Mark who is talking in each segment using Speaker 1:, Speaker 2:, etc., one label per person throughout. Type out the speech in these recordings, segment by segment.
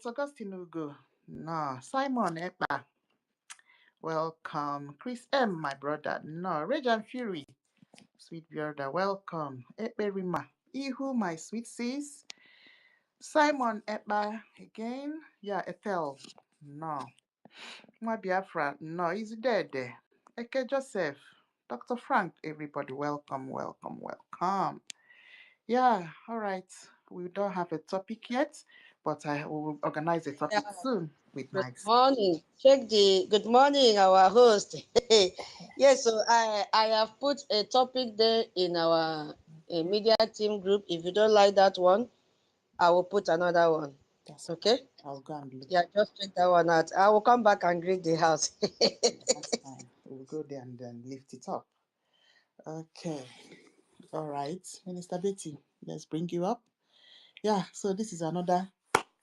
Speaker 1: Augustine Ugo. No. Simon Ekpa. Welcome. Chris M, my brother. No. Rage and Fury. Sweet brother. Welcome. Ekperima. Ihu, my sweet sis. Simon Ekpa again. Yeah, Ethel. No. My Biafra. No, he's dead. Eke Joseph. Dr. Frank, everybody. Welcome, welcome, welcome. Yeah, all right. We don't have a topic yet, but I will organize a
Speaker 2: Yeah,
Speaker 1: topic soon with
Speaker 2: good
Speaker 1: my.
Speaker 2: morning. Check the good morning, our host. Yes, so I have put a topic there in our media team group. If you don't like that one, I will put another one.
Speaker 1: That's okay.
Speaker 2: Okay?
Speaker 1: I'll go and look.
Speaker 2: Yeah, just check that one out. I will come back and greet the house.
Speaker 1: That's fine. We'll go there and then lift it up. Okay. All right. Minister Betty, let's bring you up. Yeah, so this is another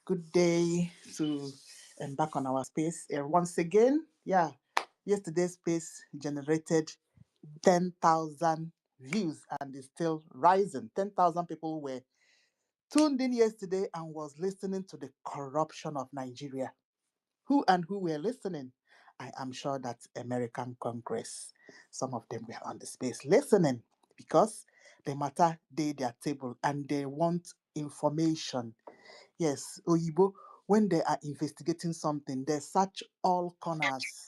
Speaker 1: good day to embark on our space. Once again, yeah, yesterday's space generated 10,000 views and is still rising. 10,000 people were tuned in yesterday and was listening to the corruption of Nigeria. Who were listening? I am sure that American Congress, some of them were on the space listening because the matter they their table and they want information. Yes, Oyibo, when they are investigating something, they search all corners.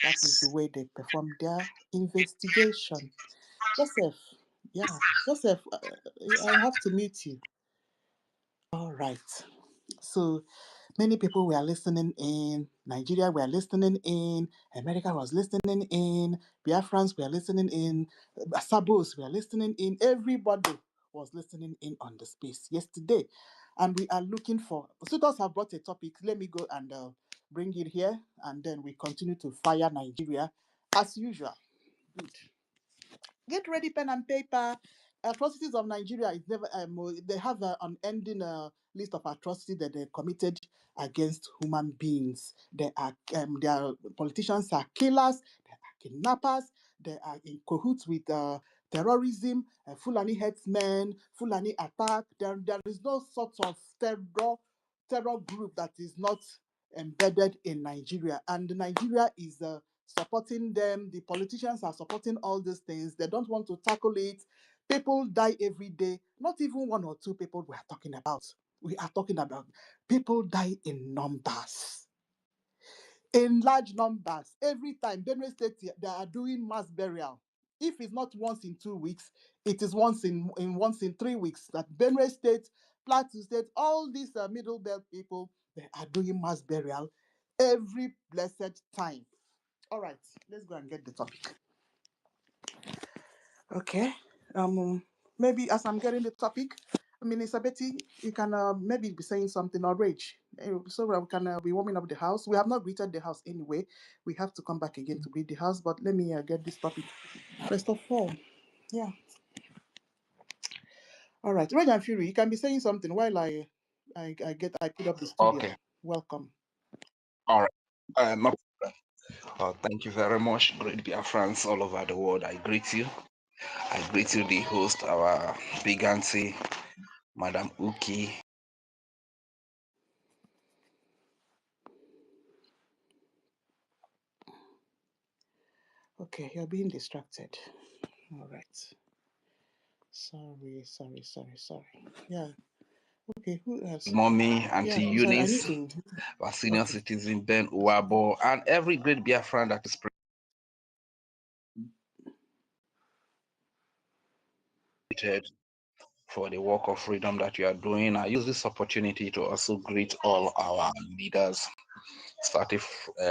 Speaker 1: That is the way they perform their investigation. Joseph, yeah, Joseph, I have to meet you. All right. So many people were listening in. Nigeria were listening in. America was listening in. Biafrans were listening in. Sabos were listening in. Everybody was listening in on the space yesterday. And we are looking for. Suitors have brought a topic. Let me go and bring it here. And then we continue to fire Nigeria as usual. Good. Get ready, pen and paper. Atrocities of Nigeria is never. They have an unending list of atrocities that they committed against human beings. Their politicians are killers. They are kidnappers. They are in cahoots with terrorism. Fulani headsmen. Fulani attack. There is no sort of terror group that is not embedded in Nigeria, and Nigeria is supporting them. The politicians are supporting all these things. They don't want to tackle it. People die every day. Not even one or two people we are talking about. We are talking about people die in numbers, in large numbers. Every time Benue State, they are doing mass burial. If it's not once in 2 weeks, it is once in 3 weeks. That Benue State, Plateau State, all these middle belt people, they are doing mass burial every blessed time. All right, let's go and get the topic. Okay. Maybe as I'm getting the topic, Minister Betty, you can maybe be saying something or rage, so that we can be warming up the house. We have not greeted the house anyway. We have to come back again to greet the house. But let me get this topic first of all. Yeah. All right, Rage and Fury, you can be saying something while I put up the studio.
Speaker 3: Okay.
Speaker 1: Welcome.
Speaker 3: All right. No problem. Thank you very much, great Biafrans all over the world. I greet you. I greet you, the host, our big auntie, Madam Uki.
Speaker 1: Okay, you're being distracted. All right. Sorry. Yeah. Okay, who else?
Speaker 3: Mommy, Auntie
Speaker 1: Yeah, sorry, I need
Speaker 3: Eunice,
Speaker 1: to.
Speaker 3: our senior
Speaker 1: Okay.
Speaker 3: citizen Ben Uwabo, and every great Biafran that is created for the work of freedom that you are doing. I use this opportunity to also greet all our leaders, starting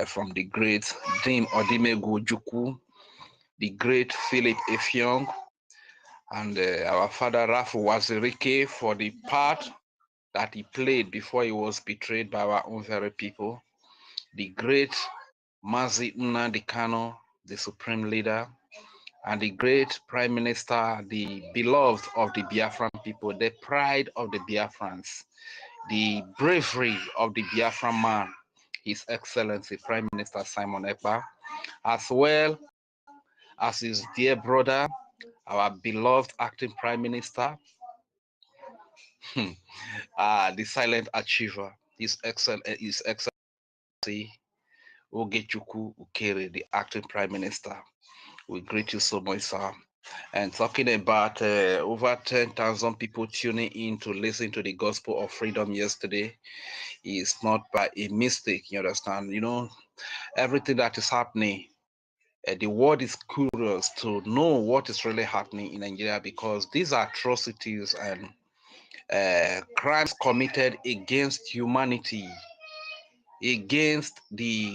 Speaker 3: from the great Dim Odimegu Juku, the great Philip Effiong, and our father Rafu Wazirike for the part that he played before he was betrayed by our own very people. The great Mazi Nnamdi Kano, the supreme leader, and the great prime minister, the beloved of the Biafran people, the pride of the Biafrans, the bravery of the Biafran man, His Excellency Prime Minister Simon Ekpa, as well as his dear brother, our beloved acting prime minister, the silent achiever, His Excellency Ogechukwu Ukere, the acting Prime Minister. We greet you so much, sir. And talking about over 10,000 people tuning in to listen to the gospel of freedom yesterday is not by a mistake, you understand? You know, everything that is happening, the world is curious to know what is really happening in Nigeria, because these are atrocities and crimes committed against humanity, against the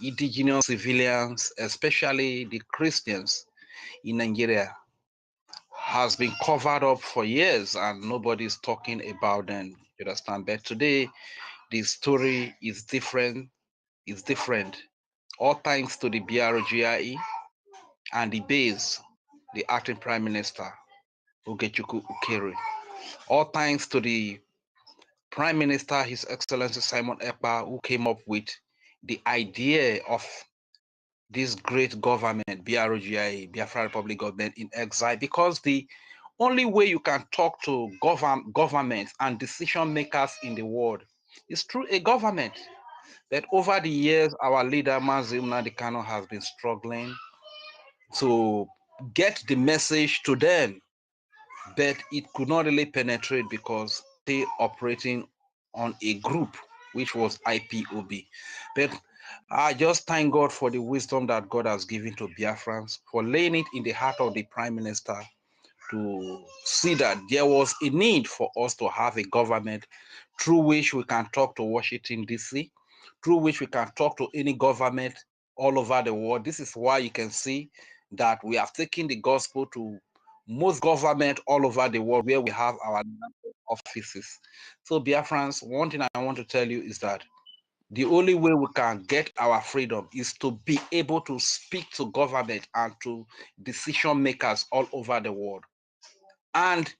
Speaker 3: indigenous civilians, especially the Christians in Nigeria, has been covered up for years and nobody's talking about them. You understand? But today, the story is different. It's different. All thanks to the BRGIE and the base, the acting Prime Minister, Ogechukwu Ukere. All thanks to the Prime Minister, His Excellency Simon Ekpa, who came up with the idea of this great government, BRGIA, Biafra Republic Government in Exile, because the only way you can talk to governments and decision makers in the world is through a government. That over the years, our leader, Mazi Nnamdi Kanu, has been struggling to get the message to them, but it could not really penetrate because they operating on a group, which was IPOB. But I just thank God for the wisdom that God has given to Biafrans, for laying it in the heart of the Prime Minister to see that there was a need for us to have a government through which we can talk to Washington, D.C., through which we can talk to any government all over the world. This is why you can see that we have taken the gospel to most government all over the world where we have our offices. So Biafrans, one thing I want to tell you is that the only way we can get our freedom is to be able to speak to government and to decision makers all over the world. And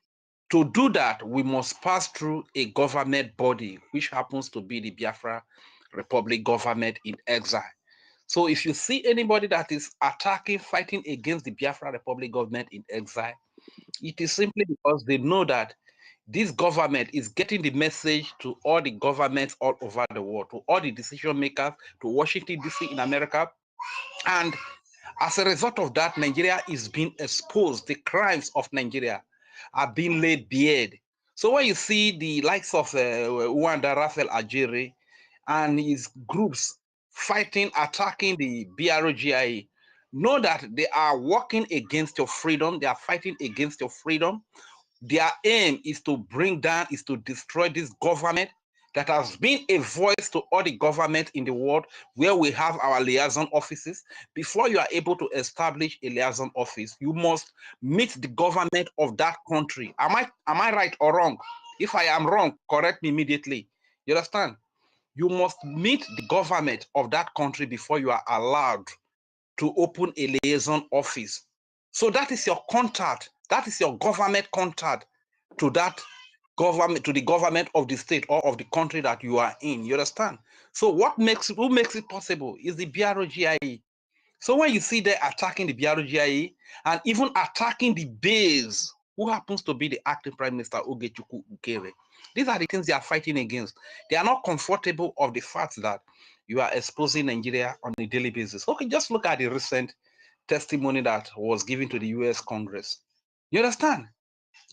Speaker 3: to do that, we must pass through a government body, which happens to be the Biafra Republic government in exile. So if you see anybody that is attacking, fighting against the Biafra Republic government in exile, it is simply because they know that this government is getting the message to all the governments all over the world, to all the decision makers, to Washington, D.C. in America. And as a result of that, Nigeria is being exposed. The crimes of Nigeria are being laid bare. So when you see the likes of Wanda Raphael Ajere and his groups fighting, attacking the BRGIA, know that they are working against your freedom. They are fighting against your freedom. Their aim is to bring down, is to destroy this government that has been a voice to all the government in the world where we have our liaison offices. Before you are able to establish a liaison office, you must meet the government of that country. Am I right or wrong? If I am wrong, correct me immediately. You understand? You must meet the government of that country before you are allowed to open a liaison office. So that is your contact. That is your government contact to that government, to the government of the state or of the country that you are in. You understand? So who makes it possible is the BRGIE. So when you see them attacking the BRGIE and even attacking the base, who happens to be the acting Prime Minister Ogechukwu Ukere, these are the things they are fighting against. They are not comfortable of the fact that you are exposing Nigeria on a daily basis. Okay, just look at the recent testimony that was given to the US Congress. You understand?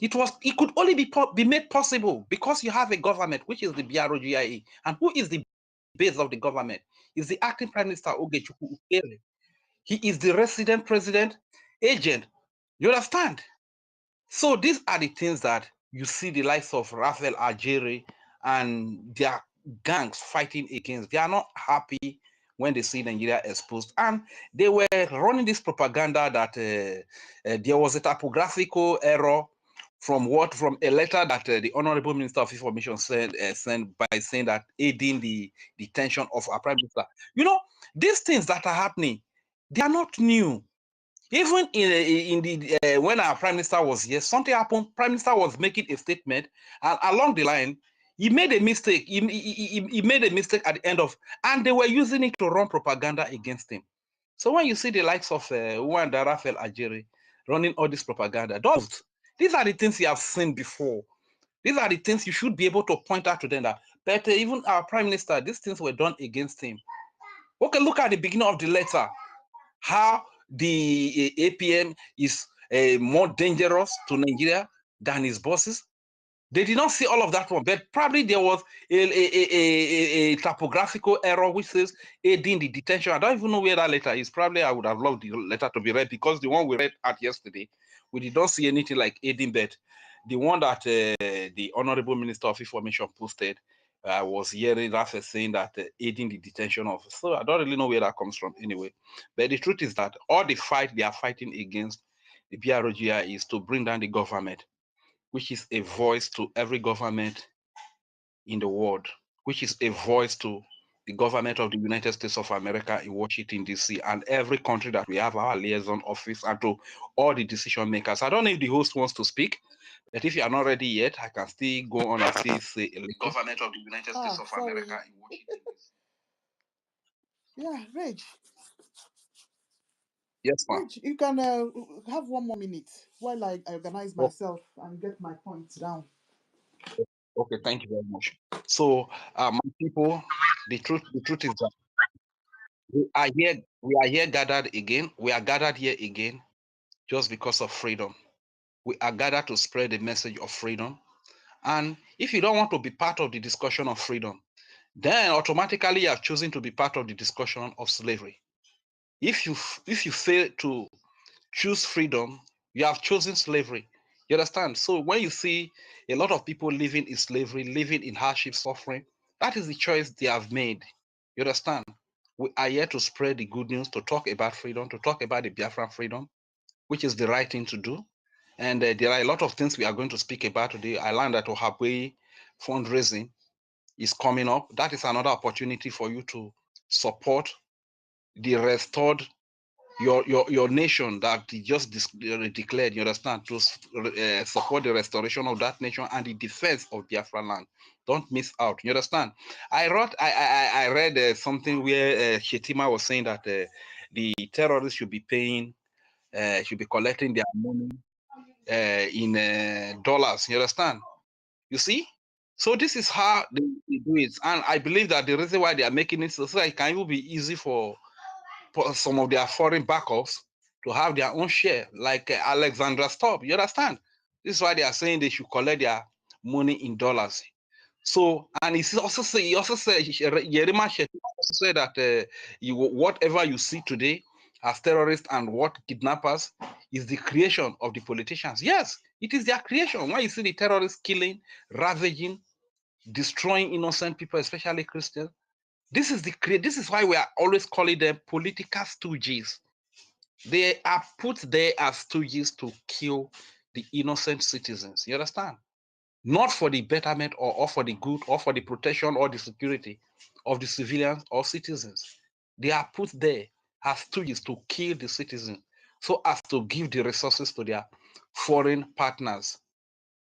Speaker 3: It could only be made possible because you have a government, which is the BRGIE. And who is the base of the government? Is the acting Prime Minister Ogechukwu Ukere. He is the resident president agent. You understand? So these are the things that you see the likes of Raphael Ajere and their gangs fighting against. They are not happy when they see Nigeria exposed. And they were running this propaganda that there was a typographical error from a letter that the Honorable Minister of Information sent by saying that aiding the detention of our Prime Minister. You know, these things that are happening, they are not new. Even in the when our Prime Minister was here, something happened. Prime Minister was making a statement, and along the line, he made a mistake. He made a mistake at the end of, and they were using it to run propaganda against him. So when you see the likes of Wanda Raphael Ajere running all this propaganda, these are the things you have seen before. These are the things you should be able to point out to them that But even our prime minister, these things were done against him. Okay, look at the beginning of the letter. How the APM is more dangerous to Nigeria than his bosses. They did not see all of that one, but probably there was a typographical error which says aiding the detention. I don't even know where that letter is. Probably I would have loved the letter to be read, because the one we read at yesterday, we did not see anything like aiding, but the one that the Honorable Minister of Information posted, I was hearing Rafa saying that aiding the detention of. So I don't really know where that comes from anyway. But the truth is that all the fight they are fighting against the BROGI is to bring down the government, which is a voice to every government in the world, which is a voice to the government of the United States of America in Washington, D.C., and every country that we have our liaison office, and to all the decision makers. I don't know if the host wants to speak, but if you are not ready yet, I can still go on and still say a little. Government of the United States of America in Washington, D.C.
Speaker 1: Yeah, Reg.
Speaker 3: Yes, ma'am.
Speaker 1: Reg, you can have 1 more minute while I organize
Speaker 3: Oh,
Speaker 1: myself and get my points down.
Speaker 3: okay, thank you very much. So, my people, the truth is that we are here gathered again. We are gathered here again just because of freedom. We are gathered to spread the message of freedom. And if you don't want to be part of the discussion of freedom, then automatically you have chosen to be part of the discussion of slavery. If you fail to choose freedom, you have chosen slavery. You understand? So when you see a lot of people living in slavery, living in hardship, suffering, that is the choice they have made. You understand? We are here to spread the good news, to talk about freedom, to talk about the Biafran freedom, which is the right thing to do. And there are a lot of things we are going to speak about today. I learned that Ohabwe fundraising is coming up. That is another opportunity for you to support the restored your nation that you just declared. You understand, to support the restoration of that nation and the defense of Biafra land. Don't miss out. You understand? I read something where Shetima was saying that the terrorists should be paying, should be collecting their money in dollars. You understand? You see? So this is how they do it, and I believe that the reason why they are making it so it can even be easy for some of their foreign backers to have their own share, like Alexandra Stubb. You understand? This is why they are saying they should collect their money in dollars. So, and he also said, Yerima Shetima also said that whatever you see today as terrorists and what kidnappers is the creation of the politicians. Yes, it is their creation. When you see the terrorists killing, ravaging, destroying innocent people, especially Christians, this is why we are always calling them political stooges. They are put there as stooges to kill the innocent citizens. You understand? Not for the betterment or for the good or for the protection or the security of the civilians or citizens. They are put there as stooges to kill the citizens so as to give the resources to their foreign partners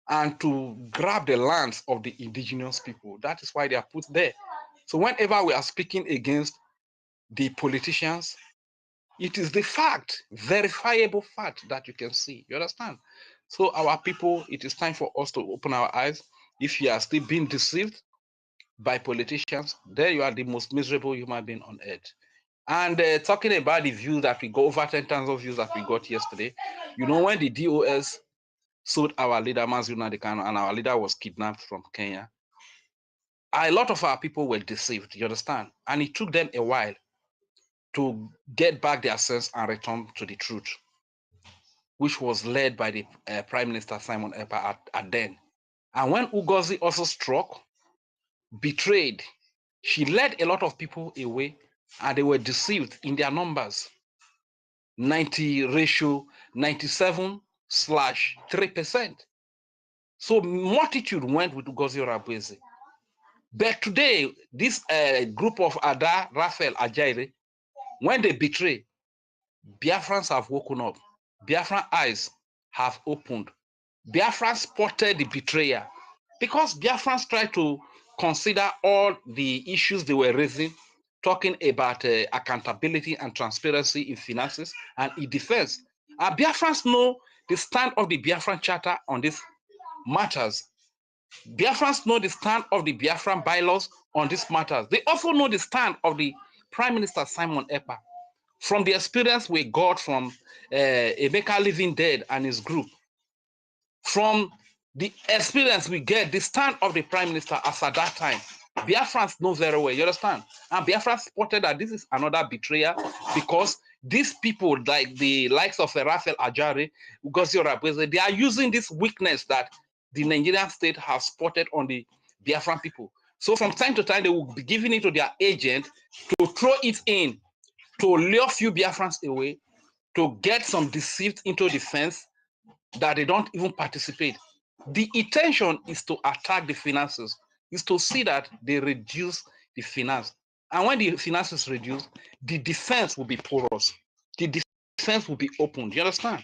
Speaker 3: and to grab the lands of the indigenous people. That is why they are put there. So whenever we are speaking against the politicians, it is the fact, verifiable fact that you can see. You understand? So our people, it is time for us to open our eyes. If you are still being deceived by politicians, then you are the most miserable human being on earth. And talking about the views that we got, over 10,000 views that we got yesterday, you know, when the DOS sold our leader, Mazi Nnamdi Kanu, and our leader was kidnapped from Kenya, a lot of our people were deceived, you understand? And it took them a while to get back their sense and return to the truth, which was led by the Prime Minister Simon Ekpa at then. And when Ugozi also struck, betrayed, she led a lot of people away and they were deceived in their numbers. 97/3%. So multitude went with Ugozi Orabueze. But today, this group of Ada, Raphael, Ajaire, when they betray, Biafrans have woken up. Biafran eyes have opened. Biafrans spotted the betrayer because Biafrans tried to consider all the issues they were raising, talking about accountability and transparency in finances and in defense. And Biafrans know the stand of the Biafran Charter on these matters. Biafrans know the stand of the Biafran bylaws on these matters. They also know the stand of the Prime Minister Simon Ekpa from the experience we got from Emeka Living Dead and his group. From the experience we get, the stand of the Prime Minister as at that time, Biafrans know very well, you understand? And Biafra spotted that this is another betrayal because these people, like the likes of Raphael Ajari, Ugozi Orabweze, they are using this weakness that the Nigerian state has spotted on the Biafran people. So from time to time, they will be giving it to their agent to throw it in, to lure few Biafrans away, to get some deceived into the fence that they don't even participate. The intention is to attack the finances, is to see that they reduce the finance. And when the finances reduce, the defense will be porous. The defense will be open. Do you understand?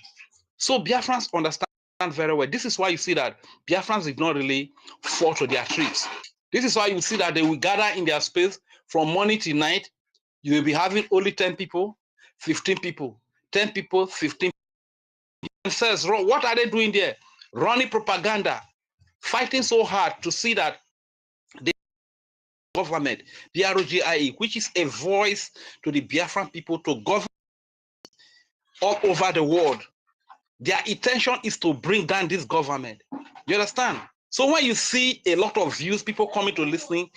Speaker 3: So Biafrans understand very well. This is why you see that Biafrans did not really fall to their tricks. This is why you see that they will gather in their space from morning to night. You will be having only 10 people, 15 people, 10 people, 15 says, what are they doing there? Running propaganda, fighting so hard to see that the government, Brgie, which is a voice to the Biafran people to govern all over the world. Their intention is to bring down this government. You understand? So when you see a lot of views, people coming to listen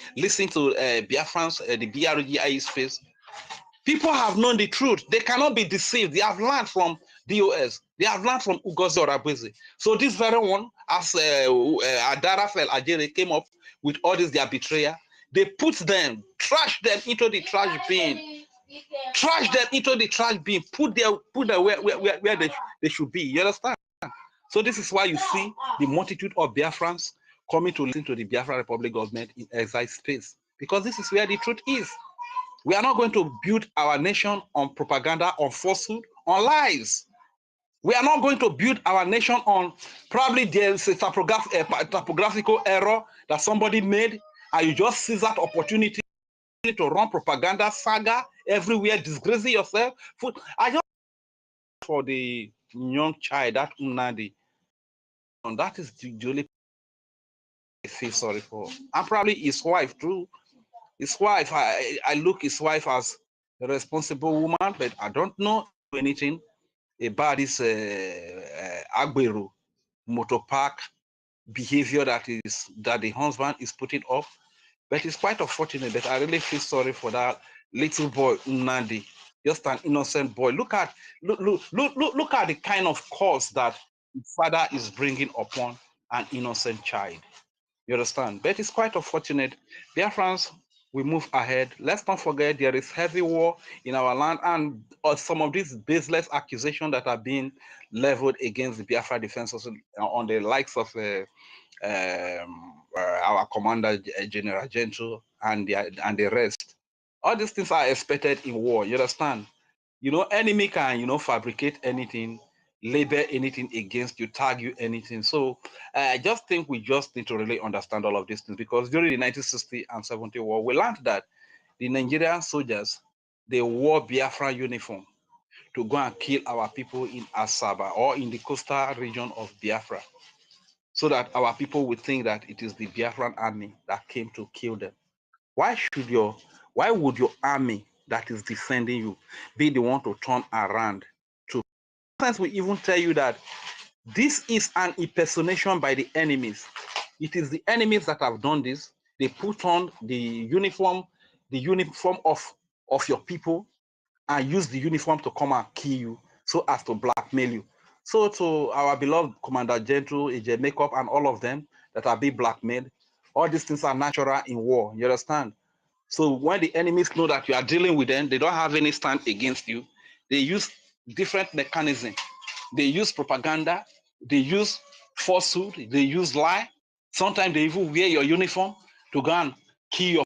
Speaker 3: to Biafrans, the Brgie's face, people have known the truth. They cannot be deceived. They have learned from DOS. They have learned from Ugozi Orabweze. So this very one, as Adara Fel Ajere came up with all this, their betrayal, they put them, trash them into the trash bin. Trash them into the trash bin. Put them where they should be. You understand? So this is why you see the multitude of Biafrans coming to listen to the Biafra Republic government in exile space. Because this is where the truth is. We are not going to build our nation on propaganda, on falsehood, on lies. We are not going to build our nation on probably there's a typographical error that somebody made, and you just seize that opportunity to run propaganda saga everywhere, disgracing yourself. I just for the young child, that Unadi, and that is the only I feel sorry for. And probably his wife too. His wife, I look his wife as a responsible woman, but I don't know anything about this Agberu motor park behavior that the husband is putting up. But it's quite unfortunate that I really feel sorry for that little boy Unadi, just an innocent boy. Look at the kind of cause that his father is bringing upon an innocent child. You understand? But it's quite unfortunate. Dear friends, we move ahead. Let's not forget there is heavy war in our land, and some of these baseless accusations that are being leveled against the Biafra defense on the likes of our commander, General Gentle, and the rest. All these things are expected in war. You understand? You know, enemy can, fabricate anything, label anything against you, tag you anything. So I just think we just need to really understand all of these things, because during the 1960 and 70 war, we learned that the Nigerian soldiers, they wore Biafra uniform to go and kill our people in Asaba or in the coastal region of Biafra, so that our people would think that it is the Biafran army that came to kill them. Why would your army that is defending you be the one to turn around to? Sometimes we even tell you that this is an impersonation by the enemies. It is the enemies that have done this. They put on the uniform of your people, and use the uniform to come and kill you so as to blackmail you. So to our beloved Commander Gentle, AJ Makeup, and all of them that are being blackmailed, all these things are natural in war. You understand? So when the enemies know that you are dealing with them, they don't have any stand against you. They use different mechanisms. They use propaganda. They use falsehood. They use lie. Sometimes they even wear your uniform to go and kill your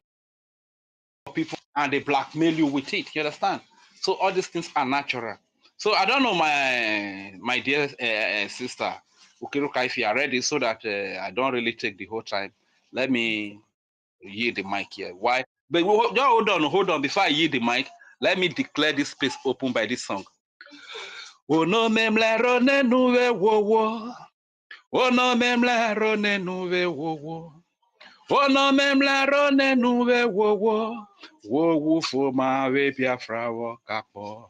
Speaker 3: people, and they blackmail you with it. You understand? So all these things are natural. So I don't know, my dear sister Ukiruka, if you are ready, so that I don't really take the whole time. Let me yield the mic here. Why? But hold on. Before I yield the mic, let me declare this space open by this song. Oh no, memle rone nuwe wo wo. Ono memla rone nuve wowo. Ono memla rone nuve wowo. Wowo foma we Biafra wo kapo.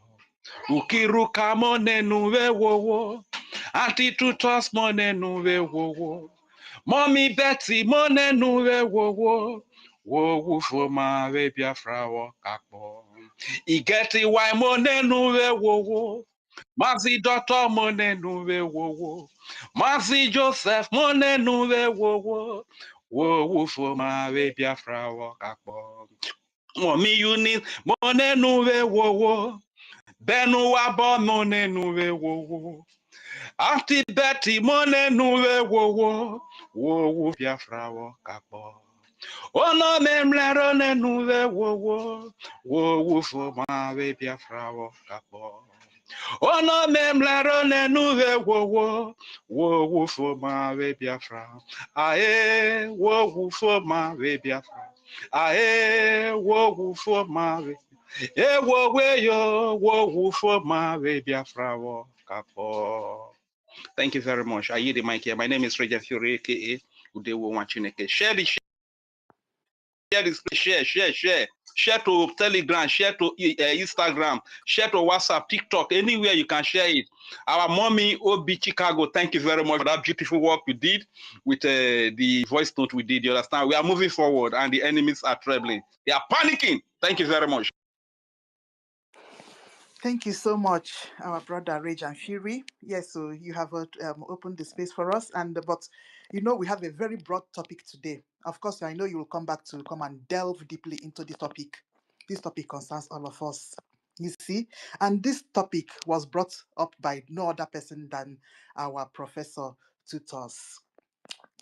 Speaker 3: Ukiru kamone nuve wowo. Anti-tutos mone nuve wowo. Mommy Betty mone nuve wowo. Wowo foma we Biafra wo kapo. Igeti why mone nuve wowo. Mazi Dr. mone nuve wowo. Mazi Joseph mone nuve wowo. Wowo foma we Biafra wo kapo. Mommy Eunice mone nuve wowo. Benu wabo mone nuve wowo. Auntie Betty mone nuve wowo. Wowo Biafra wo kapo. Ono memlero ne nuve wowo. Wowo foma we Biafra wo kapo. Ono memlero ne nuve wowo. Wowo foma we Biafra. Ae wowo foma we Biafra. Ae wowo foma we. E wowe yo wowo foma we Biafra wo kapo. Thank you very much. I yield the mic here. My name is Regent Fury, aka Udewo Wachineke. Share this, share to Telegram, share to Instagram, share to WhatsApp, TikTok, anywhere you can share it. Our mommy OB Chicago, thank you very much for that beautiful work you did with the voice note we did. You understand? We are moving forward, and the enemies are trembling. They are panicking. Thank you very much.
Speaker 1: Thank you so much, our brother Rage and Fury. Yes, so you have opened the space for us, and but we have a very broad topic today. Of course, I know you will come back to come and delve deeply into the topic. This topic concerns all of us. You see, and this topic was brought up by no other person than our professor tutors.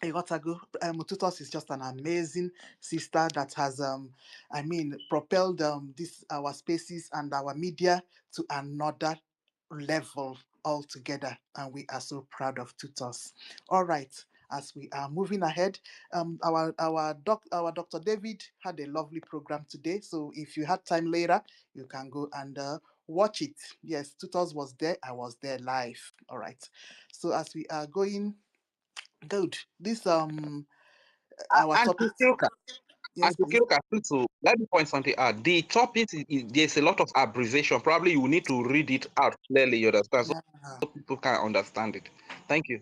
Speaker 1: Egotago, Tutos is just an amazing sister that has, propelled this our spaces and our media to another level altogether, and we are so proud of Tutos. All right, as we are moving ahead, our Dr. David had a lovely program today. So if you had time later, you can go and watch it. Yes, Tutos was there. I was there live. All right. So as we are going. Good. This our
Speaker 3: And
Speaker 1: topic. Yes,
Speaker 3: And to
Speaker 1: please.
Speaker 3: kill Kasutu, let me point something out. The topic, there's a lot of abbreviation. Probably you need to read it out clearly, you understand,
Speaker 1: Yeah.
Speaker 3: so people can understand it. Thank you.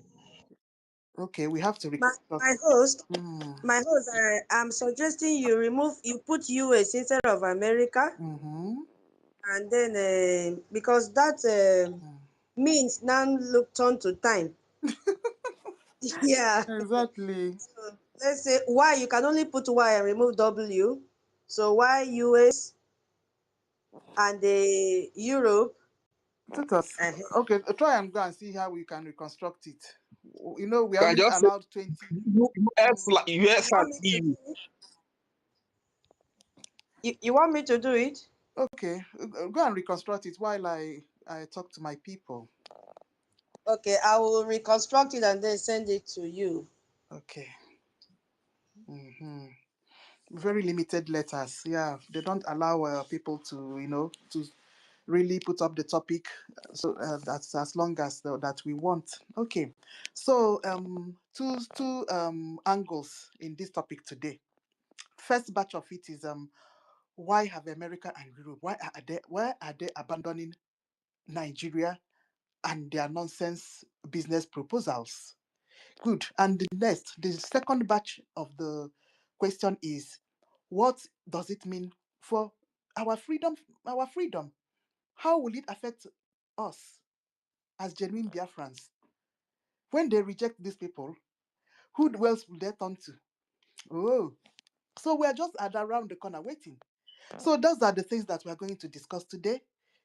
Speaker 1: Okay, we have to
Speaker 2: My
Speaker 1: reconstruct.
Speaker 2: my host,
Speaker 1: Mm,
Speaker 2: I'm suggesting you put US instead of America,
Speaker 1: mm-hmm.
Speaker 2: and then because that
Speaker 1: Mm.
Speaker 2: means now look turn to time. Yeah.
Speaker 1: Exactly.
Speaker 2: So let's say Y, you can only put Y and remove W. So Y US and the Europe.
Speaker 1: Let us.
Speaker 2: uh
Speaker 1: Okay, try and go and see how we can reconstruct it. We
Speaker 3: You
Speaker 1: are
Speaker 3: can
Speaker 1: only
Speaker 3: just say
Speaker 1: allowed 20.
Speaker 3: US,
Speaker 1: Mm,
Speaker 2: You
Speaker 3: US and
Speaker 2: want me to
Speaker 3: EU.
Speaker 2: do it? You want me to do it?
Speaker 1: okay, go and reconstruct it while I talk to my people.
Speaker 2: Okay, I will reconstruct it and then send it to you.
Speaker 1: Okay. Mm-hmm. Very limited letters. Yeah, they don't allow people to to really put up the topic, so that's as long as that we want. Okay, so two angles in this topic today. First batch of it is why have America and Europe, why are they abandoning Nigeria and their nonsense business proposals? Good. And the second batch of the question is, what does it mean for our freedom? Our freedom. How will it affect us as genuine Biafrans? When they reject these people, who else will they turn to? Oh, so we're just around the corner waiting. So those are the things that we're going to discuss today.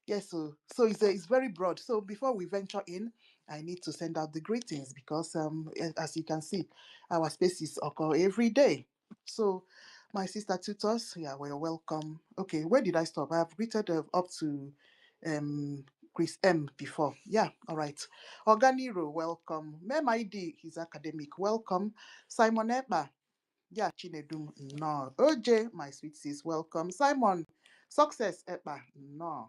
Speaker 1: Yes, so it's very broad. So before we venture in, I need to send out the greetings because as you can see, our spaces occur every day. So my sister tutors, yeah, we're welcome. Okay, where did I stop? I have greeted up to um Chris M before. Yeah, all right. Oganiro, welcome. Mem ID, his academic, welcome. Simon Epa, yeah, Chinedum, no. OJ, my sweet sis, welcome. Simon, success, Epa, no.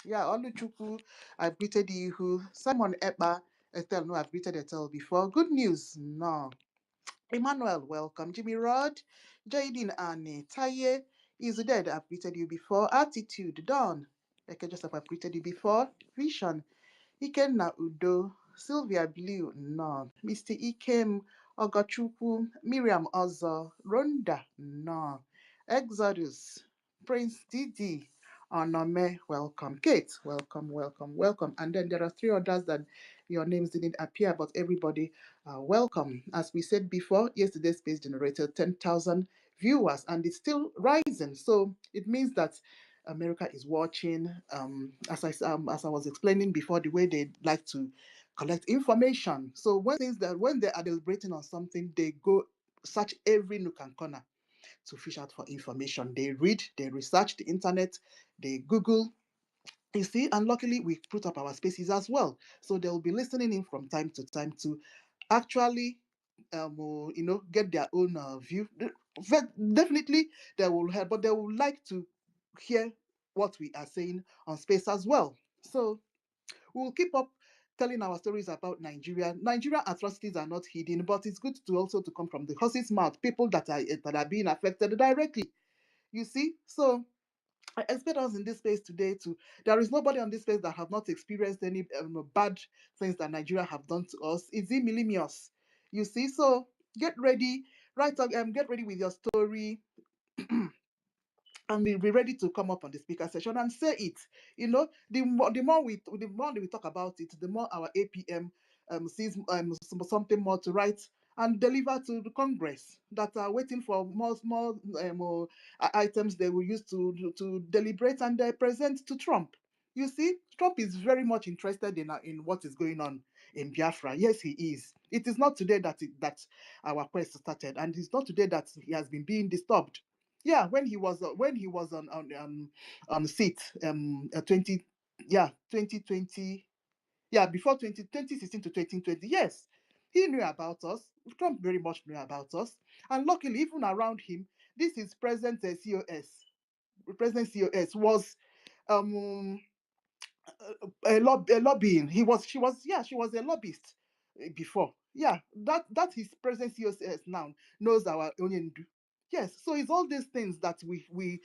Speaker 1: Yeah, Oluchukwu, I've greeted you. Simon Epa, Ethel, no, I've greeted Ethel before. Good news, no. Emmanuel, welcome. Jimmy Rod, Jadine Annie, Taye, is dead. I've greeted you before. Attitude, Dawn. Eke Joseph, I've greeted you before. Vision, Ikenna Udo, Sylvia Blue, no. Mr. Ikem, Ogachukwu, Miriam Ozo, Rhonda, no. Exodus, Prince Didi, Onome, welcome. Kate, welcome, welcome, welcome. And then there are three others that your names didn't appear, but everybody, welcome. As we said before, yesterday's page generated 10,000 viewers and it's still rising. So it means that America is watching. As I was explaining before, the way they like to collect information. So when they are deliberating on something, they go search every nook and corner to fish out for information. They read, they research the internet, they Google. You see, and luckily we put up our spaces as well, so they'll be listening in from time to time to actually, get their own view. Definitely, they will help, but they would like to hear what we are saying on space as well. So we will keep up telling our stories about Nigeria. Nigerian atrocities are not hidden, but it's good to also to come from the horse's mouth, people that are being affected directly. You see, so I expect us in this space today to. There is nobody on this space that have not experienced any bad things that Nigeria have done to us. It's millennials. You see, so get ready, right? Get ready with your story and be ready to come up on the speaker session and say it. The more we talk about it, the more our APM sees something more to write and deliver to the Congress that are waiting for more items they will use to deliberate and present to Trump. You see, Trump is very much interested in what is going on in Biafra. Yes, he is. It is not today that our quest started, and it's not today that he has been being disturbed. Yeah, when he was on seat 20, yeah, 2020, yeah, before 2016 to 2020. Yes, he knew about us. Trump very much knew about us, and luckily even around him, this is present President COS was um a lobbying. She was a lobbyist before. Yeah, that his present COS now knows our Onyendu. Yes, so it's all these things that we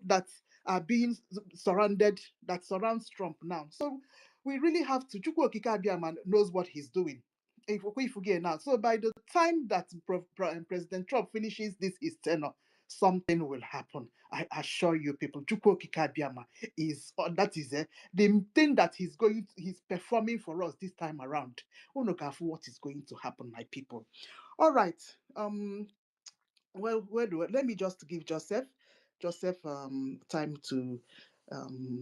Speaker 1: that are being surrounded, that surrounds Trump now. So we really have to. Chukwu Okike Abiyaman knows what he's doing. If we get now, so by the time that President Trump finishes this his tenure, something will happen. I assure you, people. Chukwu Okike Abiyaman is that is the thing that he's performing for us this time around. Unogafu, what is going to happen, my people? All right. Well, let me just give Joseph time to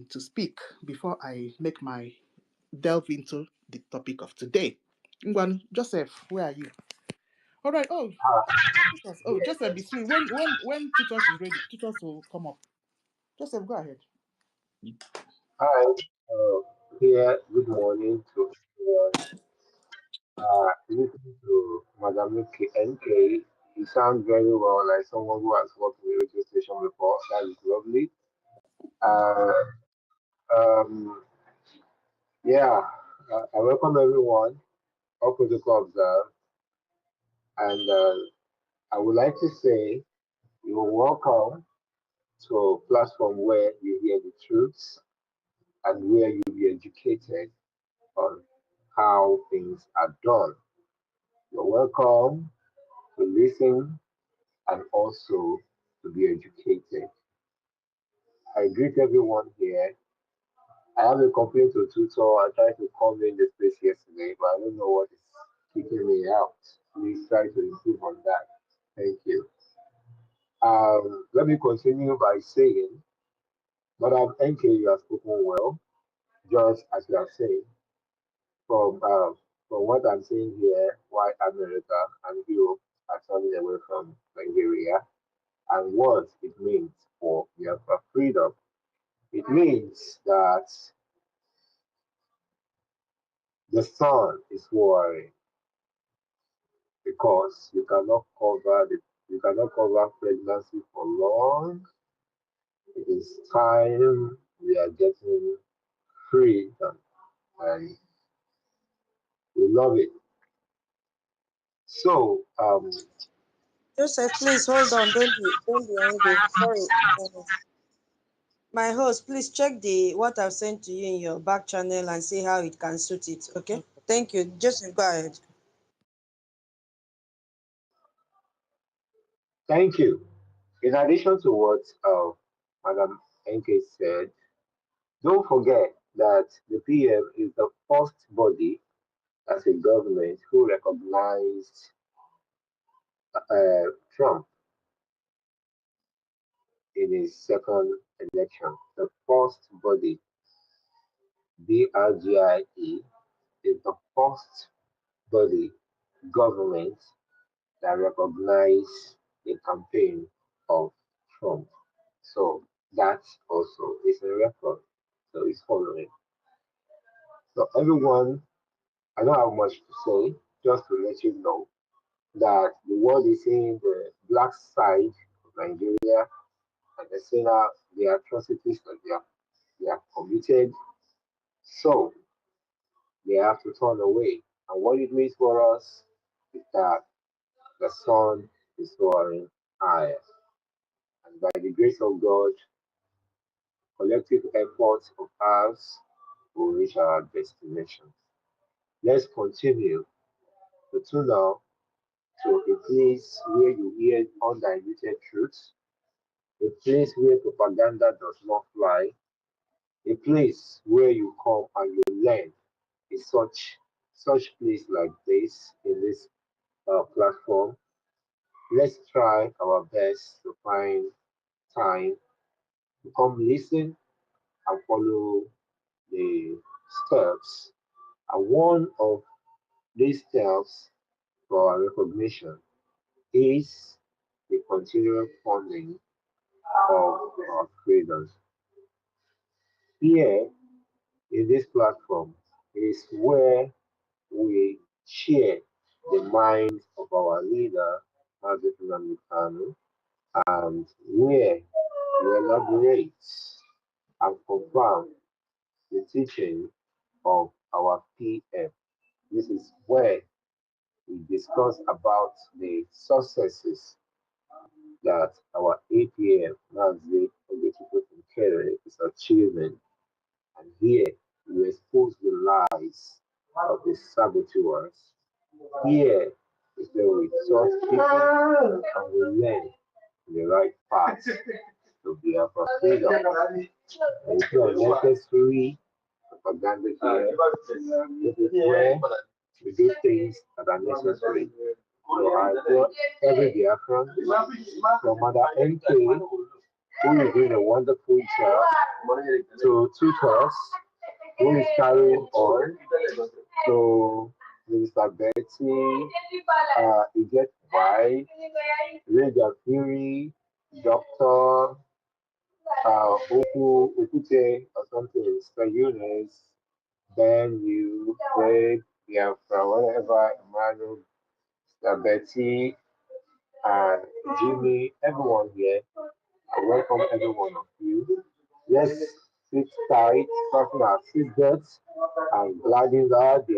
Speaker 1: speak before I make my delve into the topic of today. Ngwan, Joseph, where are you? All right. Oh, Joseph, be sweet. When Titus is ready, Titus will come up. Joseph, go ahead.
Speaker 4: Hi, here, good morning to everyone. Listening to Madam NK, you sound very well like someone who has worked in a radio station before. That is lovely. Uh, um, yeah, I welcome everyone, all protocol observed, and I would like to say you're welcome to a platform where you hear the truths and where you be educated on how things are done. You're welcome to listen and also to be educated. I greet everyone here. I have a complaint to tutor. I tried to come in the space yesterday, but I don't know what is kicking me out. Please try to improve on that. Thank you. Let me continue by saying, Madam NK, you have spoken well, just as you have said, from what I'm saying here, why America and Europe are turning away from Nigeria and what it means for Biafra freedom. It means that the sun is worrying because you cannot cover pregnancy for long. It is time we are getting freedom, and We love it. So,
Speaker 2: Joseph, please hold on. Don't be angry. Sorry. Uh, my host, please check the what I've sent to you in your back channel and see how it can suit it. Okay? Thank you. Joseph, go ahead.
Speaker 4: thank you. In addition to what Madam NK said, don't forget that the PM is the first body as a government who recognized Trump in his second election. The first body, BRGIE, is the first body government that recognized the campaign of Trump. So that also is a record. So it's following. So everyone, I don't have much to say, just to let you know that the world is seeing the black side of Nigeria and they're seeing the atrocities that they have committed. So they have to turn away. And what it means for us is that the sun is soaring higher. And by the grace of God, collective efforts of ours will reach our destination. Let's continue to tune out to a place where you hear undiluted truths, a place where propaganda does not fly, a place where you come and you learn. In such place like this, in this platform, let's try our best to find time to come listen and follow the steps. And one of these steps for our recognition is the continual funding of our creators. Here in this platform is where we share the mind of our leader, Hazrat Kanu, and where we elaborate and confirm the teaching of our PM. This is where we discuss about the successes that our APM, Nazi Political Inquiry, is achieving. And here we expose the lies of the saboteurs. Here is where we taught people and we learn the right path to Biafra freedom. And it's not necessary propaganda here. This is where we do things that are necessary. So I tell every Biafran, from Mother MK, who is doing a wonderful job, to tutors, who is carrying on, to Minister Betty, Yvette White, Ranger Fury, Dr. Okute, or something, Mr. Eunice, Ben, you, Fred, Biafra, whatever, Emmanuel, Mr. Betty, and Jimmy, everyone here. I welcome every one of you. Let's sit tight, fasten our seatbelts, and gladden our day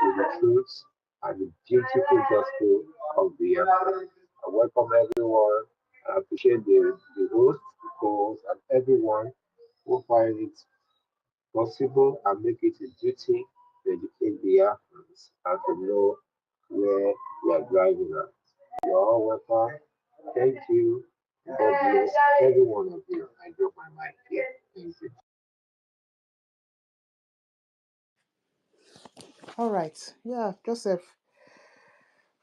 Speaker 4: with the truth and the beautiful gospel of the earth. I welcome everyone. I appreciate the host, the co-host, and everyone who find it possible and make it a duty to educate the Africans and to know where we are driving at. You're all welcome. Thank you. God bless every one of you. I drop my mic here. Thank you.
Speaker 1: All right. Yeah, Joseph.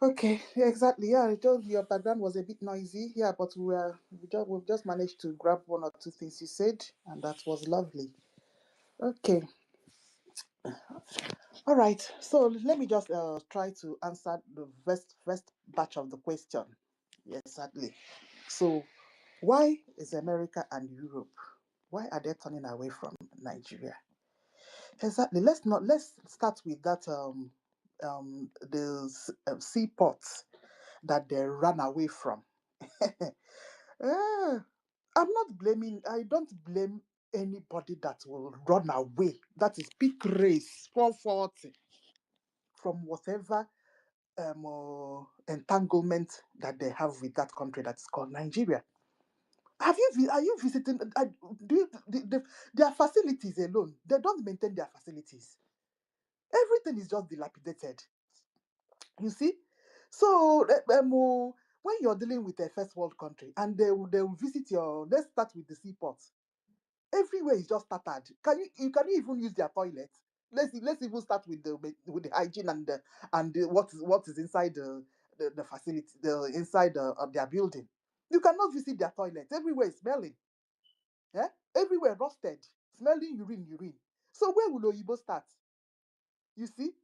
Speaker 1: Okay, yeah, exactly. Yeah, I told you your background was a bit noisy. Yeah, but we've just managed to grab one or two things you said, and that was lovely. Okay, all right. So let me just try to answer the first batch of the question. Yes, exactly. So, why is America and Europe? Why are they turning away from Nigeria? Exactly. Let's start with that seaports that they ran away from. Eh, I don't blame anybody that will run away. That is peak race 440. from whatever entanglement that they have with that country that's called Nigeria. Are you visiting? Do you, their facilities alone? They don't maintain their facilities. Everything is just dilapidated. You see, so when you're dealing with a first world country and they will visit your. Let's start with the seaports. Everywhere is just tattered. Can you even use their toilet? Let's even start with the hygiene and what is inside the facility, the inside of their building. You cannot visit their toilet. Everywhere is smelling. Yeah, everywhere rusted, smelling urine. So where will Oyibo start? You see,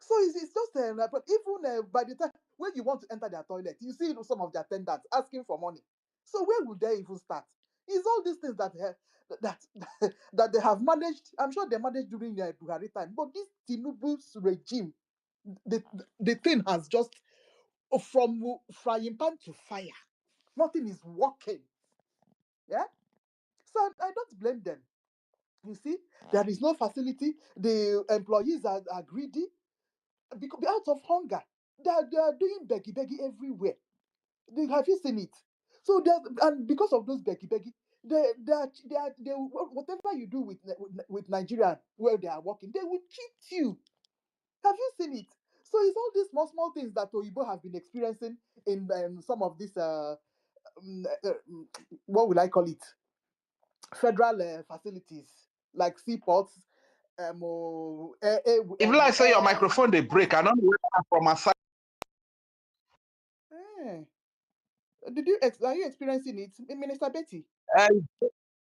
Speaker 1: so it's just but even by the time when you want to enter their toilet, you see some of the attendants asking for money. So where would they even start? It's all these things that that they have managed. I'm sure they managed during the Buhari time, but this Tinubu's regime, the the thing has just from frying pan to fire. Nothing is working. Yeah, so I don't blame them. You see, there is no facility. The employees are greedy because out of hunger. They are doing beggy everywhere. Have you seen it? So and because of those beggy, whatever you do with Nigeria where they are working, they will cheat you. Have you seen it? So it's all these small things that Oyibo have been experiencing in some of these what will I call it, federal facilities like seaports,
Speaker 3: If like say your
Speaker 1: air.
Speaker 3: microphone they break, I don't know whether na from my side.
Speaker 1: Eh, are you experiencing it, Minister Betty?
Speaker 3: Uh,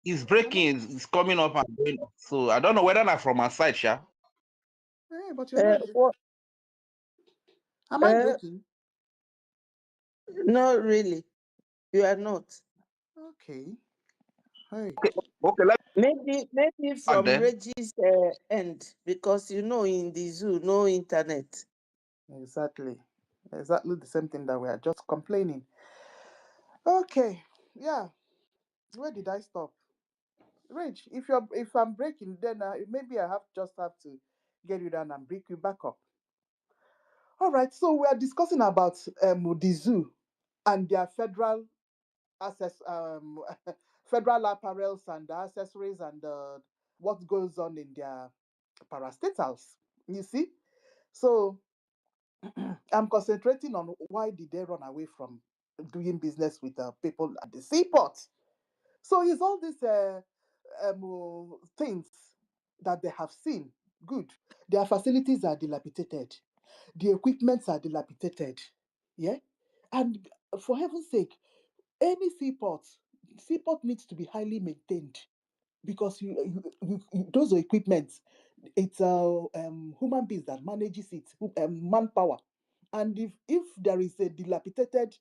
Speaker 3: it's
Speaker 1: Am I,
Speaker 3: breaking, it's coming up and going up. So I don't know whether na from my side, Sha.
Speaker 1: but you're not.
Speaker 2: What?
Speaker 1: Am I breaking?
Speaker 2: Not really. You are not.
Speaker 1: Okay. Hey.
Speaker 3: Okay, let's
Speaker 2: Maybe
Speaker 3: back
Speaker 2: from
Speaker 3: then.
Speaker 2: Reggie's end, because in the zoo, no internet.
Speaker 1: Exactly. Exactly the same thing that we are just complaining. Okay. Yeah. Where did I stop? Rich, if I'm breaking, then maybe I have to get you down and break you back up. All right. So we are discussing about the zoo and their federal access, federal apparels and accessories and what goes on in their parastatals. You see, so I'm concentrating on why did they run away from doing business with people at the seaport. So it's all these things that they have seen. Good. Their facilities are dilapidated. The equipments are dilapidated. Yeah. And for heaven's sake, any seaport needs to be highly maintained because those are equipment. It's human beings that manages it, manpower. And if there is a dilapidated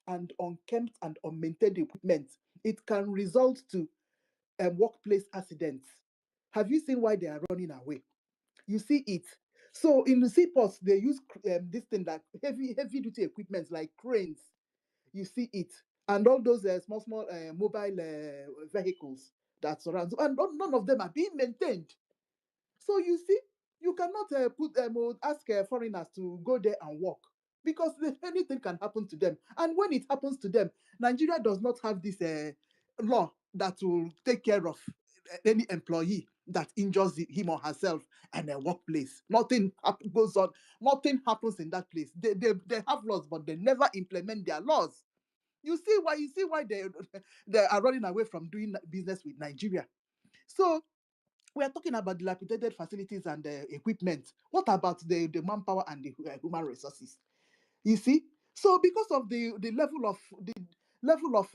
Speaker 1: and unkempt and unmaintained equipment, it can result to workplace accidents. Have you seen why they are running away? You see it. So in the seaports, they use this thing like heavy duty equipment like cranes. You see it, and all those small mobile vehicles that surround, and none of them are being maintained. So you see, you cannot ask foreigners to go there and work because anything can happen to them. And when it happens to them, Nigeria does not have this law that will take care of any employee that injures him or herself in a workplace. Nothing goes on. Nothing happens in that place. They have laws, but they never implement their laws. You see why they are running away from doing business with Nigeria. So we are talking about dilapidated facilities and equipment. What about the manpower and the human resources? You see, so because of the level of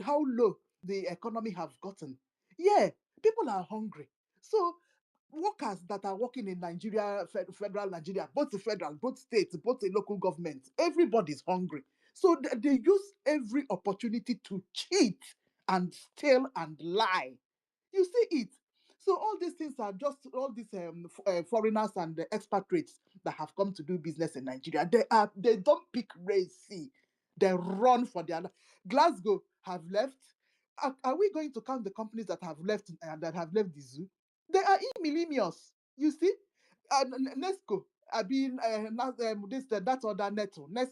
Speaker 1: how low the economy have gotten, yeah, people are hungry. So workers that are working in Nigeria, federal Nigeria, both the federal, both states, both the local government, everybody's hungry. So they use every opportunity to cheat and steal and lie. You see it. So all these things are just all these foreigners and the expatriates that have come to do business in Nigeria. They don't pick race. See, they run for their life. Glasgow have left. Are we going to count the companies that have left the zoo? They are millennials. You see, Nesco I mean, that other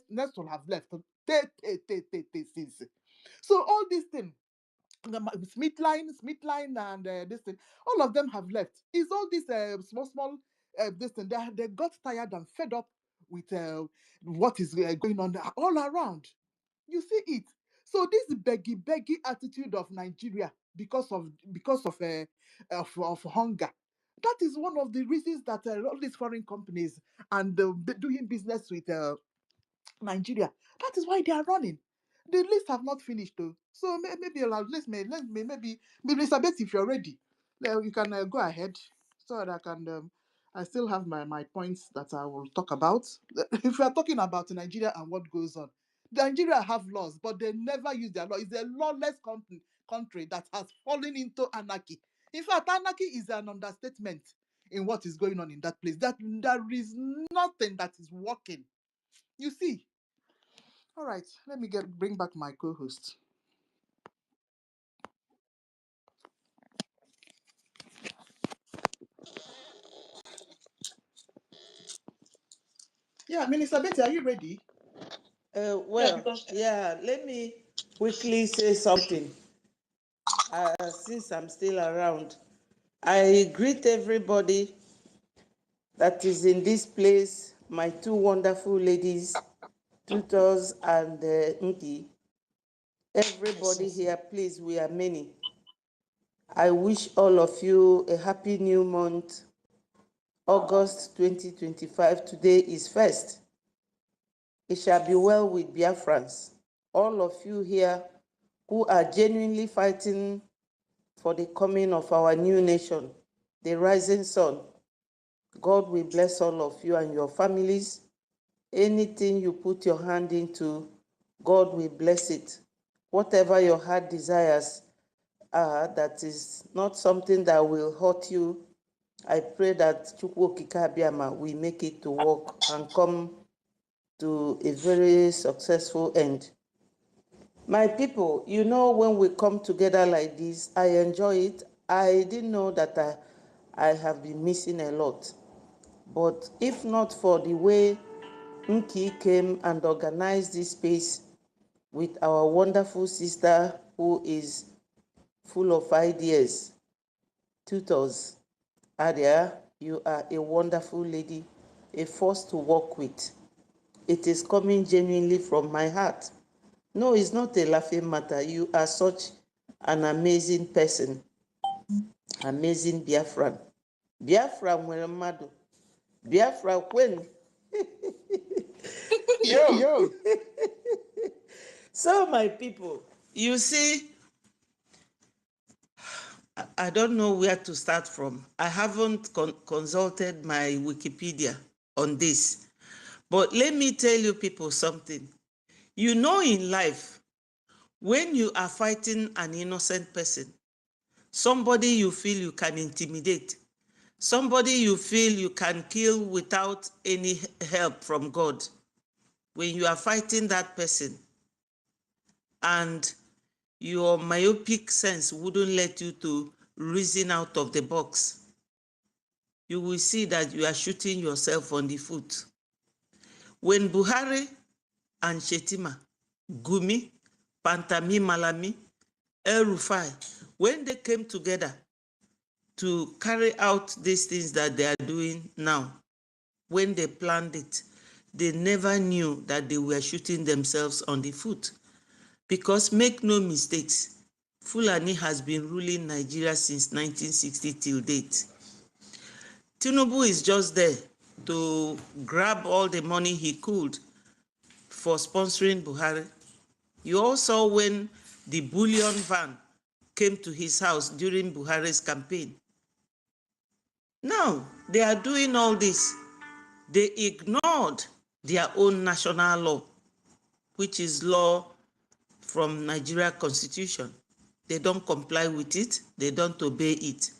Speaker 1: Nestle have left. Since. So all these things, Smithline, and this thing, all of them have left. It's all these small this thing. They got tired and fed up with what is going on all around. You see it. So this beggy attitude of Nigeria because of hunger. That is one of the reasons that all these foreign companies and doing business with Nigeria. That is why they are running. The list have not finished though. So maybe maybe Elizabeth, if you're ready, you can go ahead so that I can. I still have my points that I will talk about. If we are talking about Nigeria and what goes on, Nigeria have laws, but they never use their law. It's a lawless country that has fallen into anarchy. In fact, anarchy is an understatement in what is going on in that place. That there is nothing that is working. You see. All right, let me bring back my co-host. Yeah, Minister Betty, are you ready? Yeah,
Speaker 5: Well,
Speaker 1: because
Speaker 5: yeah, let me quickly say something. Since I'm still around, I greet everybody that is in this place, my two wonderful ladies, tutors and Nki. Everybody here, please, we are many. I wish all of you a happy new month, August 2025. Today is 1st. It shall be well with Biafrans. All of you here who are genuinely fighting for the coming of our new nation, the rising sun. God will bless all of you and your families. Anything you put your hand into, God will bless it. Whatever your heart desires, that is not something that will hurt you, I pray that Chukwu Okike Abiama will make it to work and come to a very successful end. My people, you know, when we come together like this, I enjoy it. I didn't know that I have been missing a lot. But if not for the way Nki came and organized this space with our wonderful sister who is full of ideas, tutors, Adia, you are a wonderful lady, a force to work with. It is coming genuinely from my heart. No, it's not a laughing matter. You are such an amazing person, amazing Biafran. Biafra nwere mmadụ. Biafra when.
Speaker 1: yo, yo.
Speaker 5: So my people, you see, I don't know where to start from. I haven't consulted my Wikipedia on this. But let me tell you people something. You know, in life, when you are fighting an innocent person, somebody you feel you can intimidate, somebody you feel you can kill without any help from God, when you are fighting that person and your myopic sense wouldn't let you to reason out of the box, you will see that you are shooting yourself on the foot. When Buhari and Shetima, Gumi, Pantami Malami, El Rufai, when they came together to carry out these things that they are doing now, when they planned it, they never knew that they were shooting themselves on the foot. Because make no mistakes, Fulani has been ruling Nigeria since 1960 till date. Tinubu is just there to grab all the money he could for sponsoring Buhari. You all saw when the bullion van came to his house during Buhari's campaign. Now, they are doing all this. They ignored their own national law, which is law from Nigeria Constitution. They don't comply with it. They don't obey it.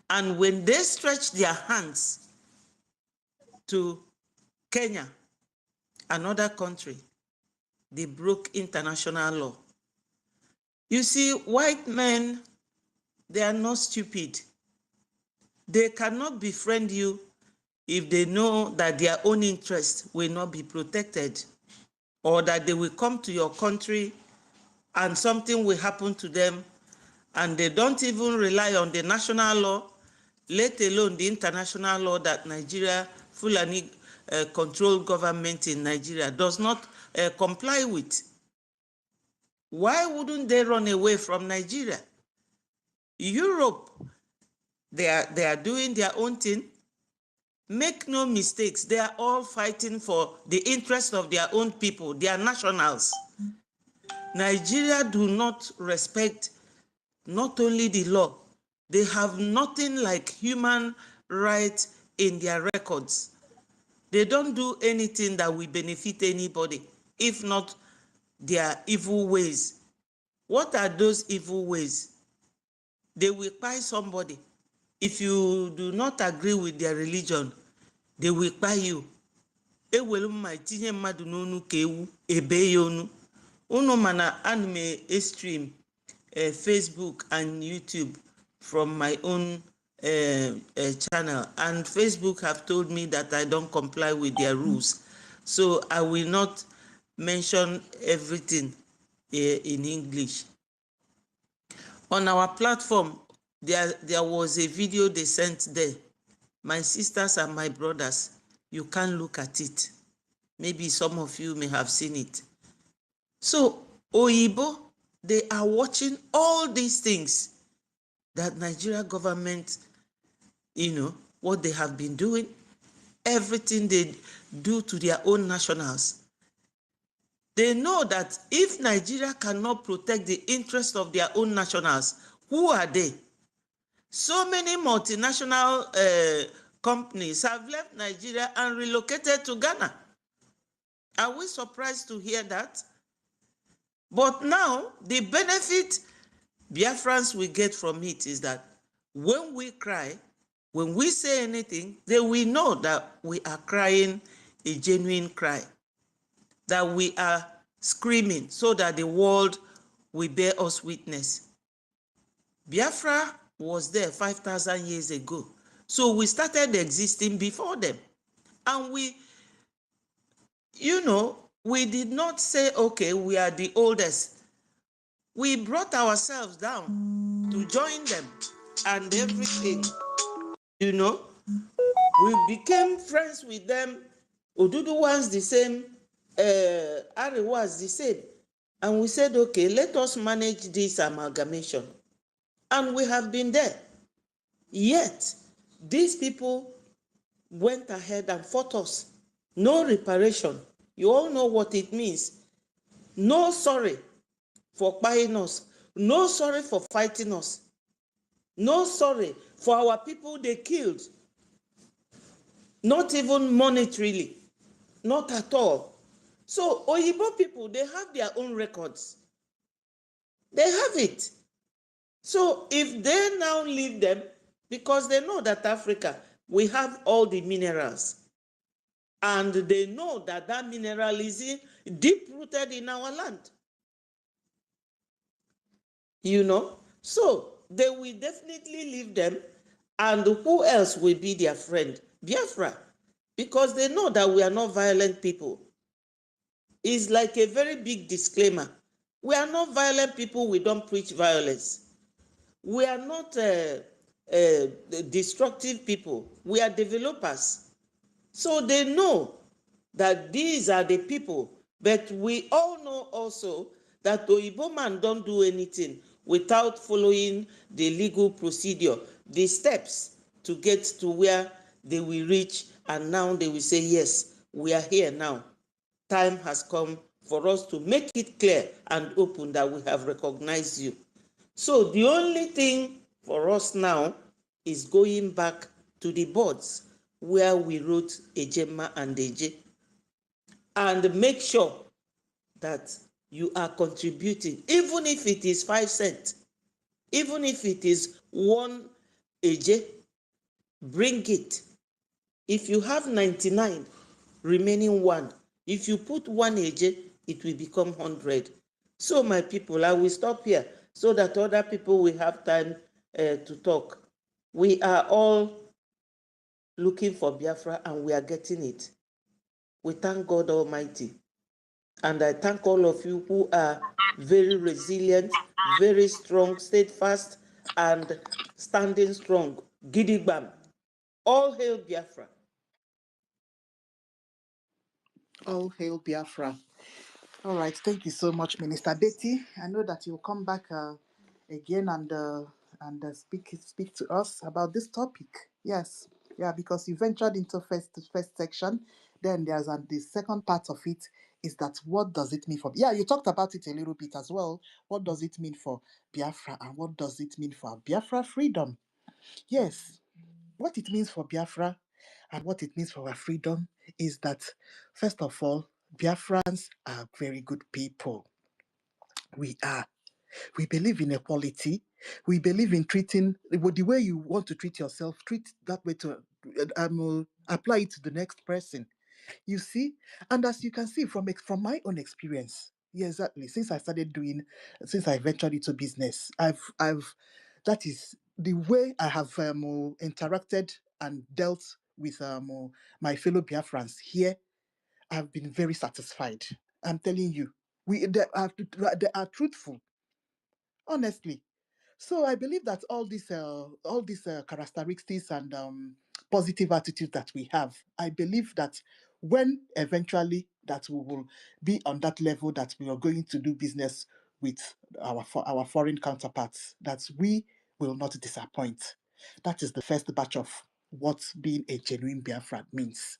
Speaker 5: And when they stretch their hands to Kenya, another country, they broke international law. You see, white men, they are not stupid. They cannot befriend you if they know that their own interests will not be protected, or that they will come to your country and something will happen to them, and they don't even rely on the national law, let alone the international law that Nigeria, Fulani controlled government in Nigeria does not comply with. Why wouldn't they run away from Nigeria? Europe, they are doing their own thing. Make no mistakes, they are all fighting for the interest of their own people, their nationals. Nigeria do not respect not only the law, they have nothing like human rights in their records. They don't do anything that will benefit anybody, if not their evil ways. What are those evil ways? They will buy somebody. If you do not agree with their religion, they will buy you. Ewelu mma tinye mmadụ n'onu ka ewu ebe ya onu. Unu mana anime stream Facebook and YouTube from my own channel, and Facebook have told me that I don't comply with their rules, so I will not mention everything in English. On our platform, there was a video they sent there. My sisters and my brothers, you can look at it. Maybe some of you may have seen it. So, Oyibo, they are watching all these things that Nigeria government, what they have been doing, everything they do to their own nationals. They know that if Nigeria cannot protect the interest of their own nationals, who are they? So many multinational companies have left Nigeria and relocated to Ghana. Are we surprised to hear that? But now, the benefit Biafrans will get from it is that when we cry, when we say anything, they will know that we are crying a genuine cry, that we are screaming so that the world will bear us witness. Biafra was there 5,000 years ago. So we started existing before them. And we did not say, okay, we are the oldest. We brought ourselves down to join them and everything. We became friends with them. Odudu was the same, Ari was the same. And we said, okay, let us manage this amalgamation. And we have been there. Yet, these people went ahead and fought us. No reparation. You all know what it means. No sorry for buying us. No sorry for fighting us. No sorry for our people they killed. Not even monetarily. Not at all. So, Oyibo people, they have their own records. They have it. So, if they now leave them, because they know that Africa, we have all the minerals. And they know that that mineral is deep-rooted in our land. So they will definitely leave them, and who else will be their friend? Biafra, because they know that we are not violent people. It's like a very big disclaimer. We are not violent people, we don't preach violence. We are not destructive people, we are developers. So they know that these are the people, but we all know also that Oyibo man don't do anything without following the legal procedure, the steps to get to where they will reach, and now they will say, yes, we are here now. Time has come for us to make it clear and open that we have recognized you. So the only thing for us now is going back to the boards where we wrote Ejema and Eje, and make sure that you are contributing, even if it is 5 cents, even if it is 1 Eje, bring it. If you have 99, remaining 1, if you put 1 Eje, it will become 100. So my people, I will stop here so that other people will have time to talk. We are all looking for Biafra, and we are getting it. We thank God Almighty. And I thank all of you who are very resilient, very strong, steadfast, and standing strong. Gidigbam. All hail Biafra.
Speaker 1: All hail Biafra. All right, thank you so much, Minister Betty. I know that you'll come back again and speak to us about this topic. Yes, yeah, because you ventured into first section. Then the second part of it is that what does it mean for? Yeah, you talked about it a little bit as well. What does it mean for Biafra, and what does it mean for Biafra freedom? Yes, what it means for Biafra and what it means for our freedom is that, first of all, Biafrans are very good people. We are. We believe in equality. We believe in treating the way you want to treat yourself, treat that way to apply it to the next person. You see, and as you can see from my own experience, yeah, exactly. Since I ventured into business, I've that is the way I have interacted and dealt with my fellow Biafrans here. I've been very satisfied. I'm telling you, they are truthful, honestly. So I believe that all these characteristics and positive attitude that we have, I believe that when eventually that we will be on that level that we are going to do business with our foreign counterparts, that we will not disappoint. That is the first batch of what being a genuine Biafran means.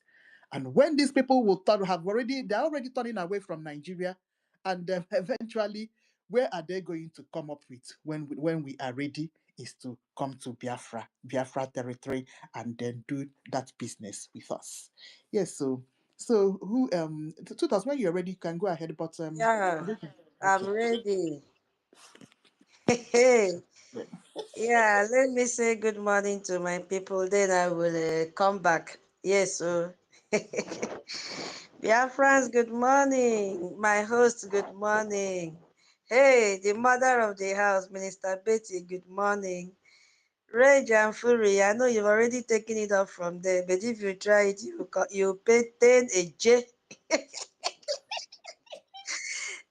Speaker 1: And when these people will they're already turning away from Nigeria, and eventually, where are they going to come up with when we are ready? Is to come to Biafra territory, and then do that business with us. Yes. So who 2000, when you're ready, you can go ahead. But
Speaker 2: Yeah, I'm
Speaker 1: okay.
Speaker 2: ready. Hey, yeah, let me say good morning to my people, then I will come back. Yes, so Biafrans, good morning. My host, good morning. Hey, the mother of the house, Minister Betty, good morning. Rage and Fury, I know you've already taken it up from there, but if you try it, you pay 10 a J.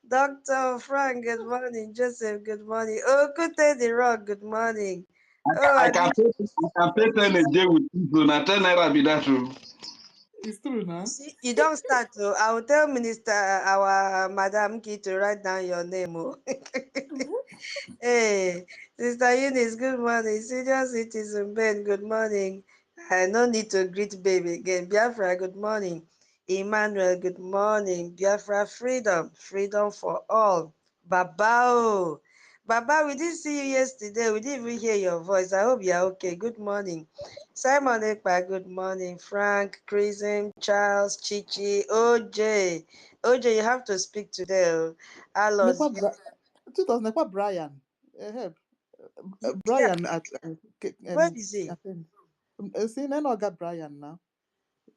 Speaker 2: Dr. Frank, good morning. Joseph, good morning. Oh, Kute the Rock, good morning. Oh,
Speaker 3: I
Speaker 2: I
Speaker 3: can
Speaker 2: did.
Speaker 3: pay, I can pay 10 a day with you. Now 10 naira be that too.
Speaker 1: It's true
Speaker 2: You
Speaker 1: now.
Speaker 2: see, you don't start to. I will tell Minister, our Madam Key to write down your name. Oh. Hey, Sister Eunice, good morning. Senior citizen Ben, good morning. I no need to greet baby again. Biafra, good morning. Emmanuel, good morning. Biafra, freedom, freedom for all. Babao. Baba, we didn't see you yesterday. We didn't even hear your voice. I hope you're okay. Good morning. Simon Ekpa, good morning. Frank, Chrism, Charles, Chichi, OJ. OJ, you have to speak today. Oh. Aloz,
Speaker 1: 2000 Brian.
Speaker 2: yeah,
Speaker 1: Brian at
Speaker 2: where is he?
Speaker 1: see, then I got Brian now.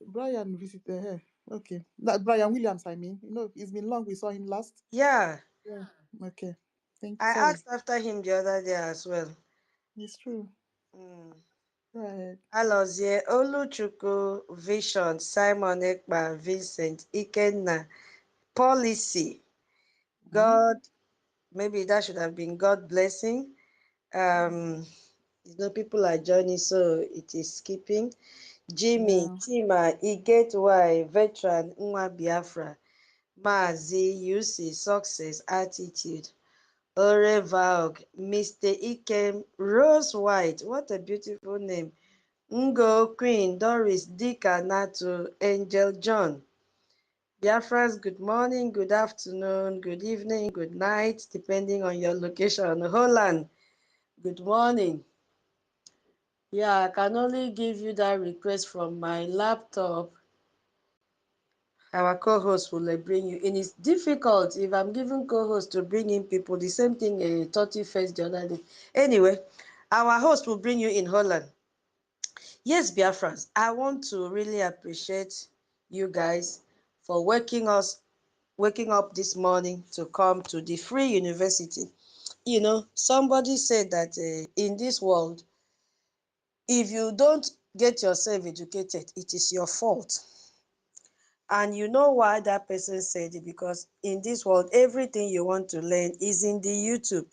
Speaker 1: Brian visited here. Okay. That Brian Williams, I mean. It's been long we saw him last.
Speaker 2: Yeah,
Speaker 1: Yeah. Okay. Thank you.
Speaker 2: I
Speaker 1: Sorry.
Speaker 2: asked after him the other day as well.
Speaker 1: It's true.
Speaker 2: Mm.
Speaker 1: Right.
Speaker 2: Alozie, Oluchukwu, Vision, Simon Ekpa, Vincent, Ikenna, Policy,
Speaker 1: Hmm?
Speaker 2: God, maybe that should have been God blessing. Um, people are joining, so it is skipping. Jimmy,
Speaker 1: Yeah.
Speaker 2: Chima, Igetwai, Veteran, Nwa Biafra, Mazi, UC, Success, Attitude. Ore Vaug, Mr. Ikem, Rose White, what a beautiful name. Ngo, Queen, Doris, Dika, Natu, Angel John. Biafras, good morning, good afternoon, good evening, good night, depending on your location. Holland, good morning. Yeah, I can only give you that request from my laptop. Our co-host will bring you in. It's difficult if I'm giving co-host to bring in people. The same thing a 31st the other day. Anyway, our host will bring you in Holland. Yes, Biafrans, I want to really appreciate you guys for waking up this morning to come to the Free University. Somebody said that in this world, If you don't get yourself educated, it is your fault. And you know why that person said it? Because in this world, everything you want to learn is in the YouTube.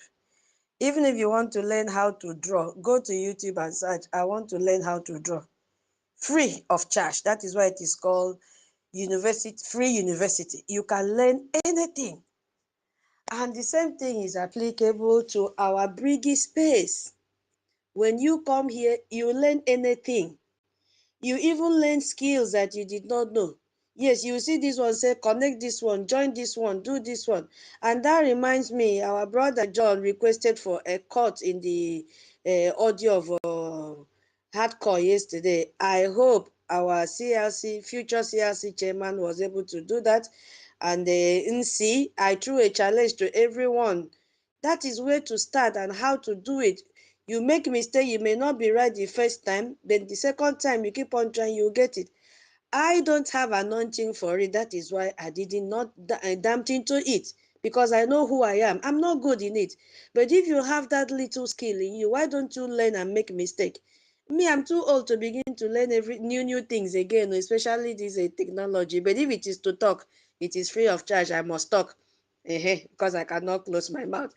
Speaker 2: Even if you want to learn how to draw, go to YouTube and search, I want to learn how to draw. Free of charge. That is why it is called university, free university. You can learn anything. And the same thing is applicable to our Brgie space. When you come here, you learn anything. You even learn skills that you did not know. Yes, you see this one, say connect this one, join this one, do this one. And that reminds me, our brother John requested for a cut in the audio of Hardcore yesterday. I hope our CLC, future CLC chairman was able to do that. And NC, I threw a challenge to everyone. That is where to start and how to do it. You make mistake, you may not be right the first time, then the second time you keep on trying, you get it. I don't have anointing for it. That is why I did not dumped into it, because I know who I am. I'm not good in it. But if you have that little skill in you, why don't you learn and make mistake? Me, I'm too old to begin to learn every new things again, especially this technology. But if it is to talk, it is free of charge. I must talk, because I cannot close my mouth.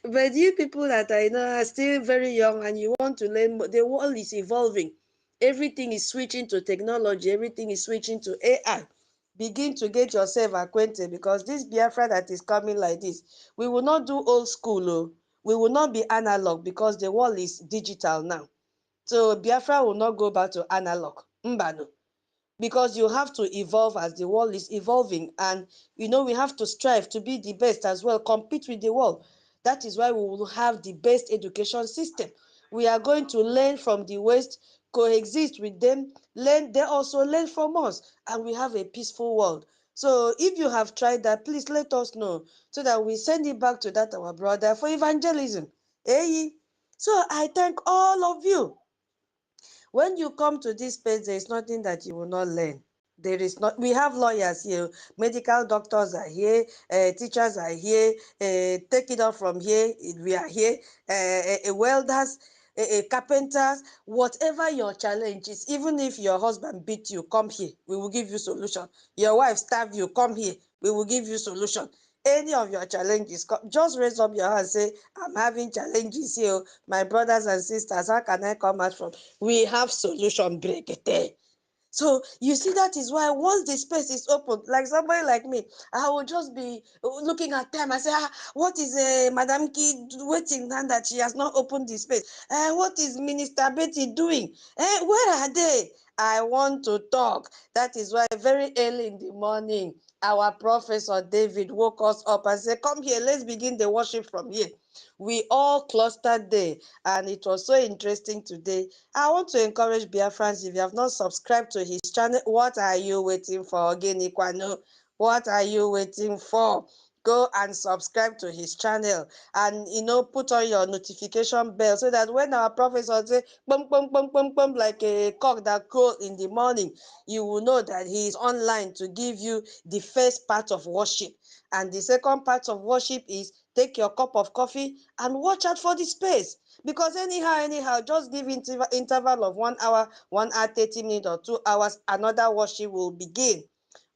Speaker 2: But you people that I know are still very young and you want to learn, the world is evolving. Everything is switching to technology. Everything is switching to AI. Begin to get yourself acquainted, because this Biafra that is coming like this, we will not do old school. Oh. We will not be analog, because the world is digital now. So Biafra will not go back to analog. Mbano. Because you have to evolve as the world is evolving, and we have to strive to be the best as well, compete with the world. That is why we will have the best education system. We are going to learn from the West, coexist with them, learn, they also learn from us, and we have a peaceful world. So if you have tried that, please let us know, so that we send it back to that our brother for evangelism. Hey, so I thank all of you. When you come to this place, there is nothing that you will not learn. There is not. We have lawyers here, medical doctors are here, teachers are here. Take it off from here. We are here. Welders, carpenters, whatever your challenge is. Even if your husband beat you, come here. We will give you solution. Your wife starve you, come here. We will give you solution. Any of your challenges, just raise up your hand and say, I'm having challenges here, my brothers and sisters, how can I come out from? We have solution, break it. So you see, that is why once the space is open, like somebody like me, I will just be looking at time. I say, what is Madam Key waiting now that she has not opened the space? What is Minister Betty doing? Where are they? I want to talk. That is why very early in the morning, our Professor David woke us up and said, come here, let's begin the worship from here. We all clustered there, and it was so interesting today. I want to encourage Biafrans, if you have not subscribed to his channel, what are you waiting for? Ogini Kwano? What are you waiting for? Go and subscribe to his channel, and put on your notification bell, so that when our professor say bum bum bum bum bum like a cock that crow in the morning, you will know that he is online to give you the first part of worship. And the second part of worship is take your cup of coffee and watch out for the space. Because anyhow, just give interval of 1 hour, 1 hour, 30 minutes or 2 hours, another worship will begin.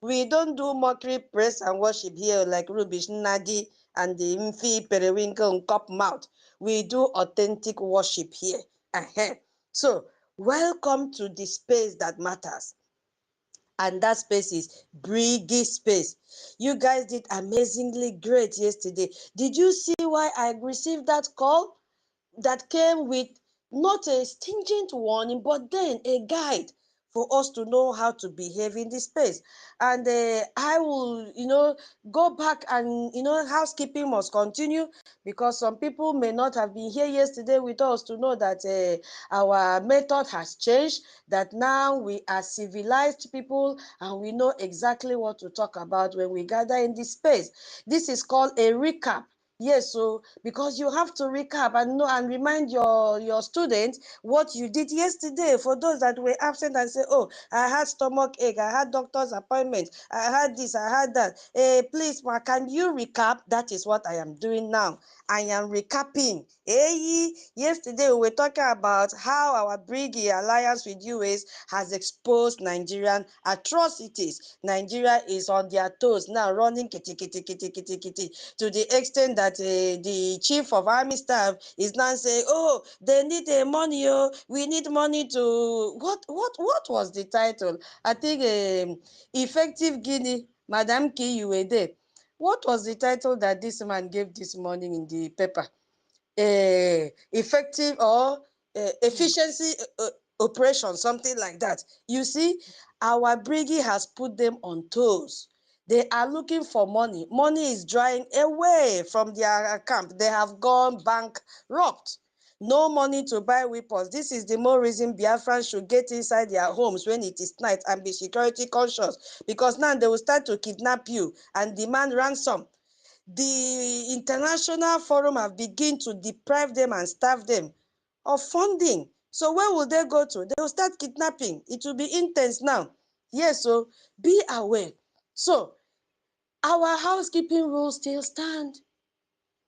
Speaker 2: We don't do mockery, praise, and worship here like Rubish Nadi and the Mfi, Periwinkle, and Cop Mouth. We do authentic worship here. So, welcome to the space that matters. And that space is Brgie space. You guys did amazingly great yesterday. Did you see why I received that call that came with not a stringent warning, but then a guide for us to know how to behave in this space? And I will, go back, and, housekeeping must continue, because some people may not have been here yesterday with us to know that our method has changed, that now we are civilized people and we know exactly what to talk about when we gather in this space. This is called a recap. Yes, so because you have to recap and know and remind your students what you did yesterday. For those that were absent and say, "Oh, I had stomach ache, I had doctor's appointment, I had this, I had that." Please, ma, can you recap? That is what I am doing now. I am recapping. Hey, yesterday we were talking about how our Brgie alliance with US has exposed Nigerian atrocities. Nigeria is on their toes now, running kitty kitty kitty kitty kitty, to the extent that the chief of army staff is now saying, "Oh, they need money. Oh, we need money to what was the title? I think effective Guinea, Madam Key, you were there. What was the title that this man gave this morning in the paper? Effective or efficiency operation, something like that. You see, our Brigi has put them on toes. They are looking for money. Money is drying away from their camp. They have gone bankrupt. No money to buy weapons. This is the more reason Biafrans should get inside their homes when it is night and be security conscious, because now they will start to kidnap you and demand ransom. The international forum have begun to deprive them and starve them of funding. So where will they go to? They will start kidnapping. It will be intense now. Yes, so be aware. So our housekeeping rules still stand.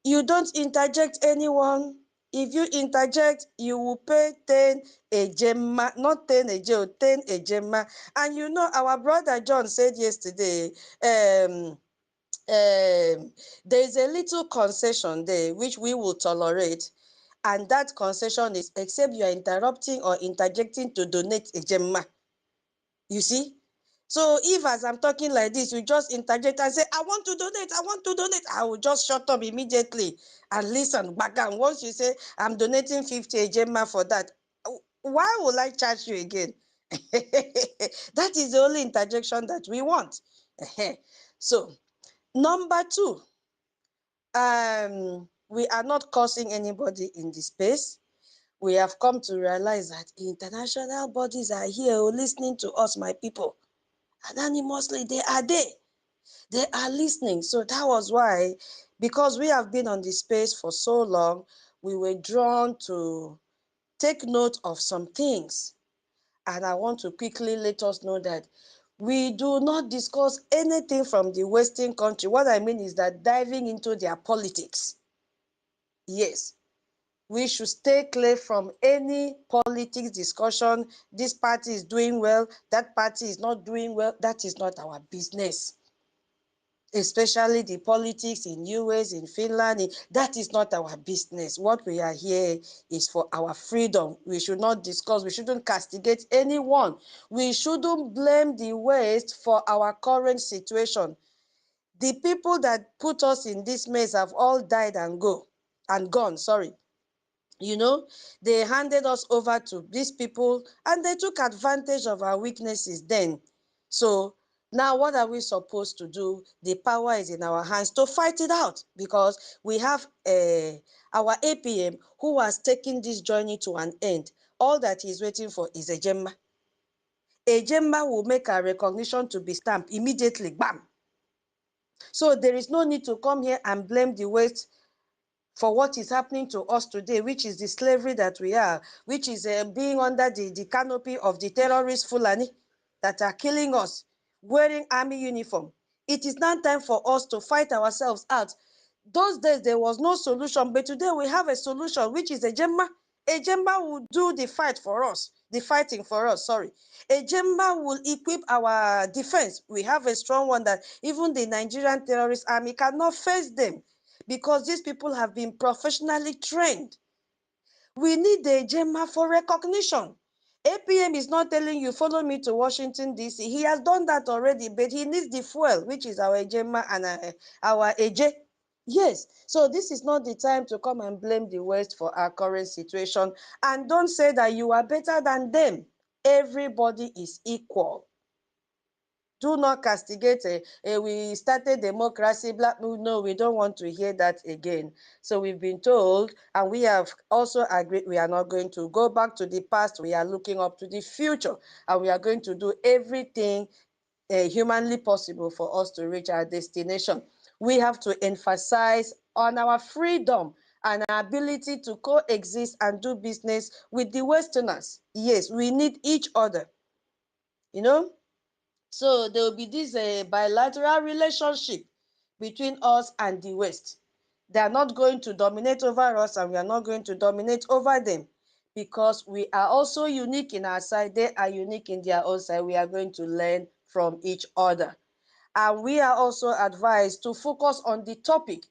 Speaker 2: You don't interject anyone. If you interject, you will pay 10 ejema, not 10 eje, 10 ejema. And you know, our brother John said yesterday, there is a little concession there which we will tolerate, and that concession is except you are interrupting or interjecting to donate a gemma. You see? So if as I'm talking like this, you just interject and say, "I want to donate, I want to donate," I will just shut up immediately and listen back. And once you say, "I'm donating 50 a gemma for that," why will I charge you again? That is the only interjection that we want. So, number two, we are not causing anybody in the space. We have come to realize that international bodies are here listening to us, my people. Anonymously, they are there. They are listening. So that was why, because we have been on the space for so long, we were drawn to take note of some things. And I want to quickly let us know that we do not discuss anything from the Western country. What I mean is that diving into their politics. Yes, we should stay clear from any politics discussion. This party is doing well, that party is not doing well. That is not our business. Especially the politics in US, in Finland, that is not our business. What we are here is for our freedom. We should not discuss, we shouldn't castigate anyone. We shouldn't blame the West for our current situation. The people that put us in this mess have all died and gone, sorry. You know, they handed us over to these people and they took advantage of our weaknesses then. So now what are we supposed to do? The power is in our hands to fight it out, because we have our APM who has taken this journey to an end. All that he's waiting for is a gemma. A gemma will make a recognition to be stamped immediately, bam. So there is no need to come here and blame the West for what is happening to us today, which is the slavery that we are, which is being under the canopy of the terrorist Fulani that are killing us, wearing army uniform. It is now time for us to fight ourselves out. Those days, there was no solution, but today we have a solution, which is a Jemma. A Jemma will do the fight for us, the fighting for us, sorry. A Jemma will equip our defense. We have a strong one that even the Nigerian terrorist army cannot face them, because these people have been professionally trained. We need the Gemma for recognition. APM is not telling you, follow me to Washington, D.C. He has done that already, but he needs the fuel, which is our Gemma and our AJ. Yes, so this is not the time to come and blame the West for our current situation. And don't say that you are better than them. Everybody is equal. Do not castigate. We started democracy. Black, no, we don't want to hear that again. So we've been told, and we have also agreed, we are not going to go back to the past. We are looking up to the future, and we are going to do everything humanly possible for us to reach our destination. we have to emphasize on our freedom and our ability to coexist and do business with the Westerners. Yes, we need each other, you know. So there will be this bilateral relationship between us and the West. They are not going to dominate over us and we are not going to dominate over them, because we are also unique in our side. They are unique in their own side. We are going to learn from each other. And we are also advised to focus on the topic.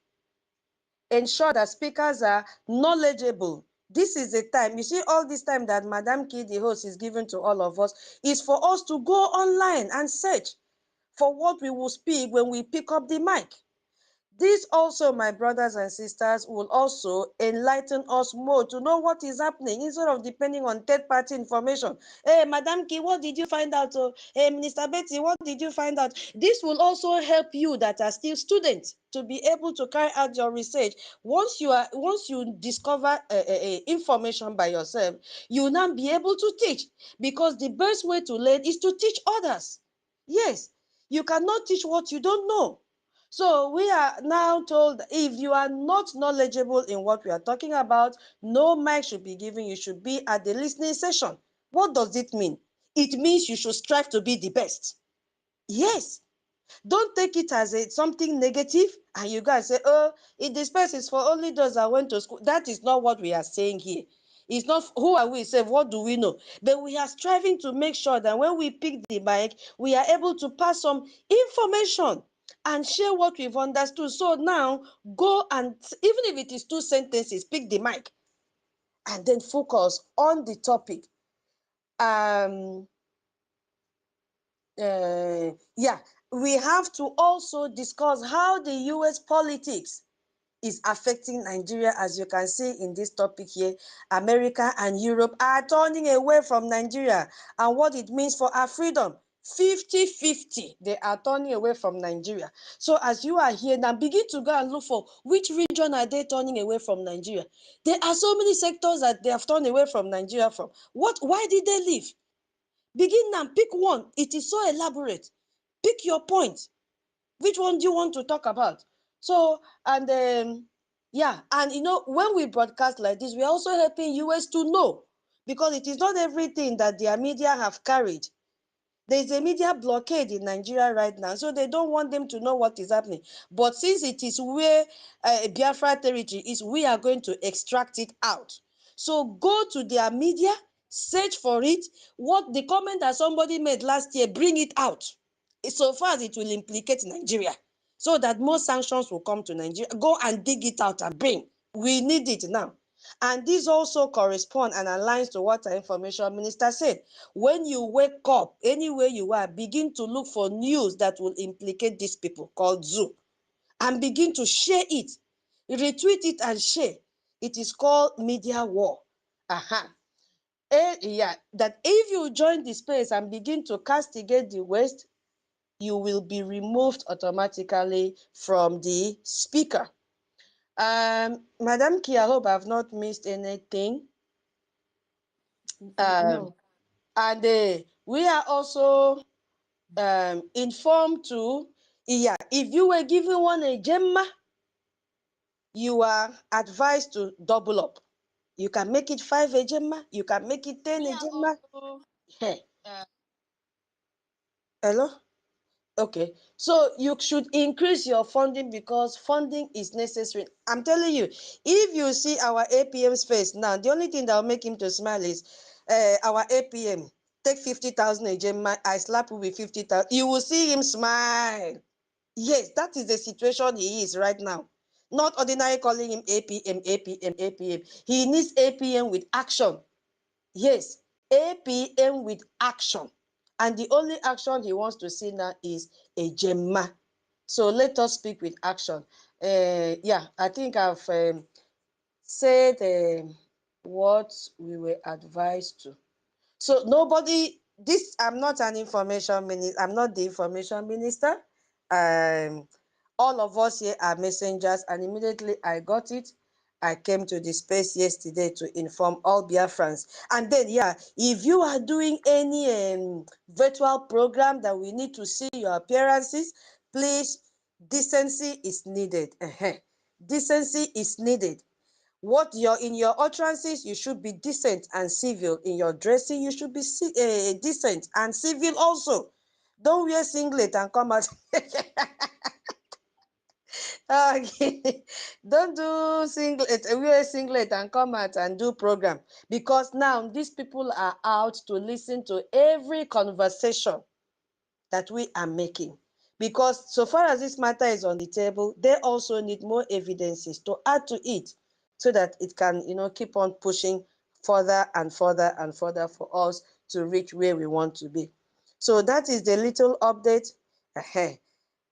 Speaker 2: Ensure that speakers are knowledgeable. This is the time, you see, all this time that Madam Key, the host, is giving to all of us is for us to go online and search for what we will speak when we pick up the mic. This also, my brothers and sisters, will also enlighten us more to know what is happening instead of depending on third-party information. Hey, Madam Ki, what did you find out? Oh, hey, Minister Betty, what did you find out? This will also help you that are still students to be able to carry out your research. Once you discover information by yourself, you will now be able to teach, because the best way to learn is to teach others. Yes, you cannot teach what you don't know. So we are now told, if you are not knowledgeable in what we are talking about, no mic should be given. You should be at the listening session. What does it mean? It means you should strive to be the best. Yes. Don't take it as something negative and you guys say, oh, this space is for only those that went to school. That is not what we are saying here. It's not who are we, say, what do we know? But we are striving to make sure that when we pick the mic, we are able to pass some information and share what we've understood. So now go and, even if it is 2 sentences, pick the mic and then focus on the topic. Yeah, we have to also discuss how the US politics is affecting Nigeria. As you can see in this topic here, America and Europe are turning away from Nigeria and what it means for our freedom. 50-50, they are turning away from Nigeria. So as you are here now, begin to go and look for which region are they turning away from Nigeria. There are so many sectors that they have turned away from Nigeria from. Why did they leave? Begin now, pick one. It is so elaborate. Pick your point. Which one do you want to talk about? So, and yeah, and you know, when we broadcast like this, we're also helping US to know, because it is not everything that their media have carried. There is a media blockade in Nigeria right now, so they don't want them to know what is happening. But since it is where Biafra territory is, we are going to extract it out. So go to their media, search for it. What the comment that somebody made last year, bring it out. So far as it will implicate Nigeria, so that more sanctions will come to Nigeria. Go and dig it out and bring. We need it now. And this also corresponds and aligns to what our information minister said. When you wake up, anywhere you are, begin to look for news that will implicate these people called Zoo, and begin to share it. Retweet it and share. It is called media war. Yeah, that if you join the space and begin to castigate the West, you will be removed automatically from the speaker. Madam Kia, I hope I've not missed anything.
Speaker 1: No.
Speaker 2: And we are also informed to, yeah, if you were given one a gemma, you are advised to double up. You can make it 5 a gemma, you can make it 10 a gemma. Hey. Hello? Okay, so you should increase your funding, because funding is necessary. I'm telling you, if you see our APM's face now, the only thing that will make him to smile is our APM. Take 50,000 a gemma, I slap you with 50,000. You will see him smile. Yes, that is the situation he is right now. Not ordinary calling him APM, APM, APM. He needs APM with action. Yes, APM with action. And the only action he wants to see now is a Gemma. So let us speak with action. Yeah, I think I've said what we were advised to. So nobody, I'm not an information minister. I'm not the information minister. All of us here are messengers, and immediately I got it, I came to the space yesterday to inform all Biafrans. And then, yeah, if you are doing any virtual program that we need to see your appearances, please Decency is needed. Decency is needed. In your utterances, you should be decent and civil. In your dressing, you should be decent and civil also. Don't wear singlet and come out. Okay. Don't do singlet, wear singlet and come out and do program, because now these people are out to listen to every conversation that we are making. Because so far as this matter is on the table, they also need more evidences to add to it so that it can, keep on pushing further and further and further for us to reach where we want to be. So that is the little update.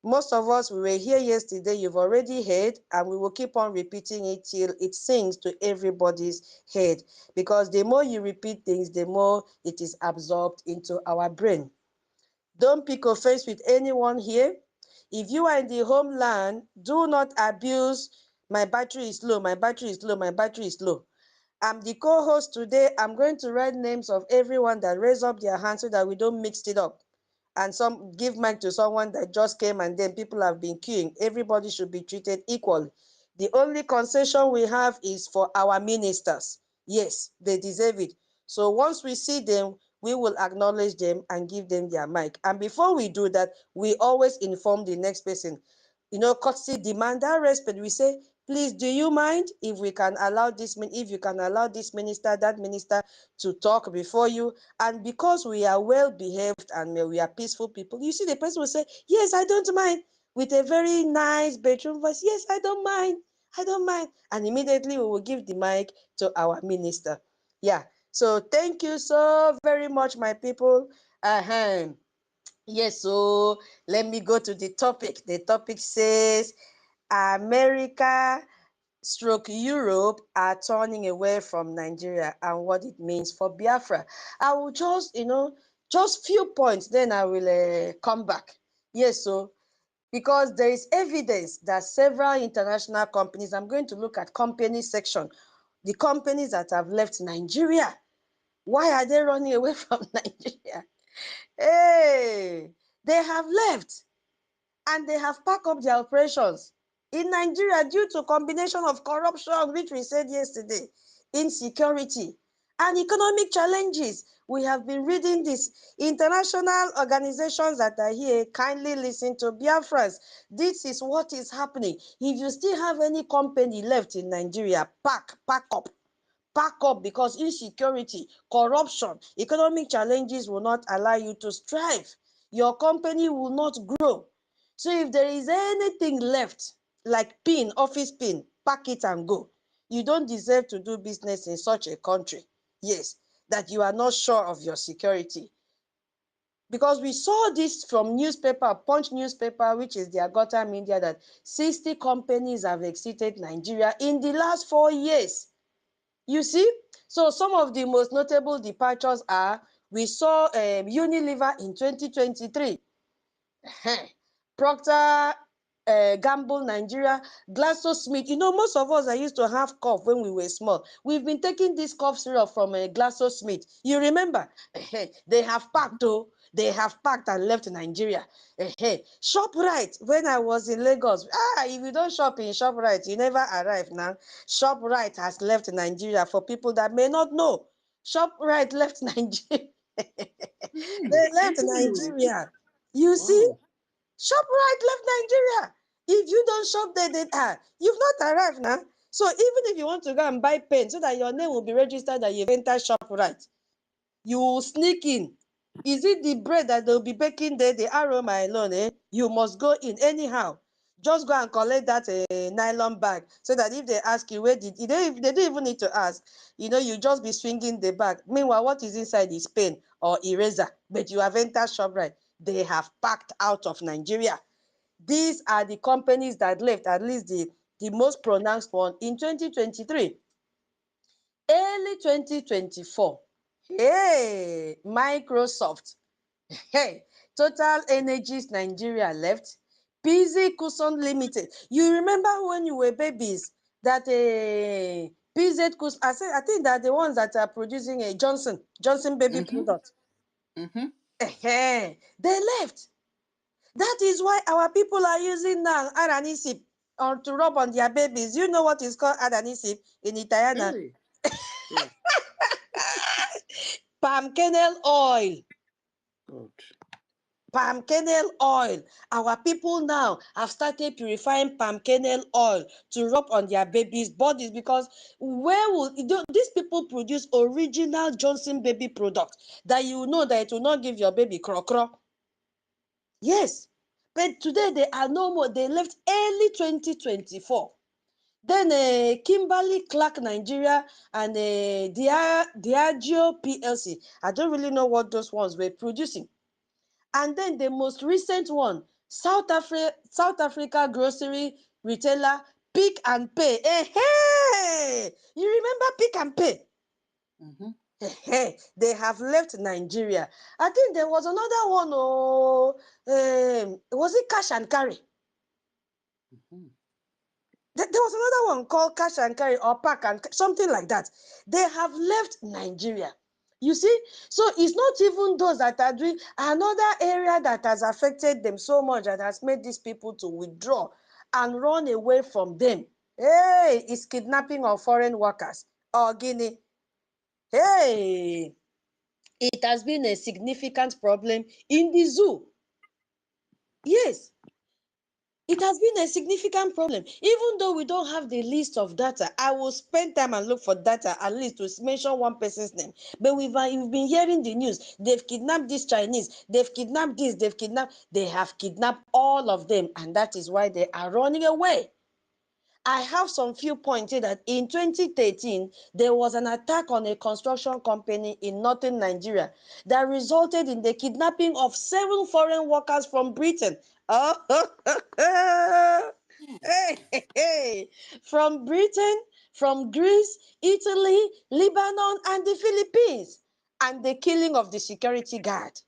Speaker 2: Most of us, we were here yesterday, you've already heard, and we will keep on repeating it till it sinks to everybody's head. Because the more you repeat things, the more it is absorbed into our brain. Don't pick offense with anyone here. If you are in the homeland, do not abuse my battery is low, my battery is low, my battery is low. I'm the co-host today. I'm going to write names of everyone that raised up their hand so that we don't mix it up. And some give mic to someone that just came and then people have been queuing. Everybody should be treated equally. The only concession we have is for our ministers. Yes, they deserve it. So once we see them, we will acknowledge them and give them their mic. And before we do that, we always inform the next person. Courtesy demand that respect. We say, please, do you mind if we can allow this, if you can allow this minister, that minister to talk before you? And because we are well behaved and we are peaceful people, you see the person will say, yes, I don't mind, with a very nice bedroom voice. Yes, I don't mind. I don't mind. And immediately we will give the mic to our minister. Yeah. So thank you so very much, my people. Yes, so let me go to the topic. The topic says America stroke Europe are turning away from Nigeria and what it means for Biafra. I will just few points, then I will come back. Yes, so because there is evidence that several international companies, I'm going to look at company section, the companies that have left Nigeria. Why are they running away from Nigeria? Hey, they have left and they have packed up their operations in Nigeria due to a combination of corruption, which we said yesterday, insecurity, and economic challenges. We have been reading this. International organizations that are here, kindly listen to Biafrans. This is what is happening. If you still have any company left in Nigeria, pack up. Pack up, because insecurity, corruption, economic challenges will not allow you to strive. Your company will not grow. So if there is anything left, like pin, office pin, pack it and go. You don't deserve to do business in such a country. Yes, that you are not sure of your security. Because we saw this from newspaper, Punch newspaper, which is their gutter media, that 60 companies have exited Nigeria in the last 4 years. You see? So some of the most notable departures are, we saw Unilever in 2023. Procter Gamble Nigeria, GlaxoSmith. Most of us, I used to have cough when we were small. We've been taking this cough syrup from GlaxoSmith. You remember? They have packed, they have packed and left Nigeria. ShopRite, when I was in Lagos, if you don't shop in ShopRite, you never arrive now. ShopRite has left Nigeria. For people that may not know, ShopRite left Nigeria. They left
Speaker 1: Ooh,
Speaker 2: Nigeria. You see?
Speaker 1: wow.
Speaker 2: ShopRite left Nigeria. If you don't shop there, you've not arrived now. So even if you want to go and buy pen so that your name will be registered that you've entered ShopRite, you will sneak in. Is it the bread that they'll be baking there, the aroma alone? You must go in anyhow. Just go and collect that nylon bag so that if they ask you where did, they don't even need to ask. You just be swinging the bag. Meanwhile, what is inside is pen or eraser, but you have entered ShopRite. They have packed out of Nigeria. These are the companies that left, at least the most pronounced one in 2023. Early 2024, hey, Microsoft, hey, Total Energies Nigeria left, PZ Kuson Limited. You remember when you were babies that PZ Kuson, I think that the ones that are producing a Johnson baby
Speaker 1: Mm-hmm.
Speaker 2: product,
Speaker 1: Mm-hmm.
Speaker 2: they left. That is why our people are using now aranisip to rub on their babies. You know what is called aranisip in Italiana?
Speaker 1: Really? Yeah.
Speaker 2: Palm kernel oil.
Speaker 1: Good.
Speaker 2: Palm kernel oil. Our people now have started purifying palm kernel oil to rub on their babies' bodies, because where will these people produce original Johnson baby product that you know that it will not give your baby cro. Yes, but today they are no more. They left early 2024. Then Kimberly Clark Nigeria and Diageo PLC. I don't really know what those ones were producing. And then the most recent one, South Africa grocery retailer Pick and Pay. Hey, you remember Pick and Pay?
Speaker 1: Mm-hmm.
Speaker 2: Hey, they have left Nigeria. I think there was another one. Oh, was it Cash and Carry?
Speaker 1: Mm-hmm.
Speaker 2: There was another one called Cash and Carry or Pack and something like that. They have left Nigeria. You see, so it's not even those that are doing. Another area that has affected them so much that has made these people to withdraw and run away from them. Hey, is kidnapping of foreign workers or Guinea. Hey, it has been a significant problem in the zoo. Yes, it has been a significant problem. Even though we don't have the list of data, I will spend time and look for data at least to mention one person's name. But we've been hearing the news. They've kidnapped this Chinese. They've kidnapped this. They have kidnapped all of them. And that is why they are running away. I have some few points here that in 2013, there was an attack on a construction company in northern Nigeria that resulted in the kidnapping of 7 foreign workers from Britain. Oh, hey. From Britain, from Greece, Italy, Lebanon, and the Philippines. And the killing of the security guard.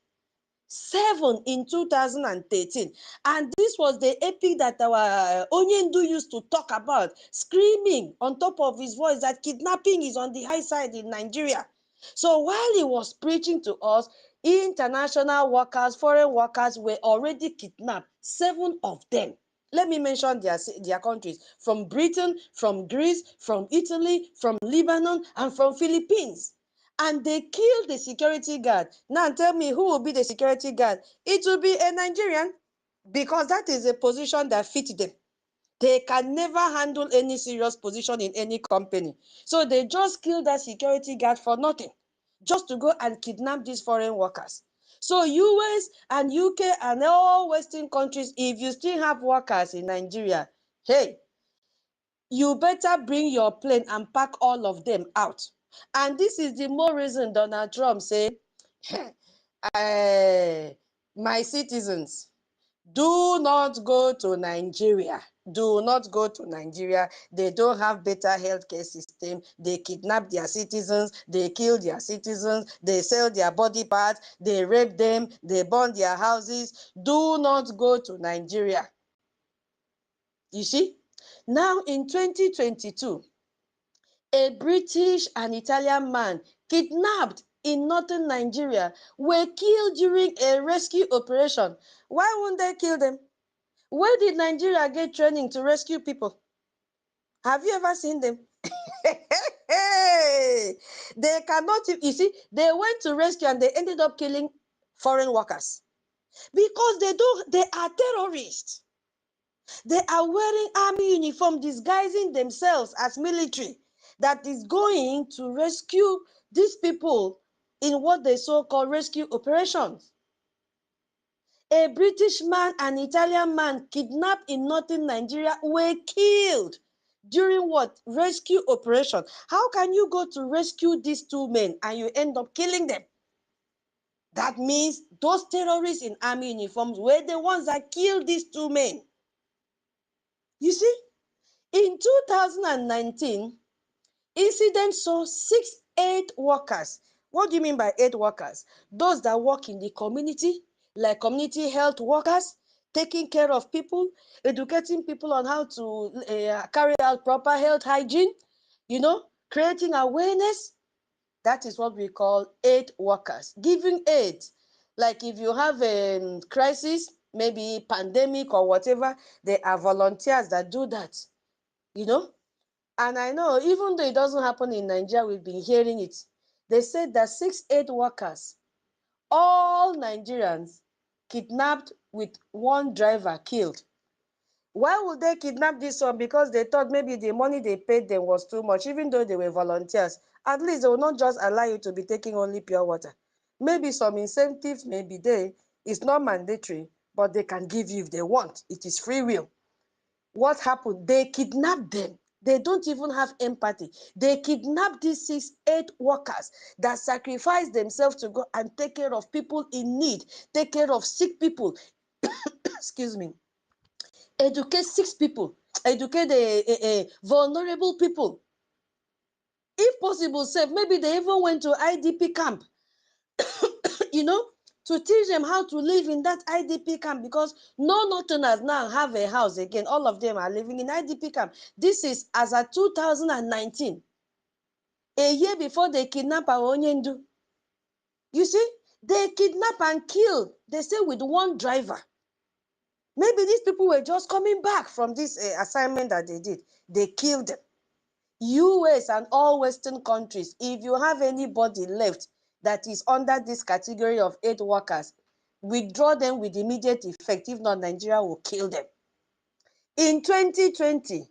Speaker 2: 7 in 2013. And this was the epic that our Onyendu used to talk about, screaming on top of his voice that kidnapping is on the high side in Nigeria. So while he was preaching to us, international workers, foreign workers were already kidnapped, 7 of them. Let me mention their countries: from Britain, from Greece, from Italy, from Lebanon, and from Philippines. And they killed the security guard. Now tell me, who will be the security guard? It will be a Nigerian, because that is a position that fits them. They can never handle any serious position in any company. So they just killed that security guard for nothing, just to go and kidnap these foreign workers. So US and UK and all Western countries, if you still have workers in Nigeria, hey, you better bring your plane and pack all of them out. And this is the more reason Donald Trump say, my citizens, do not go to Nigeria. Do not go to Nigeria. They don't have better healthcare system. They kidnap their citizens. They kill their citizens. They sell their body parts. They rape them. They burn their houses. Do not go to Nigeria. You see? Now in 2022, a British and Italian man kidnapped in northern Nigeria were killed during a rescue operation. Why won't they kill them? Where did Nigeria get training to rescue people? Have you ever seen them? Hey, they cannot, you see, they went to rescue and they ended up killing foreign workers because they are terrorists. They are wearing army uniform, disguising themselves as military that is going to rescue these people in what they so-called rescue operations. A British man and Italian man kidnapped in northern Nigeria were killed during what? Rescue operation. How can you go to rescue these 2 men and you end up killing them? That means those terrorists in army uniforms were the ones that killed these 2 men. You see? In 2019, incident saw 8 workers. What do you mean by 8 workers? Those that work in the community, like community health workers, taking care of people, educating people on how to carry out proper health hygiene, creating awareness. That is what we call aid workers. Giving aid. Like if you have a crisis, maybe pandemic or whatever, there are volunteers that do that, you know. And I know, even though it doesn't happen in Nigeria, we've been hearing it. They said that 6 aid workers, all Nigerians, kidnapped with one driver killed. Why would they kidnap this one? Because they thought maybe the money they paid them was too much, even though they were volunteers. At least they will not just allow you to be taking only pure water. Maybe some incentives may be there. It's not mandatory, but they can give you if they want. It is free will. What happened? They kidnapped them. They don't even have empathy. They kidnapped these 6 aid workers that sacrifice themselves to go and take care of people in need, take care of sick people. Excuse me. Educate 6 people, educate vulnerable people. If possible, safe. Maybe they even went to IDP camp, you know, to teach them how to live in that IDP camp, because no Northerners now have a house again. All of them are living in IDP camp. This is as of 2019, a year before they kidnap our Onyendu. You see, they kidnap and kill, they say, with one driver. Maybe these people were just coming back from this assignment that they did. They killed them. US and all Western countries, if you have anybody left that is under this category of aid workers, withdraw them with immediate effect. If not, Nigeria will kill them. In 2020,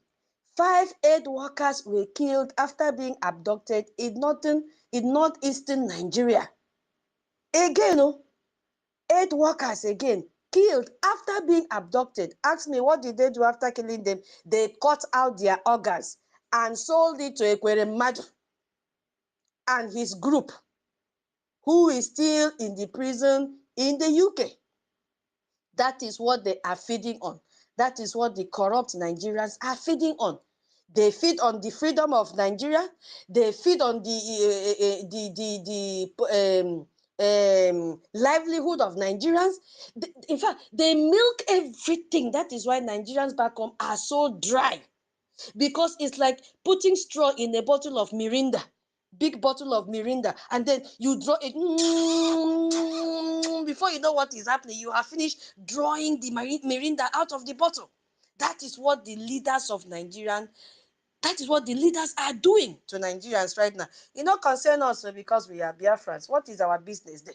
Speaker 2: 5 aid workers were killed after being abducted in northeastern Nigeria. Again, 8 workers again killed after being abducted. Ask me, what did they do after killing them? They cut out their organs and sold it to Ekweremadu and his group, who is still in the prison in the UK. That is what they are feeding on. That is what the corrupt Nigerians are feeding on. They feed on the freedom of Nigeria. They feed on the livelihood of Nigerians. In fact, they milk everything. That is why Nigerians back home are so dry, because it's like putting straw in a bottle of Mirinda, big bottle of Mirinda, and then you draw it. Before you know what is happening, you have finished drawing the Mirinda out of the bottle. That is what the leaders of Nigerian, that is what the leaders are doing to Nigerians right now. It not concern us because we are Biafrans. What is our business there?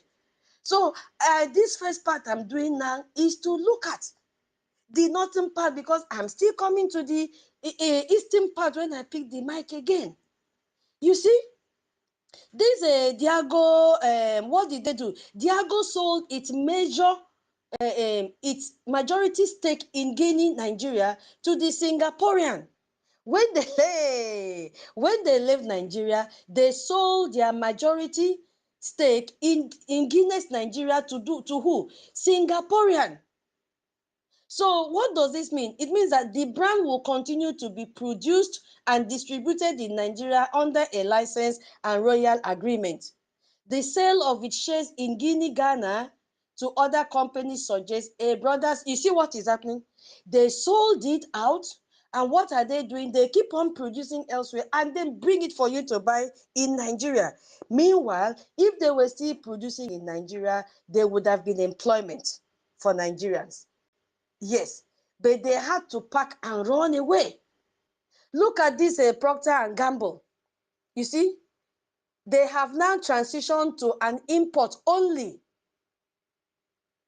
Speaker 2: So this first part I'm doing now is to look at the northern part, because I'm still coming to the eastern part when I pick the mic again. You see, this Diago, what did they do? Diago sold its majority stake in Guinea, Nigeria, to the Singaporean. When they left Nigeria, they sold their majority stake in Guinness, Nigeria, to who? Singaporean. So what does this mean? It means that the brand will continue to be produced and distributed in Nigeria under a license and royal agreement. The sale of its shares in Guinea, Ghana to other companies suggests, brothers, you see what is happening? They sold it out, and what are they doing? They keep on producing elsewhere and then bring it for you to buy in Nigeria. Meanwhile, if they were still producing in Nigeria, there would have been employment for Nigerians. Yes, but they had to pack and run away. Look at this Procter and Gamble. You see, they have now transitioned to an import only.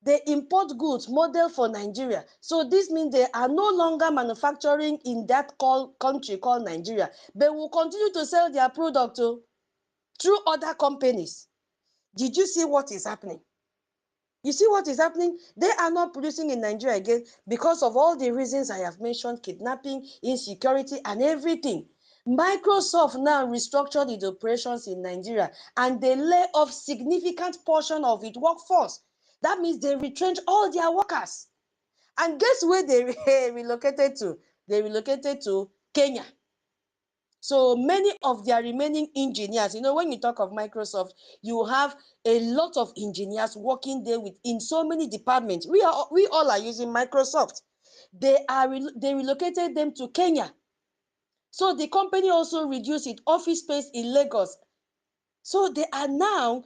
Speaker 2: They import goods model for Nigeria. So this means they are no longer manufacturing in that country called Nigeria. They will continue to sell their product through other companies. Did you see what is happening? You see what is happening? They are not producing in Nigeria again because of all the reasons I have mentioned: kidnapping, insecurity, and everything. Microsoft now restructured its operations in Nigeria, and they lay off significant portion of its workforce. That means they retrench all their workers. And guess where they relocated to? They relocated to Kenya. So many of their remaining engineers, when you talk of Microsoft, you have a lot of engineers working there in so many departments. We all are using Microsoft. They relocated them to Kenya. So the company also reduced its office space in Lagos. So they are now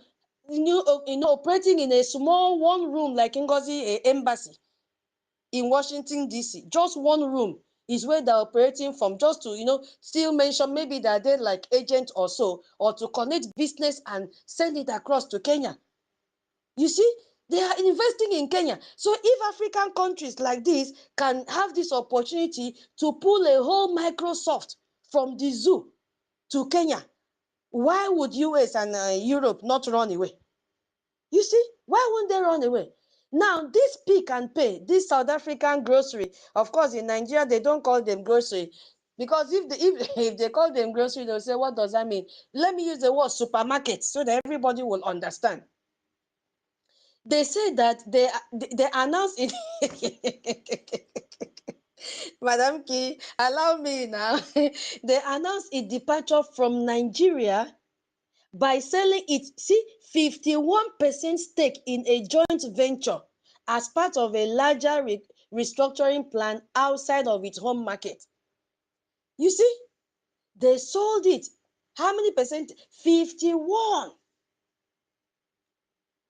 Speaker 2: operating in a small one room like Ngozi Embassy. in Washington, D.C., just one room is where they're operating from, just to, still mention maybe that they're like agent or so, or to connect business and send it across to Kenya. You see, they are investing in Kenya. So if African countries like this can have this opportunity to pull a whole Microsoft from the zoo to Kenya, why would US and Europe not run away? You see, why won't they run away? Now, this Pick and Pay, this South African grocery, of course, in Nigeria, they don't call them grocery. Because if they call them grocery, they'll say, what does that mean? Let me use the word supermarket so that everybody will understand. They say that they announced it. Madam Key, allow me now. They announced its departure from Nigeria by selling its 51% stake in a joint venture as part of a larger restructuring plan outside of its home market. You see, they sold it. How many percent? 51.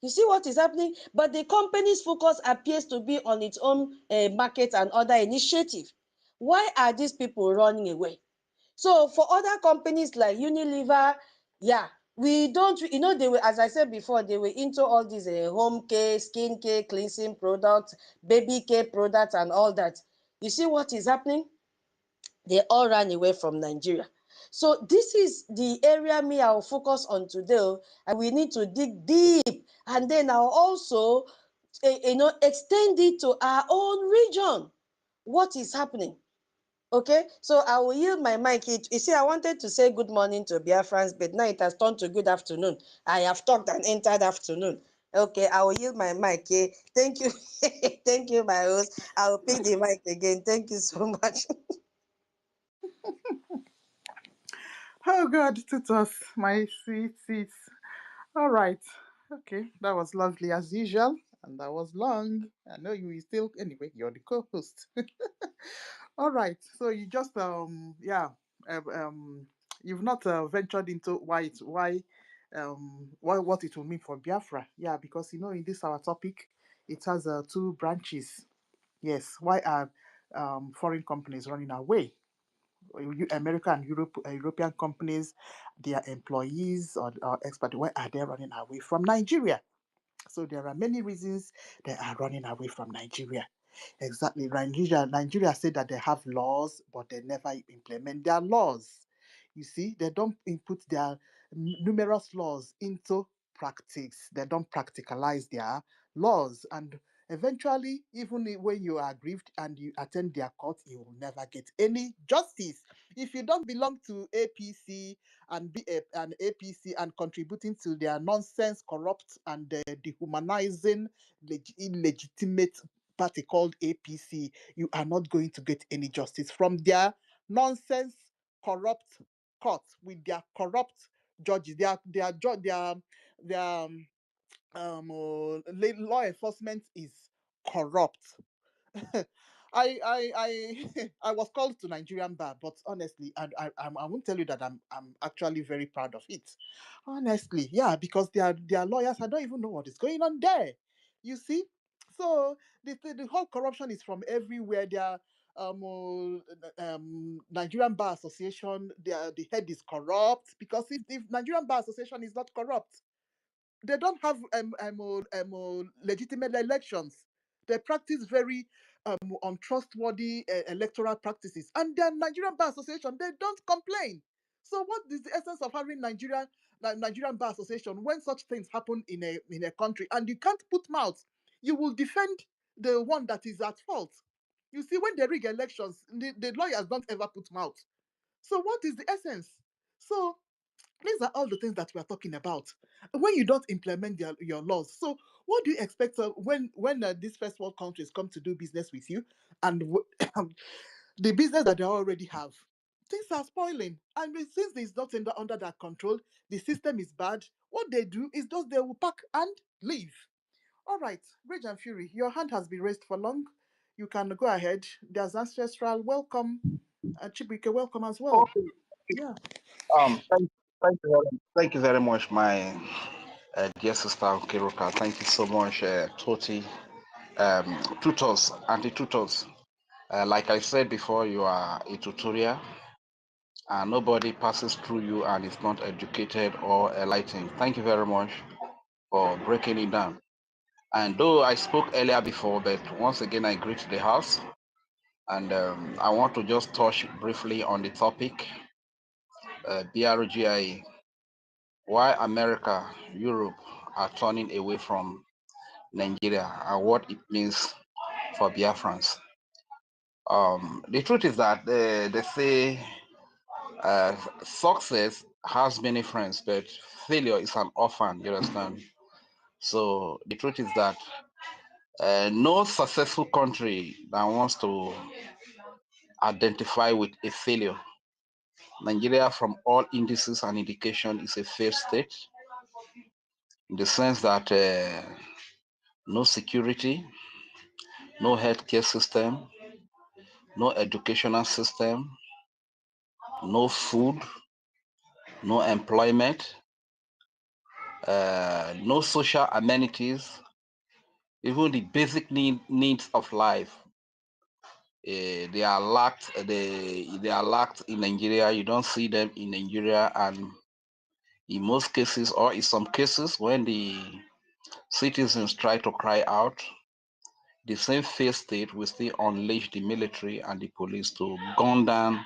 Speaker 2: You see what is happening? But the company's focus appears to be on its own market and other initiatives. Why are these people running away? So for other companies like Unilever, yeah, we don't, they were, as I said before, they were into all these home care, skin care, cleansing products, baby care products, and all that. You see what is happening? They all ran away from Nigeria. So this is the area I will focus on today, and we need to dig deep, and then I'll also, extend it to our own region. What is happening? Okay, so I will yield my mic. You see, I wanted to say good morning to Biafrans, but now it has turned to good afternoon. I have talked and entered afternoon. Okay, I will yield my mic. Okay? Thank you. Thank you, my host. I will pick the mic again. Thank you so much.
Speaker 1: Oh God, tutus, my sweet seats. All right. Okay, that was lovely as usual, and that was long. I know you will still anyway. You're the co-host. All right. So you just um, um you've not ventured into why what it will mean for Biafra. Yeah, because in this our topic, it has two branches. Yes. Why are foreign companies running away? America and European companies, their employees or experts, why are they running away from Nigeria? So there are many reasons they are running away from Nigeria. Exactly. Nigeria said that they have laws, but they never implement their laws. You see, they don't input their numerous laws into practice. They don't practicalize their laws. And eventually, even when you are aggrieved and you attend their court, you will never get any justice. If you don't belong to APC and be an APC and contributing to their nonsense, corrupt, and dehumanizing, illegitimate party called APC, you are not going to get any justice from their nonsense, corrupt court with their corrupt judges. Their law enforcement is corrupt. I was called to Nigerian bar, but honestly, I won't tell you that I'm actually very proud of it. Honestly, yeah, because their lawyers, I don't even know what is going on there. You see, so the whole corruption is from everywhere. Their Nigerian Bar Association, the head is corrupt, because if Nigerian Bar Association is not corrupt, they don't have legitimate elections. They practice very untrustworthy electoral practices, and the Nigerian Bar Association, they don't complain. So, what is the essence of having Nigerian Bar Association when such things happen in a country and you can't put mouth? You will defend the one that is at fault. You see, when they rig elections, the lawyers don't ever put mouth. So, what is the essence? So, these are all the things that we are talking about. When you don't implement your laws, so what do you expect when these first world countries come to do business with you, and the business that they already have, things are spoiling, and since it's not under their control, the system is bad. What they do is just they will pack and leave. All right, Rage and Fury, your hand has been raised for long. You can go ahead. There's Ancestral, welcome. Chibuike, welcome as well.
Speaker 3: Okay.
Speaker 1: Yeah.
Speaker 3: Thank you very much, my dear sister Kiruka. Thank you so much, Toti, tutors, anti-tutors. Like I said before, you are a tutorial, and nobody passes through you and is not educated or enlightened. Thank you very much for breaking it down. And though I spoke earlier before, but once again I greet the house, and I want to just touch briefly on the topic, BRGI, why America, Europe are turning away from Nigeria and what it means for Biafrans. The truth is that they say success has many friends, but failure is an orphan, you understand? So the truth is that no successful country that wants to identify with a failure. Nigeria, from all indices and indication, is a failed state in the sense that no security, no healthcare system, no educational system, no food, no employment, no social amenities, even the basic needs of life. They are lacked. They are lacked in Nigeria. You don't see them in Nigeria, and in most cases, or in some cases, when the citizens try to cry out, the same failed state will still unleash the military and the police to gun down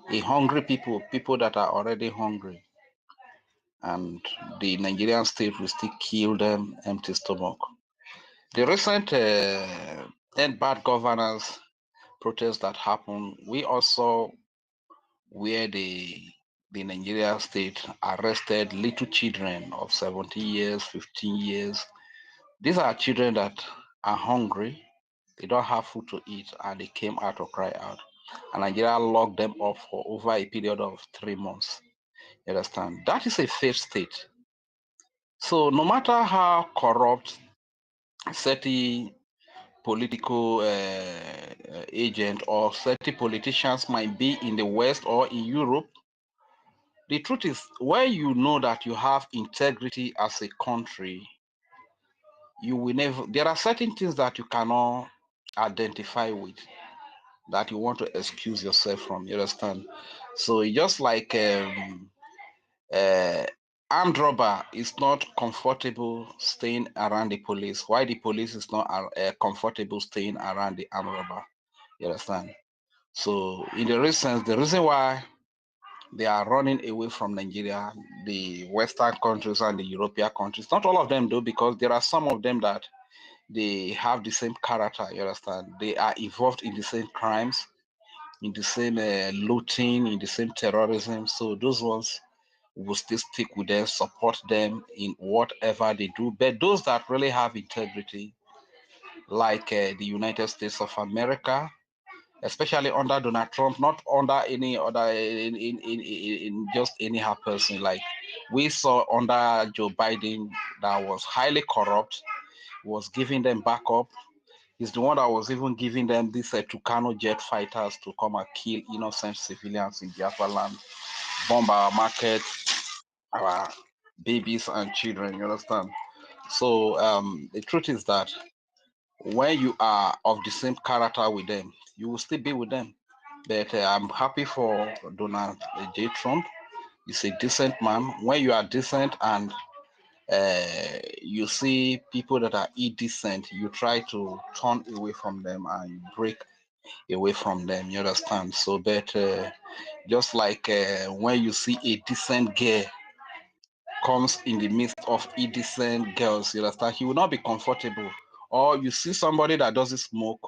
Speaker 3: a hungry people that are already hungry, and the Nigerian state will still kill them empty stomach. The recent end bad governance protests that happened, we also where the Nigerian state arrested little children of 17 years, 15 years. These are children that are hungry, they don't have food to eat, and they came out to cry out. And Nigeria locked them up for over a period of 3 months. You understand? That is a failed state. So no matter how corrupt certain political agent or certain politicians might be in the West or in Europe, the truth is, when you know that you have integrity as a country, you will never, there are certain things that you cannot identify with, that you want to excuse yourself from, you understand? So just like armed robber is not comfortable staying around the police, why the police is not comfortable staying around the armed robber, you understand? So in the recent, the reason why they are running away from Nigeria, the Western countries and the European countries, not all of them though, because there are some of them that they have the same character, you understand? They are involved in the same crimes, in the same looting, in the same terrorism. So those ones will still stick with them, support them in whatever they do. But those that really have integrity, like the United States of America, especially under Donald Trump, not under any other in just anyhow person. Like we saw under Joe Biden, that was highly corrupt, was giving them backup. He's the one that was even giving them these Tucano jet fighters to come and kill innocent civilians in Biafra land, bomb our market, our babies and children. You understand? So the truth is that when you are of the same character with them, you will still be with them. But I'm happy for Donald J. Trump. He's a decent man. When you are decent and you see people that are indecent, you try to turn away from them and break away from them. You understand? So, but just like when you see a decent girl comes in the midst of indecent girls, you understand? He will not be comfortable. Or you see somebody that doesn't smoke,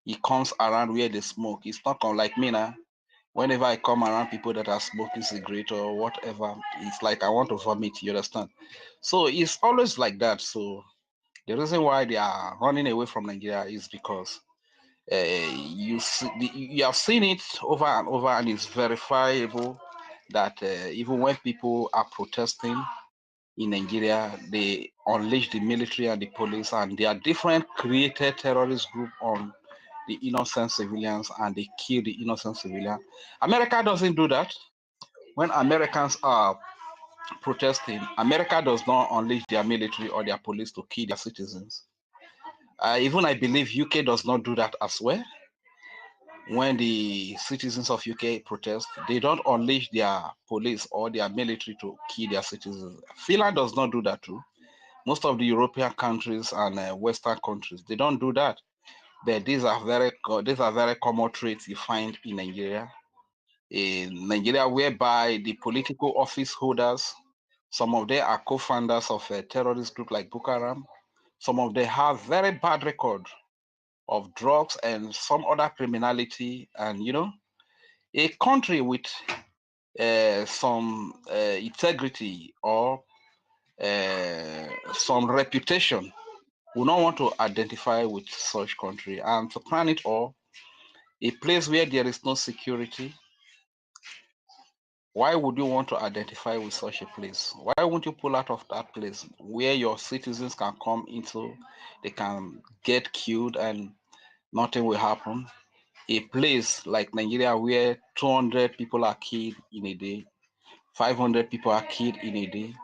Speaker 3: he comes around where they smoke. It's not like me now. Whenever I come around people that are smoking cigarette or whatever, it's like I want to vomit, you understand? So it's always like that. So the reason why they are running away from Nigeria is because you have seen it over and over, and it's verifiable that even when people are protesting in Nigeria, they unleash the military and the police, and they are different created terrorist group on the innocent civilians, and they kill the innocent civilian. America doesn't do that. When Americans are protesting, America does not unleash their military or their police to kill their citizens. Even I believe UK does not do that as well. When the citizens of UK protest, they don't unleash their police or their military to kill their citizens. Finland does not do that too. Most of the European countries and Western countries, they don't do that. But these are very common traits you find in Nigeria, whereby the political office holders, some of them are co-founders of a terrorist group like Boko Haram. Some of them have very bad record of drugs and some other criminality, and a country with some integrity or some reputation will not want to identify with such country. And to plan it all, a place where there is no security, why would you want to identify with such a place? Why won't you pull out of that place where your citizens can come into, they can get killed and nothing will happen? A place like Nigeria where 200 people are killed in a day, 500 people are killed in a day,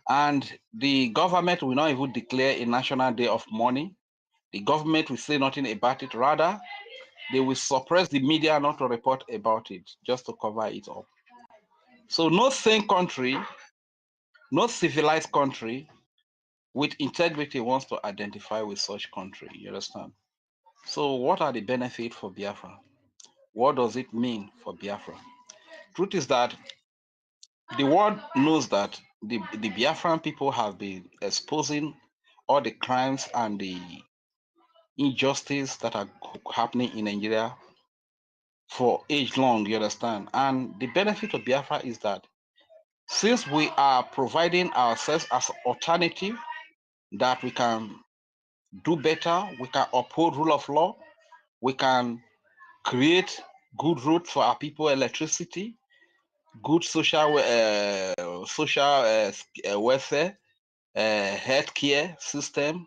Speaker 3: and the government will not even declare a national day of mourning. The government will say nothing about it. Rather, they will suppress the media not to report about it, just to cover it up. So no sane country, no civilized country with integrity wants to identify with such country. You understand? So what are the benefits for Biafra? What does it mean for Biafra? Truth is that the world knows that the Biafran people have been exposing all the crimes and the injustice that are happening in Nigeria for age long, you understand? And the benefit of Biafra is that since we are providing ourselves as alternative, that we can do better, we can uphold rule of law, we can create good road for our people, electricity, good social welfare, healthcare system.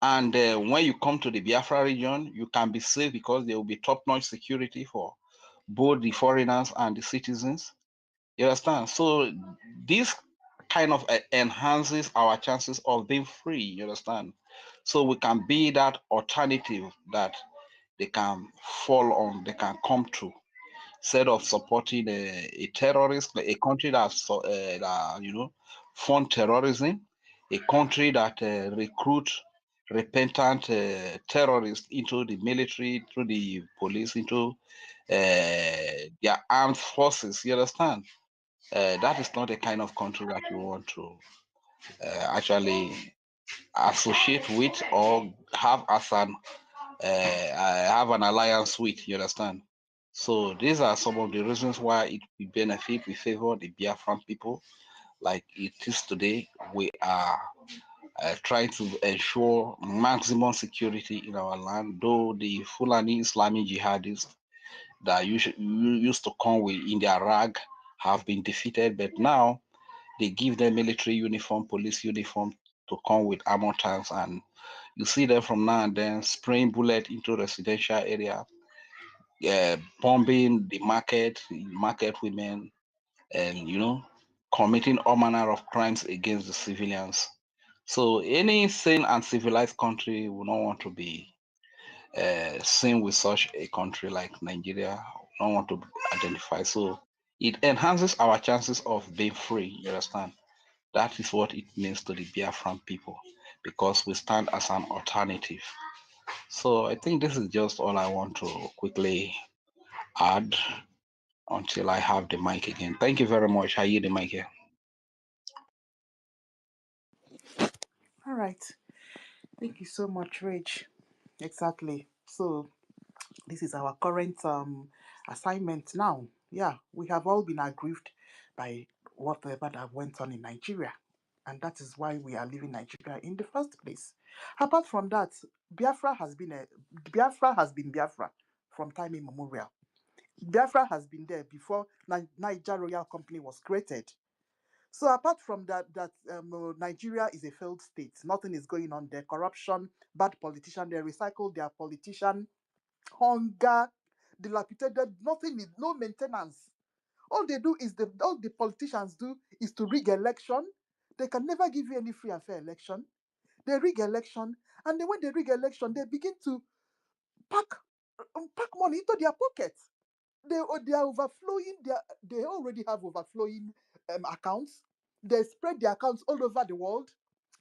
Speaker 3: And when you come to the Biafra region, you can be safe because there will be top-notch security for both the foreigners and the citizens. You understand? So this kind of enhances our chances of being free. You understand? So we can be that alternative that they can fall on, they can come to, instead of supporting a terrorist, a country that fund terrorism, a country that recruit repentant terrorists into the military, through the police, into their armed forces. You understand? That is not the kind of country that you want to actually associate with or have as an have an alliance with. You understand? So these are some of the reasons why it will benefit. We favor the Biafran people like it is today. We are trying to ensure maximum security in our land, though the Fulani Islamic jihadists that used to come with in their rag have been defeated, but now they give them military uniform, police uniform to come with armor tanks, and you see them from now and then spraying bullet into residential area, bombing the market women, and committing all manner of crimes against the civilians. So any sane and civilized country will not want to be seen with such a country like Nigeria, don't want to identify. So it enhances our chances of being free. You understand? That is what it means to the Biafran people, because we stand as an alternative. So I think this is just all I want to quickly add until I have the mic again. Thank you very much. I yield the mic here.
Speaker 1: All right. Thank you so much, Rich. Exactly. So this is our current assignment now. Yeah, we have all been aggrieved by whatever that went on in Nigeria. And that is why we are leaving Nigeria in the first place. Apart from that, Biafra has been Biafra from time immemorial. Biafra has been there before Niger Royal Company was created. So apart from that, Nigeria is a failed state. Nothing is going on there. Corruption, bad politician. They recycle their politician. Hunger, dilapidated. Nothing is no maintenance. All the politicians do is to rig election. They can never give you any free and fair election. They rig election, and then when they rig election, they begin to pack pack money into their pockets. They are overflowing. They already have overflowing accounts. They spread their accounts all over the world.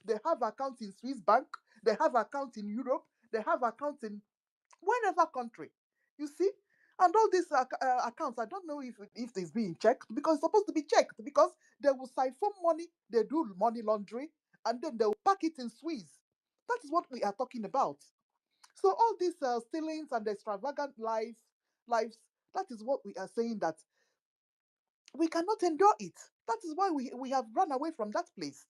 Speaker 1: They have accounts in Swiss bank. They have accounts in Europe. They have accounts in wherever country. You see, and all these accounts, I don't know if it's being checked, because it's supposed to be checked, because they will siphon money. They do money laundering, and then they will pack it in Swiss. That is what we are talking about. So all these stealings and extravagant lives, that is what we are saying, that we cannot endure it. That is why we have run away from that place.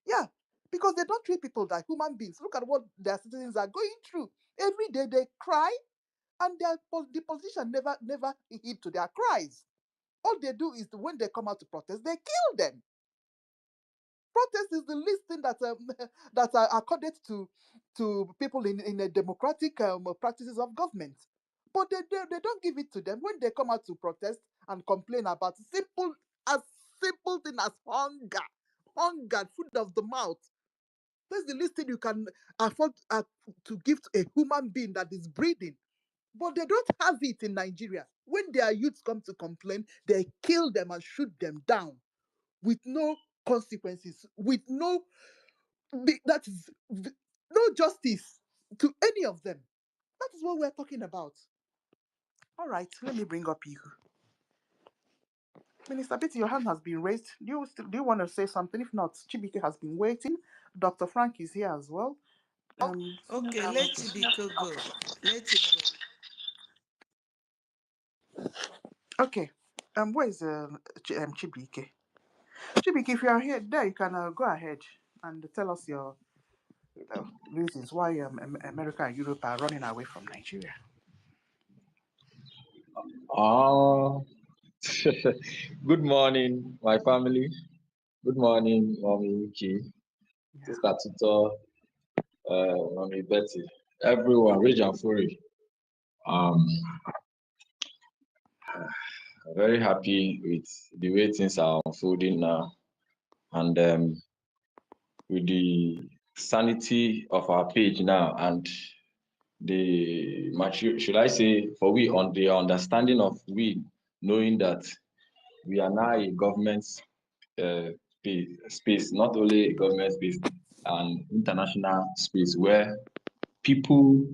Speaker 1: Yeah, because they don't treat people like human beings. Look at what their citizens are going through. Every day they cry, and the politician never heed to their cries. All they do is when they come out to protest, they kill them. Protest is the least thing that that are accorded to people in a democratic practices of government. But they don't give it to them when they come out to protest and complain about simple thing as hunger, food of the mouth. That's the least thing you can afford to give to a human being that is breathing. But they don't have it in Nigeria. When their youths come to complain, they kill them and shoot them down with no consequences, with that is no justice to any of them. That is what we're talking about. All right, let me bring up you. Minister Betty, your hand has been raised. Do you want to say something? If not, Chibike has been waiting. Dr. Frank is here as well.
Speaker 5: Okay, let Chibiko go. Let him go.
Speaker 1: Okay. Where is Chibike? Chibike, if you are here, there you can go ahead and tell us your reasons why America and Europe are running away from Nigeria.
Speaker 6: Oh, good morning, my family. Good morning, Mommy Wiki,
Speaker 1: Yeah.
Speaker 6: Sister Tito, Mommy Betty, everyone, Rage and Fury. Um, I'm very happy with the way things are unfolding now, and with the sanity of our page now, and the should I say, for we on the understanding of we knowing that we are now a government uh, space, not only a government space, an international space where people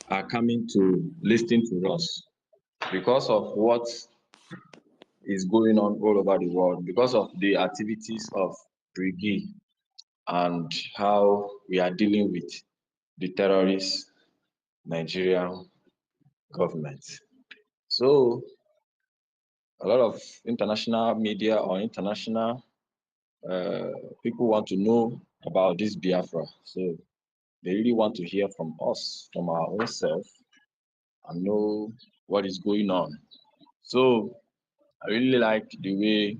Speaker 6: are coming to listen to us because of what is going on all over the world, because of the activities of Brgie and how we are dealing with the terrorist Nigerian government. So a lot of international media or international uh, people want to know about this Biafra. So they really want to hear from us, from our own self, and know what is going on. So I really like the way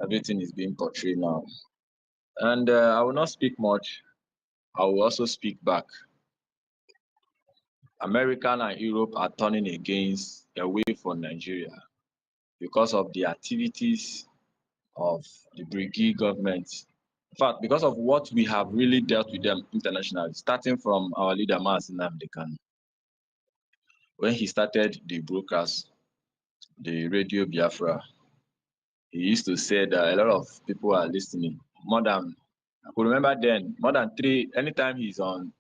Speaker 6: everything is being portrayed now. And I will not speak much. I will also speak back. America and Europe are turning against away from Nigeria because of the activities of the Brigade government. In fact, because of what we have really dealt with them internationally, starting from our leader, Mazi Nnamdi Kanu. When he started the broadcast, the Radio Biafra, he used to say that a lot of people are listening. More than I could remember then, more than three. Anytime he's on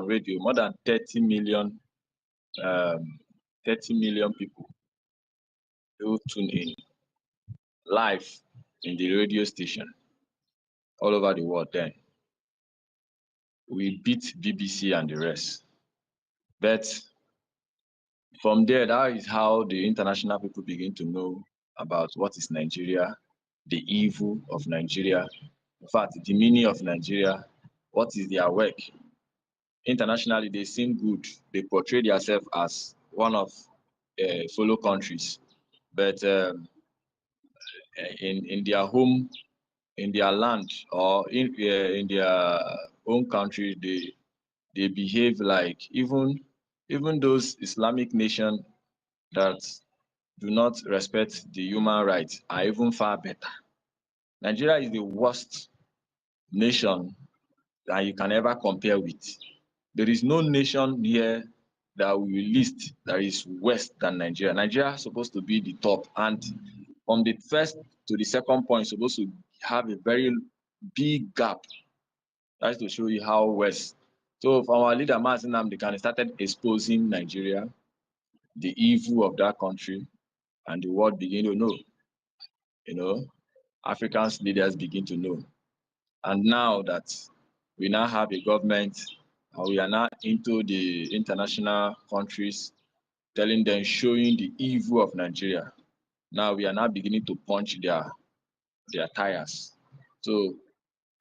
Speaker 6: radio, more than 30 million people who tune in live in the radio station all over the world. Then we beat BBC and the rest. But from there, that is how the international people begin to know about what is Nigeria, the evil of Nigeria, in fact, the meaning of Nigeria, what is their work. Internationally, they seem good. They portray themselves as one of fellow countries, but in their home, in their land, or in their own country, they behave like even those Islamic nations that do not respect the human rights are even far better. Nigeria is the worst nation that you can ever compare with. There is no nation here that we list that is worse than Nigeria. Nigeria is supposed to be the top, and from the first to the second point, supposed to have a very big gap. That's to show you how worse. So from our leader, Mazi Nnamdi Kanu, started exposing Nigeria, the evil of that country, and the world begin to know. You know, Africans leaders begin to know. And now that we now have a government, and we are now into the international countries, telling them, showing the evil of Nigeria. Now we are now beginning to punch their tires. So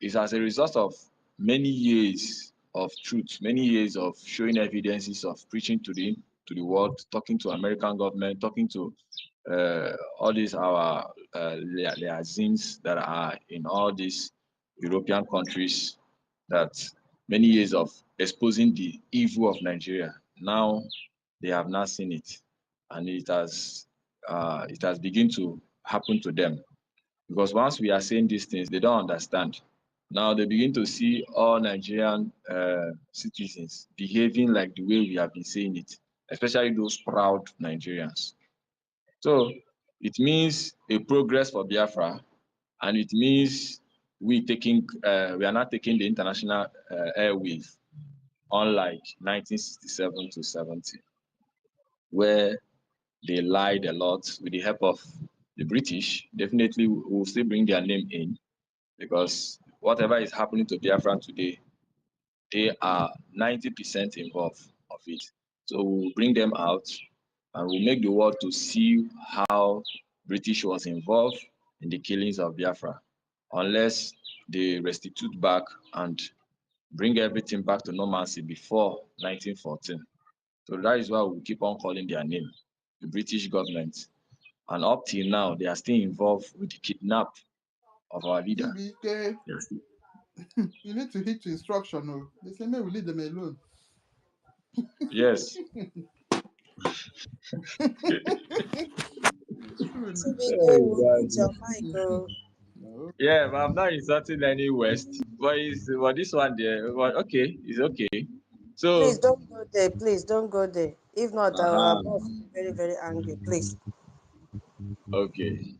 Speaker 6: it's as a result of many years of truth, many years of showing evidences of preaching to the world, talking to American government, talking to all these our liaisons that are in all these European countries, that many years of exposing the evil of Nigeria. Now they have not seen it, and it has begun to happen to them. Because once we are saying these things, they don't understand. Now they begin to see all Nigerian citizens behaving like the way we have been saying it, especially those proud Nigerians. So it means a progress for Biafra, and it means we are not taking the international airwave, unlike 1967 to 70, where they lied a lot with the help of the British. Definitely, we will still bring their name in, because whatever is happening to Biafra today, they are 90% involved of it. So we'll bring them out, and we'll make the world to see how British was involved in the killings of Biafra, unless they restitute back and bring everything back to normalcy before 1914. So that is why we keep on calling their name, the British government. And up till now, they are still involved with the kidnap of our leader.
Speaker 1: CBK,
Speaker 6: Yes.
Speaker 1: you need to hit instruction. Oh. They say, may we leave them alone.
Speaker 6: Yes.
Speaker 1: It's true now.
Speaker 2: CBK
Speaker 6: Hey,
Speaker 2: will
Speaker 6: God.
Speaker 2: mute your mic. Oh.
Speaker 1: No.
Speaker 6: Yeah, but I'm not insulting any West. But this one there, well, okay, it's okay.
Speaker 2: Please
Speaker 6: So,
Speaker 2: don't go there. Please don't go there. If not, our
Speaker 6: uh-huh,
Speaker 2: boss will be very, very angry. Please.
Speaker 6: okay.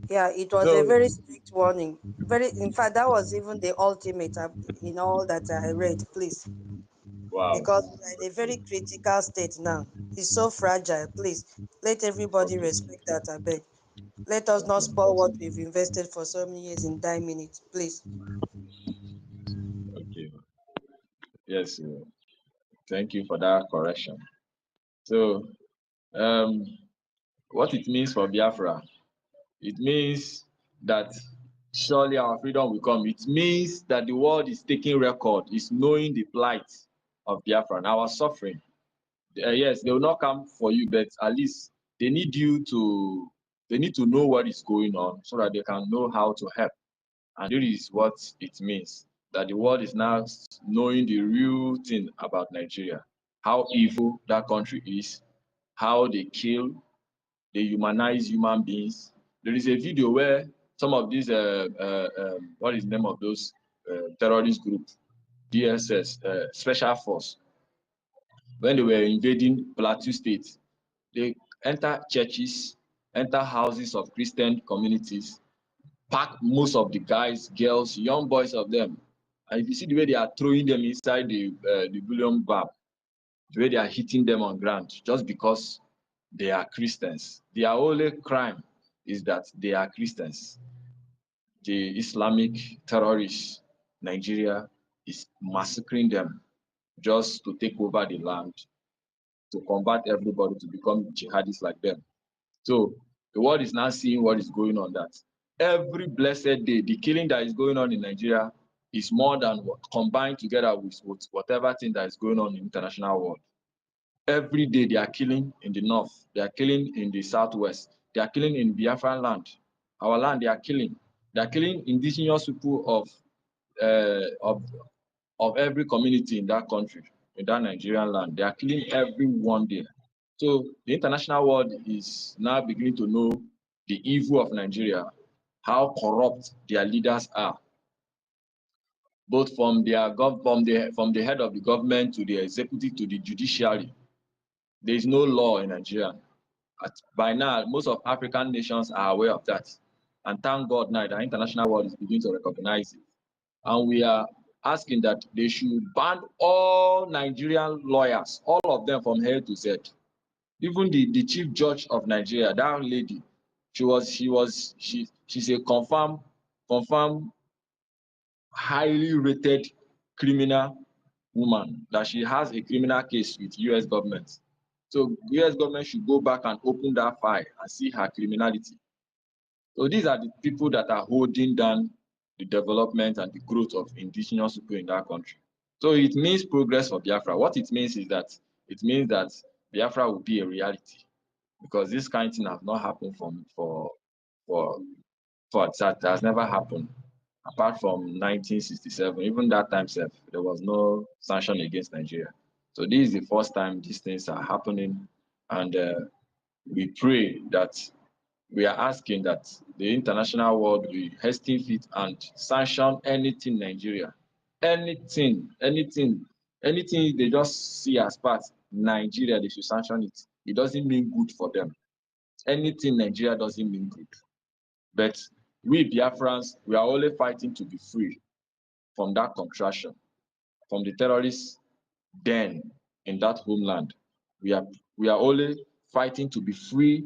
Speaker 2: Yeah, it was a
Speaker 6: So,
Speaker 2: very strict warning. Very, in fact, that was even the ultimate in all that I read. Please,
Speaker 6: wow.
Speaker 2: because we are in a very critical state now. It's so fragile. Please let everybody
Speaker 6: Okay,
Speaker 2: respect that. I beg. Let us not
Speaker 6: okay,
Speaker 2: spoil what we've invested for so many years in 9 minutes. Please.
Speaker 6: okay. Yes, thank you for that correction. So, um, what it means for Biafra, it means that surely our freedom will come. It means that the world is taking record, is knowing the plight of Biafra and our suffering. Yes, they will not come for you, but at least they need you to they need to know what is going on so that they can know how to help. And this is what it means, that the world is now knowing the real thing about Nigeria, how evil that country is, how they kill, they humanize human beings. There is a video where some of these what is the name of those terrorist group, DSS, Special Force, when they were invading Plateau State, they enter churches, enter houses of Christian communities, pack most of the guys, girls, young boys of them. And if you see the way they are throwing them inside the bullion bar, the way they are hitting them on ground, just because they are Christians. Their only crime is that they are Christians. The Islamic terrorists, Nigeria, is massacring them just to take over the land, to convert everybody to become jihadists like them. So the world is now seeing what is going on. That every blessed day, the killing that is going on in Nigeria is more than what combined together with whatever thing that is going on in the international world. Every day they are killing in the north, they are killing in the southwest, they are killing in Biafran land, our land. They are killing. They are killing indigenous people uh, of of every community in that country, in that Nigerian land. They are killing everyone there. So the international world is now beginning to know the evil of Nigeria, how corrupt their leaders are. both from from the head of the government to the executive to the judiciary. There is no law in Nigeria. By now, most of African nations are aware of that. And thank God now the international world is beginning to recognize it. And we are asking that they should ban all Nigerian lawyers, all of them from A to Z. Even the chief judge of Nigeria, that lady, she's a confirmed highly rated criminal woman, that she has a criminal case with US government. So US government should go back and open that file and see her criminality. So these are the people that are holding down the development and the growth of indigenous people in that country. So it means progress for Biafra. What it means is that Biafra will be a reality, because this kind of thing has not happened for that has never happened apart from 1967. Even that time, there was no sanction against Nigeria. So this is the first time these things are happening, and we pray that we are asking that the international world will hasten feet and sanction anything Nigeria, anything they just see as part Nigeria, they should sanction it. It doesn't mean good for them. Anything Nigeria doesn't mean good. But we Biafrans, we are only fighting to be free from that contraction, from the terrorists den in that homeland. We are only fighting to be free,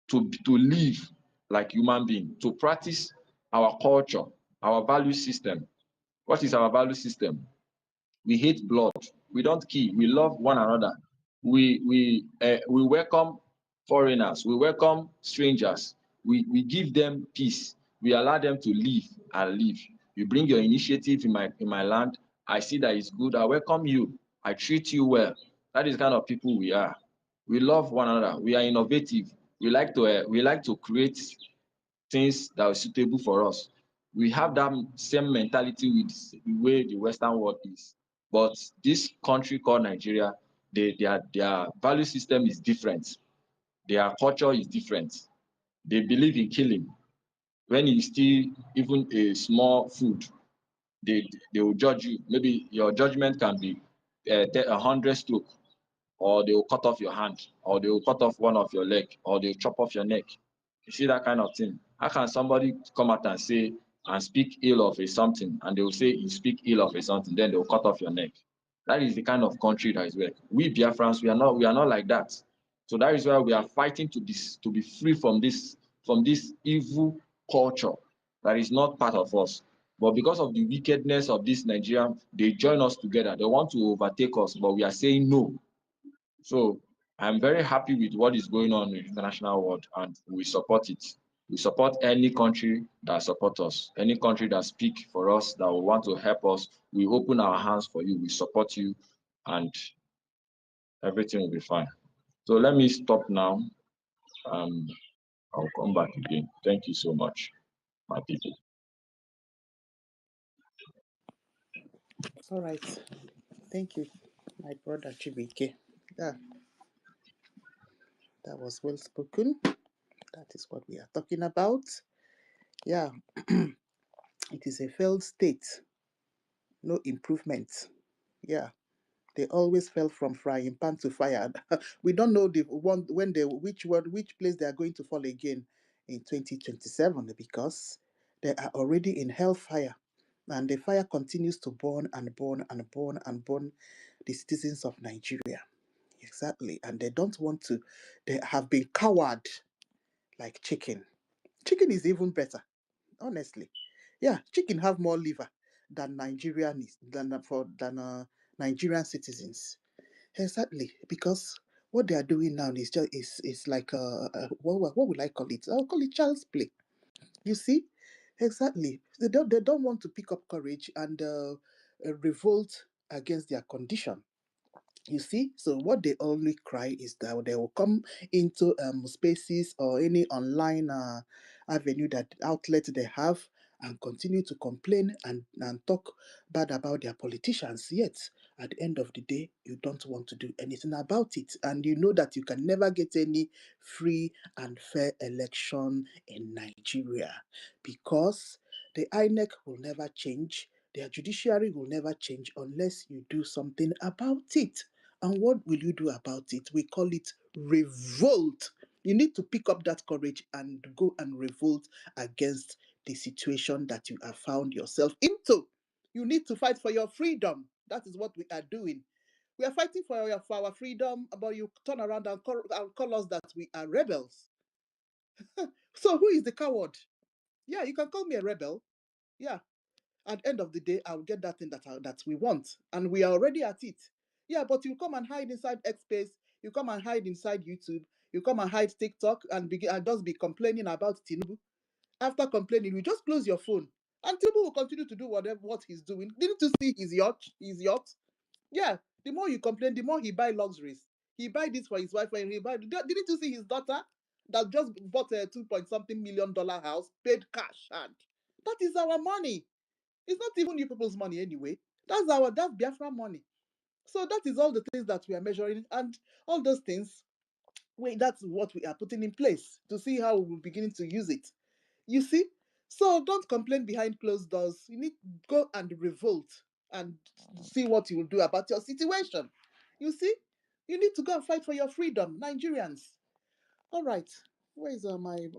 Speaker 6: to live like human beings, to practice our culture, our value system. What is our value system? We hate blood. We don't kill. We love one another. We welcome foreigners. We welcome strangers. We give them peace. We allow them to live and live. You bring your initiative in my land. I see that it's good. I welcome you. I treat you well. That is the kind of people we are. We love one another. We are innovative. We like to create things that are suitable for us. We have that same mentality with the way the Western world is. But this country called Nigeria, their value system is different. Their culture is different. They believe in killing. When you steal even a small food, they will judge you. Maybe your judgment can be 100 stroke, or they will cut off your hand, or they will cut off one of your leg, or they will chop off your neck. You see that kind of thing. How can somebody come out and say and speak ill of a something, and they will say you speak ill of a something, then they will cut off your neck? That is the kind of country that is where we Biafrans, we are not like that. So that is why we are fighting to be free from this evil culture that is not part of us. But because of the wickedness of this Nigerian, they join us together. They want to overtake us, but we are saying no. So I'm very happy with what is going on in the international world, and we support it. We support any country that support us, any country that speak for us, that will want to help us. We open our hands for you. We support you, and everything will be fine. So let me stop now, and I'll come back again. Thank you so much, my people.
Speaker 1: All right. Thank you, my brother Chibike. Yeah, that was well spoken. That is what we are talking about. Yeah, it is a failed state, no improvement. Yeah, they always fell from frying pan to fire. We don't know the one when they which place they are going to fall again in 2027, because they are already in hellfire, and the fire continues to burn and burn and burn and burn the citizens of Nigeria. Exactly, and they don't want to. They have been coward like chicken. Chicken is even better, honestly. Yeah, chicken have more liver than Nigerian citizens. Exactly, because what they are doing now is like what would I call it? I'll call it child's play. You see, exactly. They don't want to pick up courage and revolt against their condition. You see, so what they only cry is that they will come into spaces or any online avenue, that outlet they have, and continue to complain and talk bad about their politicians. Yet, at the end of the day, you don't want to do anything about it. And you know that you can never get any free and fair election in Nigeria, because the INEC will never change. Their judiciary will never change unless you do something about it. And what will you do about it? We call it revolt. You need to pick up that courage and go and revolt against the situation that you have found yourself into. You need to fight for your freedom. That is what we are doing. We are fighting for our freedom, but you turn around and call us that we are rebels. So who is the coward? Yeah, you can call me a rebel. Yeah, at the end of the day, I'll get that thing that we want, and we are already at it. Yeah, but you come and hide inside X Space, you come and hide inside YouTube, you come and hide TikTok, and begin and just be complaining about Tinubu. After complaining, you just close your phone, and Tinubu will continue to do what he's doing. Didn't you see his yacht? His yacht? Yeah. The more you complain, the more he buy luxuries. He buy this for his wife, and he buy. Didn't you see his daughter that just bought a 2 point something million house, paid cash, and that is our money. It's not even you people's money anyway. That's Biafra money. So that is all the things that we are measuring, and all those things. Wait, that's what we are putting in place to see how we're beginning to use it. You see? So don't complain behind closed doors. You need to go and revolt and see what you will do about your situation. You see? You need to go and fight for your freedom, Nigerians. All right. Where is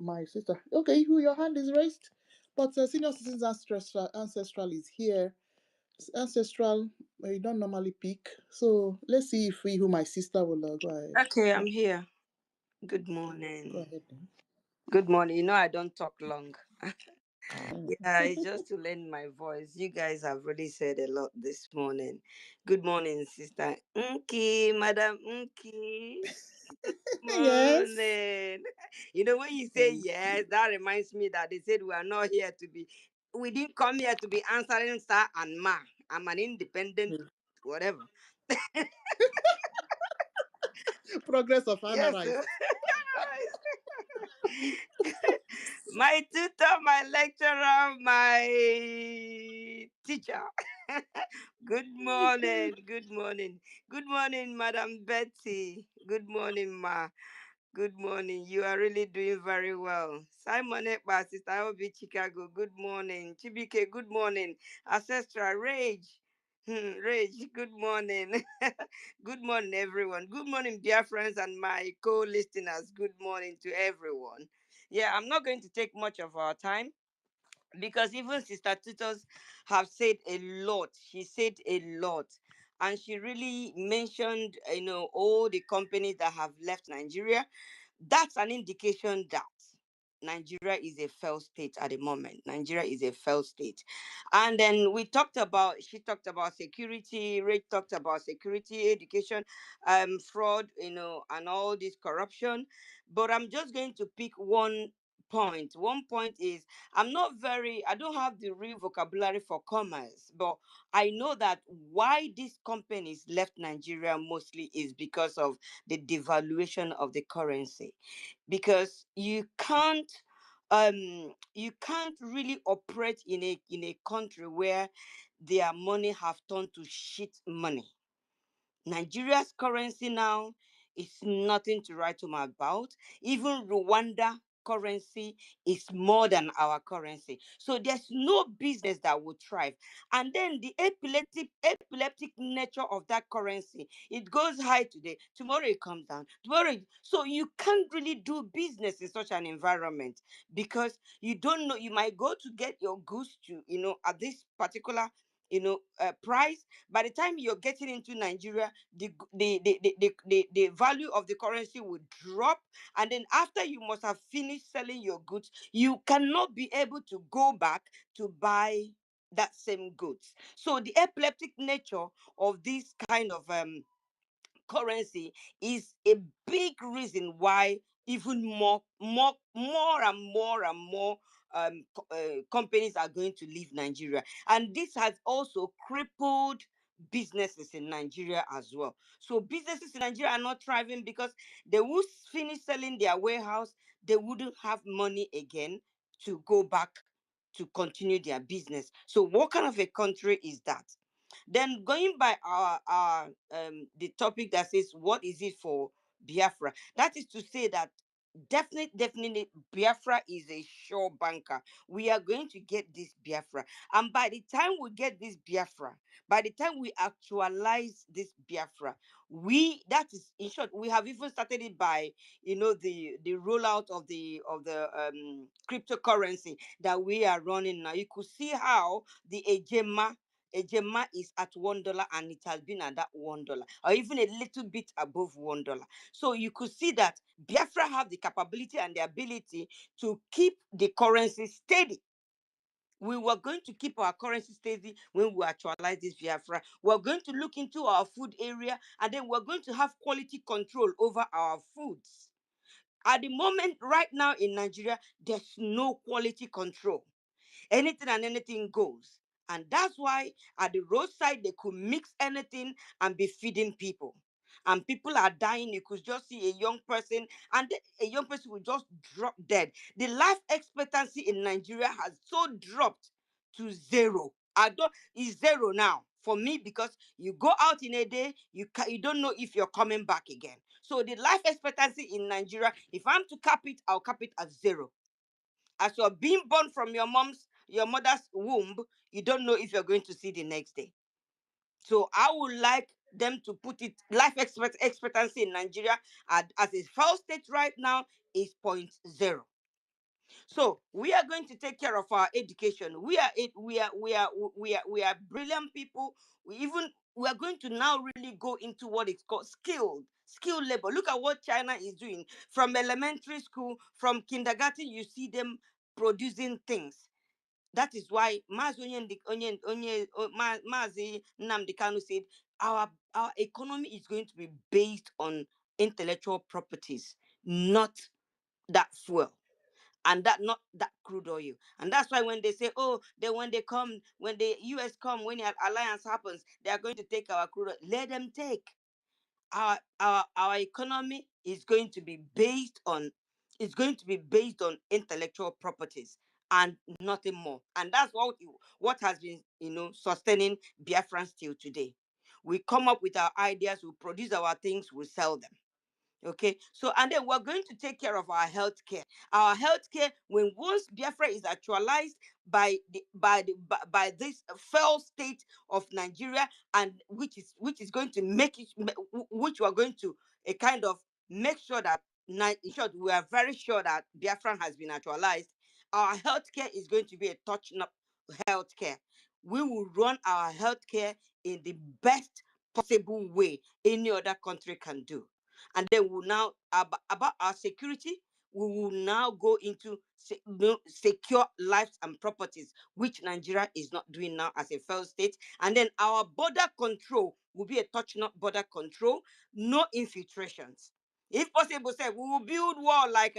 Speaker 1: my sister? Okay, who your hand is raised? But senior citizens ancestral is here. Ancestral, you don't normally pick. So let's see if we, who my sister will go ahead.
Speaker 7: Okay, I'm here. Good
Speaker 1: Go
Speaker 7: morning.
Speaker 1: ahead then.
Speaker 7: Good morning. You know, I don't talk long.
Speaker 1: Mm.
Speaker 7: Yeah, it's just to lend my voice. You guys have really said a lot this morning. Good morning, Sister Unki, Madam Unki.
Speaker 1: Yes.
Speaker 7: Morning. You know, when you say yes, that reminds me that they said we are not here to be, we didn't come here to be answering sir and ma. I'm an independent, whatever.
Speaker 1: Progress of Anna
Speaker 7: Yes,
Speaker 1: Rice.
Speaker 7: sir. My tutor, my lecturer, my teacher. Good morning, good morning, good morning, Madam Betty. Good morning, Ma. Good morning. You are really doing very well. Simon Ekpa, Sister Obi Chicago. Good morning. Chibike, good morning. Ancestral Rage. Rage, good morning. Good morning, everyone. Good morning, dear friends and my co-listeners. Good morning to everyone. Yeah, I'm not going to take much of our time because even Sister Tutos have said a lot. She said a lot. And she really mentioned, all the companies that have left Nigeria. That's an indication that Nigeria is a failed state at the moment. Nigeria is a failed state. And then she talked about security, Ray talked about security, education, fraud, and all this corruption. But I'm just going to pick one point. One point is I don't have the real vocabulary for commerce, but I know that why these companies left Nigeria mostly is because of the devaluation of the currency, because you can't really operate in a country where their money have turned to shit money. Nigeria's currency now is nothing to write home about. Even Rwanda currency is more than our currency. So there's no business that will thrive. And then the epileptic nature of that currency, it goes high today, tomorrow it comes down. So you can't really do business in such an environment because you don't know, you might go to get your goods to, at this particular price. By the time you're getting into Nigeria, the value of the currency will drop, and then after you must have finished selling your goods, you cannot be able to go back to buy that same goods. So the epileptic nature of this kind of currency is a big reason why even more and more companies are going to leave Nigeria, and this has also crippled businesses in Nigeria as well. So businesses in Nigeria are not thriving because they will finish selling their warehouse, they wouldn't have money again to go back to continue their business. So what kind of a country is that? Then going by our the topic that says what is it for Biafra? That is to say that definitely, Biafra is a sure banker. We are going to get this Biafra. And by the time we get this Biafra, by the time we actualize this Biafra, that is, in short, we have even started it by, the rollout of the cryptocurrency that we are running now. You could see how the Ejema is at $1 and it has been at that $1 or even a little bit above $1. So you could see that Biafra have the capability and the ability to keep the currency steady. We were going to keep our currency steady when we actualize this Biafra. We're going to look into our food area, and then we're going to have quality control over our foods. At the moment, right now in Nigeria, there's no quality control. Anything and anything goes. And that's why at the roadside, they could mix anything and be feeding people. And people are dying. You could just see a young person, and a young person will just drop dead. The life expectancy in Nigeria has so dropped to zero. It's zero now for me, because you go out in a day, you don't know if you're coming back again. So the life expectancy in Nigeria, if I'm to cap it, I'll cap it at zero. As you're being born from your mother's womb, you don't know if you're going to see the next day. So I would like them to put it, life expectancy in Nigeria as a failed state right now is 0.0. So we are going to take care of our education. We are brilliant people. We are going to now really go into what is called skilled labor. Look at what China is doing. From elementary school, from kindergarten, you see them producing things. That is why Mazi Nnamdi Kanu said our economy is going to be based on intellectual properties, not that fuel, and that not that crude oil. And that's why when they say, oh, when the US come, when the alliance happens, they are going to take our crude oil. Let them take. Our economy is going to be based on intellectual properties and nothing more. And that's what has been sustaining Biafran still today. We come up with our ideas, we produce our things, we sell them. Okay, so and then we're going to take care of our healthcare. Our healthcare, when once Biafra is actualized by this failed state of Nigeria, and which is going to make it, which we're going to a kind of make sure that, in short, we are very sure that Biafran has been actualized. Our healthcare is going to be a touch-up healthcare. We will run our healthcare in the best possible way any other country can do. And then we'll now about our security, we will now go into secure lives and properties, which Nigeria is not doing now as a failed state. And then our border control will be a touch-not border control, no infiltrations. If possible, say we will build wall like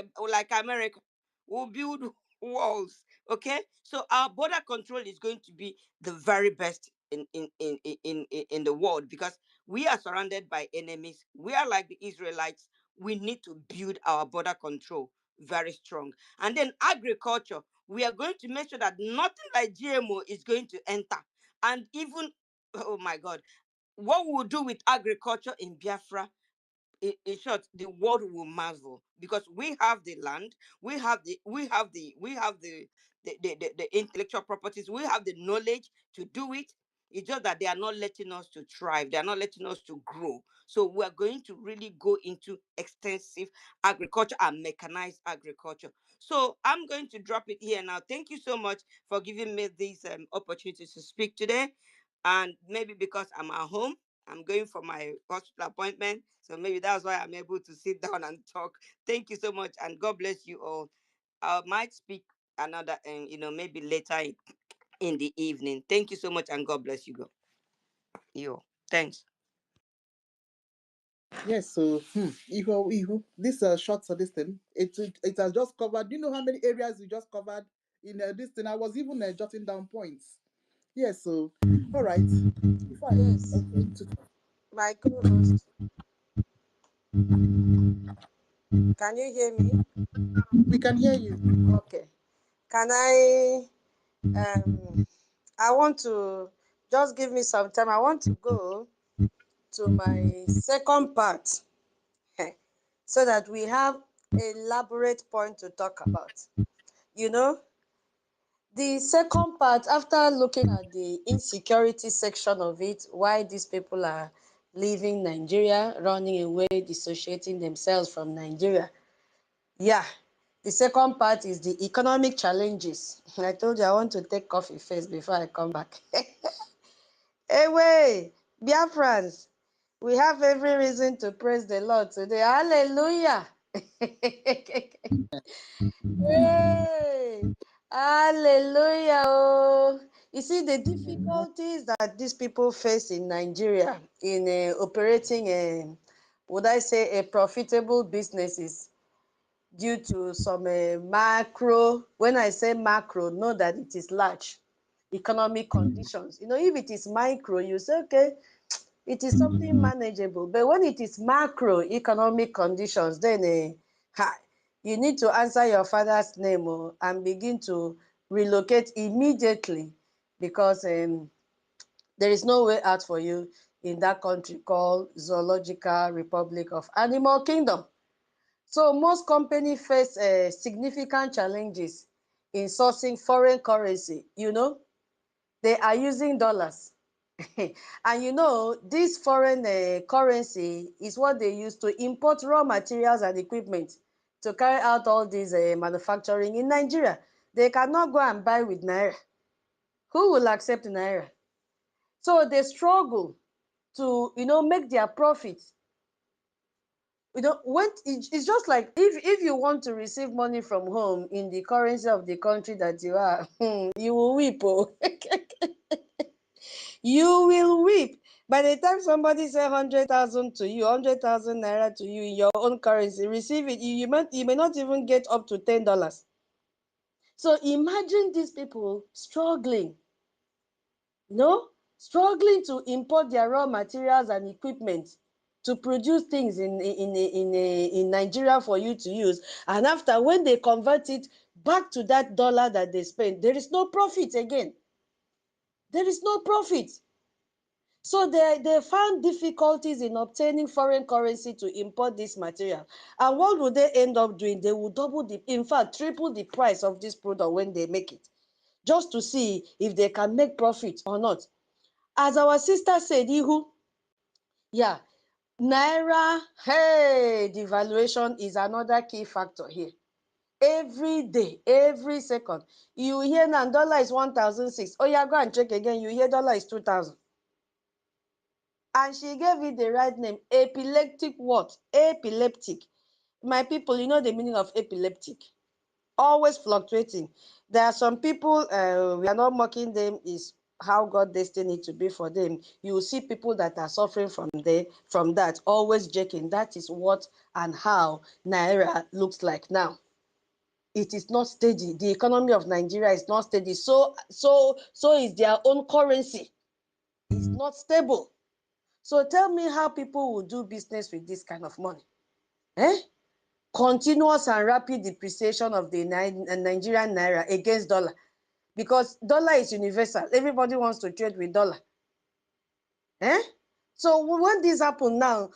Speaker 7: America. We'll build walls. Okay, so our border control is going to be the very best in the world, because we are surrounded by enemies. We are like the Israelites. We need to build our border control very strong. And then agriculture, we are going to make sure that nothing like GMO is going to enter. And even, oh my God, what we will do with agriculture in Biafra, in short, the world will marvel, because we have the land, we have the intellectual properties, we have the knowledge to do it. It's just that they are not letting us to thrive, they are not letting us to grow. So we are going to really go into extensive agriculture and mechanized agriculture. So I'm going to drop it here now. Thank you so much for giving me these opportunities to speak today. And maybe because I'm at home, I'm going for my hospital appointment. So maybe that's why I'm able to sit down and talk. Thank you so much, and God bless you all. I might speak another, maybe later in the evening. Thank you so much, and God bless you. You. Thanks.
Speaker 1: Yes, so this short so this thing, it has just covered. Do you know how many areas we just covered in this thing? I was even jotting down points. Yes, so all right. Fine.
Speaker 2: Yes,
Speaker 1: Okay.
Speaker 2: my co-host. Can you hear me?
Speaker 1: We can hear you.
Speaker 2: Okay. Can I want to just give me some time. I want to go to my second part so that we have elaborate point to talk about. You know, the second part, after looking at the insecurity section of it, why these people are leaving Nigeria, running away, dissociating themselves from Nigeria. Yeah, the second part is the economic challenges. I told you I want to take coffee first before I come back. Hey, wait, Biafrans, we have every reason to praise the Lord today. Hallelujah. Hey, hallelujah. Oh. You see, the difficulties that these people face in Nigeria in operating would I say, a profitable businesses due to some macro. When I say macro, know that it is large economic conditions. You know, if it is micro, you say, okay, it is something manageable. But when it is macroeconomic conditions, then you need to answer your father's name and begin to relocate immediately, because there is no way out for you in that country called Zoological Republic of Animal Kingdom. So most companies face significant challenges in sourcing foreign currency. You know, they are using dollars. And you know, this foreign currency is what they use to import raw materials and equipment to carry out all this manufacturing in Nigeria. They cannot go and buy with Naira. Who will accept Naira? So they struggle to, you know, make their profits. You know, when it's just like if you want to receive money from home in the currency of the country that you are, you will weep. Oh. You will weep. By the time somebody say 100,000 to you, 100,000 naira to you in your own currency, receive it, you may not even get up to $10. So imagine these people struggling, you know, struggling to import their raw materials and equipment to produce things in Nigeria for you to use. And after, when they convert it back to that dollar that they spend, there is no profit again. There is no profit. So they found difficulties in obtaining foreign currency to import this material. And what would they end up doing? They would double in fact, triple the price of this product when they make it, just to see if they can make profit or not. As our sister said, Ihu, yeah, Naira, hey, devaluation is another key factor here. Every day, every second, you hear now dollar is 1,006. Oh yeah, go and check again. You hear dollar is 2,000. And she gave it the right name, epileptic what? Epileptic. My people, you know the meaning of epileptic. Always fluctuating. There are some people, we are not mocking them, is how God destined it to be for them. You will see people that are suffering from that, always jerking. That is what and how Naira looks like now. It is not steady. The economy of Nigeria is not steady. So is their own currency. It's not stable. So tell me how people will do business with this kind of money. Eh? Continuous and rapid depreciation of the Nigerian naira against dollar, because dollar is universal. Everybody wants to trade with dollar. Eh? So when this happens now,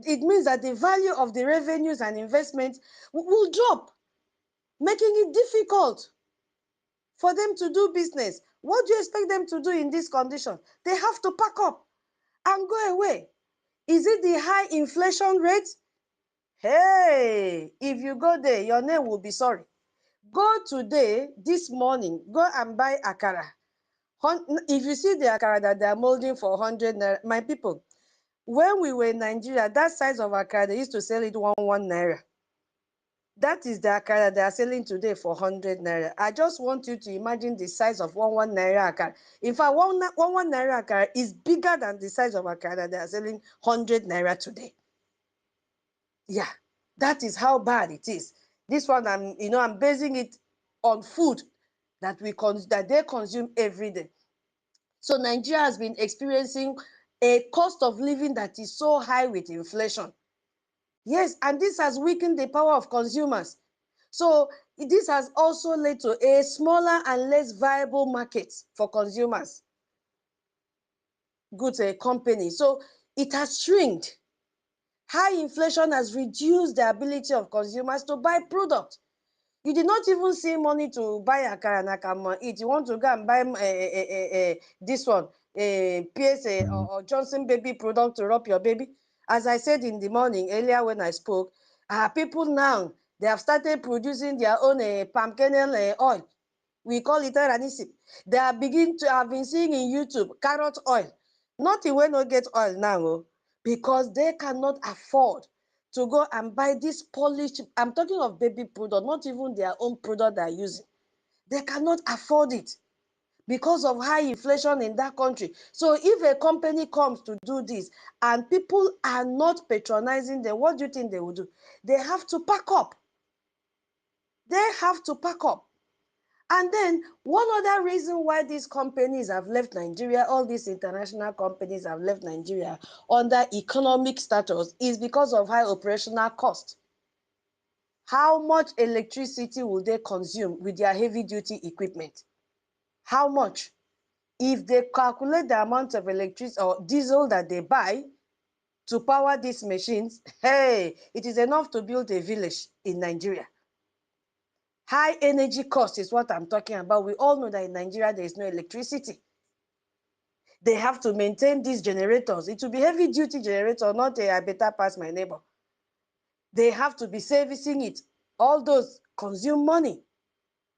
Speaker 2: it means that the value of the revenues and investments will drop, making it difficult for them to do business. What do you expect them to do in this condition? They have to pack up and go away. Is it the high inflation rate? Hey, if you go there, your name will be sorry. Go today, this morning, go and buy akara. If you see the akara that they are molding for 100 naira, my people, when we were in Nigeria, that size of akara, they used to sell it 1 naira. That is the akara they are selling today for 100 naira. I just want you to imagine the size of 1 naira akara. In fact, 1 naira akara is bigger than the size of akara they are selling 100 naira today. Yeah, that is how bad it is. This one, I'm basing it on food that they consume every day. So Nigeria has been experiencing a cost of living that is so high with inflation. Yes, and this has weakened the power of consumers. So this has also led to a smaller and less viable market for consumers, goods companies. So it has shrinked. High inflation has reduced the ability of consumers to buy products. You did not even see money to buy akara and akama eat. You want to go and buy this one, PSA or Johnson baby product to rub your baby. As I said in the morning earlier when I spoke, people now, they have started producing their own palm kernel oil. We call it ranisi. They are beginning to have been seeing in YouTube carrot oil. Nothing will not get oil now, because they cannot afford to go and buy this polished. I'm talking of baby product, not even their own product they're using. They cannot afford it because of high inflation in that country. So if a company comes to do this and people are not patronizing them, what do you think they will do? They have to pack up. They have to pack up. And then one other reason why these companies have left Nigeria, all these international companies have left Nigeria under economic status, is because of high operational cost. How much electricity will they consume with their heavy duty equipment? How much? If they calculate the amount of electricity or diesel that they buy to power these machines, hey, it is enough to build a village in Nigeria. High energy cost is what I'm talking about. We all know that in Nigeria there is no electricity. They have to maintain these generators. It will be heavy duty generator, not a I better pass my neighbor. They have to be servicing it. All those consume money.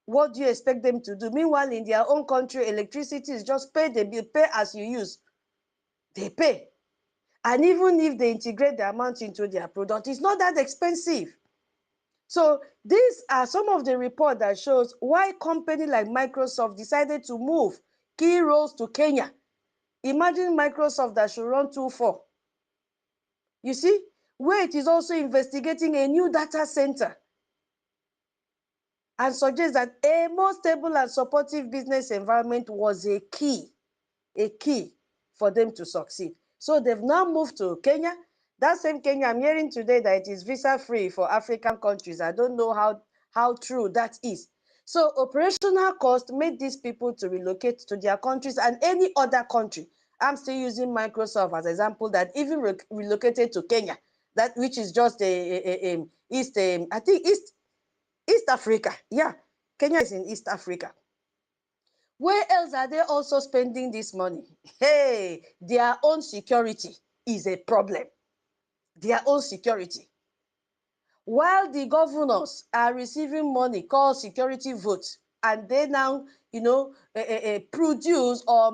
Speaker 2: What do you expect them to do? Meanwhile, in their own country, electricity is just pay the bill, pay as you use. They pay. And even if they integrate the amount into their product, it's not that expensive. So these are some of the reports that shows why company like Microsoft decided to move key roles to Kenya. Imagine Microsoft that should run 2-4. You see, where it is also investigating a new data center and suggests that a more stable and supportive business environment was a key for them to succeed. So they've now moved to Kenya. That same Kenya, I'm hearing today that it is visa-free for African countries. I don't know how true that is. So operational cost made these people to relocate to their countries and any other country. I'm still using Microsoft as an example that even relocated to Kenya, that which is just I think East Africa. Yeah, Kenya is in East Africa. Where else are they also spending this money? Hey, their own security is a problem. Their own security. While the governors are receiving money called security votes, and they now, produce, or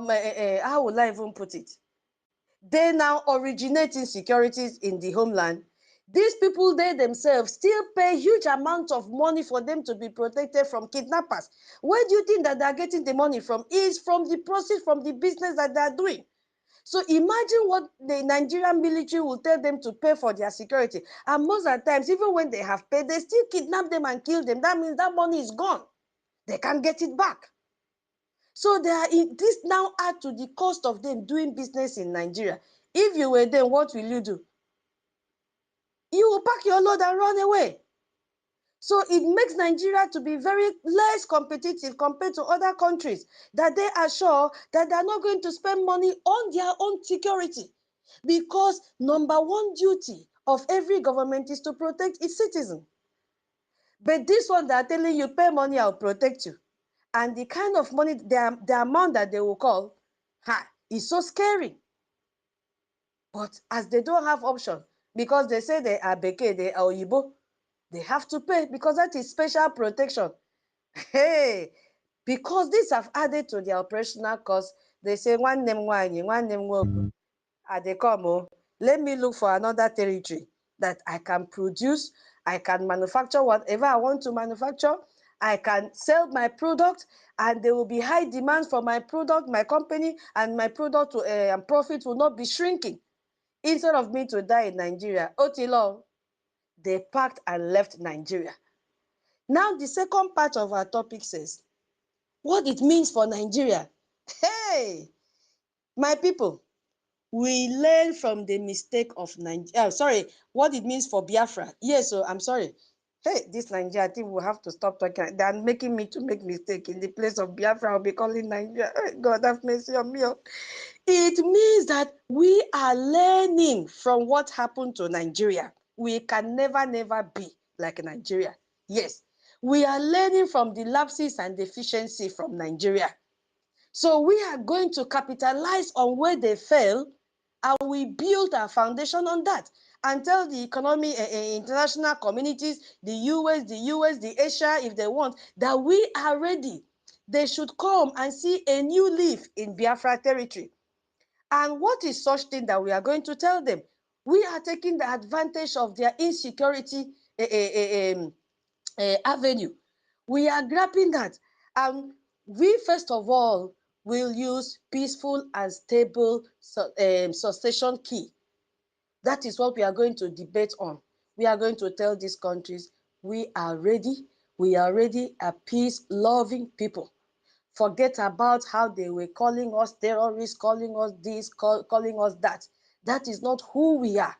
Speaker 2: how will I even put it? They now originate insecurities in the homeland. These people, they themselves still pay huge amounts of money for them to be protected from kidnappers. Where do you think that they're getting the money from? It's from the proceeds from the business that they're doing. So imagine what the Nigerian military will tell them to pay for their security. And most of the times, even when they have paid, they still kidnap them and kill them. That means that money is gone. They can't get it back. So this now add to the cost of them doing business in Nigeria. If you were them, what will you do? You will pack your load and run away. So it makes Nigeria to be very less competitive compared to other countries, that they are sure that they're not going to spend money on their own security. Because number one duty of every government is to protect its citizens. But this one, they're telling you, pay money, I'll protect you. And the kind of money, the amount that they will call, is so scary. But as they don't have option, because they say they are Beke, they are Oyibo, they have to pay because that is special protection. Hey, because these have added to their operational costs, they say, one name woku, they come, let me look for another territory that I can produce, I can manufacture whatever I want to manufacture, I can sell my product, and there will be high demand for my product, my company, and my product and profit will not be shrinking. Instead of me to die in Nigeria, Otilo, they packed and left Nigeria. Now, the second part of our topic says, what it means for Nigeria. Hey, my people, we learn from the mistake of Nigeria. Sorry, what it means for Biafra. Yes, so I'm sorry. Hey, this Nigeria, I think we'll have to stop talking. They are making me to make mistake. In the place of Biafra, I'll be calling Nigeria. God have mercy on me. It means that we are learning from what happened to Nigeria. We can never be like Nigeria. Yes, we are learning from the lapses and deficiency from Nigeria. So we are going to capitalize on where they fail, and we build our foundation on that and tell the economy, international communities, the US, the Asia, if they want, that we are ready. They should come and see a new leaf in Biafra territory. And what is such thing that we are going to tell them? We are taking the advantage of their insecurity avenue. We are grabbing that. And we, first of all, will use peaceful and stable succession key. That is what we are going to debate on. We are going to tell these countries, we are ready. We are ready, a peace-loving people. Forget about how they were calling us terrorists, calling us this, calling us that. That is not who we are.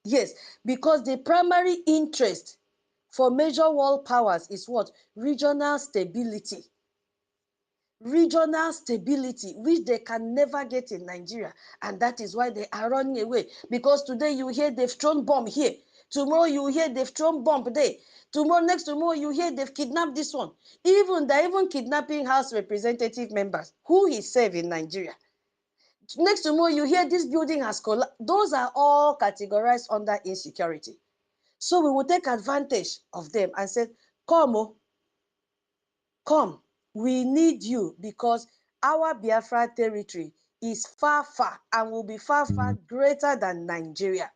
Speaker 2: Yes, because the primary interest for major world powers is what? Regional stability. Regional stability, which they can never get in Nigeria. And that is why they are running away. Because today you hear they've thrown bomb here. Tomorrow you hear they've thrown bomb there. Tomorrow, next tomorrow, you hear they've kidnapped this one. They're even kidnapping House representative members who is safe in Nigeria. Next tomorrow, you hear this building has collapsed. Those are all categorized under insecurity. So we will take advantage of them and say, come, oh, come, we need you, because our Biafra territory is far, far, and will be far, far greater than Nigeria.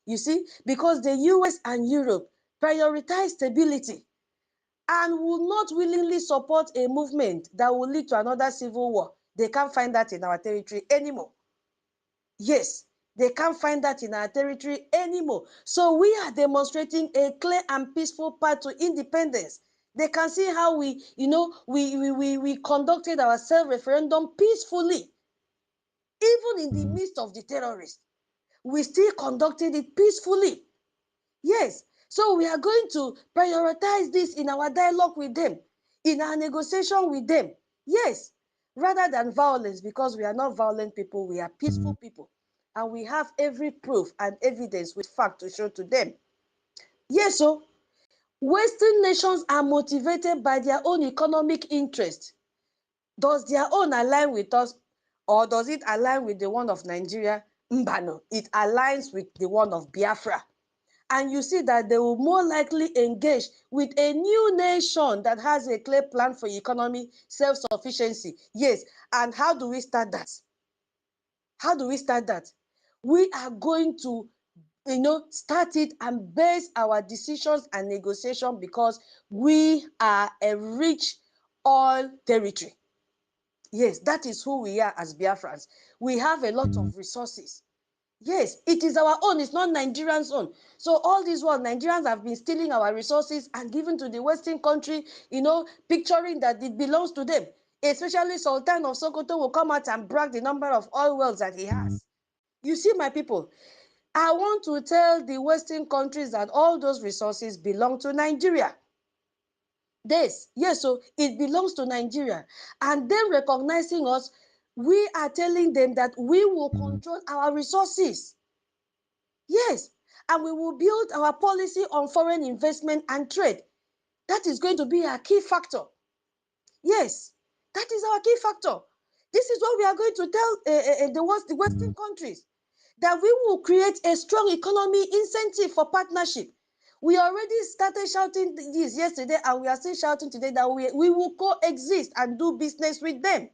Speaker 2: You see, because the US and Europe prioritize stability and will not willingly support a movement that will lead to another civil war. They can't find that in our territory anymore. Yes, they can't find that in our territory anymore. So we are demonstrating a clear and peaceful path to independence. They can see how we conducted our self-referendum peacefully, even in the midst of the terrorists. We still conducted it peacefully. Yes, so we are going to prioritize this in our dialogue with them, in our negotiation with them. Yes, rather than violence, because we are not violent people, we are peaceful people. And we have every proof and evidence with fact to show to them. Yes, so Western nations are motivated by their own economic interest. Does their own align with us, or does it align with the one of Nigeria? Mbano, it aligns with the one of Biafra. And you see that they will more likely engage with a new nation that has a clear plan for economy, self-sufficiency. Yes, and how do we start that? How do we start that? We are going to start it and base our decisions and negotiation, because we are a rich oil territory. Yes, that is who we are as Biafrans. We have a lot of resources. Yes, it is our own, it's not Nigerians' own. So all this while, Nigerians have been stealing our resources and giving to the Western country, picturing that it belongs to them. Especially Sultan of Sokoto will come out and brag the number of oil wells that he has. You see, my people, I want to tell the Western countries that all those resources belong to Nigeria. Yes, so it belongs to Nigeria. And them recognizing us, we are telling them that we will control our resources. Yes, and we will build our policy on foreign investment and trade. That is going to be a key factor. Yes, that is our key factor. This is what we are going to tell the Western countries, that we will create a strong economy incentive for partnership. We already started shouting this yesterday, and we are still shouting today that we will coexist and do business with them.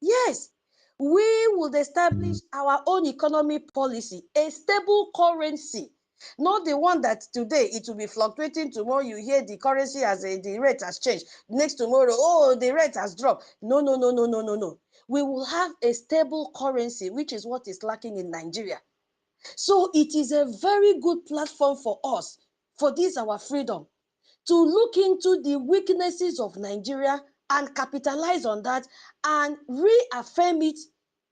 Speaker 2: Yes, we will establish our own economy policy, a stable currency, not the one that today it will be fluctuating. Tomorrow you hear the currency the rate has changed. Next tomorrow, oh, the rate has dropped. No, no, no, no, no, no, no. We will have a stable currency, which is what is lacking in Nigeria. So it is a very good platform for us, for this our freedom, to look into the weaknesses of Nigeria and capitalize on that and reaffirm it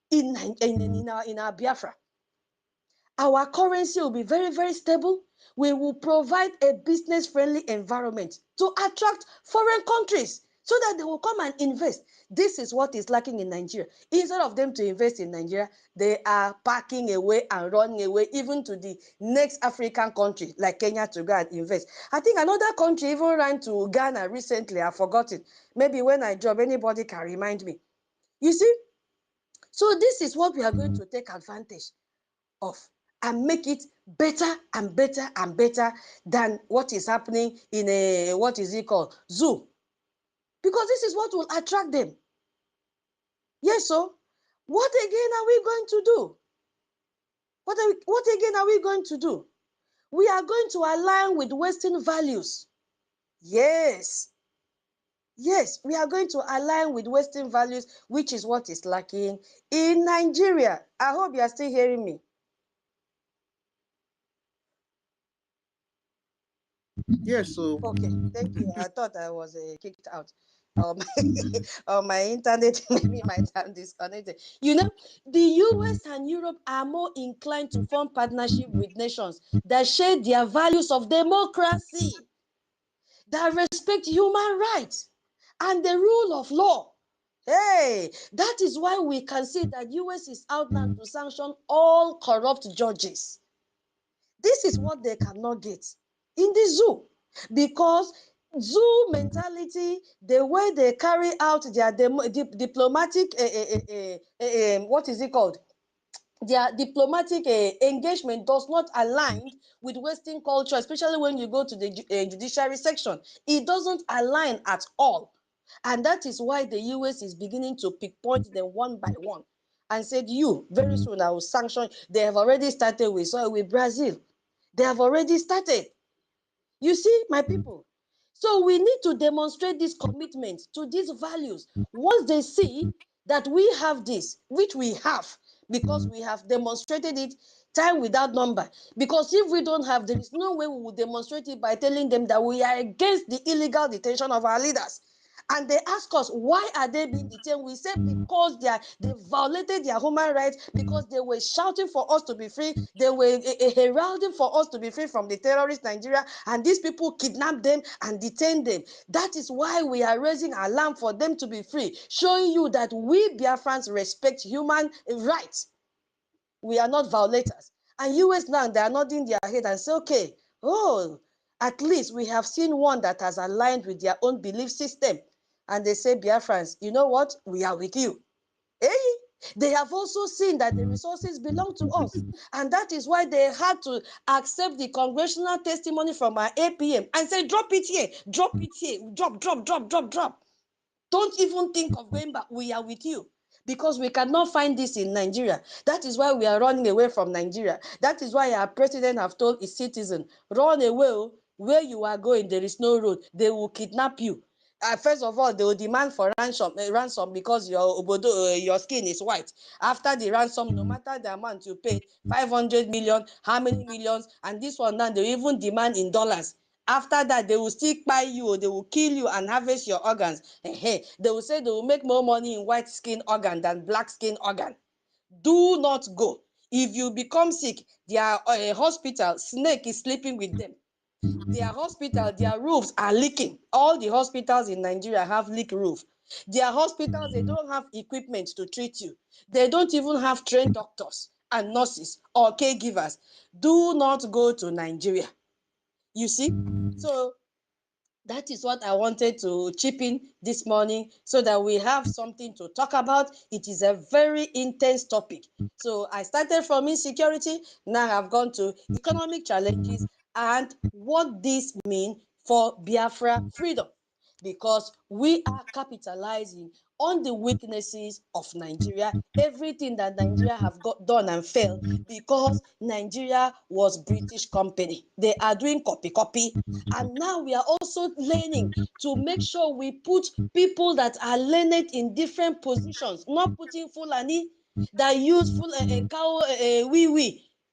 Speaker 2: in our Biafra. Our currency will be very, very stable. We will provide a business-friendly environment to attract foreign countries so that they will come and invest. This is what is lacking in Nigeria. Instead of them to invest in Nigeria, they are packing away and running away even to the next African country like Kenya to go and invest. I think another country even ran to Ghana recently. I've forgotten. Maybe when I drop, anybody can remind me. You see? So this is what we are going to take advantage of and make it better and better and better than what is happening in a, what is it called, zoo. Because this is what will attract them. Yes, so what again are we going to do? What again are we going to do? We are going to align with Western values. Yes. Yes, we are going to align with Western values, which is what is lacking in Nigeria. I hope you are still hearing me.
Speaker 1: Yes, so
Speaker 2: Okay, thank you. I thought I was kicked out. Um, on my internet, maybe my time disconnected. You know, the US and Europe are more inclined to form partnership with nations that share their values of democracy, that respect human rights, and the rule of law. Hey, that is why we can see that US is out now to sanction all corrupt judges. This is what they cannot get in the zoo, because zoo mentality, the way they carry out their diplomatic, what is it called? Their diplomatic engagement does not align with Western culture, especially when you go to the judiciary section. It doesn't align at all. And that is why the US is beginning to pinpoint them one by one and said, you, very soon I will sanction. They have already started with Brazil. They have already started. You see, my people. So we need to demonstrate this commitment to these values. Once they see that we have this, which we have, because we have demonstrated it time without number. Because if we don't have, there is no way we will demonstrate it by telling them that we are against the illegal detention of our leaders. And they ask us, why are they being detained? We say because they violated their human rights, because they were shouting for us to be free. They were heralding for us to be free from the terrorist Nigeria. And these people kidnapped them and detained them. That is why we are raising alarm for them to be free, showing you that we Biafrans respect human rights. We are not violators. And US now, they are nodding their head and say, okay, oh, at least we have seen one that has aligned with their own belief system. And they say, Biafrans, you know what? We are with you. Hey, they have also seen that the resources belong to us. And that is why they had to accept the congressional testimony from our APM and say, drop it here, drop, drop. Don't even think of going back. We are with you. Because we cannot find this in Nigeria. That is why we are running away from Nigeria. That is why our president have told his citizens, run away. Where you are going, there is no road. They will kidnap you. First of all, they will demand for ransom because your skin is white. After the ransom, no matter the amount you paid, 500 million, how many millions, and this one now, they will even demand in dollars. After that, they will still buy you, or they will kill you and harvest your organs. They will say they will make more money in white skin organ than black skin organ. Do not go. If you become sick, their hospital, snake is sleeping with them. Their hospital, their roofs are leaking. All the hospitals in Nigeria have leak roof. Their hospitals, they don't have equipment to treat you. They don't even have trained doctors and nurses or caregivers. Do not go to Nigeria. You see? So that is what I wanted to chip in this morning so that we have something to talk about. It is a very intense topic. So I started from insecurity. Now I've gone to economic challenges and what this means for Biafra freedom, because we are capitalizing on the weaknesses of Nigeria, everything that Nigeria have got done and failed because Nigeria was British company. They are doing copy. And now we are also learning to make sure we put people that are learned in different positions, not putting Fulani that use full cow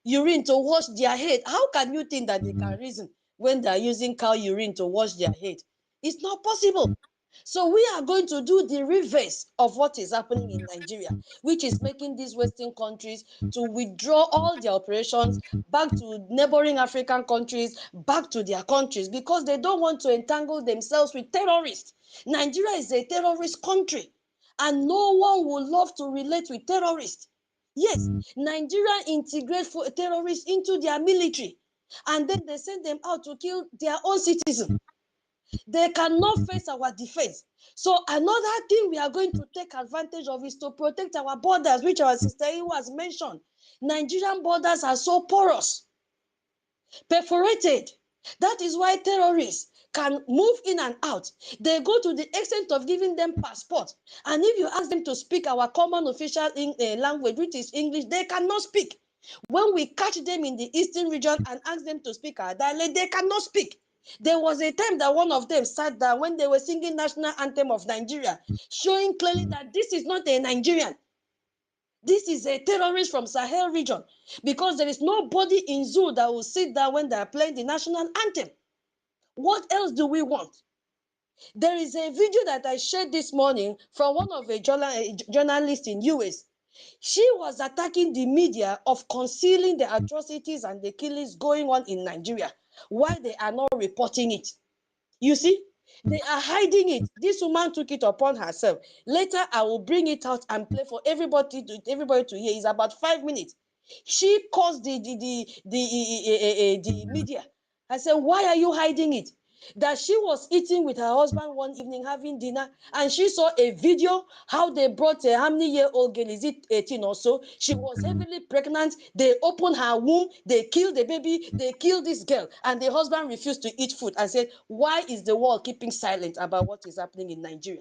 Speaker 2: urine to wash their head. How can you think that they can reason when they are using cow urine to wash their head? It's not possible. So we are going to do the reverse of what is happening in Nigeria, which is making these Western countries to withdraw all their operations back to neighboring African countries, back to their countries, because they don't want to entangle themselves with terrorists. Nigeria is a terrorist country, and no one would love to relate with terrorists. Yes, Nigeria integrates terrorists into their military, and then they send them out to kill their own citizens. They cannot face our defense. So another thing we are going to take advantage of is to protect our borders, which our sister Iwa has mentioned. Nigerian borders are so porous, perforated. That is why terrorists can move in and out. They go to the extent of giving them passport. And if you ask them to speak our common official language, which is English, they cannot speak. When we catch them in the eastern region and ask them to speak our dialect, they cannot speak. There was a time that one of them sat down when they were singing national anthem of Nigeria, showing clearly that this is not a Nigerian. This is a terrorist from Sahel region, because there is nobody in zoo that will sit down when they are playing the national anthem. What else do we want? There is a video that I shared this morning from one of a journalist in US. She was attacking the media of concealing the atrocities and the killings going on in Nigeria, why they are not reporting it. You see, they are hiding it. This woman took it upon herself. Later, I will bring it out and play for everybody to hear. It's about 5 minutes. She caused the media. I said, why are you hiding it? That she was eating with her husband one evening, having dinner, and she saw a video how they brought a how many year old girl, is it 18 or so? She was heavily pregnant. They opened her womb, they killed the baby, they killed this girl, and the husband refused to eat food and said, why is the world keeping silent about what is happening in Nigeria?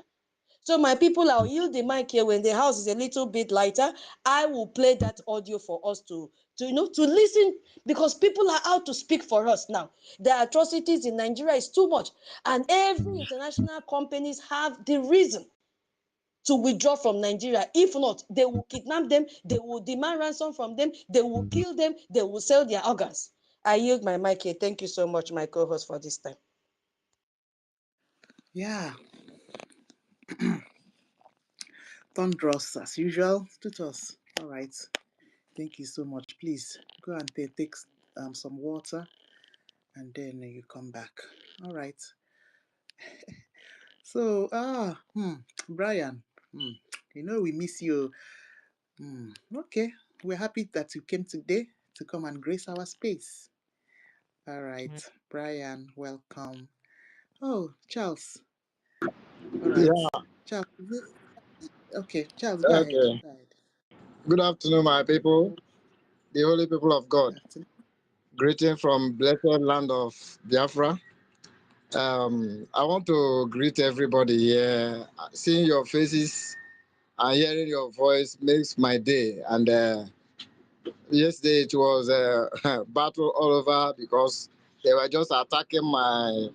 Speaker 2: So my people, I'll yield the mic here. When the house is a little bit lighter, I will play that audio for us to listen, because people are out to speak for us now. The atrocities in Nigeria is too much, and every international companies have the reason to withdraw from Nigeria. If not, they will kidnap them, they will demand ransom from them, they will kill them, they will sell their organs. I yield my mic here. Thank you so much, my co-host, for this time.
Speaker 1: Yeah, thunderous as usual. Tutos. All right. Thank you so much. Please go and take some water, and then you come back. All right. So, Brian, we miss you. Okay. We're happy that you came today to come and grace our space. All right. Brian, welcome. Oh, Charles. All right.
Speaker 8: Yeah,
Speaker 1: Charles. Okay, Charles, go ahead.
Speaker 8: okay.
Speaker 1: Go ahead.
Speaker 8: Good afternoon, my people, the holy people of
Speaker 1: Good
Speaker 8: God.
Speaker 1: afternoon.
Speaker 8: Greeting from blessed land of Biafra. I want to greet everybody here. Seeing your faces and hearing your voice makes my day. And yesterday it was a battle all over because they were just attacking my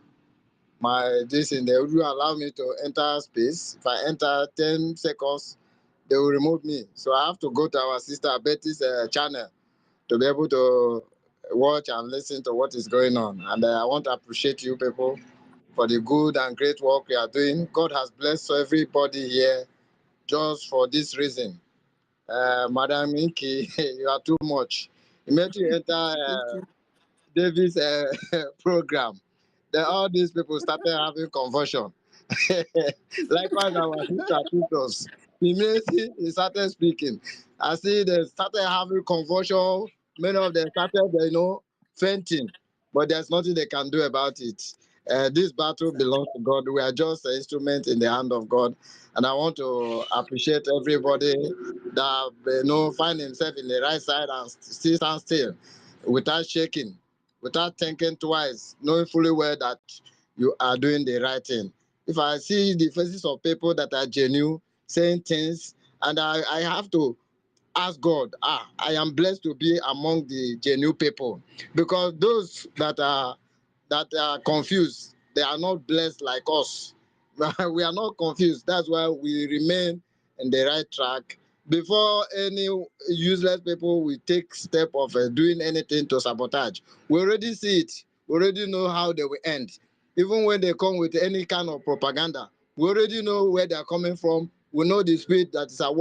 Speaker 8: this, and they wouldn't allow me to enter space. If I enter 10 seconds, they will remove me. So I have to go to our sister Betty's channel to be able to watch and listen to what is going on. And I want to appreciate you people for the good and great work you are doing. God has blessed everybody here just for this reason. Madam Inky, you are too much. Immediately you enter
Speaker 1: Thank you.
Speaker 8: David's program, then all these people started having conversion. Likewise, our sister Titus, immediately he started speaking. I see they started having convulsion. Many of them started, fainting. But there's nothing they can do about it. This battle
Speaker 1: Exactly.
Speaker 8: belongs to God. We are just an instrument in the hand of God. And I want to appreciate everybody that find himself in the right side and still stand still without shaking, without thinking twice, knowing fully well that you are doing the right thing. If I see the faces of people that are genuine, saying things, and I have to ask God, I am blessed to be among the genuine people, because those that are confused, they are not blessed like us. We are not confused. That's why we remain in the right track. Before any useless people will take step of doing anything to sabotage, we already see it. We already know how they will end. Even when they come with any kind of propaganda, We already know where they are coming from. We know the spirit that is at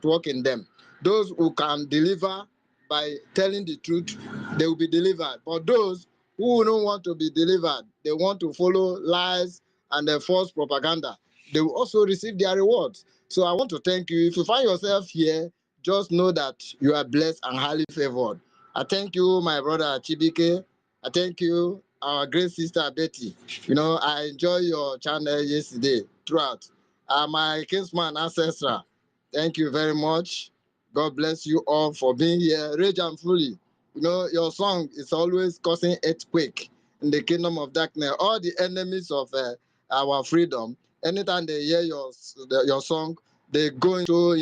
Speaker 8: work in them. Those who can deliver by telling the truth, they will be delivered. But those who don't want to be delivered, they want to follow lies and false propaganda, they will also receive their rewards. So I want to thank you. If you find yourself here, just know that you are blessed and highly favored. I thank you, my brother Chibike. I thank you, our great sister Betty. You know, I enjoyed your channel yesterday throughout. My kinsman ancestor, thank you very much. God bless you all for being here. Rage and Fully, you know, your song is always causing earthquake in the kingdom of darkness. All the enemies of our freedom, anytime they hear your song, they go into,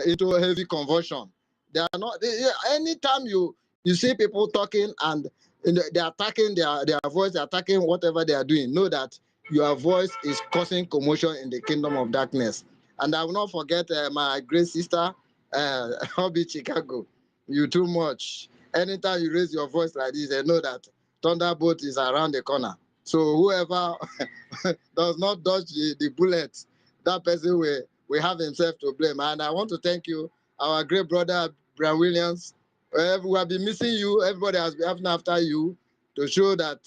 Speaker 8: into heavy conversion. They are not, anytime you see people talking and they're attacking their voice, they're attacking whatever they are doing, know that your voice is causing commotion in the kingdom of darkness. And I will not forget my great sister, Hobby Chicago. You too much. Anytime you raise your voice like this, I know that Thunderbolt is around the corner. So whoever does not dodge the bullet, that person will have himself to blame. And I want to thank you, our great brother, Brian Williams. We have been missing you. Everybody has been after you to show that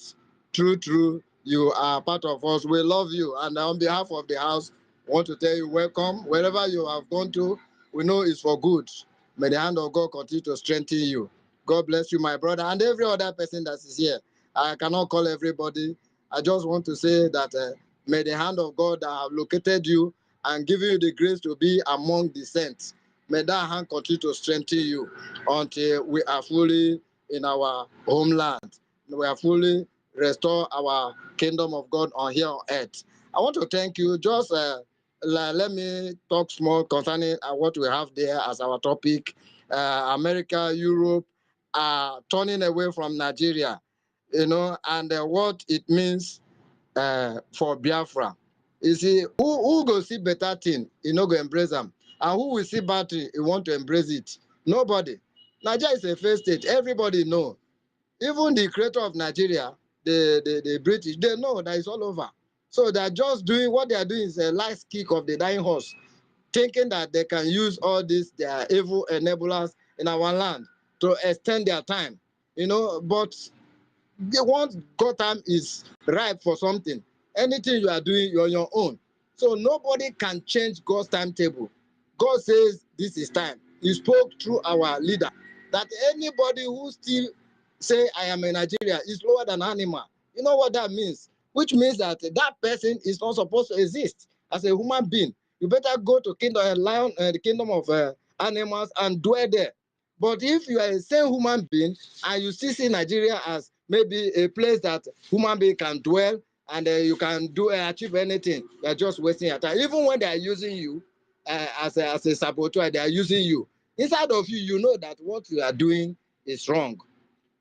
Speaker 8: true, you are part of us. We love you. And on behalf of the house, I want to tell you welcome. Wherever you have gone to, we know it's for good. May the hand of God continue to strengthen you. God bless you, my brother, and every other person that is here. I cannot call everybody. I just want to say that may the hand of God that have located you and given you the grace to be among the saints, may that hand continue to strengthen you until we are fully in our homeland. We are fully restore our kingdom of God on here on earth. I want to thank you. Just let me talk small concerning what we have there as our topic. America, Europe are turning away from Nigeria, and what it means for Biafra. You see, who go see better thing, go embrace them. And who will see bad thing, he want to embrace it? Nobody. Nigeria is a failed state. Everybody know. Even the creator of Nigeria, the British, they know that it's all over. So they're just doing, what they are doing is a last kick of the dying horse, thinking that they can use all these, their evil enablers in our land to extend their time. But once God time is ripe for something, anything you are doing, you're on your own. So nobody can change God's timetable. God says this is time. He spoke through our leader that anybody who still say I am a Nigerian is lower than animal. You know what that means? Which means that that person is not supposed to exist as a human being. You better go to the kingdom of animals and dwell there. But if you are a same human being and you still see Nigeria as maybe a place that human being can dwell and you can achieve anything, you are just wasting your time. Even when they are using you as a saboteur, they are using you. Inside of you, you know that what you are doing is wrong.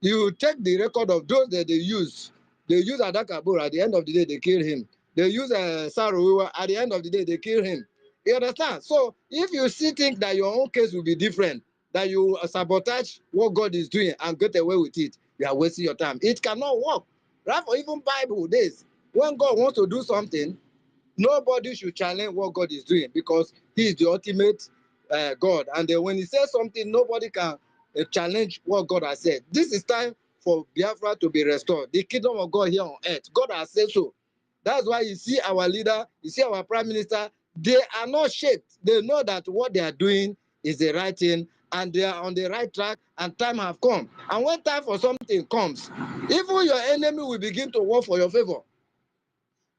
Speaker 8: You take the record of those that they use. They use Adakabur, at the end of the day, they kill him. They use Saruwa, at the end of the day, they kill him. You understand? So if you still think that your own case will be different, that you sabotage what God is doing and get away with it, you are wasting your time. It cannot work. Right? For even Bible days, when God wants to do something, nobody should challenge what God is doing because He is the ultimate God. And then when He says something, nobody can challenge what God has said. This is time for Biafra to be restored. The kingdom of God here on earth. God has said so. That's why you see our leader, you see our prime minister, they are not shaped. They know that what they are doing is the right thing and they are on the right track and time have come. And when time for something comes, even your enemy will begin to work for your favor.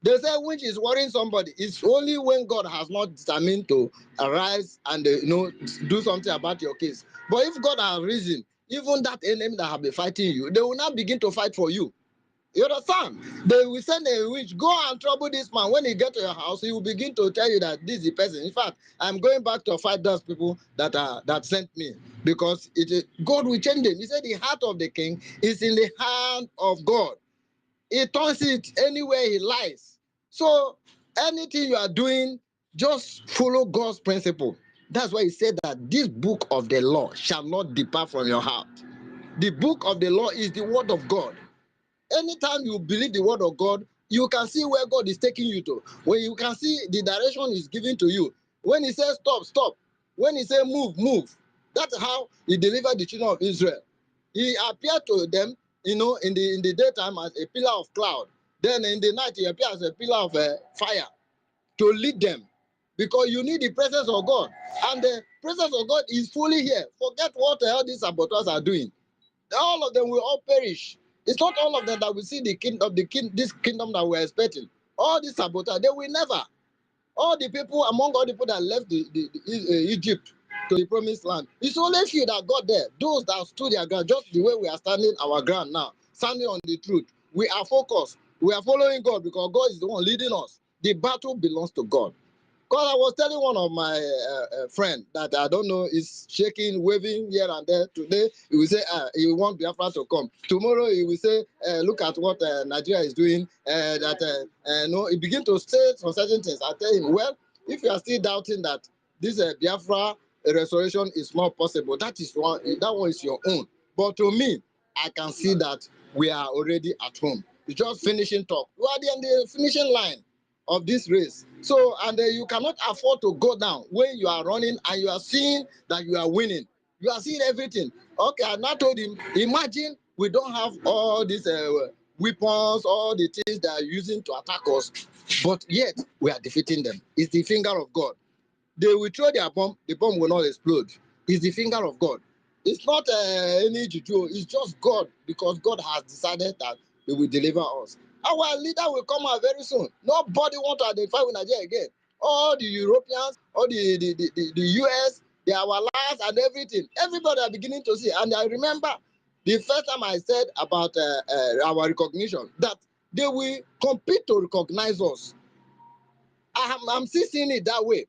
Speaker 8: They say which is worrying somebody. It's only when God has not determined to arise and do something about your case. But if God has risen, even that enemy that have been fighting you, they will not begin to fight for you. You understand? They will send a witch, go and trouble this man. When he get to your house, he will begin to tell you that this is the person. In fact, I'm going back to fight those people that sent me because God will change them. He said the heart of the king is in the hand of God. He turns it anywhere he likes. So anything you are doing, just follow God's principle. That's why he said that this book of the law shall not depart from your heart. The book of the law is the word of God. Anytime you believe the word of God you can see where God is taking you to. When you can see the direction He's giving to you. When He says stop, stop. When He says move, move. That's how He delivered the children of Israel. He appeared to them, in the daytime as a pillar of cloud. Then in the night He appeared as a pillar of fire to lead them. Because you need the presence of God. And the presence of God is fully here. Forget what all these saboteurs are doing. All of them will all perish. It's not all of them that will see this kingdom that we're expecting. All these saboteurs, they will never. All the people, among all the people that left Egypt to the promised land, it's only few that got there. Those that stood their ground, just the way we are standing our ground now, standing on the truth. We are focused. We are following God because God is the one leading us. The battle belongs to God. Because I was telling one of my friend that I don't know is shaking, waving here and there. Today he will say he want Biafra to come. Tomorrow he will say look at what Nigeria is doing. No, he begin to say some certain things. I tell him, well, if you are still doubting that this Biafra restoration is not possible, that one is your own. But to me, I can see that we are already at home. It's just finishing talk. We are in the finishing line of this race. So, and you cannot afford to go down when you are running and you are seeing that you are winning. You are seeing everything. Okay, I now told him, imagine we don't have all these weapons, all the things they are using to attack us, but yet we are defeating them. It's the finger of God. They will throw their bomb, the bomb will not explode. It's the finger of God. It's not any juju, it's just God, because God has decided that He will deliver us. Our leader will come out very soon. Nobody wants to identify with Nigeria again. All the Europeans, all the US, they are our allies and everything. Everybody are beginning to see. And I remember the first time I said about our recognition, that they will compete to recognize us. I'm still seeing it that way.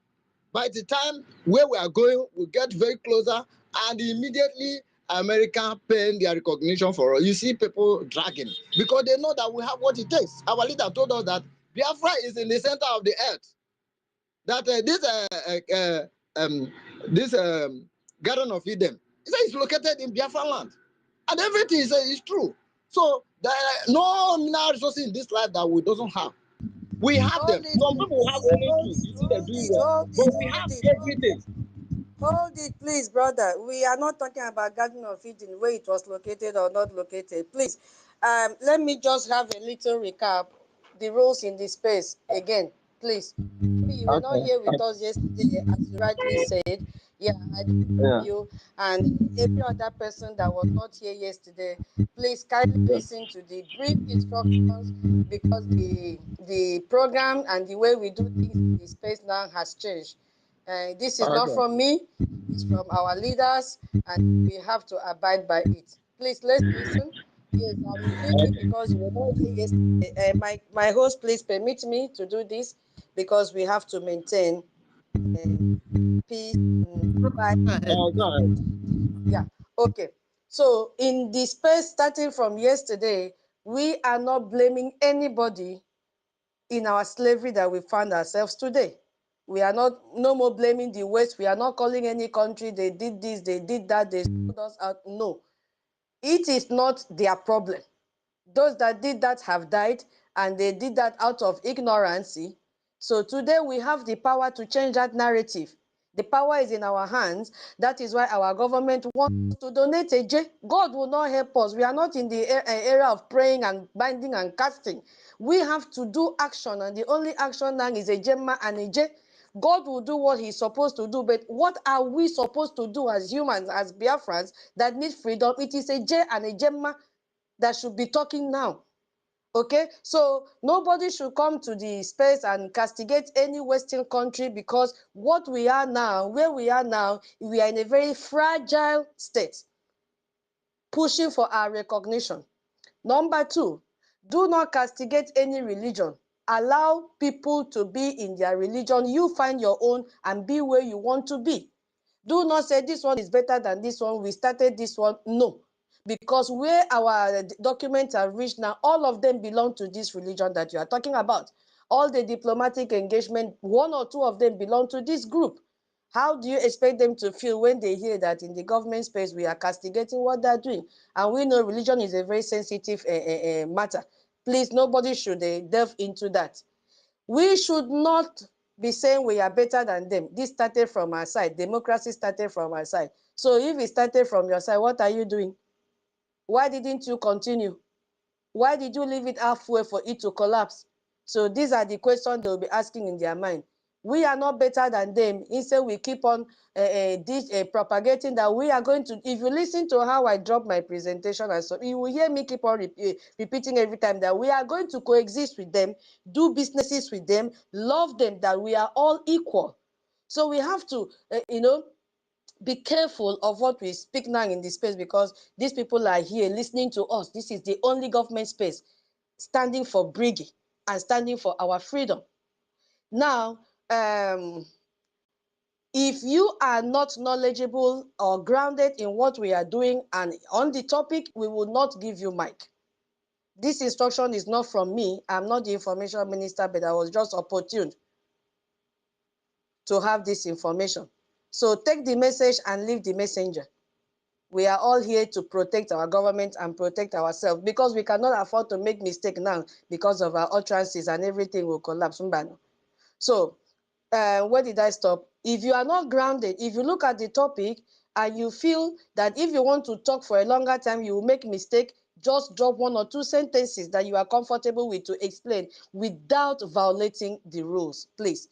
Speaker 8: By the time where we are going, we get very closer, and immediately America paying their recognition for us. You see people dragging because they know that we have what it takes. Our leader told us that Biafra is in the center of the earth. That this Garden of Eden, he said it's located in Biafra land, and everything he said is true. So there are no mineral resources in this life that we doesn't have. We have them.
Speaker 2: Hold it,
Speaker 8: Some people have only
Speaker 2: hold
Speaker 8: two.
Speaker 2: it,
Speaker 8: You see, they're
Speaker 2: hold
Speaker 8: doing
Speaker 2: it,
Speaker 8: well,
Speaker 2: hold
Speaker 8: but
Speaker 2: it,
Speaker 8: we
Speaker 2: hold
Speaker 8: have
Speaker 2: it, hold
Speaker 8: everything.
Speaker 2: it. Hold it, please, brother. We are not talking about Garden of Eden, where it was located or not located. Please, let me just have a little recap. The rules in the space again, please. Maybe you were not
Speaker 8: Okay.
Speaker 2: here with us yesterday, as you rightly said. Yeah, I know
Speaker 8: Yeah.
Speaker 2: you and every other person that was not here yesterday. Please kindly listen to the brief instructions, because the program and the way we do things in the space now has changed. This is not
Speaker 8: Okay.
Speaker 2: from me, it's from our leaders, and we have to abide by it. Please, let's listen. Yes, I'm doing it because you were not here yesterday. My host, please permit me to do this because we have to maintain peace and abide.
Speaker 1: Go ahead.
Speaker 8: Go ahead.
Speaker 2: Yeah, okay. So, in the space starting from yesterday, we are not blaming anybody in our slavery that we found ourselves today. We are no more blaming the West. We are not calling any country, they did this, they did that, they sold us out. No, it is not their problem. Those that did that have died, and they did that out of ignorance. So today we have the power to change that narrative. The power is in our hands. That is why our government wants to donate a J. God will not help us. We are not in the area of praying and binding and casting. We have to do action, and the only action now is a Gemma and a J. God will do what He's supposed to do, but what are we supposed to do as humans, as Biafrans that need freedom? It is a J and a Gemma that should be talking now. Okay, so nobody should come to the space and castigate any Western country, because what we are now, where we are now, we are in a very fragile state, pushing for our recognition. Number two, do not castigate any religion. Allow people to be in their religion. You find your own and be where you want to be. Do not say this one is better than this one. We started this one. No. Because where our documents are reached now, all of them belong to this religion that you are talking about. All the diplomatic engagement, one or two of them belong to this group. How do you expect them to feel when they hear that in the government space we are castigating what they're doing? And we know religion is a very sensitive matter. Please, nobody should delve into that. We should not be saying we are better than them. This started from our side. Democracy started from our side. So if it started from your side, what are you doing? Why didn't you continue? Why did you leave it halfway for it to collapse? So these are the questions they'll be asking in their mind. We are not better than them. Instead, we keep on propagating that we are going to, if you listen to how I drop my presentation, and so you will hear me keep on repeating every time that we are going to coexist with them, do businesses with them, love them, that we are all equal. So we have to, be careful of what we speak now in this space, because these people are here listening to us. This is the only government space standing for Brgie and standing for our freedom. Now, if you are not knowledgeable or grounded in what we are doing and on the topic, we will not give you mic. This instruction is not from me. I'm not the information minister, but I was just opportune to have this information. So take the message and leave the messenger. We are all here to protect our government and protect ourselves, because we cannot afford to make mistake now because of our utterances and everything will collapse. So where did I stop? If you are not grounded, if you look at the topic and you feel that if you want to talk for a longer time, you will make mistake, just drop 1 or 2 sentences that you are comfortable with to explain without violating the rules, please.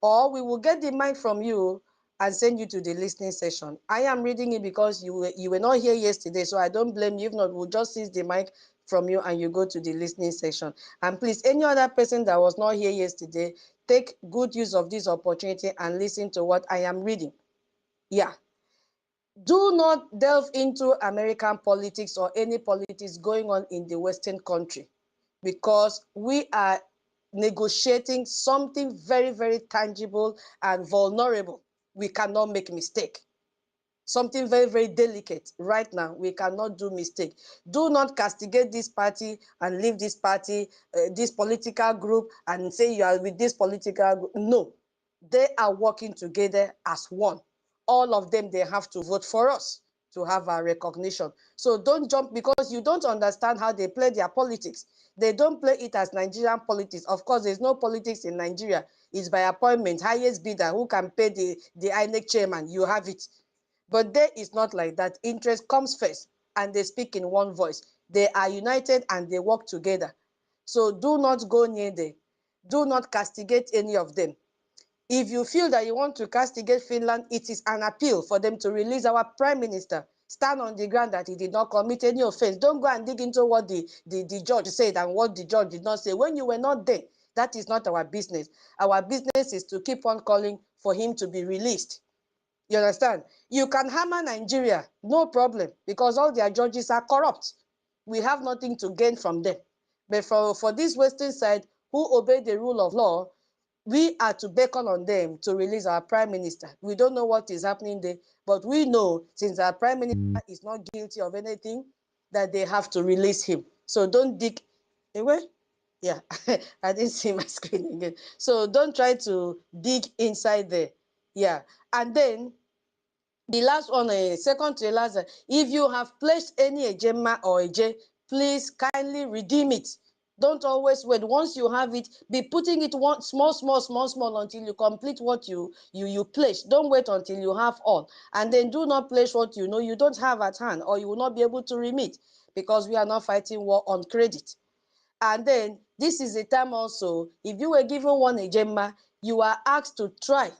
Speaker 2: Or we will get the mic from you and send you to the listening session. I am reading it because you were not here yesterday, so I don't blame you. If not, we'll just seize the mic from you and you go to the listening section. And please, any other person that was not here yesterday, take good use of this opportunity and listen to what I am reading. Yeah. Do not delve into American politics or any politics going on in the Western country, because we are negotiating something very, very tangible and vulnerable. We cannot make mistake. Something very, very delicate right now. We cannot do mistake. Do not castigate this party and leave this party, this political group, and say you are with this political group. No, they are working together as one. All of them, they have to vote for us to have our recognition. So don't jump because you don't understand how they play their politics. They don't play it as Nigerian politics. Of course, there's no politics in Nigeria. It's by appointment, highest bidder who can pay the INEC chairman. You have it. But there is not like that. Interest comes first and they speak in one voice. They are united and they work together. So do not go near them. Do not castigate any of them. If you feel that you want to castigate Finland, it is an appeal for them to release our prime minister. Stand on the ground that he did not commit any offense. Don't go and dig into what the judge said and what the judge did not say. When you were not there, that is not our business. Our business is to keep on calling for him to be released. You understand? You can hammer Nigeria, no problem, because all their judges are corrupt. We have nothing to gain from them. But for this Western side, who obey the rule of law, we are to beckon on them to release our prime minister. We don't know what is happening there, but we know since our prime minister is not guilty of anything, that they have to release him. So don't dig away. Yeah, I didn't see my screen again. So don't try to dig inside there. Yeah, and then the last one, second to the last, if you have placed any ejema or eje, please kindly redeem it. Don't always wait. Once you have it, be putting it one small until you complete what you place. Don't wait until you have all. And then do not place what you know you don't have at hand, or you will not be able to remit, because we are not fighting war on credit. And then this is the time also, if you were given one ejema, you are asked to try,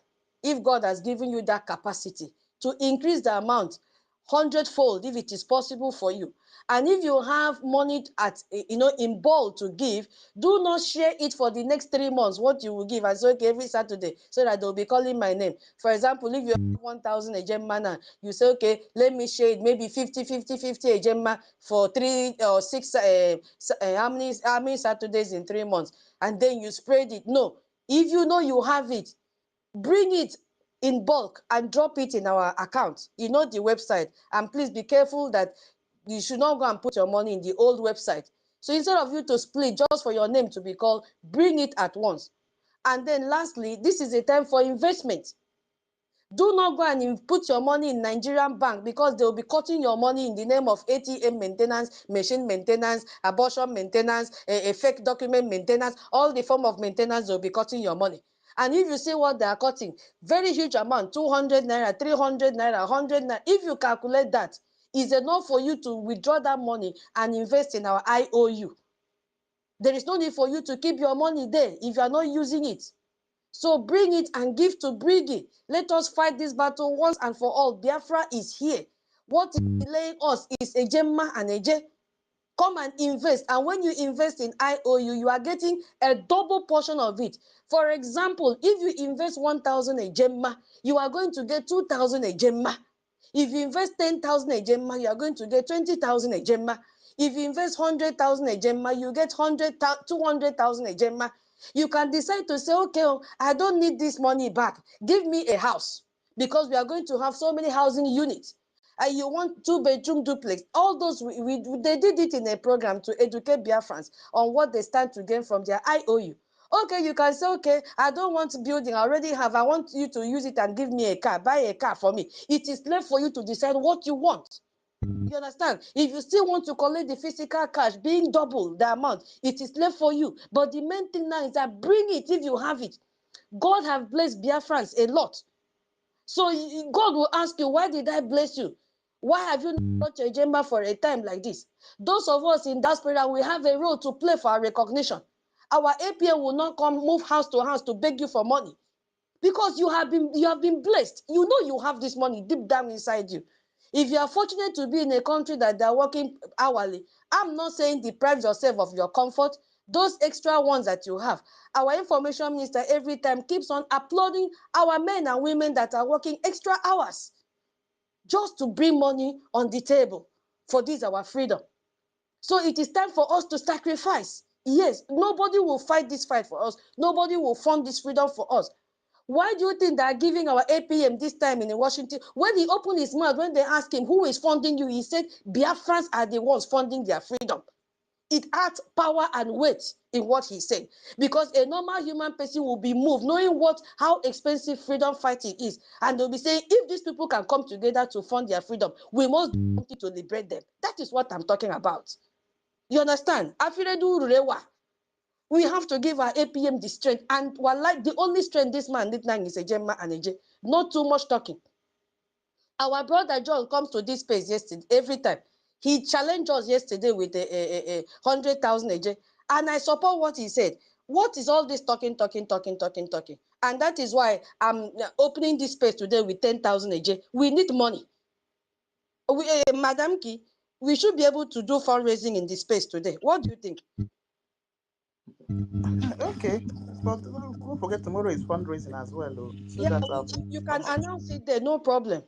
Speaker 2: if God has given you that capacity, to increase the amount 100-fold if it is possible for you. And if you have money in bulk to give, do not share it for the next 3 months, what you will give, and say, okay, every Saturday, so that they'll be calling my name. For example, if you have 1,000 ejema now, you say, okay, let me share it, maybe 50 ejema for 3 or 6, how many Saturdays in 3 months, and then you spread it. No, if you know you have it, bring it in bulk and drop it in our account, the website. And please be careful that you should not go and put your money in the old website. So instead of you to split just for your name to be called, bring it at once. And then lastly, this is a time for investment. Do not go and put your money in Nigerian bank, because they will be cutting your money in the name of ATM maintenance, machine maintenance, abortion maintenance, a fake document maintenance, all the form of maintenance. They will be cutting your money. And if you see what they are cutting, very huge amount, 200 naira, 300 naira, 100 naira. If you calculate that, it's enough for you to withdraw that money and invest in our IOU. There is no need for you to keep your money there if you are not using it. So bring it and give to Brgie. Let us fight this battle once and for all. Biafra is here. What is delaying us is a Gemma and a J. Come and invest. And when you invest in IOU, you are getting a double portion of it. For example, if you invest 1,000 a Gemma, you are going to get 2,000 a Gemma. If you invest 10,000 a Gemma, you are going to get 20,000 a Gemma. If you invest 100,000 a Gemma, you get 200,000 a Gemma. You can decide to say, okay, I don't need this money back. Give me a house, because we are going to have so many housing units. And you want 2-bedroom duplex. All those, they did it in a program to educate Biafrans on what they stand to gain from their IOU. Okay, you can say, okay, I don't want building, I already have, I want you to use it and give me a car, buy a car for me. It is left for you to decide what you want. You understand? If you still want to collect the physical cash, being double the amount, it is left for you. But the main thing now is that bring it if you have it. God have blessed Biafrans a lot. So God will ask you, why did I bless you? Why have you not touched a chamber for a time like this? Those of us in diaspora, we have a role to play for our recognition. Our APM will not come move house to house to beg you for money, because you have been blessed. You know you have this money deep down inside you. If you are fortunate to be in a country that they are working hourly, I'm not saying deprive yourself of your comfort. Those extra ones that you have, our information minister every time keeps on applauding our men and women that are working extra hours just to bring money on the table for this our freedom. So it is time for us to sacrifice. Yes, nobody will fight this fight for us. Nobody will fund this freedom for us. Why do you think they are giving our APM this time in Washington? When he opened his mouth, when they asked him, who is funding you? He said, Biafrans are the ones funding their freedom. It adds power and weight in what he said. Because a normal human person will be moved, knowing how expensive freedom fighting is. And they'll be saying, if these people can come together to fund their freedom, we must do something to liberate them. That is what I'm talking about. You understand? Afiredu Rurewa. We have to give our APM the strength. And like the only strength this man did now is a Gemma and a J. Not too much talking. Our brother John comes to this place yesterday, every time. He challenged us yesterday with a 100,000 a J. And I support what he said. What is all this talking? And that is why I'm opening this space today with 10,000 a J. We need money. Madam Ki, we should be able to do fundraising in this space today. What do you think?
Speaker 1: Okay, but don't forget tomorrow is fundraising as well, though. So
Speaker 2: Yeah,
Speaker 1: that
Speaker 2: you can announce it there, no problem.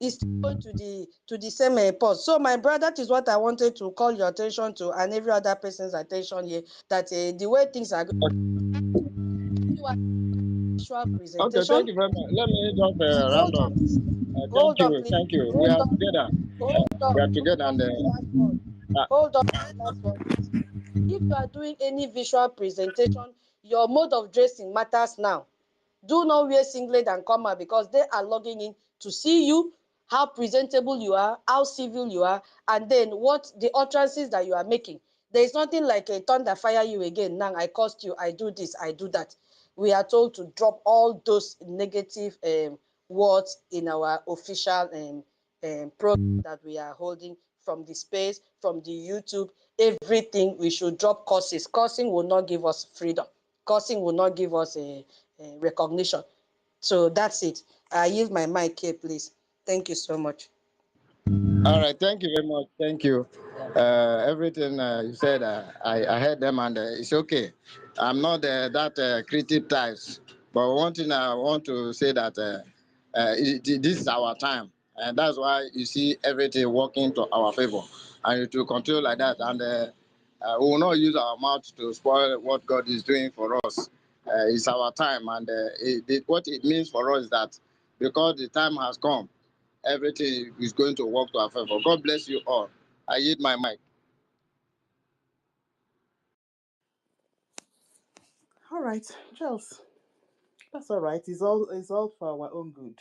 Speaker 2: It's going to the same post. So my brother, that is what I wanted to call your attention to, and every other person's attention here, that the way things are going, you are visual
Speaker 8: Okay, thank
Speaker 2: presentation.
Speaker 8: you very much. Let me just round
Speaker 2: Hold
Speaker 8: up.
Speaker 2: on, please.
Speaker 8: Thank
Speaker 2: Hold on,
Speaker 8: you,
Speaker 2: please.
Speaker 8: thank you. We
Speaker 2: Hold
Speaker 8: are
Speaker 2: on.
Speaker 8: together. We are
Speaker 2: Hold
Speaker 8: together,
Speaker 2: on
Speaker 8: and
Speaker 2: to the last one.
Speaker 8: uh,
Speaker 2: Hold on to the last one, please. If you are doing any visual presentation, your mode of dressing matters now. Do not wear singlet and come out, because they are logging in to see you, how presentable you are, how civil you are, and then what the utterances that you are making. There is nothing like a thunder fire you again. Now I cost you, I do this, I do that. We are told to drop all those negative words in our official program that we are holding, from the space, from the YouTube, everything. We should drop curses. Cursing will not give us freedom. Cursing will not give us a recognition. So that's it. I use my mic here, please. Thank you so much.
Speaker 8: all right, thank you very much. Thank you. Everything you said, I heard them, and it's okay. I'm not that creative types, but one thing I want to say that this is our time, and that's why you see everything working to our favor, and it will continue like that. And we will not use our mouth to spoil what God is doing for us. It's our time, and what it means for us is that because the time has come, everything is going to work to our favor. God bless you all. I yield my mic.
Speaker 1: all right, Charles. That's all right. It's all for our own good.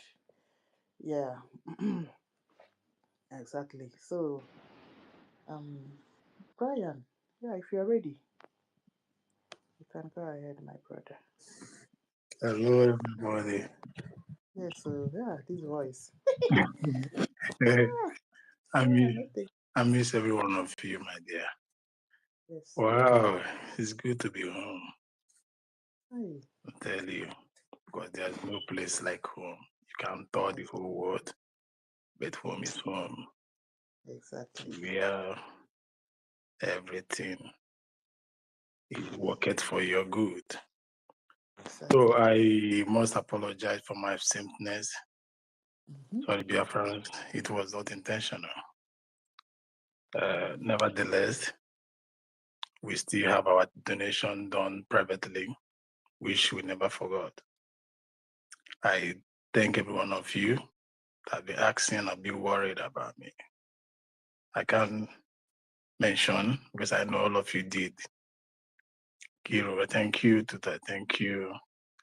Speaker 1: Yeah, exactly. So, um, Brian, yeah, if you're ready, you can go ahead, my brother.
Speaker 9: Hello, everybody.
Speaker 1: Yeah. So yeah, this voice.
Speaker 9: I
Speaker 1: Yeah,
Speaker 9: miss,
Speaker 1: no thing.
Speaker 9: I miss every one of you, my dear.
Speaker 1: Yes.
Speaker 9: Wow, it's good to be home.
Speaker 1: Hey,
Speaker 9: I tell you, because there's no place like home. You can tour the whole world, but home is home.
Speaker 1: exactly.
Speaker 9: Where everything is worked for your good. So
Speaker 1: Exactly.
Speaker 9: I must apologize for my simpness.
Speaker 1: Mm-hmm.
Speaker 9: Sorry, Biafra, it was not intentional. Nevertheless, we still have our donation done privately, which we never forgot. I thank every one of you that be asking or be worried about me. I can't mention because I know all of you did. Kiro, thank you. Tuta, thank you.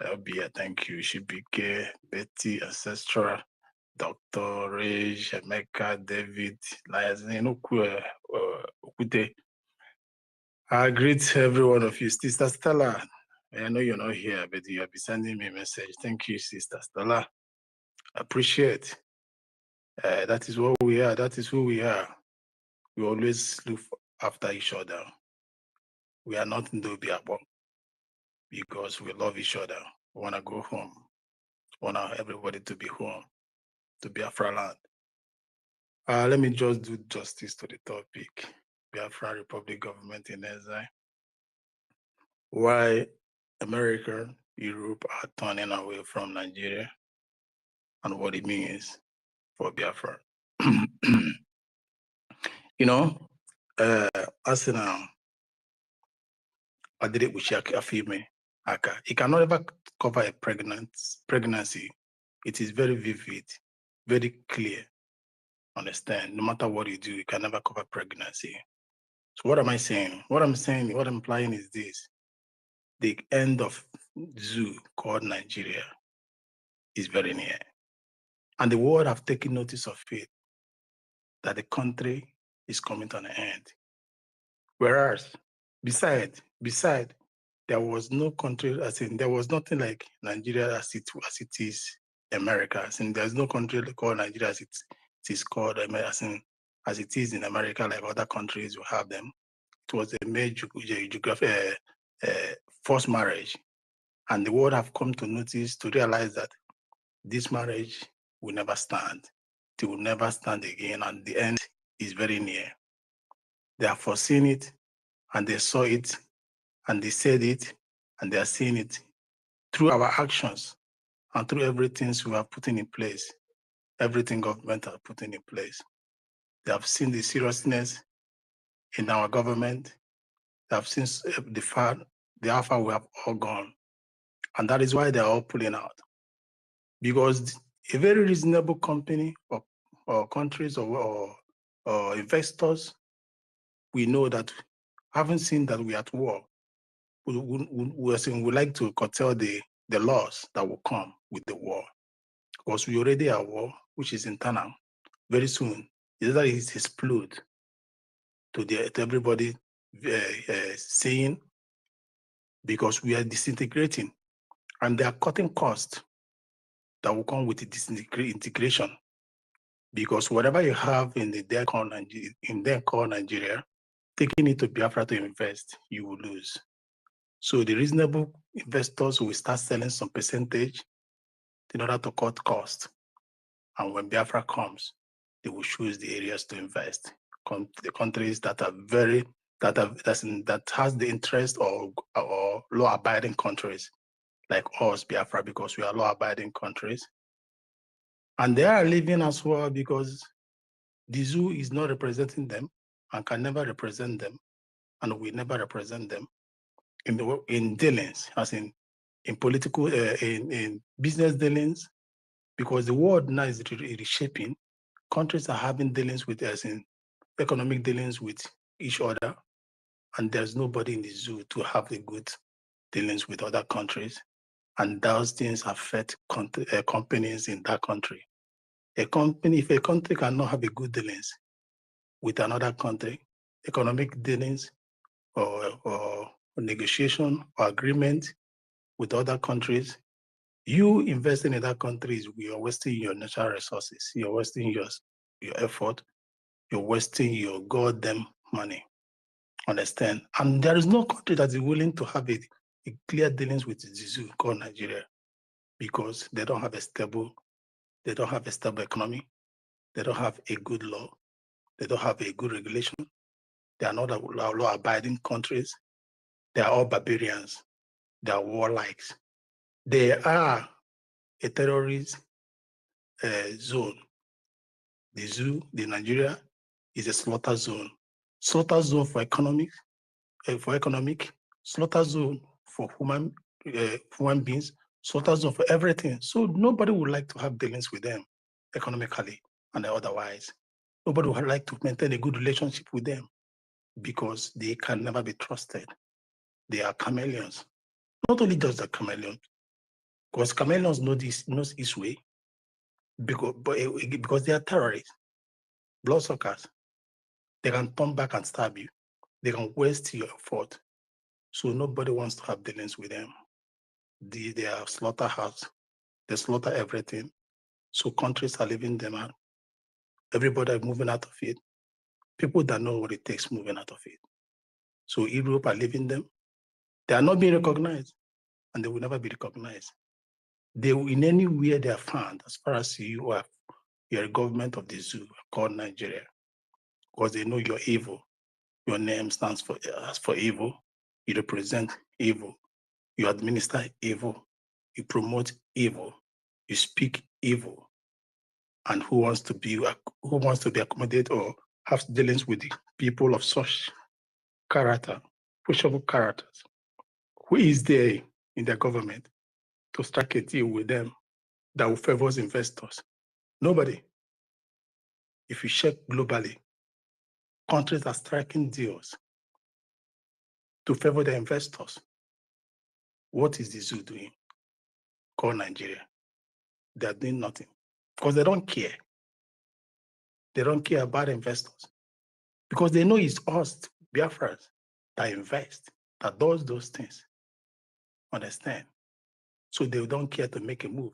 Speaker 9: Elbia, thank you. Shibike, Betty, Ancestral, Dr. Rage, Emeka, David, Liazen, Okute. I greet every one of you. Sister Stella, I know you're not here, but you have been sending me a message. Thank you, Sister Stella. Appreciate. That is what we are. That is who we are. We always look after each other. We are not in Dobiabo because we love each other. We want to go home. We want everybody to be home, to Biafra land. Let me just do justice to the topic. Biafra Republic government in exile. Why America, Europe are turning away from Nigeria and what it means for Biafra. You know, Arsenal, Adire Ushak Afime, Aka. It cannot ever cover a pregnancy. It is very vivid, very clear. Understand? No matter what you do, you can never cover pregnancy. So what am I saying? What I'm saying, what I'm implying is this. The end of zoo called Nigeria is very near. And the world have taken notice of it, that the country is coming to an end. Whereas, beside, there was no country, as in, there was nothing like Nigeria as it is America. As in, there's no country called Nigeria as it is called, as it is in America, like other countries you have them. It was a major forced marriage. And the world have come to notice, to realize that this marriage will never stand. It will never stand again, and the end is very near. They have foreseen it, and they saw it, and they said it, and they are seeing it through our actions and through everything we are putting in place, everything government are putting in place. They have seen the seriousness in our government. They have seen the alpha we have all gone. And that is why they are all pulling out. Because a very reasonable company or countries or investors, we know that, having seen that we are at war, we like to curtail the laws that will come with the war. Because we already are at war, which is internal. Very soon, either it explode to everybody seeing, because we are disintegrating, and they are cutting costs that will come with the disintegration. Because whatever you have in the their called Nigeria, taking it to Biafra to invest, you will lose. So the reasonable investors will start selling some percentage in order to cut costs. And when Biafra comes, they will choose the areas to invest. The countries that are that has the interest or law-abiding countries like us, Biafra, because we are law-abiding countries. And they are living as well because the zoo is not representing them and can never represent them, and will never represent them in dealings, as in political, in business dealings, because the world now is reshaping. Countries are having dealings with, as in economic dealings with each other, and there's nobody in the zoo to have the good dealings with other countries. and those things affect companies in that country. If a country cannot have a good dealings with another country, economic dealings or negotiation or agreement with other countries, you investing in that country, you're wasting your natural resources, you're wasting your effort, you're wasting your goddamn money. Understand? And there is no country that is willing to have a clear dealings with the zoo called Nigeria, because they don't have a stable economy, they don't have a good law, they don't have a good regulation, they are not law-abiding countries, they are all barbarians, they are warlikes. They are a terrorist zone. The zoo, the Nigeria, is a slaughter zone. Slaughter zone for economic, slaughter zone for human beings, slaughter zone for everything. So nobody would like to have dealings with them economically and otherwise. Nobody would like to maintain a good relationship with them because they can never be trusted. They are chameleons. Not only just the chameleons, because chameleons knows its way, because they are terrorists, bloodsuckers. They can turn back and stab you. They can waste your effort. So nobody wants to have dealings with them. They are slaughterhouse. They slaughter everything. So countries are leaving them out. Everybody is moving out of it. People that know what it takes moving out of it. So Europe are leaving them. They are not being recognized, and they will never be recognized. They will, in any way they are found, as far as you're a government of the zoo called Nigeria, because they know you're evil. Your name stands for evil. You represent evil. You administer evil. You promote evil. You speak evil. And who wants to be accommodated or have dealings with the people of such character, pushable characters? Who is there in the government to strike a deal with them that will favor investors? Nobody. If you check globally, countries are striking deals to favor the investors. What is the zoo doing? Call Nigeria. They are doing nothing because they don't care. They don't care about investors because they know it's us, Biafrans, that invest, that does those things. Understand? So they don't care to make a move.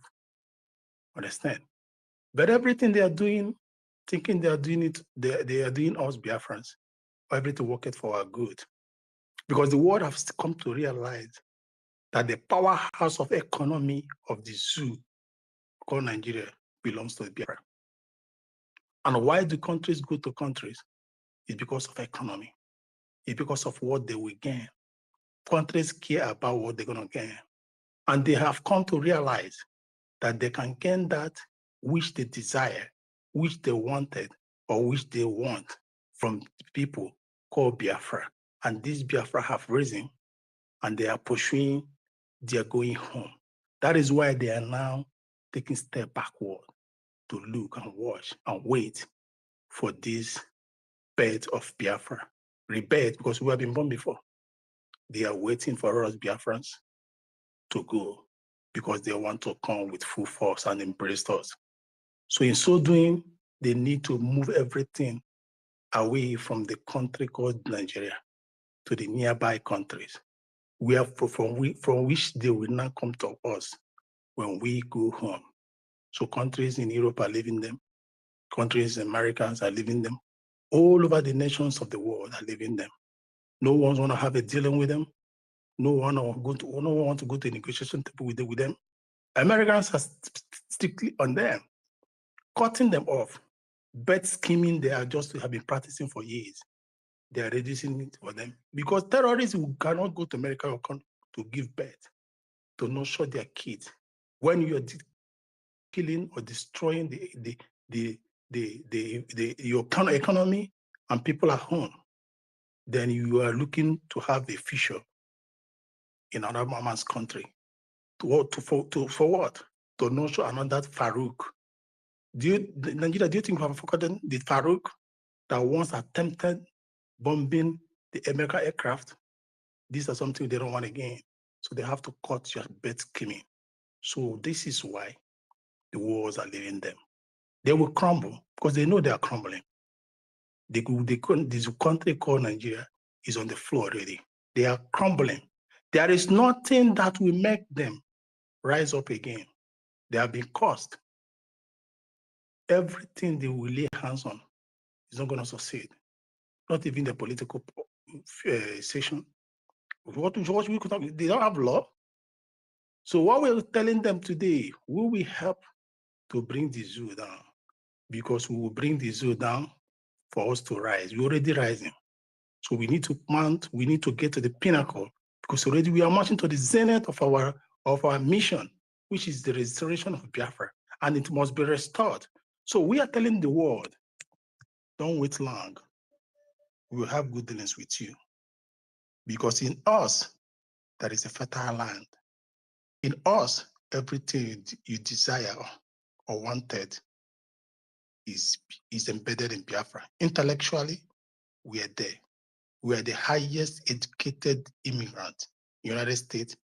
Speaker 9: Understand? But everything they are doing, thinking they are doing it, they are doing us Biafrans, everything working for our good. Because the world has come to realize that the powerhouse of economy of the zoo called Nigeria belongs to the Biafra. And why do countries go to countries? It's because of economy. It's because of what they will gain. Countries care about what they're going to gain. And they have come to realize that they can gain that which they desire, which they wanted, or which they want from people called Biafra. And these Biafra have risen and they are pursuing their going home. That is why they are now taking a step backward to look and watch and wait for this birth of Biafra. Rebirth, because we have been born before. They are waiting for us Biafrans to go because they want to come with full force and embrace us. So in so doing, they need to move everything away from the country called Nigeria to the nearby countries, from which they will now come to us when we go home. So countries in Europe are leaving them, countries in Americans are leaving them, all over the nations of the world are leaving them. No one want to have a dealing with them. No one want to go to a negotiation table with them. Americans are strictly on them, cutting them off. Bet scheming they are just have been practicing for years. They are reducing it for them because terrorists who cannot go to America or to give birth to nurture their kids. When you are killing or destroying your economy and people at home, then you are looking to have a future in another man's country. For what? To nurture another Farouk. Nigeria, do you think we have forgotten the Farouk that once attempted bombing the American aircraft? These are something they don't want again. So they have to cut your bet scheming. So this is why the wars are leaving them. They will crumble because they know they are crumbling. This country called Nigeria is on the floor already. They are crumbling. There is nothing that will make them rise up again. They have been cursed. Everything they will lay hands on is not going to succeed. Not even the political session. They don't have law. So what we're telling them today, we will help to bring the zoo down, because we will bring the zoo down for us to rise. We're already rising. So we need to plant, we need to get to the pinnacle, because already we are marching to the zenith of our mission, which is the restoration of Biafra, and it must be restored. So we are telling the world, don't wait long. We will have good dealings with you, because in us, there is a fertile land. In us, everything you desire or wanted is embedded in Biafra. Intellectually, we are there. We are the highest educated immigrant in the United States,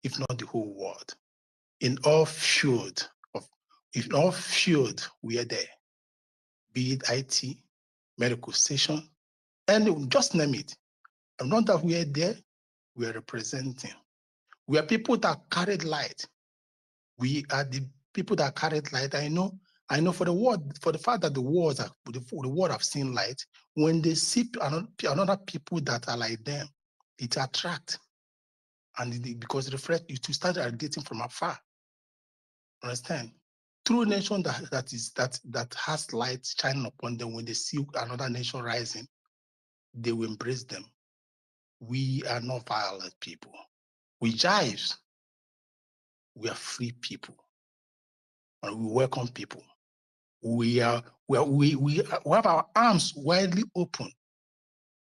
Speaker 9: if not the whole world. In all field, we are there. Be it IT, medical station, and just name it. And not that we are there, we are representing. We are people that carried light. We are the people that carried light. I know for the fact that the world have seen light, when they see another people that are like them, it attracts. And because it reflects, you to start irradiating from afar. Understand? True nation that has light shining upon them, when they see another nation rising, they will embrace them. We are not violent people. We jive. We are free people, and we welcome people. We have our arms widely open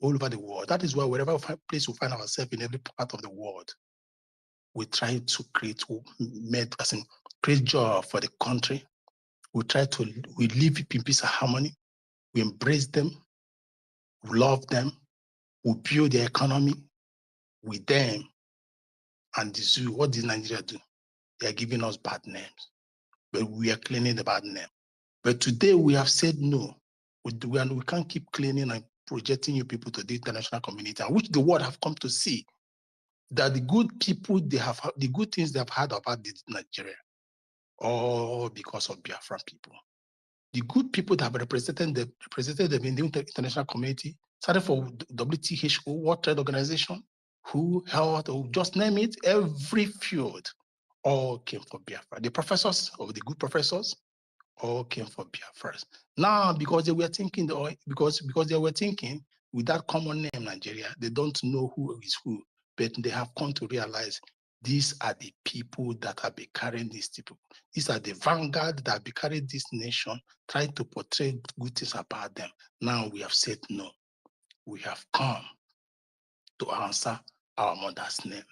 Speaker 9: all over the world. That is why wherever place we find ourselves in every part of the world, we try to create joy for the country. We live in peace and harmony. We embrace them, we love them, we build the economy with them. And the zoo, what did Nigeria do? They are giving us bad names, but we are cleaning the bad name. But today we have said no. We can't keep cleaning and projecting you people to the international community, which the world have come to see that the good people the good things they have heard about Nigeria, all because of Biafran people. The good people that have represented them in the international community, started for WHO, World Trade Organization, WHO, Health, or just name it, every field, all came from Biafra. The professors, or the good professors, all came from Biafra. Now, because they were thinking, because they were thinking with that common name, Nigeria, they don't know who is who, but they have come to realize these are the people that have been carrying these people. These are the vanguard that have been carrying this nation, trying to portray good things about them. Now we have said no. We have come to answer our mother's name,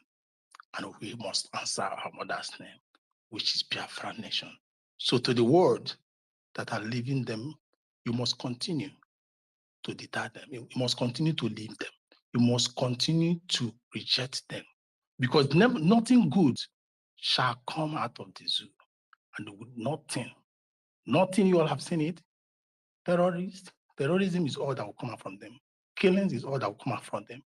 Speaker 9: and we must answer our mother's name, which is Biafra nation. So to the world that are leaving them, you must continue to deter them. You must continue to leave them. You must continue to reject them, because nothing good shall come out of the zoo. And nothing, you all have seen it. Terrorism is all that will come out from them. Killings is all that will come out from them.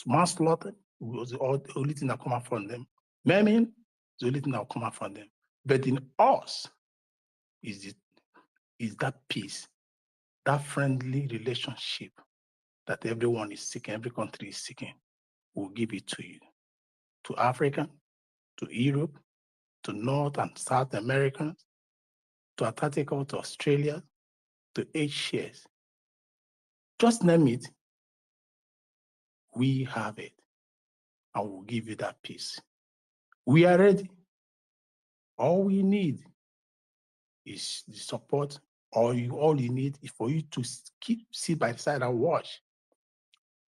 Speaker 9: Manslaughter was the only thing that will come out from them. Maiming is the only thing that will come out from them. But in us is that peace, that friendly relationship that everyone is seeking, every country is seeking. We'll give it to you. To Africa, to Europe, to North and South America, to Antarctica, to Australia, to Asia. Just name it. We have it, and we'll give you that peace. We are ready. All we need is the support. All you need is for you to sit by the side and watch.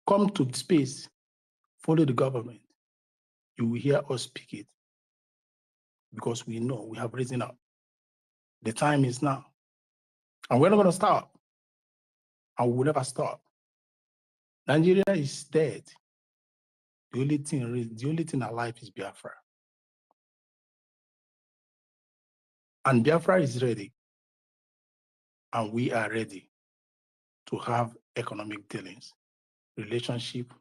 Speaker 9: Come to the space, follow the government. You will hear us speak it, because we know we have risen up. The time is now. And we're not going to stop. And we will never stop. Nigeria is dead. The only thing alive is Biafra. And Biafra is ready. And we are ready to have economic dealings, relationship,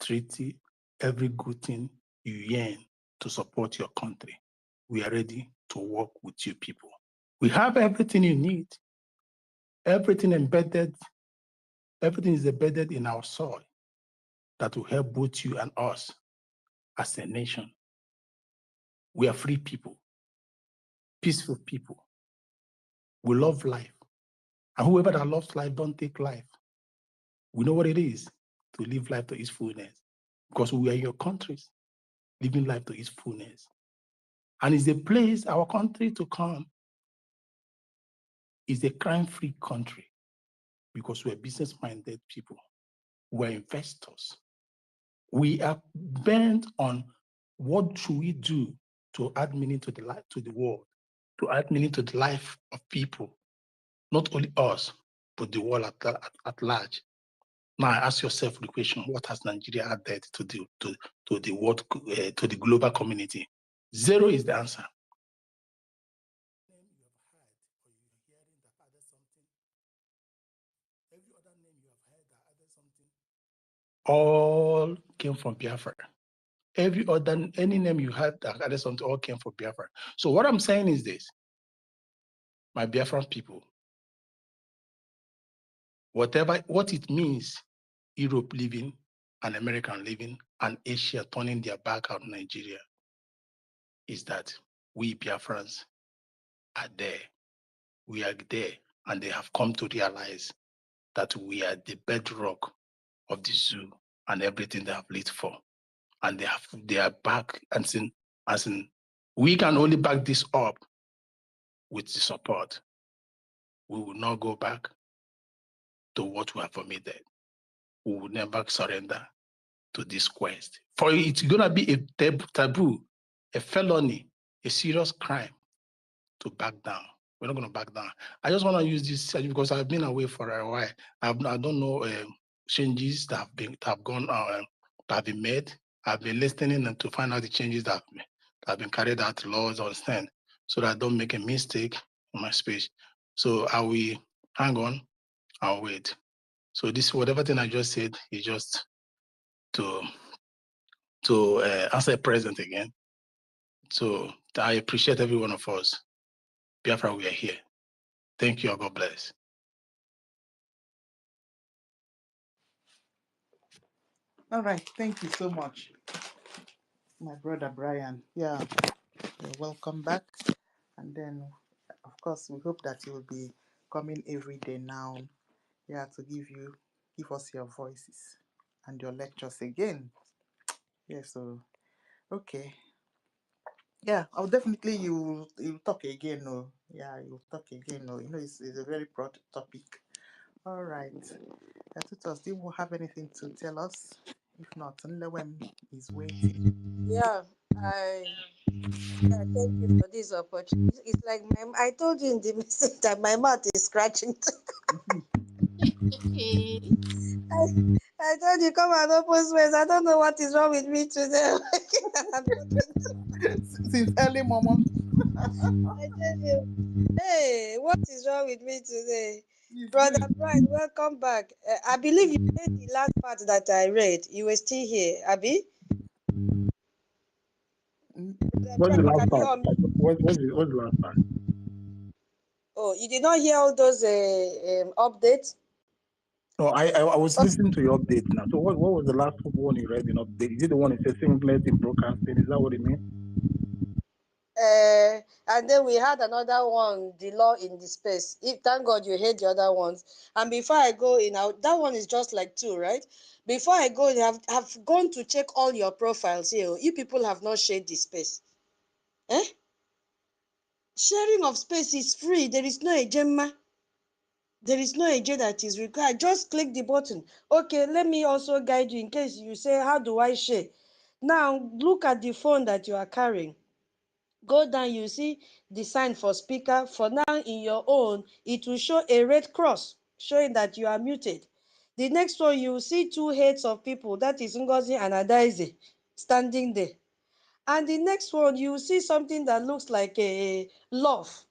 Speaker 9: treaty, every good thing you yearn to support your country. We are ready to work with you people. We have everything you need. Everything embedded, everything is embedded in our soil that will help both you and us as a nation. We are free people, peaceful people. We love life. And whoever that loves life don't take life. We know what it is to live life to its fullness because we are in your countries, living life to its fullness. And it's a place, our country to come is a crime-free country because we're business-minded people. We're investors. We are bent on what should we do to add meaning to the life, to the world, to add meaning to the life of people, not only us, but the world at large. Now, ask yourself the question: what has Nigeria added to the world, to the global community? Zero is the answer. Every other name you have heard that added something, all came from Biafra. Any name you had that added something, all came from Biafra. So what I'm saying is this, my Biafran people, what it means, Europe living and American living and Asia turning their back on Nigeria, is that we Biafrans are there. We are there, and they have come to realize that we are the bedrock of the zoo and everything they have lived for. And they are back and saying, we can only back this up with the support. We will not go back to what we have omitted. We will never surrender to this quest. For it's gonna be a taboo, a felony, a serious crime to back down. We're not gonna back down. I just wanna use this because I've been away for a while. I don't know changes that have been made. I've been listening to find out the changes that have been carried out, laws on stand, so that I don't make a mistake in my speech. So I will hang on, I'll wait. So this, whatever thing I just said is just to answer present again. So I appreciate every one of us. Biafra, we are here. Thank you, God bless.
Speaker 1: All right, thank you so much, my brother Brian. Yeah, you're welcome back. And then, of course, we hope that you will be coming every day now. Yeah, to give us your voices and your lectures again. Yeah, so okay. Yeah, I'll definitely you talk again. No, yeah, you'll talk again. No, it's a very broad topic. All right. Tutos, do you have anything to tell us? If not, Nlewem is waiting.
Speaker 2: Yeah, thank you for this opportunity. It's like I told you in the message that my mouth is scratching. I, I told you come and open space. I don't know what is wrong with me today. I'm talking.
Speaker 1: Since early, Mama.
Speaker 2: I tell you, hey, what is wrong with me today?
Speaker 1: It's
Speaker 2: Brother
Speaker 1: good.
Speaker 2: Brian, welcome back. I believe you read the last part that I read. You were still here, Abby.
Speaker 1: Mm,
Speaker 2: Brother
Speaker 9: What's the
Speaker 2: Brian,
Speaker 9: last
Speaker 2: can you
Speaker 9: part? What's the last part?
Speaker 2: Oh, you did not hear all those updates?
Speaker 9: No, I was
Speaker 2: Oh,
Speaker 9: listening to your update now. So what was the last one you read in update? Is it the one that says singularity broadcasting? Is that what it means?
Speaker 2: and then we had another one, the law in the space. Thank God you heard the other ones. And before I go in, that one is just like two, right? Before I go in, I've gone to check all your profiles here. You people have not shared the space. Eh? Sharing of space is free. There is no agenda. There is no agenda that is required. Just click the button. Okay, let me also guide you in case you say, how do I share? Now, look at the phone that you are carrying. Go down, you see the sign for speaker. For now, in your own, it will show a red cross showing that you are muted. The next one, you will see two heads of people. That is Ngozi and Adaize standing there. And the next one, you will see something that looks like a love.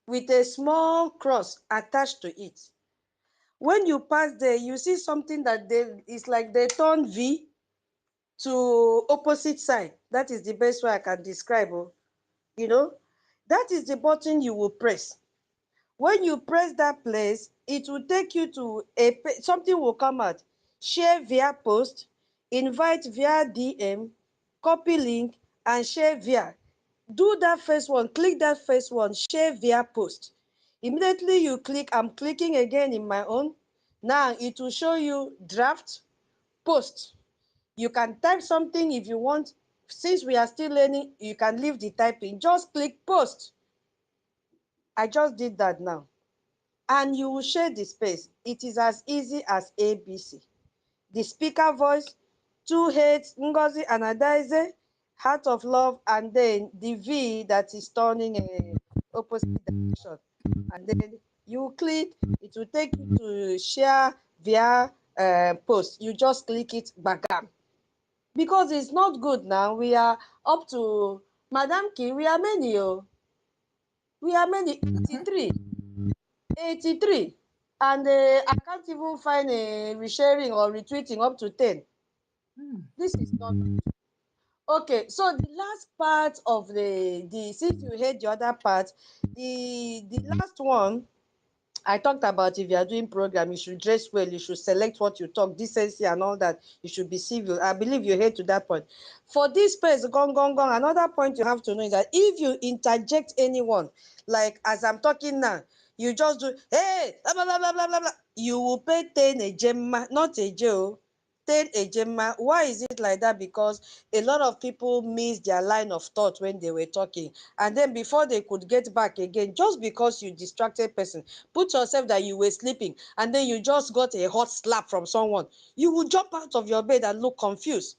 Speaker 2: with a small cross attached to it. When you pass there, you see something that it's like they turn V to opposite side. That is the best way I can describe. You know, that is the button you will press. When you press that place, it will take you to something will come out. Share via post, invite via DM, copy link, and share via. Do that first one, click that first one, share via post. Immediately you click, I'm clicking again in my own. Now it will show you draft, post. You can type something if you want. Since we are still learning, you can leave the typing. Just click post. I just did that now. And you will share the space. It is as easy as ABC. The speaker voice, two heads, Ngozi and Adaize, heart of love, and then the V that is turning a opposite direction. And then you click, it will take you to share via post. You just click it, bagam. Because it's not good now. We are up to, Madam Ki, we are many, oh. We are many, 83. 83. And I can't even find a resharing or retweeting up to 10. This is not good. Okay, so the last part of the since you heard the other part, the last one I talked about, if you are doing program, you should dress well, you should select what you talk, decency and all that. You should be civil. I believe you heard to that point. For this space, gong, gong, gong, another point you have to know is that if you interject anyone, like as I'm talking now, you just do, hey, blah, blah, blah, blah, blah, blah, you will pay 10 a gemma, not a jail. 10 a gemma. Why is it like that? Because a lot of people miss their line of thought when they were talking, and then before they could get back again, just because you distracted person, put yourself that you were sleeping and then you just got a hot slap from someone, you will jump out of your bed and look confused.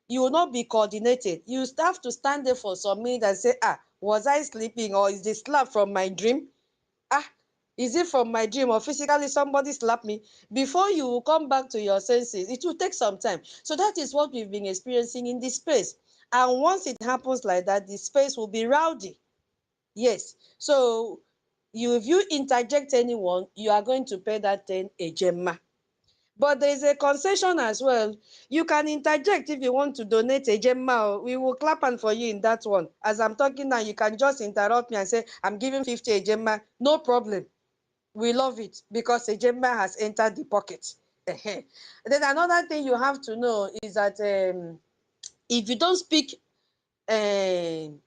Speaker 2: You will not be coordinated. You have to stand there for some minutes and say, was I sleeping, or is the slap from my dream? Is it from my dream, or physically somebody slapped me? Before you will come back to your senses, it will take some time. So that is what we've been experiencing in this space. And once it happens like that, the space will be rowdy. Yes. So if you interject anyone, you are going to pay that 10 a gemma. But there is a concession as well. You can interject if you want to donate a gemma. We will clap on for you in that one. As I'm talking now, you can just interrupt me and say, I'm giving 50 a gemma. No problem. We love it because a gemma has entered the pocket. Then another thing you have to know is that if you don't speak to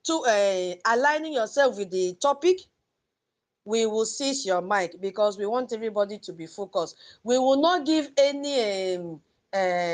Speaker 2: aligning yourself with the topic, we will seize your mic because we want everybody to be focused. We will not give any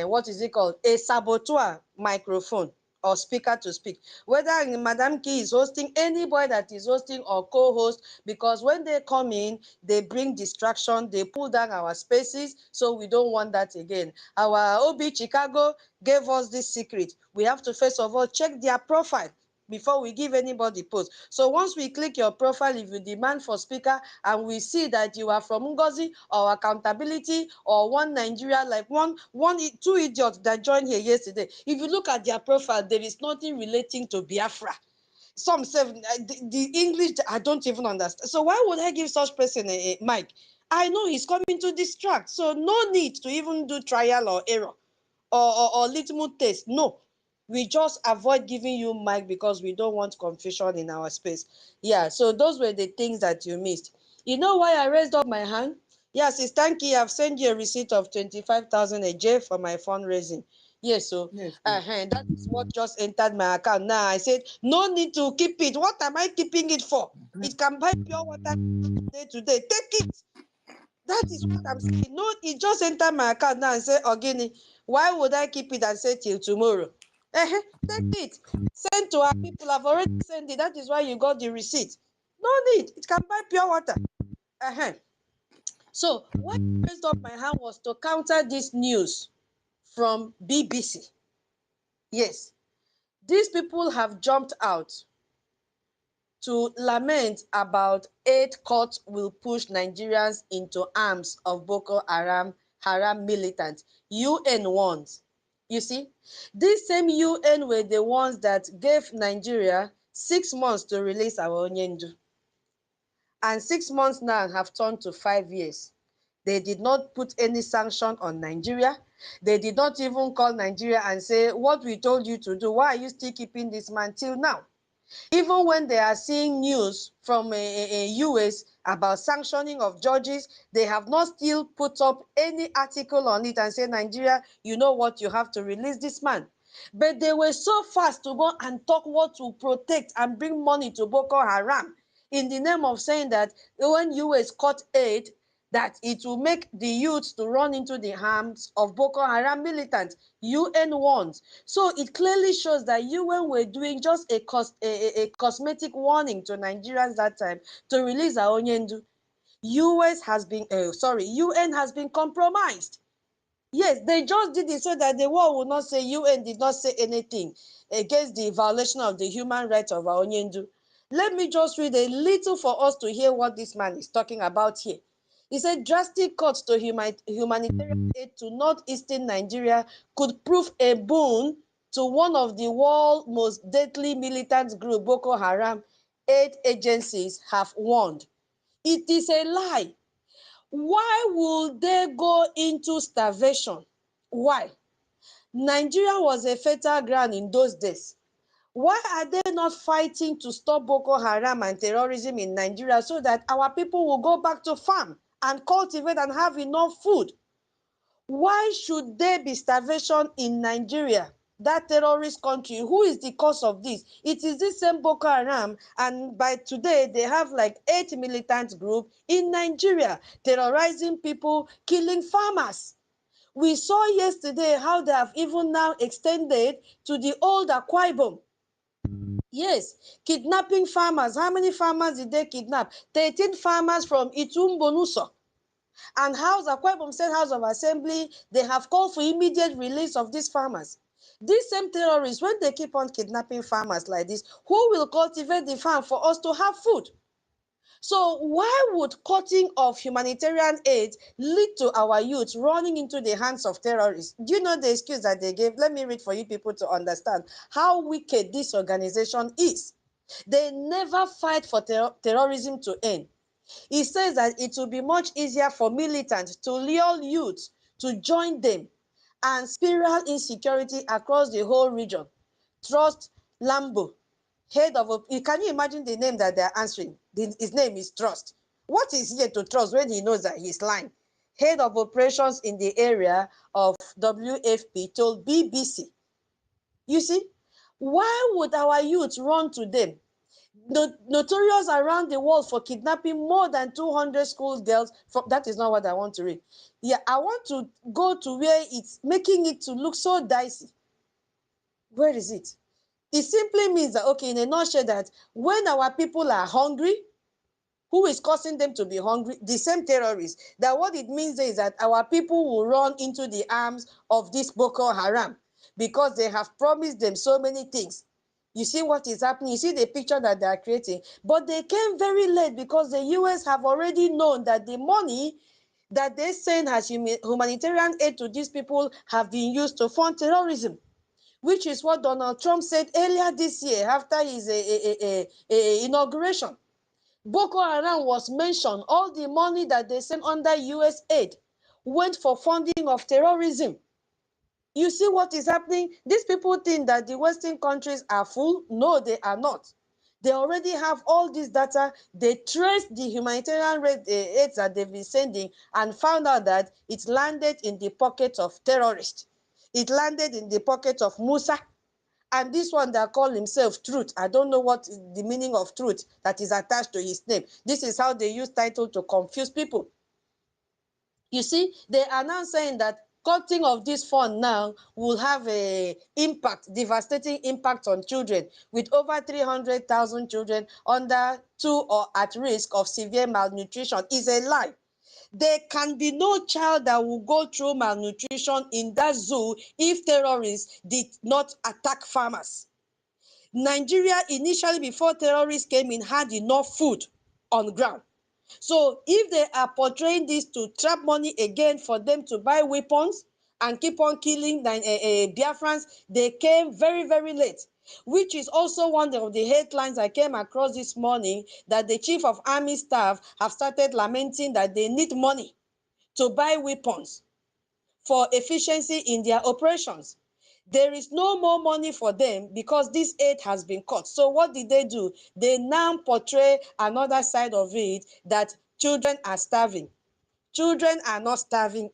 Speaker 2: what is it called, a saboteur microphone or speaker to speak, whether Madam Key is hosting, anybody that is hosting or co-host, because when they come in, they bring distraction, they pull down our spaces, so we don't want that again. Our OB Chicago gave us this secret. We have to first of all check their profile before we give anybody post. So once we click your profile, if you demand for speaker and we see that you are from Ngozi or accountability or one Nigeria, like two idiots that joined here yesterday, if you look at their profile, there is nothing relating to Biafra. Some say the English, I don't even understand. So why would I give such person a mic? I know he's coming to distract. So no need to even do trial or error or litmus test. No. We just avoid giving you mic because we don't want confusion in our space. Yeah, so those were the things that you missed. You know why I raised up my hand? Yes, Sister Tanki, I've sent you a receipt of 25,000 a J for my fundraising. Yes, so
Speaker 1: Yes, please.
Speaker 2: that is what just entered my account. Now I said, no need to keep it. What am I keeping it for? It can buy pure water today. Take it. That is what I'm saying. No, it just entered my account now and say, Ogini, why would I keep it and say till tomorrow? Take it. Send to our people. I've already sent it. That is why you got the receipt. No need. It can buy pure water. So why I raised up my hand was to counter this news from BBC. Yes, these people have jumped out to lament about 8 courts will push Nigerians into arms of Boko Haram militants. UN ones. You see, these same UN were the ones that gave Nigeria 6 months to release our Onyendu. And 6 months now have turned to 5 years. They did not put any sanction on Nigeria. They did not even call Nigeria and say, what we told you to do, why are you still keeping this man till now? Even when they are seeing news from US about sanctioning of judges, they have not still put up any article on it and say, Nigeria, you know what, you have to release this man. But they were so fast to go and talk what to protect and bring money to Boko Haram in the name of saying that when US cut aid, that it will make the youths to run into the arms of Boko Haram militants, UN warns. So it clearly shows that UN were doing just a cosmetic warning to Nigerians that time to release Aonyendu. UN has been compromised. Yes, they just did it so that the world will not say UN did not say anything against the violation of the human rights of Aonyendu. Let me just read a little for us to hear what this man is talking about here. He said drastic cuts to humanitarian aid to northeastern Nigeria could prove a boon to one of the world's most deadly militant group, Boko Haram. Aid agencies have warned. It is a lie. Why would they go into starvation? Why? Nigeria was a fertile ground in those days. Why are they not fighting to stop Boko Haram and terrorism in Nigeria so that our people will go back to farm and cultivate and have enough food? Why should there be starvation in Nigeria, that terrorist country? Who is the cause of this? It is this same Boko Haram, and by today they have like 8 militant groups in Nigeria terrorizing people, killing farmers. We saw yesterday how they have even now extended to the old Akwa Ibom. Yes, kidnapping farmers. How many farmers did they kidnap? 13 farmers from Itumbonuso. And Akwa Ibom State House of Assembly, they have called for immediate release of these farmers. These same terrorists, when they keep on kidnapping farmers like this, who will cultivate the farm for us to have food? So why would cutting of humanitarian aid lead to our youth running into the hands of terrorists? Do you know the excuse that they gave? Let me read for you people to understand how wicked this organization is. They never fight for terrorism to end. He says that it will be much easier for militants to lure youth to join them and spiral insecurity across the whole region. Trust Lambo, head of a, can you imagine the name that they're answering? His name is Trust. What is he to trust when he knows that he's lying? Head of operations in the area of WFP told BBC. You see, why would our youth run to them? Notorious around the world for kidnapping more than 200 school girls. That is not what I want to read. Yeah, I want to go to where it's making it to look so dicey. Where is it? It simply means that, okay, in a nutshell, that when our people are hungry, who is causing them to be hungry? The same terrorists. That what it means is that our people will run into the arms of this Boko Haram because they have promised them so many things. You see what is happening? You see the picture that they are creating. But they came very late because the US have already known that the money that they send as humanitarian aid to these people have been used to fund terrorism, which is what Donald Trump said earlier this year after his inauguration. Boko Haram was mentioned. All the money that they sent under US aid went for funding of terrorism. You see what is happening? These people think that the Western countries are full. No, they are not. They already have all this data. They traced the humanitarian aid that they've been sending and found out that it landed in the pocket of terrorists. It landed in the pocket of Musa. And this one that call himself Truth, I don't know what is the meaning of truth that is attached to his name. This is how they use title to confuse people. You see, they are now saying that cutting of this fund now will have a impact, devastating impact on children, with over 300,000 children under 2 or at risk of severe malnutrition. Is a lie. There can be no child that will go through malnutrition in that zoo if terrorists did not attack farmers. Nigeria, initially before terrorists came in, had enough food on ground. So if they are portraying this to trap money again for them to buy weapons and keep on killing Biafrans, they came very, very late. which is also one of the headlines I came across this morning, that the Chief of Army Staff have started lamenting that they need money to buy weapons for efficiency in their operations. There is no more money for them because this aid has been cut. So what did they do? They now portray another side of it, that children are starving. Children are not starving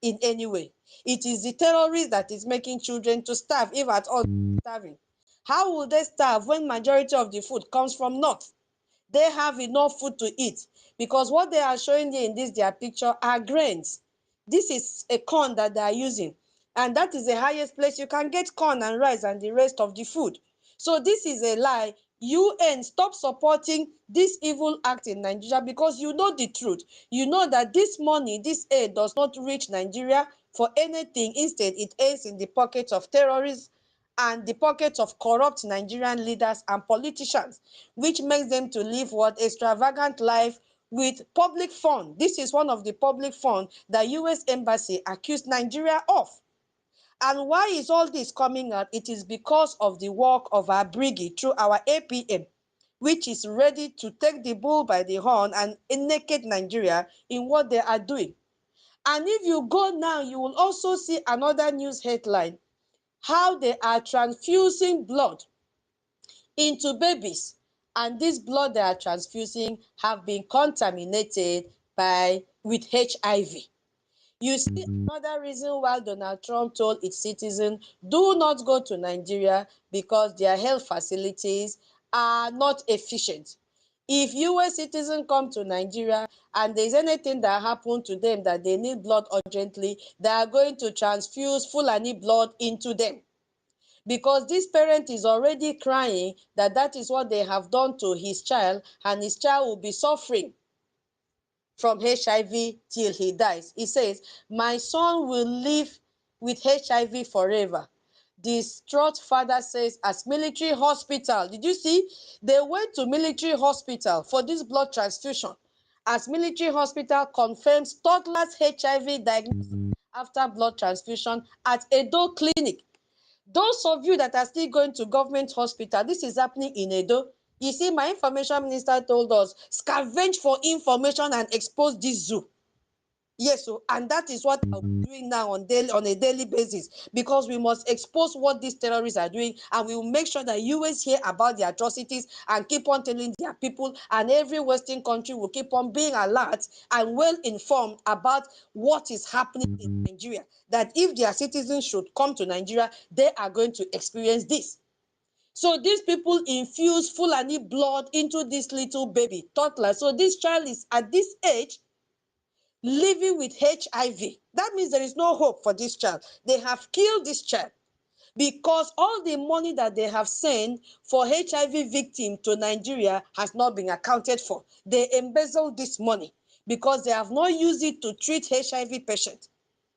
Speaker 2: in any way. It is the terrorists that is making children to starve, if at all starving. How will they starve when majority of the food comes from north? They have enough food to eat, because what they are showing you in this their picture are grains. This is a corn that they are using, and that is the highest place you can get corn and rice and the rest of the food. So this is a lie. UN, stop supporting this evil act in Nigeria, because you know the truth. You know that this money, this aid does not reach Nigeria for anything. Instead, it ends in the pockets of terrorists and the pockets of corrupt Nigerian leaders and politicians, which makes them to live what extravagant life with public fund. This is one of the public fund that US Embassy accused Nigeria of. And why is all this coming out? It is because of the work of our Brgie through our APM, which is ready to take the bull by the horn and naked Nigeria in what they are doing. And if you go now, you will also see another news headline, how they are transfusing blood into babies, and this blood they are transfusing have been contaminated with HIV. You see another reason why Donald Trump told its citizens, do not go to Nigeria, because their health facilities are not efficient. If US citizens come to Nigeria and there's anything that happened to them that they need blood urgently, they are going to transfuse Fulani blood into them, because this parent is already crying that that is what they have done to his child, and his child will be suffering from HIV till he dies. He says, my son will live with HIV forever. The distraught father says, as military hospital, did you see? They went to military hospital for this blood transfusion. As military hospital confirms toddler's HIV diagnosis after blood transfusion at Edo Clinic. Those of you that are still going to government hospital, this is happening in Edo. You see, my information minister told us, scavenge for information and expose this zoo. Yes, so, and that is what I'm doing now on a daily basis, because we must expose what these terrorists are doing, and we will make sure that US hear about the atrocities and keep on telling their people, and every Western country will keep on being alert and well informed about what is happening in Nigeria, that if their citizens should come to Nigeria, they are going to experience this. So these people infuse Fulani blood into this little baby toddler. So this child is at this age living with HIV. That means there is no hope for this child. They have killed this child, because all the money that they have sent for HIV victims to Nigeria has not been accounted for. They embezzled this money because they have not used it to treat HIV patients.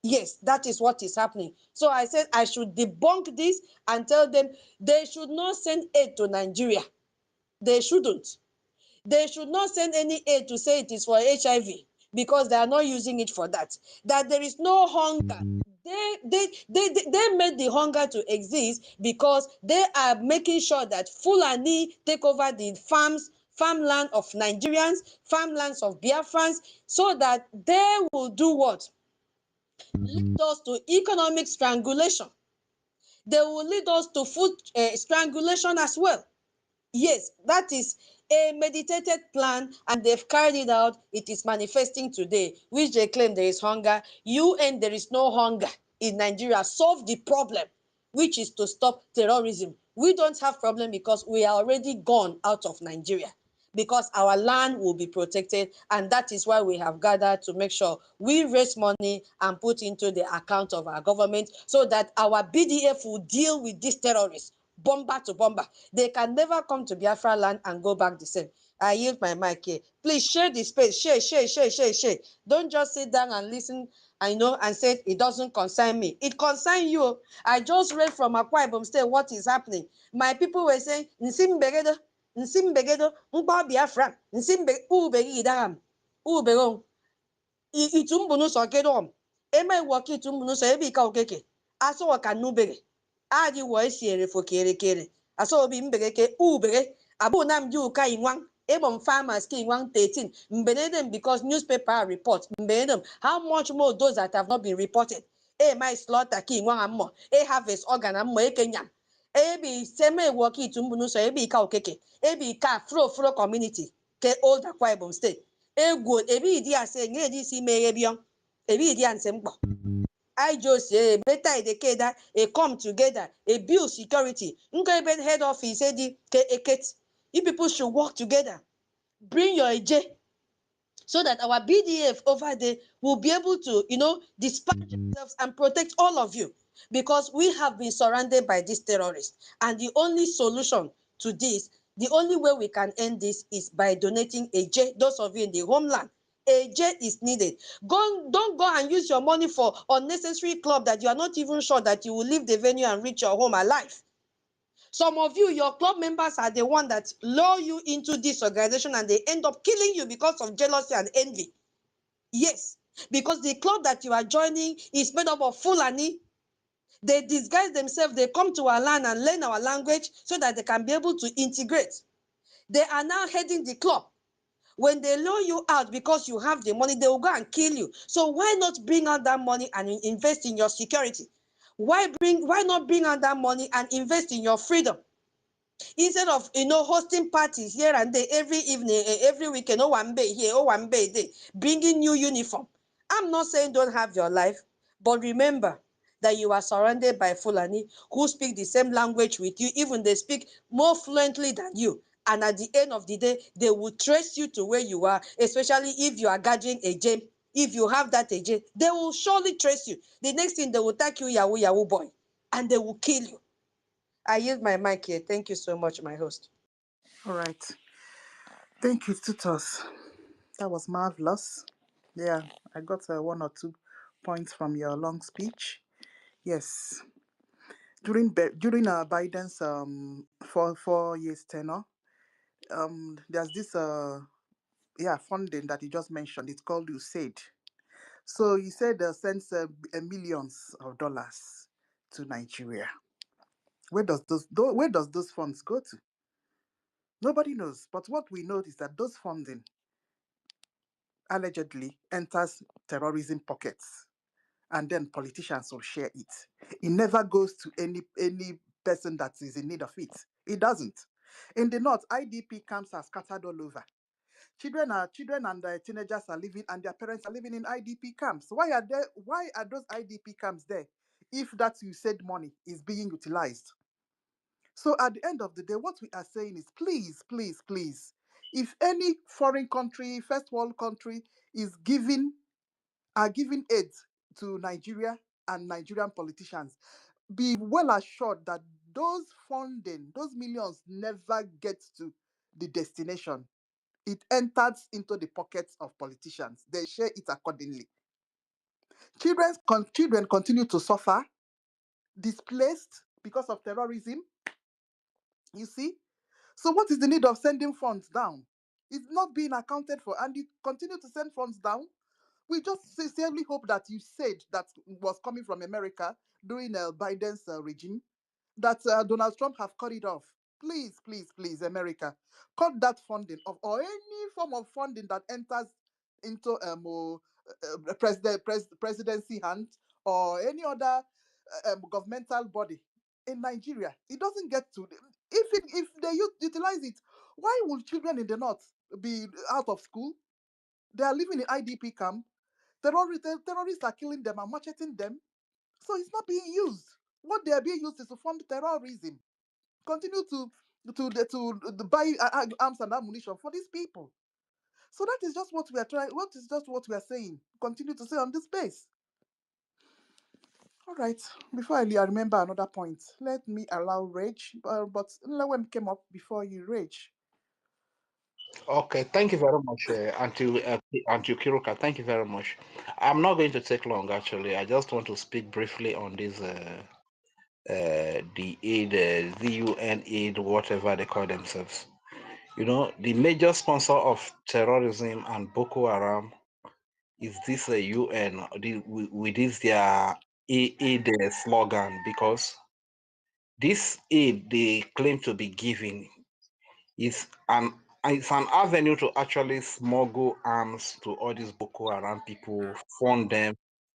Speaker 2: Yes, that is what is happening. So I said I should debunk this and tell them they should not send aid to Nigeria. They shouldn't. They should not send any aid to say it is for HIV, because they are not using it for that. That there is no hunger. They made the hunger to exist because they are making sure that Fulani take over the farmland of Nigerians, farmlands of Biafrans, so that they will do what? Lead us to economic strangulation. They will lead us to food strangulation as well. Yes, that is a meditated plan, and they've carried it out. It is manifesting today, which they claim there is hunger. UN, there is no hunger in Nigeria. Solve the problem, which is to stop terrorism. We don't have problem because we are already gone out of Nigeria, because our land will be protected, and that is why we have gathered to make sure we raise money and put into the account of our government, so that our BDF will deal with these terrorists bomber to bomber. They can never come to Biafra land and go back the same. I yield my mic here. Please share the space. Share. Don't just sit down and listen, and say it doesn't concern me. It concerns you. I just read from Akwa Ibom State what is happening. My people were saying, Nsimbegedo, Nkwa Biafra, Ubegi Idaham, Ubegong, Itumbunu Sokedom, Eme Waki Tumbunu Sebika Okeke, Aso Wakanubege, Adi Waisiere for Kere Kere. Aso bi mbegeke ubere abu nam ju ka inwang ebom farmers ki inwang 13 mbenedem because newspaper report mbenedem how much more those that have not been reported my slaughter ki inwang ammo harvest organ ammo ekenya ebi seme work itumbunu so ebi ka okeke ebi ka fro community ke old Akwa Ibom state egwu ebi idi ase nge di si meghe bion ebi idi anse mkpo I just say better that a come together, a build security. Nke head office said you people should work together. Bring your AJ so that our BDF over there will be able to, dispatch themselves and protect all of you. Because we have been surrounded by these terrorists. And the only solution to this, the only way we can end this is by donating AJ, those of you in the homeland. AJ is needed. Don't go and use your money for unnecessary club that you are not even sure that you will leave the venue and reach your home alive. Some of you, your club members are the one that lure you into this organization and they end up killing you because of jealousy and envy. Yes, because the club that you are joining is made up of Fulani. They disguise themselves, they come to our land and learn our language so that they can be able to integrate. They are now heading the club. When they lure you out because you have the money, they will go and kill you. So why not bring out that money and invest in your security? Why not bring out that money and invest in your freedom? Instead of hosting parties here and there every evening, every weekend, oh one day here, oh one day there, bringing new uniform. I'm not saying don't have your life, but remember that you are surrounded by Fulani who speak the same language with you, even they speak more fluently than you. And at the end of the day, they will trace you to where you are, especially if you are gathering a gem. If you have that AJ, they will surely trace you. The next thing they will attack you, Yahoo Yahoo boy, and they will kill you. I use my mic here. Thank you so much, my host.
Speaker 1: All right. Thank you, tutors. That was marvelous. Yeah, I got 1 or 2 points from your long speech. Yes, during Biden's 4 years tenure, there's this funding that he just mentioned. It's called USAID. So he said sends millions of dollars to Nigeria. Where does those funds go to? Nobody knows. But what we know is that those funding allegedly enters terrorism pockets, and then politicians will share it. It never goes to any person that is in need of it. It doesn't. In the north, IDP camps are scattered all over. Children and teenagers are living, and their parents are living in IDP camps. Why are those IDP camps there if that you said money is being utilized? So at the end of the day, what we are saying is please, please, please, if any foreign country, first world country are giving aid to Nigeria and Nigerian politicians, be well assured that those funding, those millions never get to the destination. It enters into the pockets of politicians. They share it accordingly. Children continue to suffer, displaced because of terrorism. You see? So what is the need of sending funds down? It's not being accounted for, and you continue to send funds down. We just sincerely hope that you said that was coming from America during Biden's regime, that Donald Trump have cut it off. Please, please, please, America, cut that funding of or any form of funding that enters into presidency hand or any other governmental body in Nigeria. It doesn't get to them. If they utilize it, why would children in the north be out of school? They are living in IDP camp. Terrorists are killing them and macheting them. So it's not being used. What they are being used is to fund terrorism. Continue to buy arms and ammunition for these people. So that is just what we are trying. What is just what we are saying. Continue to say on this base. All right. Before I remember another point. Let me allow Rage. But Lewem came up before you, Rage.
Speaker 3: Okay, thank you very much, Auntie Kiruka. Thank you very much. I'm not going to take long, actually. I just want to speak briefly on this, the aid, the UN aid, whatever they call themselves. You know, the major sponsor of terrorism and Boko Haram is this UN with this their aid slogan, because This aid they claim to be giving is it's an avenue to actually smuggle arms to all these Boko Haram people, fund them,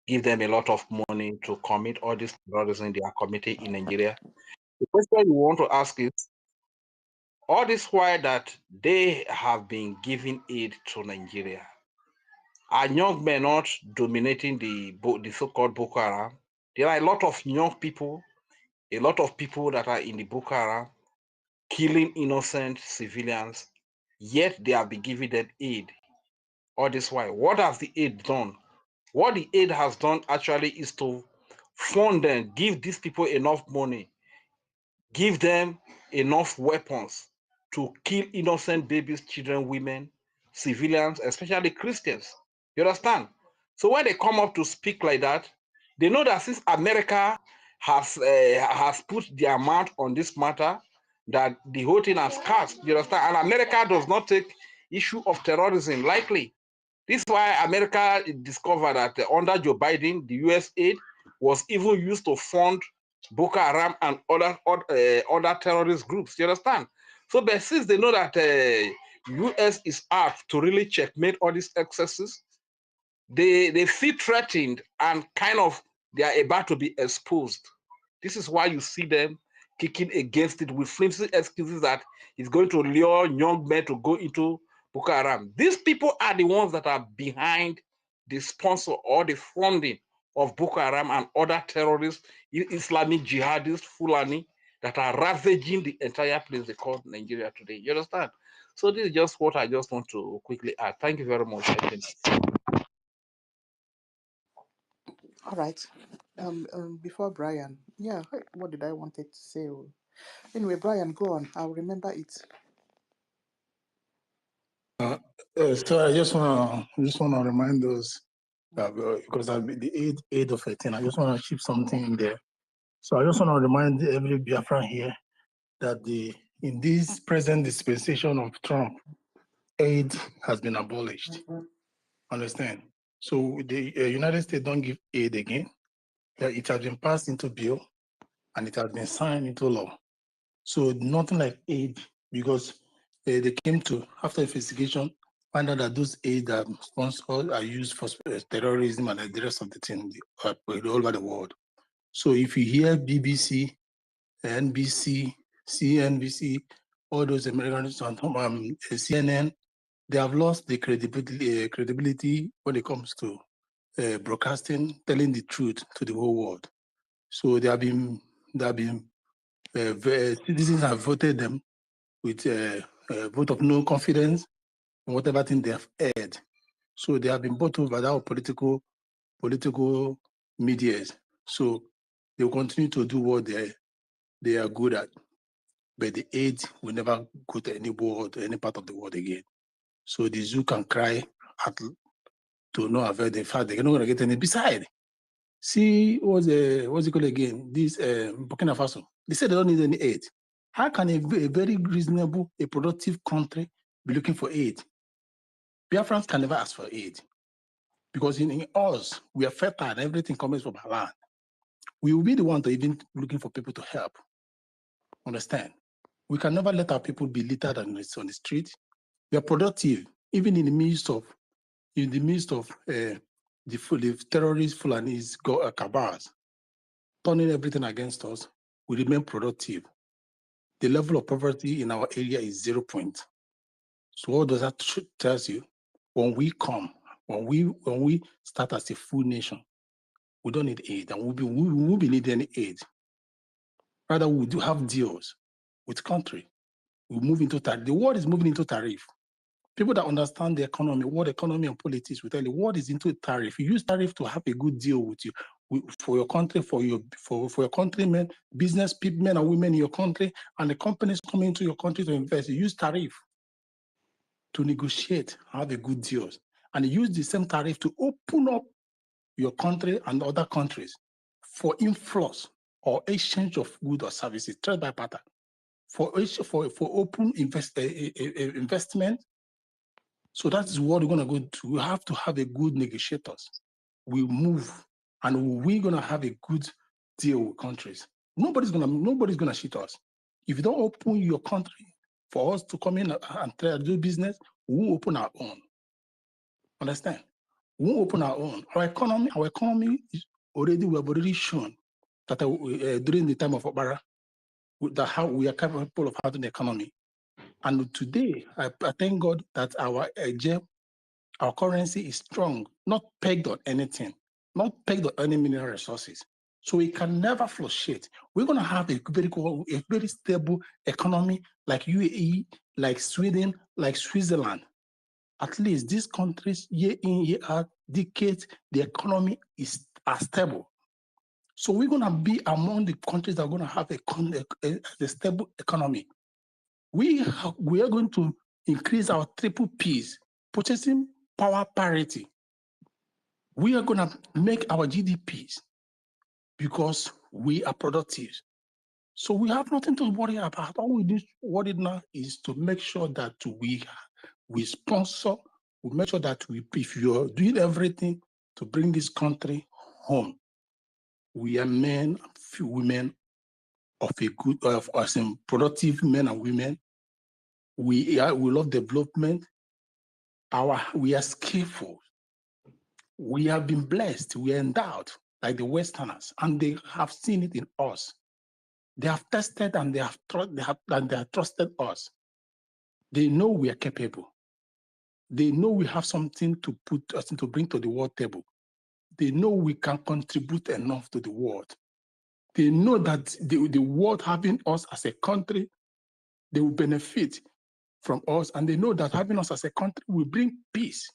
Speaker 3: give them a lot of money to commit all these terrorism they are committing in Nigeria. The question you want to ask is, all this while that they have been giving aid to Nigeria, are young men not dominating the so-called Boko Haram? There are a lot of young people, a lot of people that are in the Boko Haram killing innocent civilians, yet they have been giving them aid. All this while, what has the aid done? What the aid has done actually is to fund them, give these people enough money, give them enough weapons to kill innocent babies, children, women, civilians, especially Christians. You understand? So when they come up to speak like that, they know that since America has put their mouth on this matter, that the whole thing has cast. You understand? And America does not take issue of terrorism lightly. This is why America discovered that under Joe Biden, the US aid was even used to fund Boko Haram and other terrorist groups. You understand? So, but since they know that US is out to really checkmate all these excesses, they feel threatened and kind of they are about to be exposed. This is why you see them kicking against it with flimsy excuses that it's going to lure young men to go into Boko Haram. These people are the ones that are behind the sponsor or the funding of Boko Haram and other terrorists, Islamic jihadists, Fulani, that are ravaging the entire place they call Nigeria today. You understand? So this is just what I just want to quickly add. Thank you very much.
Speaker 1: All right. Before Brian, yeah, what did I wanted to say? Oh, anyway, Brian, go on. I'll remember it.
Speaker 9: So I just wanna remind us that because the age of 18, I just wanna chip something in there. So I just wanna remind every Biafran here that in this present dispensation of Trump, aid has been abolished. Understand? So the United States don't give aid again. It has been passed into bill and it has been signed into law. So nothing like aid, because they came to, after investigation, find out that those aid sponsored are used for terrorism and the rest of the thing all over the world. So if you hear BBC, NBC, CNBC, all those Americans on CNN, they have lost the credibility when it comes to broadcasting, telling the truth to the whole world. So citizens have voted them with a vote of no confidence in whatever thing they have heard. So they have been bought over by our political medias. So they will continue to do what they are good at. But the aid will never go to any world, any part of the world again. So the zoo can cry at to no avail. In fact, they're not going to get any. Beside, see what's it called again? This Burkina Faso. They said they don't need any aid. How can a very reasonable, a productive country be looking for aid? Biafrans can never ask for aid because in us, we are fertile and everything comes from our land. We will be the one to even looking for people to help. Understand? We can never let our people be littered on the street. We are productive, even in the midst of the terrorist Fulanis cabals turning everything against us. We remain productive. The level of poverty in our area is 0 point. So what does that tell you? When we come, when we start as a full nation, we don't need aid, and we won't be needing any aid. Rather, we do have deals with country. We move into the world is moving into tariff. People that understand the economy, world economy and politics, will tell you what is into tariff. You use tariff to have a good deal with you, for your country, for your countrymen, business people, men and women in your country, and the companies coming into your country to invest. You use tariff to negotiate, have a good deals, and use the same tariff to open up your country and other countries for influx or exchange of goods or services, trade by barter, for open investment. So that is what we're going to go to. We have to have a good negotiators. We move, and we're going to have a good deal with countries. Nobody's gonna shit us. If you don't open your country for us to come in and try to do business, we will open our own. Understand? We will open our own. Our economy is already, we have already shown that during the time of Obara, that how we are capable of having the economy. And today, I thank God that our currency is strong, not pegged on anything, not pegged on any mineral resources. So it can never fluctuate. We're going to have a very stable economy like UAE, like Sweden, like Switzerland. At least these countries, year in, year out, decades, the economy are stable. So we're going to be among the countries that are going to have a stable economy. We are going to increase our triple Ps, purchasing power parity. We are going to make our GDPs because we are productive. So we have nothing to worry about. All we need to worry now is to make sure that we sponsor, we make sure that if you're doing everything to bring this country home, we are men, women of a good, as in productive men and women. We love development. We are skillful. We have been blessed. We are endowed like the Westerners, and they have seen it in us. They have tested and they have trusted us. They know we are capable. They know we have something to bring to the world table. They know we can contribute enough to the world. They know that the world having us as a country, they will benefit from us, and they know that having us as a country will bring peace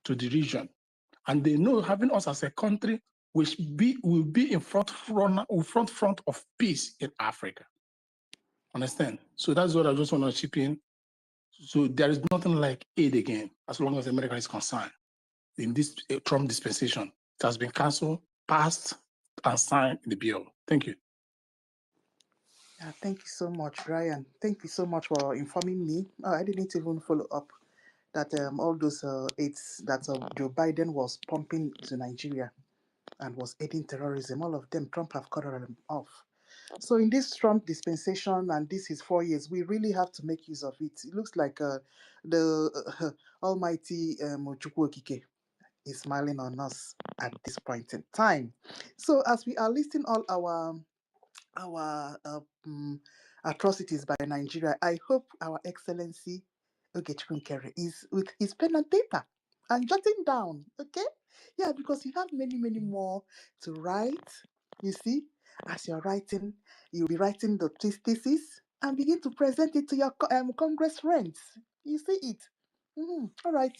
Speaker 9: to the region. And they know having us as a country will be in front of peace in Africa. Understand? So that's what I just want to chip in. So there is nothing like aid again, as long as America is concerned. In this Trump dispensation, it has been cancelled, passed, and signed in the bill. Thank you.
Speaker 1: Yeah, thank you so much, Brian. Thank you so much for informing me. I didn't even follow up that all those aids that Joe Biden was pumping to Nigeria and was aiding terrorism, all of them, Trump have cut them off. So in this Trump dispensation, and this is 4 years, we really have to make use of it. It looks like the almighty Chukwu Okike is smiling on us at this point in time. So as we are listing all our atrocities by Nigeria, I hope Our Excellency Ogechukwu Nkere is with his pen and paper and jotting down, okay? Yeah, because you have many, many more to write. You see, as you're writing, you'll be writing the thesis and begin to present it to your Congress friends. You see it. All right.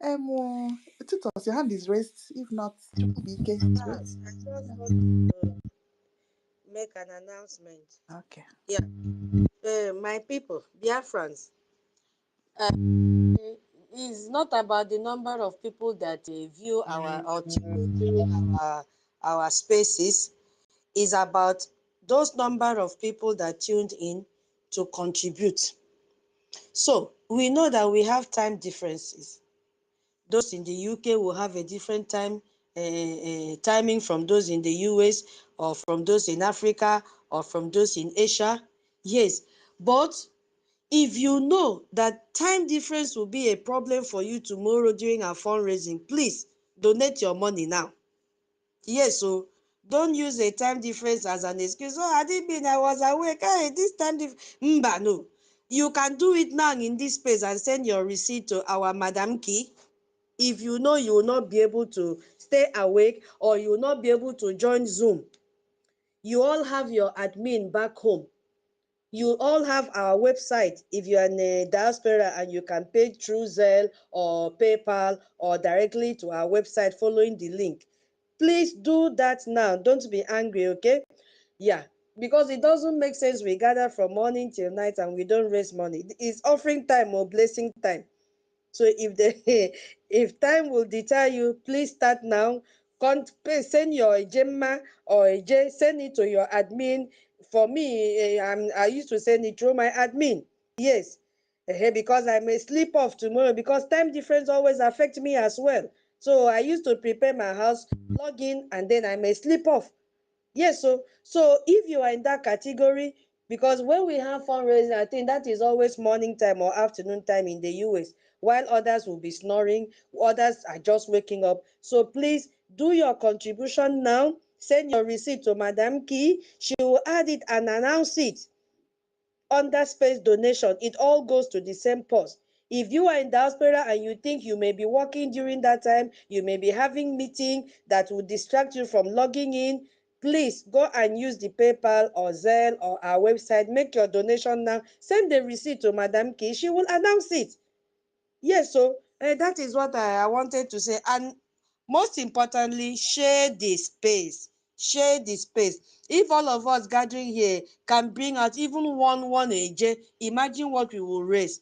Speaker 1: Tutos, your hand is raised. If not, Chukwubike.
Speaker 2: Yes, I just want to make an announcement.
Speaker 1: Okay.
Speaker 2: Yeah, my people, Biafrans, it's not about the number of people that view or tune into our spaces. It's about those number of people that tuned in to contribute. So we know that we have time differences. Those in the UK will have a different timing from those in the US, or from those in Africa, or from those in Asia. Yes, but if you know that time difference will be a problem for you tomorrow during our fundraising, please donate your money now. Yes, so don't use a time difference as an excuse. Oh, I didn't mean I was awake. Hey, this time difference. No. You can do it now in this space and send your receipt to our Madam Key. If you know you will not be able to stay awake, or you will not be able to join Zoom, you all have your admin back home. You all have our website if you are in a diaspora, and you can pay through Zelle or PayPal or directly to our website following the link. Please do that now. Don't be angry, okay? Yeah, because it doesn't make sense we gather from morning till night and we don't raise money. It's offering time or blessing time. So if time will deter you, please start now. Send your Gemma or a J, send it to your admin. For me, I used to send it through my admin. Yes, because I may sleep off tomorrow, because time difference always affect me as well. So I used to prepare my house, log in, and then I may sleep off. Yes, so if you are in that category, because when we have fundraising, I think that is always morning time or afternoon time in the US, while others will be snoring, others are just waking up. So please do your contribution now. Send your receipt to Madam Key. She will add it and announce it under space donation. It all goes to the same purse. If you are in diaspora and you think you may be working during that time, you may be having meeting that will distract you from logging in, please go and use the PayPal or Zelle or our website. Make your donation now. Send the receipt to Madam Key. She will announce it. Yes, so that is what I wanted to say. And most importantly, share the space. Share the space. If all of us gathering here can bring out even one AJ, imagine what we will raise.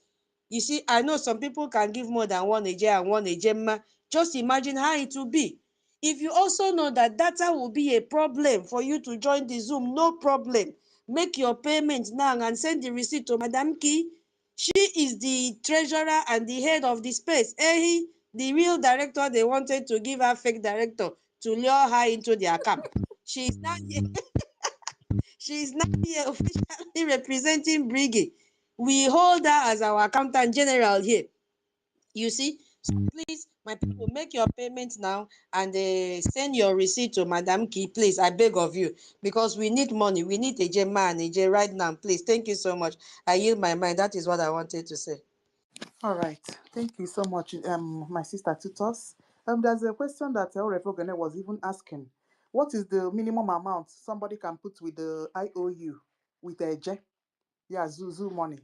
Speaker 2: You see, I know some people can give more than one AJ and one AJ. Just imagine how it will be. If you also know that data will be a problem for you to join the Zoom, no problem. Make your payment now and send the receipt to Madam Key. She is the treasurer and the head of the space. The real director, they wanted to give her fake director to lure her into their camp. She is now here, she is now here officially representing Brgie. We hold her as our accountant general here. You see? So please, my people, make your payment now and send your receipt to Madam Key, please. I beg of you, because we need money. We need a J man, a J right now. Please, thank you so much. I yield my mind. That is what I wanted to say.
Speaker 1: All right. Thank you so much, my sister Tutos. There's a question that Orefogene was even asking. What is the minimum amount somebody can put with the IOU with a J? Yeah, Zuzu money.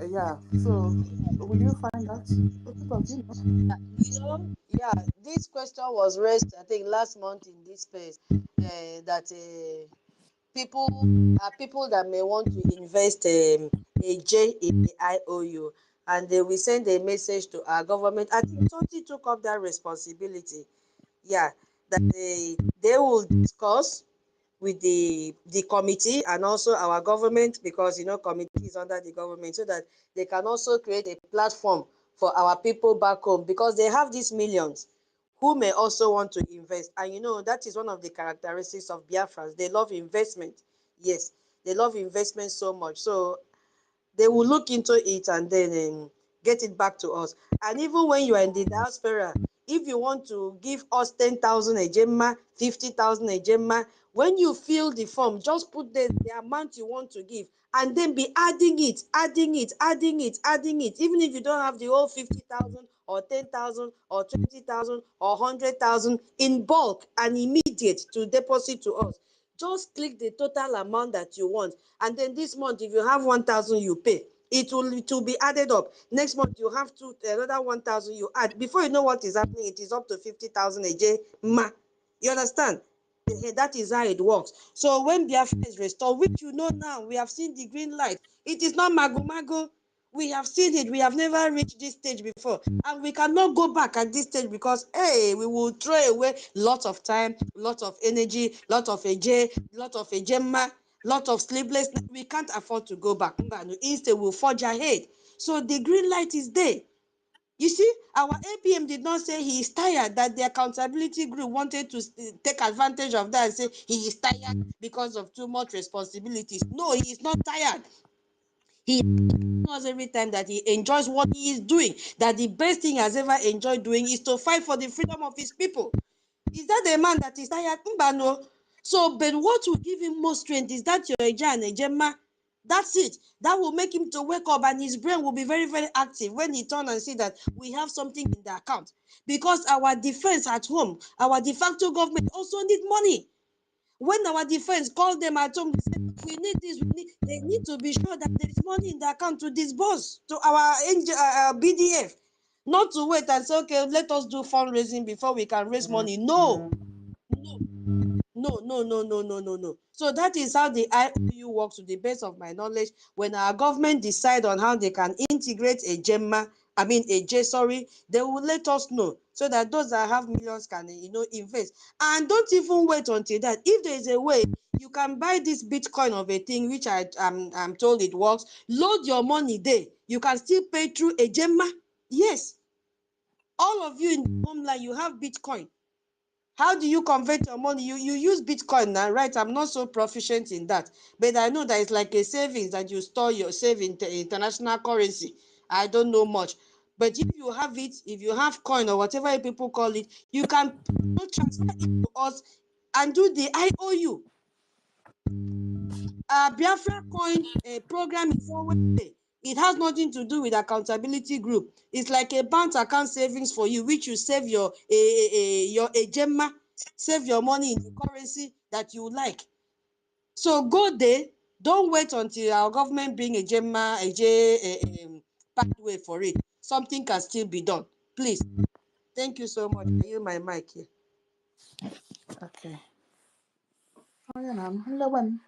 Speaker 1: Yeah. So will you find out? Tutos, do you know?
Speaker 2: Yeah, this question was raised, I think, last month in this space. That people that may want to invest a J in the IOU, and they will send a message to our government. I think Toti took up that responsibility. Yeah, that they will discuss with the committee and also our government, because committee is under the government, so that they can also create a platform for our people back home, because they have these millions who may also want to invest. And that is one of the characteristics of Biafrans. They love investment. Yes, they love investment so much. So they will look into it and then get it back to us. And even when you are in the diaspora, if you want to give us 10,000 a gemma, 50,000 a gemma, when you fill the form, just put the amount you want to give and then be adding it, adding it, adding it, adding it. Even if you don't have the whole 50,000 or 10,000 or 20,000 or 100,000 in bulk and immediate to deposit to us. Just click the total amount that you want, and then this month, if you have 1,000, you pay. It will be added up. Next month you have another 1,000 you add. Before you know what is happening, it is up to 50,000 a day. You understand? That is how it works. So when Biafra is restored, which now, we have seen the green light. It is not mago mago. We have seen it. We have never reached this stage before. And we cannot go back at this stage, because, we will throw away lots of time, lot of energy, lot of AJ, lot of AJMA, lot of sleepless. We can't afford to go back. Instead, we'll forge ahead. So the green light is there. You see, our APM did not say he is tired, that the accountability group wanted to take advantage of that and say he is tired because of too much responsibilities. No, he is not tired. He knows every time that he enjoys what he is doing, that the best thing he has ever enjoyed doing is to fight for the freedom of his people. Is that a man that is tired? No. So, but what will give him more strength is that your Eja and Ejema. That's it. That will make him to wake up, and his brain will be very, very active when he turn and see that we have something in the account. Because our defense at home, our de facto government also need money. When our defense call them at home, they say, we need this, they need to be sure that there is money in the account to disburse to our BDF. Not to wait and say, okay, let us do fundraising before we can raise money. No. No. So that is how the IOU works, to the best of my knowledge. When our government decide on how they can integrate a J, they will let us know, so that those that have millions can, invest. And don't even wait until that. If there is a way, you can buy this Bitcoin of a thing, which I'm told it works. Load your money there. You can still pay through a Gemma. Yes. All of you in the homeland, you have Bitcoin. How do you convert your money? You use Bitcoin now, right? I'm not so proficient in that, but I know that it's like a savings that you store your saving international currency. I don't know much, but if you have it, if you have coin or whatever people call it, you can transfer it to us and do the IOU. Biafra coin program is always there. It has nothing to do with accountability group. It's like a bank account savings for you, which you save your gemma, save your money in the currency that you like. So go there. Don't wait until our government bring a gemma, pathway for it. Something can still be done. Please. Thank you so much. I use my mic here.
Speaker 1: Okay. Oh, yeah, hello,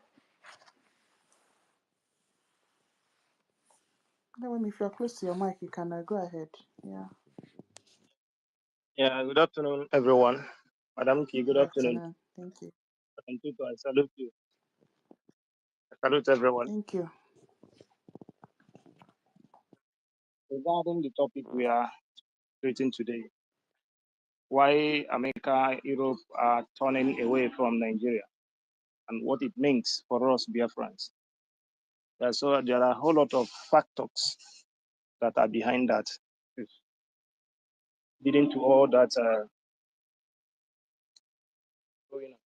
Speaker 1: if you're close to your mic, you can go ahead. Yeah.
Speaker 10: Yeah, good afternoon, everyone. Madam Key, good afternoon.
Speaker 1: Thank you.
Speaker 10: And people, I salute you. I salute everyone.
Speaker 1: Thank you.
Speaker 10: Regarding the topic we are treating today, why America, Europe are turning away from Nigeria and what it means for us Biafrans. So there are a whole lot of factors that are behind that, leading to all that going on.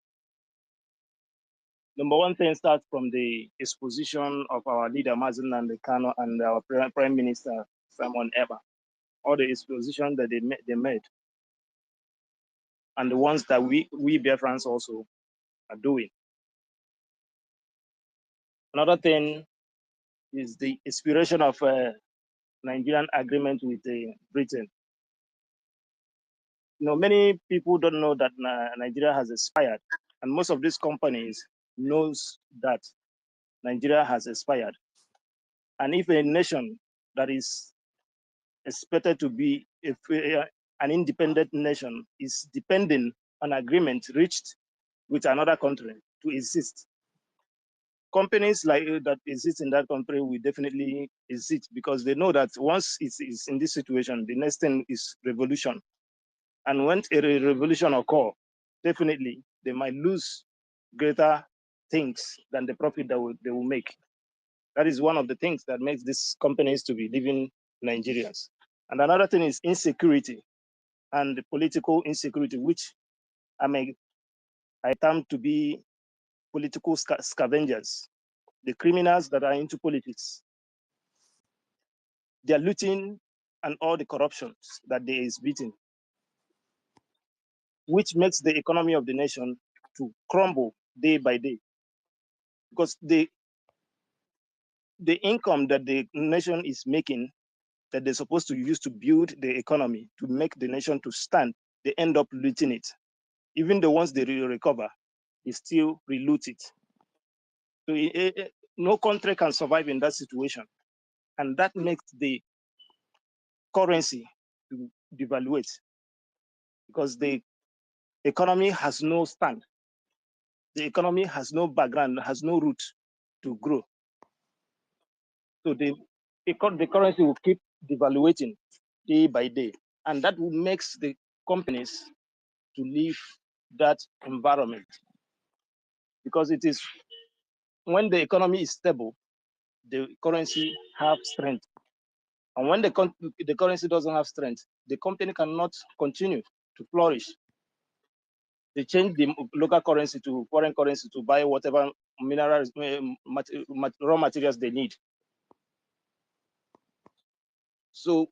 Speaker 10: Number one thing starts from the exposition of our leader Mazen Kano and our Prime Minister Simon Eber. All the exposition that they made, and the ones that we Biafrans also are doing. Another thing is the inspiration of Nigerian agreement with Britain. Many people don't know that Nigeria has expired, and most of these companies knows that Nigeria has expired. And if a nation that is expected to be an independent nation is depending on agreement reached with another country to exist, companies like that exist in that country will definitely exist because they know that once it's in this situation, the next thing is revolution. And when a revolution occurs, definitely they might lose greater things than the profit that they will make. That is one of the things that makes these companies to be leaving Nigerians. And another thing is insecurity and political insecurity, which I term to be political scavengers. The criminals that are into politics, they are looting and all the corruptions that they is beating, which makes the economy of the nation to crumble day by day. Because the income that the nation is making, that they're supposed to use to build the economy, to make the nation to stand, they end up looting it. Even the ones they recover, they still reloot it. So no country can survive in that situation. And that makes the currency to devaluate because the economy has no stand. The economy has no background, has no root to grow. So the currency will keep devaluating day by day. And that will make the companies to leave that environment. Because it is when the economy is stable, the currency have strength. And when the currency doesn't have strength, the company cannot continue to flourish. They change the local currency to foreign currency to buy whatever minerals, raw materials they need. So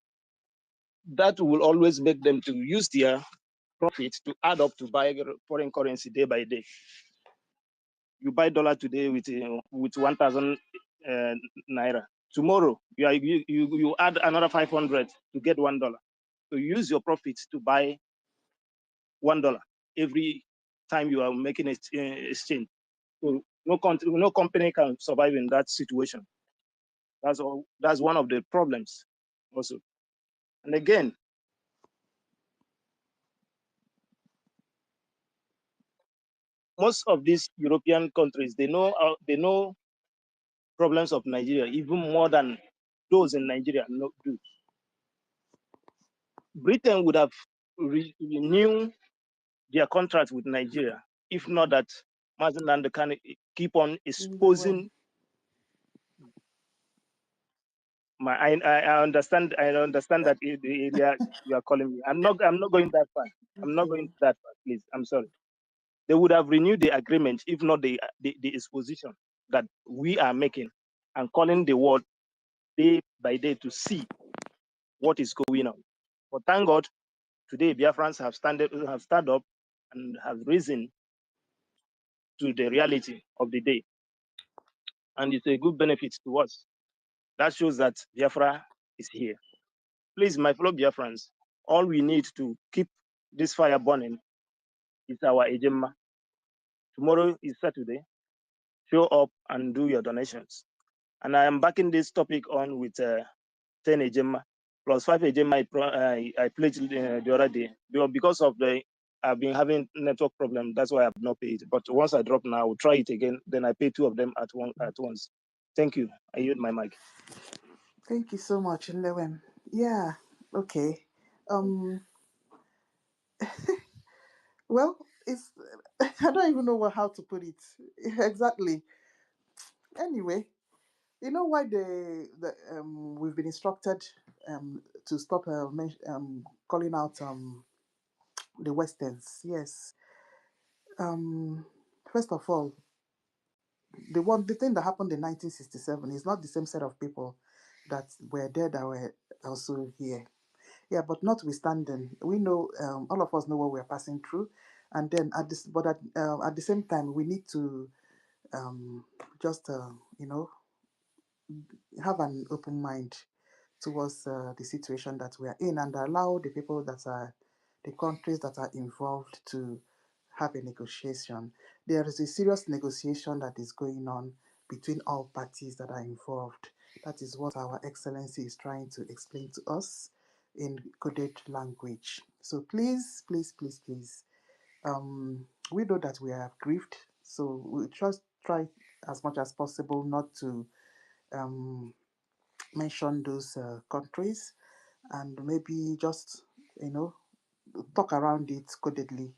Speaker 10: that will always make them to use their profit to add up to buy foreign currency day by day. You buy dollar today with 1,000 naira. Tomorrow you add another 500 to get $1. So you use your profit to buy $1 every time you are making an exchange. So no company can survive in that situation. That's one of the problems also. And again, most of these European countries, they know problems of Nigeria even more than those in Nigeria do. Britain would have renewed their contract with Nigeria. If not that, Mazen can keep on
Speaker 1: Well,
Speaker 10: exposing. I understand. I understand that the area you are calling me. I'm not going that far. I'm not going
Speaker 1: okay.
Speaker 10: that far. Please, I'm sorry. They would have renewed the agreement if not the exposition that we are making and calling the world day by day to see what is going on. But thank God, today Biafrans have stood up and have risen to the reality of the day, and it's a good benefit to us. That shows that Biafra is here. Please, my fellow Biafrans, all we need to keep this fire burning is our ejema. Tomorrow is Saturday. Show up and do your donations. And I am backing this topic on with 10 ejema plus 5 ejema I pledged the other day. Because of I've been having network problem. That's why I have not paid. But once I drop now, I will try it again. Then I pay 2 of them at once. Thank you. I yield my mic.
Speaker 1: Thank you so much, Lewin. Yeah, okay. Um, well, it's I don't even know how to put it exactly. Anyway, you know why we've been instructed to stop calling out the Westerns. Yes. Um, First of all, the thing that happened in 1967 is not the same set of people that were there that were also here. Yeah, but notwithstanding, we know all of us know what we're passing through, and then at the same time, we need to just have an open mind towards the situation that we are in and allow the people that are the countries that are involved to have a negotiation. There is a serious negotiation that is going on between all parties that are involved. That is what our excellency is trying to explain to us in coded language. So please, please, please, please, we know that we are grieved, so we just try as much as possible not to um, mention those countries, and maybe just you know talk around it codedly,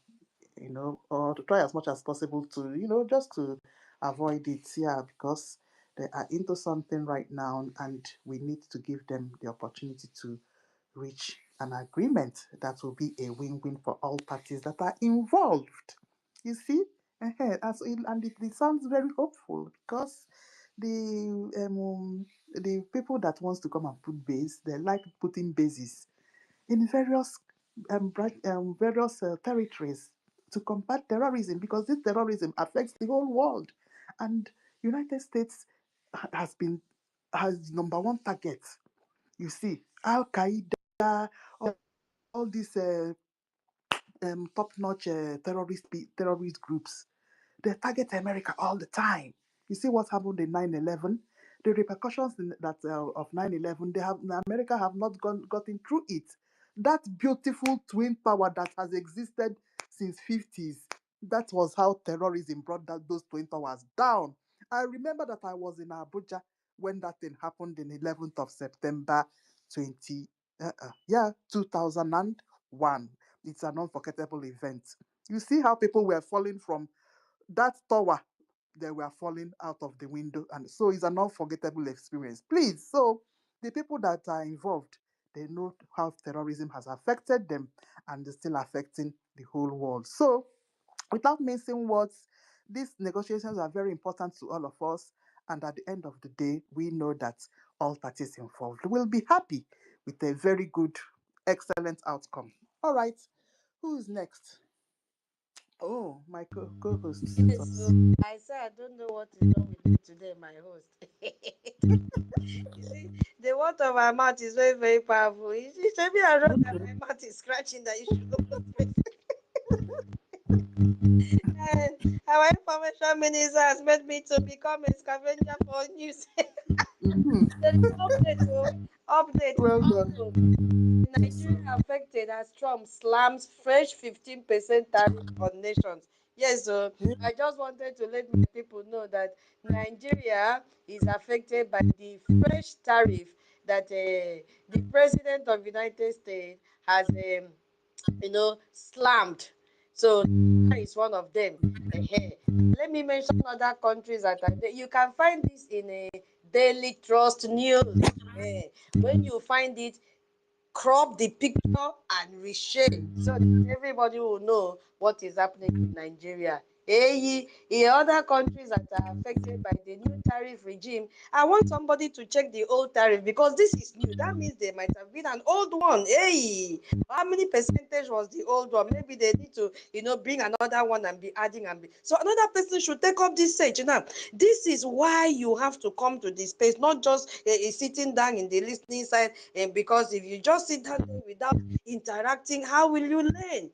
Speaker 1: or to try as much as possible to just to avoid it. Yeah, because they are into something right now, and we need to give them the opportunity to reach an agreement that will be a win-win for all parties that are involved. You see, and it sounds very hopeful because the people that wants to come and put base, they like putting bases in various territories to combat terrorism, because this terrorism affects the whole world, and United States has number one target. You see, Al Qaeda, all these top-notch terrorist groups, they target America all the time. You see what happened in 9/11? The repercussions of 9/11, America have not gotten through it. That beautiful twin power that has existed since 50s, that was how terrorism brought those twin towers down. I remember that I was in Abuja when that thing happened in 11th of September 2001. It's an unforgettable event. You see how people were falling from that tower, they were falling out of the window, and so it's an unforgettable experience. Please, so the people that are involved, they know how terrorism has affected them, and is still affecting the whole world. So without mincing words, these negotiations are very important to all of us, and at the end of the day, we know that all parties involved will be happy with a very good, excellent outcome. All right, who's next? Oh, my co-host.
Speaker 2: So I say I don't know what is wrong with you today, my host. You see, the word of my mouth is very, very powerful. You see, maybe I wrote that my mouth is scratching that you should open space. And our information minister has made me to become a scavenger for news.
Speaker 1: Mhm.
Speaker 2: There is update, update.
Speaker 1: Well done.
Speaker 2: Also, Nigeria affected as Trump slams fresh 15% tariff on nations. Yes, so I just wanted to let my people know that Nigeria is affected by the fresh tariff that the president of United States has, slammed. So that is one of them. Let me mention other countries that are there. You can find this in a Daily Trust News. When you find it, crop the picture and reshape so that everybody will know what is happening in Nigeria. In other countries that are affected by the new tariff regime, I want somebody to check the old tariff because this is new. That means there might have been an old one. How many percentage was the old one? Maybe they need to, bring another one and be adding and be. So another person should take up this stage. This is why you have to come to this space, not just sitting down in the listening side. And because if you just sit down there without interacting, how will you learn?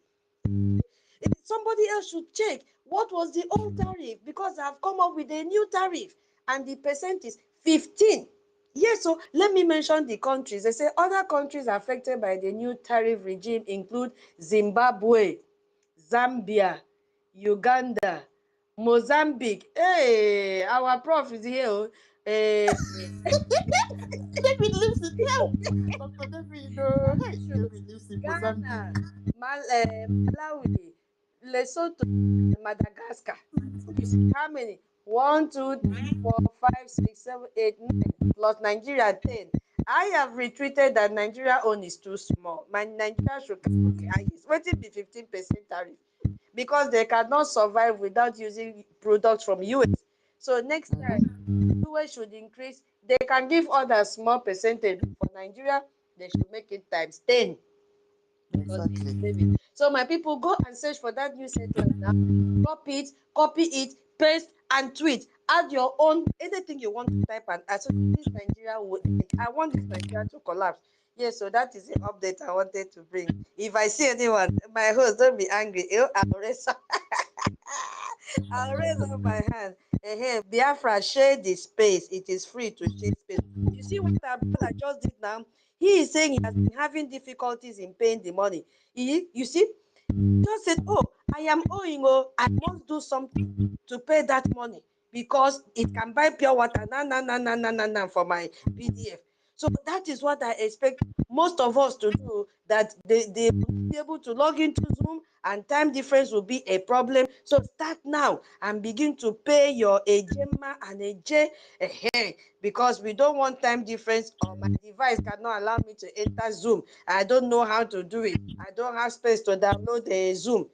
Speaker 2: Somebody else should check what was the old tariff because I've come up with a new tariff and the percent is 15. Yes, so let me mention the countries. They say other countries affected by the new tariff regime include Zimbabwe, Zambia, Uganda, Mozambique. Hey, our prof is here.
Speaker 1: David lives in hell. Dr. David, hey, David lives in Mozambique.
Speaker 2: Ghana, Malawi, Lesotho, Madagascar. You see how many? 1, 2, 3, 4, 5, 6, 7, 8, 9, plus Nigeria 10. I have retweeted that Nigeria own is too small. My Nigeria should come the highest. Waiting be 15% tariff because they cannot survive without using products from US. So next time, US should increase. They can give others small percentage. For Nigeria, they should make it times 10.
Speaker 1: Exactly.
Speaker 2: So my people, go and search for that new sentence now. Copy it, paste and tweet. Add your own anything you want to type and add. So this Nigeria will end. I want this Nigeria to collapse. Yes, so that is the update I wanted to bring. If I see anyone, my host, don't be angry. I'll raise up, I'll raise up my hand. Biafra, share the space. It is free to share space. You see what our brother just did now? He is saying he has been having difficulties in paying the money. You see, just said, oh, I am owing, I must do something to pay that money because it can buy pure water for my PDF. So that is what I expect most of us to do, that they will be able to log into Zoom and time difference will be a problem. So start now and begin to pay your Ejema and Eje because we don't want time difference or my device cannot allow me to enter Zoom. I don't know how to do it. I don't have space to download the Zoom.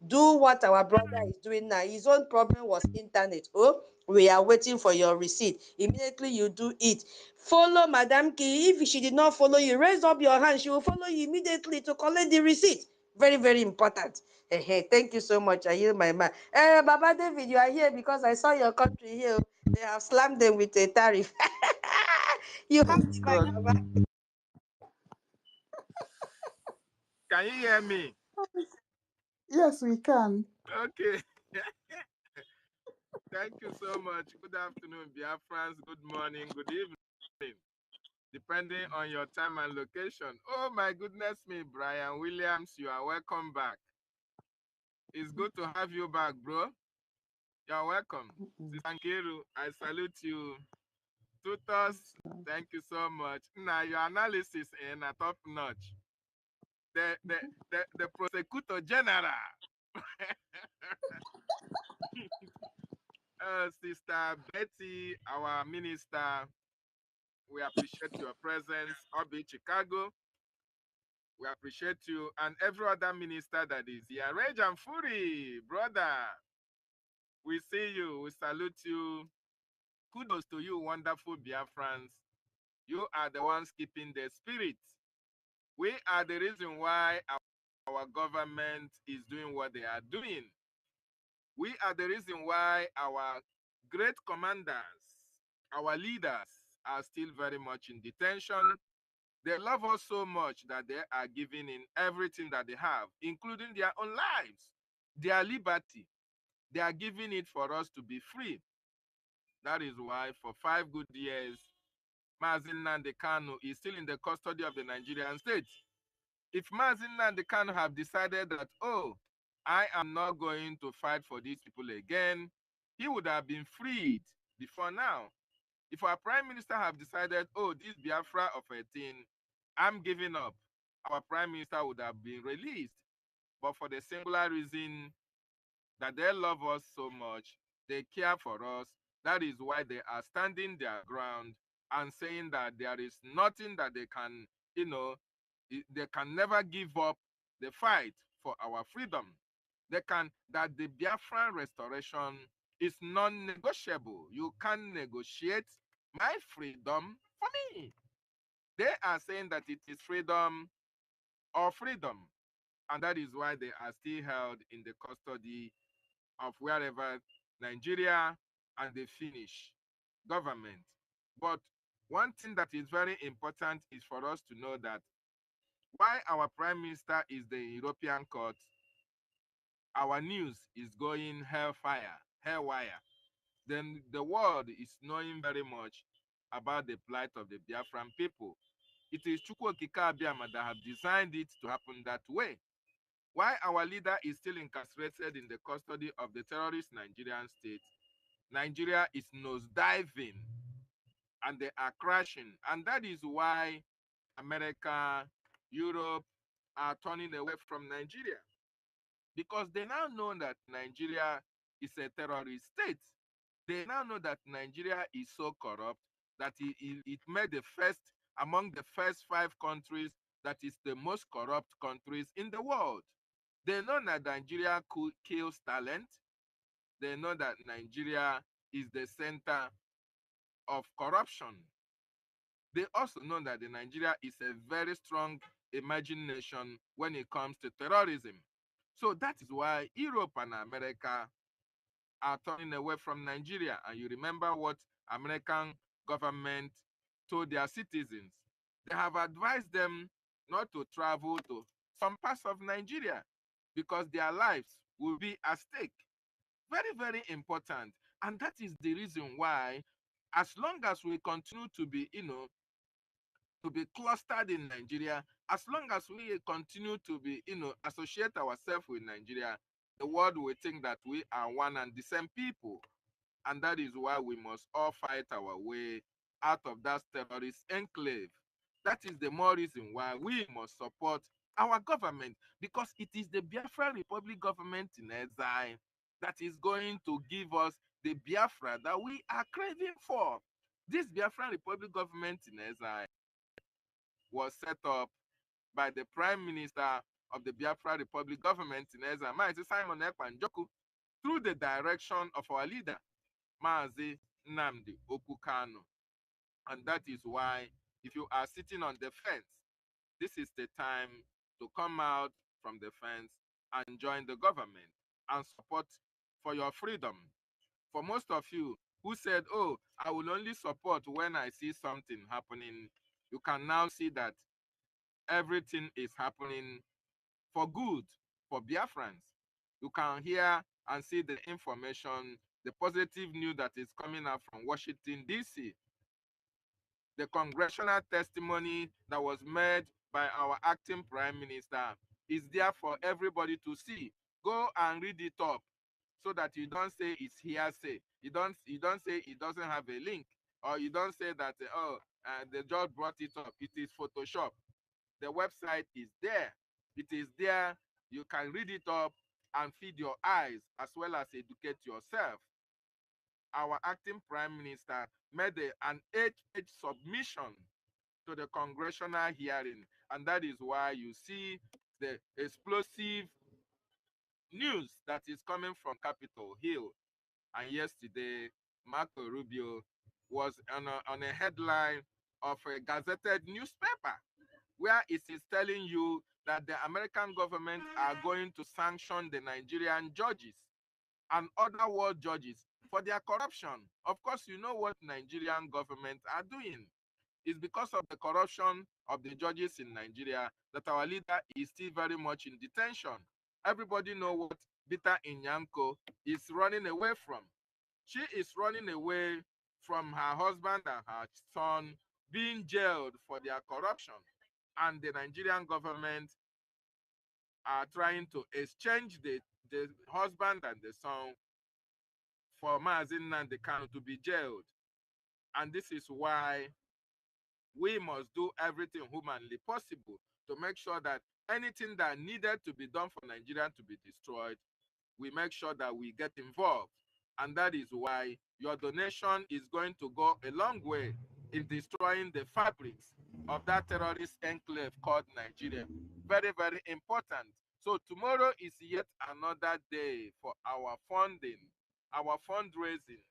Speaker 2: Do what our brother is doing now. His own problem was internet. Oh, we are waiting for your receipt. Immediately you do it. Follow Madam Key. If she did not follow you, raise up your hand. She will follow you immediately to collect the receipt. Very, very important. Thank you so much. I yield my mind. Baba David, you are here because I saw your country here. They have slammed them with a tariff. You have
Speaker 1: Oh,
Speaker 2: the mic,
Speaker 1: God.
Speaker 2: Baba.
Speaker 11: Can you hear me?
Speaker 1: Yes, we can.
Speaker 11: Okay. Thank you so much. Good afternoon, Biafrans. Good morning, good evening, depending on your time and location. Oh my goodness me, Brian Williams, you are welcome back. It's good to have you back, bro. You're welcome. Sisankiru, I salute you. Tutos, thank you so much. Now your analysis is a top notch. The prosecutor general. Sister Betty, our minister, we appreciate your presence. Obi Chicago, we appreciate you. And every other minister that is here. Rage and Fury, brother, we see you. We salute you. Kudos to you, wonderful Biafrans. You are the ones keeping the spirit. We are the reason why our government is doing what they are doing. We are the reason why our great commanders, our leaders, are still very much in detention. They love us so much that they are giving in everything that they have, including their own lives, their liberty. They are giving it for us to be free. That is why for 5 good years, Mazin Nnamdi Kanu is still in the custody of the Nigerian state. If Mazin Nnamdi Kanu have decided that, oh, I am not going to fight for these people again, he would have been freed before now. If our prime minister have decided, oh, this Biafra of 18, I'm giving up, our prime minister would have been released. but for the singular reason that they love us so much, they care for us. That is why they are standing their ground and saying that there is nothing that they can, they can never give up the fight for our freedom. They can, that the Biafran restoration is non-negotiable. You can negotiate my freedom for me. They are saying that it is freedom or freedom. And that is why they are still held in the custody of wherever Nigeria and the Finnish government. But one thing that is very important is for us to know that while our prime minister is the European court, our news is going hellfire, hellwire. Then the world is knowing very much about the plight of the Biafran people. It is Chukwokika Abiyama that have designed it to happen that way. While our leader is still incarcerated in the custody of the terrorist Nigerian state, Nigeria is nosediving and they are crashing. And that is why America, Europe are turning away from Nigeria, because they now know that Nigeria is a terrorist state. They now know that Nigeria is so corrupt that it made the first, among the first 5 countries, that is the most corrupt countries in the world. They know that Nigeria kills talent. They know that Nigeria is the center of corruption. They also know that Nigeria is a very strong emerging nation when it comes to terrorism. So that is why Europe and America are turning away from Nigeria. And you remember what American government told their citizens. They have advised them not to travel to some parts of Nigeria because their lives will be at stake. Very, very important. And that is the reason why, as long as we continue to be, to be clustered in Nigeria, as long as we continue to be, associate ourselves with Nigeria, the world will think that we are one and the same people. And that is why we must all fight our way out of that terrorist enclave. That is the more reason why we must support our government, because it is the Biafra Republic government in exile that is going to give us the Biafra that we are craving for. This Biafra Republic government in exile was set up by the Prime Minister of the Biafra Republic government in exile, Mazi Simon Ekpa Njoku, through the direction of our leader, Mazi Nnamdi Okukano. And that is why, if you are sitting on the fence, this is the time to come out from the fence and join the government and support for your freedom. For most of you who said, oh, I will only support when I see something happening, you can now see that everything is happening for good, for Biafrans. You can hear and see the information, the positive news that is coming out from Washington, D.C. The congressional testimony that was made by our acting prime minister is there for everybody to see. Go and read it up so that you don't say it's hearsay. You don't say it doesn't have a link, or you don't say that the judge brought it up. It is Photoshop. The website is there. It is there. You can read it up and feed your eyes as well as educate yourself. Our acting prime minister made an 8-page submission to the congressional hearing, and that is why you see the explosive news that is coming from Capitol Hill. And yesterday, Marco Rubio was on a headline of a gazetted newspaper where it is telling you that the American government are going to sanction the Nigerian judges and other world judges for their corruption. Of course, you know what Nigerian government are doing. It's because of the corruption of the judges in Nigeria that our leader is still very much in detention. Everybody know what Bita Inyanko is running away from. She is running away from her husband and her son being jailed for their corruption. And the Nigerian government are trying to exchange the husband and the son for Mazi Nnamdi Kanu to be jailed. And this is why we must do everything humanly possible to make sure that anything that needed to be done for Nigeria to be destroyed, we make sure that we get involved. And that is why your donation is going to go a long way in destroying the fabrics of that terrorist enclave called Nigeria. Very, very important. So tomorrow is yet another day for our funding, our fundraising.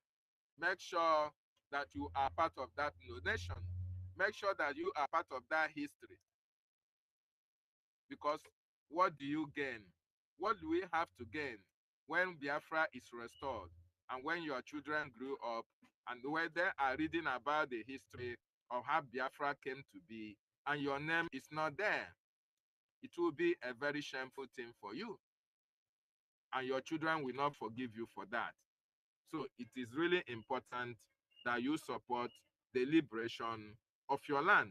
Speaker 11: Make sure that you are part of that donation. Make sure that you are part of that history. Because what do you gain? What do we have to gain when Biafra is restored and when your children grew up and when they are reading about the history of how Biafra came to be and your name is not there? It will be a very shameful thing for you, and your children will not forgive you for that. So it is really important that you support the liberation of your land.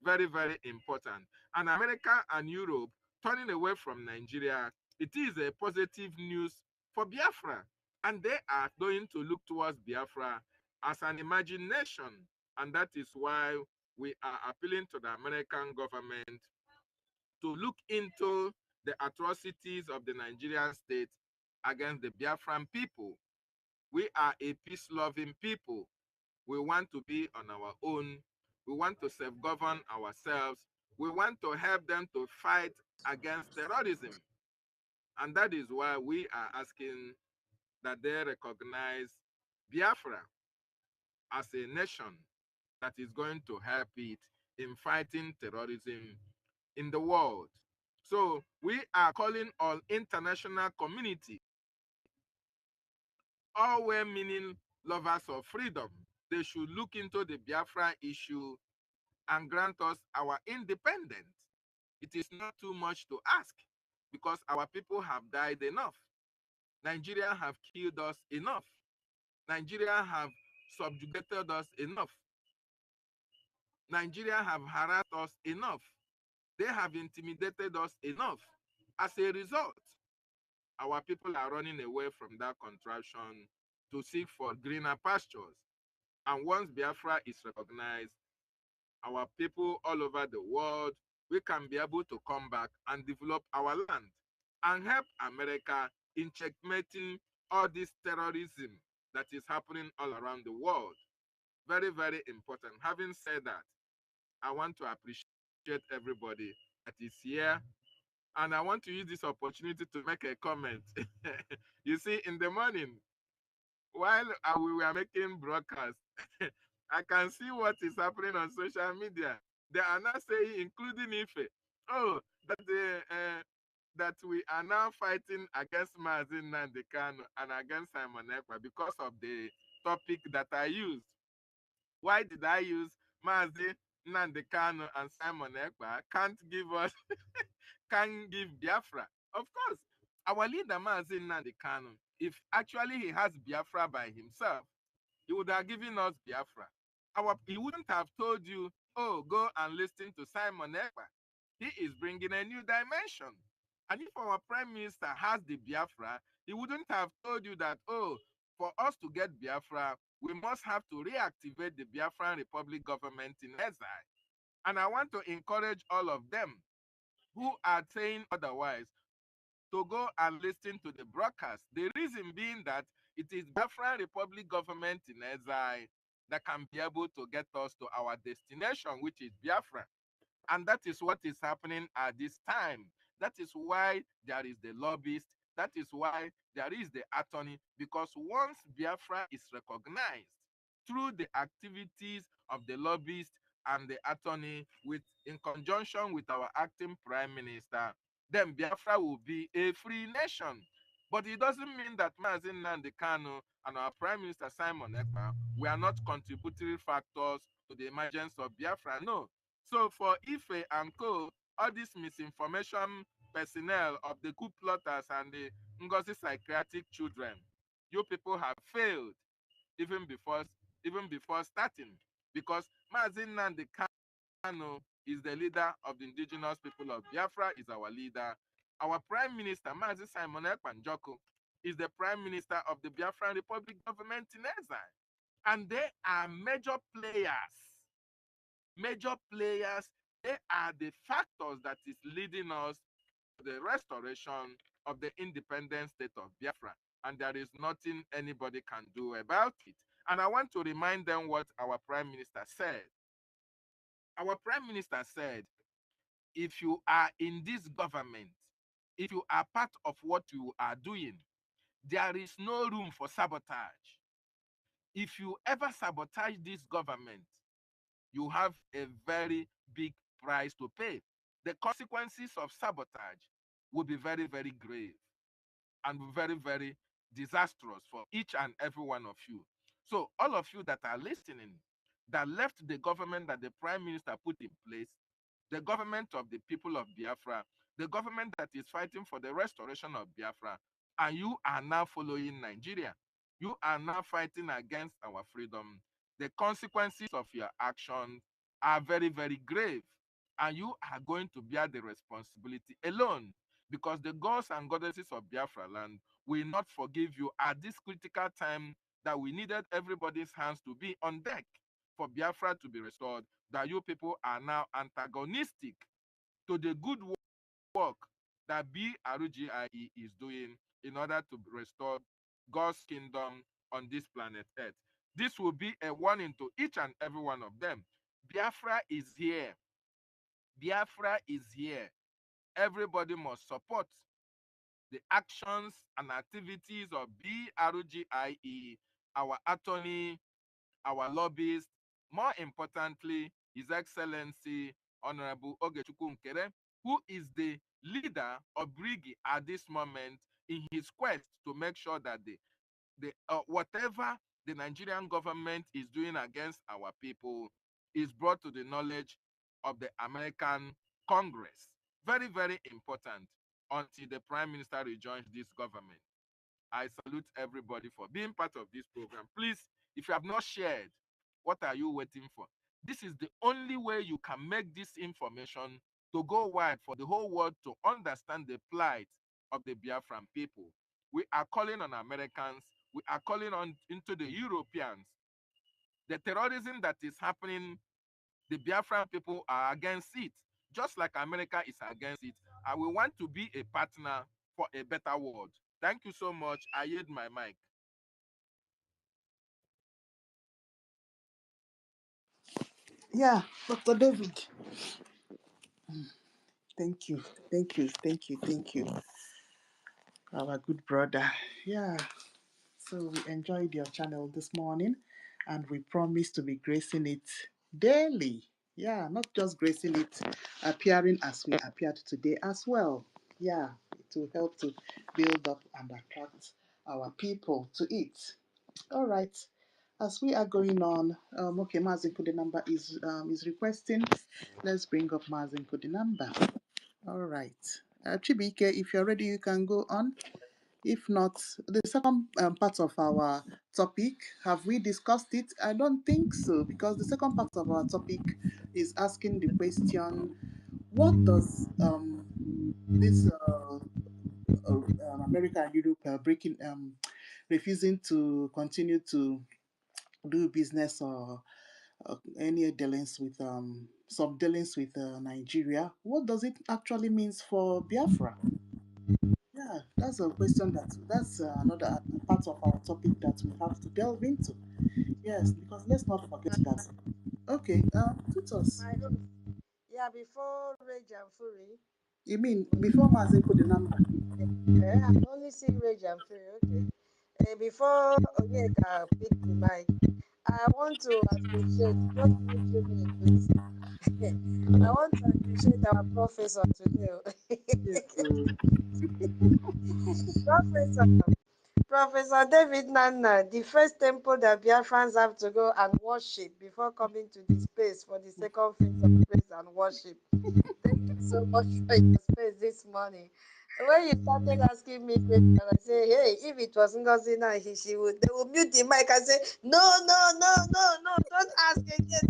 Speaker 11: Very, very important. And America and Europe turning away from Nigeria, it is a positive news for Biafra. And they are going to look towards Biafra as an emerging nation. And that is why we are appealing to the American government to look into the atrocities of the Nigerian state against the Biafran people. We are a peace-loving people. We want to be on our own. We want to self-govern ourselves. We want to help them to fight against terrorism. And that is why we are asking that they recognize Biafra as a nation that is going to help it in fighting terrorism in the world. So we are calling on international community, all well-meaning lovers of freedom. They should look into the Biafra issue and grant us our independence. It is not too much to ask because our people have died enough. Nigeria have killed us enough. Nigeria have subjugated us enough. Nigeria have harassed us enough. They have intimidated us enough. As a result, our people are running away from that contraption to seek for greener pastures. And once Biafra is recognized, our people all over the world, we can be able to come back and develop our land and help America in checkmating all this terrorism that is happening all around the world. Very, very important. Having said that, I want to appreciate everybody that is here. And I want to use this opportunity to make a comment. You see, in the morning, while we were making broadcasts, I can see what is happening on social media. They are now saying, including Ife, oh, that we are now fighting against Mazin Nandekano and against Simon Ekpa because of the topic that I used. Why did I use Mazin Nandekano and Simon Ekpa can't give us, can't give Biafra? Of course, our leader Mazin Nandekano, if actually he has Biafra by himself, he would have given us Biafra. He wouldn't have told you, oh, go and listen to Simon Ekpa. He is bringing a new dimension. And if our prime minister has the Biafra, he wouldn't have told you that, oh, for us to get Biafra, we must have to reactivate the Biafran Republic government in exile. And I want to encourage all of them who are saying otherwise to go and listen to the broadcast. The reason being that it is Biafran Republic government in exile that can be able to get us to our destination, which is Biafra. And that is what is happening at this time. That is why there is the lobbyist. That is why there is the attorney. Because once Biafra is recognized through the activities of the lobbyist and the attorney, in conjunction with our acting prime minister, then Biafra will be a free nation. But it doesn't mean that Mazin Nnamdi Kanu and our Prime Minister Simon Ekpa were not contributory factors to the emergence of Biafra. No. So for Ife and Co, all this misinformation personnel of the coup plotters and the Ngozi psychiatric children, you people have failed even before starting, because Mazin Nnamdi Kanu is the leader of the indigenous people of Biafra, is our leader. Our Prime Minister, Mazi Simon Ekpa is the Prime Minister of the Biafran Republic government in exile. And they are major players They are the factors that is leading us to the restoration of the independent state of Biafra. And there is nothing anybody can do about it. And I want to remind them what our Prime Minister said. Our Prime Minister said, if you are in this government, if you are part of what you are doing, there is no room for sabotage. If you ever sabotage this government, you have a very big price to pay. The consequences of sabotage will be very, very grave and very, very disastrous for each and every one of you. So all of you that are listening, that left the government that the Prime Minister put in place, the government of the people of Biafra, the government that is fighting for the restoration of Biafra, and you are now following Nigeria. You are now fighting against our freedom. The consequences of your actions are very, very grave, and you are going to bear the responsibility alone, because the gods and goddesses of Biafra land will not forgive you at this critical time that we needed everybody's hands to be on deck for Biafra to be restored, that you people are now antagonistic to the good work that BRGIE is doing in order to restore God's kingdom on this planet Earth. This will be a warning to each and every one of them. Biafra is here. Biafra is here. Everybody must support the actions and activities of BRGIE, our attorney, our lobbyists, more importantly, His Excellency Honorable Ogechukwu Nkere, who is the leader of Brgie at this moment in his quest to make sure that whatever the Nigerian government is doing against our people is brought to the knowledge of the American Congress. Very, very important until the Prime Minister rejoins this government. I salute everybody for being part of this program. Please, if you have not shared, what are you waiting for? This is the only way you can make this information to go wide for the whole world to understand the plight of the Biafran people. We are calling on Americans. We are calling on into the Europeans. The terrorism that is happening, the Biafran people are against it, just like America is against it. And we want to be a partner for a better world. Thank you so much. I yield my mic.
Speaker 1: Yeah, Dr. David. Thank you, thank you, thank you, thank you, our good brother. Yeah, so we enjoyed your channel this morning, and we promise to be gracing it daily. Yeah, not just gracing it, appearing as we appeared today as well. Yeah, it will help to build up and attract our people to it. All right. As we are going on, okay, Mazin number is requesting. Let's bring up Mazin number. All right. Chibike, if you're ready, you can go on. If not, the second part of our topic, have we discussed it? I don't think so, because the second part of our topic is asking the question, what does this America and Europe refusing to continue to do business or any dealings with some dealings with Nigeria, what does it actually means for Biafra? Yeah, that's a question that's another part of our topic that we have to delve into. Yes, because let's not forget that. Okay, tutors.
Speaker 2: My host. Yeah, before Rage and Fury.
Speaker 1: You mean before Mazen put the number?
Speaker 2: I'm only seeing Rage and Fury. Okay. Before Onyeka pick the mic, I want to appreciate, just give me a quick second. I want to appreciate our professor today.
Speaker 1: Yes. So,
Speaker 2: Professor, Professor David Nana, the first temple that Biafrans have to go and worship before coming to the space for the second phase of praise and worship. Thank you so much for your space this morning. When you started asking me questions, I say, hey, if it was Ngozi now, she would they would mute the mic and say, no, no, no, no, no, don't ask again.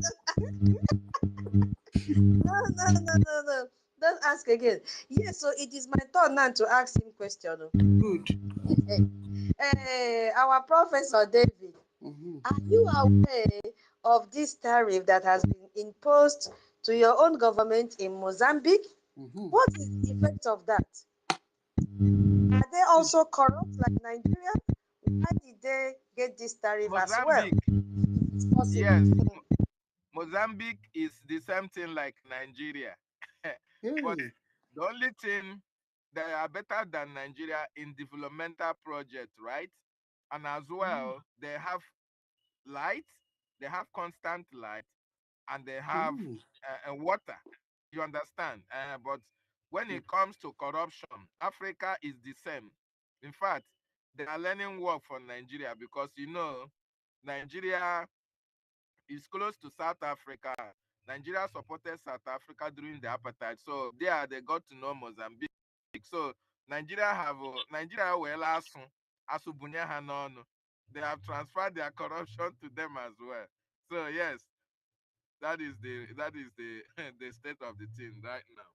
Speaker 2: No, no, no, no, no. Don't ask again. Yes, so it is my turn now to ask him question.
Speaker 1: good.
Speaker 2: Our professor David,
Speaker 1: Mm-hmm.
Speaker 2: are you aware of this tariff that has been imposed to your own government in Mozambique? What is the effect of that? Are they also corrupt like Nigeria? Why did they get this tariff as well?
Speaker 11: Mozambique,
Speaker 2: It's possible.
Speaker 11: yes, Mozambique is the same thing like Nigeria. But
Speaker 1: Hey.
Speaker 11: the only thing, they are better than Nigeria in developmental projects, right? And as
Speaker 1: Mm.
Speaker 11: well, they have light, they have constant light, and they have
Speaker 1: Mm.
Speaker 11: water. You understand? But when it comes to corruption, Africa is the same. In fact, they are learning work from Nigeria because Nigeria is close to South Africa. Nigeria supported South Africa during the apartheid, so there they got to know Mozambique. So Nigeria well asubunya hanono. They have transferred their corruption to them as well. So yes, that is the the state of the thing right now.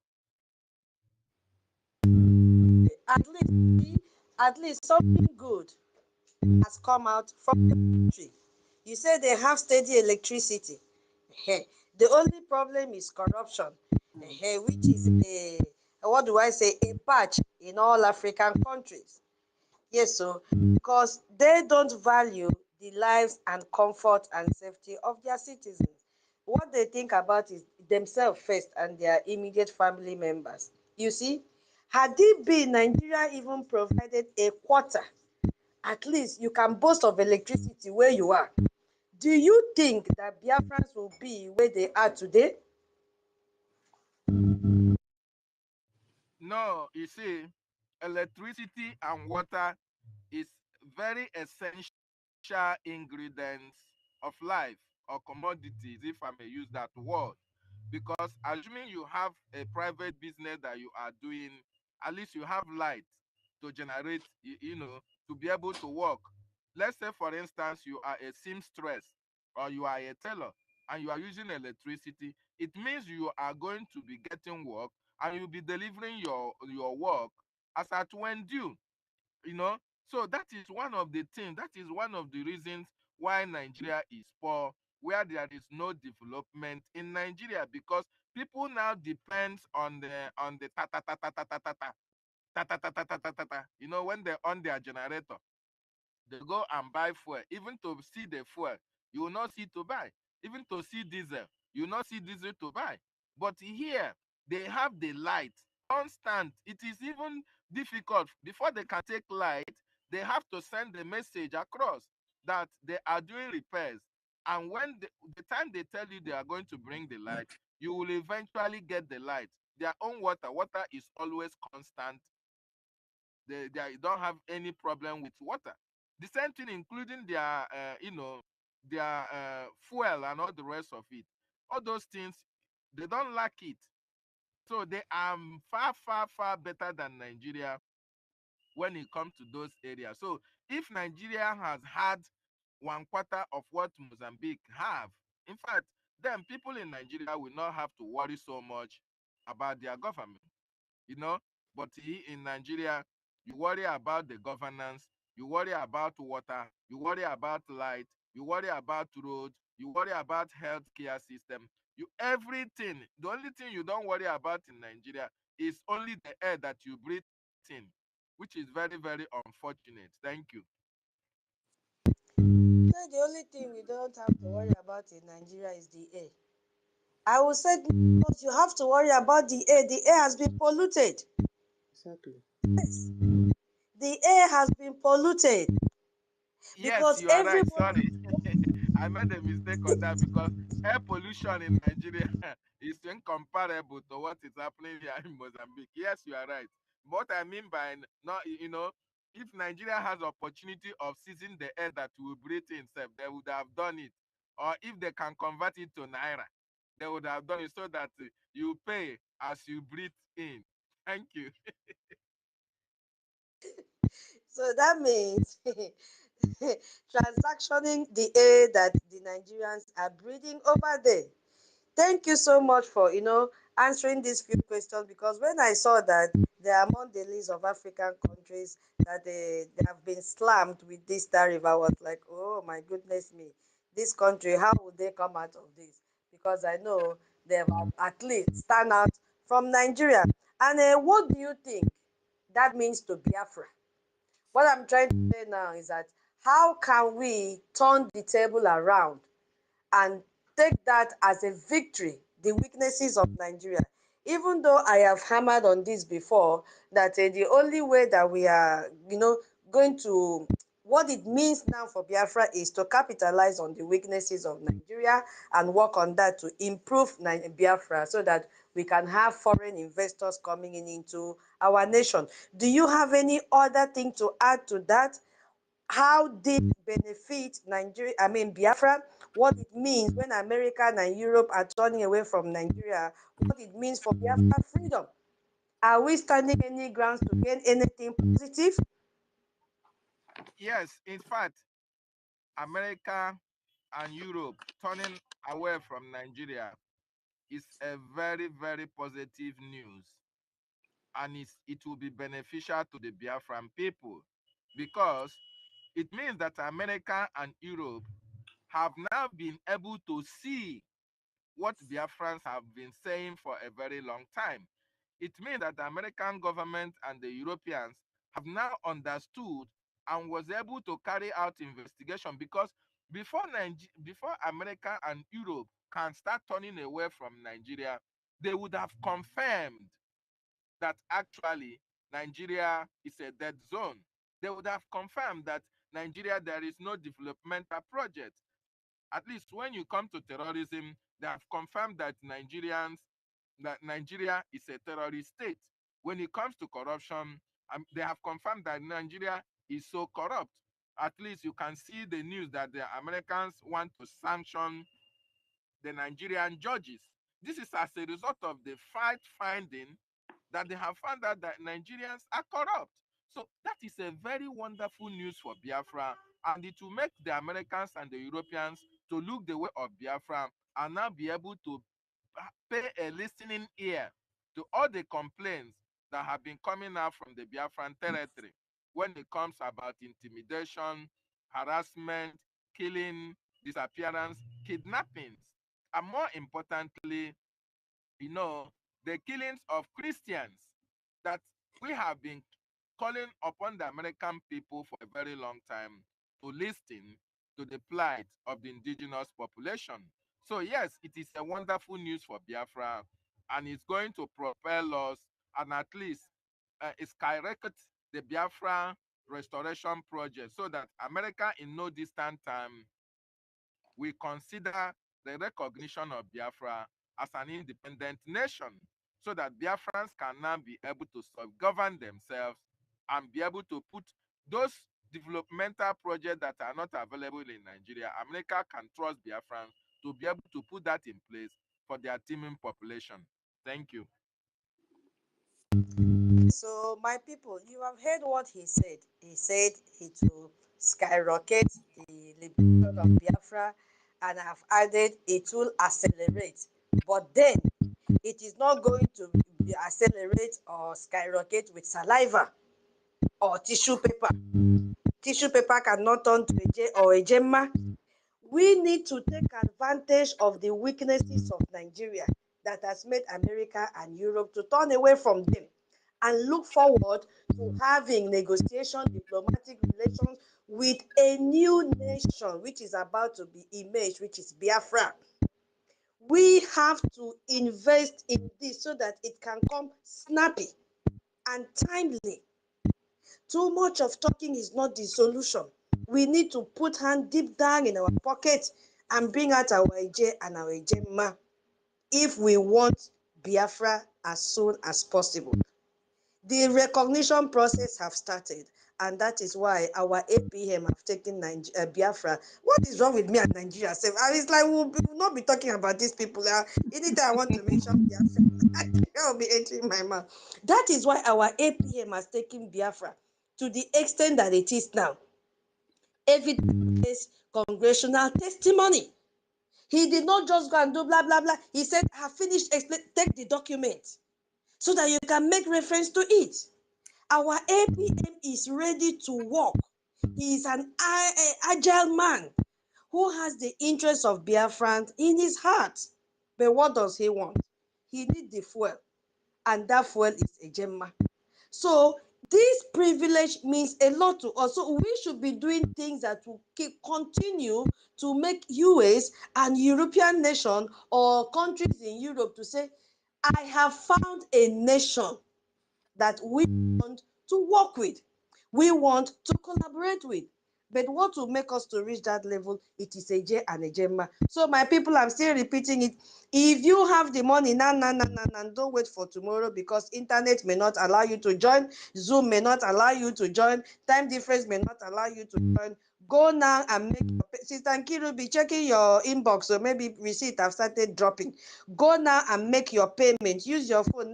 Speaker 2: At least something good has come out from the country. You say they have steady electricity. The only problem is corruption, which is what do I say, a patch in all African countries. Yes, so because they don't value the lives and comfort and safety of their citizens. What they think about is themselves first and their immediate family members. You see, had it been Nigeria even provided a quarter, at least you can boast of electricity where you are. Do you think that Biafrans will be where they are today?
Speaker 11: No, you see, electricity and water is very essential ingredients of life or commodities, if I may use that word. Because assuming you have a private business that you are doing, at least you have light to generate, to be able to work. Let's say, for instance, you are a seamstress or you are a tailor and you are using electricity. It means you are going to be getting work and you'll be delivering your work as at when due. you know so that is one of the things, that is one of the reasons why Nigeria is poor, where there is no development in Nigeria, because people now depends on the ta ta ta ta ta ta ta ta ta ta ta ta ta ta ta ta. When they on their generator, they go and buy fuel. Even to see the fuel, you will not see to buy. Even to see diesel, you will not see diesel to buy. But here, they have the light constant. It is even difficult. Before they can take light, they have to send the message across that they are doing repairs. And when the time they tell you they are going to bring the light, you will eventually get the light. Their own water is always constant. They don't have any problem with water. The same thing, including their fuel and all the rest of it. All those things, they don't lack it. So they are far, far, far better than Nigeria when it comes to those areas. So if Nigeria has had one quarter of what Mozambique have, in fact, then people in Nigeria will not have to worry so much about their government you know. But in Nigeria, you worry about the governance, you worry about water, you worry about light, you worry about roads, you worry about healthcare system, you everything. The only thing you don't worry about in Nigeria is only the air that you breathe in, which is very, very unfortunate. Thank you.
Speaker 2: So the only thing we don't have to worry about in Nigeria is the air. I will say because you have to worry about the air. The air has been polluted.
Speaker 1: Exactly.
Speaker 2: Yes, the air has been polluted
Speaker 11: Yes,
Speaker 2: because
Speaker 11: you are right.
Speaker 2: everybody.
Speaker 11: Sorry. I made a mistake on that because air pollution in Nigeria is incomparable to what is happening here in Mozambique. Yes, you are right. What I mean by not, if Nigeria has opportunity of seizing the air that we breathe in, they would have done it. Or if they can convert it to naira, they would have done it so that you pay as you breathe in. Thank you.
Speaker 2: So that means transactioning the air that the Nigerians are breathing over there. Thank you so much for answering these few questions, because when I saw that they are among the list of African countries that they have been slammed with this tariff, I was like, oh my goodness me, this country, how would they come out of this? Because I know they have at least stand out from Nigeria. And what do you think that means to Biafra? What I'm trying to say now is that how can we turn the table around and take that as a victory, the weaknesses of Nigeria? Even though I have hammered on this before, that the only way that we are, going to, what it means now for Biafra is to capitalize on the weaknesses of Nigeria and work on that to improve Biafra so that we can have foreign investors coming into our nation. Do you have any other thing to add to that? How did benefit Nigeria, Biafra, what it means when America and Europe are turning away from Nigeria, what it means for Biafra freedom? Are we standing any grounds to gain anything positive?
Speaker 11: Yes, in fact, America and Europe turning away from Nigeria is a very, very positive news. And it will be beneficial to the Biafran people because it means that America and Europe have now been able to see what Biafrans have been saying for a very long time. It means that the American government and the Europeans have now understood and was able to carry out investigation because before America and Europe can start turning away from Nigeria, they would have confirmed that actually Nigeria is a dead zone. They would have confirmed that Nigeria, there is no developmental project. At least when you come to terrorism, they have confirmed that Nigeria is a terrorist state. When it comes to corruption, they have confirmed that Nigeria is so corrupt. At least you can see the news that the Americans want to sanction the Nigerian judges. This is as a result of the fact finding that they have found out that Nigerians are corrupt. So that is a very wonderful news for Biafra, and it will make the Americans and the Europeans to look the way of Biafra and now be able to pay a listening ear to all the complaints that have been coming out from the Biafran territory when it comes about intimidation, harassment, killing, disappearance, kidnappings, and more importantly, the killings of Christians that we have been calling upon the American people for a very long time to listen to the plight of the indigenous population. So yes, it is a wonderful news for Biafra, and it's going to propel us and at least skyrocket the Biafra restoration project so that America in no distant time we consider the recognition of Biafra as an independent nation so that Biafrans can now be able to self-govern themselves and be able to put those developmental projects that are not available in Nigeria. America can trust Biafrans to be able to put that in place for their teeming population. Thank you.
Speaker 2: So, my people, you have heard what he said. He said it will skyrocket the liberation of Biafra, and I have added it will accelerate. But then, it is not going to accelerate or skyrocket with saliva or tissue paper. Tissue paper cannot turn to a J or a Gemma. We need to take advantage of the weaknesses of Nigeria that has made America and Europe to turn away from them and look forward to having negotiation, diplomatic relations with a new nation which is about to be emerged, which is Biafra. We have to invest in this so that it can come snappy and timely. Too much of talking is not the solution. We need to put hand deep down in our pocket and bring out our Eje and our Ejema if we want Biafra as soon as possible. The recognition process have started, and that is why our APM have taken Biafra. What is wrong with me and Nigeria? It's like we'll not be talking about these people. Anytime I want to mention Biafra, I'll be entering my mouth. That is why our APM has taken Biafra to the extent that it is now. Evidence, congressional testimony. He did not just go and do blah, blah, blah. He said, I have finished, take the document so that you can make reference to it. Our APM is ready to work. He is an agile man who has the interests of Biafran in his heart. But what does he want? He needs the fuel, and that fuel is a gemma. So this privilege means a lot to us. So we should be doing things that will continue to make US and European nation or countries in Europe to say, I have found a nation that we want to work with, we want to collaborate with. But what will make us to reach that level? It is a J and a Gemma. So my people, I'm still repeating it. If you have the money, don't wait for tomorrow, because internet may not allow you to join, Zoom may not allow you to join, time difference may not allow you to join. Go now and make your Sister Nkiru, be checking your inbox, so maybe receipt have started dropping. Go now and make your payment. Use your phone.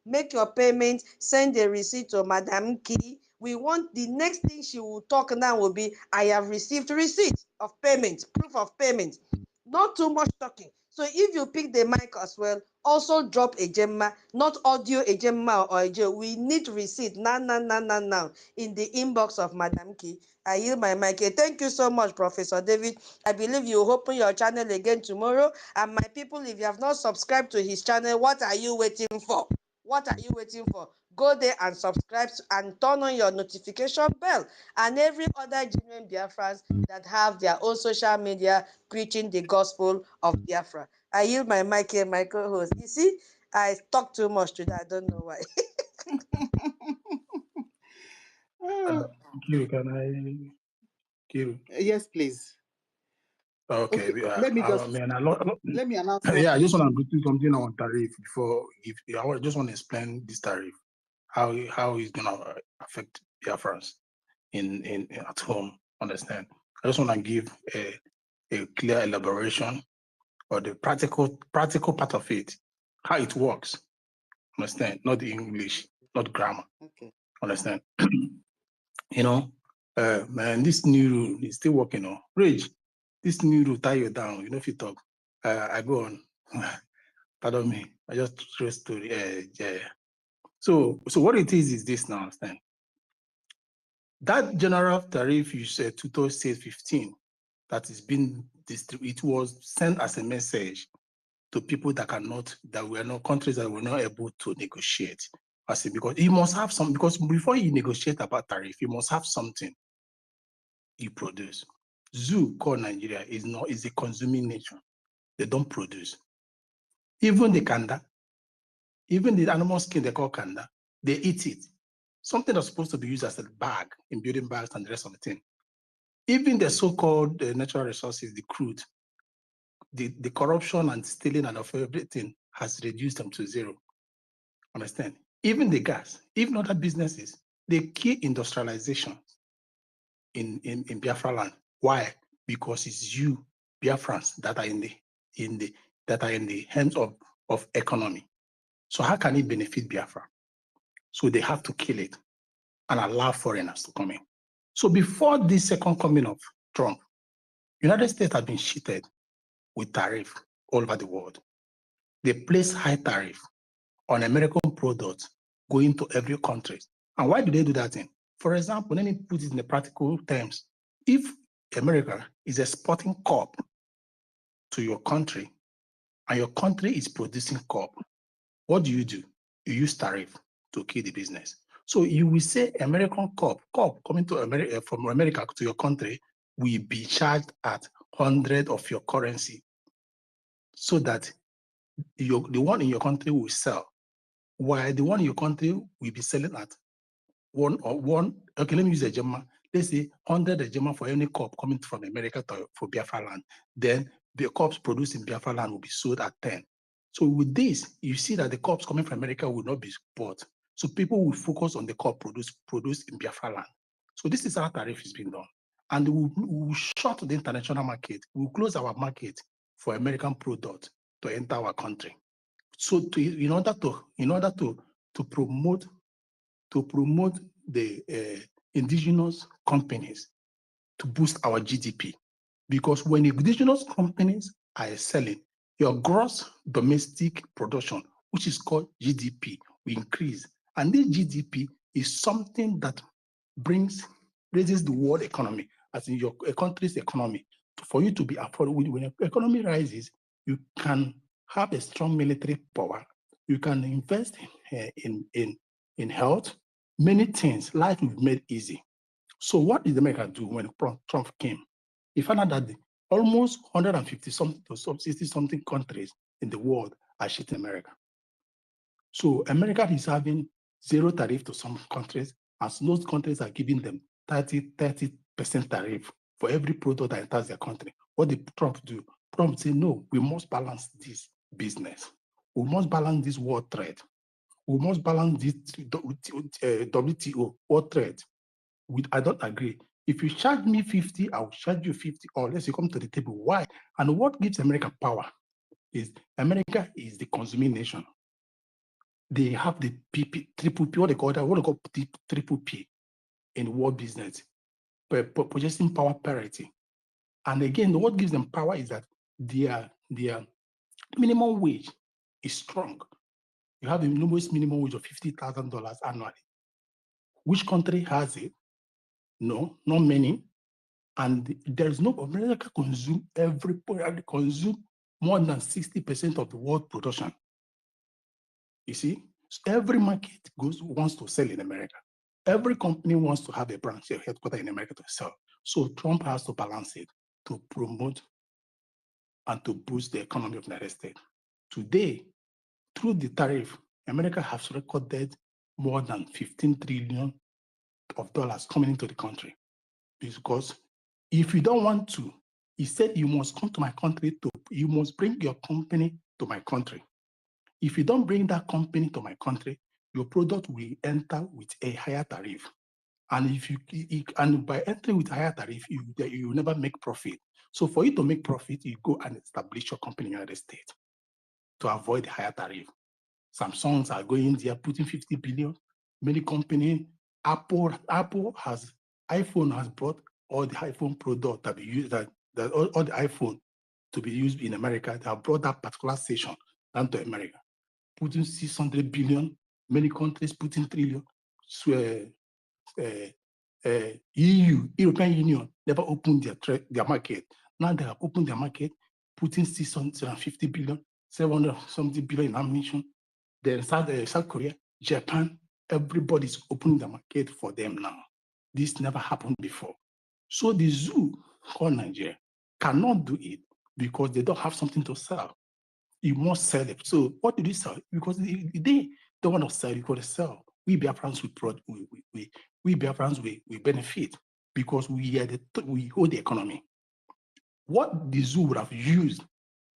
Speaker 2: Make your payment, send the receipt to Madam Key. We want the next thing she will talk now will be, I have received receipt of payment, proof of payment. Not too much talking. So if you pick the mic as well, also drop a gemma, not audio a gemma or a gem. We need receipt now in the inbox of Madam Key. I yield my mic. Thank you so much, Professor David. I believe you will open your channel again tomorrow. And my people, if you have not subscribed to his channel, what are you waiting for? What are you waiting for? Go there and subscribe and turn on your notification bell. And every other genuine Biafrans that have their own social media preaching the gospel of Biafra. I yield my mic here, my co-host. You see, I talk too much today. I don't know why.
Speaker 1: Oh,
Speaker 9: Kiru, can I? Kiru.
Speaker 1: yes, please.
Speaker 9: Okay,
Speaker 1: Okay, let me
Speaker 9: I
Speaker 1: just
Speaker 9: mean,
Speaker 1: let me announce one
Speaker 9: yeah, I
Speaker 1: thing.
Speaker 9: just want to do something on tariff before. If just want to explain this tariff, how it's gonna affect Biafrans in at home. Understand? I just want to give a clear elaboration or the practical part of it, how it works. Understand? Not the English, not grammar.
Speaker 1: Okay.
Speaker 9: Understand? Man, this new rule is still working on. Rage, this new rule tie you down. You know if you talk. I go on. Pardon me. I just throw story. Yeah. So what it is this now? Understand? That general tariff you said 2015 that is being distributed, it was sent as a message to people that were not countries that were not able to negotiate. I say because you must have some, because before you negotiate about tariff, you must have something you produce. Zoo called Nigeria is a consuming nation. They don't produce. Even the kanda, even the animal skin they call kanda, they eat it. Something that's supposed to be used as a bag in building bags and the rest of the thing. Even the so-called natural resources, the crude, the corruption and stealing and of everything has reduced them to zero. Understand? Even the gas, even other businesses, the key industrialization in Biafra land. Why? Because it's you, Biafrans, that are in the hands of economy. So how can it benefit Biafra? So they have to kill it and allow foreigners to come in. So before this second coming of Trump, United States have been cheated with tariff all over the world. They place high tariff on American products going to every country. And why do they do that thing? For example, let me put it in the practical terms. If America is exporting corn to your country and your country is producing corn, what do? You use tariff to kill the business. So you will say American corn coming to America from America to your country will be charged at 100 of your currency, so that the one in your country will sell, while the one in your country will be selling at one. Okay, let me use a Gemma. Let's say 100 Gemma for any cup coming from America for Biafra land. Then the cups produced in Biafra land will be sold at 10. So with this, you see that the cups coming from America will not be bought. So people will focus on the cup produced in Biafra land. So this is how tariff is being done. And we will shut the international market. We will close our market for American products to enter our country. So in order to promote the indigenous companies, to boost our GDP. Because when indigenous companies are selling, your gross domestic production, which is called GDP, will increase. And this GDP is something that raises the world economy, as in your country's economy. For you to be affordable, when your economy rises, You can have a strong military power. You can invest in health, many things. Life will be made easy. So what did America do when Trump came? He found out that almost 150 something to 60 something countries in the world are shitting America. So America is having zero tariff to some countries, and those countries are giving them 30% tariff for every product that enters their country. What did Trump do? Trump said, no, we must balance this business. We must balance this world trade. We must balance this WTO world trade. I don't agree. If you charge me 50, I will charge you 50, or unless you come to the table. Why? And what gives America power is America is the consuming nation. They have the triple P, what they call that, what they call triple P in world business, purchasing power parity. And again, what gives them power is that their minimum wage is strong. You have the lowest minimum wage of $50,000 annually. Which country has it? No, not many. And there's no America consume more than 60% of the world production. You see, so every market wants to sell in America. Every company wants to have a branch, a headquarters in America to sell. So Trump has to balance it to promote and to boost the economy of the United States. Today, through the tariff, America has recorded more than $15 trillion coming into the country. Because if you don't want to, he said you must come to my country, you must bring your company to my country. If you don't bring that company to my country, your product will enter with a higher tariff. And and by entering with higher tariff, you will never make profit. So for you to make profit, you go and establish your company in the United States to avoid the higher tariff. Samsungs are going there, putting 50 billion. Many companies, iPhone has brought all the iPhone product that be used, that all the iPhone to be used in America. They have brought that particular station down to America, putting 600 billion. Many countries putting trillion. So, European Union never opened their market. Now they have opened their market, putting 650 billion, 700 something billion in ammunition. Then South Korea, Japan, everybody's opening the market for them now. This never happened before. So the zoo called Nigeria cannot do it because they don't have something to sell. You must sell it. So what do you sell? Because they don't want to sell, you got to sell. We Biafrans, we Biafrans, we benefit because we hold the economy. What the zoo would have used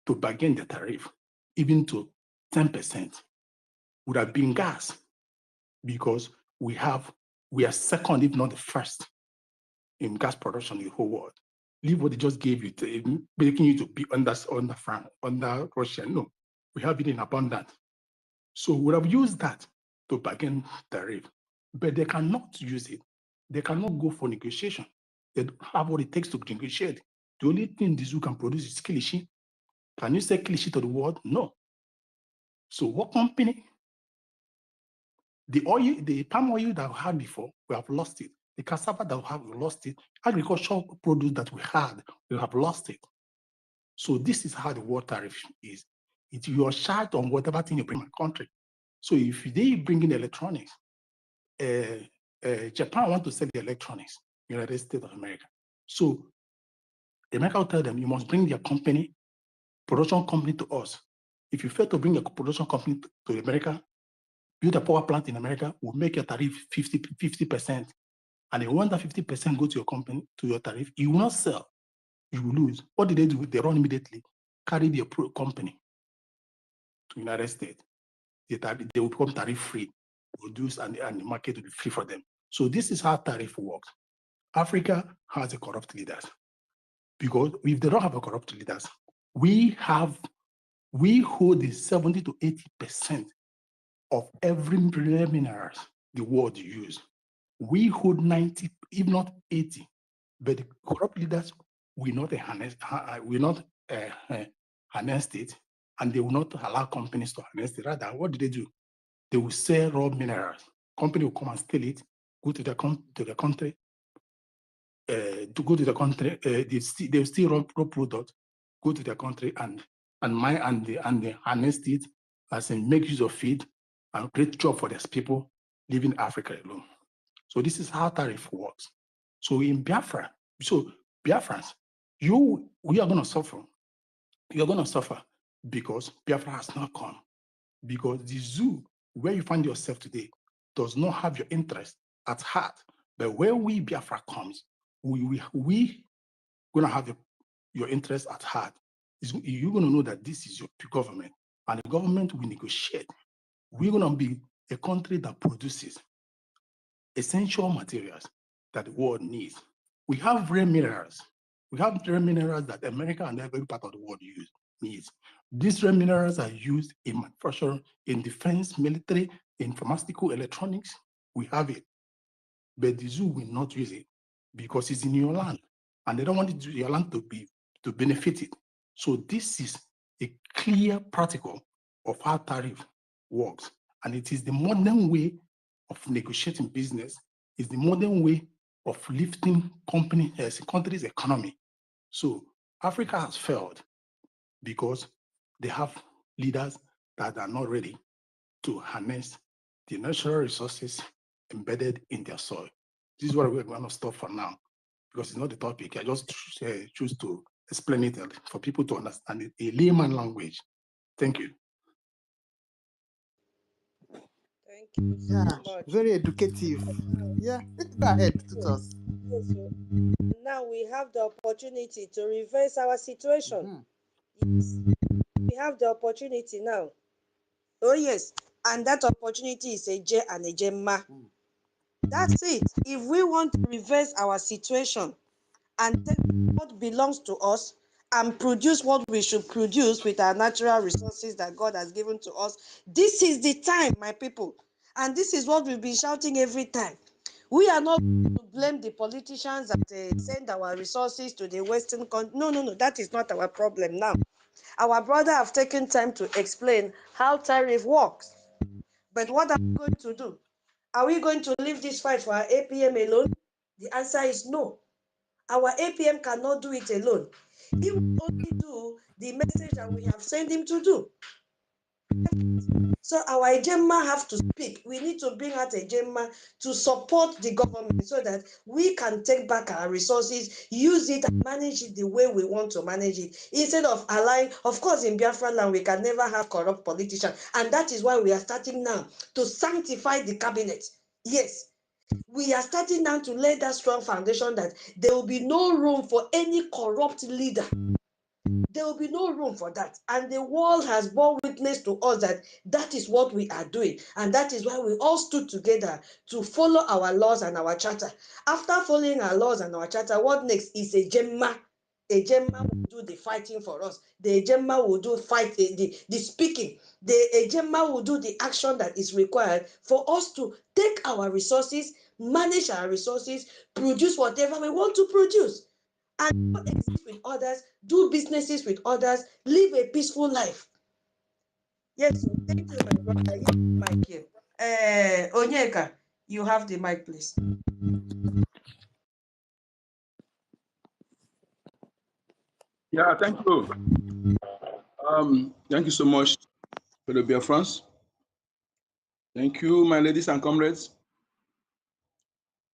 Speaker 9: to bargain the tariff, even to 10%, would have been gas, because we are second, if not the first, in gas production in the whole world. Leave what they just gave you, making you to be under Russia. No, we have it in abundance. So we would have used that to bargain tariff, but they cannot use it. They cannot go for negotiation. They don't have what it takes to negotiate. The only thing the zoo can produce is kilishi. Can you sell kilishi to the world? No. So what company? The palm oil that we had before, we have lost it. The cassava that we have, we lost it. Agricultural produce that we had, we have lost it. So this is how the world tariff is. You are charged on whatever thing you bring in my country. So if they bring in electronics, Japan want to sell the electronics, United States of America. So America will tell them, you must bring your production company to us. If you fail to bring your production company to America, build a power plant in America, will make your tariff 50%. And if that 50% go to your company, to your tariff, you will not sell, you will lose. What did they do? They run immediately, carry their company to the United States. They will become tariff-free, produce, and the market will be free for them. So this is how tariff works. Africa has a corrupt leaders, because if they don't have a corrupt leaders, we hold the 70 to 80% of every minerals the world use. We hold 90, if not 80, but the corrupt leaders will not harness it, and they will not allow companies to harness it. Rather, what do? They will sell raw minerals. Company will come and steal it, go to the country, they will steal raw product, go to their country, and and mine and they harnessed it as in make use of it and create job for these people living in Africa alone. So this is how tariff works. So in Biafra, so Biafrans, we are going to suffer. You're going to suffer because Biafra has not come. Because the zoo where you find yourself today does not have your interest at heart. But when we Biafra comes, we going to have your interest at heart. You're going to know that this is your government, and the government will negotiate. We're going to be a country that produces essential materials that the world needs. We have rare minerals. We have rare minerals that America and every part of the world needs. These rare minerals are used in manufacturing, in defense, military, in pharmaceutical, electronics. We have it. But the zoo will not use it because it's in your land. And they don't want your land to benefit it. So this is a clear practical of how tariff works. And it is the modern way of negotiating business, is the modern way of lifting countries' economy. So Africa has failed because they have leaders that are not ready to harness the natural resources embedded in their soil. This is what we're going to stop for now because it's not the topic. I just choose to explain it for people to understand it in layman language. Thank you.
Speaker 2: Thank you
Speaker 1: Yeah,
Speaker 2: so much.
Speaker 1: very educative. Yeah, go ahead, Tutos.
Speaker 2: Yes, so now we have the opportunity to reverse our situation. Yes, we have the opportunity now. Oh yes, and that opportunity is a J and a Gemma. That's it. If we want to reverse our situation and take what belongs to us and produce what we should produce with our natural resources that God has given to us, this is the time, my people. And this is what we've been shouting every time. We are not going to blame the politicians that send our resources to the Western country. No. That is not our problem now. Our brother have taken time to explain how tariff works. But what are we going to do? Are we going to leave this fight for our APM alone? The answer is no. Our APM cannot do it alone. He will only do the message that we have sent him to do. So our Ejemma have to speak. We need to bring out Ejemma to support the government so that we can take back our resources, use it and manage it the way we want to manage it. Instead of allowing, of course, in Biafra land, we can never have corrupt politicians. And that is why we are starting now to sanctify the cabinet. Yes. We are starting now to lay that strong foundation that there will be no room for any corrupt leader. There will be no room for that. And the world has borne witness to us that that is what we are doing. And that is why we all stood together to follow our laws and our charter. After following our laws and our charter, what next is a Gemma. A Gemma will do the fighting for us. The Gemma will do the speaking. The Gemma will do the action that is required for us to take our resources, manage our resources, produce whatever we want to produce, and exist with others, do businesses with others, live a peaceful life. Yes, thank you, my brother. Here's the mic here. Onyeka, you have the mic, please.
Speaker 12: Yeah, thank you. Thank you so much, fellow Biafrans. Thank you, my ladies and comrades.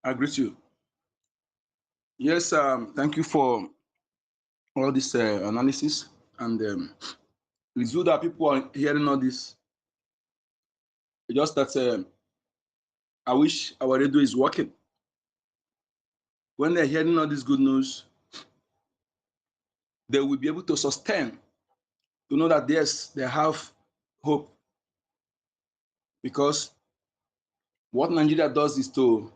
Speaker 12: I greet you. Yes, thank you for all this analysis, and it's good that people are hearing all this. Just that I wish our radio is working. When they're hearing all this good news, they will be able to sustain, to know that yes, they have hope. Because what Nigeria does is to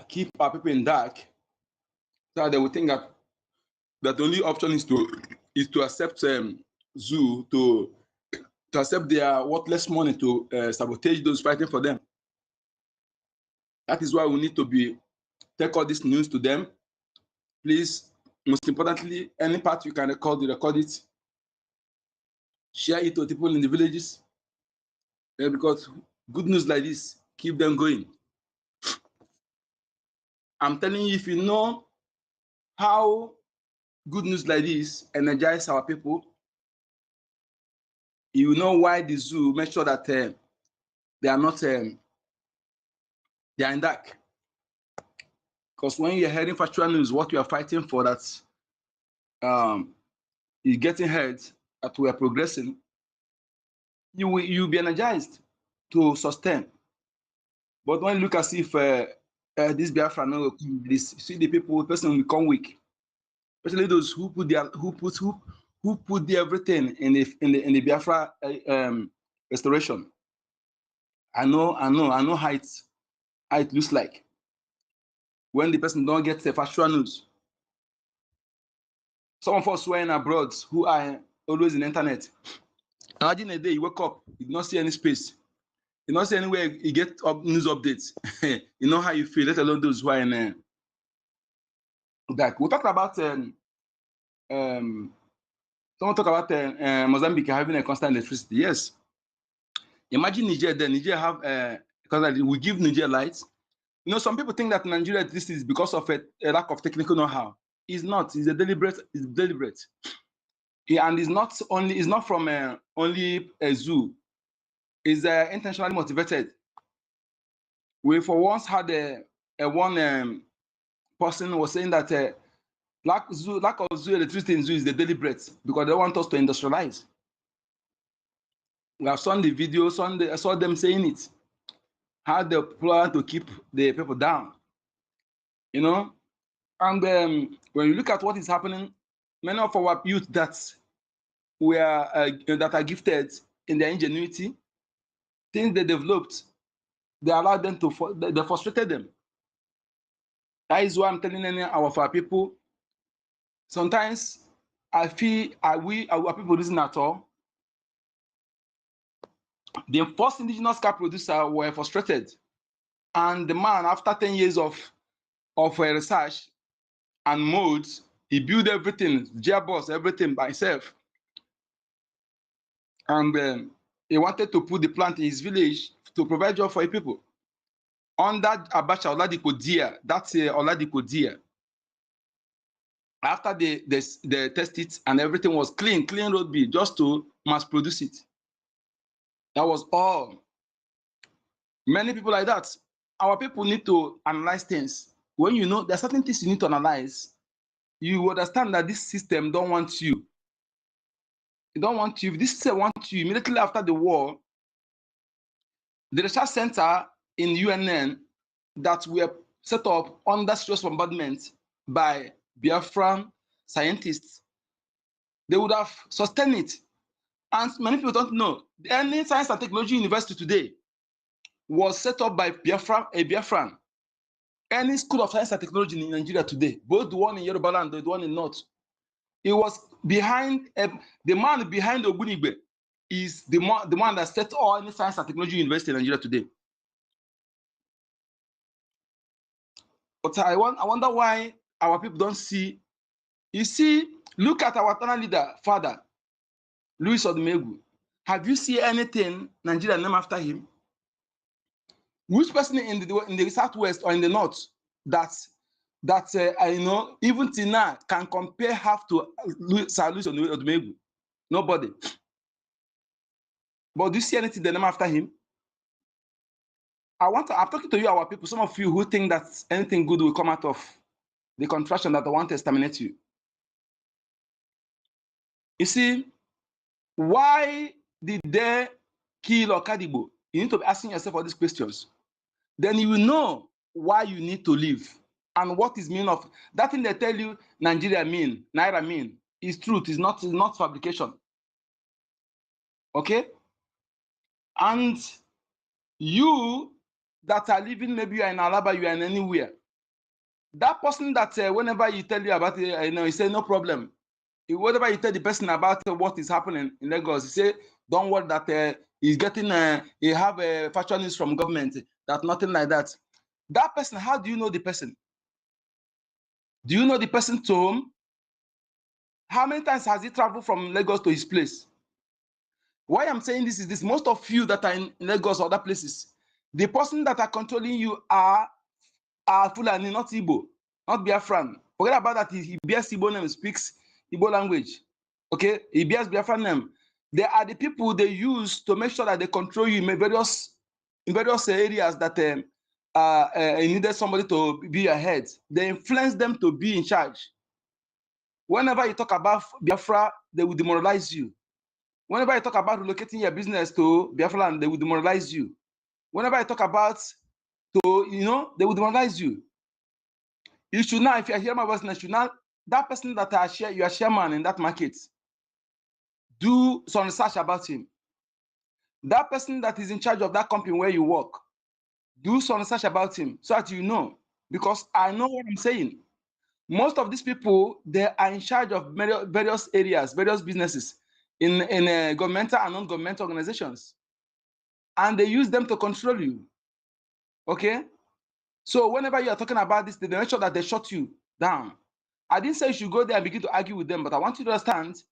Speaker 12: keep our people in dark, so that they will think that the only option is to accept zoo to accept their worthless money to sabotage those fighting for them. That is why we need to take all this news to them. Please, most importantly, any part you can record it. Share it to people in the villages, because good news like this keep them going. I'm telling you, if you know how good news like this energize our people, you know why the zoo make sure that they are not they are in dark. Because when you're hearing factual news, what you are fighting for that is getting hurt, that we are progressing, you'll be energized to sustain. But when you look as if this Biafra no this, see the person will become weak, especially those who put the everything in the Biafra restoration. I know how it looks like when the person don't get the factual news. Some of us who are in abroad who are always in the internet. Imagine a day you wake up, you do not see any space, you don't see anywhere you get news updates. You know how you feel, let alone those who are in that. We talked about someone talk about Mozambique having a constant electricity. Yes. Imagine Niger then. Niger have because we give Niger lights. You know, some people think that Nigeria this is because of a lack of technical know-how. It's not. It's deliberate. Yeah, and it's not from only a zoo. It's intentionally motivated. We for once had a one person was saying that lack of zoo electricity in zoo is the deliberate because they want us to industrialize. We have seen the videos, I saw them saying it. How they plan to keep the people down, you know. And when you look at what is happening, many of our youth that are gifted in their ingenuity, things they developed, they allowed them to they frustrated them. That is why I'm telling our people. Sometimes I feel our people listen at all. The first indigenous car producer were frustrated, and the man, after 10 years of research and modes, he built everything, gearbox, everything by himself, and he wanted to put the plant in his village to provide job for people. Under Abacha Oladipo Dia, that's Oladipo Dia. After they test it and everything was clean road bill, just to mass produce it. That was all. Many people like that. Our people need to analyze things. When you know there are certain things you need to analyze, you understand that this system don't want you. It don't want you. If this system wants you, immediately after the war, the research center in UNN that were set up under serious bombardment by Biafran scientists, they would have sustained it. And many people don't know. Any science and technology university today was set up by a Biafran. Any school of science and technology in Nigeria today, both the one in Yoruba land and the one in North, it was behind the man behind Ogunigbe is the man that set all any science and technology university in Nigeria today. But I wonder why our people don't see. You see, look at our eternal leader, Father Louis Odumegwu. Have you seen anything Nigeria named after him? Which person in the southwest or in the north that you know, even till now can compare half to Sir Louis Odumegwu? Nobody. But do you see anything they name after him? I'm talking to you, our people, some of you who think that anything good will come out of the contraction that I want to exterminate you. You see, why did they kill Okadibo? You need to be asking yourself all these questions. Then you will know why you need to live and what is meaning of that thing they tell you Nigeria mean, Naira mean, is truth, is not fabrication. Okay? And you that are living, maybe you are in Alaba, you are in anywhere. That person that whenever you tell you about it, you know, he say no problem. Whatever you tell the person about what is happening in Lagos, he say don't worry that he's getting he have a factual news from government that nothing like that. That person, how do you know the person? Do you know the person to whom? How many times has he traveled from Lagos to his place? Why I'm saying this is this: most of you that are in Lagos or other places, the person that are controlling you are Fulani, not Igbo, not Biafran. Forget about that. He bears Igbo name, speaks Igbo language. Okay, he bears Biafran name. They are the people they use to make sure that they control you in various areas that needed somebody to be ahead. They influence them to be in charge. Whenever you talk about Biafra, they will demoralize you. Whenever you talk about relocating your business to Biafra, they will demoralize you. Whenever I talk about they will demoralize you. You should now, if you hear my voice, you should now, that person that you are chairman in that market, do some research about him. That person that is in charge of that company where you work, do some research about him so that you know, because I know what I'm saying. Most of these people, they are in charge of various areas, various businesses in governmental and non-governmental organizations, and they use them to control you. Okay, so whenever you are talking about this, they make sure that they shut you down. I didn't say you should go there and begin to argue with them, but I want you to understand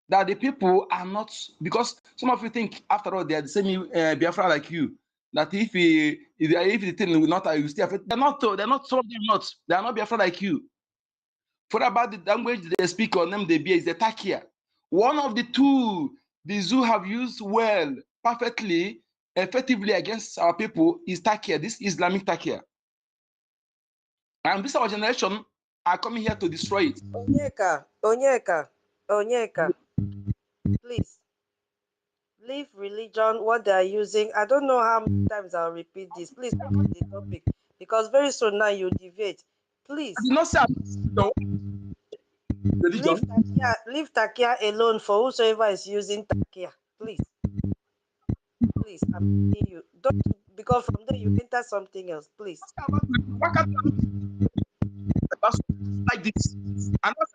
Speaker 12: that the people are not, because some of you think, after all, they are the same Biafra like you. That if the thing will not, you still affect. They're not. They're not. Some of them not. They are not Biafra like you. For about the language they speak on them, they be is the Takia. One of the two the zoo have used well, perfectly, effectively against our people is Takia. This Islamic Takia. And this our generation are coming here to destroy it.
Speaker 2: Onyeka, please leave religion, what they are using. I don't know how many times I'll repeat this. Please come on the topic, because very soon now you deviate.
Speaker 12: I
Speaker 2: Please
Speaker 12: did not say religion.
Speaker 2: leave Takia alone for whosoever is using Takia. Please, I'm begging you. Don't, because from there you enter something else. Please.
Speaker 12: Why can't you like this? And that's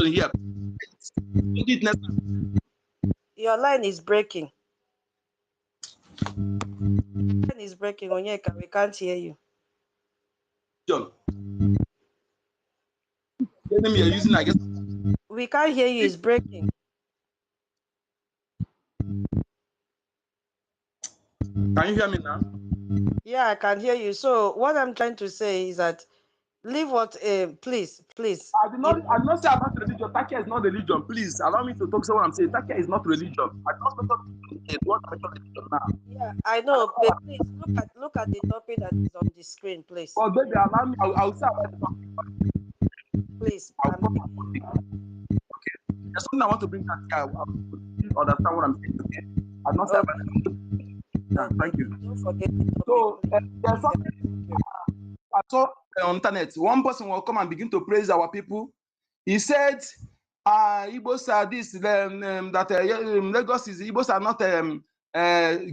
Speaker 12: here.
Speaker 2: Your line is breaking. Line is breaking, Onyeka. We can't hear you.
Speaker 12: John. The name you're using, I guess.
Speaker 2: We can't hear you. It's breaking.
Speaker 12: Can you hear me now?
Speaker 2: Yeah, I can hear you. So what I'm trying to say is that leave what please.
Speaker 12: I did not say about religion. Takia is not religion. Please allow me to talk. So what I'm saying, Takia is not religion. I just want to mention religion now.
Speaker 2: Yeah, I know, but please look at the topic that is on the screen, please.
Speaker 12: But baby, allow me. I'll say about the topic.
Speaker 2: Please.
Speaker 12: Okay. There's something I want to bring back here. I understand what I'm saying. Okay. I'm not saying about thank you.
Speaker 2: Don't forget the topic.
Speaker 12: So there's something I saw on internet. One person will come and begin to praise our people. He said, Igbos are this, Lagos is, Igbos are not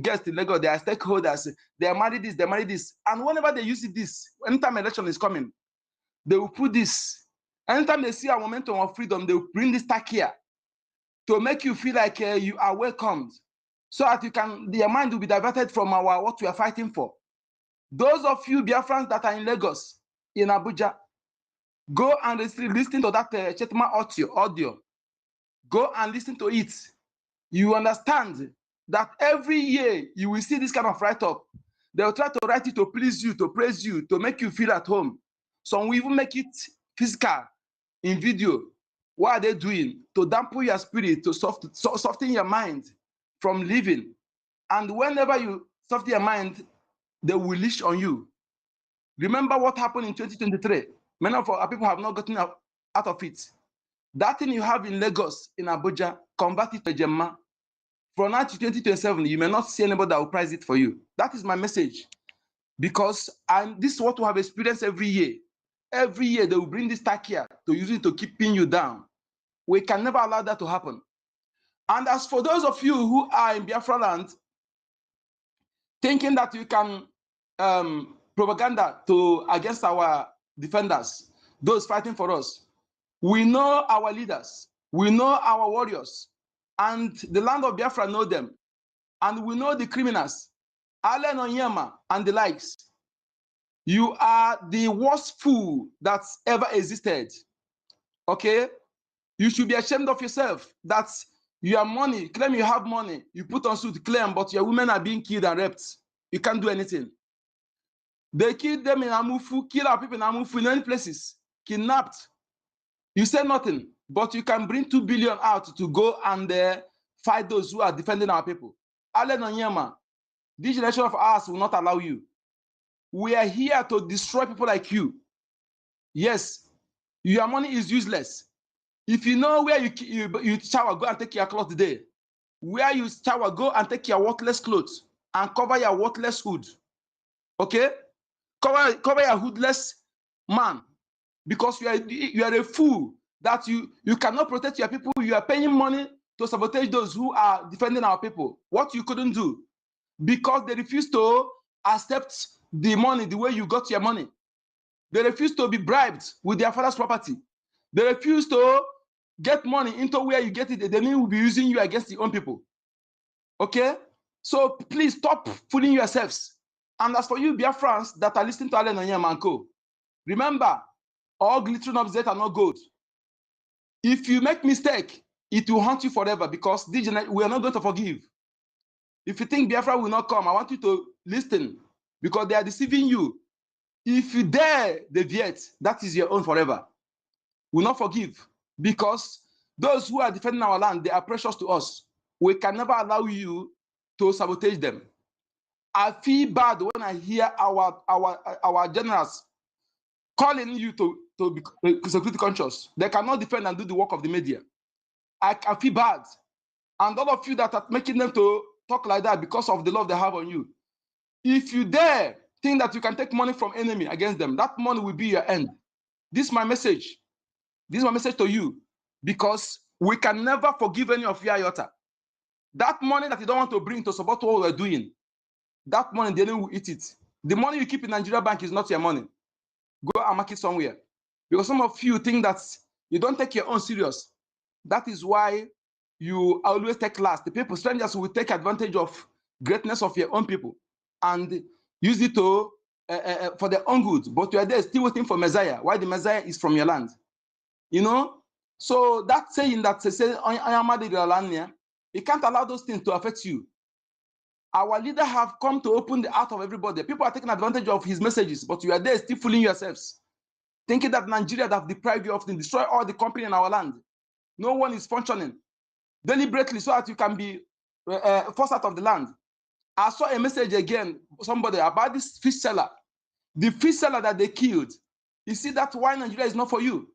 Speaker 12: guests in Lagos, they are stakeholders. They are married this, they marry this. And whenever they use this, anytime election is coming, they will put this. Anytime they see a momentum of freedom, they will bring this tag here to make you feel like you are welcomed, so that your mind will be diverted from what we are fighting for. Those of you Biafrans that are in Lagos, in Abuja, go and listen to that Chetma audio. Go and listen to it. You understand that every year you will see this kind of write-up. They will try to write it to please you, to praise you, to make you feel at home. Some will even make it physical in video. What are they doing? To dampen your spirit, to soften your mind from living. And whenever you soften your mind, they will leash on you. Remember what happened in 2023. Many of our people have not gotten out of it. That thing you have in Lagos, in Abuja, convert it to Gemma. From now to 2027, you may not see anybody that will price it for you. That is my message. Because this is what we have experienced every year. Every year, they will bring this tag here to use it to keep pinning you down. We can never allow that to happen. And as for those of you who are in Biafra land, thinking that you can propaganda against our defenders, those fighting for us, we know our leaders, we know our warriors, and the land of Biafra know them, and we know the criminals, Allen Onyema and the likes. You are the worst fool that's ever existed. Okay? You should be ashamed of yourself that you have money, claim you have money, you put on suit, claim, but your women are being killed and raped. You can't do anything. They killed them in Amufu, kill our people in Amufu, in many places, kidnapped. You say nothing, but you can bring 2 billion out to go and fight those who are defending our people. Allen Onyema, this generation of ours will not allow you. We are here to destroy people like you. Yes, your money is useless. If you know where you shower, go and take your clothes today. Where you shower, go and take your worthless clothes and cover your worthless hood. Okay? Cover your hoodless man, because you are a fool that you cannot protect your people. You are paying money to sabotage those who are defending our people. What you couldn't do, because they refuse to accept the money the way you got your money. They refuse to be bribed with their father's property. They refuse to get money into where you get it. They will be using you against the own people. Okay? So please stop fooling yourselves. And as for you, Biafrans that are listening to Allen Onyema and Co., remember, all glittering objects are not gold. If you make mistake, it will haunt you forever, because we are not going to forgive. If you think Biafra will not come, I want you to listen, because they are deceiving you. If you dare deviate, that is your own forever. We will not forgive, because those who are defending our land, they are precious to us. We can never allow you to sabotage them. I feel bad when I hear our generals calling you to be security conscious. They cannot defend and do the work of the media. I feel bad. And all of you that are making them to talk like that because of the love they have on you. If you dare think that you can take money from enemy against them, that money will be your end. This is my message. This is my message to you, because we can never forgive any of you, iota. That money that you don't want to bring to support what we're doing, that money, the enemy will eat it. The money you keep in Nigeria bank is not your money. Go and mark it somewhere. Because some of you think that you don't take your own serious. That is why you always take last. The people, strangers, will take advantage of greatness of your own people and use it to for their own good. But you are there still waiting for Messiah. Why the Messiah is from your land? You know? So that saying that say I am mad in your land, you can't allow those things to affect you. Our leader have come to open the heart of everybody. People are taking advantage of his messages, but you are there still fooling yourselves, thinking that Nigeria that deprived you of things, destroy all the company in our land. No one is functioning deliberately so that you can be forced out of the land. I saw a message again, somebody about this fish seller. The fish seller that they killed. You see, that's why Nigeria is not for you.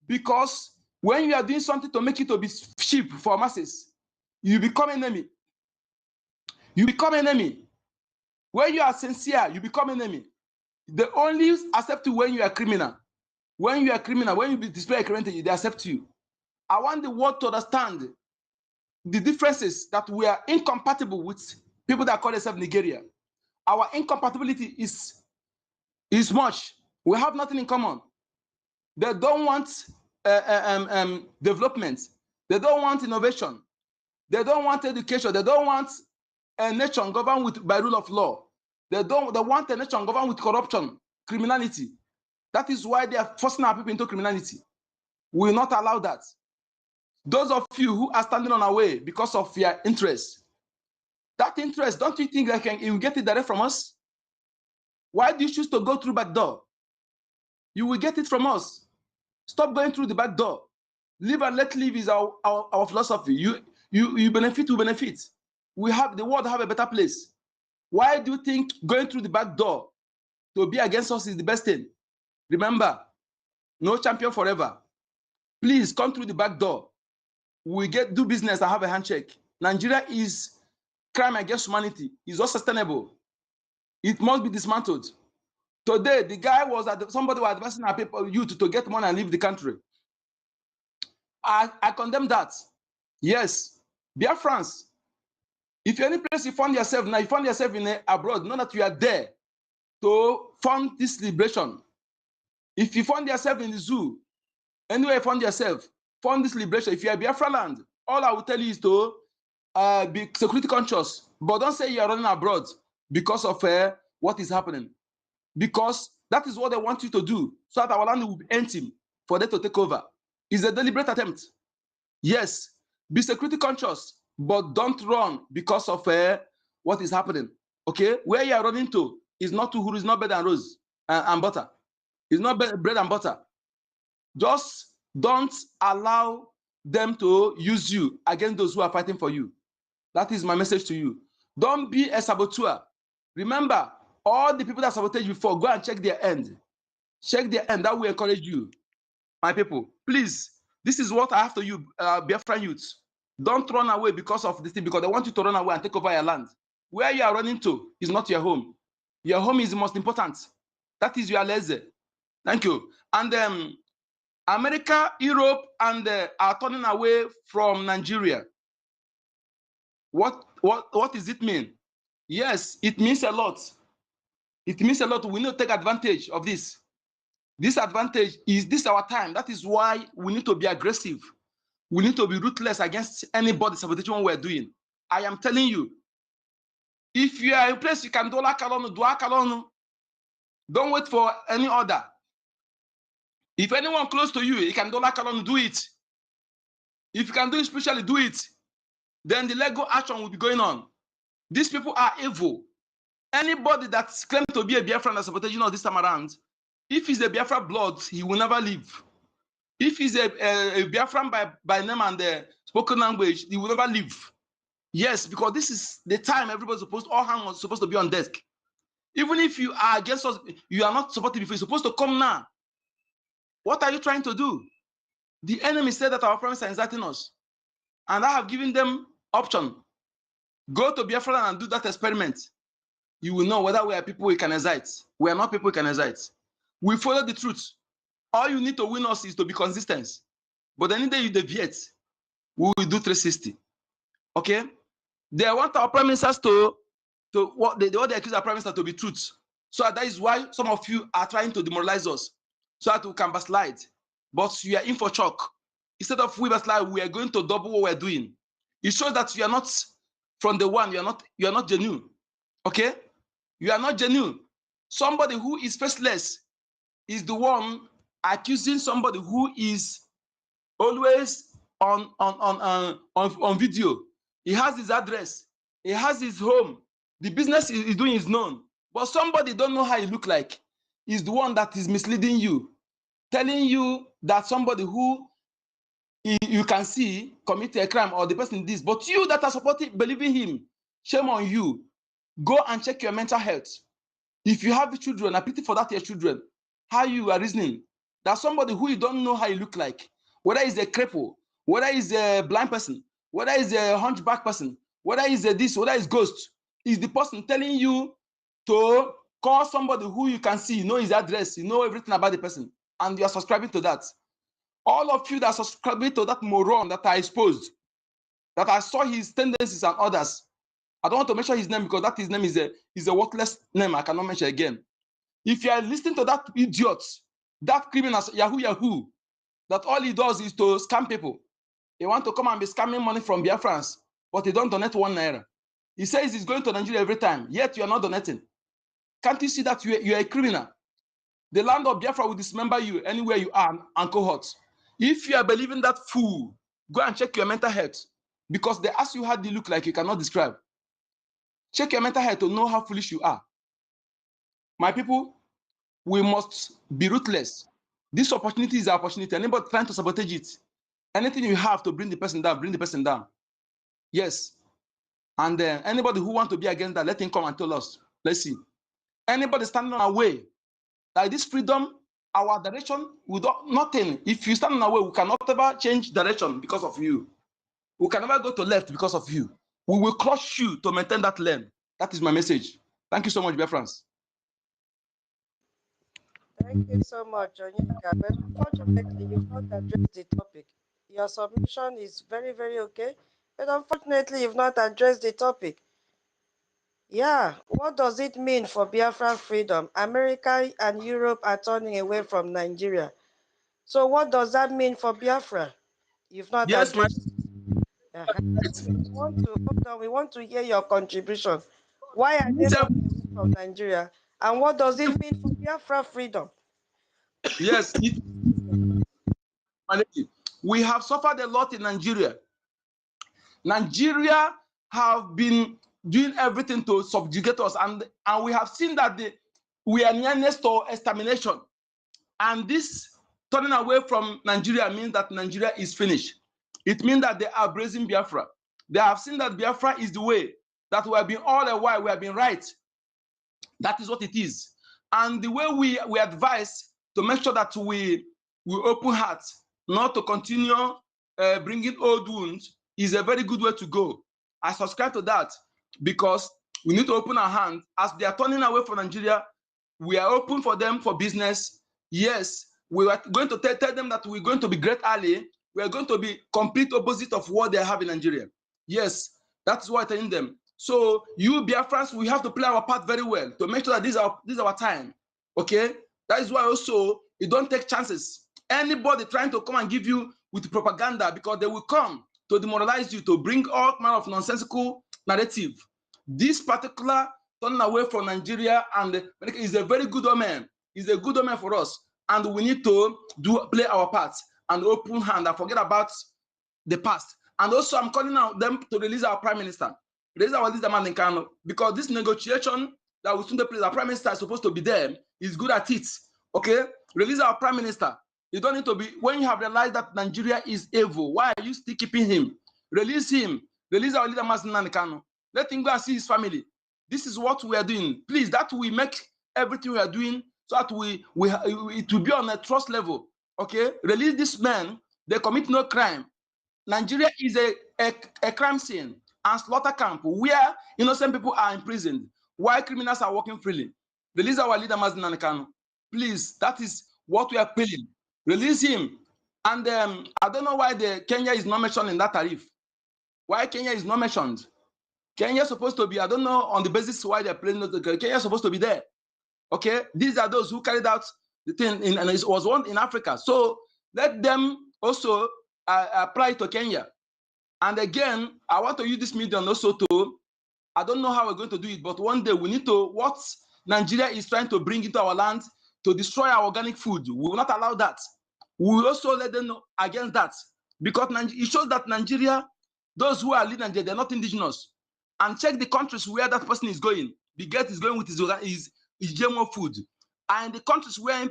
Speaker 12: Because when you are doing something to make it to be cheap for masses, you become enemy. You become enemy. When you are sincere, you become enemy. They only accept you when you are criminal. When you are criminal, when you display a criminality, they accept you. I want the world to understand the differences, that we are incompatible with people that call themselves Nigeria. Our incompatibility is much. We have nothing in common. They don't want development. They don't want innovation. They don't want education. They don't want a nation governed by rule of law. They want a nation governed with corruption, criminality. That is why they are forcing our people into criminality. We will not allow that. Those of you who are standing on our way because of your interest, that interest, don't you think you will get it direct from us? Why do you choose to go through back door? You will get it from us. Stop going through the back door. Live and let live is our philosophy. You benefit, we benefit. We have the world have a better place. Why do you think going through the back door to be against us is the best thing? Remember, no champion forever. Please come through the back door. We do business and have a handshake. Nigeria is crime against humanity. It's not sustainable. It must be dismantled. Today, the guy was somebody was advising our people, youth, to get money and leave the country. I condemn that. Yes, Biafrans. If any place you find yourself now, you find yourself in abroad, know that you are there to fund this liberation. If you find yourself in the zoo, anywhere you find yourself, fund this liberation. If you are Biafra land, all I will tell you is to be security conscious, but don't say you are running abroad because of what is happening. Because that is what they want you to do, so that our land will be empty for them to take over. It's a deliberate attempt. Yes, be security conscious, but don't run because of what is happening. Okay, where you are running to is not to is not bread and rose and butter. It's not bread and butter. Just don't allow them to use you against those who are fighting for you. That is my message to you. Don't be a saboteur. Remember, all the people that sabotaged before, go and check their end. Check their end. That will encourage you, my people. Please, this is what I have to you, Biafran youths. Don't run away because of this thing, because they want you to run away and take over your land. Where you are running to is not your home. Your home is the most important. That is your lazy. Thank you. And America, Europe, and are turning away from Nigeria. What does it mean? Yes, it means a lot. It means a lot. We need to take advantage of this. This advantage is this our time. That is why we need to be aggressive. We need to be ruthless against anybody sabotaging what we're doing. I am telling you, if you are in place, you can do akalonu. Don't wait for any order. If anyone close to you, you can do akalonu, do it. If you can do it spiritually, do it. Then the legal action will be going on. These people are evil. Anybody that claims to be a Biafran that's sabotaging all this time around, if he's a Biafra blood, he will never leave. If he's a Biafran by name and spoken language, he will never leave. Yes, because this is the time everybody's supposed, all hands was supposed to be on desk. Even if you are against us, you are not supporting before, you're supposed to come now. What are you trying to do? The enemy said that our friends are inciting us. And I have given them option. Go to Biafra and do that experiment. You will know whether we are people we can excite. We are not people we can excite. We follow the truth. All you need to win us is to be consistent. But any day you deviate, we will do 360. Okay? They want our prime ministers to what they accuse our prime minister to be truth. So that is why some of you are trying to demoralize us, so that we can backslide. But you are in for shock. Instead of we backslide, we are going to double what we're doing. It shows that you are not from the one, you are not genuine. Okay? You are not genuine. Somebody who is faceless is the one accusing somebody who is always on video. He has his address. He has his home. The business he's doing is known. But somebody don't know how he look like is the one that is misleading you, telling you that somebody who you can see commit a crime or the person this, but you that are supporting, believing him, shame on you. Go and check your mental health. If you have children, I pity for that your children. How you are reasoning that somebody who you don't know how you look like, whether he's a cripple, whether he's a blind person, whether he's a hunchback person, whether he's a this, whether he's ghost, is the person telling you to call somebody who you can see, you know his address, you know everything about the person, and you are subscribing to that. All of you that are subscribing to that moron that are exposed, that I saw his tendencies and others. I don't want to mention his name because that his name is a worthless name. I cannot mention again. If you are listening to that idiot, that criminal, Yahoo, that all he does is to scam people. He want to come and be scamming money from Biafrans, but he don't donate 1 naira. He says he's going to Nigeria every time, yet you are not donating. Can't you see that you are a criminal? The land of Biafra will dismember you anywhere you are and cohorts. If you are believing that fool, go and check your mental health, because they ask you how they look like you cannot describe. Check your mental health to know how foolish you are. My people, we must be ruthless. This opportunity is our opportunity. Anybody trying to sabotage it, anything you have to bring the person down, bring the person down. Yes. And then anybody who wants to be against that, let him come and tell us. Let's see. Anybody standing on our way, like this freedom, our direction, we don't nothing. If you stand on our way, we cannot ever change direction because of you. We can never go to left because of you. We will crush you to maintain that lane. That is my message. Thank you so much, dear friends.
Speaker 2: Thank you so much, Onyeka. But unfortunately, you've not addressed the topic. Your submission is very, very okay. But unfortunately, you've not addressed the topic. Yeah, what does it mean for Biafran freedom? America and Europe are turning away from Nigeria. So what does that mean for Biafra? You've not
Speaker 12: Yes, my
Speaker 2: addressed. We want to hear your contribution. Why are they turning away from Nigeria? And what does it mean for Biafra freedom?
Speaker 12: yes, we have suffered a lot in Nigeria. Nigeria have been doing everything to subjugate us, and we have seen that we are nearness to extermination. And this turning away from Nigeria means that Nigeria is finished. It means that they are embracing Biafra. They have seen that Biafra is the way, that we have been all the while, we have been right. That is what it is. And the way we advise to make sure that we open hearts, not to continue bringing old wounds, is a very good way to go. I subscribe to that because we need to open our hands. As they are turning away from Nigeria, we are open for them for business. Yes, we are going to tell them that we're going to be great ally. We are going to be complete opposite of what they have in Nigeria. Yes, that's what I'm telling them. So you Biafrans, we have to play our part very well to make sure that this is our time. Okay, that is why also you don't take chances. Anybody trying to come and give you with propaganda, because they will come to demoralize you, to bring all manner of nonsensical narrative. This particular turning away from Nigeria and is a very good omen. It's a good omen for us, and we need to play our part and open hand and forget about the past. And also, I'm calling out them to release our prime minister, release our leader man in Kano, because this negotiation that will soon take place, our prime minister is supposed to be there. He's good at it. Okay, release our prime minister. You don't need to be, when you have realized that Nigeria is evil, why are you still keeping him? Release him. Release our leader man in Kano. Let him go and see his family. This is what we are doing. Please, that we make everything we are doing so that it will be on a trust level. Okay, release this man. They commit no crime. Nigeria is a crime scene and slaughter camp where innocent people are imprisoned while criminals are walking freely. Release our leader Mazen Kanu. Please, that is what we are appealing. Release him. And I don't know why Kenya is not mentioned in that tariff. Why Kenya is not mentioned? Kenya is supposed to be, I don't know on the basis why they're playing. Kenya is supposed to be there. Okay, these are those who carried out the thing, and it was one in Africa. So let them also apply to Kenya. And again, I want to use this medium also to, I don't know how we're going to do it, but one day we need to, what Nigeria is trying to bring into our land to destroy our organic food. We will not allow that. We will also let them know against that, because it shows that Nigeria, those who are leading Nigeria, they're not indigenous. And check the countries where that person is going. The get is going with his GMO food. And the countries where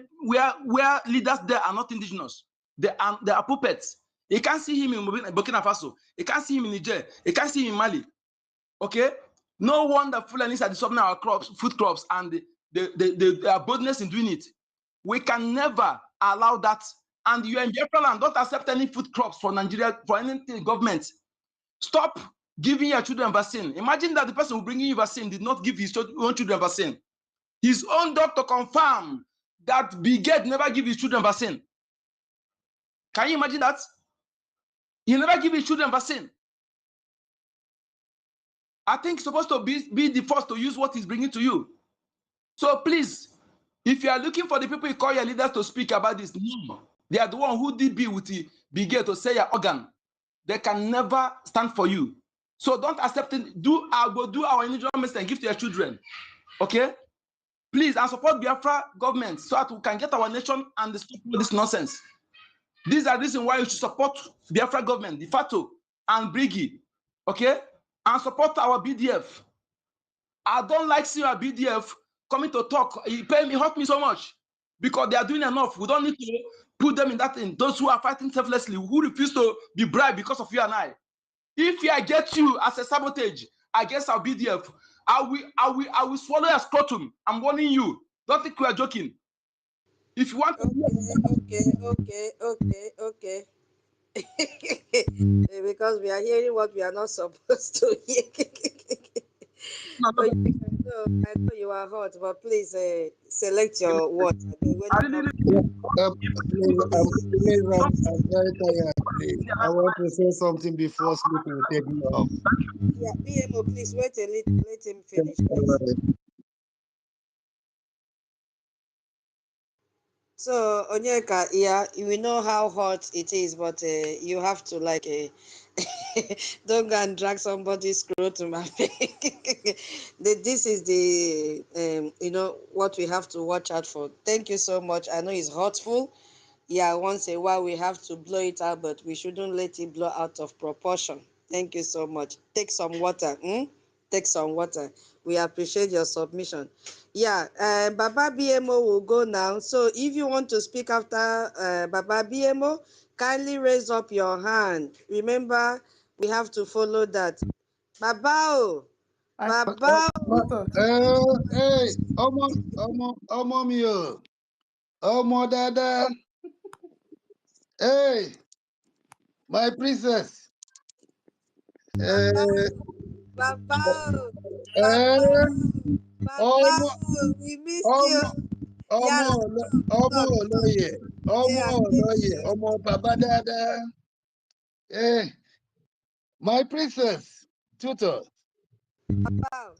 Speaker 12: leaders there are not indigenous, they are puppets. You can't see him in Burkina Faso. You can't see him in Niger. You can't see him in Mali. Okay? No wonder Fulanis are disrupting our food crops, and their boldness in doing it. We can never allow that. And you in Biafra land, don't accept any food crops from Nigeria, for any government. Stop giving your children vaccine. Imagine that the person who bringing you vaccine did not give his own children vaccine. His own doctor confirmed that Brigade never give his children vaccine. Can you imagine that? He never give his children vaccine. I think he's supposed to be the first to use what he's bringing to you. So please, if you are looking for the people you call your leaders to speak about this, no. They are the one who did be with the Brigade to say your organ. They can never stand for you. So don't accept it. Do our individual message and give to your children. Okay? Please, and support Biafra government so that we can get our nation and stop this nonsense. These are the reasons why you should support Biafra government, the FATO and Brgie. Okay? And support our BDF. I don't like seeing our BDF coming to talk. It hurt me so much because they are doing enough. We don't need to put them in that thing. Those who are fighting selflessly, who refuse to be bribed because of you and I. If I get you as a sabotage against our BDF, I will swallow your scrotum. I'm warning you. Don't think we are joking. If you want
Speaker 2: Okay. Because we are hearing what we are not supposed to hear. I know you are hot, but please select your words.
Speaker 8: I'm very tired, please. I want to say something before sleep will take me off.
Speaker 2: Yeah, BMO, please wait a little. Let him finish, please. So, Onyeka, yeah, we know how hot it is, but you have to don't go and drag somebody's scrotum. This is the, what we have to watch out for. Thank you so much. I know it's hurtful. Yeah, once in a while we have to blow it out, but we shouldn't let it blow out of proportion. Thank you so much. Take some water. Take some water. We appreciate your submission. Yeah, Baba BMO will go now. So if you want to speak after Baba BMO, kindly raise up your hand. Remember, we have to follow that. Babao, Babao.
Speaker 8: Hey, ọmọ mi o, ọmọ dada. Hey, my princess.
Speaker 2: Babao,
Speaker 8: Eh, ọmọ,
Speaker 2: Babao, we missed you.
Speaker 8: ọmọ, ọmọ,
Speaker 2: Yala,
Speaker 8: ọmọ
Speaker 2: talk, talk.
Speaker 8: olóye, ọmọ
Speaker 2: Yeah,
Speaker 8: olóye, ọmọ bàbá dada. Hey, my princess, tutor,
Speaker 2: Babao.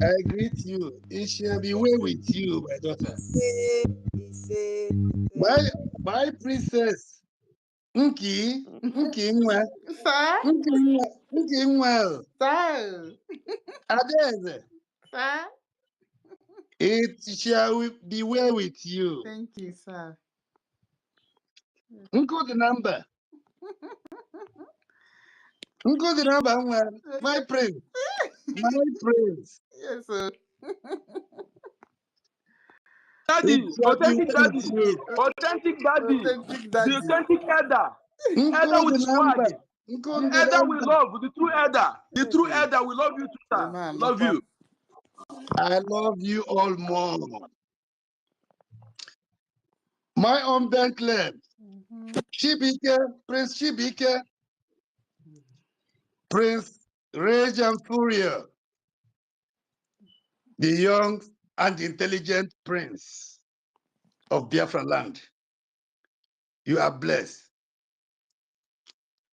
Speaker 8: I greet you. It shall be well with you, my daughter.
Speaker 2: Say,
Speaker 8: My princess, Nki nwa,
Speaker 1: Sir?
Speaker 8: Nki nwa,
Speaker 1: Sir?
Speaker 8: Adaeze.
Speaker 1: Sir?
Speaker 8: It shall be well with you.
Speaker 1: Thank you, sir.
Speaker 8: Nko the number. Nko the number one. My prince. My prince.
Speaker 1: Yes, sir.
Speaker 8: It
Speaker 12: Daddy,
Speaker 8: shall be
Speaker 12: authentic
Speaker 8: well with
Speaker 12: daddy,
Speaker 8: you.
Speaker 12: authentic daddy,
Speaker 1: Authentic
Speaker 12: the
Speaker 1: daddy.
Speaker 12: authentic elder, elder
Speaker 8: Nko
Speaker 12: with
Speaker 8: the
Speaker 12: swag,
Speaker 8: number.
Speaker 12: the
Speaker 8: Nko the
Speaker 12: elder we
Speaker 8: number.
Speaker 12: love, the true elder, the true
Speaker 1: Hey,
Speaker 12: elder. We love you too, sir.
Speaker 1: man,
Speaker 12: Love you.
Speaker 8: I love you all more. My unbent land. Chibike, Prince Chibike, Prince Rage and Furia, the young and intelligent prince of Biafra land. You are blessed.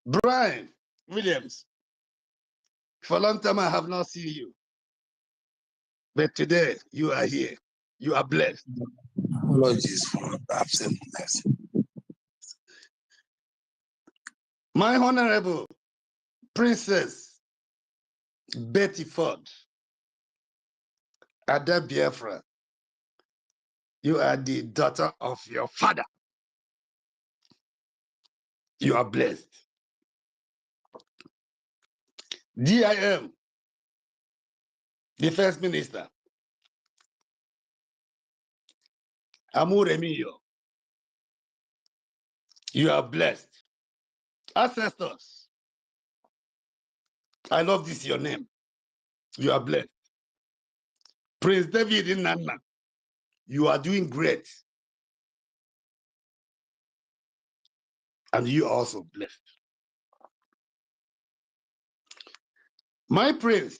Speaker 8: Brian Williams, for a long time I have not seen you, but today you are here. You are blessed.
Speaker 9: Apologies for absentness.
Speaker 8: My honorable Princess Betty Ford, Ada Biafra, you are the daughter of your father. You are blessed. DIM, the first minister, Amuremio, you are blessed. Ancestors, I love this, your name. You are blessed. Prince David Inanna, you are doing great. And you are also blessed. My prince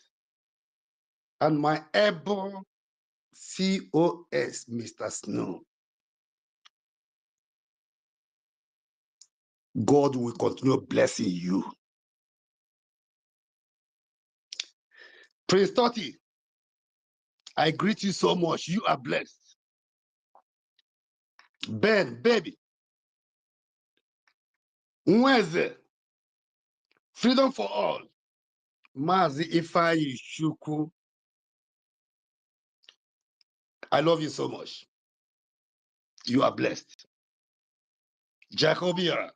Speaker 8: and my able COS, Mr. Snow, God will continue blessing you. Prince Totti, I greet you so much. You are blessed. Ben, baby, Nweze, freedom for all. Mazi Ifeanyi Shuku, I love you so much. You are blessed. Jacobia,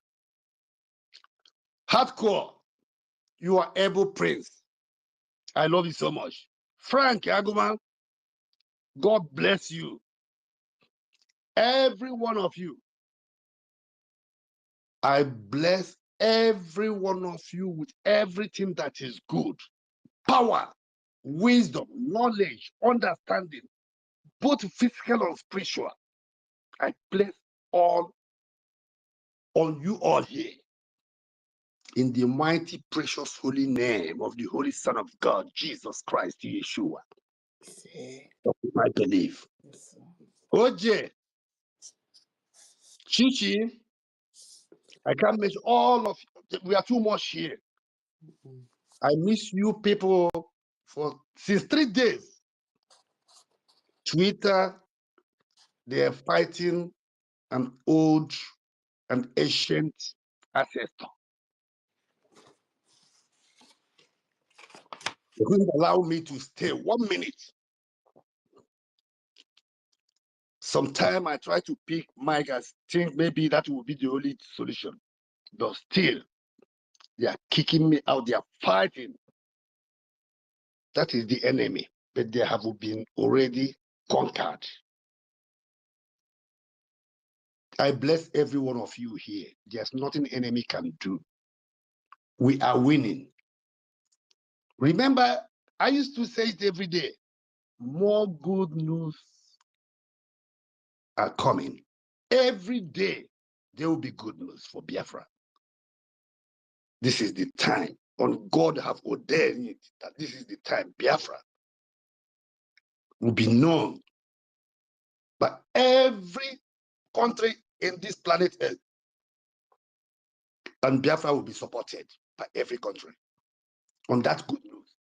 Speaker 8: hardcore, you are able prince. I love you so much. Frank Aguma, God bless you. Every one of you. I bless every one of you with everything that is good. Power, wisdom, knowledge, understanding, both physical and spiritual. I bless all on you all here. In the mighty, precious, holy name of the Holy Son of God, Jesus Christ, Yeshua. I believe. OJ, Chichi, I can't mention all of you. We are too much here. I miss you people for since 3 days. Twitter, they are fighting an old and ancient ancestor. They couldn't allow me to stay 1 minute. Sometimes I try to pick Mike and think maybe that will be the only solution. But still, they are kicking me out. They are fighting. That is the enemy. But they have been already conquered.
Speaker 13: I bless every one of you here. There's nothing enemy can do. We are winning. Remember, I used to say it every day. More good news are coming. Every day, there will be good news for Biafra. This is the time, and God have ordained it, that this is the time Biafra will be known by every country in this planet Earth, and Biafra will be supported by every country. And that good news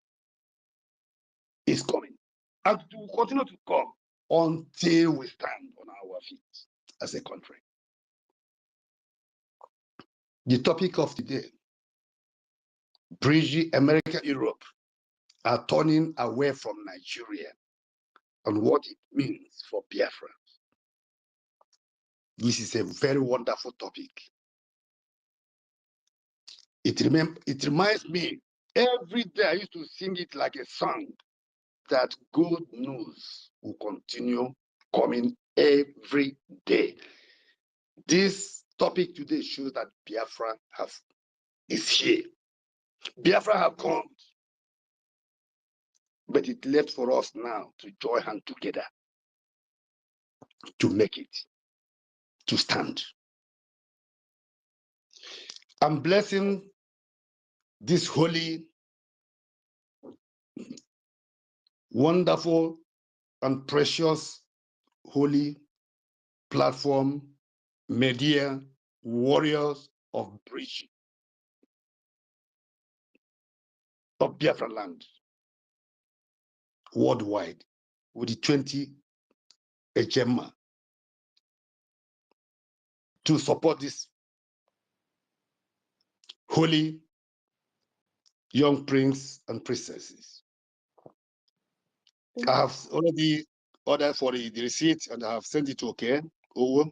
Speaker 13: is coming, and it will continue to come until we stand on our feet as a country. The topic of today, Brgie, America, Europe are turning away from Nigeria and what it means for Biafra. This is a very wonderful topic. It reminds me, every day I used to sing it like a song, that good news will continue coming every day. This topic today shows that Biafra is here. Biafra have come, but it left for us now to join hands together to make it, to stand. I'm blessing this holy, wonderful, and precious holy platform, media, warriors of Brgie, of Biafra land, worldwide, with the 20 Ejema, to support this holy young prince and princesses. I have already ordered for the receipt, and I have sent it to Owo,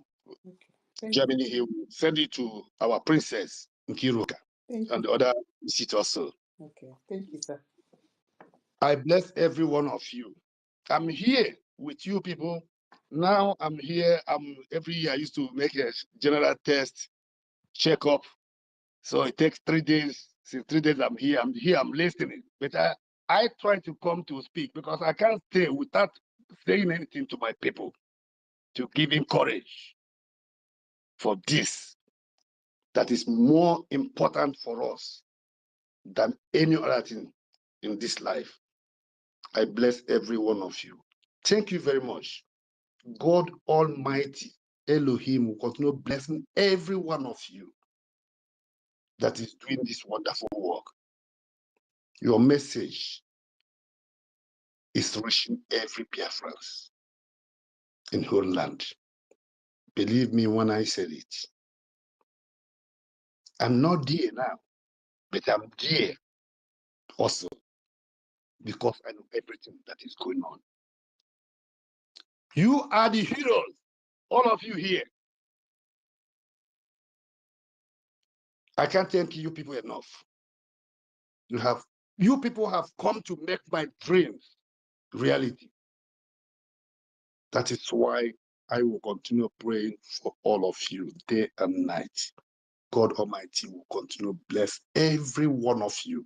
Speaker 13: Germany. He will send it to our princess Nkiruka and the other receipt also.
Speaker 1: Okay, thank you, sir.
Speaker 13: I bless every one of you. I'm here with you people. Now I'm here. Every year I used to make a general test, checkup. So it takes 3 days. Since 3 days I'm here, I'm listening. But I try to come to speak because I can't stay without saying anything to my people, to give him courage for this that is more important for us than any other thing in this life. I bless every one of you. Thank you very much. God Almighty, Elohim, will continue blessing every one of you that is doing this wonderful work. Your message is reaching every Biafran in whole land. Believe me when I said it. I'm not there now, but I'm there also because I know everything that is going on. You are the heroes, all of you here. I can't thank you people enough. You people have come to make my dreams reality. That is why I will continue praying for all of you day and night. God Almighty will continue to bless every one of you.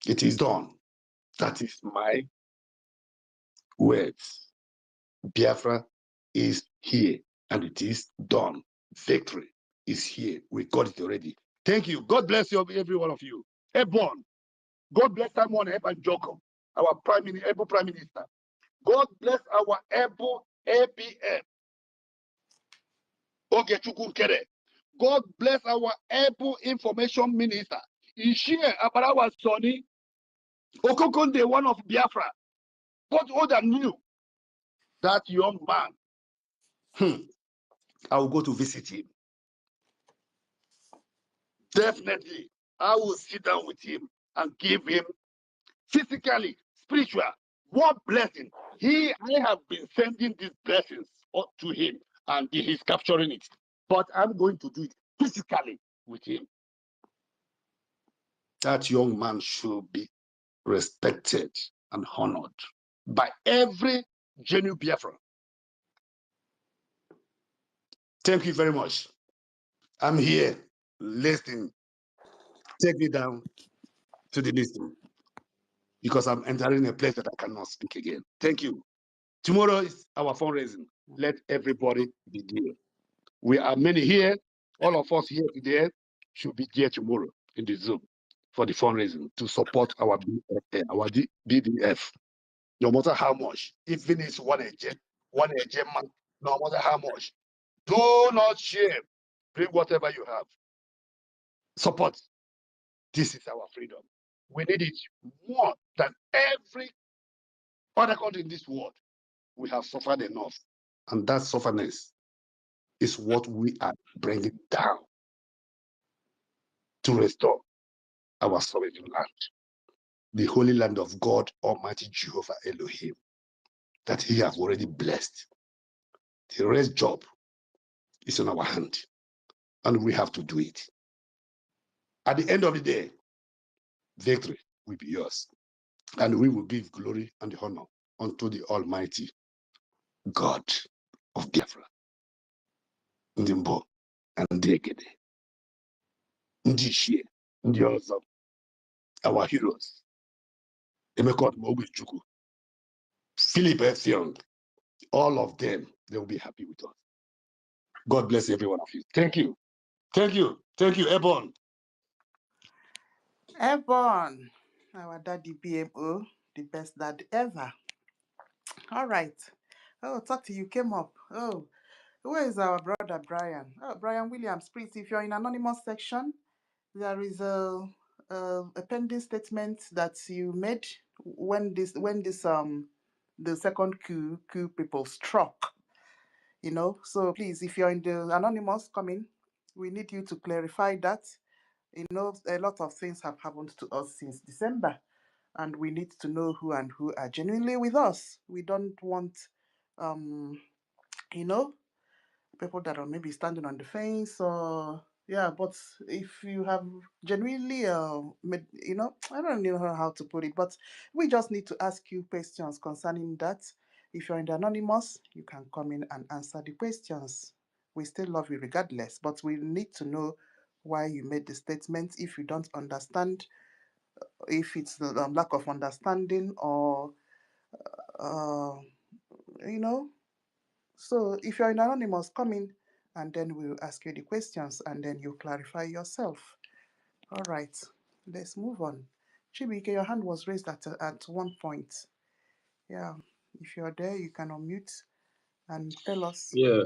Speaker 13: It is done. That is my words. Biafra is here and it is done. Victory is here. We got it already. Thank you. God bless you, every one of you. Ebon. God bless someone, Eban Joko, our Prime Minister. God bless our able APM. Ogechukwu Kere. God bless our able information minister. Ishie Abarawa Soni. Okokonde, one of Biafra. God older than you. That young man. I will go to visit him. Definitely. I will sit down with him and give him physically, spiritual, one blessing. I have been sending these blessings to him and he is capturing it. But I'm going to do it physically with him. That young man should be respected and honored by every genuine Biafran. Thank you very much. I'm here listening. Take me down to the listening because I'm entering a place that I cannot speak again. Thank you. Tomorrow is our fundraising. Let everybody be there. We are many here. All of us here today should be there tomorrow in the Zoom for the fundraising to support our BDF. No matter how much, even if it's one agent man, no matter how much, do not share. Bring whatever you have. Support. This is our freedom. We need it more than every other country in this world. We have suffered enough. And that sufferness is what we are bringing down to restore our sovereign land, the holy land of God Almighty Jehovah Elohim, that He has already blessed. The rest job is in our hand, and we have to do it. At the end of the day, victory will be yours, and we will give glory and honor unto the Almighty God of Biafra, Ndimbo, and Degede, Ndishie, Ndiozo, our heroes, Emeka Moguchuku, Philip Effiong, all of them, they will be happy with us. God bless every one of you. Thank you. Thank you. Thank you, Ebon.
Speaker 1: Ebon, our daddy BMO, the best dad ever. All right. Oh, talk to you came up. Oh, where is our brother Brian? Oh, Brian Williams, please, if you're in anonymous section, there is a pending statement that you made when this the second coup people struck. So please, if you're in the anonymous coming, we need you to clarify that. A lot of things have happened to us since December, and we need to know who and who are genuinely with us. We don't want, um, you know, people that are maybe standing on the fence or yeah. But if you have genuinely, made, I don't know how to put it, but we just need to ask you questions concerning that. If you're in the anonymous, you can come in and answer the questions. We still love you regardless, but we need to know why you made the statement. If you don't understand, if it's the lack of understanding or uh, you know so if you're in anonymous, come in and then we'll ask you the questions and then you clarify yourself. All right, let's move on. Chibike, your hand was raised at one point. Yeah, if you're there, you can unmute and tell us.
Speaker 6: Yeah,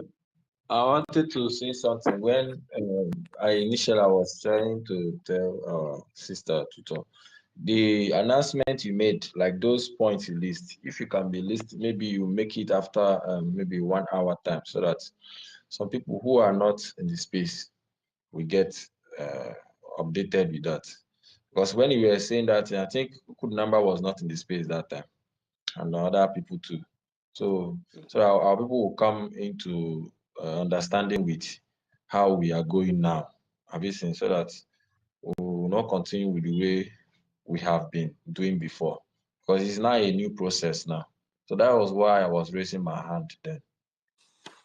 Speaker 6: I wanted to say something when I was trying to tell our sister to talk. The announcement you made, like those points you list, if you can be listed, maybe you make it after maybe 1 hour time so that some people who are not in the space will get uh, updated with that. Because when you were saying that, I think good number was not in the space that time, and other people too. So our people will come into understanding with how we are going now, everything, so that we will not continue with the way we have been doing before, because it's now a new process now. So that was why I was raising my hand then.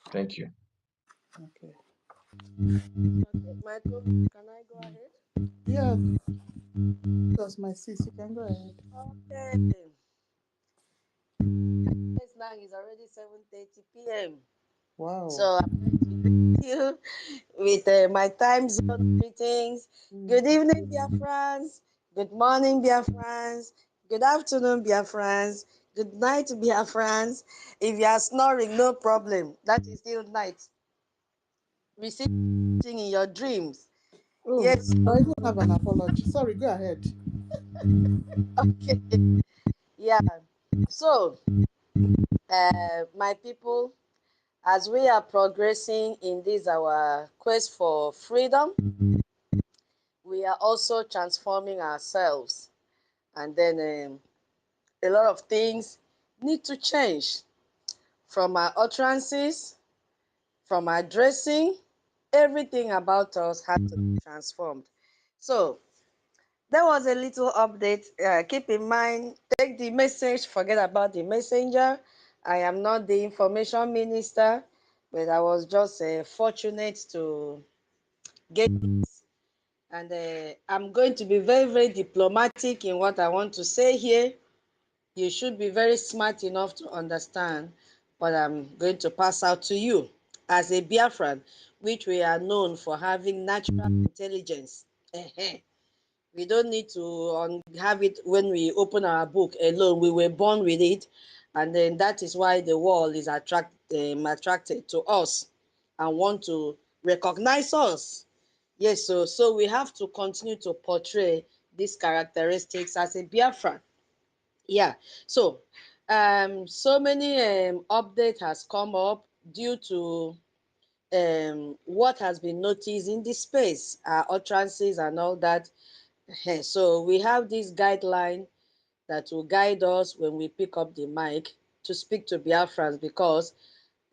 Speaker 6: Thank you.
Speaker 1: Okay.
Speaker 2: Okay, Michael, can I go ahead?
Speaker 1: Yeah, that's my sis. You can go ahead.
Speaker 2: Okay. Yes, now it's already 7:30 p.m.
Speaker 1: Wow.
Speaker 2: So I'm going to greet you with my time zone greetings.
Speaker 1: Mm.
Speaker 2: Good evening, Biafrans. Good morning, Biafrans. Good afternoon, Biafrans. Good night, Biafrans. If you are snoring, no problem. That is still night. Receive in your dreams.
Speaker 1: Oh,
Speaker 2: Yes.
Speaker 1: I even have an apology. Sorry, go ahead.
Speaker 2: Okay. Yeah. So, my people, as we are progressing in this our quest for freedom, we are also transforming ourselves, and then a lot of things need to change, from our utterances, from our dressing. Everything about us had to be transformed. So there was a little update. Keep in mind, take the message, forget about the messenger. I am not the information minister. but I was just fortunate to get it. And I'm going to be very, very diplomatic in what I want to say here. You should be very smart enough to understand what I'm going to pass out to you. As a Biafran, which we are known for having natural intelligence. We don't need to have it when we open our book alone. We were born with it, and then that is why the world is attracted to us and want to recognize us. Yes, so we have to continue to portray these characteristics as a Biafran. Yeah, so many update has come up due to what has been noticed in this space, utterances and all that. So we have this guideline that will guide us when we pick up the mic to speak to Biafrans, because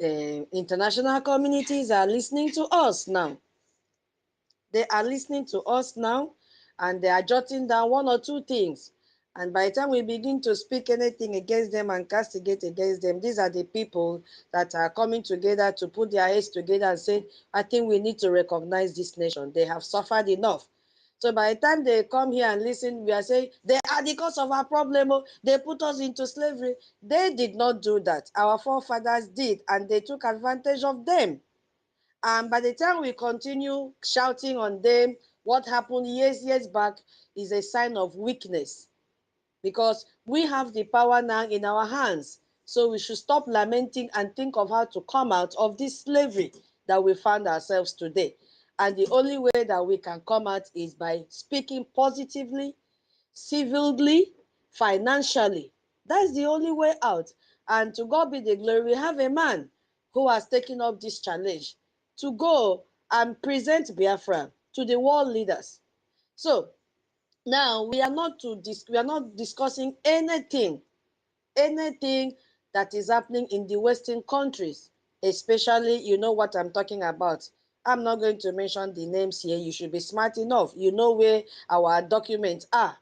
Speaker 2: international communities are listening to us now. They are listening to us now, and they are jotting down one or two things. And by the time we begin to speak anything against them and castigate against them, these are the people that are coming together to put their heads together and say, I think we need to recognize this nation. They have suffered enough. So by the time they come here and listen, we are saying, they are the cause of our problem. Oh, they put us into slavery. They did not do that. Our forefathers did, and they took advantage of them. And by the time we continue shouting on them, what happened years back is a sign of weakness, because we have the power now in our hands. So we should stop lamenting and think of how to come out of this slavery that we found ourselves today. And the only way that we can come out is by speaking positively, civilly, financially. That's the only way out. And to God be the glory, we have a man who has taken up this challenge to go and present Biafra to the world leaders. So now we are not discussing anything that is happening in the Western countries, especially, you know what I'm talking about. I'm not going to mention the names here. You should be smart enough. You know where our documents are.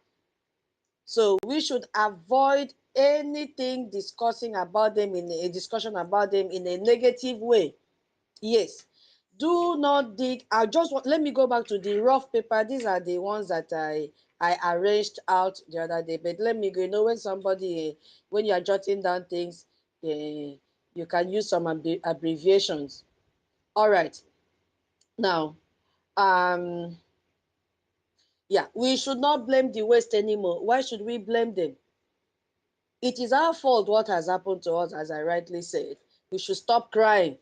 Speaker 2: So we should avoid anything discussing about them in a discussion about them in a negative way. Yes. Do not dig. Let me go back to the rough paper. These are the ones that I arranged out the other day. But let me go. You know, when you are jotting down things, you can use some abbreviations. All right. Now, yeah, we should not blame the West anymore. Why should we blame them? It is our fault what has happened to us, as I rightly said. We should stop crying.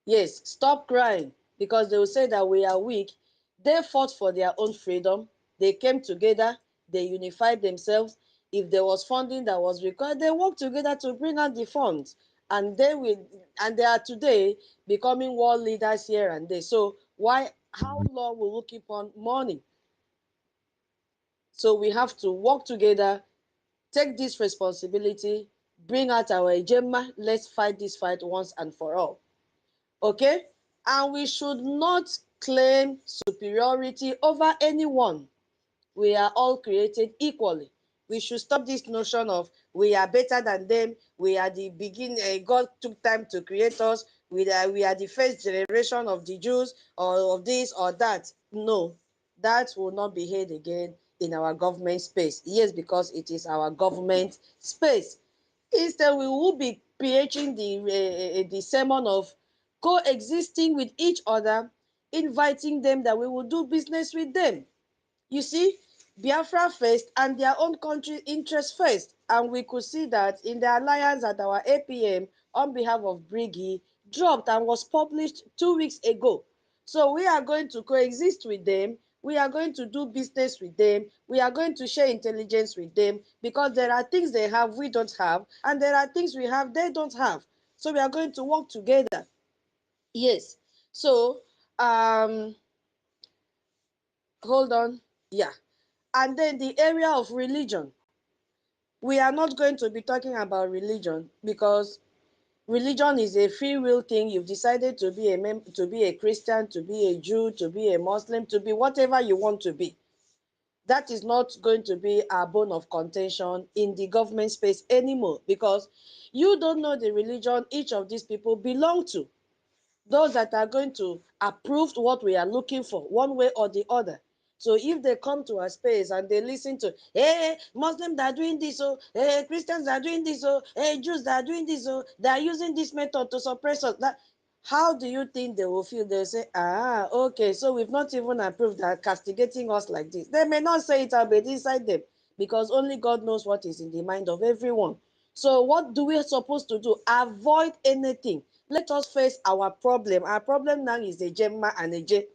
Speaker 2: Yes, stop crying, because they will say that we are weak. They fought for their own freedom. They came together. They unified themselves. If there was funding that was required, they worked together to bring out the funds. And they are today becoming world leaders here and there. So how long will we keep on mourning? So we have to work together, take this responsibility, bring out our agenda. Let's fight this fight once and for all. Okay? And we should not claim superiority over anyone. We are all created equally. We should stop this notion of we are better than them. We are the beginning. God took time to create us. We are the first generation of the Jews, or of this or that. No, that will not be heard again in our government space. Yes, because it is our government space. Instead, we will be preaching the sermon of coexisting with each other, inviting them that we will do business with them. You see, Biafra first and their own country interest first. And we could see that in the alliance that our APM on behalf of Brgie dropped and was published 2 weeks ago. So we are going to coexist with them. We are going to do business with them. We are going to share intelligence with them, because there are things they have we don't have, and there are things we have they don't have. So we are going to work together. Yes. So hold on. Yeah. And then the area of religion. We are not going to be talking about religion, because religion is a free will thing. You've decided to be a Christian, to be a Jew, to be a Muslim, to be whatever you want to be. That is not going to be a bone of contention in the government space anymore, because you don't know the religion each of these people belong to. Those that are going to approve what we are looking for, one way or the other. So if they come to our space and they listen to, hey, Muslims are doing this, oh, hey, Christians are doing this, oh, hey, Jews are doing this, oh, they are using this method to suppress us. How do you think they will feel? They'll say, okay, so we've not even approved that castigating us like this. They may not say it out, but inside them, because only God knows what is in the mind of everyone. So what do we supposed to do? Avoid anything. Let us face our problem. Our problem now is a Gemma and a J.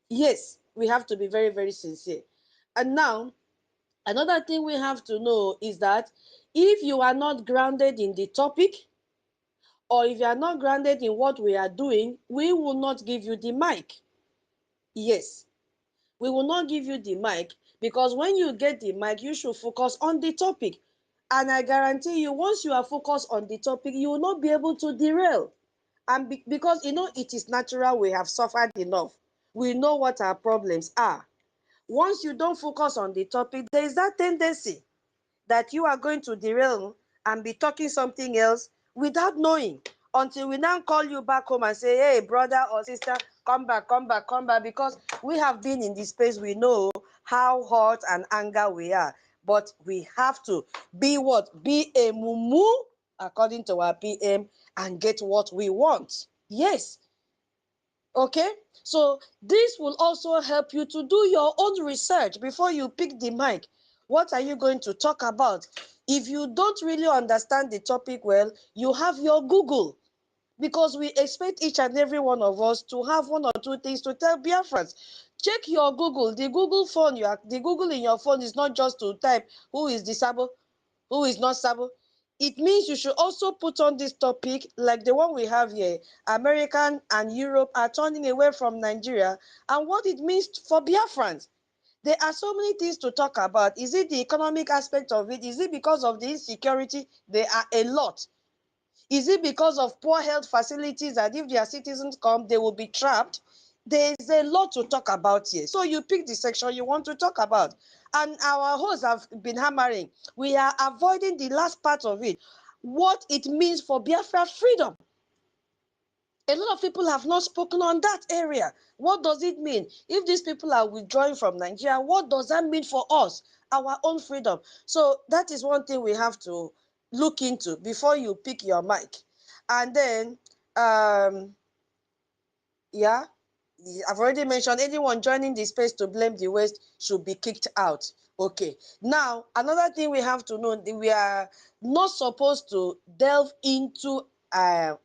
Speaker 2: Yes, we have to be very, very sincere. And now, another thing we have to know is that if you are not grounded in the topic, or if you are not grounded in what we are doing, we will not give you the mic. Yes, we will not give you the mic, because when you get the mic, you should focus on the topic. And I guarantee you, once you are focused on the topic, you will not be able to derail. And because, it is natural, we have suffered enough. We know what our problems are. Once you don't focus on the topic, there is that tendency that you are going to derail and be talking something else without knowing, until we now call you back home and say, hey, brother or sister, come back, come back, come back, because we have been in this space. We know how hot and anger we are, but we have to be what? Be a mumu, according to our PM, and get what we want. Yes. Okay, so this will also help you to do your own research before you pick the mic. What are you going to talk about? If you don't really understand the topic well, you have your Google, because we expect each and every one of us to have one or two things to tell Biafrans. Check your Google. The Google phone, the Google in your phone is not just to type who is the Sabo, who is not Sabo. It means you should also put on this topic, like the one we have here. American and Europe are turning away from Nigeria, and what it means for Biafrans. There are so many things to talk about. Is it the economic aspect of it? Is it because of the insecurity? There are a lot. Is it because of poor health facilities that if their citizens come, they will be trapped? There is a lot to talk about here. So you pick the section you want to talk about. And our hosts have been hammering. We are avoiding the last part of it. What it means for Biafra freedom. A lot of people have not spoken on that area. What does it mean? If these people are withdrawing from Nigeria, what does that mean for us? Our own freedom. So that is one thing we have to look into before you pick your mic. And then, yeah, I've already mentioned anyone joining the space to blame the West should be kicked out. Okay. Now, another thing we have to know, we are not supposed to delve into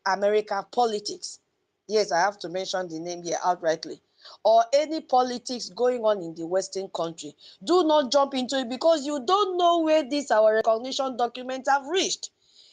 Speaker 2: America politics. Yes, I have to mention the name here outrightly. Or any politics going on in the Western country. Do not jump into it, because you don't know where these our recognition documents have reached.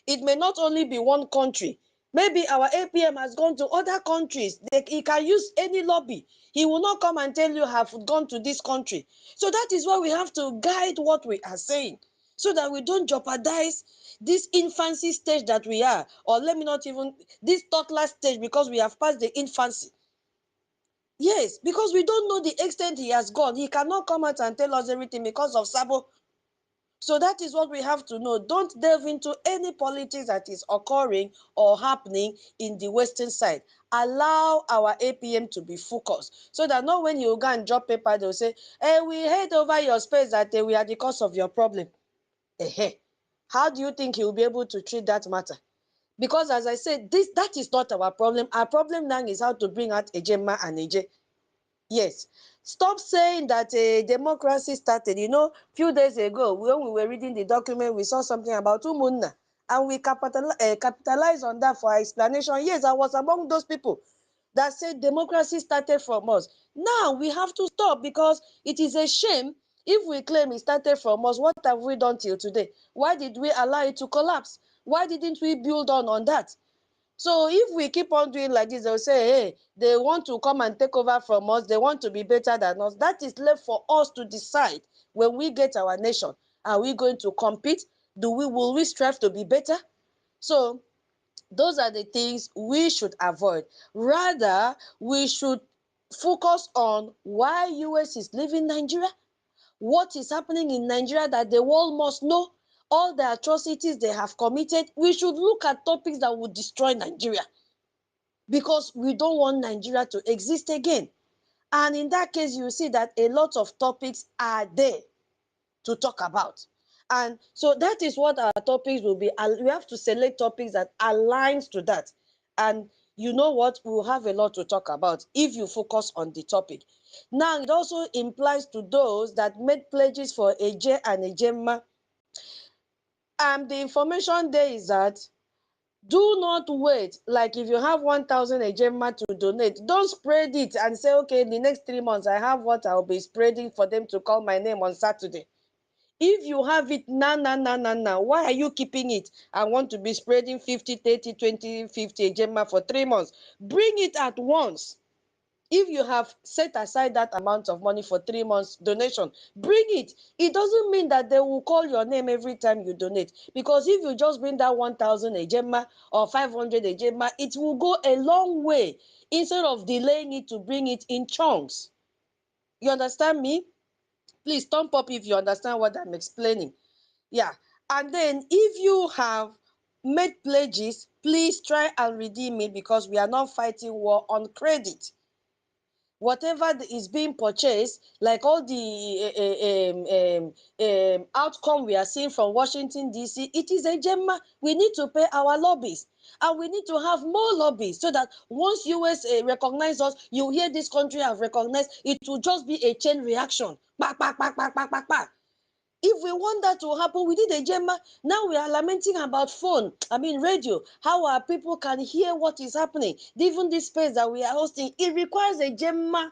Speaker 2: It may not only be one country. Maybe our APM has gone to other countries. He can use any lobby. He will not come and tell you have gone to this country. So that is why we have to guide what we are saying, so that we don't jeopardize this infancy stage that we are, or let me not even, this toddler stage, because we have passed the infancy. Yes, because we don't know the extent he has gone. He cannot come out and tell us everything because of Sabo. So that is what we have to know. Don't delve into any politics that is occurring or happening in the Western side. Allow our APM to be focused, so that not when you go and drop paper, they'll say, hey, we heard over your space that we are the cause of your problem. How do you think he will be able to treat that matter? Because as I said, that is not our problem. Our problem now is how to bring out a Gemma and a J. Yes. Stop saying that a democracy started. Few days ago, when we were reading the document, we saw something about Umunna, and we capitalized on that for our explanation. Yes, I was among those people that said democracy started from us. Now we have to stop, because it is a shame if we claim it started from us. What have we done till today? Why did we allow it to collapse? Why didn't we build on that? So if we keep on doing like this, they'll say, hey, they want to come and take over from us. They want to be better than us. That is left for us to decide when we get our nation. Are we going to compete? Will we strive to be better? So those are the things we should avoid. Rather, we should focus on why US is leaving Nigeria, what is happening in Nigeria that the world must know, all the atrocities they have committed. We should look at topics that would destroy Nigeria, because we don't want Nigeria to exist again. And in that case, you see that a lot of topics are there to talk about. And so that is what our topics will be. We have to select topics that aligns to that. And you know what? We'll have a lot to talk about if you focus on the topic. Now, it also implies to those that made pledges for AJ and Ejema. The information there is that do not wait. Like if you have 1,000 Ejema to donate, don't spread it and say, okay, in the next 3 months, I have what I'll be spreading for them to call my name on Saturday. If you have it now, why are you keeping it? I want to be spreading 50, 30, 20, 50 Ejema for 3 months. Bring it at once. If you have set aside that amount of money for 3 months donation, bring it. It doesn't mean that they will call your name every time you donate. Because if you just bring that 1,000 Ejema or 500 Ejema, it will go a long way instead of delaying it to bring it in chunks. You understand me? Please thumb up if you understand what I'm explaining. Yeah. And then if you have made pledges, please try and redeem it, because we are not fighting war on credit. Whatever is being purchased, like all the outcome we are seeing from Washington, D.C., it is a Ejema. We need to pay our lobbies. And we need to have more lobbies so that once US recognize us, you hear this country have recognized, it will just be a chain reaction. Bah, bah, bah, bah, bah, bah, bah. If we want that to happen, we need Ejema. Now we are lamenting about radio, how our people can hear what is happening. Even this space that we are hosting, it requires Ejema.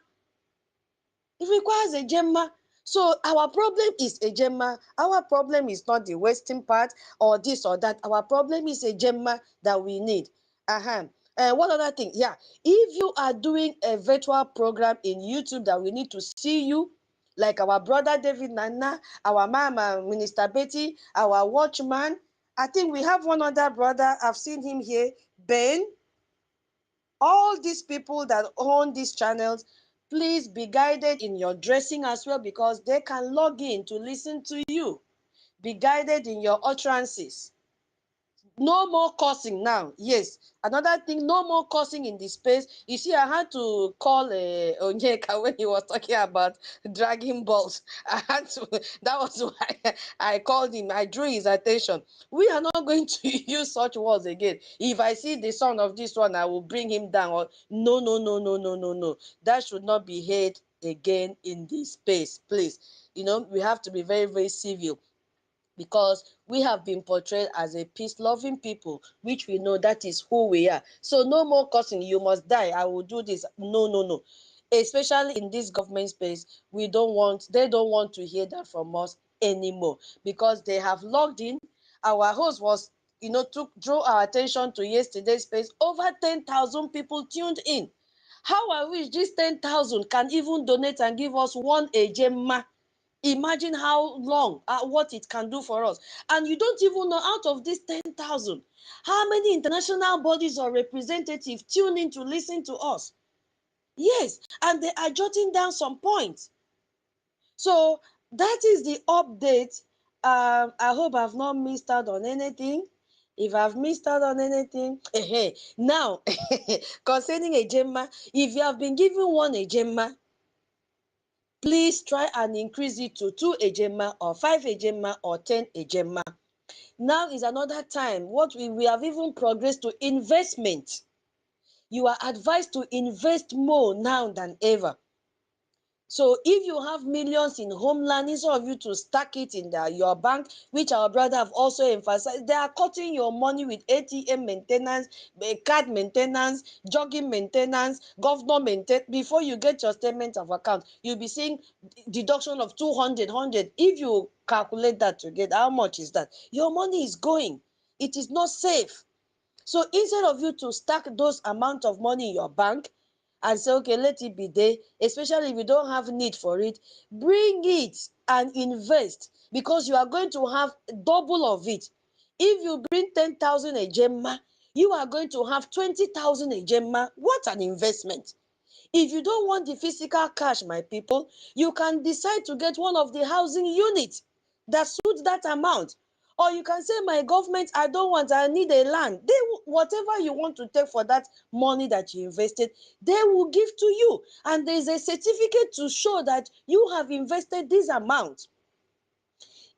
Speaker 2: It requires Ejema. So our problem is Ejema. Our problem is not the western part or this or that. Our problem is Ejema that we need. One other thing, yeah. If you are doing a virtual program in YouTube that we need to see you, like our brother David Nana, our mama Minister Betty, our watchman. I think we have one other brother. I've seen him here, Ben. All these people that own these channels, please be guided in your dressing as well, because they can log in to listen to you. Be guided in your utterances. No more cursing now. Yes. Another thing, no more cursing in the space. You see, I had to call Onyeka when he was talking about dragging balls. I had to, that was why I called him. I drew his attention. We are not going to use such words again. If I see the son of this one, I will bring him down. Or no, no, no, no, no, no, no. That should not be heard again in this space, please. You know, we have to be very, very civil, because we have been portrayed as a peace-loving people, which we know that is who we are. So no more cursing, you must die, I will do this. No, no, no. Especially in this government space, they don't want to hear that from us anymore, because they have logged in. Our host was, drew our attention to yesterday's space. Over 10,000 people tuned in. How I wish this 10,000 can even donate and give us one Ejema. Imagine how long, what it can do for us. And you don't even know, out of these 10,000, how many international bodies or representatives tune in to listen to us. Yes, and they are jotting down some points. So that is the update. I hope I've not missed out on anything. If I've missed out on anything, now, concerning Ejema, if you have been given one Ejema, please try and increase it to 2 Ejema or 5 Ejema or 10 Ejema. Now is another time. We have even progressed to investment. You are advised to invest more now than ever. So if you have millions in homeland, instead of you to stack it in your bank, which our brother have also emphasized, they are cutting your money with ATM maintenance, card maintenance, jogging maintenance, governor maintenance. Before you get your statement of account, you'll be seeing deduction of 200, 100. If you calculate that together, how much is that? Your money is going. It is not safe. So instead of you to stack those amount of money in your bank and say, okay, let it be there, especially if you don't have need for it, bring it and invest, because you are going to have double of it. If you bring 10,000 Ejema, you are going to have 20,000 Ejema. What an investment. If you don't want the physical cash, my people, you can decide to get one of the housing units that suits that amount. Or you can say, my government, I don't want, I need a land. Whatever you want to take for that money that you invested, they will give to you. And there's a certificate to show that you have invested this amount.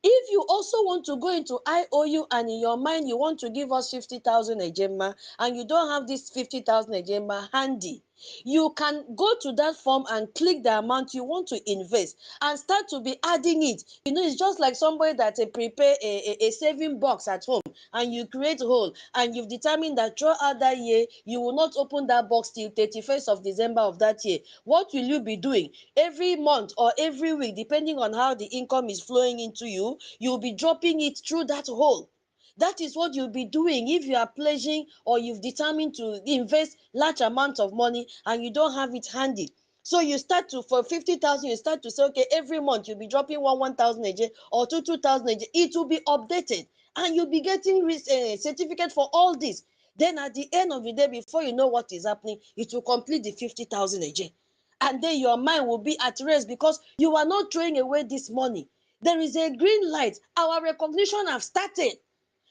Speaker 2: If you also want to go into IOU and in your mind you want to give us 50,000 Ejema and you don't have this 50,000 Ejema handy, you can go to that form and click the amount you want to invest and start to be adding it. You know, it's just like somebody that prepare a saving box at home and you create whole and you've determined that throughout that year you will not open that box till 31st of December of that year. What will you be doing? Every month or every week, depending on how the income is flowing into you, you'll be dropping it through that hole. That is what you'll be doing if you are pledging or you've determined to invest large amounts of money and you don't have it handy. So you start to, for 50,000, you start to say, okay, every month you'll be dropping 1,000 AJ or 2,000 AJ. It will be updated and you'll be getting a certificate for all this. Then at the end of the day, before you know what is happening, it will complete the 50,000 AJ. And then your mind will be at rest because you are not throwing away this money. There is a green light. Our recognition have started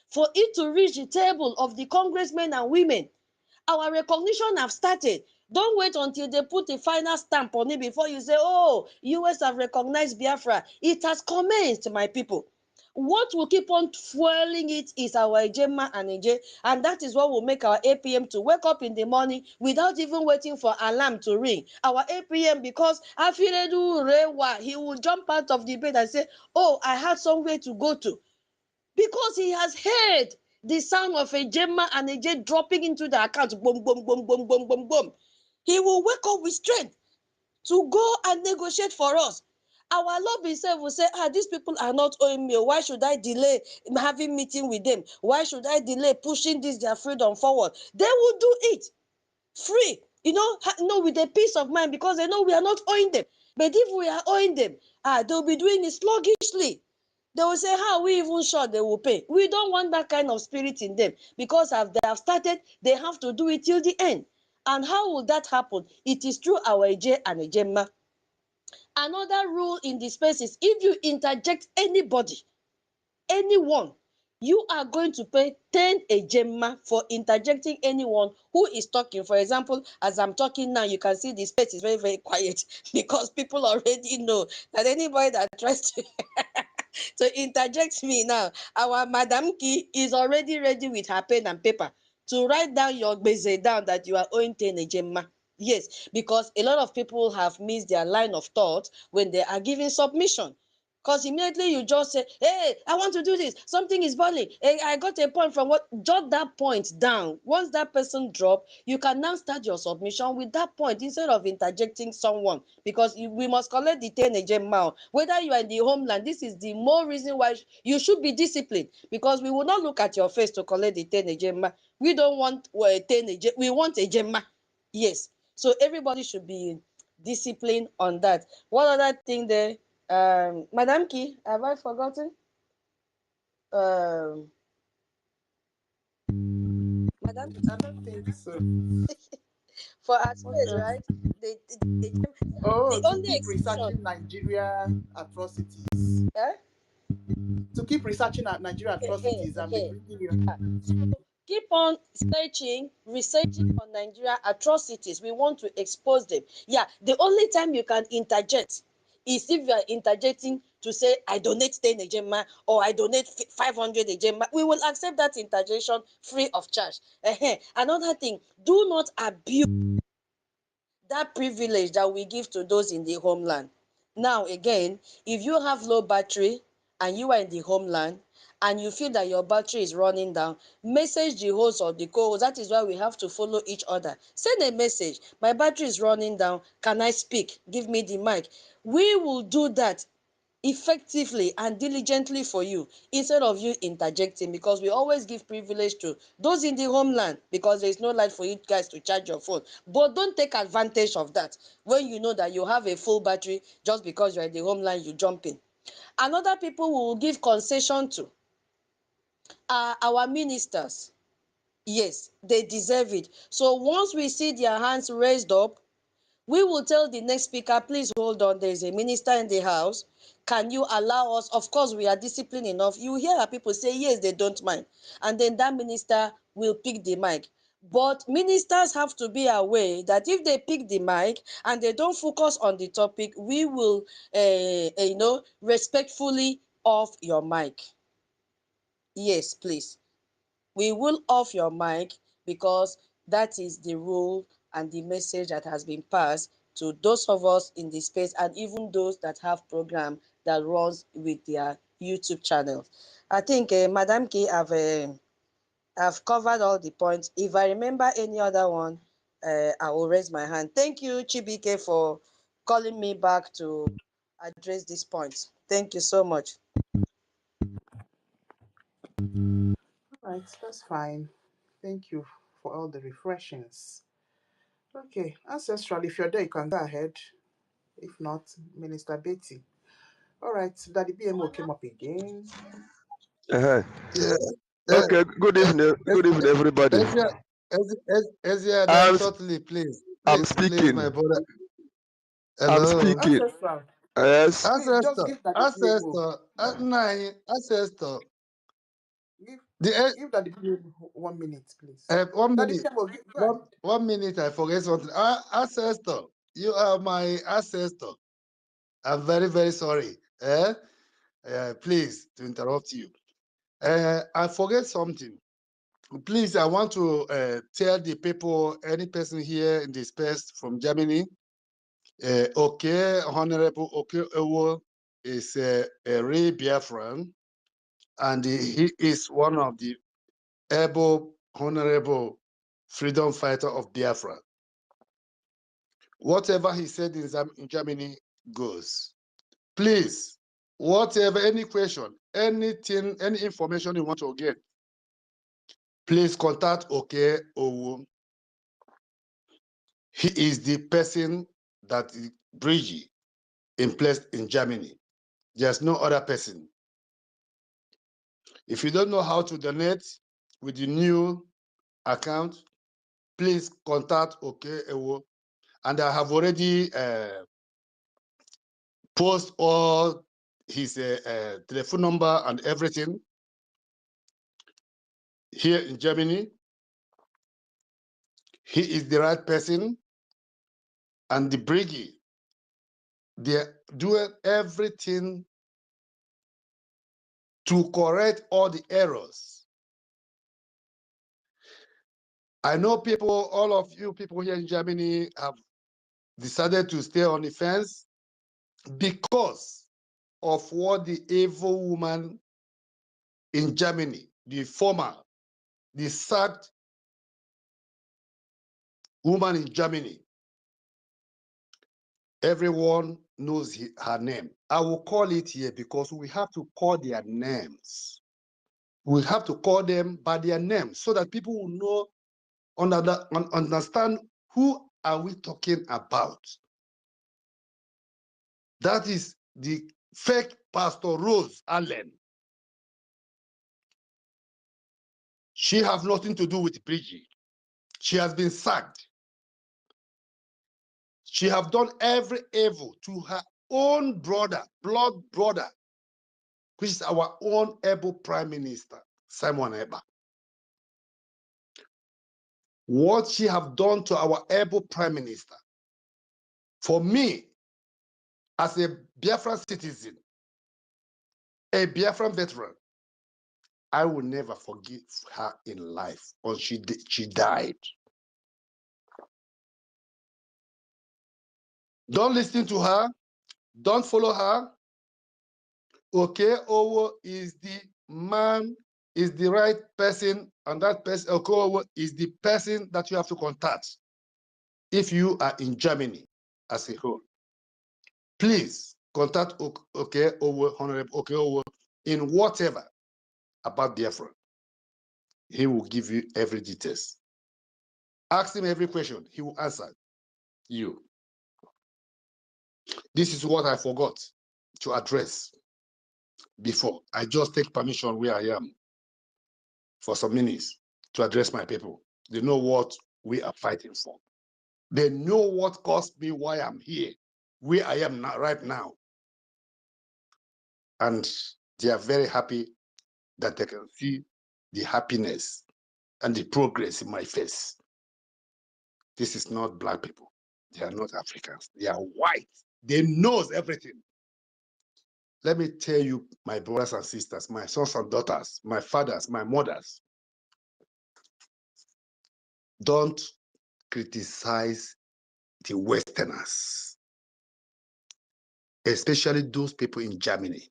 Speaker 2: for it to reach the table of the congressmen and women. Our recognition have started. Don't wait until they put a final stamp on it before you say, oh, US have recognized Biafra. It has commenced, my people. What will keep on fueling it is our Ejema and Eje, and that is what will make our APM to wake up in the morning without even waiting for alarm to ring. Our APM, because Afiredu Rewa, he will jump out of the bed and say, oh, I had somewhere to go to. Because he has heard the sound of a Gemma and a J dropping into the account. Boom, boom, boom, boom, boom, boom, boom. He will wake up with strength to go and negotiate for us. Our lobby itself will say, these people are not owing me. Why should I delay having meeting with them? Why should I delay pushing this their freedom forward? They will do it free, with a peace of mind because they know we are not owing them. But if we are owing them, they'll be doing it sluggishly. They will say, how are we even sure they will pay? We don't want that kind of spirit in them because as they have started, they have to do it till the end. And how will that happen? It is through our EJ and Ejema. Another rule in the space is if you interject anybody, anyone, you are going to pay 10 Ejema for interjecting anyone who is talking. For example, as I'm talking now, you can see the space is very, very quiet because people already know that anybody that tries to interject me now, our Madam Key is already ready with her pen and paper to write down your base down that you are owing 10 Ejema. Yes, because a lot of people have missed their line of thought when they are giving submission. Because immediately you just say, hey, I want to do this. Something is boiling. Hey, I got a point from what? Jot that point down. Once that person drop, you can now start your submission with that point instead of interjecting someone. Because we must collect the 10 Ejema. Whether you are in the homeland, this is the more reason why you should be disciplined. Because we will not look at your face to collect the 10 Ejema. We don't want 10 Ejema. We want Ejema. Yes. So everybody should be disciplined on that. What other thing there? Madam Key, have I forgotten? Madam,
Speaker 1: I don't think so.
Speaker 2: for our
Speaker 1: What
Speaker 2: space,
Speaker 1: else?
Speaker 2: right? The
Speaker 1: Oh, to
Speaker 2: only
Speaker 1: keep
Speaker 2: exception,
Speaker 1: researching Nigeria atrocities.
Speaker 2: eh?
Speaker 1: To keep researching at Nigeria atrocities and be bringing you.
Speaker 2: So keep on researching on Nigeria atrocities. We want to expose them. Yeah, the only time you can interject is if you are interjecting to say, I donate 10 Ejema or I donate 500 Ejema. We will accept that interjection free of charge. Another thing, do not abuse that privilege that we give to those in the homeland. Now, again, if you have low battery and you are in the homeland and you feel that your battery is running down, message the host or the co-host. That is why we have to follow each other. Send a message. My battery is running down. Can I speak? Give me the mic. We will do that effectively and diligently for you instead of you interjecting, because we always give privilege to those in the homeland because there is no light for you guys to charge your phone. But don't take advantage of that when you know that you have a full battery. Just because you're in the homeland, you jump in. Another people will give concession to are our ministers. Yes, they deserve it. So once we see their hands raised up, We will tell the next speaker, please hold on, there is a minister in the house. Can you allow us? Of course, we are disciplined enough. You hear people say, yes, they don't mind. And then that minister will pick the mic. But ministers have to be aware that if they pick the mic and they don't focus on the topic, we will, respectfully off your mic. Yes, please. We will off your mic because that is the rule and the message that has been passed to those of us in the space and even those that have program that runs with their YouTube channels. I think Madam K have covered all the points. If I remember any other one, I will raise my hand. Thank you, Chibike, for calling me back to address this point. Thank you so much.
Speaker 1: Right, that's fine. Thank you for all the refreshings. Okay, Ancestral, if you're there, you can go ahead. If not, Minister Betty. All right, Daddy BMO came up again.
Speaker 14: Uh-huh.
Speaker 8: Yeah.
Speaker 14: Okay, good evening, everybody.
Speaker 8: Ezia, Ezia, then
Speaker 14: I'm
Speaker 8: shortly, please.
Speaker 14: I'm
Speaker 8: Please, my
Speaker 14: speaking.
Speaker 8: brother.
Speaker 14: I'm
Speaker 8: Hello.
Speaker 14: speaking.
Speaker 1: Ancestral,
Speaker 14: Yes,
Speaker 1: please just
Speaker 8: Ancestor,
Speaker 1: give Daddy BMO.
Speaker 8: ancestor, nine, ancestor.
Speaker 1: Give,
Speaker 8: The
Speaker 1: give Daddy BMO 1 minute, please.
Speaker 8: 1 minute.
Speaker 1: Daddy BMO, go
Speaker 8: One,
Speaker 1: ahead.
Speaker 8: 1 minute, I forget something. Ancestor, you are my ancestor. I'm very, very sorry. Please, to interrupt you. I forget something. Please, I want to tell the people, any person here in this space from Germany, Honorable Okay Ewo is a real Biafran, and he is one of the able, honorable freedom fighter of Biafra. Whatever he said in Germany goes. Please, whatever, any question, anything, any information you want to get, please contact Okay Owo. He is the person that Brgie in place in Germany. There's no other person. If you don't know how to donate with the new account, please contact Okay Owo. And I have already post all his telephone number and everything here in Germany. He is the right person, and the Brgie, they're doing everything to correct all the errors. I know people, all of you people here in Germany have decided to stay on the fence because of what the evil woman in Germany, the sacked woman in Germany. Everyone knows her name. I will call it here because we have to call their names. We have to call them by their names so that people will know, understand who are we talking about. That is the fake Pastor Rose Allen. She has nothing to do with Brgie. She has been sacked. She has done every evil to her own brother, blood brother, which is our own able Prime Minister, Simon Eber. What she have done to our able Prime Minister, for me, as a Biafran citizen, a Biafran veteran, I will never forgive her in life until she died. Don't listen to her. Don't follow her. Okay, Owo is the man, is the right person, and that person, Okay, Owo is the person that you have to contact if you are in Germany as a whole. Please contact Okay Owo, Honorable Okay Owo, in whatever about Biafra. He will give you every details. Ask him every question, he will answer you. This is what I forgot to address before. I just take permission where I am for some minutes to address my people. They know what we are fighting for.
Speaker 13: They know what caused me, why I'm here, where I am now, right now. And they are very happy that they can see the happiness and the progress in my face. This is not black people. They are not Africans. They are white. They know everything. Let me tell you, my brothers and sisters, my sons and daughters, my fathers, my mothers, don't criticize the Westerners, especially those people in Germany.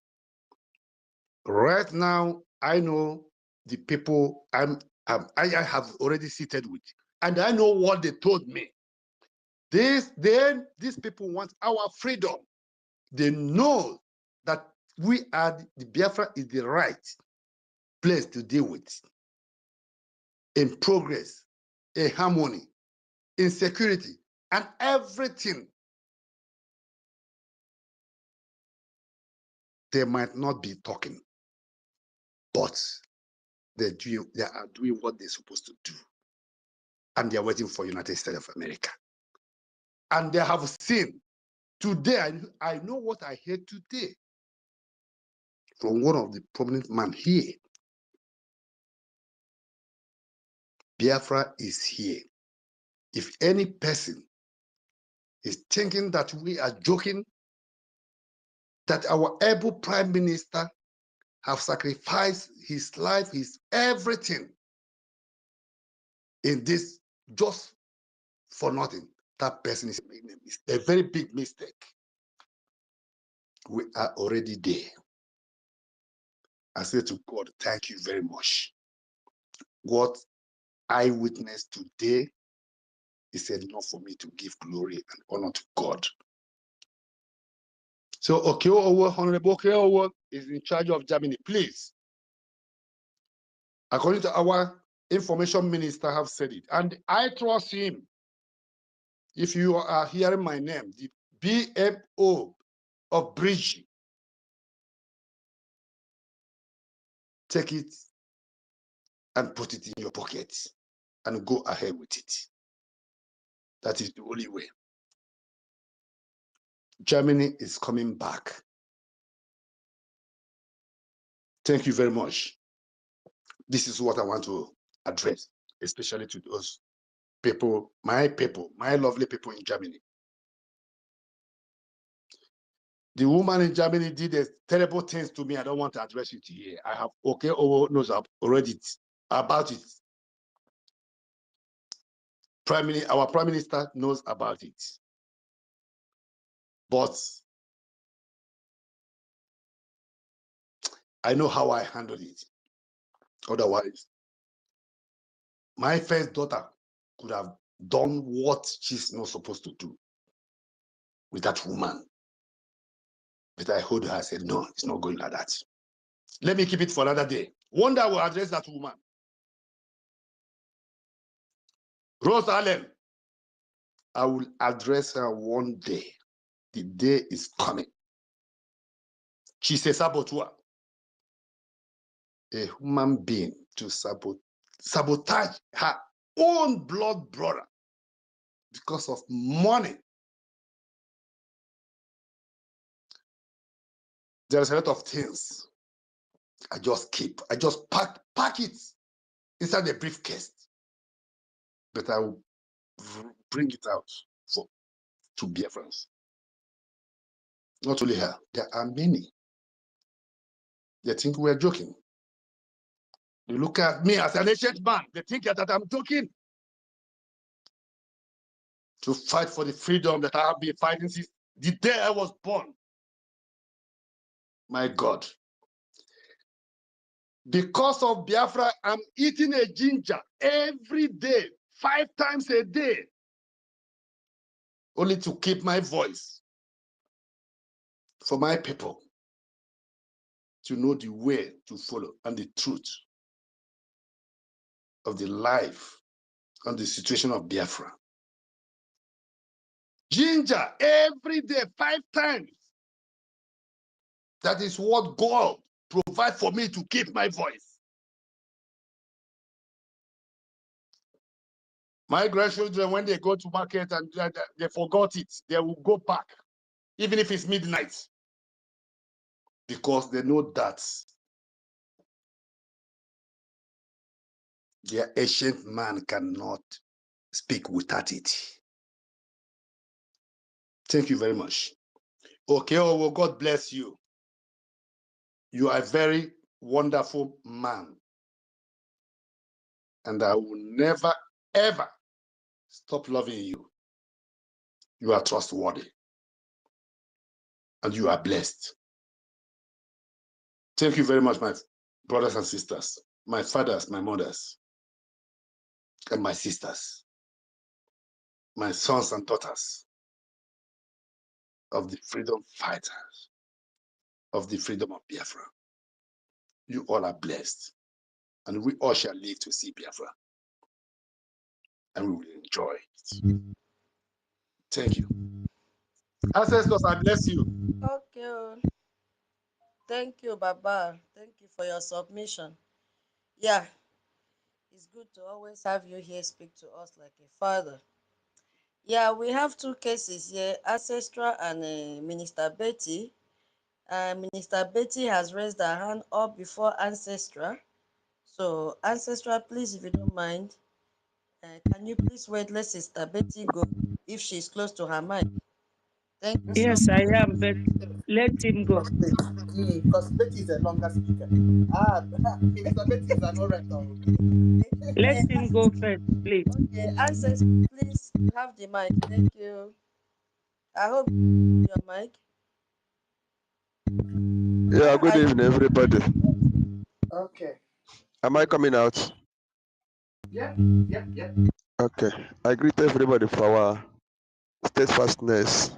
Speaker 13: Right now, I know the people I have already seated with, and I know what they told me. These people want our freedom. They know that the Biafra is the right place to deal with in progress, in harmony, in security, and everything. They might not be talking, but they are doing what they're supposed to do. And they're waiting for United States of America. And they have seen today, I know what I heard today from one of the prominent men here. Biafra is here. If any person is thinking that we are joking, that our able prime minister have sacrificed his life, his everything in this just for nothing, that person is making a very big mistake. We are already there. I say to God, thank you very much. What I witnessed today is enough for me to give glory and honor to God. So Honorable Okeowo is in charge of Germany. Please, according to our information minister have said it, and I trust him. If you are hearing my name, the BMO of Brgie, take it and put it in your pocket and go ahead with it. That is the only way. Germany is coming back. Thank you very much. This is what I want to address, especially to those people, my lovely people in Germany. The woman in Germany did a terrible things to me. I don't want to address it here. I have knows already about it. Our prime minister knows about it. But I know how I handled it. Otherwise, my first daughter could have done what she's not supposed to do with that woman. But I hold her, I said, no, it's not going like that. Let me keep it for another day. One day I will address that woman. Rose Allen, I will address her one day. The day is coming. She's a saboteur. A human being to sabotage her own blood brother because of money. There's a lot of things I just pack it inside the briefcase. But I will bring it out to Biafrans. Not only her, there are many. They think we're joking. They look at me as an ancient man. They think that I'm joking. To fight for the freedom that I have been fighting since the day I was born. My God. Because of Biafra, I'm eating a ginger every day, 5 times a day, only to keep my voice for my people to know the way to follow and the truth of the life and the situation of Biafra. Ginger every day, 5 times. That is what God provides for me to keep my voice. My grandchildren, when they go to market and they forgot it, they will go back, even if it's midnight, because they know that their ancient man cannot speak without it. Thank you very much. Okay, oh, well, God bless you. You are a very wonderful man. And I will never, ever stop loving you. You are trustworthy. And you are blessed. Thank you very much, my brothers and sisters, my fathers, my mothers, and my sisters, my sons and daughters of the freedom fighters, of the freedom of Biafra. You all are blessed. And we all shall live to see Biafra. And we will enjoy it. Thank you. Ancestors, I bless you.
Speaker 2: Okay. Thank you, Baba. Thank you for your submission. Yeah, it's good to always have you here speak to us like a father. Yeah, we have two cases here, Ancestral and Minister Betty. Minister Betty has raised her hand up before Ancestral. So, Ancestral, please, if you don't mind, can you please wait? Let Sister Betty go if she's close to her mic. Thank you so
Speaker 5: Yes, I am, but
Speaker 1: Okay.
Speaker 5: let him go.
Speaker 1: Because Betty is a longer speaker. Minister Betty is an orator.
Speaker 5: Let him go first, please.
Speaker 2: Okay, Ancestral, please, you have the mic. Thank you. I hope you your mic.
Speaker 14: Yeah, good
Speaker 2: I
Speaker 14: evening, everybody.
Speaker 1: Okay.
Speaker 14: Am I coming out?
Speaker 1: Yep.
Speaker 14: Okay. I greet everybody for our steadfastness.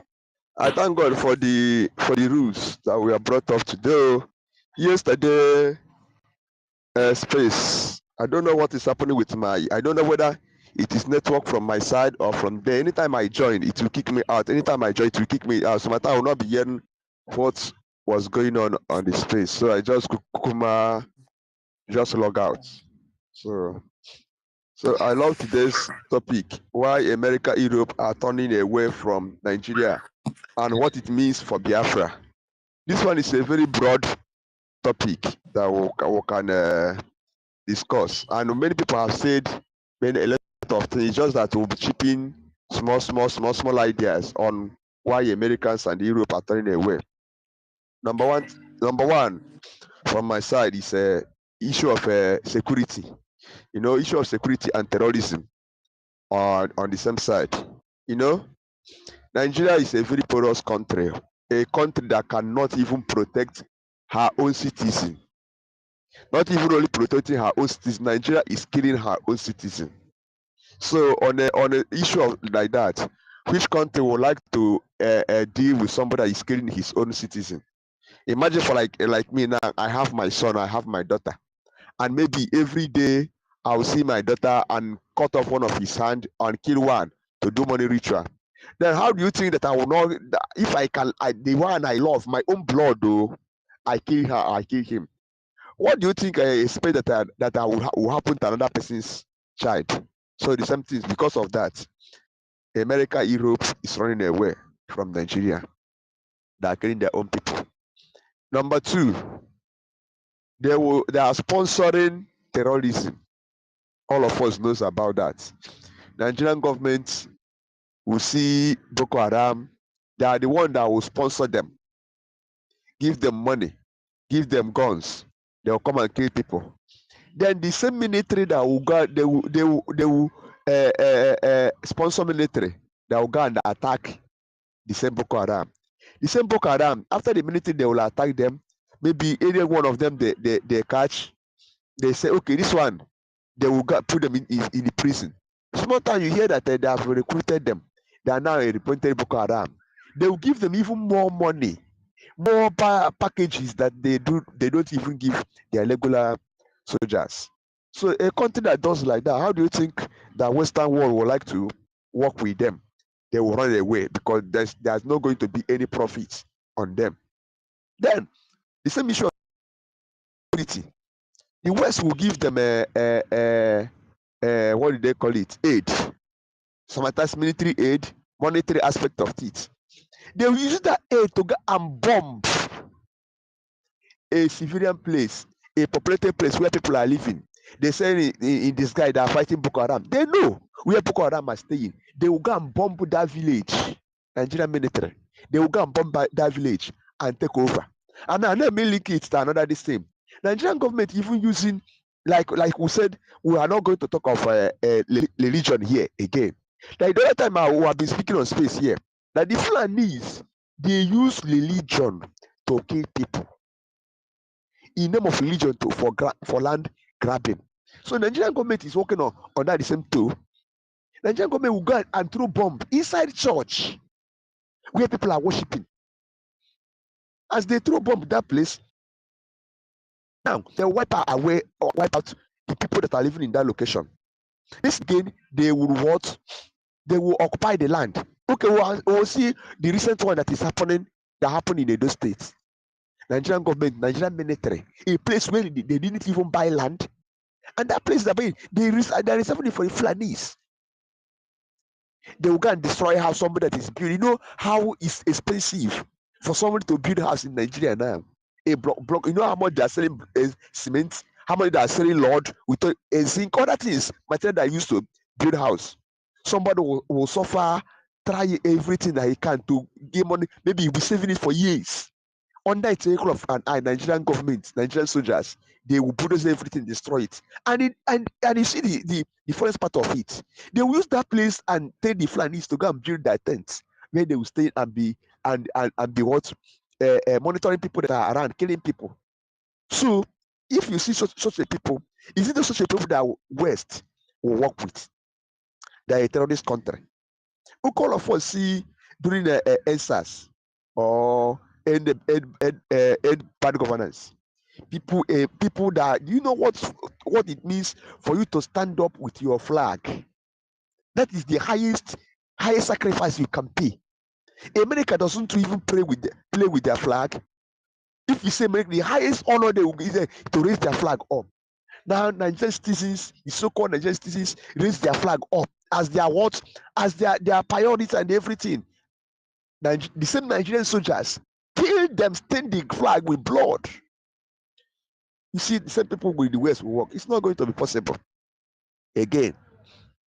Speaker 14: I thank God for the rules that we are brought up today. Yesterday, space. I don't know what is happening with I don't know whether it is network from my side or from there. Anytime I join, it will kick me out. Anytime I join, it will kick me out. So my time will not be hearing what was going on the space. So I just just log out. So I love today's topic: why America, Europe are turning away from Nigeria and what it means for Biafra. This one is a very broad topic that we can discuss. And many people have said a lot of things, just that we'll be chipping small ideas on why Americans and Europe are turning away. Number one, from my side is a issue of security. Issue of security and terrorism on the same side. Nigeria is a very porous country, a country that cannot even protect her own citizens. Not even only protecting her own citizens, Nigeria is killing her own citizens. So on a issue of like that, which country would like to deal with somebody that is killing his own citizen? Imagine for like me now, I have my son, I have my daughter, and maybe every day I will see my daughter and cut off one of his hand and kill one to do money ritual. Then how do you think that I will not, if I can, the one I love, my own blood, though, I kill her, I kill him? What do you think expect will happen to another person's child? So the same thing, because of that, America, Europe is running away from Nigeria. They are killing their own people. Number two, they are sponsoring terrorism. All of us knows about that. Nigerian government will see Boko Haram. They are the one that will sponsor them, give them money, give them guns. They will come and kill people. Then the same military that will go, they will sponsor military that will go and attack the same Boko Haram. The same Boko Haram, after the military, they will attack them. Maybe any one of them they catch. They say, okay, this one, they will put them in the prison. Small time you hear that they have recruited them. They are now a reported Boko Haram. They will give them even more money, more packages that they don't even give their regular soldiers. So a country that does like that, how do you think that Western world would like to work with them? They will run away because there's not going to be any profit on them. Then the same issue of security. The West will give them what do they call it? Aid. Sometimes military aid, monetary aspect of it. They will use that aid to go and bomb a civilian place, a populated place where people are living. They say in this guy they are fighting Boko Haram. They know where Boko Haram are staying. They will go and bomb that village. Nigerian military. They will go and bomb that village and take over. And now let me link it to another this same. Nigerian government even using like we said, we are not going to talk of religion here again. Like the other time we have been speaking on space here, that the Fulanese they use religion to kill people in name of religion for land grabbing. So Nigerian government is working on that the same too. Nigerian government will go and throw bomb inside church where people are worshiping. As they throw bomb that place, now they wipe out the people that are living in that location. This again, they will what? They will occupy the land. Okay, we'll see the recent one that is happening that happened in Edo State. Nigerian government, Nigerian military, a place where they didn't even buy land. And that place, there is something for the Fulanis. They will go and destroy house somebody that is built. You know how it's expensive for somebody to build a house in Nigeria now. A block. You know how much they are selling cement, how much they are selling Lord with zinc, other things, material that are used to build house. Somebody will suffer, try everything that he can to get money. Maybe he'll be saving it for years. Under its vehicle of an eye, Nigerian government, Nigerian soldiers, they will bulldoze everything, destroy it. And you see the forest part of it. They will use that place and tell the Fulanis to go and build their tents where they will stay and be what monitoring people that are around, killing people. So if you see such a people, is it such a people that West will work with? They are a terrorist country. Who all of us see during the ENSAS or end bad governance? People that you know what it means for you to stand up with your flag. That is the highest sacrifice you can pay. America doesn't even play with their flag. If you say America, the highest honor they will give to raise their flag up. Now Nigerian citizens, the so-called Nigerian citizens, raise their flag up as their what, as their priorities and everything. The same Nigerian soldiers kill them, stain the flag with blood. You see, the same people with the West will work. It's not going to be possible. Again,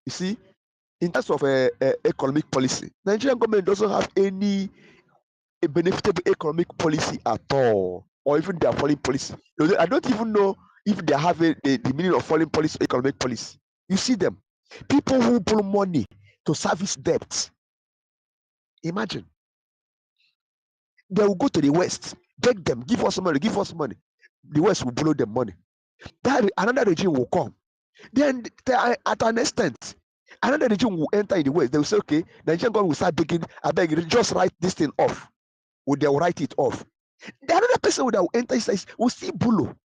Speaker 14: you see, in terms of economic policy, Nigerian government doesn't have any benefitable economic policy at all, or even their foreign policy. I don't even know if they have the meaning of foreign policy, economic policy. You see them, people who borrow money to service debts. Imagine, they will go to the West, beg them, give us money, give us money. The West will borrow them money. That another regime will come. Then at an extent, another regime will enter in the West. They will say, okay, the Nigerian government will start begging, I beg you, just write this thing off. They will write it off. The another person that will enter says, will still borrow.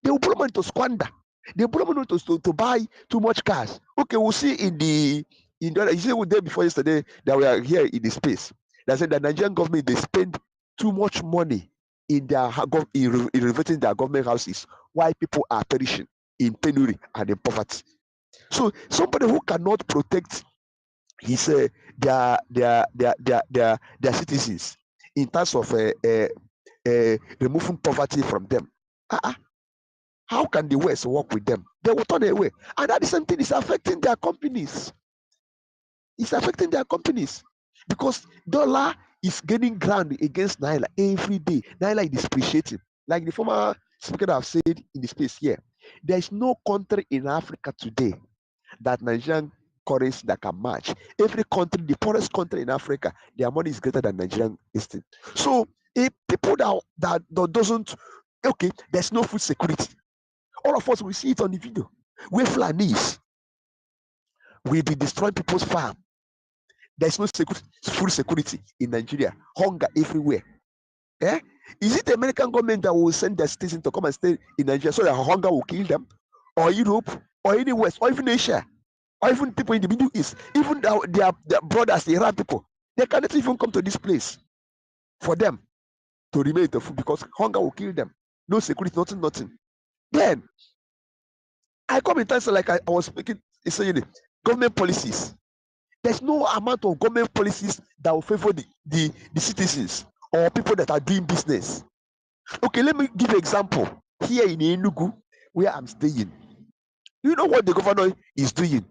Speaker 14: They will borrow money to squander. They will borrow money to buy too much cars. Okay, we'll see in the you see the day before yesterday that we are here in the space. They said the Nigerian government, they spend too much money in their in renovating their government houses while people are perishing in penury and in poverty. So somebody who cannot protect his their citizens in terms of removing poverty from them, how can the West work with them? They will turn away, and that the same thing is affecting their companies. It's affecting their companies because dollar is gaining ground against Naira every day. Naira is depreciating. Like the former speaker have said in the space here, there is no country in Africa today that Nigerian currency that can match. Every country, the poorest country in Africa, their money is greater than Nigerian estate. So if people that doesn't, okay, there's no food security. All of us will see it on the video. Where Fulanis will be destroying people's farm. There's no food security in Nigeria. Hunger everywhere. Eh? Is it the American government that will send their citizens to come and stay in Nigeria so that hunger will kill them? Or Europe? Or any West? Or even Asia? Or even people in the Middle East? Even their brothers, the Arab people, they cannot even come to this place for them to remain the food because hunger will kill them. No security, nothing. Then I come in times like I was speaking saying government policies. There's no amount of government policies that will favor the citizens or people that are doing business. Okay, let me give you an example. Here in Enugu, where I'm staying, you know what the governor is doing?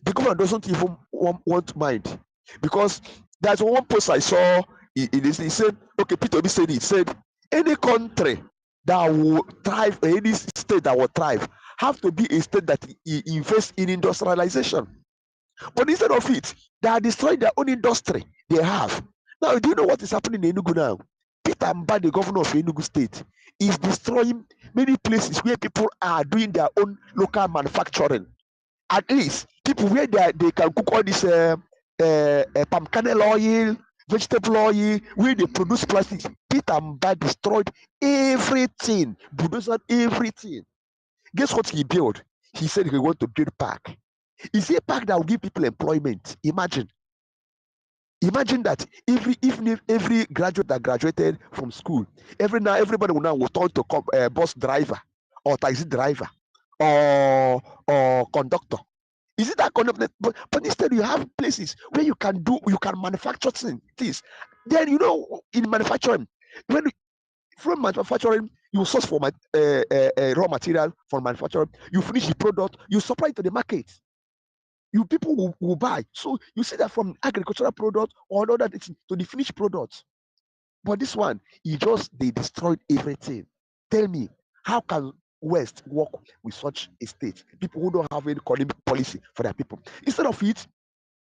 Speaker 14: The governor doesn't even want mind, because there's one post I saw in this. He said, okay, Peter Obi said it. Said any country that will thrive, or any state that will thrive, have to be a state that invests in industrialization. But instead of it, they are destroying their own industry they have. Now, do you know what is happening in Enugu now? Peter Mba, the governor of Enugu State, is destroying many places where people are doing their own local manufacturing. At least people where they can cook all this palm kernel oil, vegetable oil, where they produce plastics. Peter Mba destroyed everything, bulldozed everything. Guess what he built? He said he want to build park. Is a park that will give people employment. Imagine that every graduate that graduated from school, everybody will now turn to bus driver or taxi driver or conductor. Is it that kind of? But instead you have places where you can manufacture things. Then in manufacturing, from manufacturing you source for raw material for manufacturing, you finish the product, you supply it to the market. You people will buy. So you see that from agricultural product or other things to the finished product. But this one, they destroyed everything. Tell me, how can West work with such a state? People who don't have any economic policy for their people. Instead of it,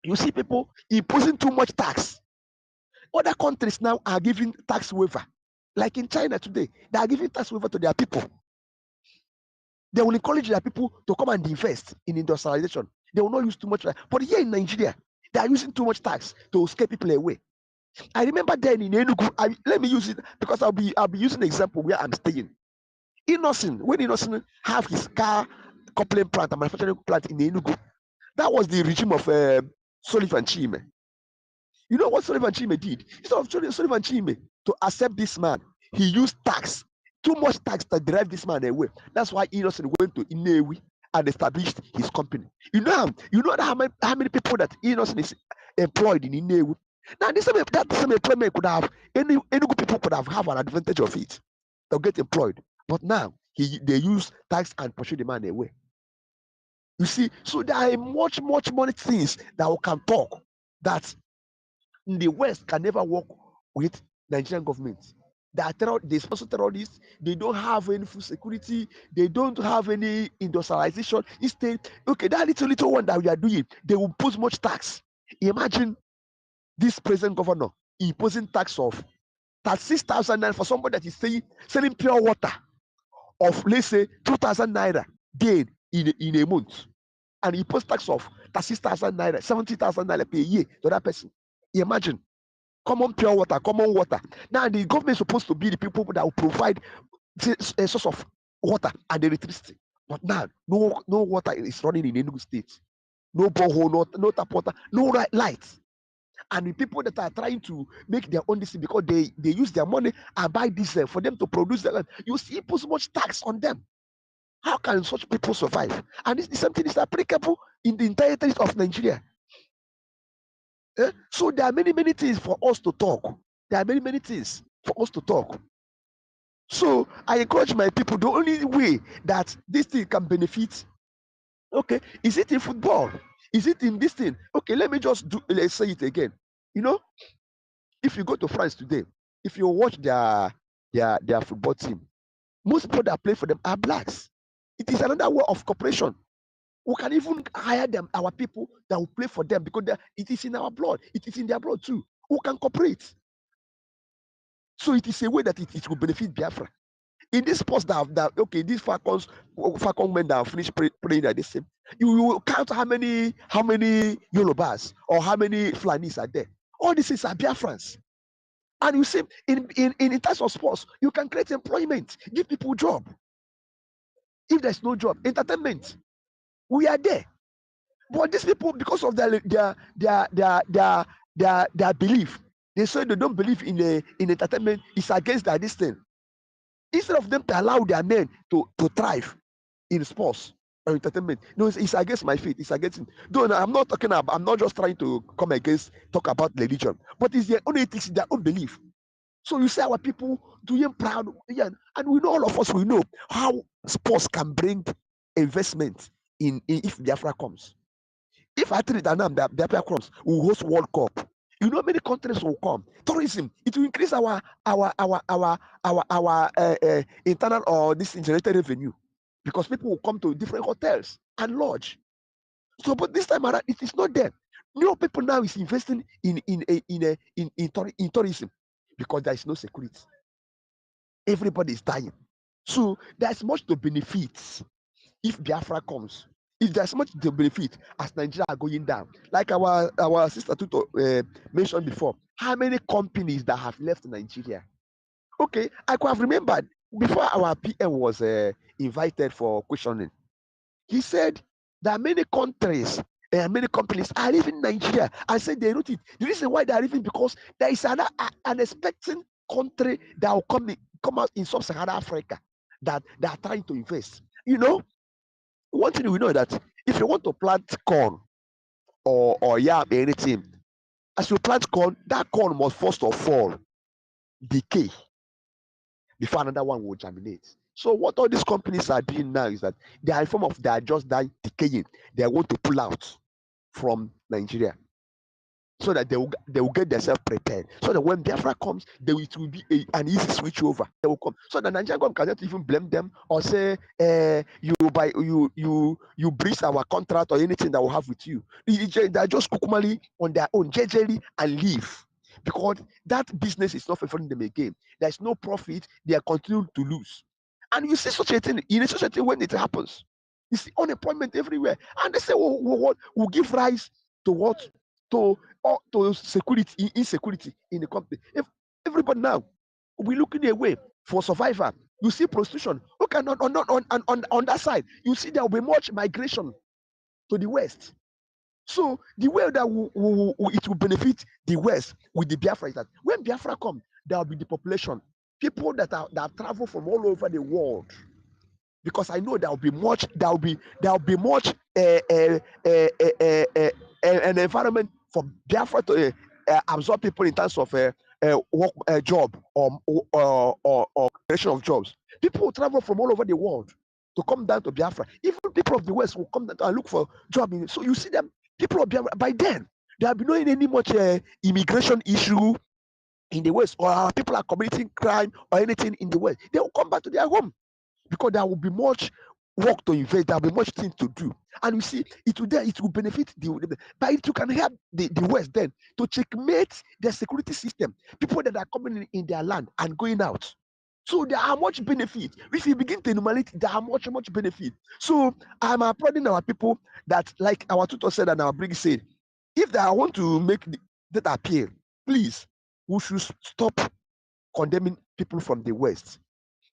Speaker 14: you see people imposing too much tax. Other countries now are giving tax waiver. Like in China today, they are giving tax waiver to their people. They will encourage their people to come and invest in industrialization. They will not use too much. But here in Nigeria, they are using too much tax to scare people away. I remember then in Enugu, let me use it because I'll be using an example where I'm staying. Innocent, when Innocent have his car coupling plant, a manufacturing plant in Enugu, that was the regime of Sullivan Chime. You know what Sullivan Chime did? Instead of Sullivan Chime to accept this man, he used tax, too much tax to drive this man away. That's why Innocent went to Inewi and established his company. You know how many people that Innocent is employed in Inewi. Now that same employment could have any good people could have an advantage of it. They'll get employed. But now they use tax and pursue the man away. You see, so there are much more things that we can talk that in the West can never work with Nigerian government. They sponsor terrorists. They don't have any food security. They don't have any industrialization. Instead, okay, that little one that we are doing, they will impose much tax. Imagine this present governor imposing tax of 36,000 naira for somebody that is selling pure water of, let's say, 2,000 naira gain in a month, and he impose tax of 36,000 naira, 70,000 naira per year to that person. Imagine. Common pure water, common water. Now the government is supposed to be the people that will provide a source of water and electricity. But now no water is running in Enugu State. No borehole, no tap water, no light. And the people that are trying to make their own decision because they use their money and buy diesel for them to produce their land, you see so much tax on them. How can such people survive? And this is something is applicable in the entire territory of Nigeria. So there are many things for us to talk. There are many things for us to talk. So I encourage my people, the only way that this thing can benefit, okay, is it in football? Is it in this thing? Okay, let's say it again. If you go to France today, if you watch their football team, most people that play for them are blacks. It is another way of cooperation. We can even hire them, our people that will play for them, because it is in our blood. It is in their blood too. Who can cooperate? So it is a way that it will benefit Biafra. In this post these Falcon men that have finished praying at the same, you will count how many Yorubas or how many Fulanis are there. All this is Biafrans. And you see, in terms of sports, you can create employment, give people a job. If there's no job, entertainment, we are there. But these people, because of their belief, they say they don't believe in entertainment. It's against this thing. Instead of them to allow their men to thrive in sports, or entertainment. No, it's against my faith. It's against. Though I'm not talking about. I'm not just trying to come against talk about religion, but it's their own ethics, their own belief. So you see our people doing proud, yeah, and we know all of us. We know how sports can bring investment in if Biafra comes. If I treat that now that Biafra comes, we will host World Cup. You know, many countries will come. Tourism, it will increase our internal or this generated revenue because people will come to different hotels and lodge. So, but this time around, it is not there. New people now is investing in tourism because there is no security. Everybody is dying. So there's much to benefit if Biafra comes. If there's much to benefit as Nigeria are going down, like our sister Tuto mentioned before, how many companies that have left Nigeria? Okay, I could have remembered before our PM was invited for questioning. He said there are many countries and many companies are leaving Nigeria. I said they wrote it. The reason why they are leaving because there is an unexpected country that will come out in sub-Saharan Africa that they are trying to invest. You know, one thing we know that if you want to plant corn or yam anything, as you plant corn, that corn must first of all decay before another one will germinate. So what all these companies are doing now is that they are in form of they are just decaying. They want to pull out from Nigeria so that they will get themselves prepared. So that when Biafra comes, it will be an easy switch over. They will come. So the Nigerian government cannot even blame them or say you breach our contract or anything that will have with you. They are just kukumali on their own, jejely, and leave. Because that business is not favoring them again. There's no profit, they are continuing to lose. And you see such a thing in such a thing when it happens. You see unemployment everywhere. And they say, we'll give rise to what? To security, insecurity in the company. If everybody now will be looking away for survival, you see prostitution. Okay, on that side, you see there will be much migration to the west. So the way that it will benefit the West with the Biafra is that when Biafra come, there will be the population, people that travel from all over the world. Because I know there will be much an environment for Biafra to absorb people in terms of work, job or creation of jobs. People will travel from all over the world to come down to Biafra. Even people of the West will come down and look for job. So you see them, people of Biafra, by then, there will be not any much immigration issue in the West, or people are committing crime or anything in the West. They will come back to their home because there will be much work to invest, there will be much things to do. And you see, it will benefit but it can help the West then to checkmate their security system, people that are coming in their land and going out. So there are much benefit. If you begin to enumerate, there are much benefit. So I'm applauding our people that, like our tutor said and our Brgie said, if they want to make that appeal, please, we should stop condemning people from the West.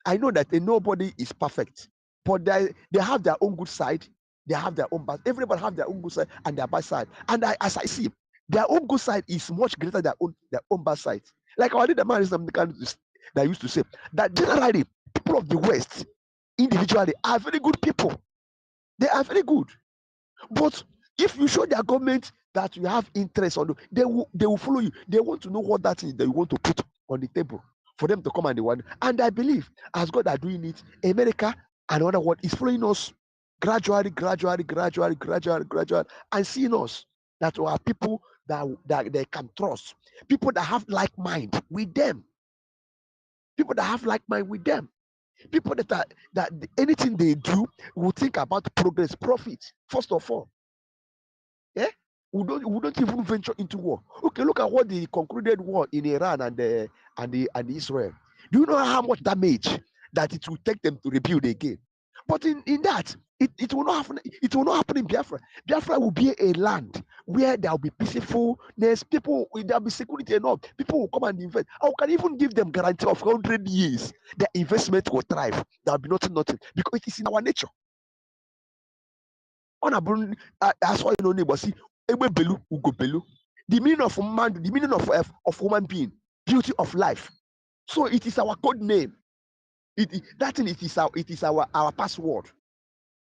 Speaker 14: I know that nobody is perfect, but they have their own good side. They have their own bad. Everybody have their own good side and their bad side. And as I see, their own good side is much greater than their own bad side. Like our leader man that used to say that generally people of the West individually are very good people. They are very good, but if you show their government that you have interest on, they will follow you. They want to know what that is that you want to put on the table for them to come and they want. And I believe as God are doing it, America and other world is following us gradually, and seeing us that we are people that they can trust, people that have like mind with them, people that have like mind with them, people that anything they do will think about progress, profit first of all. Yeah, we don't even venture into war. Okay, look at what the concluded war in Iran and Israel. Do you know how much damage that it will take them to rebuild again? But in that, it will not happen. It will not happen in Biafra. Biafra will be a land where there will be peacefulness. People, there will be security enough. People will come and invest. I can even give them guarantee of 100 years. Their investment will thrive. There will be nothing because it is in our nature. On a brun, that's why you know neighbor see ebe belu ugo belu. The meaning of man, the meaning of human being, beauty of life. So it is our code name. That thing it is our password.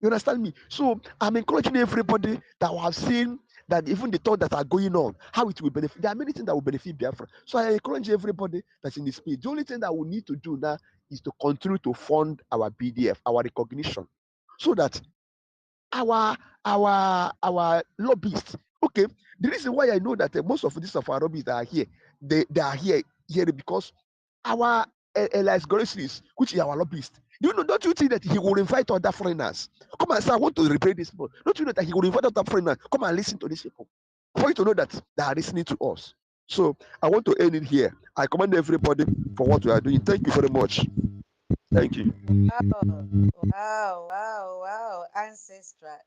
Speaker 14: You understand me? So I'm encouraging everybody that we have seen that even the thought that are going on, how it will benefit. There are many things that will benefit Biafra. So I encourage everybody that's in the space. The only thing that we need to do now is to continue to fund our BDF, our recognition, so that our lobbyists. Okay, the reason why I know that most of these of our lobbyists that are here, they are here because our Elias Goresis, which is our lobbyist. Don't you think that he will invite other foreigners? Come and say, I want to replace this people. Don't you know that he will invite other foreigners? Come and listen to these people. For you to know that they are listening to us. So I want to end it here. I commend everybody for what we are doing. Thank you very much. Thank you.
Speaker 2: Wow, Ancestral.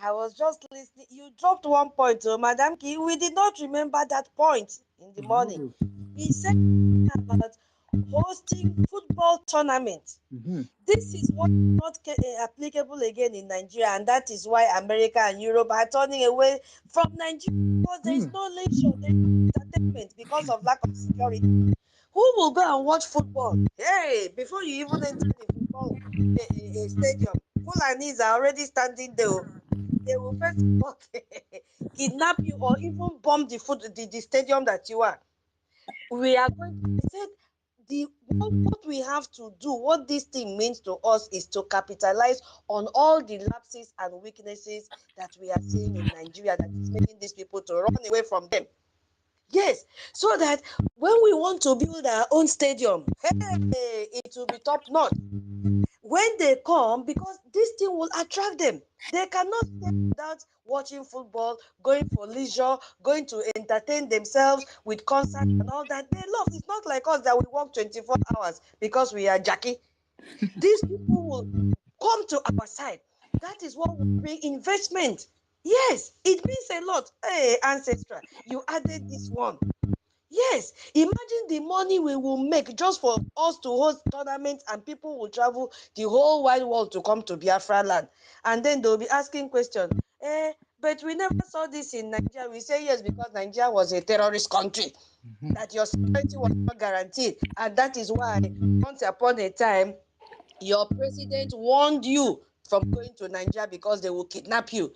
Speaker 2: I was just listening. You dropped one point, Madam Ki. We did not remember that point in the morning.
Speaker 1: Oh.
Speaker 2: We said about hosting football tournament.
Speaker 1: Mm-hmm.
Speaker 2: This is what is not applicable again in Nigeria, and that is why America and Europe are turning away from Nigeria because there is no leisure, there is no entertainment because of lack of security. Who will go and watch football? Hey, before you even enter the football stadium, Fulanis are already standing there. They will first of all kidnap you or even bomb the stadium that you are. We are going to, I said, what we have to do, what this thing means to us is to capitalize on all the lapses and weaknesses that we are seeing in Nigeria that is making these people to run away from them. Yes, so that when we want to build our own stadium, hey, it will be top notch. When they come, because this thing will attract them. They cannot stay without watching football, going for leisure, going to entertain themselves with concerts and all that. They love. It's not like us that we work 24 hours because we are Jackie. These people will come to our side. That is what will bring investment. Yes, it means a lot. Hey, Ancestral, you added this one. Yes, imagine the money we will make just for us to host tournaments and people will travel the whole wide world to come to Biafra land. And then they'll be asking questions. But we never saw this in Nigeria. We say yes because Nigeria was a terrorist country, that your security was not guaranteed. And that is why once upon a time, your president warned you from going to Nigeria because they will kidnap you.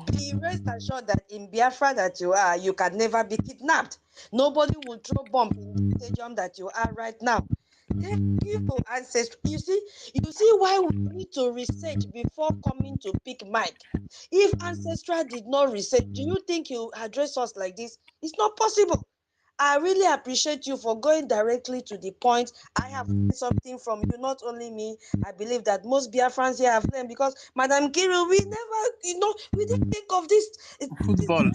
Speaker 2: Be rest assured that in Biafra that you are, you can never be kidnapped. Nobody will throw bomb in the stadium that you are right now. Thank you, ancestors. You see why we need to research before coming to pick mic. If Ancestral did not research, do you think you address us like this? It's not possible. I really appreciate you for going directly to the point. I have learned something from you, not only me. I believe that most Biafrans here have learned because Madam Kirill, we never, we didn't think of this.
Speaker 9: Football.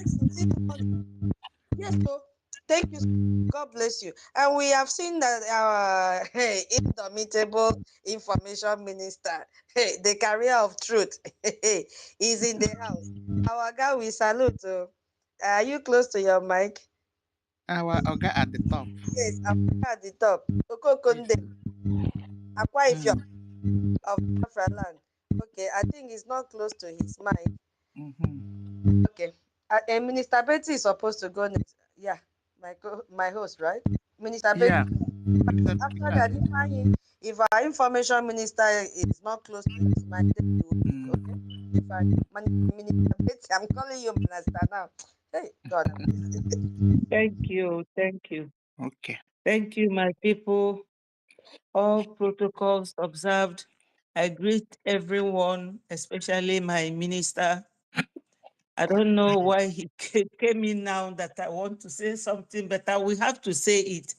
Speaker 2: Yes, so thank you. God bless you. And we have seen that our indomitable information minister, the carrier of truth, is in the house. Our guy, we salute. Are you close to your mic?
Speaker 1: Our Oga at the top.
Speaker 2: Yes, I'm at the top. Okokonde, Akwa Ifyo of Biafra land. Okay, I think he's not close to his mic. Okay. Minister Betty is supposed to go next. Yeah, my host, right? Minister Betty.
Speaker 1: Yeah.
Speaker 2: After that, if our information minister is not close to his mic, then we will okay. If Minister Betty, I'm calling you minister now. Hey, God.
Speaker 5: Thank you.
Speaker 1: Okay.
Speaker 5: Thank you, my people. All protocols observed. I greet everyone, especially my minister. I don't know why he came in now that I want to say something, but I will have to say it.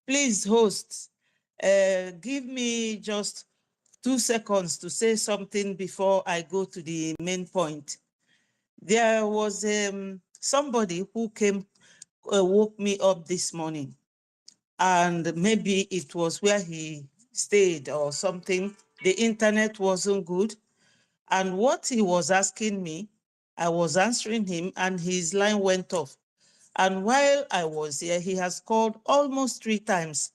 Speaker 5: Please, hosts, give me just 2 seconds to say something before I go to the main point. There was somebody who came, woke me up this morning, and maybe it was where he stayed or something. The internet wasn't good. And what he was asking me, I was answering him, and his line went off. And while I was here, he has called almost 3 times.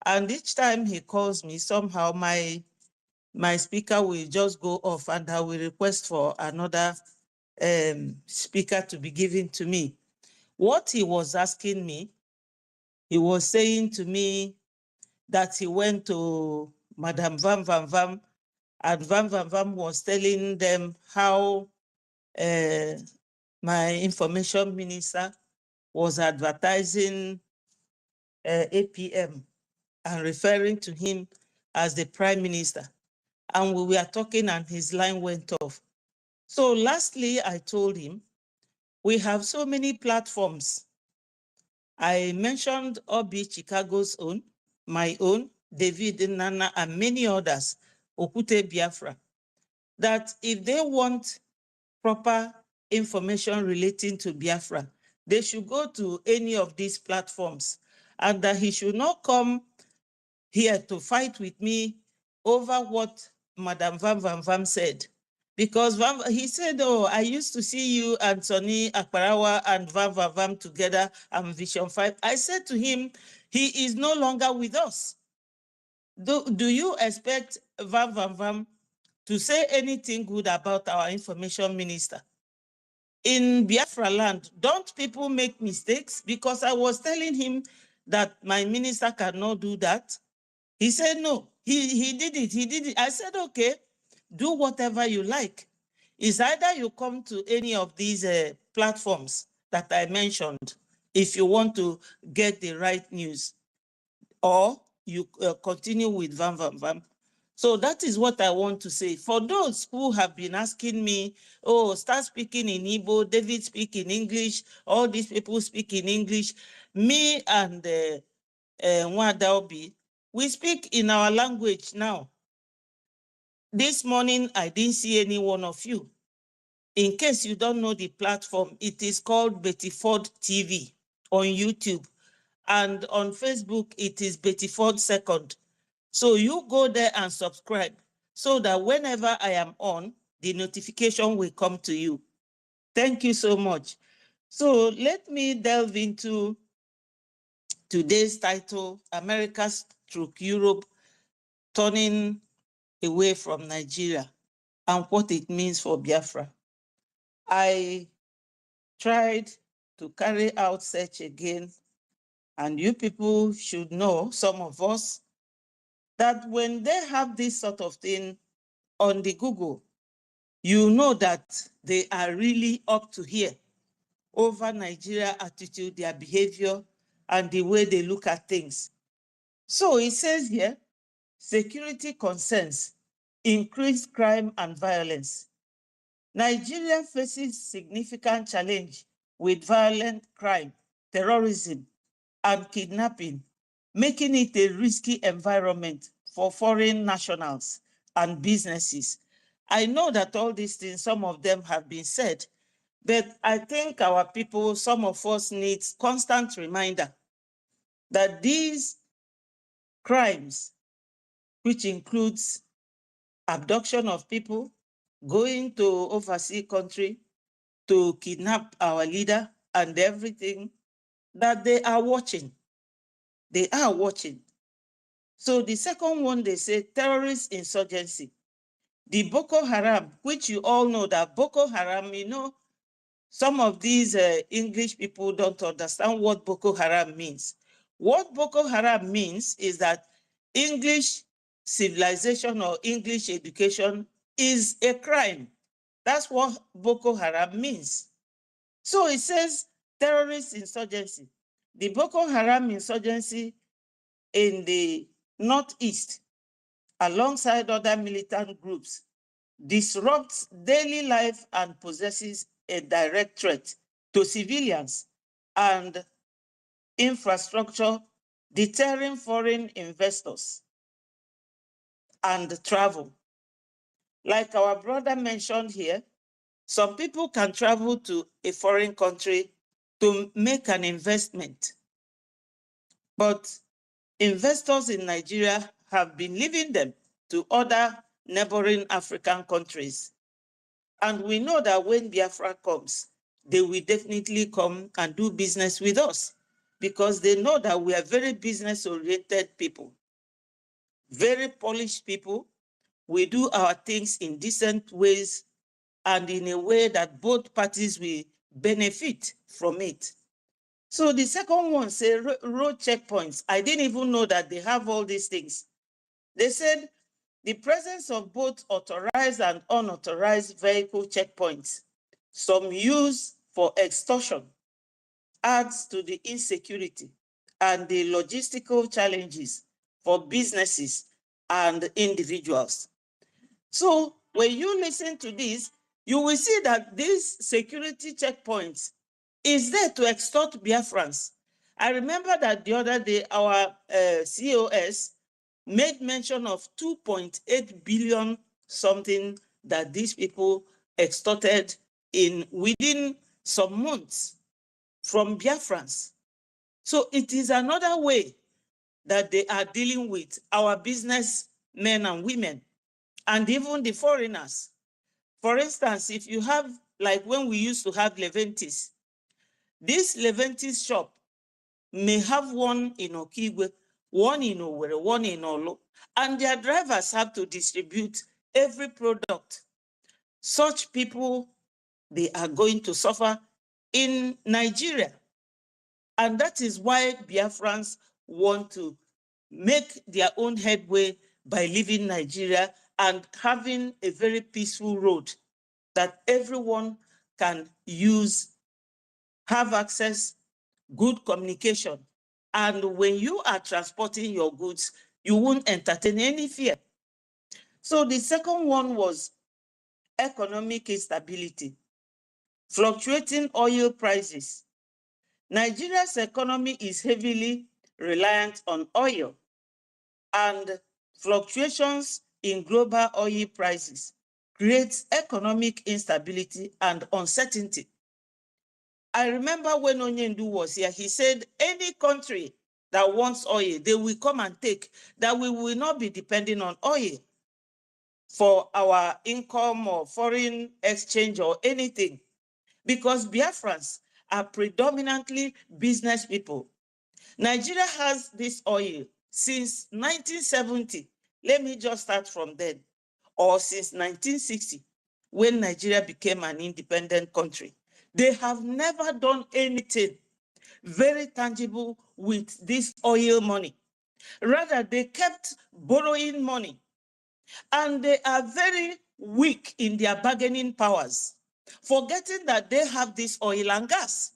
Speaker 5: And each time he calls me, somehow my speaker will just go off, and I will request for another speaker to be given to me. What he was asking me, he was saying to me that he went to Madam Vam Vam Vam and Vam Vam Vam was telling them how my information minister was advertising APM and referring to him as the prime minister. And we were talking and his line went off. So lastly, I told him, we have so many platforms. I mentioned Obi Chicago's own, my own, David Nana, and many others, Okute Biafra, that if they want proper information relating to Biafra, they should go to any of these platforms, and that he should not come here to fight with me over what Madam Vam Vam Vam said. Because he said, oh, I used to see you and Sonny Akparawa and Vam Vam Vam together and Vision 5. I said to him, he is no longer with us. Do you expect Vam Vam Vam to say anything good about our information minister? In Biafra land, don't people make mistakes? Because I was telling him that my minister cannot do that. He said, no, he did it. I said, okay, do whatever you like. It's either you come to any of these platforms that I mentioned if you want to get the right news, or you continue with Vam Vam Vam. So that is what I want to say. For those who have been asking me, oh, start speaking in Igbo, David speak in English, all these people speak in English, me and Nwadaobi, we speak in our language now. This morning, I didn't see any one of you. In case you don't know the platform, it is called Betty Ford TV on YouTube. And on Facebook, it is Betty Ford Second. So you go there and subscribe so that whenever I am on, the notification will come to you. Thank you so much. So let me delve into today's title, America's Stroke Europe Turning Away from Nigeria, and what it means for Biafra. I tried to carry out search again, and you people should know, some of us, that when they have this sort of thing on the Google, you know that they are really up to here over Nigeria attitude, their behavior, and the way they look at things. So it says here, security concerns, increased crime and violence. Nigeria faces significant challenge with violent crime, terrorism, and kidnapping, making it a risky environment for foreign nationals and businesses. I know that all these things, some of them have been said, but I think our people, some of us need constant reminder that these crimes, which includes abduction of people, going to overseas country to kidnap our leader and everything, that they are watching. They are watching. So the second one, they say terrorist insurgency. The Boko Haram, which you all know that Boko Haram, you know, some of these English people don't understand what Boko Haram means. What Boko Haram means is that English civilization or English education is a crime. That's what Boko Haram means. So it says terrorist insurgency. The Boko Haram insurgency in the Northeast, alongside other militant groups, disrupts daily life and possesses a direct threat to civilians and infrastructure, deterring foreign investors and travel. Like our brother mentioned here, some people can travel to a foreign country to make an investment, but investors in Nigeria have been leaving them to other neighboring African countries. And we know that when Biafra comes, they will definitely come and do business with us because they know that we are very business-oriented people, very polished people. We do our things in decent ways and in a way that both parties will benefit from it. So the second one says road checkpoints. I didn't even know that they have all these things. They said the presence of both authorized and unauthorized vehicle checkpoints, some used for extortion, adds to the insecurity and the logistical challenges for businesses and individuals. So when you listen to this, you will see that these security checkpoints is there to extort Biafrans. I remember that the other day, our COS made mention of 2.8 billion something that these people extorted within some months from Biafrans. So it is another way that they are dealing with our businessmen and women and even the foreigners. For instance, if you have, like when we used to have Leventis, this Leventis shop may have one in Okigwe, one in Owerri, one in Olo, and their drivers have to distribute every product. Such people, they are going to suffer in Nigeria. And that is why Biafrans want to make their own headway by leaving Nigeria and having a very peaceful road that everyone can use, have access, good communication. And when you are transporting your goods, you won't entertain any fear. So the second one was economic instability, fluctuating oil prices. Nigeria's economy is heavily reliant on oil, and fluctuations in global oil prices creates economic instability and uncertainty. I remember when Onyendu was here, he said any country that wants oil, they will come and take, that we will not be depending on oil for our income or foreign exchange or anything, because Biafrans are predominantly business people. Nigeria has this oil since 1970. Let me just start from then. Or since 1960, when Nigeria became an independent country. They have never done anything very tangible with this oil money. Rather, they kept borrowing money, and they are very weak in their bargaining powers, forgetting that they have this oil and gas,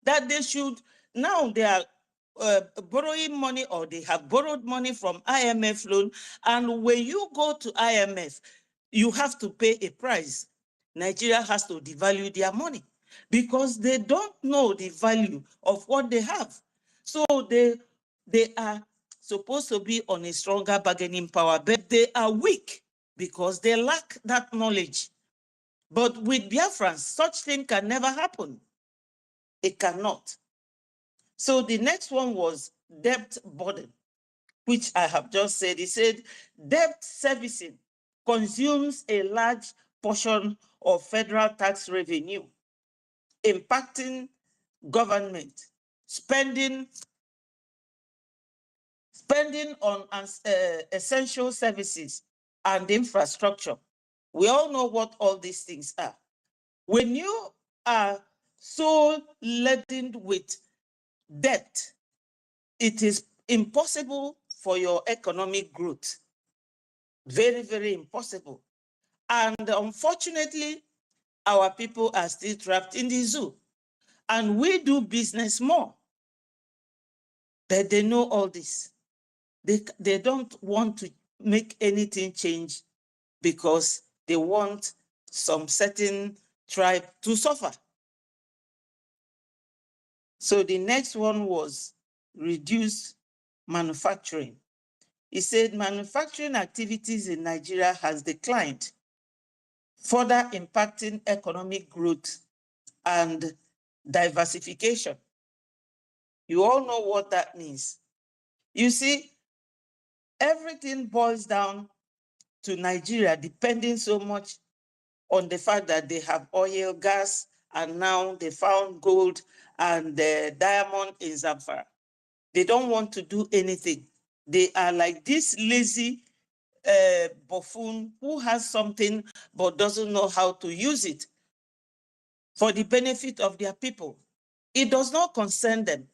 Speaker 5: that they should, now they are borrowing money, or they have borrowed money from IMF loan, and when you go to IMF, you have to pay a price. Nigeria has to devalue their money because they don't know the value of what they have. So they are supposed to be on a stronger bargaining power, but they are weak because they lack that knowledge. But with Biafrans, such thing can never happen. It cannot. So the next one was debt burden, which I have just said. He said debt servicing consumes a large portion of federal tax revenue, impacting government spending on essential services and infrastructure. We all know what all these things are. When you are so laden with debt, it is impossible for your economic growth. Very, very impossible. And unfortunately, our people are still trapped in the zoo. And we do business more. But they know all this. They don't want to make anything change because they want some certain tribe to suffer. So the next one was reduce manufacturing. He said manufacturing activities in Nigeria has declined, further impacting economic growth and diversification. You all know what that means. You see, everything boils down to Nigeria depending so much on the fact that they have oil, gas, and now they found gold and diamond in Zamfara. They don't want to do anything. They are like this lazy buffoon who has something but doesn't know how to use it for the benefit of their people. It does not concern them.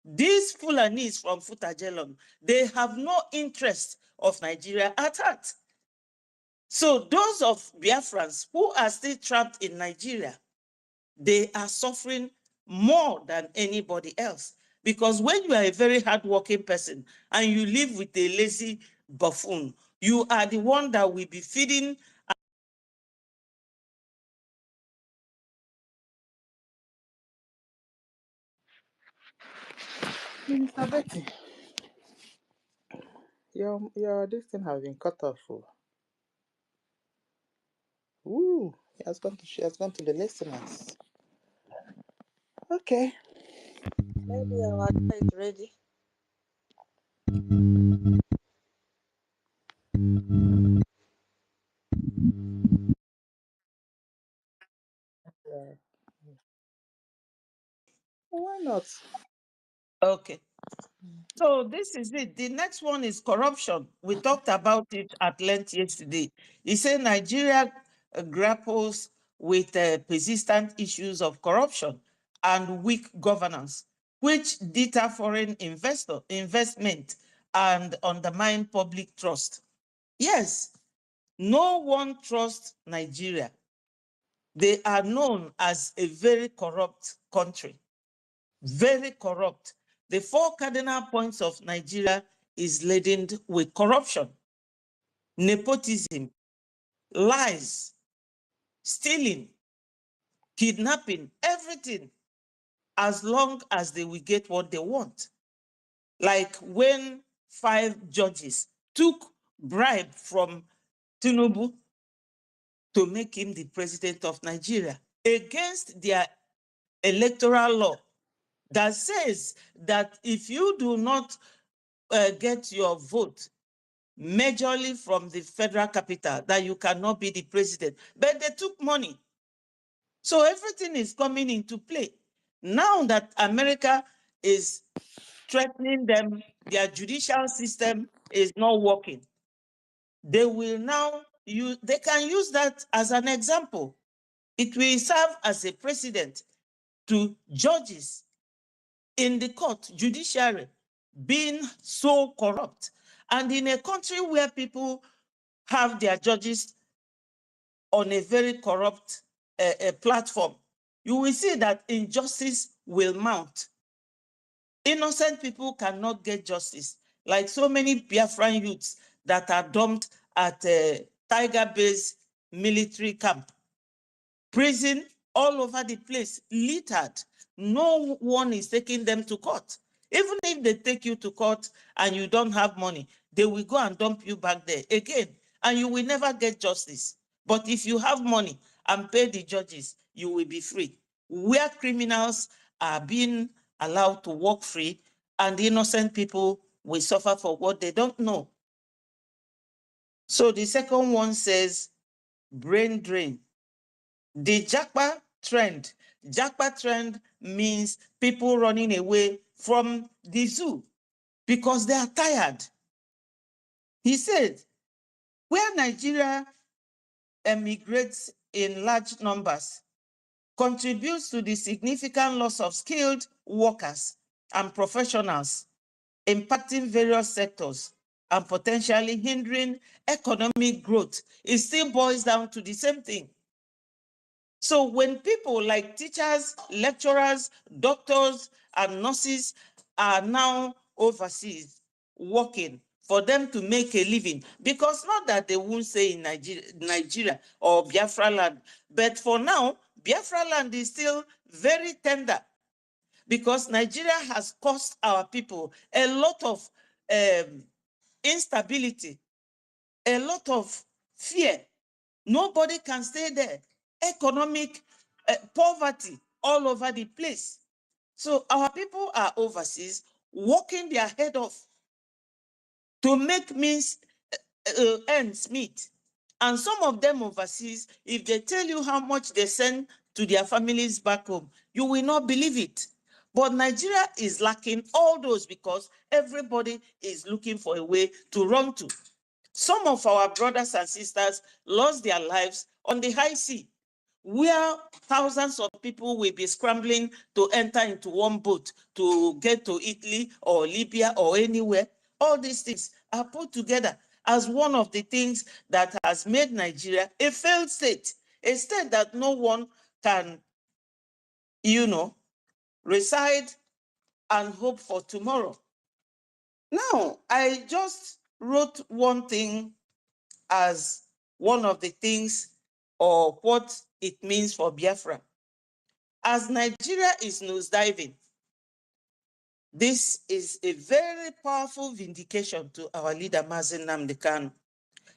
Speaker 5: These Fulanis from Futajelon, they have no interest of Nigeria at heart. So those of Biafrans who are still trapped in Nigeria, they are suffering more than anybody else. Because when you are a very hardworking person and you live with a lazy buffoon, you are the one that will be feeding.
Speaker 1: Minister Betty, this thing has been cut off. Oh. Ooh, she has gone to the listeners. Okay.
Speaker 2: Maybe our is ready.
Speaker 1: Yeah. Why not?
Speaker 5: Okay. So this is it. The next one is corruption. We talked about it at length yesterday. He said Nigeria grapples with persistent issues of corruption and weak governance, which deter foreign investment and undermine public trust. Yes, no one trusts Nigeria. They are known as a very corrupt country. Very corrupt. The 4 cardinal points of Nigeria is laden with corruption, nepotism, lies, stealing, kidnapping, everything, as long as they will get what they want. Like when 5 judges took bribe from Tinubu to make him the president of Nigeria against their electoral law that says that if you do not get your vote majorly from the federal capital, that you cannot be the president. But they took money. So everything is coming into play. Now that America is threatening them, their judicial system is not working. They will now they can use that as an example. It will serve as a precedent to judges in the court, judiciary, being so corrupt. And in a country where people have their judges on a very corrupt platform, you will see that injustice will mount. Innocent people cannot get justice, like so many Biafran youths that are dumped at Tiger Base military camp. Prison all over the place, littered. No one is taking them to court. Even if they take you to court and you don't have money, they will go and dump you back there again, and you will never get justice. But if you have money and pay the judges, you will be free. Where criminals are being allowed to walk free and innocent people will suffer for what they don't know. So the second one says brain drain. The Japa trend means people running away from the zoo because they are tired. He said, where Nigeria emigrates in large numbers, contributes to the significant loss of skilled workers and professionals, impacting various sectors and potentially hindering economic growth. It still boils down to the same thing. So when people like teachers, lecturers, doctors, and nurses are now overseas working for them to make a living, because not that they won't say in Nigeria or Biafra land, but for now, Biafra land is still very tender because Nigeria has cost our people a lot of instability, a lot of fear. Nobody can stay there. Economic poverty all over the place. So our people are overseas working their head off to make ends meet. And some of them overseas, if they tell you how much they send to their families back home, you will not believe it. But Nigeria is lacking all those because everybody is looking for a way to run to. Some of our brothers and sisters lost their lives on the high sea, where thousands of people will be scrambling to enter into one boat to get to Italy or Libya or anywhere. All these things are put together as one of the things that has made Nigeria a failed state, a state that no one can, reside and hope for tomorrow. Now, I just wrote one thing as one of the things or what it means for Biafra. As Nigeria is nosediving, this is a very powerful vindication to our leader, Mazen Nnamdi Kanu,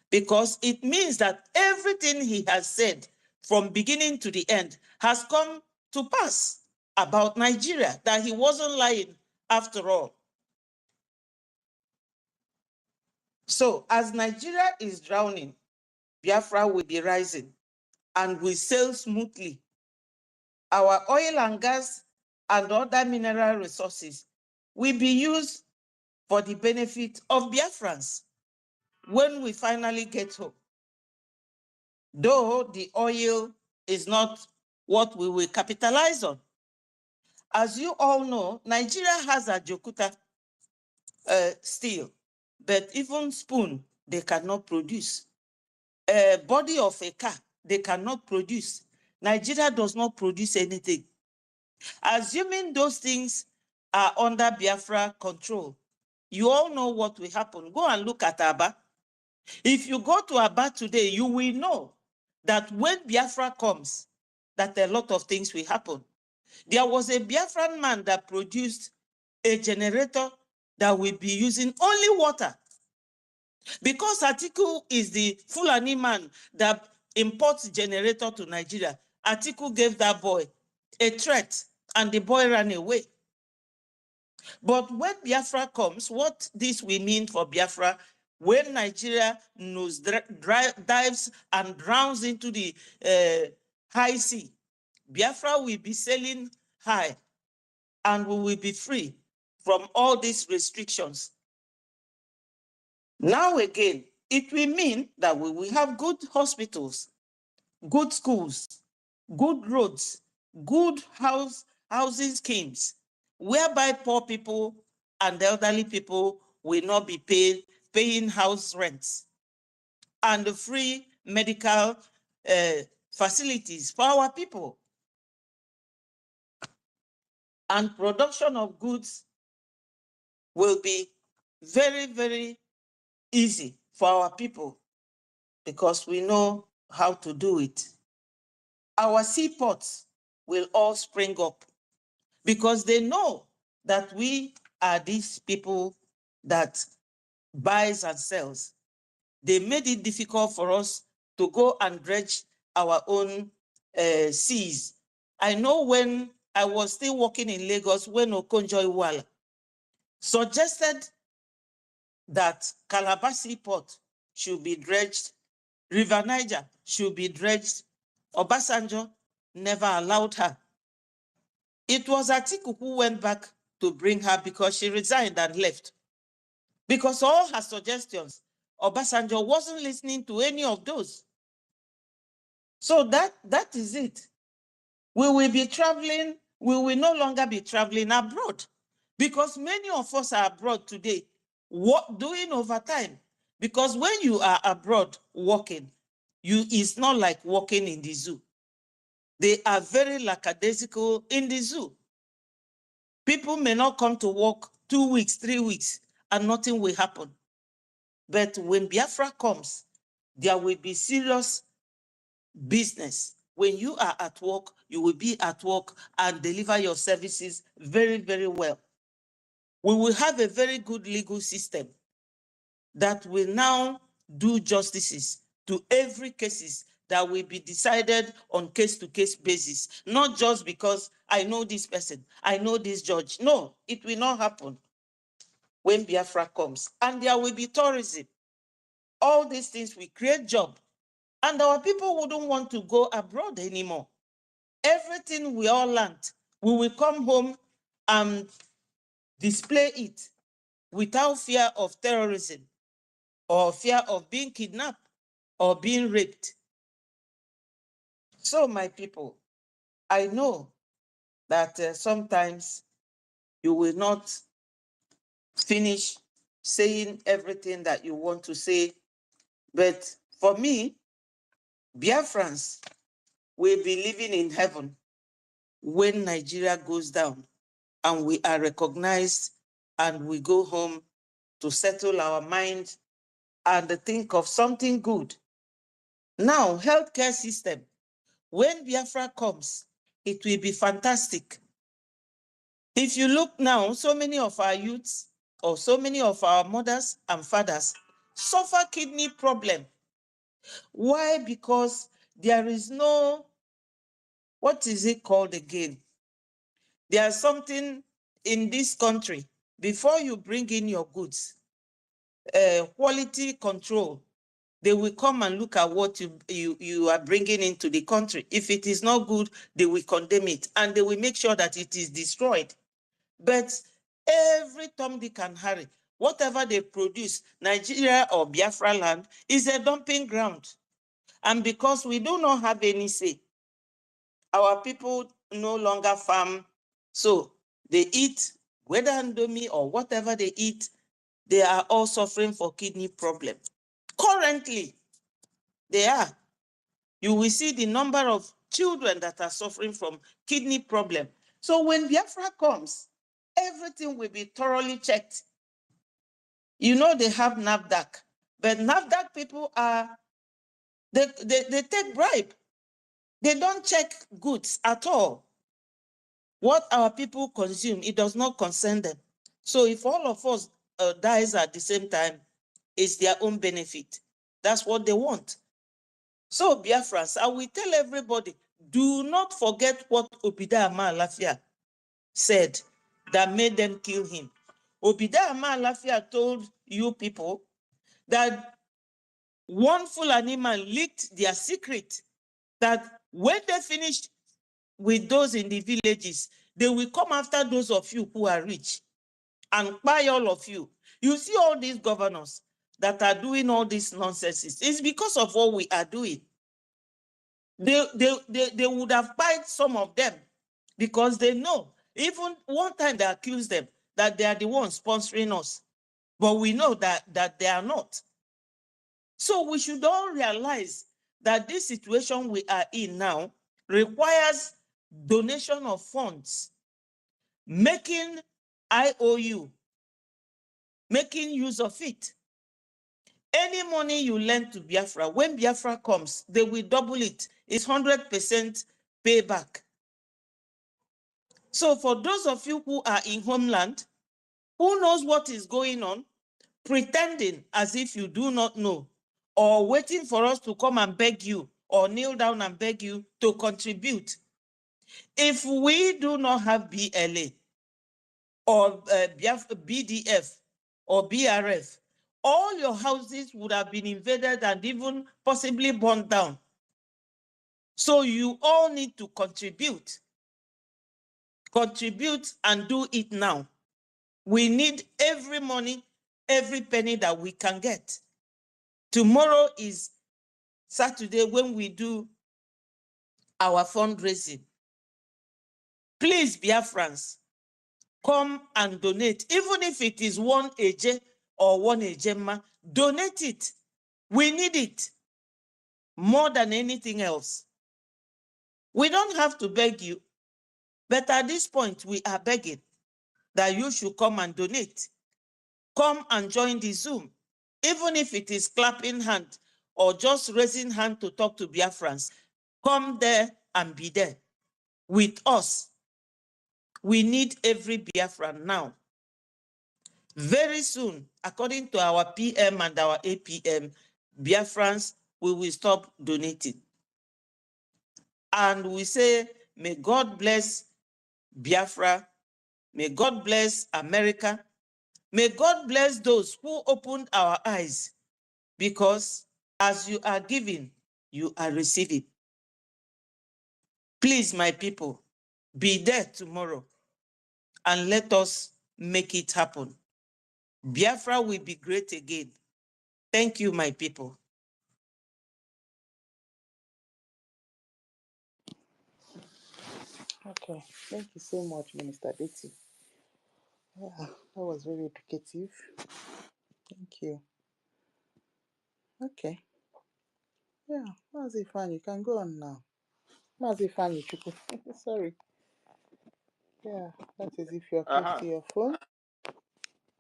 Speaker 5: because it means that everything he has said from beginning to the end has come to pass about Nigeria, that he wasn't lying after all. So as Nigeria is drowning, Biafra will be rising and will sail smoothly. Our oil and gas and other mineral resources will be used for the benefit of Biafrans when we finally get home. Though the oil is not what we will capitalize on. As you all know, Nigeria has a Jokuta steel, but even spoon, they cannot produce. A body of a car, they cannot produce. Nigeria does not produce anything. Assuming those things are under Biafra control, you all know what will happen. Go and look at Aba. If you go to Aba today, you will know that when Biafra comes, that a lot of things will happen. There was a Biafran man that produced a generator that will be using only water. Because Atiku is the Fulani man that imports generator to Nigeria, Atiku gave that boy a threat and the boy ran away. But when Biafra comes, what this will mean for Biafra, when Nigeria dives and drowns into the high sea, Biafra will be sailing high and we will be free from all these restrictions. Now again, it will mean that we will have good hospitals, good schools, good roads, good housing schemes, whereby poor people and elderly people will not be paying house rents, and the free medical facilities for our people. And production of goods will be very, very easy for our people because we know how to do it. Our seaports will all spring up because they know that we are these people that buys and sells. They made it difficult for us to go and dredge our own seas. I know when I was still working in Lagos, when Okonjo-Iweala suggested that Calabar Seaport should be dredged, River Niger should be dredged, Obasanjo never allowed her. It was Atiku who went back to bring her because she resigned and left. Because all her suggestions, Obasanjo wasn't listening to any of those. So that is it. We will be traveling, we will no longer be traveling abroad because many of us are abroad today doing overtime. Because when you are abroad working, it's not like working in the zoo. They are very lackadaisical in the zoo. People may not come to work 2 weeks, 3 weeks, and nothing will happen. But when Biafra comes, there will be serious business. When you are at work, you will be at work and deliver your services very, very well. We will have a very good legal system that will now do justices to every cases that will be decided on case-to-case basis, not just because I know this person, I know this judge. No, it will not happen when Biafra comes. And there will be tourism. All these things will create jobs. And our people wouldn't want to go abroad anymore. Everything we all learned, we will come home and display it without fear of terrorism or fear of being kidnapped or being raped. So, my people, I know that sometimes you will not finish saying everything that you want to say. But for me, Biafrans will be living in heaven when Nigeria goes down and we are recognized and we go home to settle our mind and think of something good. Now, healthcare system, when Biafra comes, it will be fantastic. If you look now, so many of our youths or so many of our mothers and fathers suffer kidney problem. Why? Because there is no, what is it called again? There's something in this country, before you bring in your goods, quality control. They will come and look at what you are bringing into the country. If it is not good, they will condemn it and they will make sure that it is destroyed. But every Tom, Dick, and Harry, whatever they produce, Nigeria or Biafra land, is a dumping ground. And because we do not have any say, our people no longer farm. So they eat, whether Indomie or whatever they eat, they are all suffering for kidney problem. Currently, they are. You will see the number of children that are suffering from kidney problem. So when Biafra comes, everything will be thoroughly checked. You know they have NAFDAC, but NAFDAC people are, they take bribe. They don't check goods at all. What our people consume, it does not concern them. So if all of us dies at the same time, it's their own benefit. That's what they want. So Biafrans, I will tell everybody, do not forget what Obida Lafia said that made them kill him. Obida Lafia told you people that one Fulani man leaked their secret, that when they finished with those in the villages, they will come after those of you who are rich and buy all of you. You see all these governors that are doing all these nonsenses. It's because of what we are doing. They would have bought some of them because they know. Even one time they accused them that they are the ones sponsoring us. But we know that they are not. So we should all realize that this situation we are in now requires donation of funds, making IOU, making use of it. Any money you lend to Biafra, when Biafra comes, they will double it. It's 100% payback. So for those of you who are in homeland, who knows what is going on, pretending as if you do not know, or waiting for us to come and beg you, or kneel down and beg you to contribute. If we do not have BLA, or BDF, or BRF, all your houses would have been invaded and even possibly burned down. So you all need to contribute. Contribute and do it now. We need every money, every penny that we can get. Tomorrow is Saturday when we do our fundraising. Please, Biafrans, come and donate. Even if it is 1 AJ or 1 AJMA, donate it. We need it more than anything else. We don't have to beg you, but at this point, we are begging that you should come and donate. Come and join the Zoom, even if it is clapping hand or just raising hand to talk to Biafrans. Come there and be there with us. We need every Biafran now. Very soon, according to our PM and our APM, Biafrans, we will stop donating. And we say, may God bless Biafra, may God bless America, may God bless those who opened our eyes, because as you are giving, you are receiving. Please, my people, be there tomorrow and let us make it happen. Biafra will be great again. Thank you, my people.
Speaker 1: Okay, thank you so much, Minister Betty. Yeah, that was very educative. Thank you. Okay. Yeah, Mazi Fan, you can go on now. Mazi Fan, sorry. Yeah, that is if you're close
Speaker 15: Uh-huh.
Speaker 1: to your phone.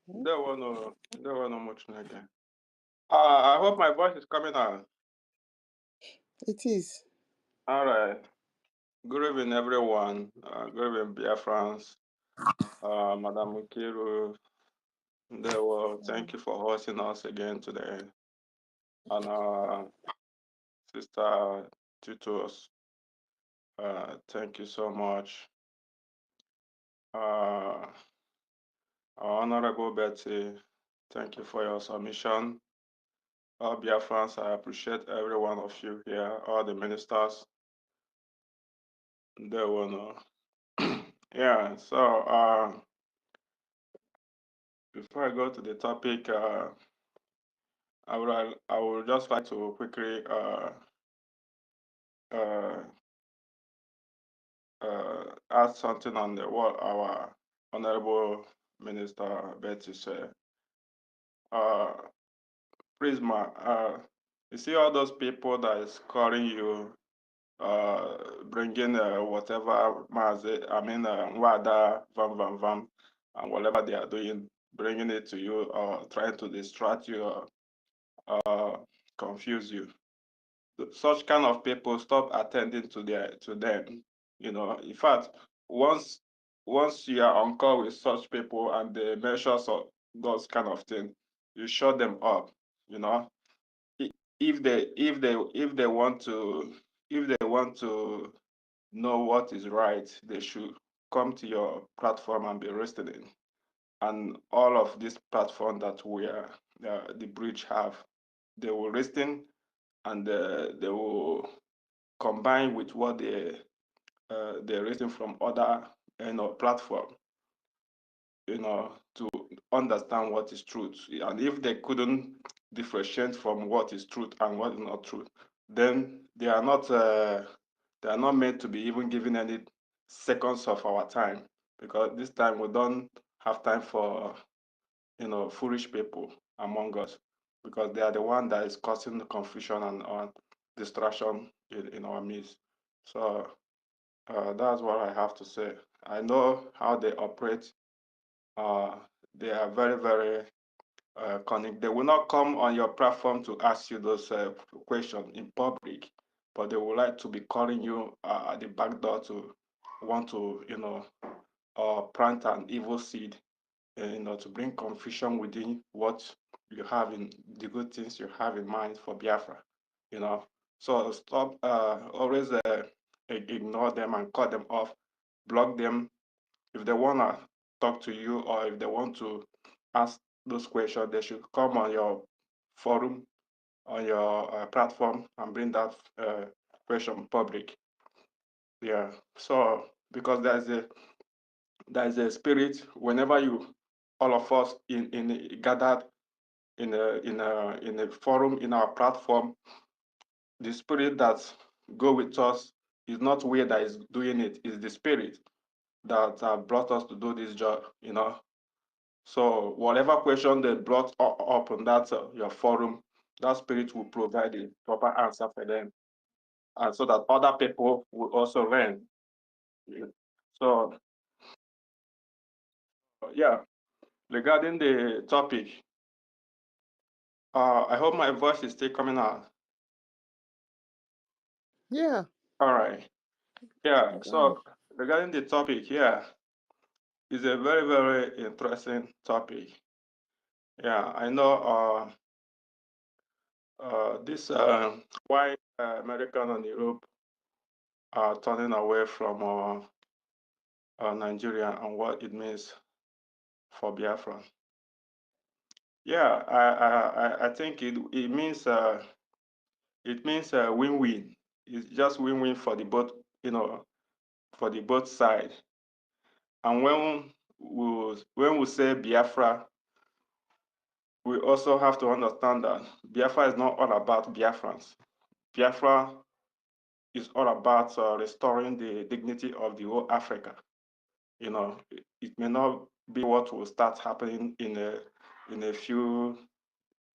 Speaker 15: There were no much again. I hope my voice is coming out.
Speaker 1: It is.
Speaker 15: All right. Good evening, everyone. Good evening, Biafrans. Madam Mukiru, thank you for hosting us again today. And Sister Tutos, thank you so much. Our Honorable Betty, thank you for your submission. All Biafrans, I appreciate every one of you here, all the ministers. Yeah, so before I go to the topic, I would just like to quickly uh, add something on what our Honorable Minister Betty said. Prisma, you see all those people that is calling you, bringing whatever, Wada, Vam, and whatever they are doing, bringing it to you, or trying to distract you, or confuse you. Such kind of people, stop attending to them. In fact, once once you are on call with such people and they measure those kind of things, you shut them up. You know, if they want to know what is right, they should come to your platform and be listening. And all of this platform that we are the bridge have, they will listen, and they will combine with what they're raising from other platform, to understand what is truth. And if they couldn't differentiate from what is truth and what is not truth, then they are not meant to be even given any seconds of our time, because this time we don't have time for foolish people among us, because they are the one that is causing the confusion and distraction in our midst. So that's what I have to say. I know how they operate. Uh, they are very, very cunning. They will not come on your platform to ask you those questions in public, but they would like to be calling you at the back door to want to, plant an evil seed, to bring confusion within what you have in the good things you have in mind for Biafra. So stop always ignore them and cut them off, block them. If they want to talk to you, or if they want to ask those questions, they should come on your forum, on your platform, and bring that question public. Yeah. So because there's a spirit whenever all of us in gathered in a forum, in our platform, the spirit that go with us is not we that is doing it, is the spirit that brought us to do this job. So whatever question they brought up on that your forum, that spirit will provide the proper answer for them, and so that other people will also learn. So yeah, regarding the topic, I hope my voice is still coming out.
Speaker 1: Yeah.
Speaker 15: All right. Yeah. So regarding the topic, yeah, it's a very, very interesting topic. Yeah, I know this why American and Europe are turning away from Nigeria and what it means for Biafra. Yeah, I think it means win-win. It's just win-win for the both, for the both side. And when we say Biafra, we also have to understand that Biafra is not all about Biafrans. Biafra is all about restoring the dignity of the whole Africa. It may not be what will start happening in a few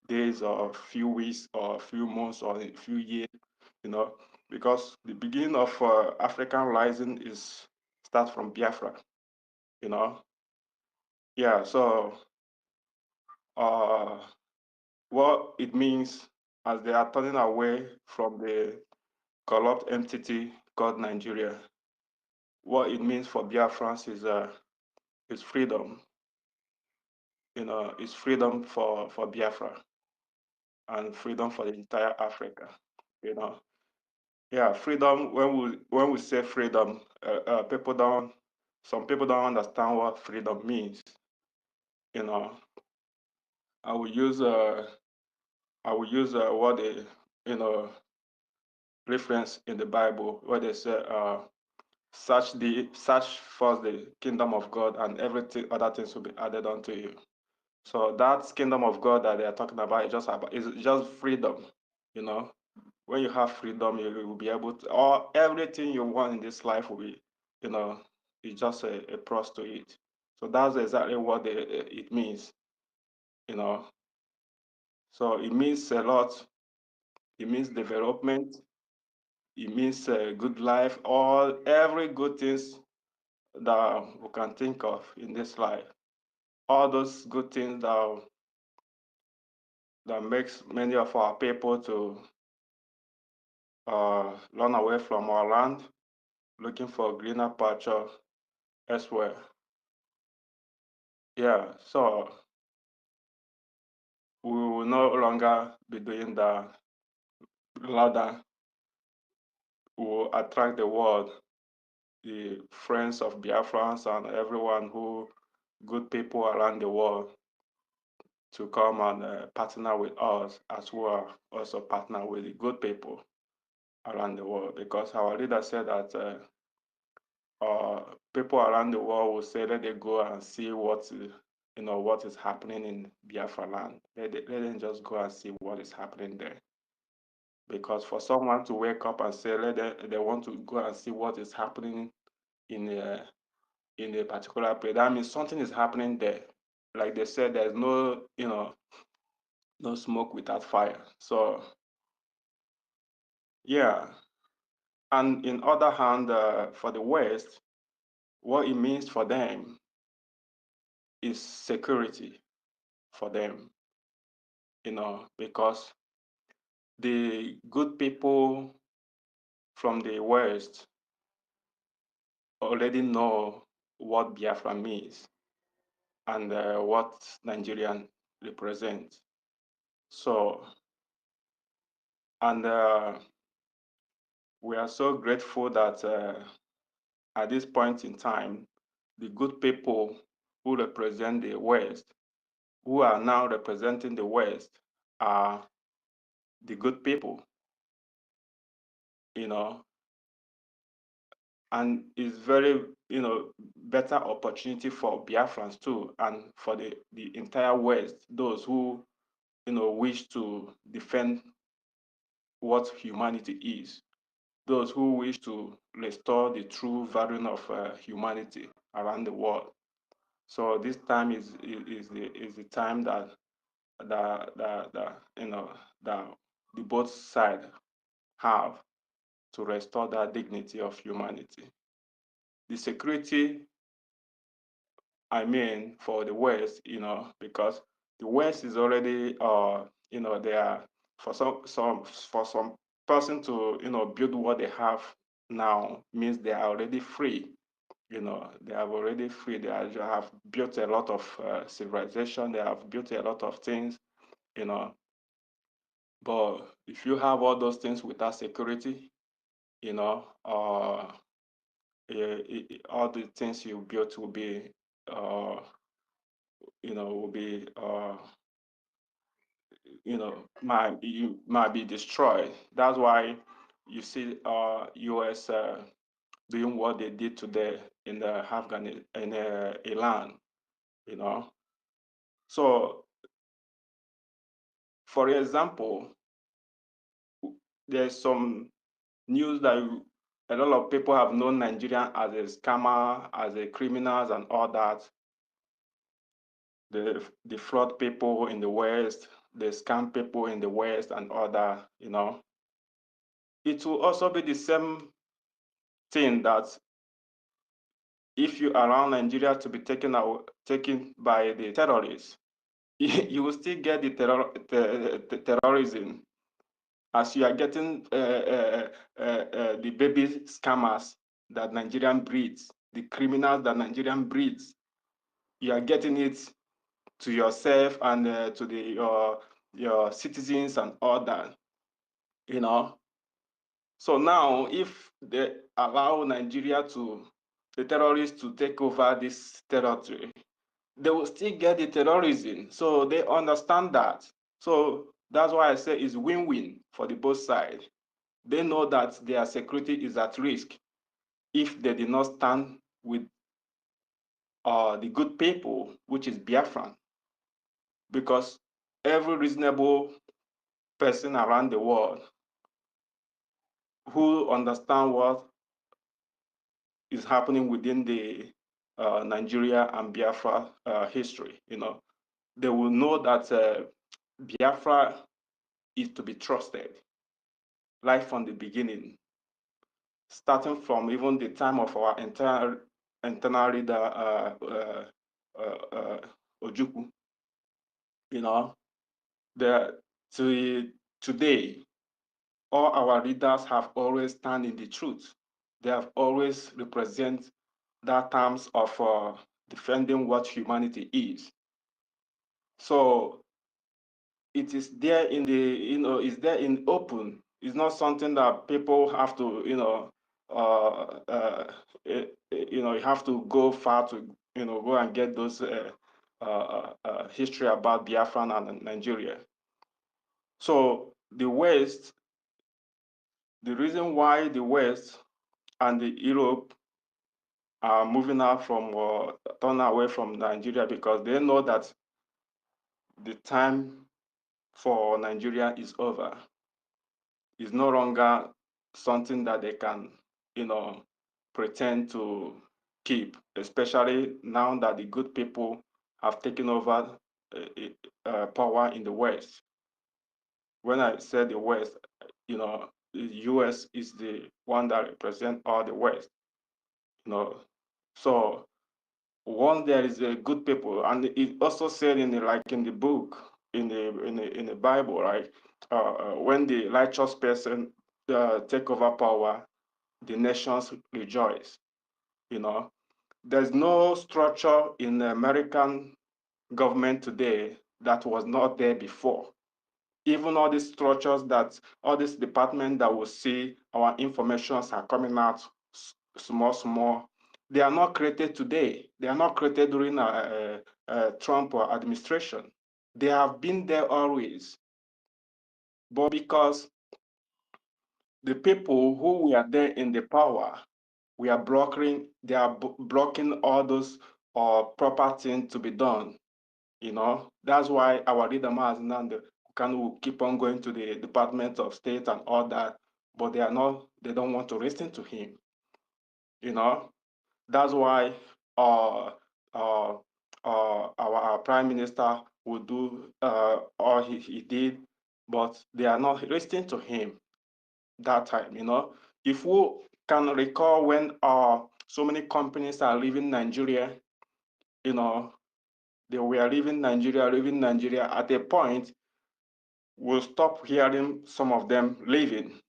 Speaker 15: days or a few weeks or a few months or a few years, because the beginning of African rising is start from Biafra, you know. Yeah, so uh, what it means as they are turning away from the corrupt entity called Nigeria, what it means for Biafrans is freedom, is freedom for Biafra and freedom for the entire Africa, you know. Yeah, freedom. When we say freedom, some people don't understand what freedom means. You know, I will use what they reference in the Bible where they say, search first the kingdom of God, and everything other things will be added unto you. So that kingdom of God that they are talking about is just freedom. You know, when you have freedom, you will be able to, or everything you want in this life will be, it's just a plus to it. So that's exactly what it means, you know. So it means a lot. It means development. It means a good life. Every good things that we can think of in this life. All those good things that makes many of our people to run away from our land, looking for greener pasture elsewhere. Yeah, so we will no longer be doing that. Rather, we will attract the world, the friends of Biafrans and everyone good people around the world to come and partner with us as we are also partner with the good people around the world. Because our leader said that people around the world will say, let them go and see what is happening in Biafra land. Let them just go and see what is happening there. Because for someone to wake up and say they want to go and see what is happening in a particular place, that means something is happening there. Like they said, there's no smoke without fire. So yeah. And in other hand, for the West, what it means for them is security for them, because the good people from the West already know what Biafra means and what Nigerian represent. So, and we are so grateful that at this point in time, the good people who represent the West, who are now representing the West, are the good people, you know, and it's very, better opportunity for Biafrans too, and for the entire West, those who, wish to defend what humanity is, those who wish to restore the true value of humanity around the world. So this time is the time that the both side have to restore that dignity of humanity. The security, I mean, for the West, because the West is already, they are for some person to, build what they have now means they are already free. They have already free. Have built a lot of civilization. They have built a lot of things, you know. But if you have all those things without security, all the things you built will be, uh, will be, might be destroyed. That's why you see U.S. Doing what they did today in the Iran, you know. So, for example, there's some news that a lot of people have known Nigerian as a scammer, as a criminals, and all that. The fraud people in the West, they scam people in the West and other, it will also be the same thing that if you allow Nigeria to be taken by the terrorists, you will still get the terrorism as you are getting the baby scammers that Nigerian breeds, the criminals that Nigerian breeds. You are getting it to yourself and to your citizens and all that, So now, if they allow the terrorists to take over this territory, they will still get the terrorism. So they understand that. So that's why I say it's win-win for the both sides. They know that their security is at risk if they did not stand with the good people, which is Biafran, because every reasonable person around the world who understand what is happening within the Nigeria and Biafra history, they will know that Biafra is to be trusted right from the beginning, starting from even the time of our internal leader Ojukwu, today, all our leaders have always stand in the truth. They have always represent that terms of defending what humanity is. So it is there in it's there in open. It's not something that people have to, you have to go far to, go and get those history about Biafran and Nigeria. So the West, the reason why the West and the Europe are moving out from turn away from Nigeria, because they know that the time for Nigeria is over. It's no longer something that they can, pretend to keep, especially now that the good people have taken over power in the West. When I say the West, the US is the one that represents all the West, So once there is a good people, and it also said in the book, in the Bible, right? When the righteous person take over power, the nations rejoice. There's no structure in the American government today that was not there before. Even all these structures all these departments that will see our informations are coming out small, they are not created today. They are not created during Trump administration. They have been there always. But because the people who were there in the power, they are blocking all those proper things to be done. That's why our leader Mazi will keep on going to the Department of State and all that, but they don't want to listen to him. That's why our prime minister will do all he did, but they are not listening to him that time. If we can recall when so many companies are leaving Nigeria, they were leaving Nigeria. At a point, we'll stop hearing some of them leaving.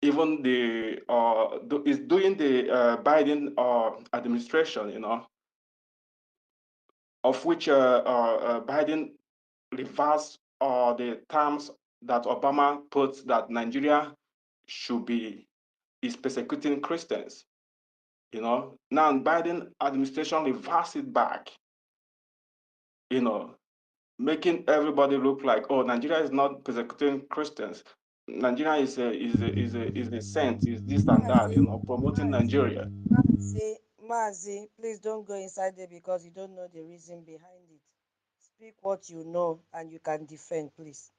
Speaker 15: Even is doing the Biden administration, of which Biden reversed the terms that Obama put that Nigeria is persecuting Christians. Now Biden administration reversed it back, making everybody look like, oh, Nigeria is not persecuting Christians. Nigeria is a saint, is this and that, promoting Nigeria.
Speaker 2: Mazi, please don't go inside there because you don't know the reason behind it. Speak what you know and you can defend, please.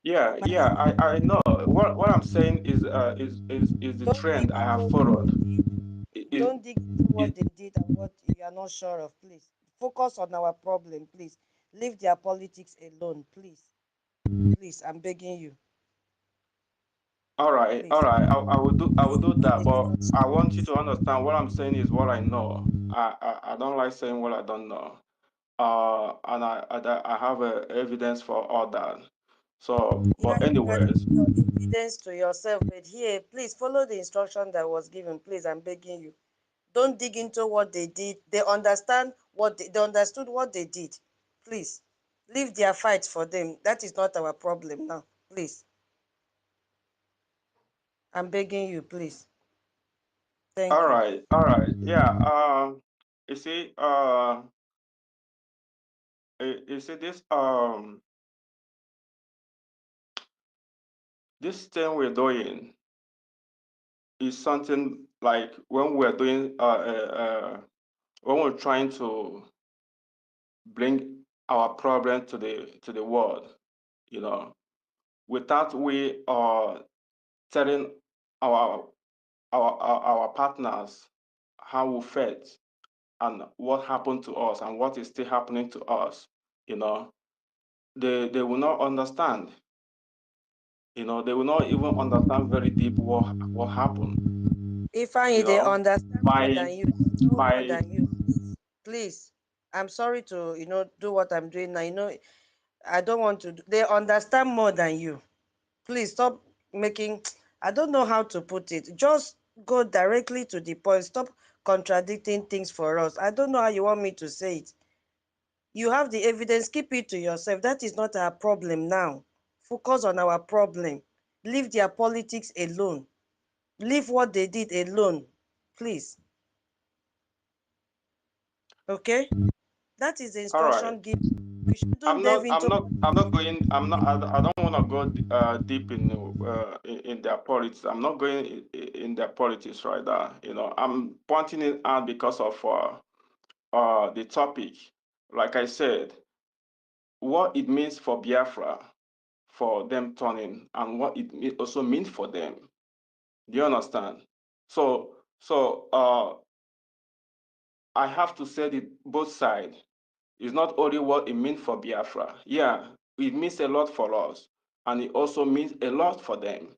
Speaker 15: Yeah, I know. What I'm saying is the trend I have followed.
Speaker 2: Don't dig into what
Speaker 15: It,
Speaker 2: they did and what you are not sure of, please. Focus on our problem, please. Leave their politics alone, please. Please, I'm begging you.
Speaker 15: All right,
Speaker 2: Please.
Speaker 15: all right. I will do that. But I want you to understand what I'm saying is what I know. I don't like saying what I don't know. And I have evidence for all that. So,
Speaker 2: Yeah,
Speaker 15: but
Speaker 2: you can
Speaker 15: anyways,
Speaker 2: give your evidence to yourself, but here, please follow the instruction that was given. Please, I'm begging you. Don't dig into what they did. They understand what they understood what they did. Please, leave their fight for them. That is not our problem now. Please, I'm begging you, please. Thank you.
Speaker 15: all right. Yeah. You see, you see this thing we're doing is something like when we're doing when we're trying to bring our problem to the world, you know, without we telling our our partners how we felt and what happened to us and what is still happening to us, you know, they will not understand. You know, they will not even understand very deep what happened.
Speaker 2: If I
Speaker 15: You
Speaker 2: they
Speaker 15: know,
Speaker 2: understand more
Speaker 15: my
Speaker 2: than you, they know more
Speaker 15: my
Speaker 2: than you. Please, please. I'm sorry to do what I'm doing now. I don't want to. They understand more than you. Please stop making. I don't know how to put it. Just go directly to the point. Stop contradicting things for us. I don't know how you want me to say it. You have the evidence. Keep it to yourself. That is not our problem now. Focus on our problem. Leave their politics alone. Leave what they did alone. Please. Okay? That is the
Speaker 15: all right.
Speaker 2: instruction given. We shouldn't delve into.
Speaker 15: I'm not going. I don't want to go deep in their politics. I'm not going in their politics right now. You know, I'm pointing it out because of the topic. Like I said, what it means for Biafra, for them turning, and what it also means for them. Do you understand? So I have to say it both sides. It's not only what it means for Biafra. Yeah, it means a lot for us, and it also means a lot for them.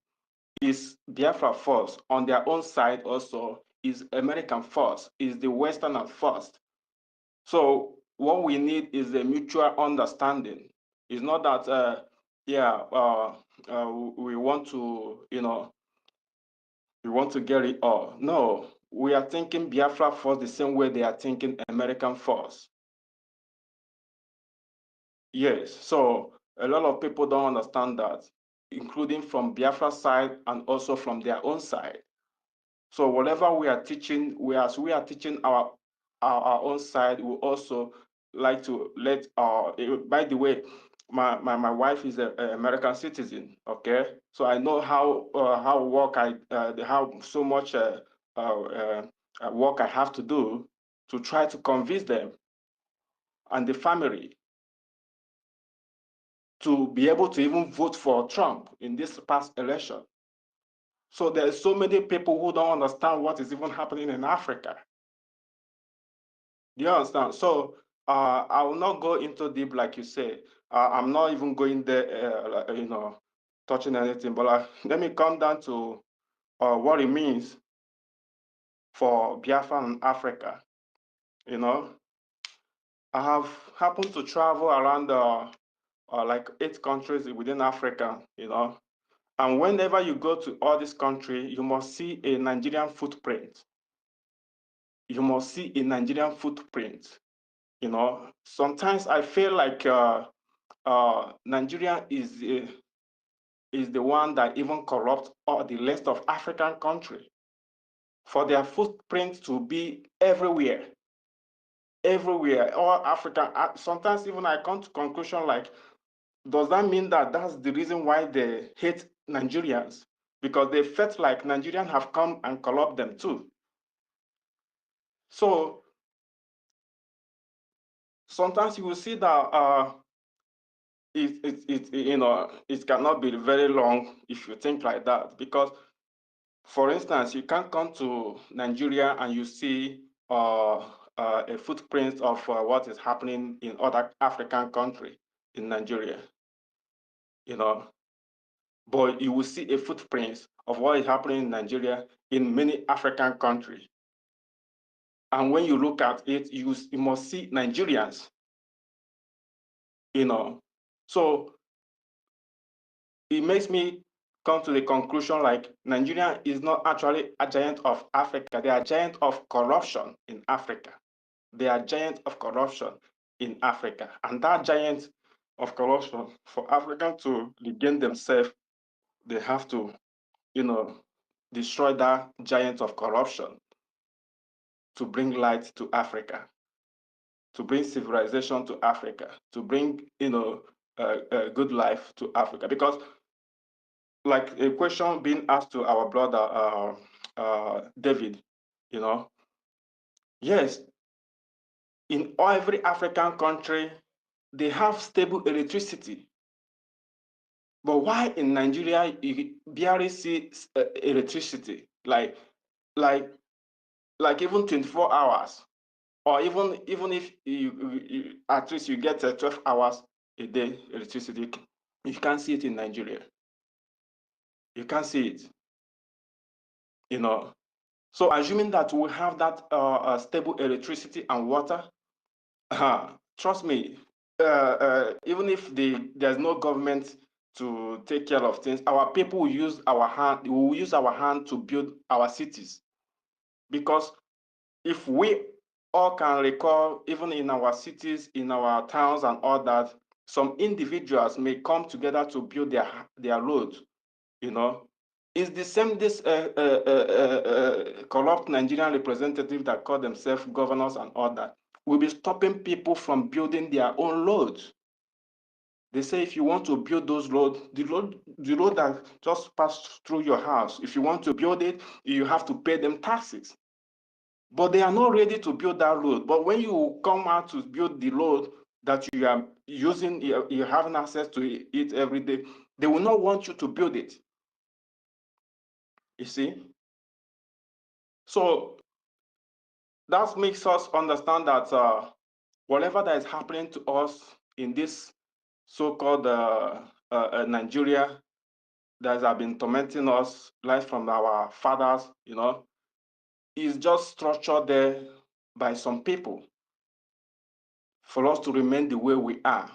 Speaker 15: Is Biafra first on their own side also? Is American first? Is the Westerner first? So what we need is a mutual understanding. It's not that we want to we want to get it all. No, we are thinking Biafra first the same way they are thinking American first. Yes, so a lot of people don't understand that, including from Biafra side and also from their own side. So whatever we are teaching, as we are teaching our own side, we also like to let by the way, my wife is an American citizen. Okay, so I know how work how so much work I have to do to try to convince them and the family to be able to even vote for Trump in this past election. So there's so many people who don't understand what is even happening in Africa. Do you understand? So I will not go into deep like you say. I'm not even going there, touching anything. But let me come down to what it means for Biafra and Africa. You know, I have happened to travel around like 8 countries within Africa. You know, and whenever you go to all these countries, you must see a Nigerian footprint. You must see a Nigerian footprint. You know, sometimes I feel like Nigeria is the one that even corrupts all the rest of African country for their footprint to be everywhere, everywhere, all African. Sometimes even I come to conclusion like, does that mean that that's the reason why they hate Nigerians? Because they felt like Nigerians have come and corrupt them too. So sometimes you will see that it cannot be very long if you think like that, because for instance, you can't come to Nigeria and you see a footprint of what is happening in other African countries in Nigeria, you know, but you will see a footprint of what is happening in Nigeria in many African countries. And when you look at it, you must see Nigerians, you know. So it makes me come to the conclusion like Nigeria is not actually a giant of Africa. They are a giant of corruption in Africa. They are giant of corruption in Africa. And that giant of corruption, for Africans to regain themselves, they have to, you know, destroy that giant of corruption to bring light to Africa, to bring civilization to Africa, to bring, you know, a good life to Africa. Because like a question being asked to our brother David, you know, yes, in every African country, they have stable electricity. But why in Nigeria you barely see electricity, like even 24 hours, or even if you at least you get 12 hours a day electricity, you can't see it in Nigeria. You can't see it, you know. So assuming that we have that stable electricity and water, trust me, even if there's no government to take care of things, our people will use our hand. We will use our hand to build our cities, because if we all can recall, even in our cities, in our towns, and all that, some individuals may come together to build their roads. You know, it's the same this corrupt Nigerian representative that call themselves governors and all that will be stopping people from building their own roads. They say if you want to build those roads, the road that just passed through your house, if you want to build it, you have to pay them taxes. But they are not ready to build that road. But when you come out to build the road that you are using, you're having access to it every day, they will not want you to build it. You see? So that makes us understand that whatever that is happening to us in this so-called Nigeria that has been tormenting us right from our fathers, you know, is just structured there by some people for us to remain the way we are,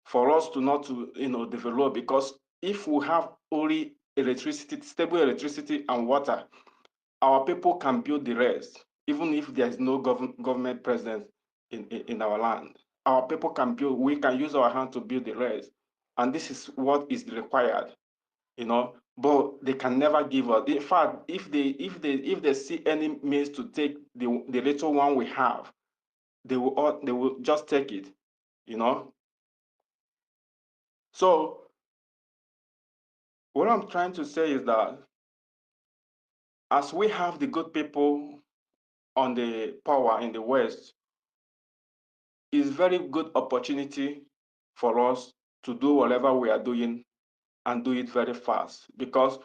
Speaker 15: for us to not to, you know, develop. Because if we have only electricity, stable electricity and water, our people can build the rest, even if there's no government presence in our land. Our people can build, we can use our hand to build the rest. And this is what is required, you know, but they can never give us. In fact, if they see any means to take the little one we have, they will just take it, you know. So what I'm trying to say is that as we have the good people on the power in the West, is very good opportunity for us to do whatever we are doing and do it very fast. Because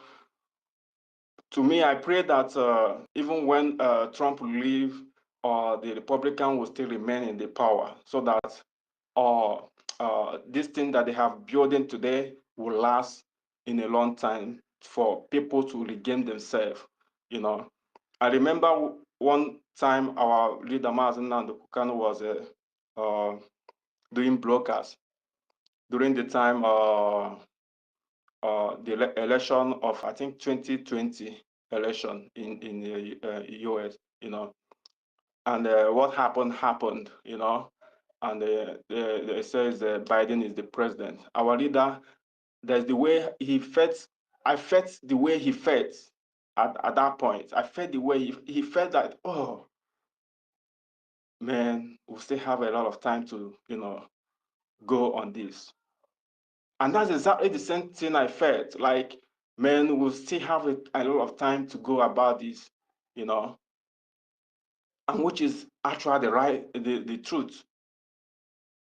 Speaker 15: to me, I pray that even when Trump leave, the Republican will still remain in the power, so that this thing that they have building today will last in a long time for people to regain themselves. You know, I remember one time our leader Mazen Nandukano was doing broadcast during the time the election of, I think, 2020 election in the US, you know, and what happened, you know, and they says Biden is the president. Our leader, there's the way he felt. I felt the way he felt at that point. I felt the way he felt that, oh man, we still have a lot of time to, you know, go on this. And that's exactly the same thing I felt. Like, man, we'll still have a lot of time to go about this, you know, and which is actually the truth.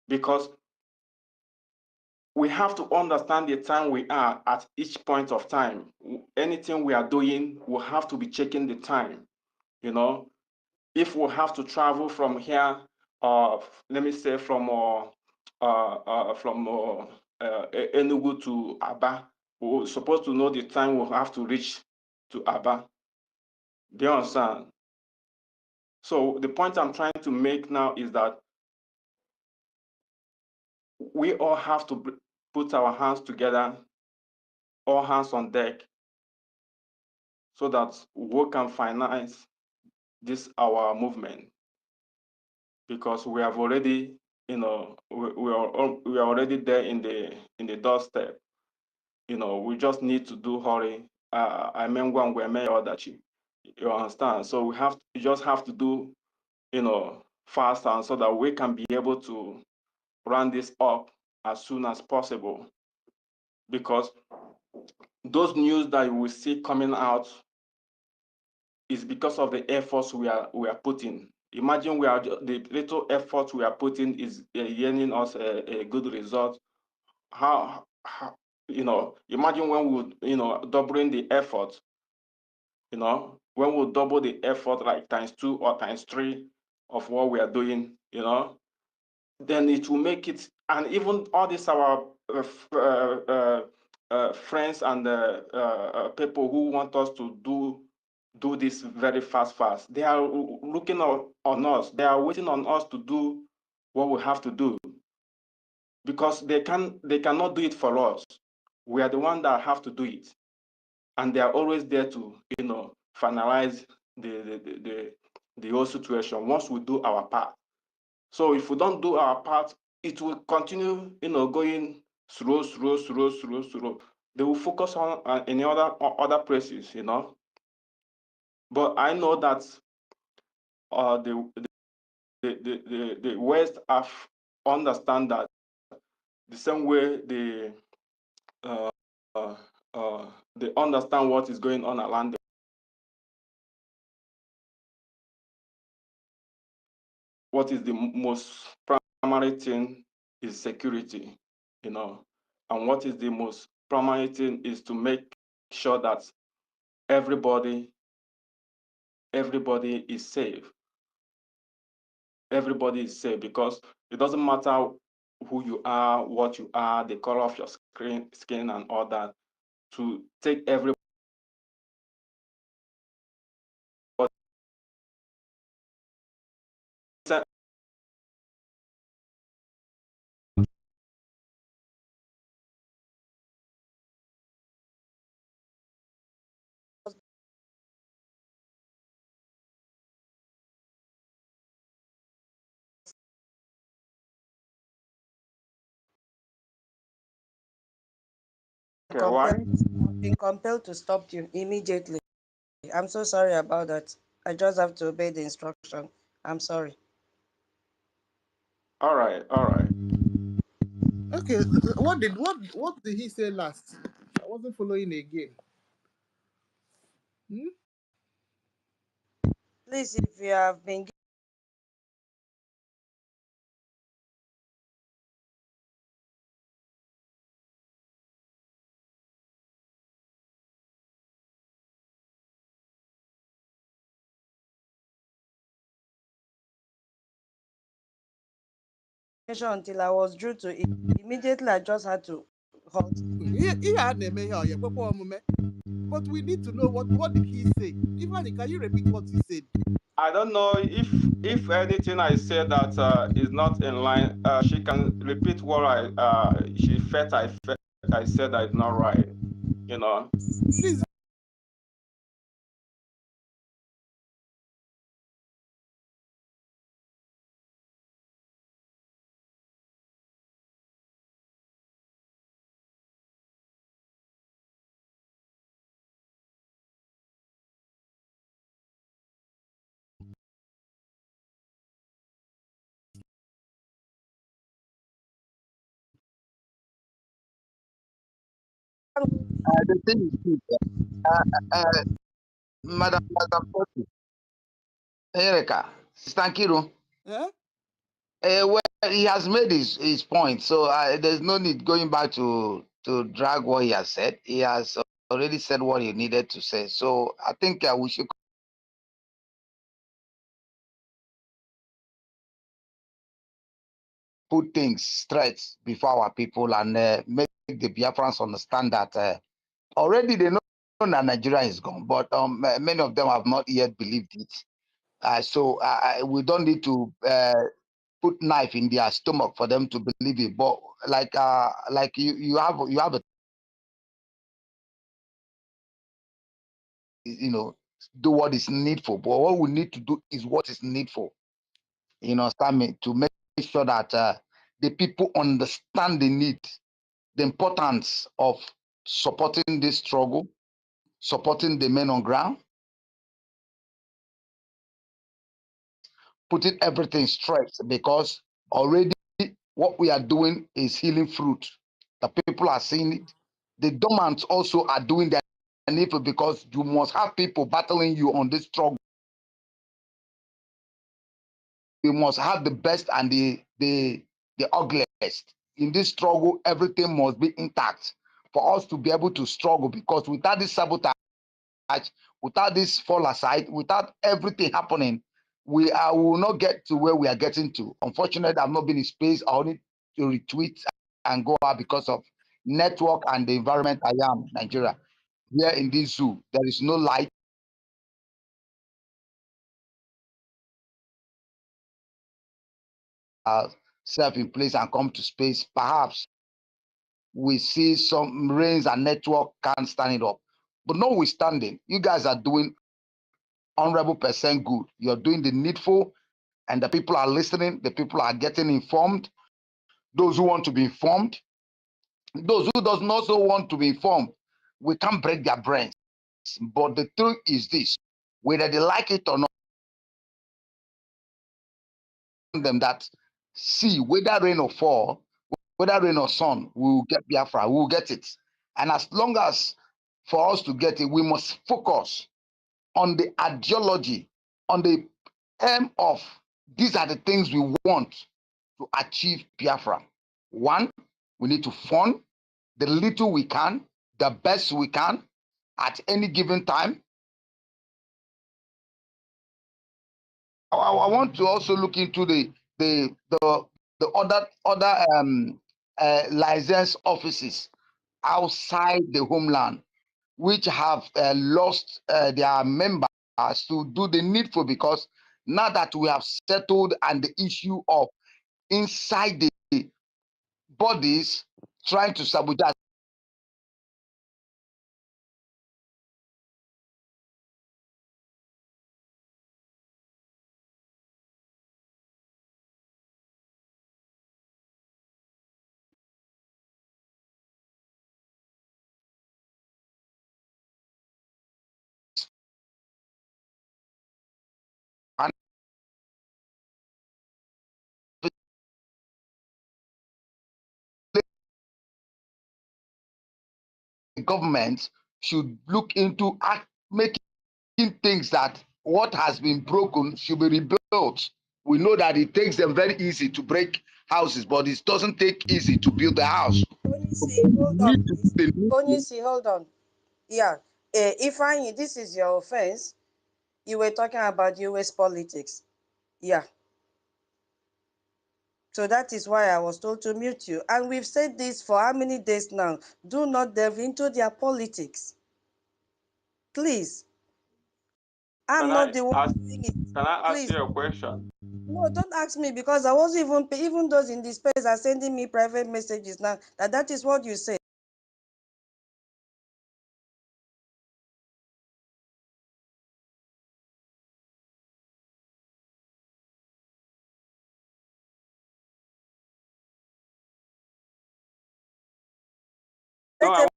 Speaker 15: Because we have to understand the time we are at each point of time. Anything we are doing, we have to be checking the time, you know. if we have to travel from here, let me say from Enugu to Aba, we're supposed to know the time we'll have to reach to Aba. Do you understand? So the point I'm trying to make now is that we all have to put our hands together, all hands on deck, so that we can finance this our movement, because we have already, we are already there in the doorstep. We just need to do hurry. I mean, when we may or that you understand. So you just have to do fast, and so that we can be able to run this up as soon as possible, because those news that you will see coming out is because of the efforts we are putting. Imagine the little effort we are putting is yielding us a good result. How imagine when we doubling the effort, when we double the effort, like ×2 or ×3 of what we are doing, then it will make it. And even all these our friends and people who want us to do this very fast, they are looking on us. They are waiting on us to do what we have to do, because they cannot do it for us. We are the one that have to do it, and they are always there to finalize the whole situation once we do our part. So if we don't do our part, it will continue going slow. They will focus on any other places, but I know that the West have understand that the same way they understand what is going on around them. What is the most primary thing is security, and what is the most primary thing is to make sure that everybody is safe. Everybody is safe, because it doesn't matter who you are, what you are, the color of your skin and all that, to take everybody. Okay, why?
Speaker 2: I've been compelled to stop you immediately. I'm so sorry about that. I just have to obey the instruction. I'm sorry.
Speaker 15: All right, all right.
Speaker 1: Okay, what did he say last? I wasn't following again. Hmm?
Speaker 2: Please, if you have been given until I was due to it, immediately I just had to halt.
Speaker 1: He had name here, but we need to know what did he say. Even can you repeat what he said?
Speaker 15: I don't know if anything I said that is not in line. She can repeat what she felt I said that is not right.
Speaker 1: Please.
Speaker 16: The thing is, Madam Erica, Stankiru,
Speaker 1: Eh?
Speaker 16: well, he has made his point, so there's no need going back to drag what he has said. He has already said what he needed to say. So I think we should put things straight before our people and make the Biafrans understand that already they know that Nigeria is gone, but many of them have not yet believed it. So we don't need to put knife in their stomach for them to believe it. But like you have a, you know, do what is needful. But what we need to do is what is needful. You know, understand me, to make sure that the people understand the need, the importance of supporting this struggle, supporting the men on ground, putting everything straight, because already what we are doing is healing fruit. The people are seeing it. The dormants also are doing their need, because you must have people battling you on this struggle. We must have the best and the ugliest. In this struggle, everything must be intact for us to be able to struggle, because without this sabotage, without this fall aside, without everything happening, we will not get to where we are getting to. Unfortunately, I've not been in space. I need to retweet and go out because of network and the environment I am, Nigeria. Here in this zoo, there is no light. Self in place and come to space. Perhaps we see some rains and network can't stand it up. But notwithstanding, you guys are doing honorable percent good. You're doing the needful, and the people are listening. The people are getting informed. Those who want to be informed, those who does not also want to be informed, we can't break their brains. But the truth is this: whether they like it or not, them that see whether rain or fall, whether rain or sun, we will get Biafra. We will get it. And as long as for us to get it, we must focus on the ideology, on the aim of these are the things we want to achieve Biafra. One, we need to fund the little we can, the best we can at any given time. I want to also look into the other license offices outside the homeland, which have lost their members to do the needful, because now that we have settled and the issue of inside the bodies trying to sabotage the government should look into making things that what has been broken should be rebuilt. We know that it takes them very easy to break houses, but it doesn't take easy to build the house.
Speaker 2: Hold on, please. Onyisi, hold on. Yeah. Ifeanyi, this is your offense. You were talking about US politics. Yeah. So that is why I was told to mute you. And we've said this for how many days now? Do not delve into their politics. Please. I'm
Speaker 15: Can
Speaker 2: not
Speaker 15: I
Speaker 2: the one
Speaker 15: ask?
Speaker 2: doing it.
Speaker 15: Can I ask
Speaker 2: Please.
Speaker 15: you a question?
Speaker 2: No, don't ask me, because I wasn't even those in the space are sending me private messages now that is what you say.
Speaker 15: No, I want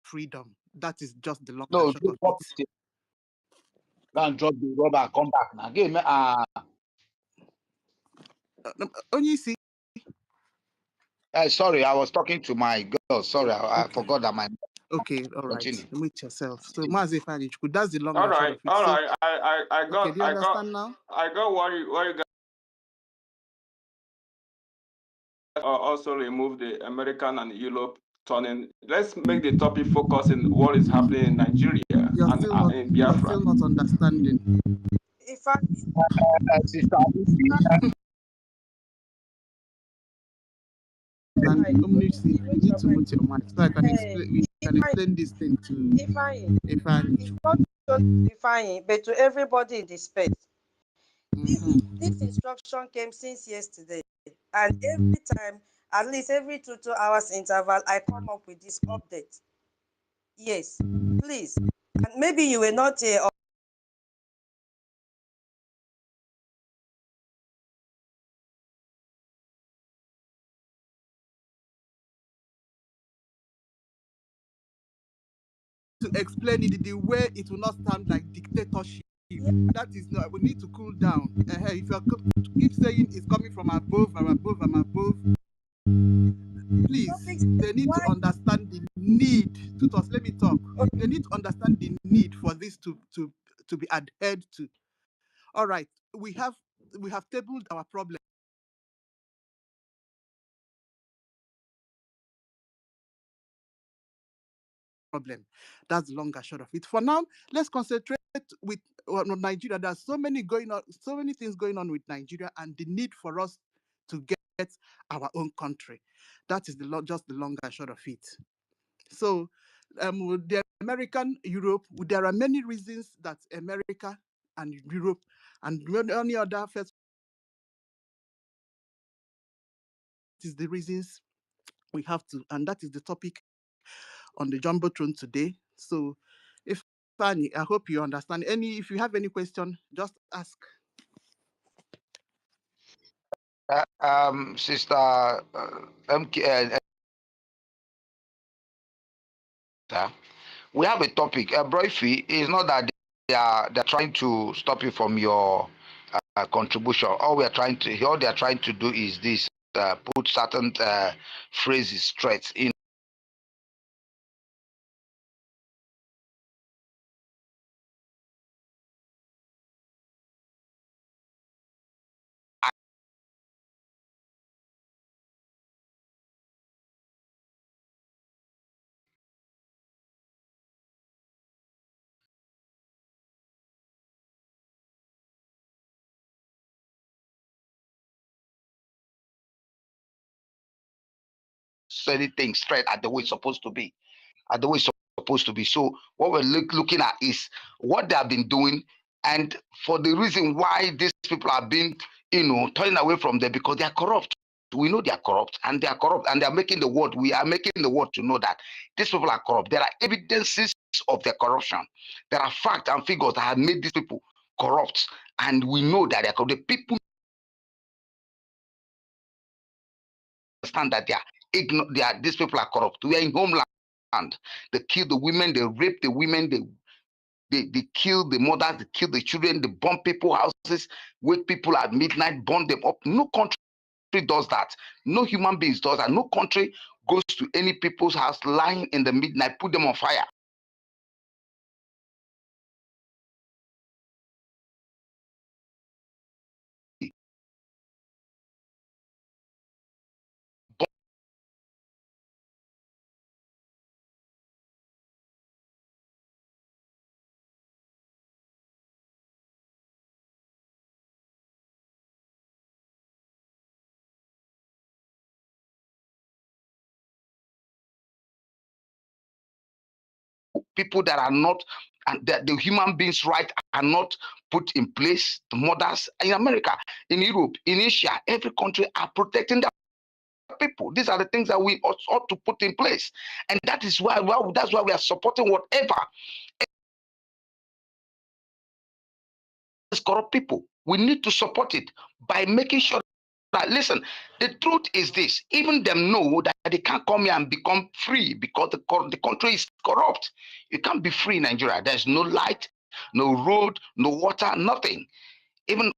Speaker 1: freedom. That is just the long and
Speaker 16: No,
Speaker 1: short
Speaker 16: do
Speaker 1: of it.
Speaker 16: property. Go and drop the rubber, come back now. Give me
Speaker 1: Only see.
Speaker 16: sorry, I was talking to my girl. Sorry, I
Speaker 1: Okay.
Speaker 16: forgot that my
Speaker 1: Okay, all right.
Speaker 16: continue.
Speaker 1: Meet yourself. So Mazi Fanichku, that's the long
Speaker 15: All
Speaker 1: and short of
Speaker 15: right,
Speaker 1: it.
Speaker 15: all
Speaker 1: So
Speaker 15: right. I
Speaker 1: okay,
Speaker 15: got
Speaker 1: do you understand now?
Speaker 15: I got what you guys also remove the American and Europe turning. Let's make the topic focus in what is happening in Nigeria and in
Speaker 1: You're
Speaker 15: Biafra.
Speaker 1: still not understanding.
Speaker 2: If I,
Speaker 16: Sister Lucy,
Speaker 1: And
Speaker 2: Ifeanyi,
Speaker 1: Omnisci, you need
Speaker 2: your
Speaker 1: to
Speaker 2: mic.
Speaker 1: mute your mic so I can explain. We can explain this thing to
Speaker 2: Ifeanyi,
Speaker 1: Ifeanyi.
Speaker 2: it's not just Ifeanyi, but to everybody in the space. This instruction came since yesterday, and every time, at least every 2 hours interval, I come up with this update. Yes, please. And maybe you were not
Speaker 1: To explain it the way it will not sound like dictatorship. That is not. We need to cool down. If you keep saying it's coming from above and above and above, please, they need to understand the need. Tutos, let me talk. They need to understand the need for this to be adhered to. All right, we have tabled our problem. That's the long and short of it. For now, let's concentrate with on Nigeria. There's so many things going on with Nigeria, and the need for us to get our own country. That is just the long and short of it. So, the American Europe, there are many reasons that America and Europe and any other first is the reasons we have to, and that is the topic on the Jumbotron today. So, if Fanny, I hope you understand. If you have any question, just ask.
Speaker 16: Sister MK, we have a topic. Brgie, is not that they're trying to stop you from your contribution. All they are trying to do is this: put certain phrases straight in. Certain things straight at the way it's supposed to be. At the way it's supposed to be. So what we're looking at is what they have been doing, and for the reason why these people are being, turning away from them, because they are corrupt. We know they are corrupt, and they are making the world. We are making the world to know that these people are corrupt. There are evidences of their corruption. There are facts and figures that have made these people corrupt, and we know that they are corrupt. The people understand that these people are corrupt. We are in homeland. They kill the women, they rape the women, they kill the mothers, they kill the children, they bomb people's houses, wake people at midnight, burn them up. No country does that. No human beings does that. No country goes to any people's house lying in the midnight, put them on fire. People that are not, and that the human beings' rights are not put in place. The mothers in America, in Europe, in Asia, every country are protecting their people. These are the things that we ought to put in place, and that's why we are supporting whatever is corrupt people. We need to support it by making sure that. Listen, the truth is this: even them know that they can't come here and become free because the country is corrupt. You can't be free in Nigeria. There's no light, no road, no water, nothing. Even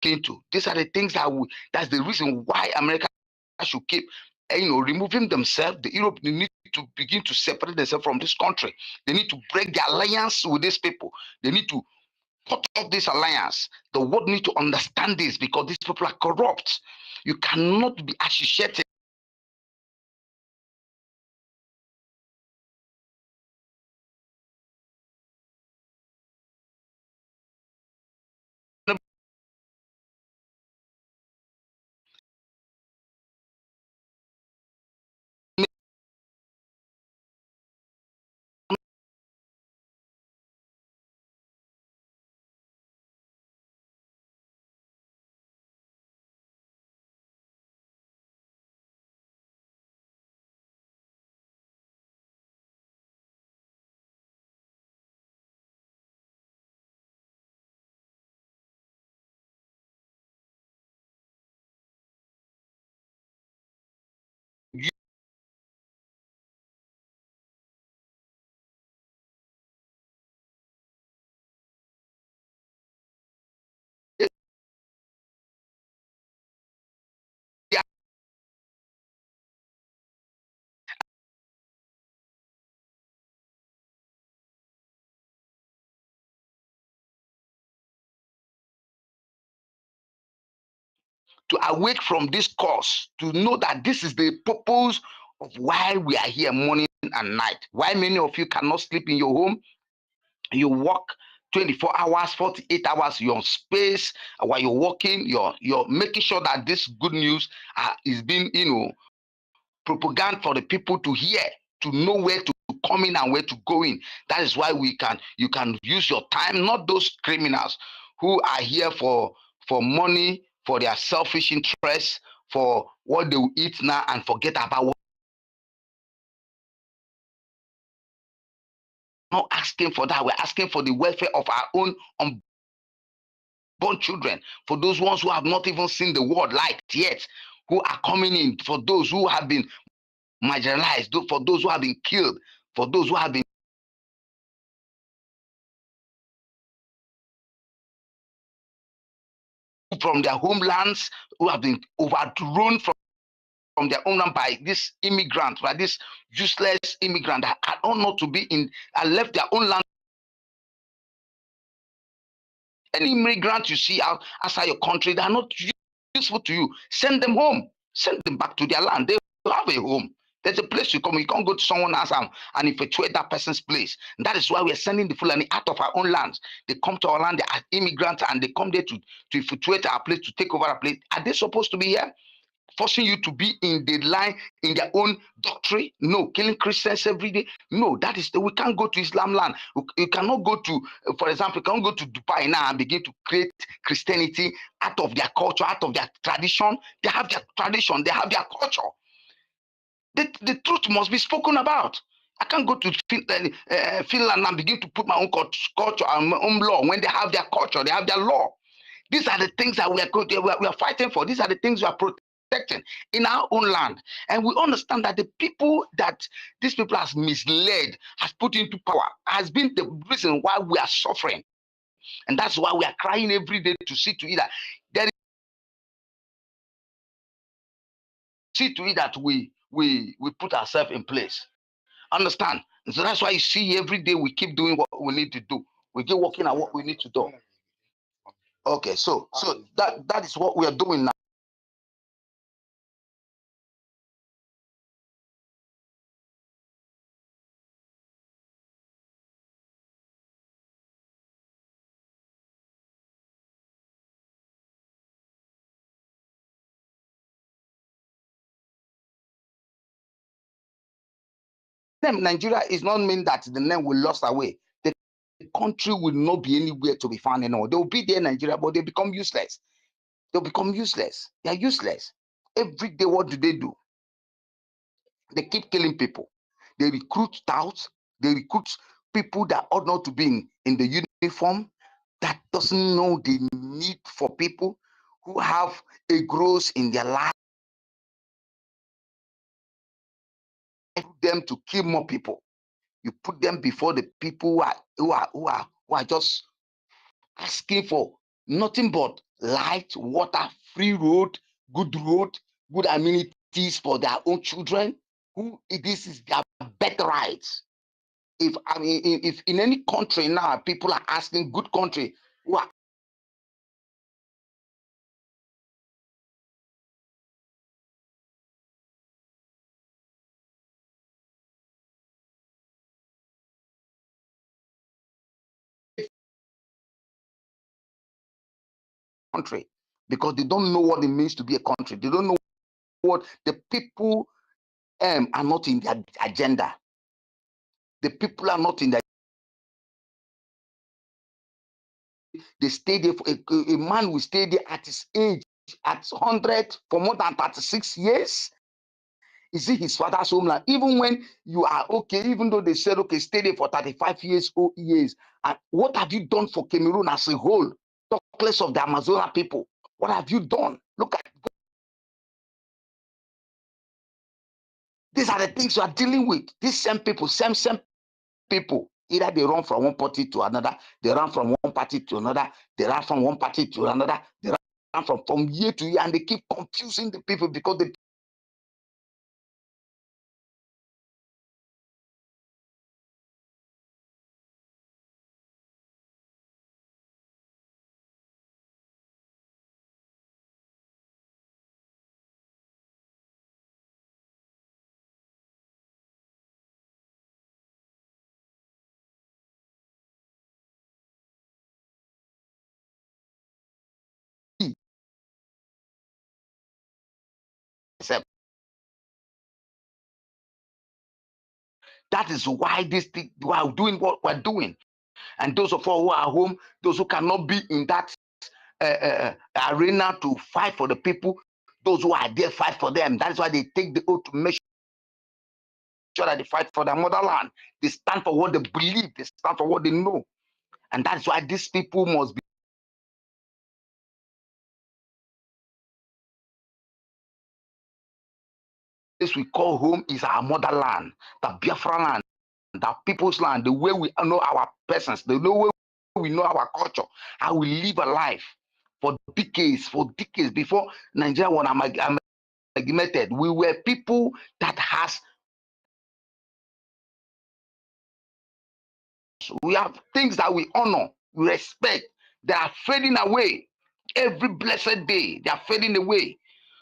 Speaker 16: into these are the things that's the reason why America should keep removing themselves. The Europe, they need to begin to separate themselves from this country. They need to break their alliance with these people. They need to cut off this alliance. The world need to understand this because these people are corrupt. You cannot be associated to awake from this course, to know that this is the purpose of why we are here morning and night. Why many of you cannot sleep in your home. You work 24 hours, 48 hours, you're on space. While you're working, you're making sure that this good news is being, propaganda for the people to hear, to know where to come in and where to go in. That is why you can use your time, not those criminals who are here for money, for their selfish interests, for what they will eat now and forget about what. We're not asking for that. We're asking for the welfare of our own unborn children, for those ones who have not even seen the world light yet, who are coming in, for those who have been marginalized, for those who have been killed, for those who have been from their homelands, who have been overthrown from their homeland by this immigrant, by this useless immigrant that ought not to be in, and left their own land. Any immigrant you see outside your country, they are not useful to you. Send them home. Send them back to their land. They have a home. There's a place you come. You can't go to someone else and infiltrate that person's place. And that is why we are sending the Fulani out of our own lands. They come to our land, they are immigrants, and they come there to infiltrate our place, to take over our place. Are they supposed to be here? Forcing you to be in the line in their own doctrine? No. Killing Christians every day? No. That is we can't go to Islam land. You cannot go to, for example, you can't go to Dubai now and begin to create Christianity out of their culture, out of their tradition. They have their tradition, they have their culture. The truth must be spoken about. I can't go to Finland and begin to put my own culture and my own law when they have their culture, they have their law. These are the things that we are fighting for. These are the things we are protecting in our own land. And we understand that the people that these people has misled, has put into power, has been the reason why we are suffering. And that's why we are crying every day to see to it that we put ourselves in place. Understand? And so that's why you see every day we keep doing what we need to do. We keep working at what we need to do. Okay, so that is what we are doing now. name Nigeria is not mean that the name will lost away. The country will not be anywhere to be found anymore. They will be there in Nigeria, but they become useless. They'll become useless. They are useless. Every day, what do? They keep killing people. They recruit touts. They recruit people that ought not to be in the uniform, that doesn't know the need for people who have a growth in their life, them to kill more people. You put them before the people who are just asking for nothing but light, water, free road, good amenities for their own children. Who this is their birthright. If in any country now people are asking good country who are country, because they don't know what it means to be a country. They don't know what the people are not in their agenda. The people are not in their. They stay there for a man will stay there at his age, at 100 for more than 36 years. Is it his father's homeland? Even when you are okay, even though they said, okay, stay there for 35 years, and what have you done for Cameroon as a whole? Talk less of the Amazona people. What have you done? Look at these are the things you are dealing with. These same people, same people. Either they run from one party to another, they run from one party to another, they run from one party to another, they run from year to year, and they keep confusing the people because the that is why this thing we are doing what we're doing. And those of us who are home, those who cannot be in that arena to fight for the people, those who are there fight for them. That is why they take the oath to make sure that they fight for their motherland. They stand for what they believe. They stand for what they know. And that's why these people must be. This we call home is our motherland, the Biafra land, the people's land, the way we know our persons, the way we know our culture, how we live a life for decades before Nigeria was amalgamated. We were people that has. We have things that we honor, we respect. They are fading away. Every blessed day, they are fading away.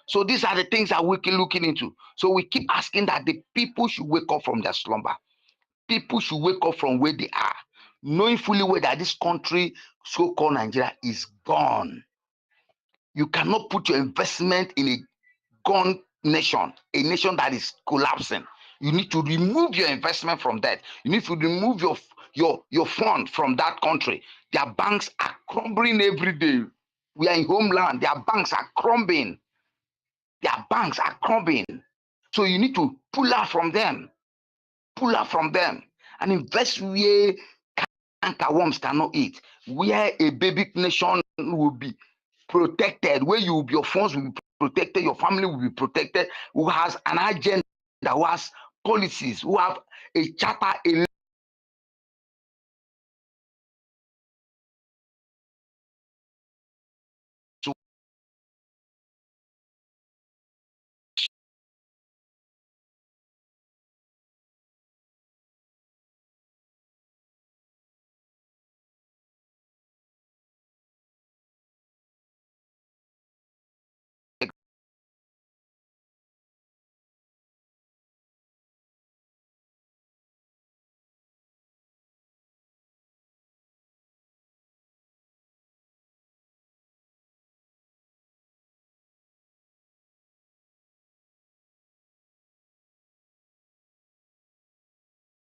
Speaker 16: So these are the things that we keep looking into. So we keep asking that the people should wake up from their slumber. People should wake up from where they are, knowing fully well that this country, so-called Nigeria, is gone. You cannot put your investment in a gone nation, a nation that is collapsing. You need to remove your investment from that. You need to remove your fund from that country. Their banks are crumbling every day. We are in homeland. Their banks are crumbling. Their banks are crumbling. So you need to pull out from them. Pull out from them and invest where cankerworms cannot eat. Where a baby nation will be protected, where your funds will be protected, your family will be protected, who has an agenda, who has policies, who have a charter, a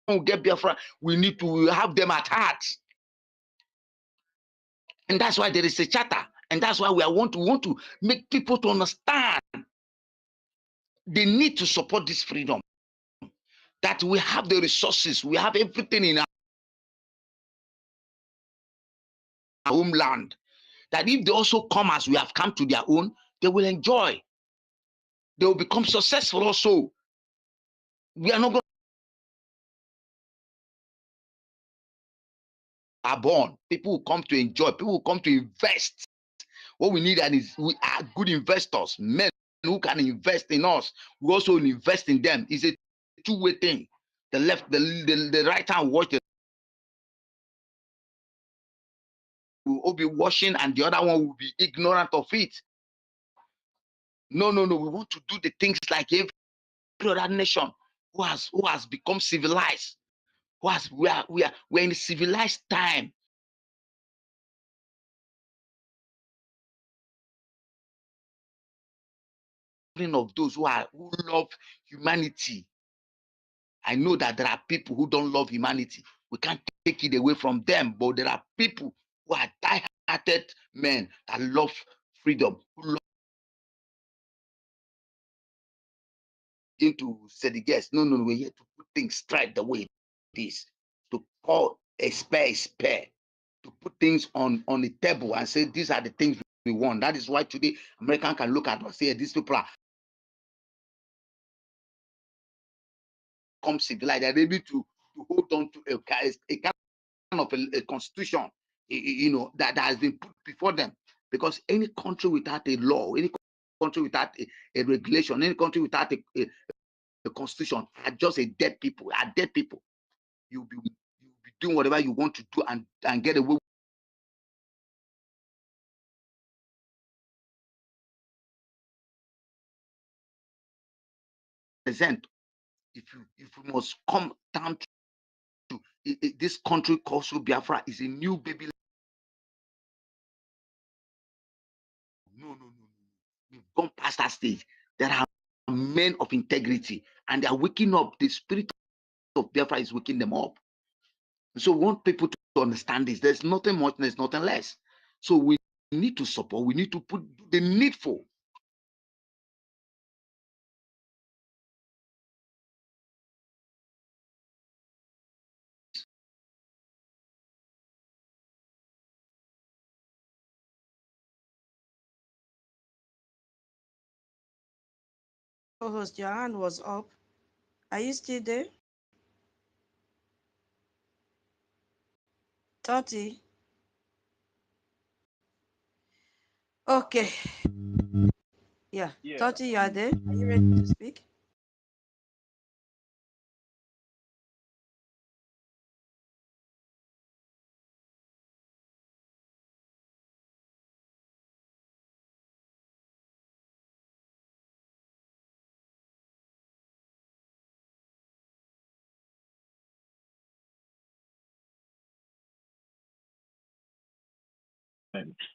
Speaker 16: we get Biafra, we need to have them at heart. And that's why there is a charter. And that's why we want to make people to understand they need to support this freedom. That we have the resources, we have everything in our homeland. That if they also come as we have come to their own, they will enjoy. They will become successful also. We are not going to be born. People will come to enjoy. People will come to invest. What we need is we are good investors, men who can invest in us. We also invest in them. It's a two-way thing. The left, the right hand watch the will all be watching, and the other one will be ignorant of it. No. We want to do the things like every other nation who has become civilized. We're in a civilized time. Of those who love humanity. I know that there are people who don't love humanity. We can't take it away from them, but there are people who are die-hearted men that love freedom, who love into say the guest. No, we're here to put things straight the way it is, to call a spare, to put things on the table and say these are the things we want. That is why today American can look at us and say these people are come civilized. They're able to hold on to a kind of a constitution, that has been put before them. Because any country without a law, any country without a regulation, any country without a constitution are just a dead people. You'll be doing whatever you want to do and get away. Present. If you must come down to this country called Biafra is a new baby. No. We've gone past that stage. There are men of integrity, and they are waking up. The spirit of Biafra is waking them up. So we want people to understand this. There's nothing much, there's nothing less. So we need to support. We need to put the needful.
Speaker 2: Co-host, your hand was up. Are you still there? Toti? Okay. Yeah.
Speaker 15: Yeah.
Speaker 2: Toti, you are there? Are you ready to speak?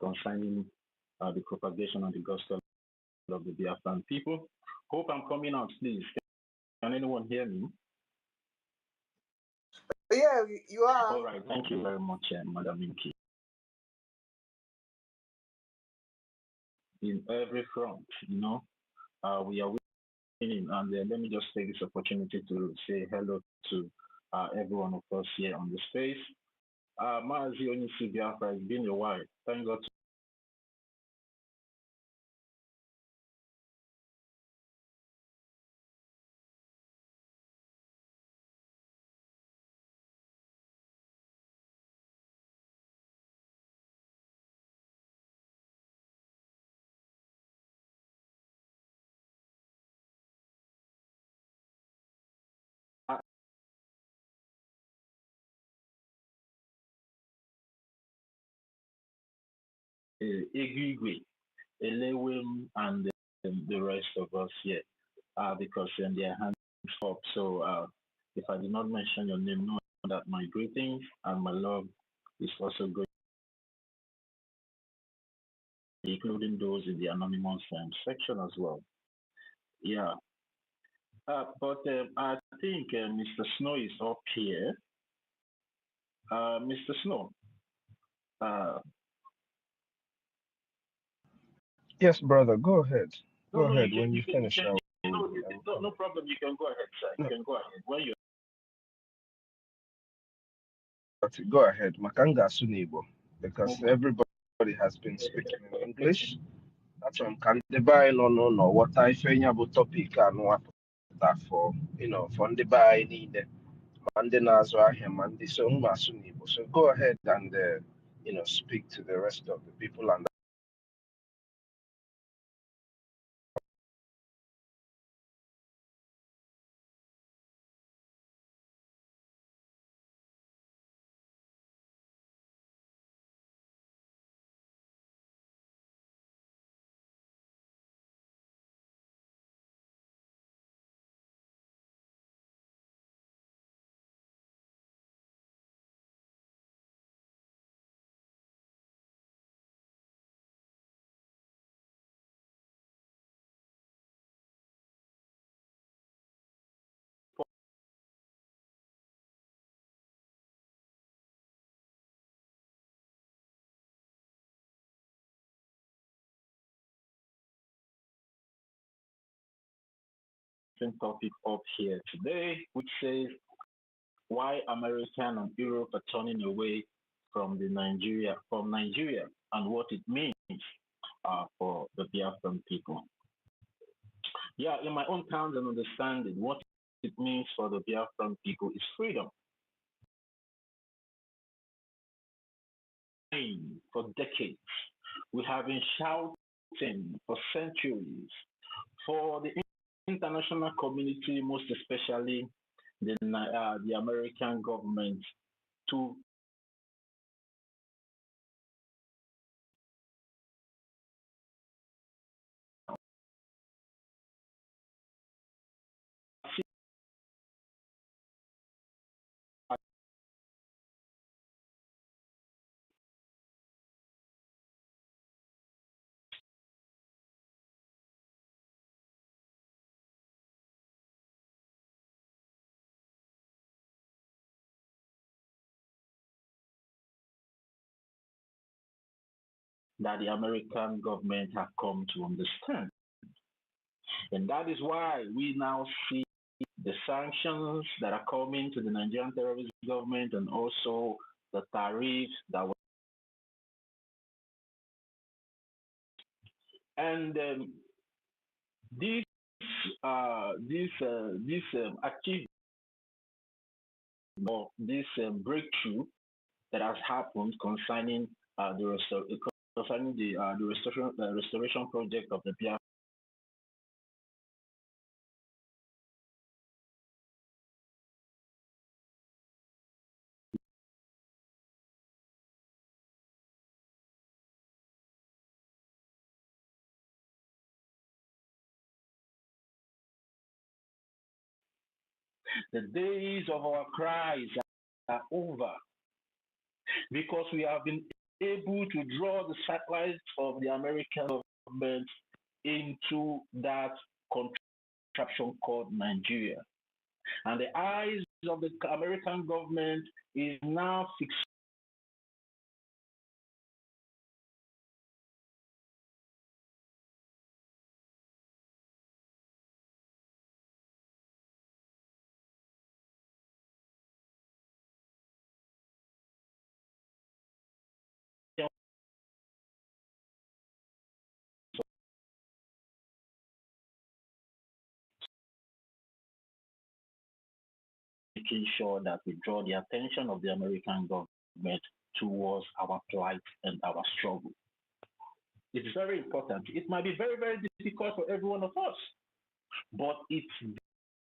Speaker 9: Concerning the propagation of the gospel of the Biafran people. Hope I'm coming out, please. Can anyone hear me?
Speaker 1: Yeah, you are.
Speaker 9: All right, thank you very much, Madam Inki. In every front, we are winning, and let me just take this opportunity to say hello to every one of us here on the space. Maazi Onisi Biafra, it's been a while. Thank God. Igwe, Elewim, and the rest of us here, because their hands up. So if I did not mention your name, know that my greetings and my love is also going, including those in the anonymous section as well. Yeah. But think Mr. Snow is up here. Mr. Snow. Uh,
Speaker 4: Yes, brother, go ahead. Go
Speaker 9: no,
Speaker 4: ahead. When you finish,
Speaker 9: no problem. You can go ahead, sir. You can go ahead. When you
Speaker 4: go ahead. Makanga Sunibo, because everybody has been speaking in English. That's why can the buy no what I think about topic and what that for for the buy need and then as well him and this own Sunibo. So go ahead and speak to the rest of the people and
Speaker 9: topic up here today, which says why American and Europe are turning away from Nigeria and what it means for the Biafran people. Yeah, in my own terms and understanding, what it means for the Biafran people is freedom. For decades, we have been shouting for centuries for the international community, most especially the American government, to that the American government have come to understand. And that is why we now see the sanctions that are coming to the Nigerian terrorist government and also the tariffs that were. And this achievement or this breakthrough that has happened concerning the restoration project of the Biafra. The days of our cries are over because we have been able to draw the satellites of the American government into that contraption called Nigeria. And the eyes of the American government is now fixed making sure that we draw the attention of the American government towards our plight and our struggle. It's very important. It might be very, very difficult for every one of us, but it's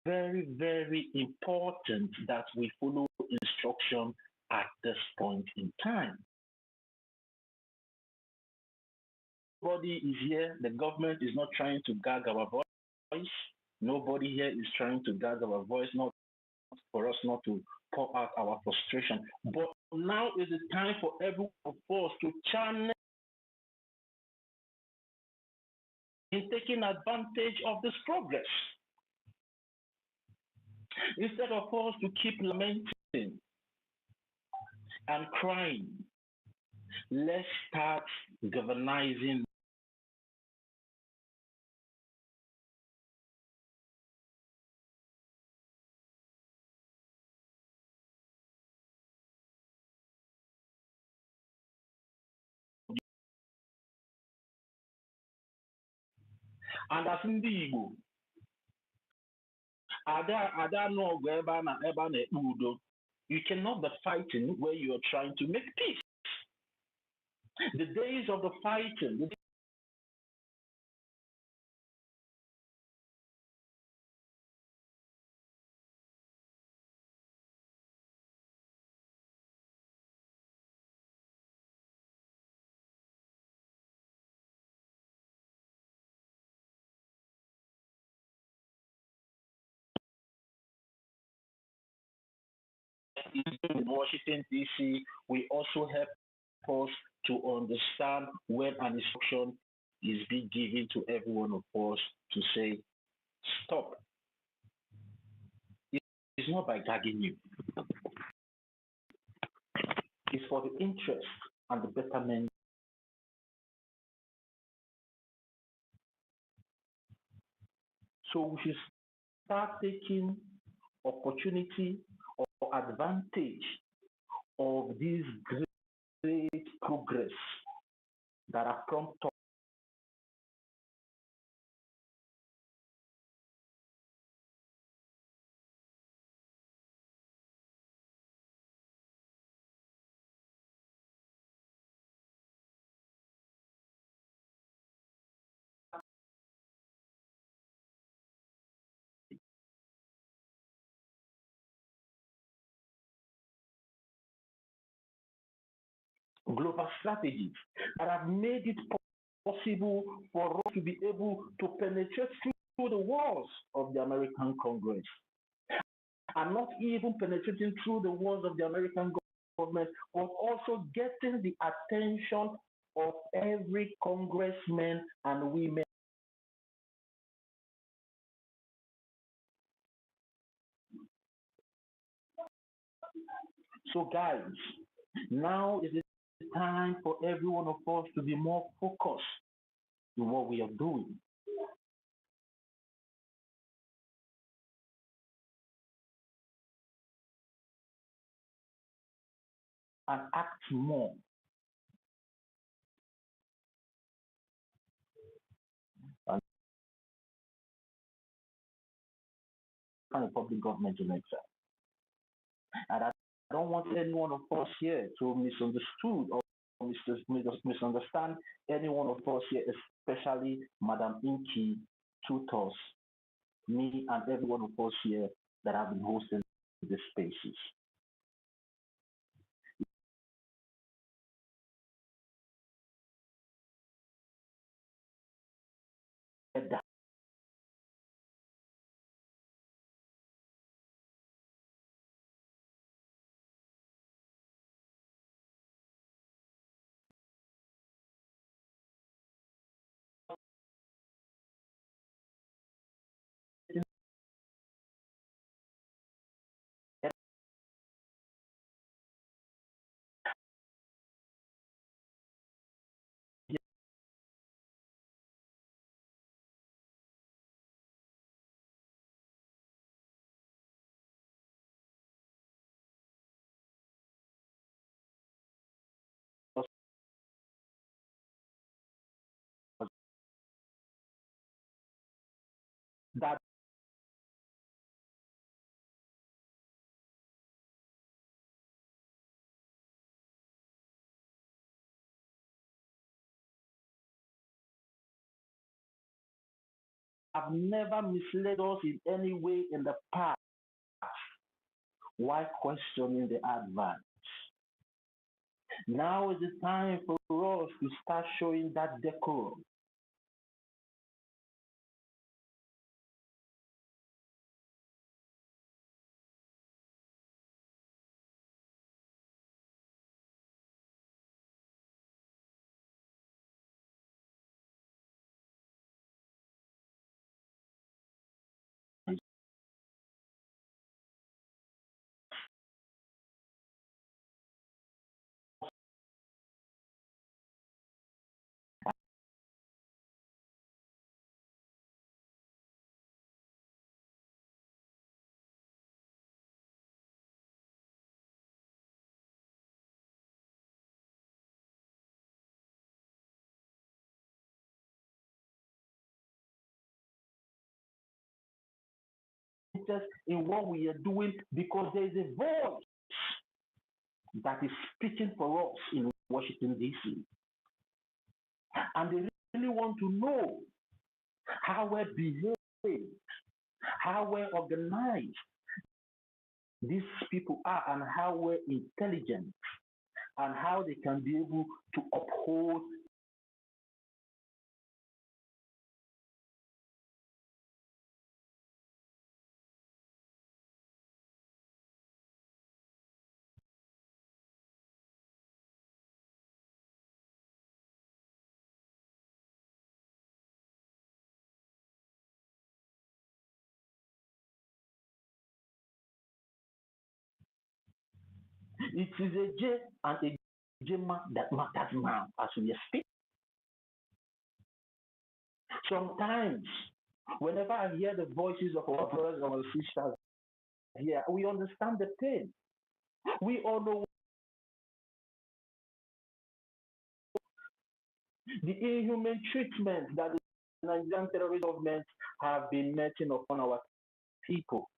Speaker 9: very, very important that we follow instruction at this point in time. Nobody is here. The government is not trying to gag our voice. Nobody here is trying to gag our voice, not for us not to pour out our frustration. But now is the time for every one of us to channel in taking advantage of this progress.
Speaker 17: Instead of us to keep lamenting and crying, let's start galvanizing. And as ndị Igbo, ada n'ọgụ ebe a na-ekpe udo. You cannot be fighting where you are trying to make peace. The days of the fighting, the in Washington, D.C., will also help us to understand when an instruction is being given to every one of us to say, stop. It's not by gagging you. It's for the interest and the betterment. So we should start taking opportunity or advantage of this great progress that have come to global strategies that have made it possible for us to be able to penetrate through the walls of the American Congress. And not even penetrating through the walls of the American government, but also getting the attention of every congressman and women. So, guys, now is the time for every one of us to be more focused in what we are doing. And act more. And the public government in itself. And I don't want any one of us here to misunderstood or misunderstand any one of us here, especially Madam Inky, Tutos, me, and every one of us here that have been hosting these spaces. That have never misled us in any way in the past. Why questioning the advance? Now is the time for us to start showing that decorum. interest in what we are doing because there is a voice that is speaking for us in Washington, D.C. And they really want to know how we're behaved, how we're organized these people are, and how we're intelligent, and how they can be able to uphold it is a J and a J man that matters now as we speak. Sometimes, whenever I hear the voices of our brothers and our sisters here, we understand the pain. We all know the inhuman treatment that the Nigerian terrorist government have been meting upon our people,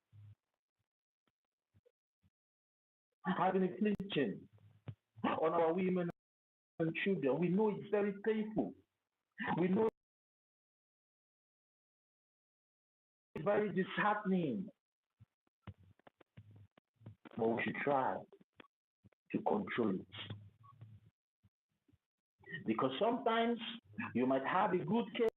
Speaker 17: have been inflicting on our women and children. We know it's very painful. We know it's very disheartening. But we should try to control it. Because sometimes you might have a good case.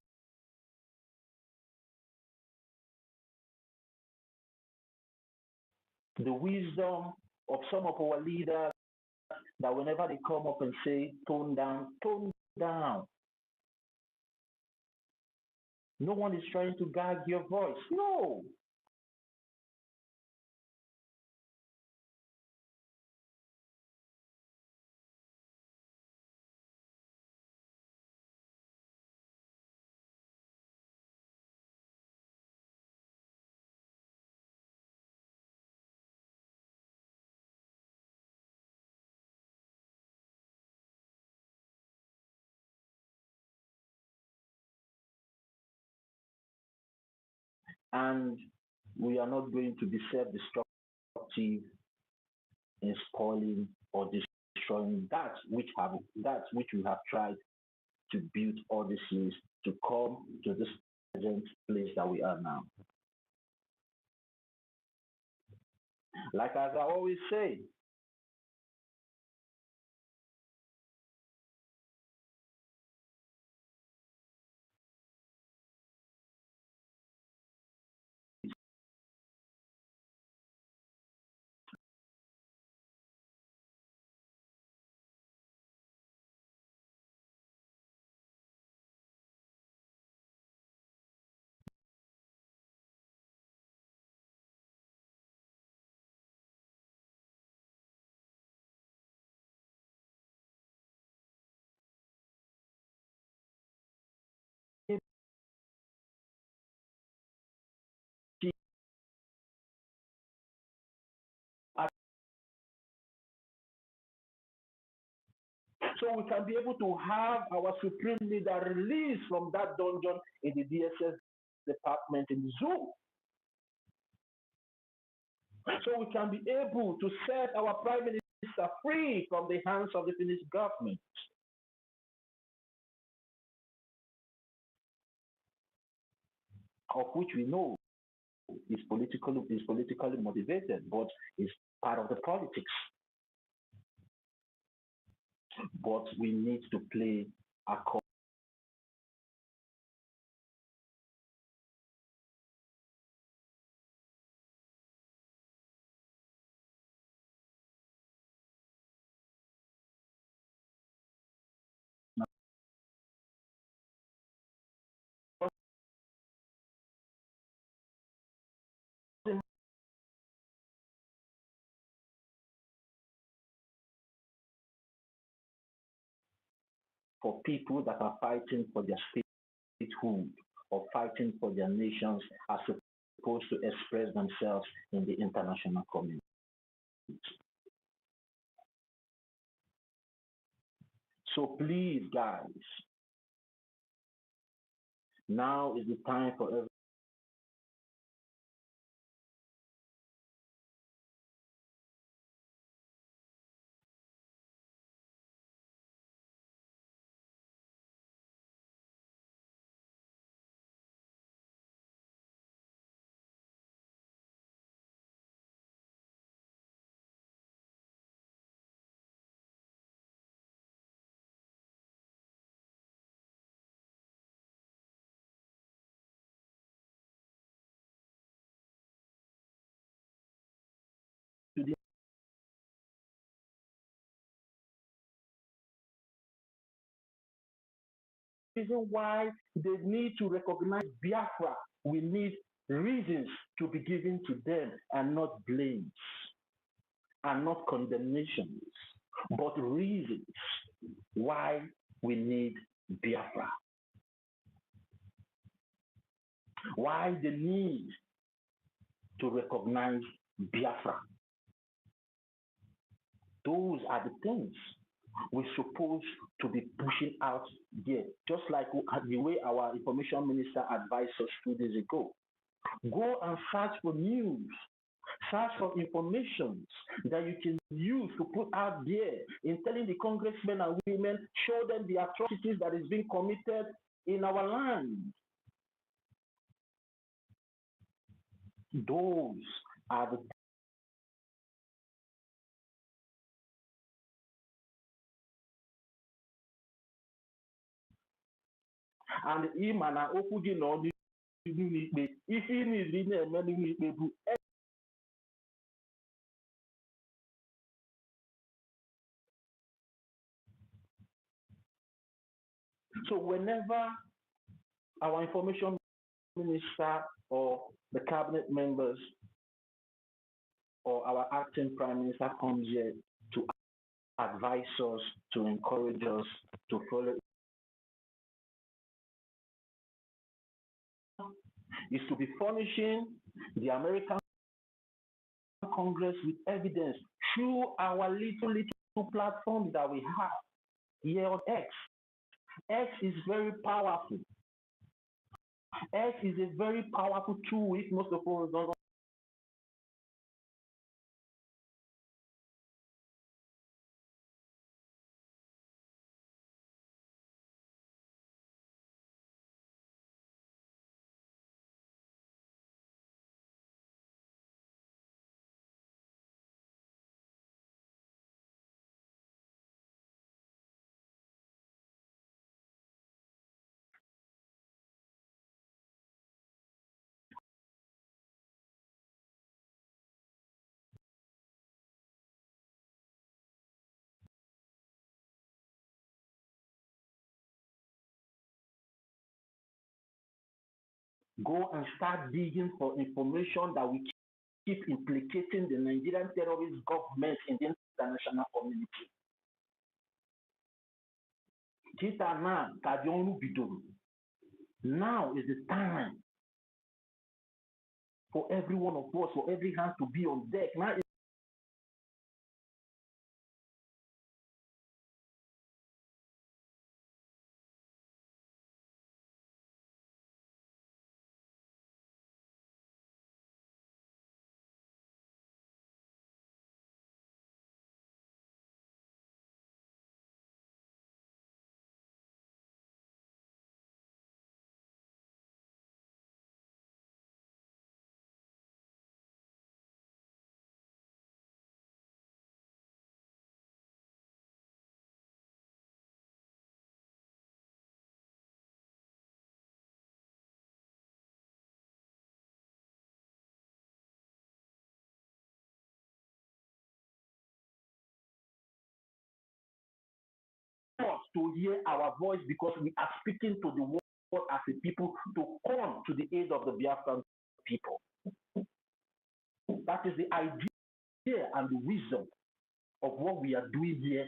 Speaker 17: The wisdom of some of our leaders that whenever they come up and say, tone down, tone down. No one is trying to gag your voice. No. And we are not going to be self-destructive in spoiling or destroying that which we have tried to build all these years to come to this present place that we are now. Like as I always say, so we can be able to have our supreme leader released from that dungeon in the DSS department in the zoo. So we can be able to set our prime minister free from the hands of the Finnish government. Of which we know is politically motivated, but is part of the politics. But we need to play according for people that are fighting for their statehood or fighting for their nations as opposed to express themselves in the international community. So please, guys, now is the time for reason why they need to recognize Biafra. We need reasons to be given to them and not blames and not condemnations, but reasons why we need Biafra. Why the need to recognize Biafra. Those are the things we're supposed to be pushing out there, just like the way our information minister advised us 2 days ago. Go and search for news, search for information that you can use to put out there in telling the congressmen and women, show them the atrocities that is being committed in our land. Those are the and him and okwu gị na ọnụ n'ikpe ife ị niile na-eme n'ikpe bụ. So whenever our information minister or the cabinet members or our acting prime minister comes here to advise us, to encourage us to follow, is to be furnishing the American Congress with evidence through our little platforms that we have here on X. X is very powerful. X is a very powerful tool if most of us don't. Go and start digging for information that will keep implicating the Nigerian terrorist government in the international community. Now is the time for every one of us, for every hand to be on deck. Now is to hear our voice because we are speaking to the world as a people to come to the aid of the Biafran people. That is the idea and the wisdom of what we are doing here.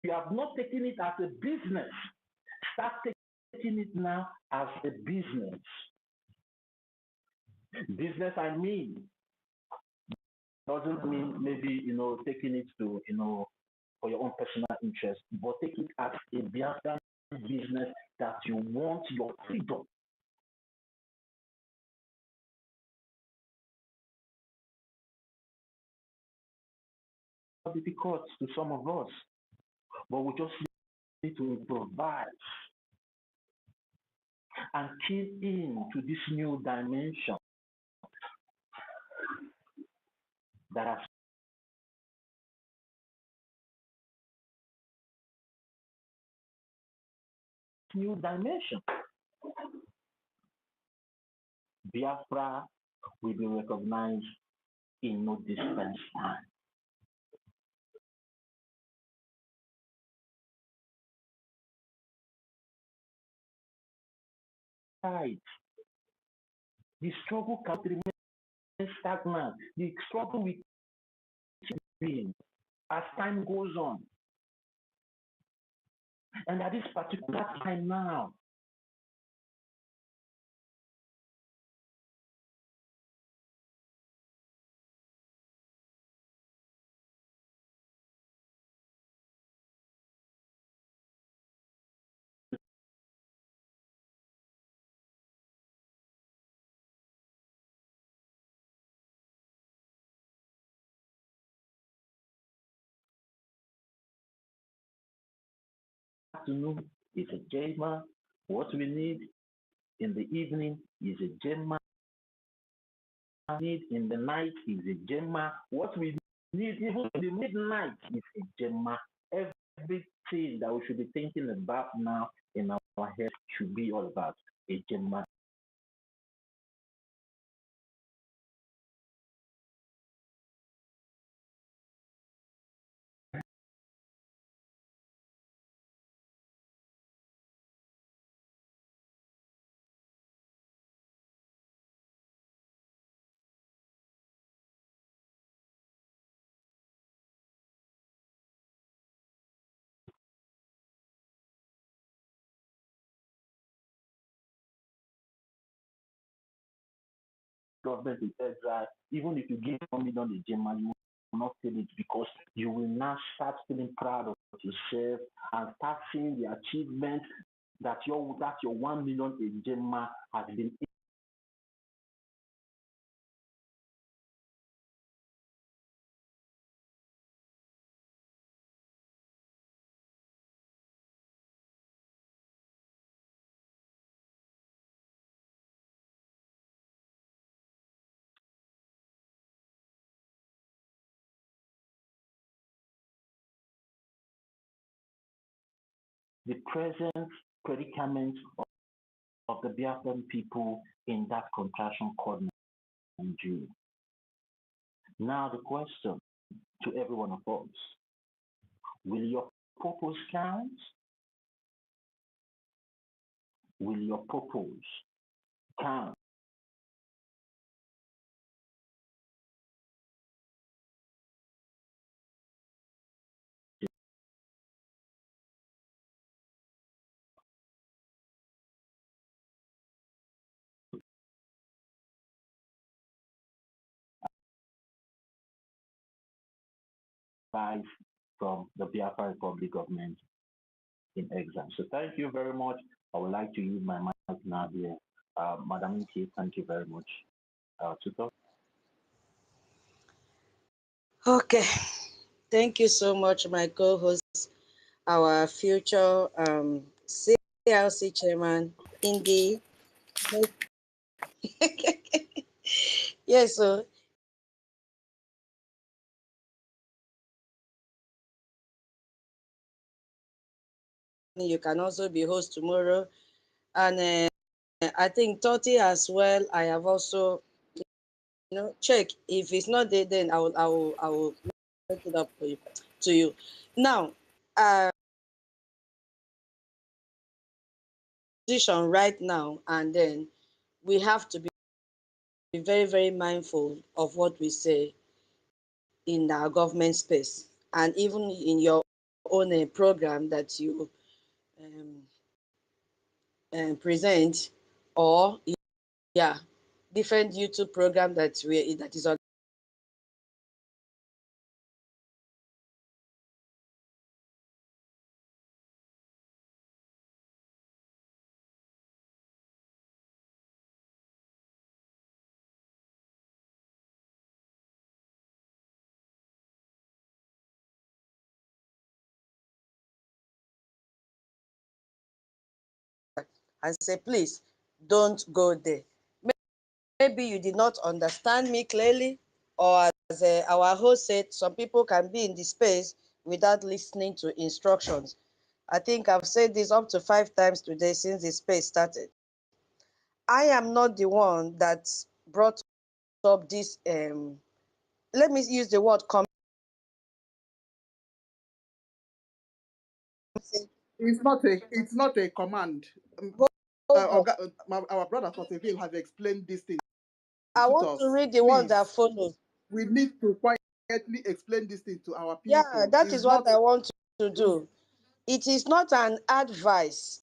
Speaker 17: We have not taken it as a business. Start taking it now as a business. Business, I mean, doesn't mean maybe, taking it to, for your own personal interest, but take it as a Biafran business that you want your freedom. Difficult to some of us, but we just need to improvise and key in to this new dimension that has new dimension. Biafra will be recognized in no distant time. The struggle cannot remain stagnant. The struggle will keep being as time goes on. And at this particular time now, afternoon is a Jema. What we need in the evening is a Jema. Need in the night is a Jema. What we need even in the midnight is a Jema. Everything that we should be thinking about now in our head should be all about a Jema. Government is exile. Even if you give 1 million a Jema, you will not feel it because you will now start feeling proud of yourself and start seeing the achievement that your 1 million a Jema has been. The present predicament of the Biafran people in that contraction called Nigeria. Now the question to every one of us, will your purpose count? Will your purpose count? Advice from the Biafra Republic government in exile. So thank you very much. I would like to use my mic now here. Madam Inke, thank you very much. To talk.
Speaker 2: Okay. Thank you so much, my co-host, our future CLC chairman, Indy. Yes, so you can also be host tomorrow. And I think 30 as well. I have also, check. If it's not there, then I will make it up for you, to you. Now, position right now, and then we have to be very, very mindful of what we say in our government space, and even in your own program that you present, or different YouTube program that is on. And say, please don't go there. Maybe you did not understand me clearly, or as our host said, some people can be in the space without listening to instructions. I think I've said this up to 5 times today since the space started. I am not the one that brought up this, let me use the word
Speaker 1: It's not a command. Our brother Toteville have explained this thing
Speaker 2: I
Speaker 1: to
Speaker 2: want to
Speaker 1: us.
Speaker 2: read the one that
Speaker 1: Please,
Speaker 2: follows.
Speaker 1: we need to quietly explain this thing to our
Speaker 2: Yeah,
Speaker 1: people.
Speaker 2: that
Speaker 1: It's
Speaker 2: is what
Speaker 1: not.
Speaker 2: I want to do. It is not an advice.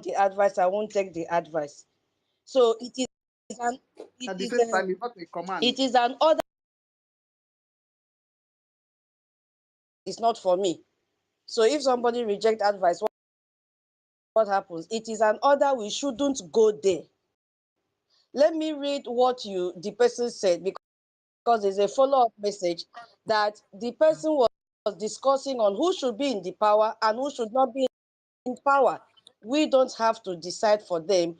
Speaker 2: The advice, I won't take the advice. So it is an
Speaker 1: At the same time, it's not a command.
Speaker 2: it is an order. It's not for me. So if somebody reject advice, what happens? It is an order. We shouldn't go there. Let me read what the person said, because there's a follow-up message that the person was discussing on who should be in the power and who should not be in power. We don't have to decide for them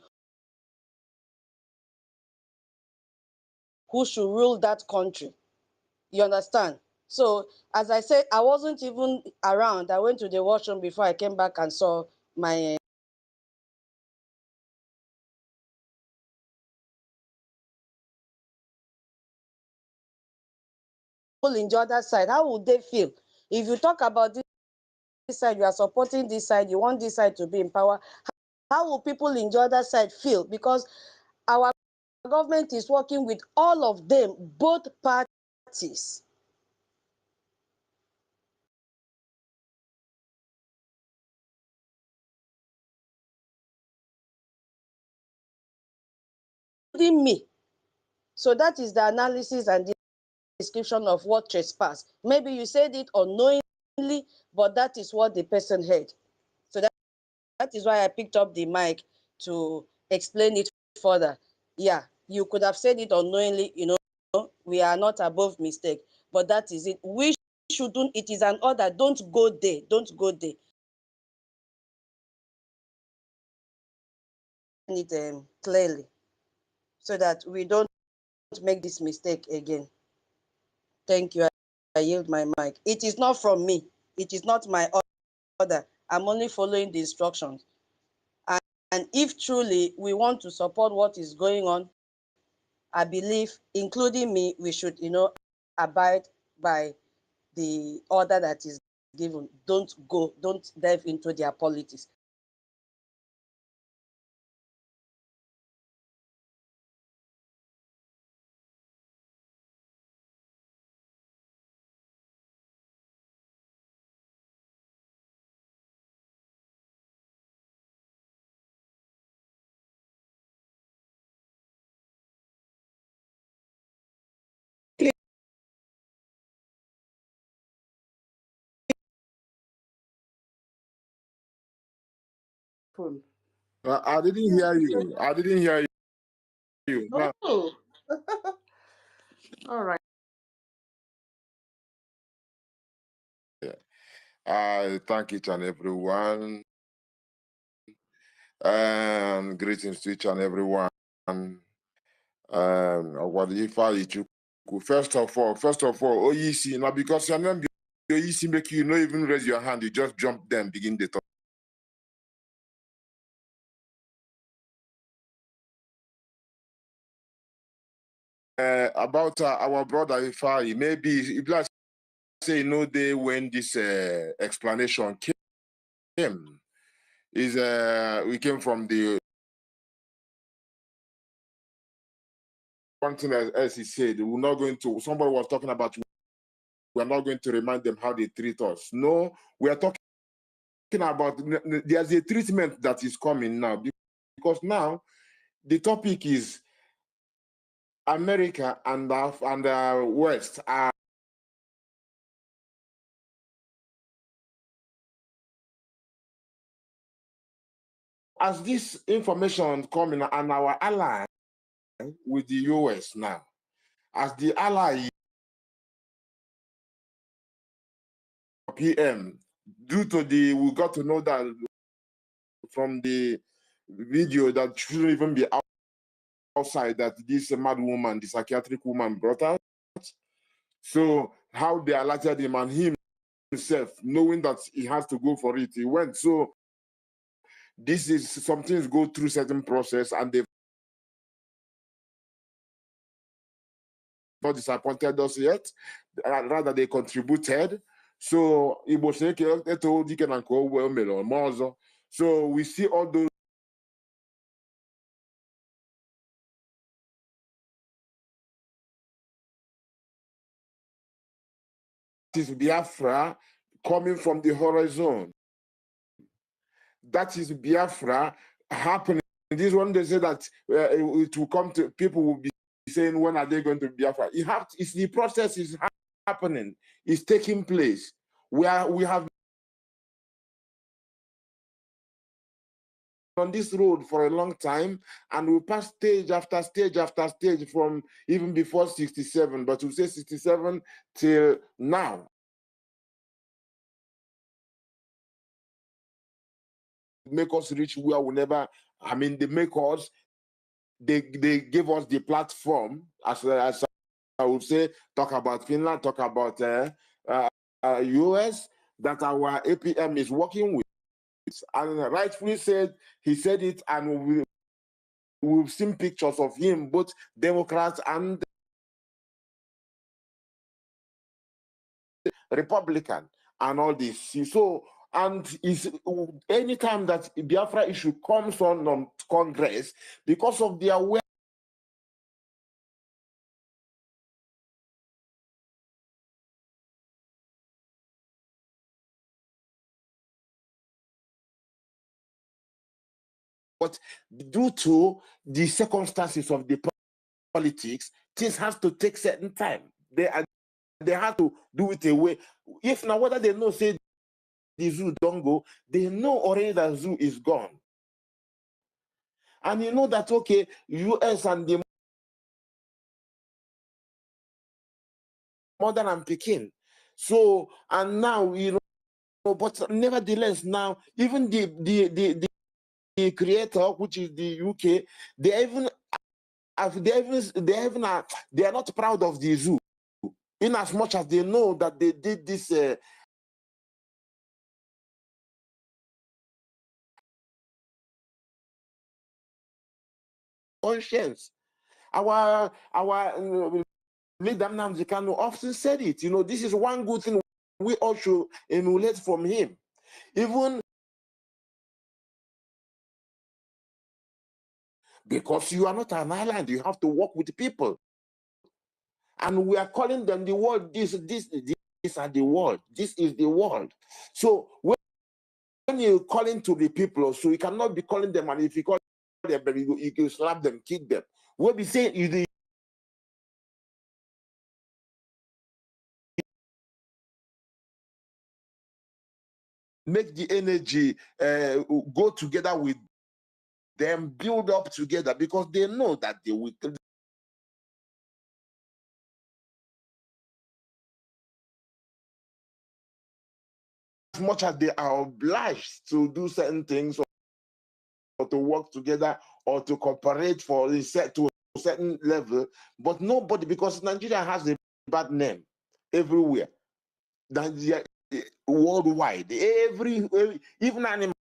Speaker 2: who should rule that country. You understand? So, as I said, I wasn't even around. I went to the washroom before I came back and saw my people in the other side. How would they feel? If you talk about this side, you are supporting this side, you want this side to be in power, how will people in the other side feel? Because our government is working with all of them, both parties. Including me. So that is the analysis and the description of what trespass. Maybe you said it unknowingly, but that is what the person heard. So that is why I picked up the mic to explain it further. Yeah, you could have said it unknowingly, we are not above mistake, but that is it. We shouldn't, it is an order. Don't go there. Don't go there. It clearly so that we don't make this mistake again. Thank you. I yield my mic. It is not from me. It is not my order. I'm only following the instructions. And if truly we want to support what is going on, I believe, including me, we should, abide by the order that is given. Don't delve into their politics.
Speaker 1: Phone.
Speaker 13: I didn't hear you. I didn't hear you. No.
Speaker 1: Oh, all right.
Speaker 13: I thank each and everyone. Greetings to each and everyone. First of all, OEC, now because your name OEC make you not even raise your hand, you just jump then begin the talk. About our brother Ifai, maybe if let's say no day when this explanation came, is we came from the one thing as he said, we're not going to, somebody was talking about we're not going to remind them how they treat us. No, we are talking about there's a treatment that is coming now, because now the topic is America and the West are as this information coming and our ally with the US now, as the ally PM, due to we got to know that from the video that shouldn't even be outside, that this mad woman, the psychiatric woman brought out. So how they alerted him, and himself, knowing that he has to go for it, he went. So this is some things go through certain process, and they not disappointed us yet. Rather, they contributed. So, so we see all those is Biafra coming from the horizon. That is Biafra happening. This one, they say that it will come to, people will be saying, when are they going to Biafra? It's the process is happening. It's taking place. We have on this road for a long time, and we pass stage after stage after stage from even before 67, but we say 67 till now. Make us reach where we never, I mean, they make us, they give us the platform, as I would say, talk about Finland, talk about US, that our APM is working with. And rightfully said, he said it, and we've seen pictures of him, both Democrats and Republican, and all this. So, and anytime that Biafra issue comes on Congress, because of their way, but due to the circumstances of the politics, things have to take certain time. They have to do it away. If now whether they know say the zoo don't go, they know already that zoo is gone. And you know that, okay, US and the mother and Peking. So, and now, you know, but nevertheless, now, even the creator, which is the UK, they are not proud of the zoo, in as much as they know that they did this conscience. Our leader Nnamdi Kanu often said it. You know, this is one good thing we all should emulate from him. Even because you are not an island, you have to work with people. And we are calling them the world. These are the world. This is the world. So when you're calling to the people, so you cannot be calling them, and if you call them, you can slap them, kick them. We'll be saying you make the energy go together with them, build up together, because they know that they will. As much as they are obliged to do certain things or to work together or to cooperate to a certain level, but nobody, because Nigeria has a bad name everywhere. Nigeria, worldwide, even animals.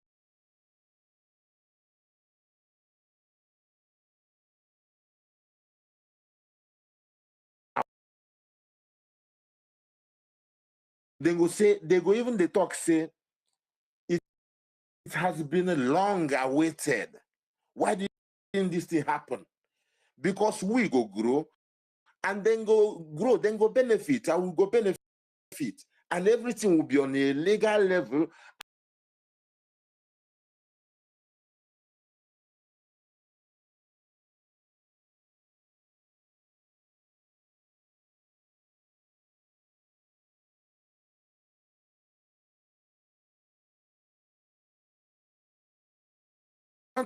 Speaker 13: They go say, they go even the talk say, it has been long awaited. Why didn't this thing happen? Because we go grow, and then go grow, then go benefit, I will go benefit, and everything will be on a legal level.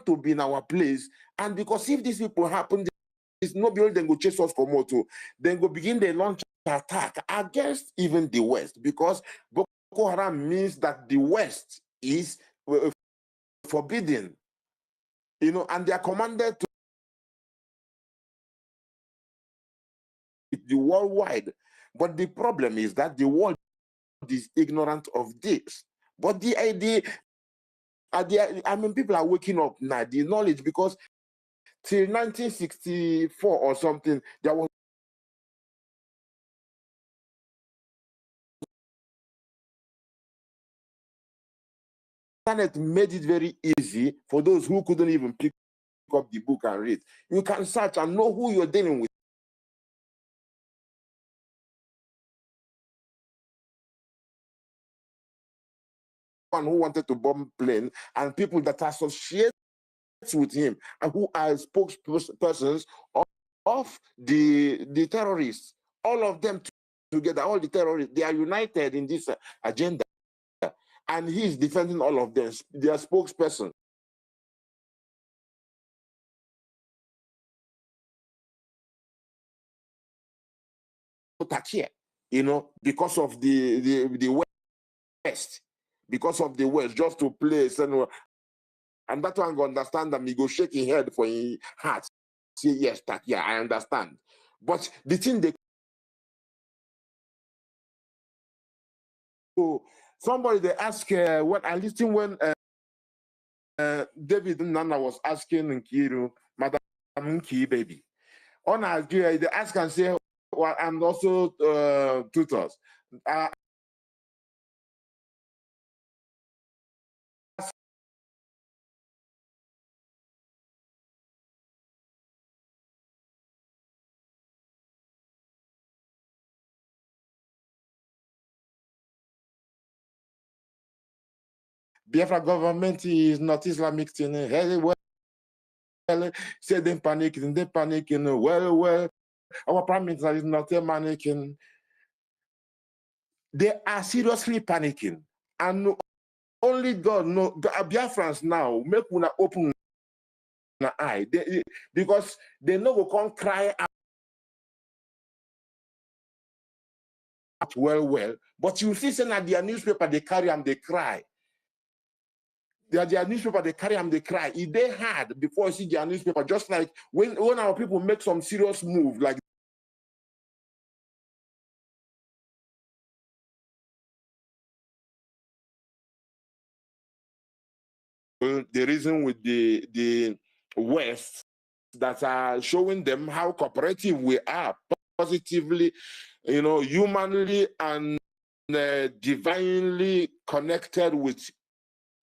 Speaker 13: To be in our place, and because if these people happen, there's nobody then go chase us for moto, then go begin the launch attack against even the West, because Boko Haram means that the West is forbidden, you know, and they are commanded to the worldwide. But the problem is that the world is ignorant of this. But the idea, I mean, people are waking up now, the knowledge, because till 1964 or something, there was
Speaker 18: internet made it very easy for those who couldn't even pick up the book and read. You can search and know who you're dealing with. One who wanted to bomb plane and people that associate with him and who are spokespersons of the terrorists. All of them together, all the terrorists, they are united in this agenda. And he's defending all of them, their spokesperson. You know, because of the West, because of the West, just to play. And that one go understand that he go shake his head for his heart. Say, yes, that, yeah, I understand. But the thing they so somebody they ask what I listened when David Nana was asking Nkiru, Madam Nki baby. On Nigeria, they ask and say, well, and also tutors. Biafra government is not Islamic thing. Hey, well, say they panicking, well, our prime minister is not panicking. They are seriously panicking. And only God knows, Biafrans now, make una open an eye. Because they know we can't cry out well. But you see, saying that their newspaper, they carry and they cry. Their newspaper, they carry and they cry. If they had before you see their newspaper, just like when our people make some serious move, like the reason with the West that are showing them how cooperative we are, positively, you know, humanly and divinely connected with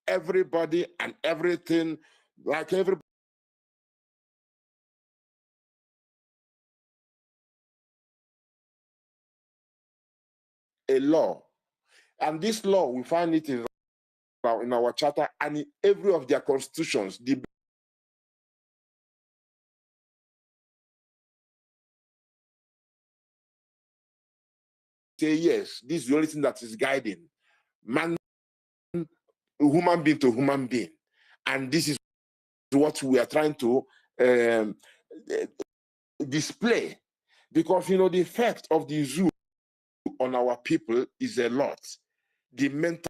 Speaker 18: everybody and everything, like everybody. A law, and this law we find it in our charter and in every of their constitutions. Say yes, this is the only thing that is guiding man, human being to human being, and this is what we are trying to display, because you know the effect of the zoo on our people is a lot. The mental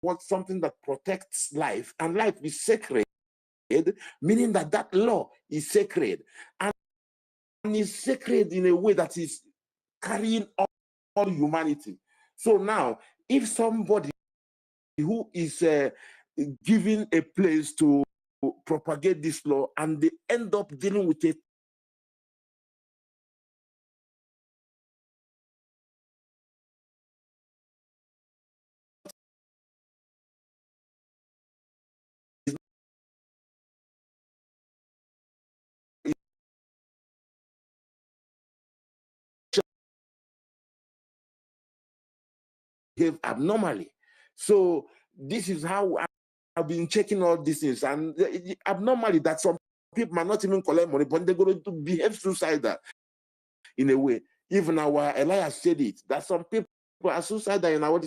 Speaker 18: what something that protects life, and life is sacred, meaning that that law is sacred and is sacred in a way that is carrying all humanity. So now, if somebody who is given a place to propagate this law and they end up dealing with it, behave abnormally. So this is how I've been checking all these things, and abnormally that some people might not even collect money, but they're going to behave suicidal in a way. Even our Elias said it, that some people are suicidal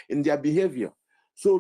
Speaker 18: in their behavior. So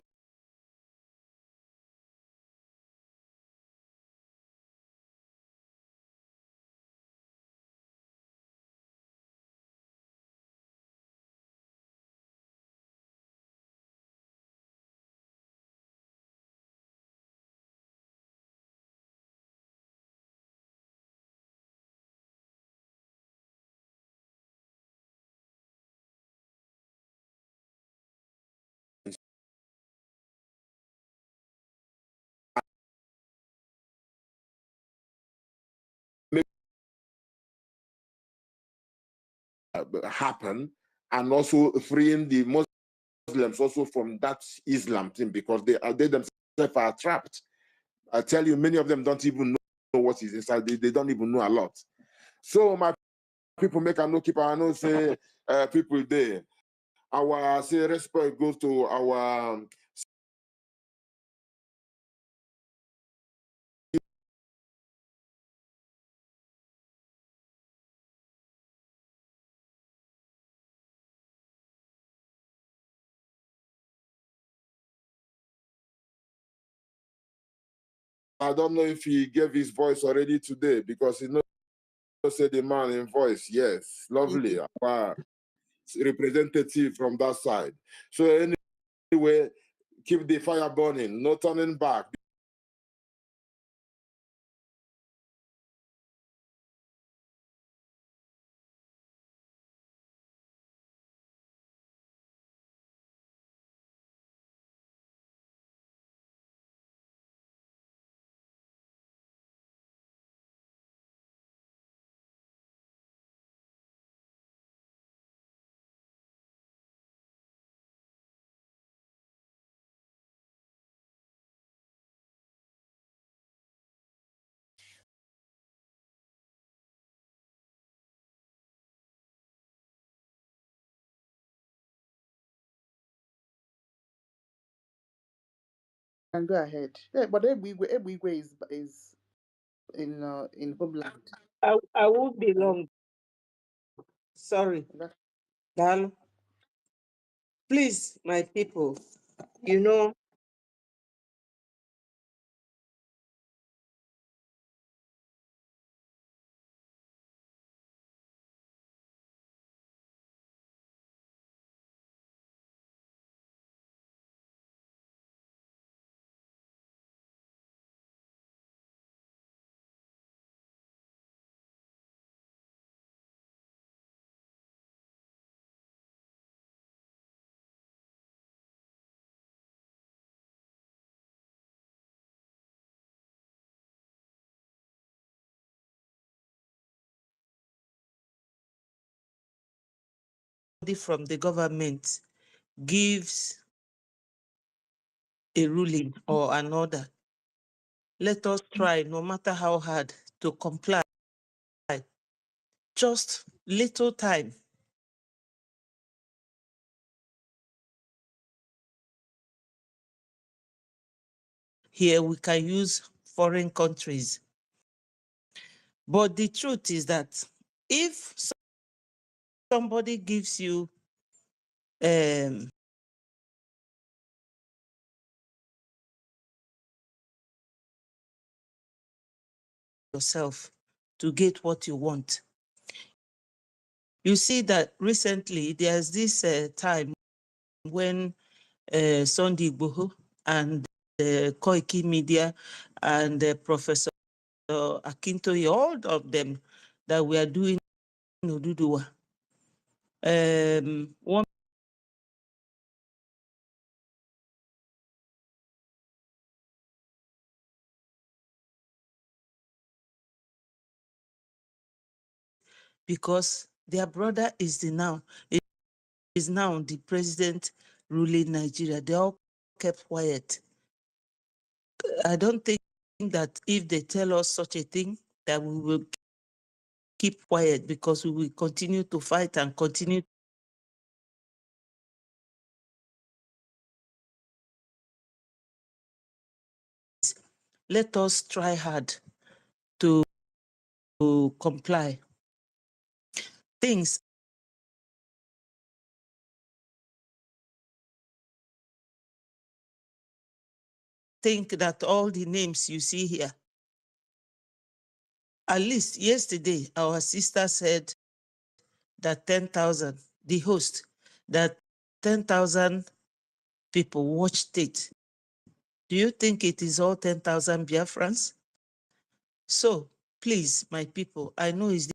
Speaker 18: happen, and also freeing the Muslims also from that Islam thing, because they themselves are trapped. I tell you, many of them don't even know what is inside. They don't even know a lot. So my people make a no keep. I know say people there. Our say respect goes to our I don't know if he gave his voice already today, because he knows say the man in voice. Yes, lovely. Our representative from that side. So anyway, keep the fire burning, no turning back.
Speaker 1: And go ahead. Yeah, but Ebigwe is in homeland.
Speaker 5: I won't be long. Sorry.
Speaker 1: That-
Speaker 5: Dal. Please, my people, you know, from the government gives a ruling or an order, let us try, no matter how hard, to comply. Just little time. Here we can use foreign countries. But the truth is that if somebody gives you yourself to get what you want. You see that recently there's this time when Sunday Igboho and Koiki Media and Professor Akintoye, all of them that we are doing Oduduwa. One because their brother is now the president ruling Nigeria. They all kept quiet. I don't think that if they tell us such a thing, that we will keep quiet, because we will continue to fight and continue. Let us try hard to comply. Things think that all the names you see here, at least yesterday, our sister said that 10,000, the host, that 10,000 people watched it. Do you think it is all 10,000 Biafrans? So please, my people, I know it's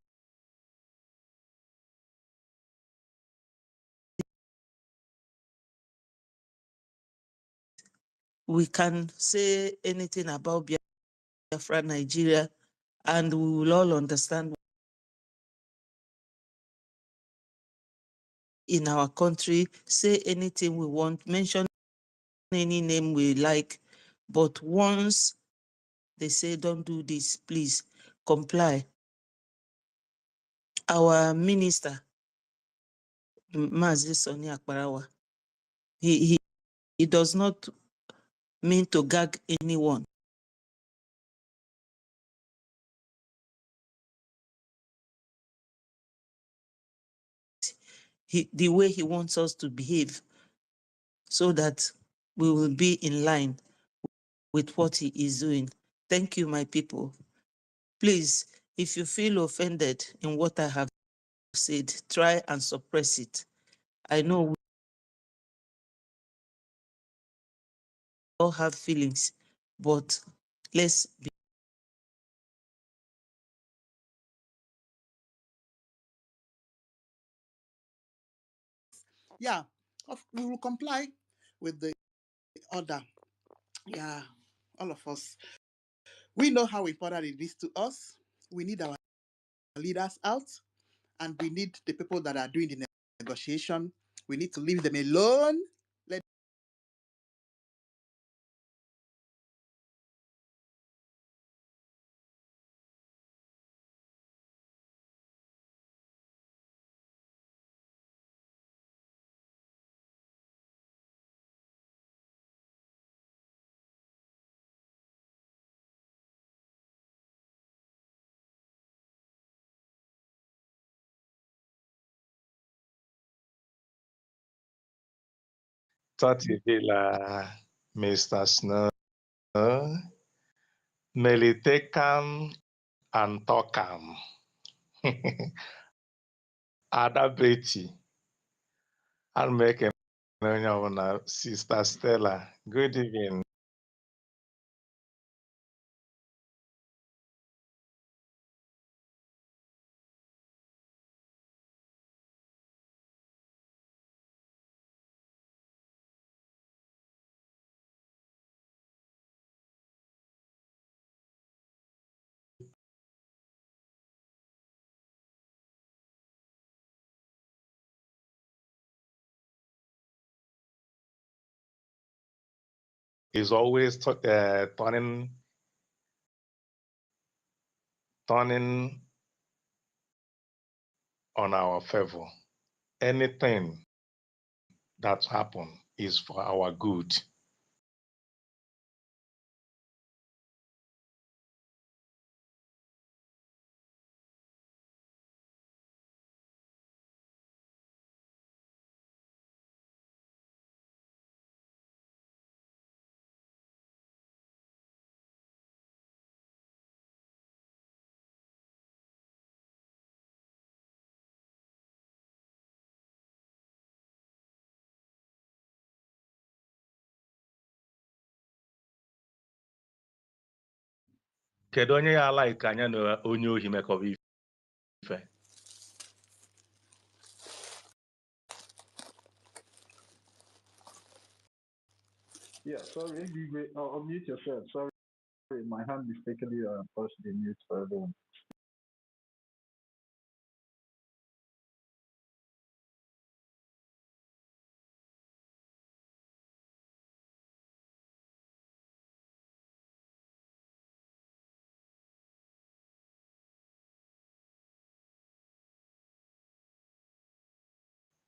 Speaker 5: we can say anything about Biafra, Nigeria, and we will all understand in our country, say anything we want, mention any name we like, but once they say don't do this, please comply. Our minister, Mazi Soni Akbarawa, he does not mean to gag anyone. The way he wants us to behave so that we will be in line with what he is doing. Thank you, my people. Please, if you feel offended in what I have said, try and suppress it. I know we all have feelings, but let's be.
Speaker 1: Yeah, we will comply with the order. Yeah, all of us. We know how important it is to us. We need our leaders out, and we need the people that are doing the negotiation. We need to leave them alone. Let
Speaker 17: Tativila, Mr. Snow, Melitekam and Tokam. Ada Betty, I'll make a Sister Stella. Good evening. Is always turning on our favor. Anything that happens is for our good. Kedu onye ya like anya na onye ohi mekọba ife?
Speaker 19: Yeah, sorry, unmute yourself. Sorry, my hand mistakenly pushed the mute for everyone.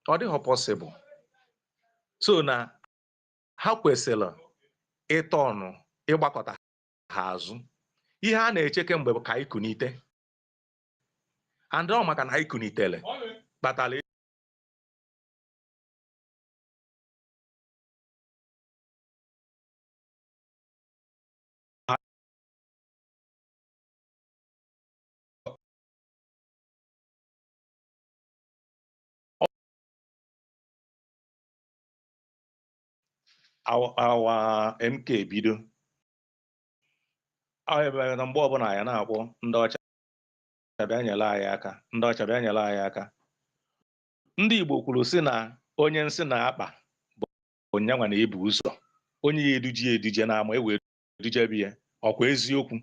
Speaker 17: Ọ dịghị possible. So na ha kwesịrị ịtọnụ ịgbakọta ha azụ. Ihe a na-eche kemgbe bụ ka anyị kunite. And ọ maka na anyị kunitere kpatara our MK bido. Ọ ebe na mgbe ọbụla ya na-akpọ ndị ọcha bịa nyere anyị aka, ndị ọcha bịa nyere anyị aka. Ndị Igbo kwuru sị na onye nsị na-akpa bụ nyanwa na-ebu ụzọ. Onye ya eduje n'ama ewee dujebe ya. Ọkwa eziokwu?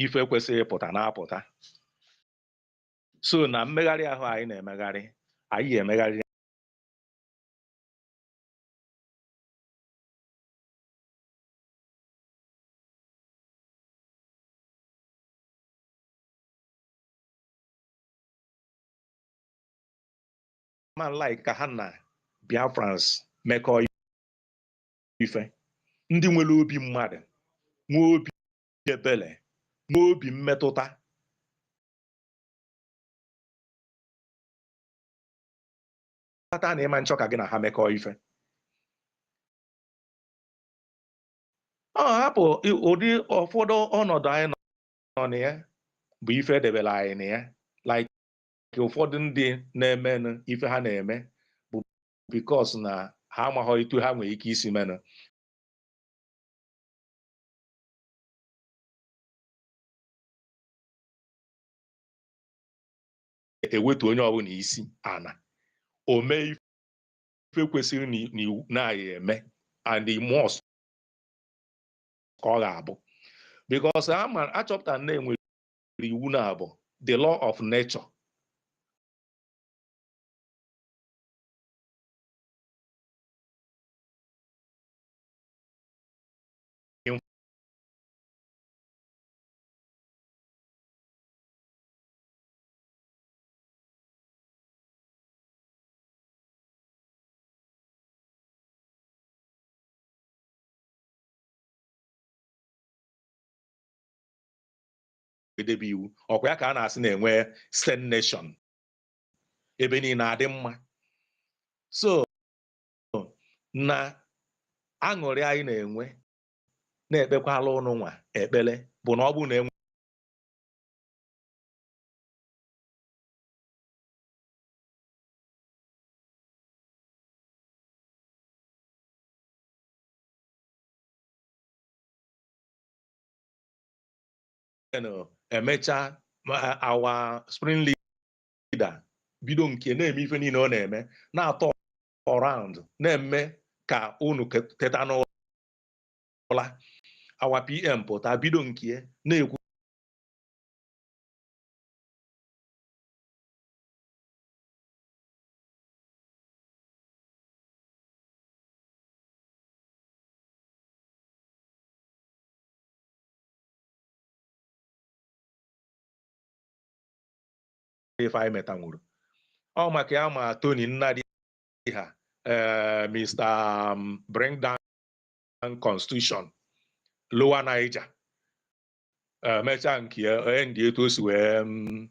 Speaker 20: ife kwesịrị ịpụta na-apụta. So na mmegharị ahụ anyị na-emegharị, anyị emegharị man like ka ha na Biafrans mekọọ ife. Ndị nwere obi mmadụ, nwee obi ebele, nwee obi mmetụta, kpata na ịma nchọ ka gị na ha mekọọ ife. Ọ hapụ ụdị ụfọdụ ọnọdụ anyị nọ na ya bụ ife edebere anyị na ya, like ụfọdụ ndị na-emenụ ife ha na-eme bụ bikos na ha amaghị etu ha nwere ike isi menụ. Ewetu onye ọbụla isi ana o mee ife kwesịrị n'iwu na-anyị eme and the must ka ọ ga-abụ bikos achọpụta na enwere iwu na-abụ the law of nature. Edebe iwu ọkwa ya ka a na-asị na-enwe state nation ebe niile adị mma. So na aṅụrị anyị na-enwe na-ekpekwala ụnụ nwa ekpele bụ na ọ bụ na enwe emechaa awa spring leader bido nke na-eme ife niile ọ na-eme na-atọ around na-eme ka unu teta n'ụla. Awa PM pụta bido nke na-ekwu ife anyị metanwuru. Ọ maka ya ma Tony Nnadi ha Mr. Bring Down Constitution Lower Niger mechaa nke ndị etu o si wee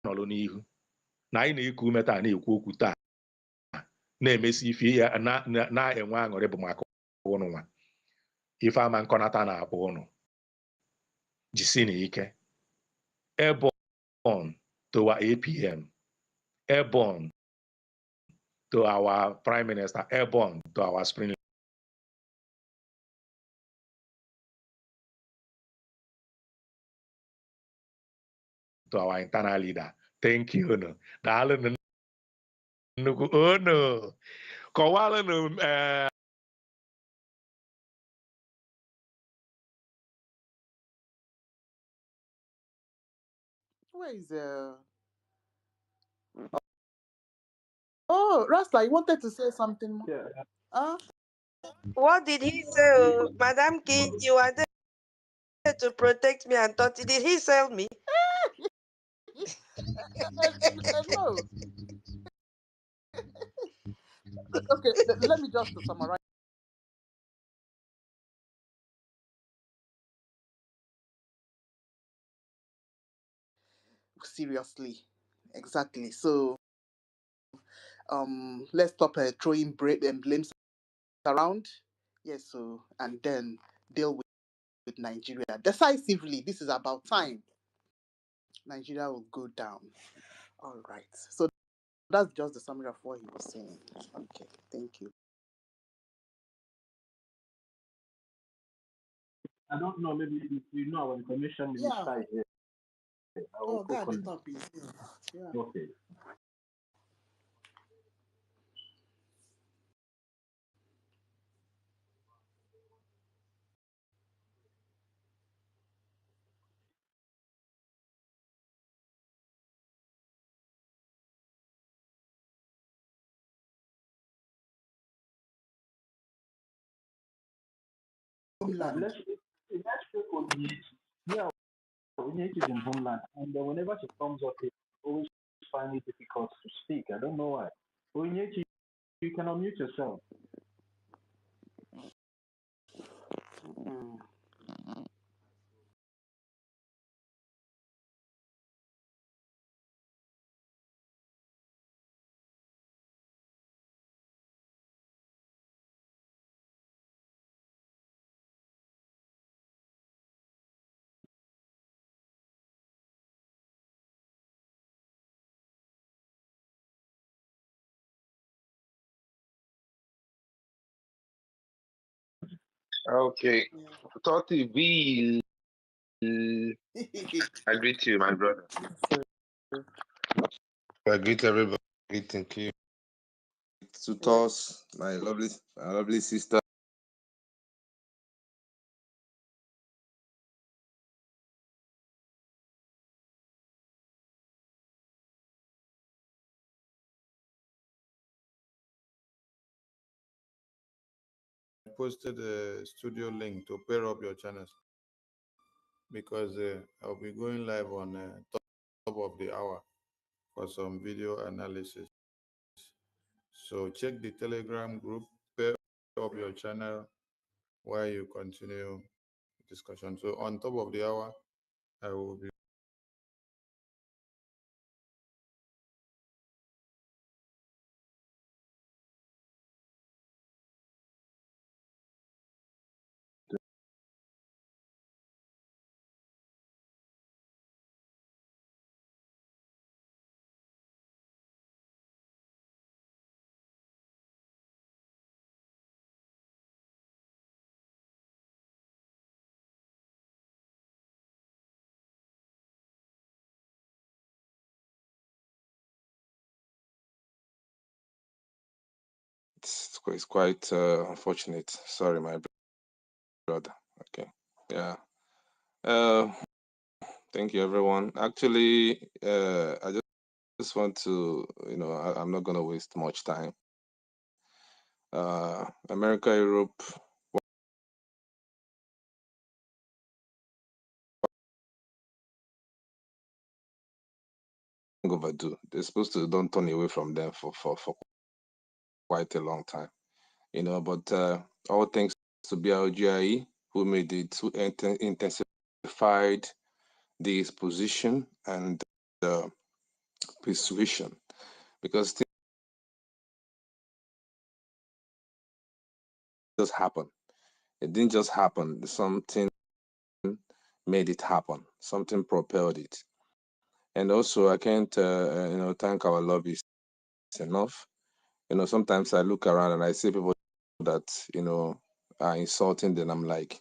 Speaker 20: nọrọ n'ihu na anyị na-eku ume taa na-ekwu okwu taa na-emesi ife ya na-enwe aṅụrị bụ maka ụnụ nwa. Ife ama nkọnata na-akpọ ụnụ jisi na ike. Airborne to our APM, airborne to our Prime Minister, airborne to our spring to our internal leader. Thank you. Daalụ nnukwu unu kọwalụnụ
Speaker 1: Where is Oh, Rasta, you wanted to say something more?
Speaker 19: Yeah.
Speaker 7: What did he say? Oh, Madam King, you are there to protect me and thought, did he sell me?
Speaker 1: No. Okay, let me just summarize. Seriously, exactly. So, let's stop throwing blames around. Yes, so and then deal with Nigeria decisively. This is about time. Nigeria will go down. All right. So that's just the summary of what he was saying. Okay, thank you.
Speaker 19: I don't know. Maybe if you know our information
Speaker 1: Yeah.
Speaker 19: minister is here. I will
Speaker 1: Oh,
Speaker 19: click
Speaker 1: God, the
Speaker 19: on it.
Speaker 1: top is here. Yeah.
Speaker 19: Okay.
Speaker 1: Homeland.
Speaker 19: Let's click on it. Yeah, Onyeti is in homeland, and whenever she comes up, it always find it difficult to speak. I don't know why. Onyeti, you can unmute yourself.
Speaker 1: Mm.
Speaker 4: Okay.
Speaker 1: Yeah.
Speaker 4: Thoughty will I greet you, my brother. I greet everybody. Thank you. To
Speaker 1: Yeah.
Speaker 4: toss my lovely sister.
Speaker 2: Posted a studio link to pair up your channels because I'll be going live on top of the hour for some video analysis. So check the Telegram group, pair up your channel while you continue discussion. So on top of the hour, I will be
Speaker 4: It's quite unfortunate. Sorry, my brother. Okay. Yeah. Uh, thank you, everyone. Actually, I just want to, I'm not going to waste much time. America, Europe, overdue. They're supposed to don't turn away from them for quite a long time, But all thanks to BLGIE, who made it, who intensified the exposition and persuasion, because things just happen. It didn't just happen. Something made it happen. Something propelled it. And also, I can't, thank our lobbyists enough. Sometimes I look around and I see people that, are insulting, then I'm like,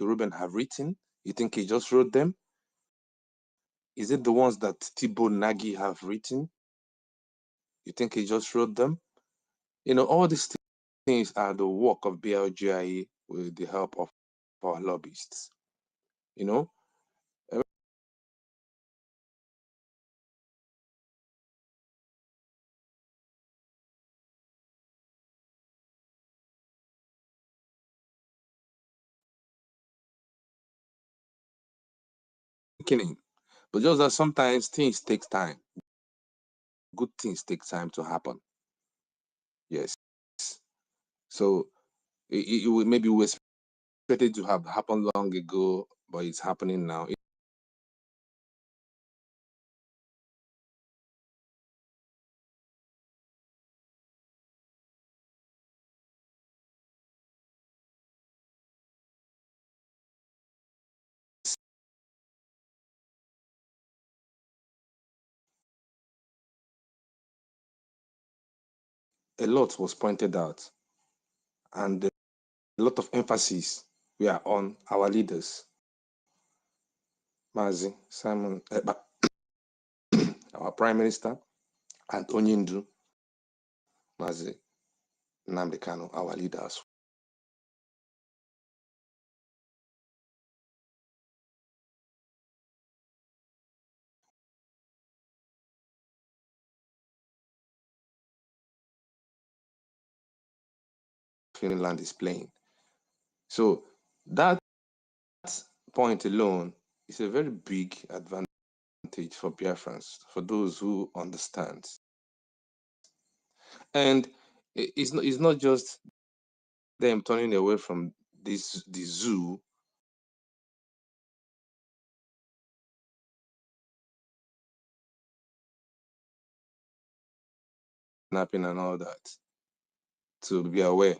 Speaker 4: Ruben have written? You think he just wrote them? Is it the ones that Thibaut Nagy have written? You think he just wrote them? All these things are the work of BLGIE with the help of our lobbyists. But just that sometimes things take time. Good things take time to happen. Yes. So
Speaker 12: maybe we expected to have happened long ago, but it's happening now. A lot was pointed out, and a lot of emphasis were on our leaders. Mazi Simon Ekpa, our Prime Minister, and Onyindu Mazi Nnamdi Kanu, our leaders. Finland is playing. So that point alone is a very big advantage for Biafrans, for those who understand. And it's not just them turning away from the zoo, napping and all that, to be aware,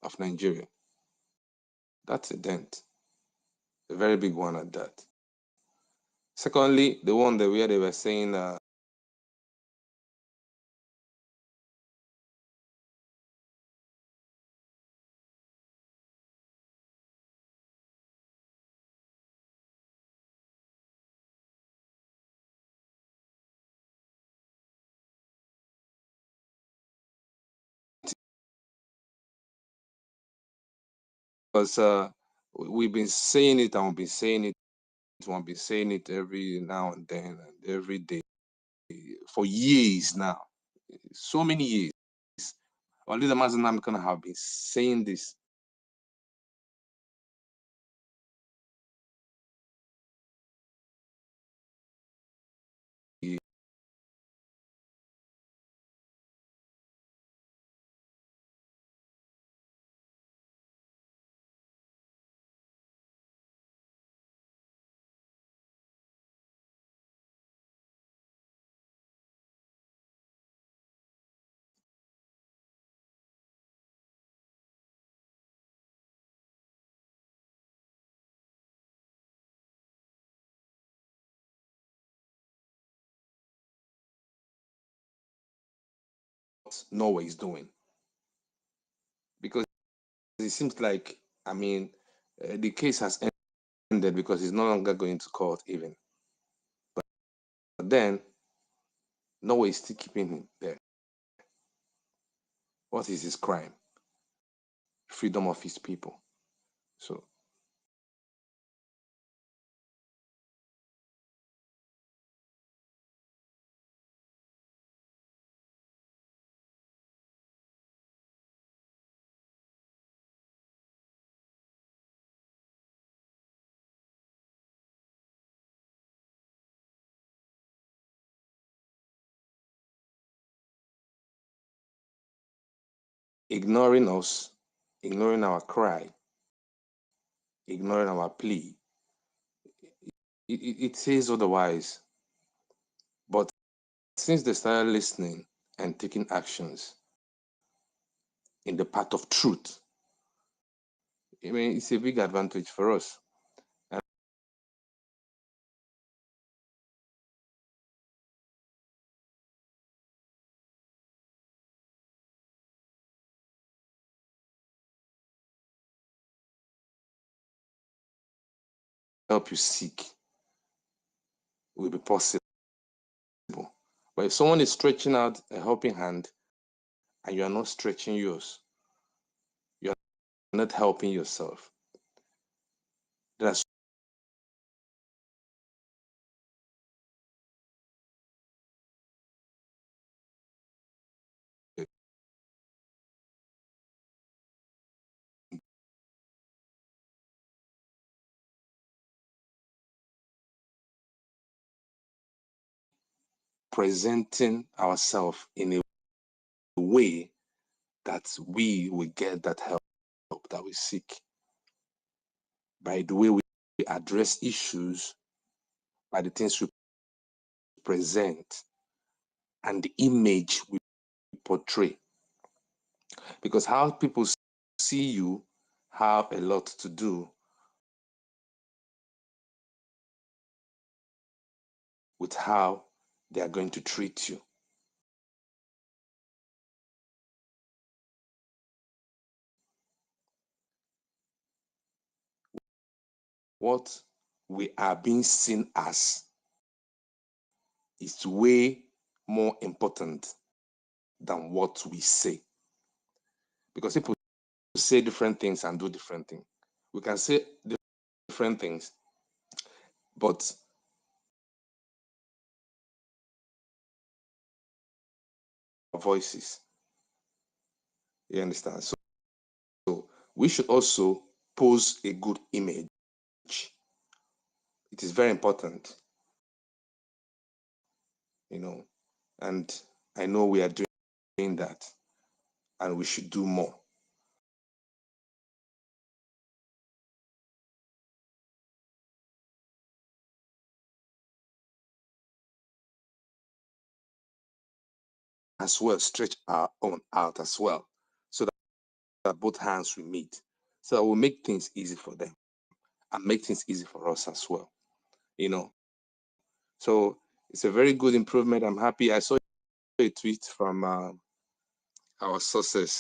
Speaker 12: of Nigeria. That's a dent, a very big one at that. Secondly, the one that where they were saying because we've been saying it and we've been saying it, we've been saying it every now and then and every day for years now, so many years. Our leader Mazi Nnamdi Kanu have been saying this. Norway is doing, because it seems like, the case has ended because he's no longer going to court even. But then Norway is still keeping him there. What is his crime? Freedom of his people. So ignoring us, ignoring our cry, ignoring our plea, it says otherwise. But since they started listening and taking actions in the path of truth, it's a big advantage for us. And help you seek will be possible. But if someone is stretching out a helping hand and you are not stretching yours, you are not helping yourself. That's presenting ourselves in a way that we will get that help that we seek by the way we address issues, by the things we present, and the image we portray. Because how people see you have a lot to do with how they are going to treat you. What we are being seen as is way more important than what we say. Because people say different things and do different things. We can say different things, but voices. You understand? So we should also pose a good image. It is very important, and I know we are doing that, and we should do more. As well, stretch our own out as well, so that both hands will meet. So that will make things easy for them and make things easy for us as well. So it's a very good improvement. I'm happy. I saw a tweet from our sources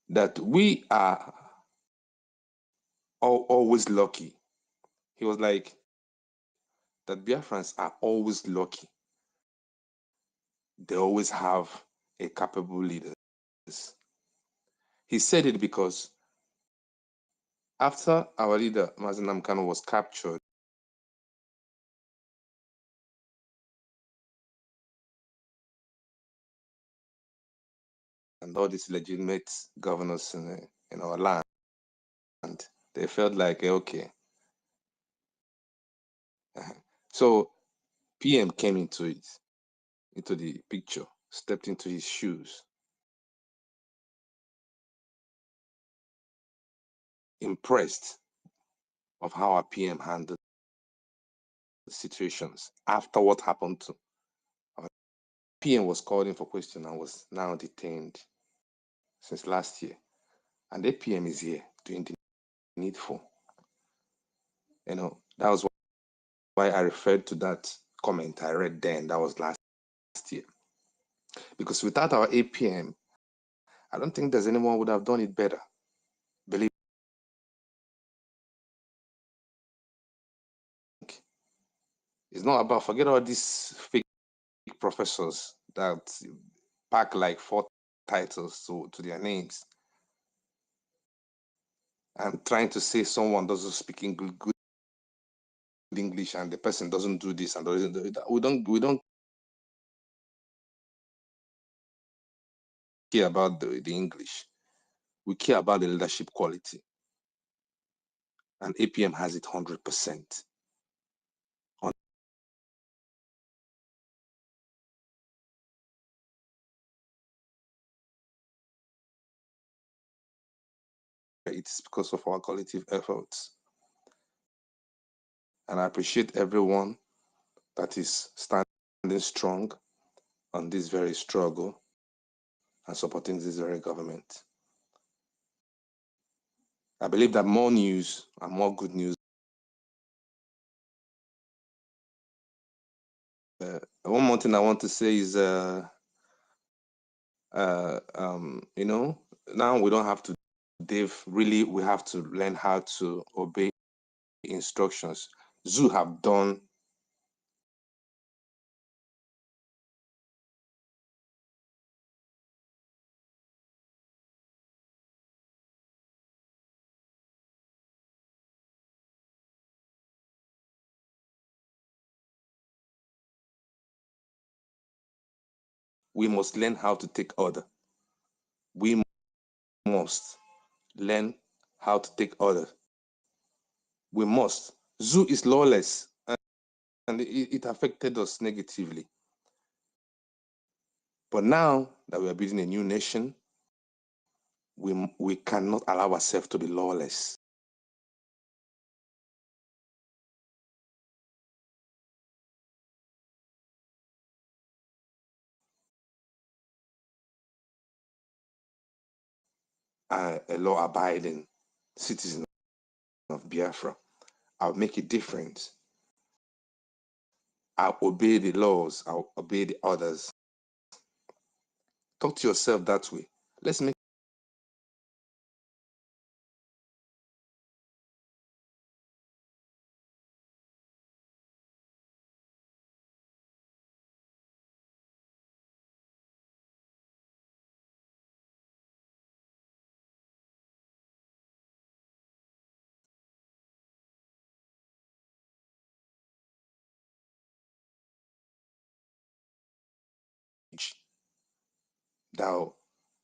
Speaker 12: that we are always lucky. He was like, that Biafrans are always lucky. They always have a capable leader. He said it because after our leader, Mazen Namkano, was captured, and all these legitimate governors in our land, they felt like, okay. So PM came into the picture, stepped into his shoes, impressed of how our PM handled the situations after what happened to our PM. Was called in for question and was now detained since last year. And the PM is here doing the needful. That was why I referred to that comment I read then. That was last year. Because without our APM, I don't think there's anyone who would have done it better. Believe me. It's not about, forget all these fake professors that pack like 4 titles to their names. I'm trying to say someone doesn't speak good English and the person doesn't do this and doesn't do that. We don't care about the English. We care about the leadership quality. And APM has it 100%. It's because of our collective efforts. And I appreciate everyone that is standing strong on this very struggle and supporting this very government. I believe that more news and more good news. One more thing I want to say is, you know, now we don't have to, Dave, really, we have to learn how to obey instructions. Zoo have done we must learn how to take order. We must learn how to take order. We must. Zoo is lawless, and it affected us negatively. But now that we are building a new nation, we cannot allow ourselves to be lawless. A law-abiding citizen of Biafra. I'll make a difference. I'll obey the laws. I'll obey the orders. Talk to yourself that way. Let's make that,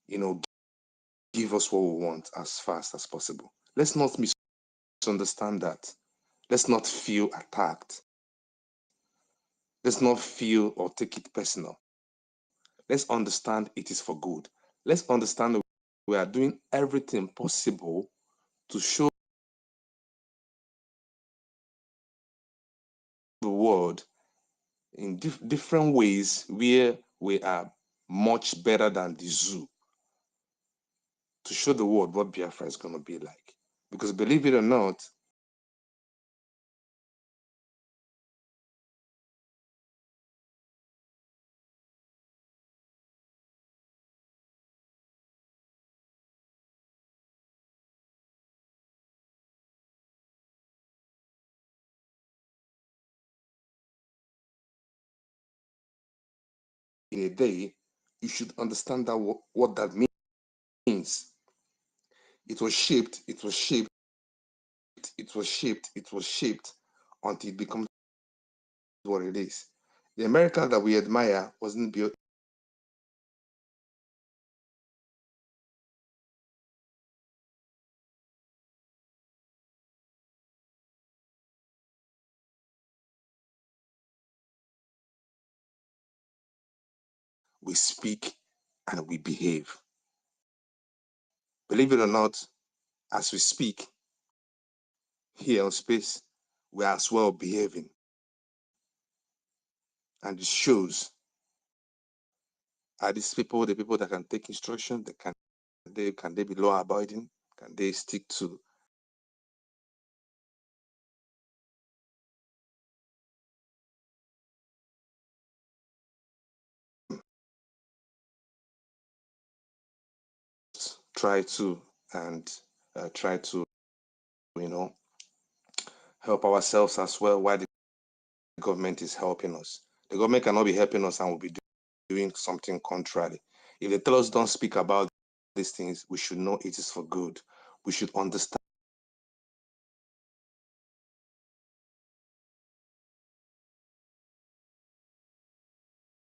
Speaker 12: you know, give us what we want as fast as possible. Let's not misunderstand that. Let's not feel attacked. Let's not feel or take it personal. Let's understand it is for good. Let's understand that we are doing everything possible to show the world in different ways where we are much better than the zoo, to show the world what Biafra is going to be like. Because believe it or not, in a day, you should understand that what that means. It was shaped, it was shaped, it was shaped, it was shaped until it becomes what it is. The America that we admire wasn't built. We speak and we behave. Believe it or not, as we speak here on space, we are as well behaving. And it shows, are these people the people that can take instruction? Can they be law abiding? Can they stick to try to you know, help ourselves as well while the government is helping us? The government cannot be helping us and will be doing something contrary. If they tell us don't speak about these things, we should know it is for good. We should understand.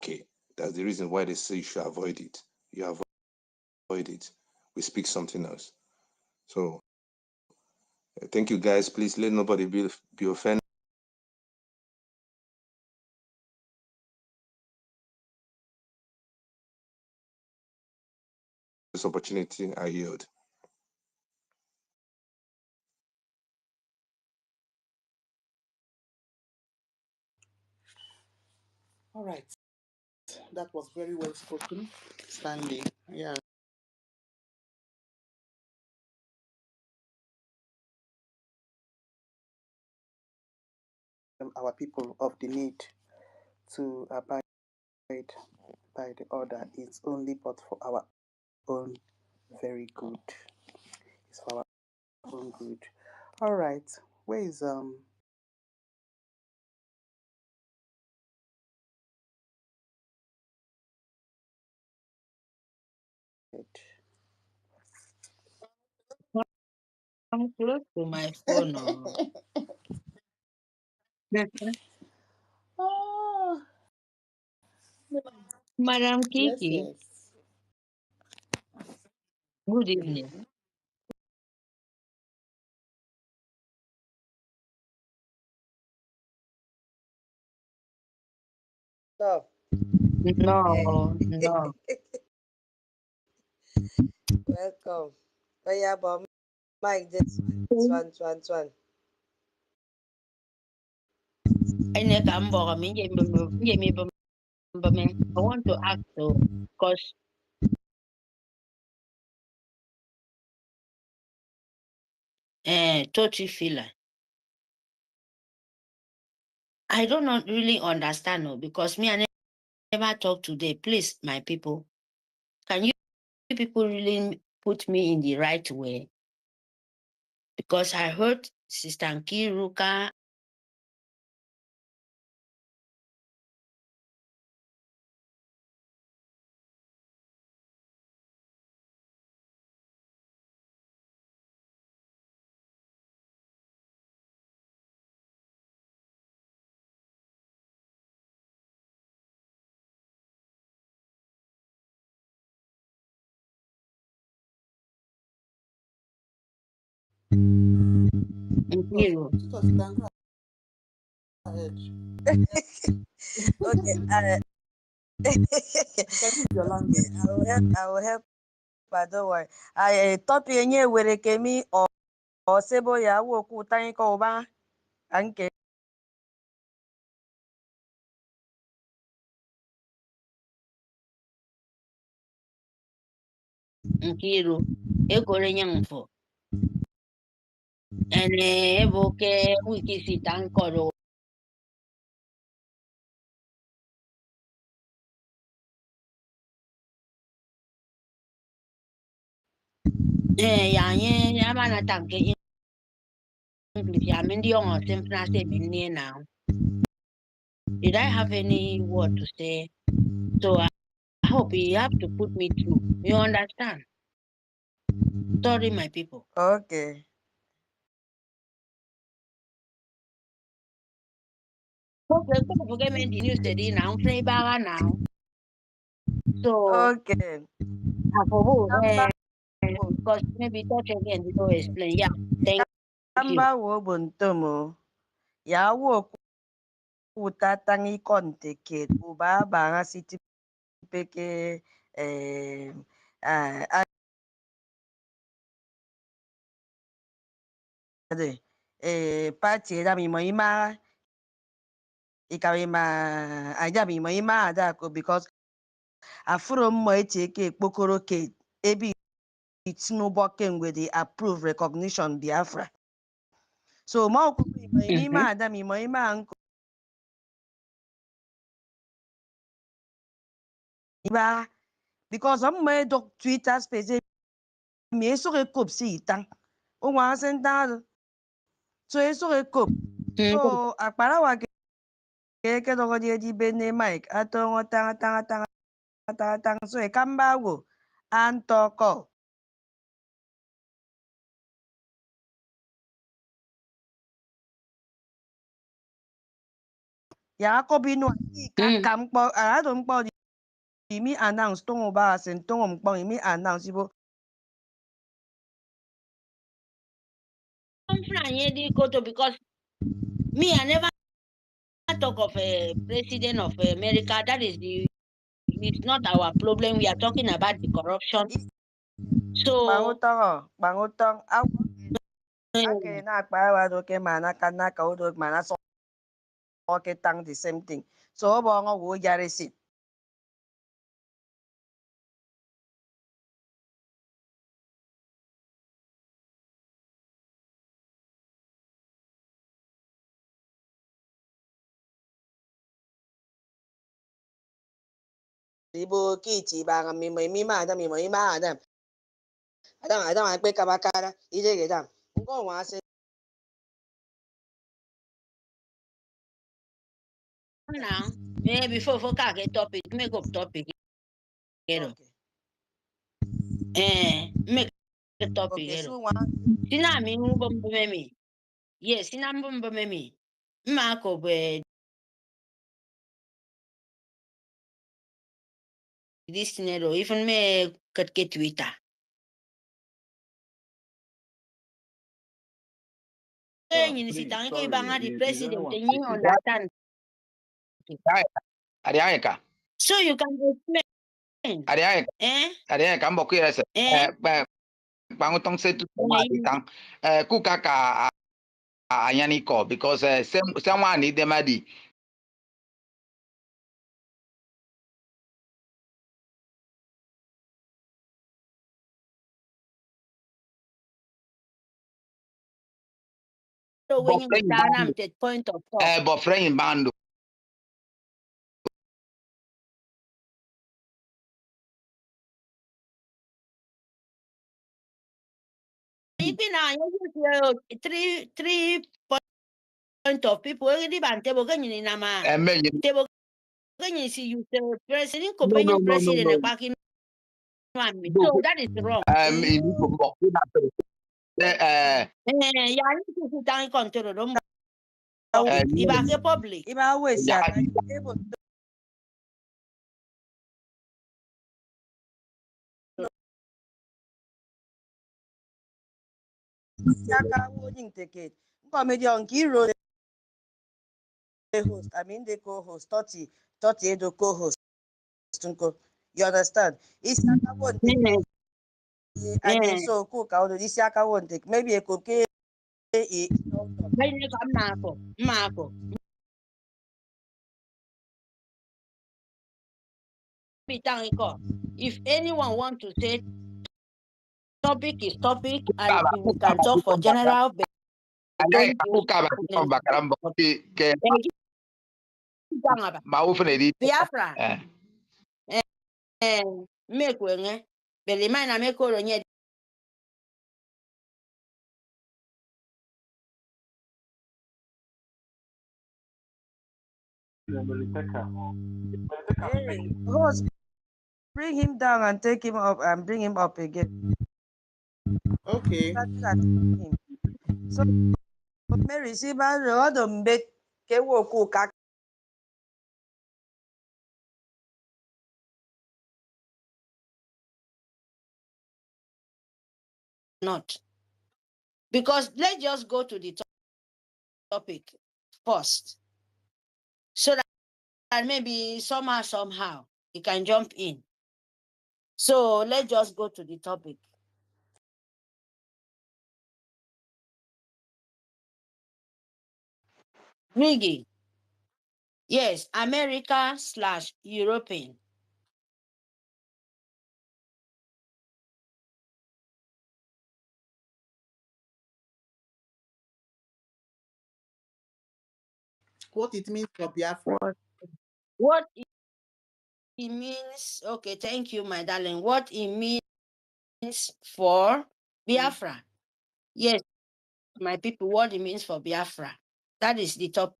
Speaker 12: Okay, that's the reason why they say you should avoid it. You avoid it. We speak something else. So thank you guys. Please let nobody be offended. This opportunity I yield.
Speaker 1: All right. That was very well spoken, Stanley. Yeah. Our people of the need to abide by the order. It's only but for our own very good. It's for our own good. All right. Where is it?
Speaker 2: I'm close to my phone. Oh.
Speaker 1: Oh,
Speaker 2: Madam
Speaker 1: yes,
Speaker 2: Kiki,
Speaker 1: yes.
Speaker 2: good
Speaker 1: Good
Speaker 2: evening.
Speaker 1: evening.
Speaker 2: No.
Speaker 7: Eh,
Speaker 2: No, no.
Speaker 7: welcome. Oh yeah, but Mike, this one.
Speaker 2: Ene ka mboro mi nje mi bame. I want to ask though, because Tochi fila. I don't not really understand no, because me I never talk today. Please, my people, can you people really put me in the right way? Because I heard Sister Nkiruka. Nkiru.
Speaker 1: Tutor, you can go ahead.
Speaker 7: Okay,
Speaker 1: You can use your language.
Speaker 7: I will help, but don't worry. I top yenye were kemi or sebo ya woku tani ko ba anke.
Speaker 2: Nkiru. Ekore nyamfo. Ene evoke wiki sitankoro. Yanye yamana tanke English. Yamindi on simple say me now. Did I have any word to say? So I hope you have to put me through. You understand? Sorry, my people.
Speaker 7: Okay.
Speaker 2: Okay, come forget me the news today now. Play baga now. So
Speaker 7: Okay.
Speaker 2: I forgot
Speaker 7: Kamba
Speaker 2: because maybe touch again you don't explain. Yeah, thank you.
Speaker 7: kamba wo buntomo. Ya wo kutatang ikonte kid. Uba banga city peke ah ade party da mi mo ima ikawe ma aja mi mo ima ada ko because afuro mo eche ke kpokoro ke ebi tinubu kemgbe the approve recognition Biafra. So ma okwu mi mo ima
Speaker 2: Mm-hmm.
Speaker 7: ada mi mo ima nko iba because I'm my dog Twitter space mi eso ke kop si itang. O wa senta so eso ke kop. So akpara wa ke dogo di bene mic atongo tanga so e kamba wo antoko ya ko binu ka kampo do mpo di mi announce tongo ba sen tongo mpo mi announce ibo
Speaker 2: Because me, I never talk of a president of America. That is it's not our problem. We are talking about the corruption. So
Speaker 7: bangotong ake na akpara wa do ke mana kana ka do mana so ke tang the same thing. So bo ngo wo yare si
Speaker 2: Ibo kiti banga mimo adam mimo ima adam. Adam akpe kabakara ije gedam. Ngo wa se now. Maybe before get topic, make up topic. okay. Make a topic. Okay, so one. Sina mi mbombo memi. Yes, sina mbombo memi. Mako be this scenario, even me cut get Twitter.
Speaker 19: Please,
Speaker 2: The
Speaker 19: sorry, is
Speaker 2: president
Speaker 19: anyone
Speaker 2: and you
Speaker 19: speaking?
Speaker 2: understand.
Speaker 16: Arianka.
Speaker 2: So you can explain.
Speaker 16: Arianka.
Speaker 2: Eh?
Speaker 16: Arianka mbok ya se. Bangun tong se tu ma di tang. Ku kaka anyani ko because someone need them adi.
Speaker 2: So when you down at the point of talk.
Speaker 16: But friend bando.
Speaker 2: Three point of people already ban table ganyan nama. Table ganyan si you the president ko president na kwakin mami. So that is wrong.
Speaker 16: Ini ko mbok na
Speaker 2: Yani ko tang control dom. Iba ke public.
Speaker 7: Iba always say Yaka wouldn't take it. Comedy on Kiro host. I mean the co-host, 30 Edo co-host. You understand? It's Yaka won't take it. And then so cook out of this Yaka won't take. Maybe a cook.
Speaker 2: Marco. If anyone want to say topic is topic and we can talk for general Biafra. Make wenge. Belimana make nye.
Speaker 7: Hey, host, bring him down and take him up and bring him up again.
Speaker 1: Okay.
Speaker 7: So, Mary, see, but the make
Speaker 2: Not. Because let's just go to the topic first. So that maybe somehow you can jump in. So let's just go to the topic. Brgie. Yes, America/European.
Speaker 1: What it means for Biafra.
Speaker 2: What it means, okay, thank you, my darling. What it means for Biafra. Yes, my people, what it means for Biafra. That is the topic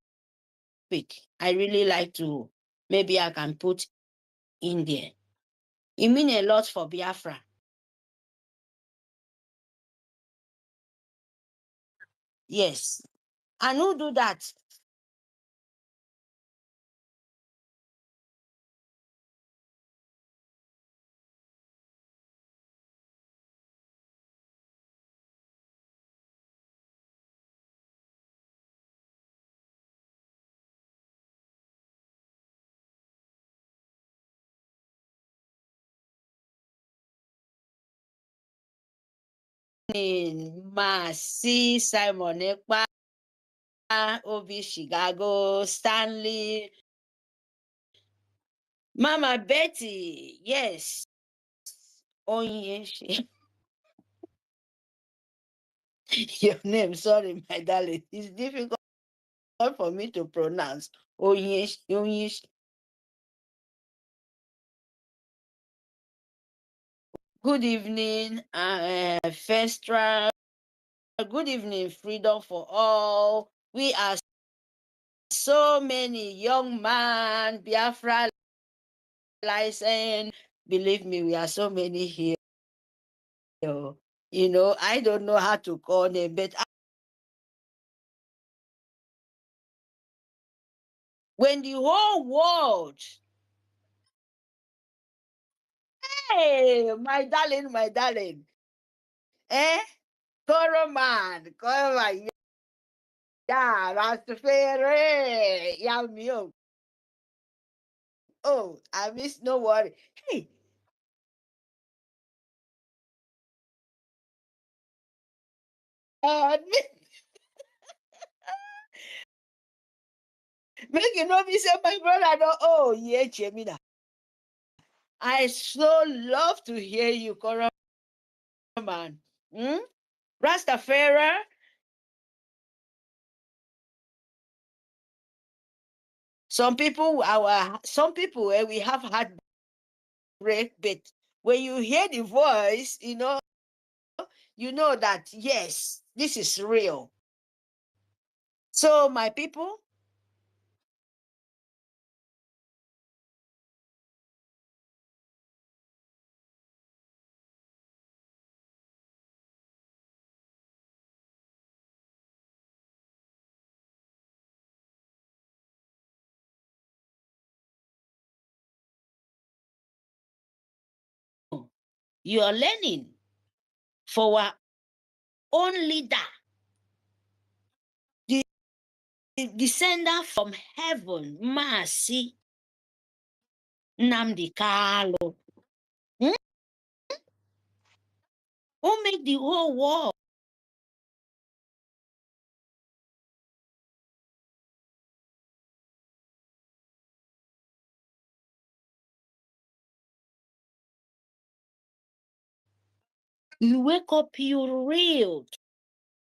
Speaker 2: I really like to, maybe I can put in there. It means a lot for Biafra. Yes. And who do that? Masi Simon Ekpa, Obi Chicago, Stanley, Mama Betty, yes. Oh, yes. Your name, sorry, my darling. It's difficult for me to pronounce. Oh, yes, oh, yes. Good evening, Festra. Good evening, Freedom for All. We are so many young man, Biafra license. Believe me, we are so many here. You know, I don't know how to call them, but when the whole world, hey, my darling, eh? Coro man, yeah, Rastafari, yeah, me, oh, I miss, no worry. Hey, make you know me say my brother don't, oh, yeah, Chemina. I so love to hear you, Coro man. Hmm? Rastafari, some people, we have had break, but when you hear the voice, you know that yes, this is real. So my people, you are learning for our own leader, the descender from heaven, Mercy Nnamdi Kanu, who make the whole world you wake up, you real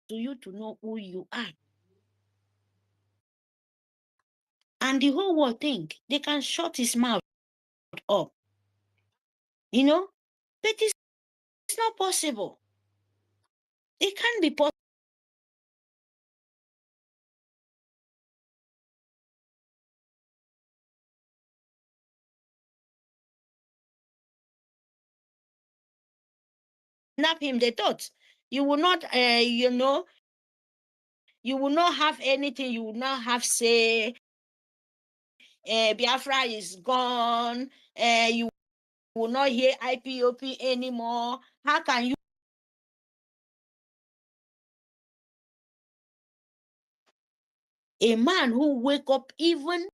Speaker 2: to you to know who you are. And the whole world think they can shut his mouth up. But it's not possible. It can't be possible. Snap him, they thought you will not, you will not have anything, you will not have say, Biafra is gone, you will not hear IPOP anymore. How can you? A man who wake up even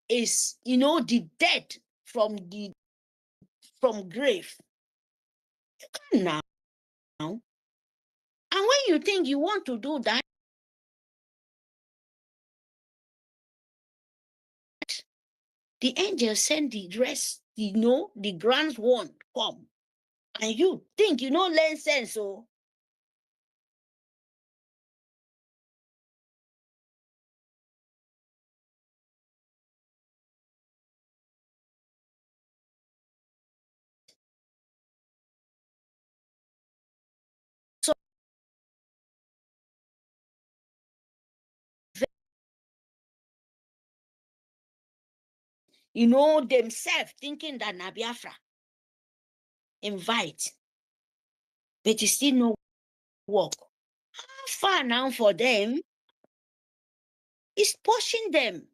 Speaker 2: is, the dead from grave. You can now. And when you think you want to do that, the angel send the dress, the grand one come. And you think you know learn sense, so themselves thinking that na Biafra invite, but it still no work. How far now for them is pushing them,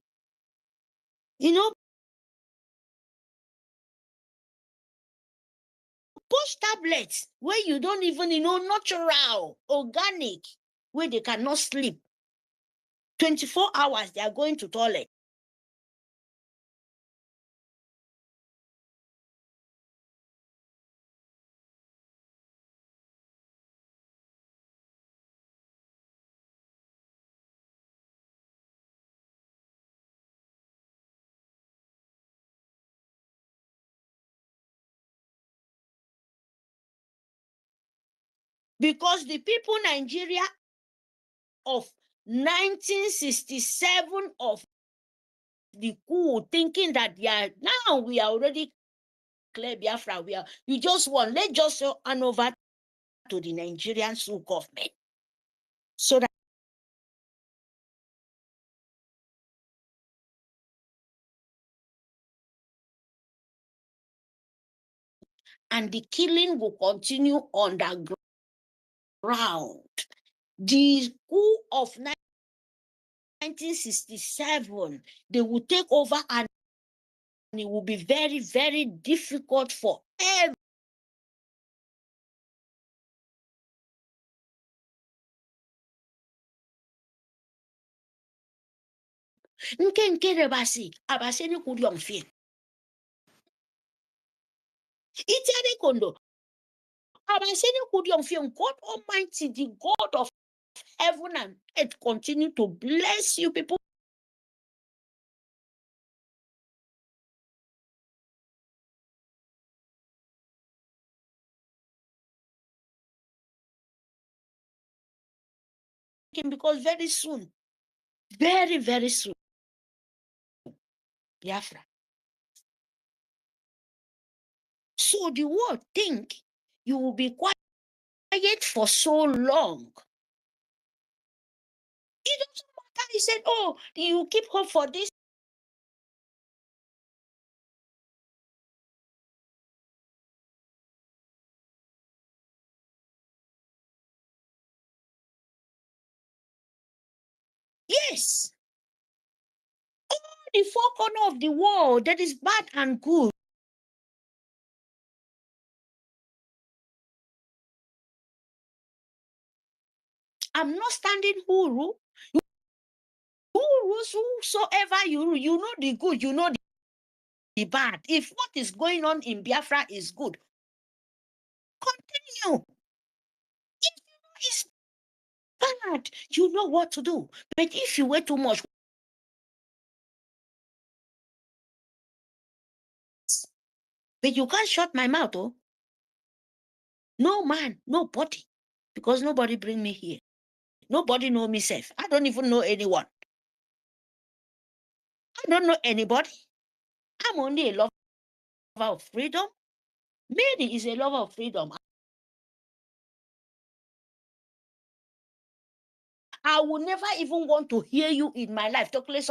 Speaker 2: push tablets where you don't even, natural, organic, where they cannot sleep. 24 hours, they are going to toilet. Because the people Nigeria of 1967 of the coup thinking that now we are already declare Biafra. We just want, let's just hand over to the Nigerian Sioux government so that and the killing will continue underground. The coup of 1967, they will take over and it will be very, very difficult for every nke rebasi abaseni kudiomfin. Itiade kondo abaseni kudiomfin. God Almighty, the God of heaven and earth, continue to bless you people. Because very soon, very, very soon, Biafra. So the world think you will be quiet for so long. It doesn't matter. He said, oh, you keep hope for this. Yes. All the four corners of the world, that is bad and good. I'm not standing who rules whosoever you know the good, you know the bad. If what is going on in Biafra is good, continue. If you know it's bad, you know what to do. But if you wait too much, but you can't shut my mouth, oh. No man, nobody, because nobody bring me here. Nobody know me safe. I don't even know anyone. I don't know anybody. I'm only a lover of freedom. Mary is a lover of freedom. I will never even want to hear you in my life talk less.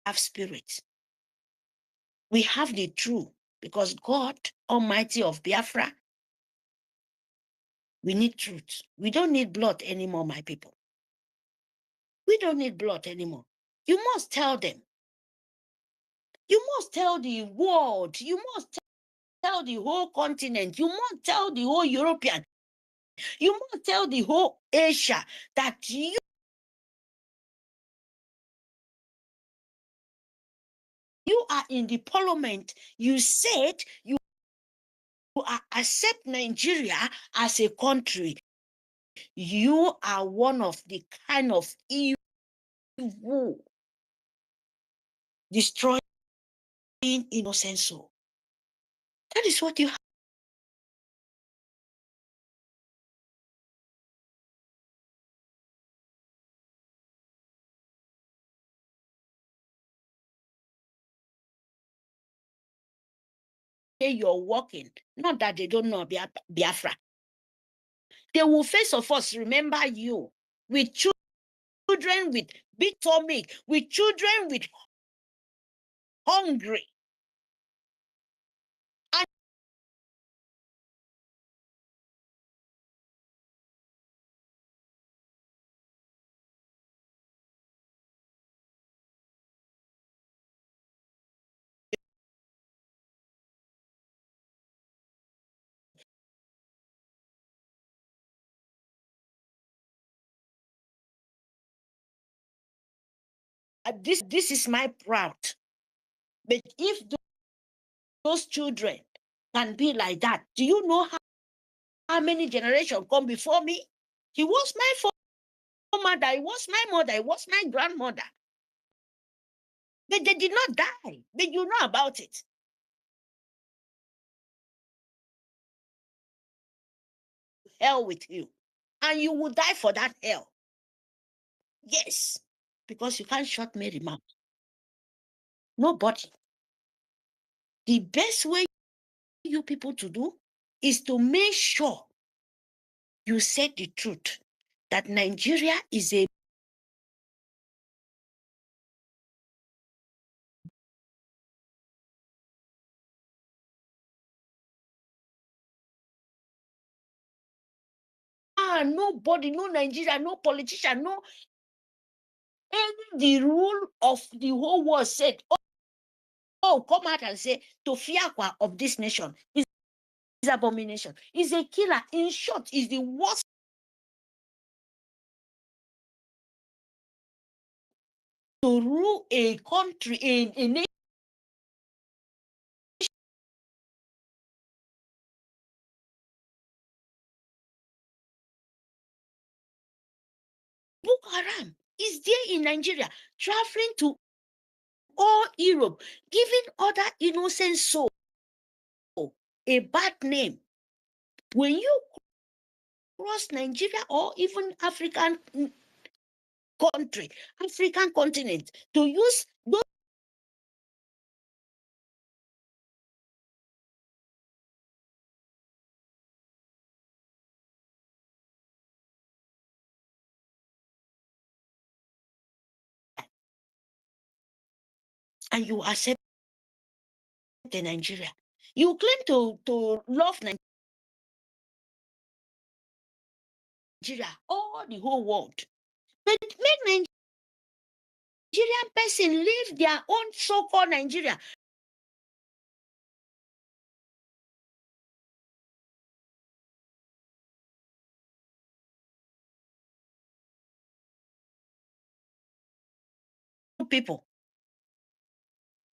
Speaker 2: Have spirit. We have the truth because God Almighty of Biafra, we need truth. We don't need blood anymore, my people. We don't need blood anymore. You must tell them. You must tell the world. You must tell the whole continent. You must tell the whole European. You must tell the whole Asia that you are in the parliament. You said you accept Nigeria as a country. You are one of the kind of evil destroying innocent soul. That is what you have. You're working, not that they don't know Biafra. They will face of us remember you with children with big stomach, with children with hungry. This is my proud. But if those children can be like that, do you know how many generations come before me? He was my mother, he was my mother, he was my grandmother. But they did not die. But you know about it. hell with you. And you will die for that hell. Yes, because you can't shut Mary mouth. Nobody. The best way you people to do is to make sure you say the truth that Nigeria is a nobody, no Nigeria, no politician, no any the rule of the whole world said, come out and say Tofiakwa of this nation is abomination, is a killer. In short, is the worst to rule a country in a nation. Boko Haram is there in Nigeria, traveling to all Europe, giving other innocent souls a bad name. When you cross Nigeria or even African country, African continent, to use those and you accept the Nigeria. You claim to love Nigeria, all the whole world. But make Nigerian person leave their own so-called Nigeria. People,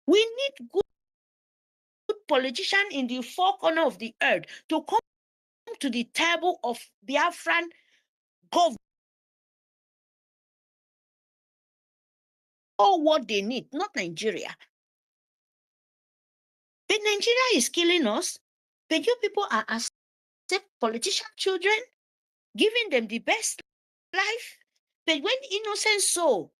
Speaker 2: we need good politicians in the four corners of the earth to come to the table of Biafran government. All what they need, not Nigeria. But Nigeria is killing us. But you people are accept politician children, giving them the best life. But when innocent soul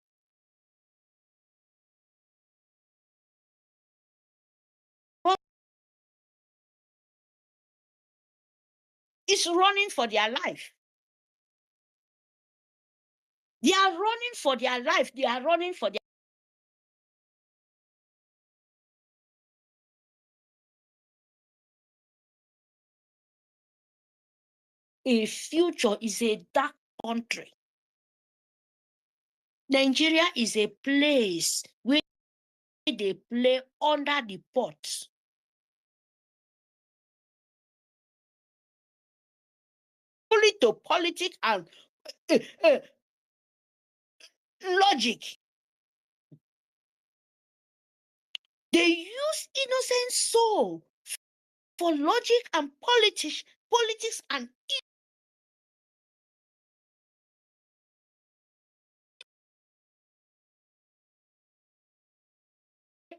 Speaker 2: is running for their life, they are running for their life. They are running for their a future is a dark country. Nigeria is a place where they play under the pot. Only to politics and logic. They use innocent soul for logic and politics and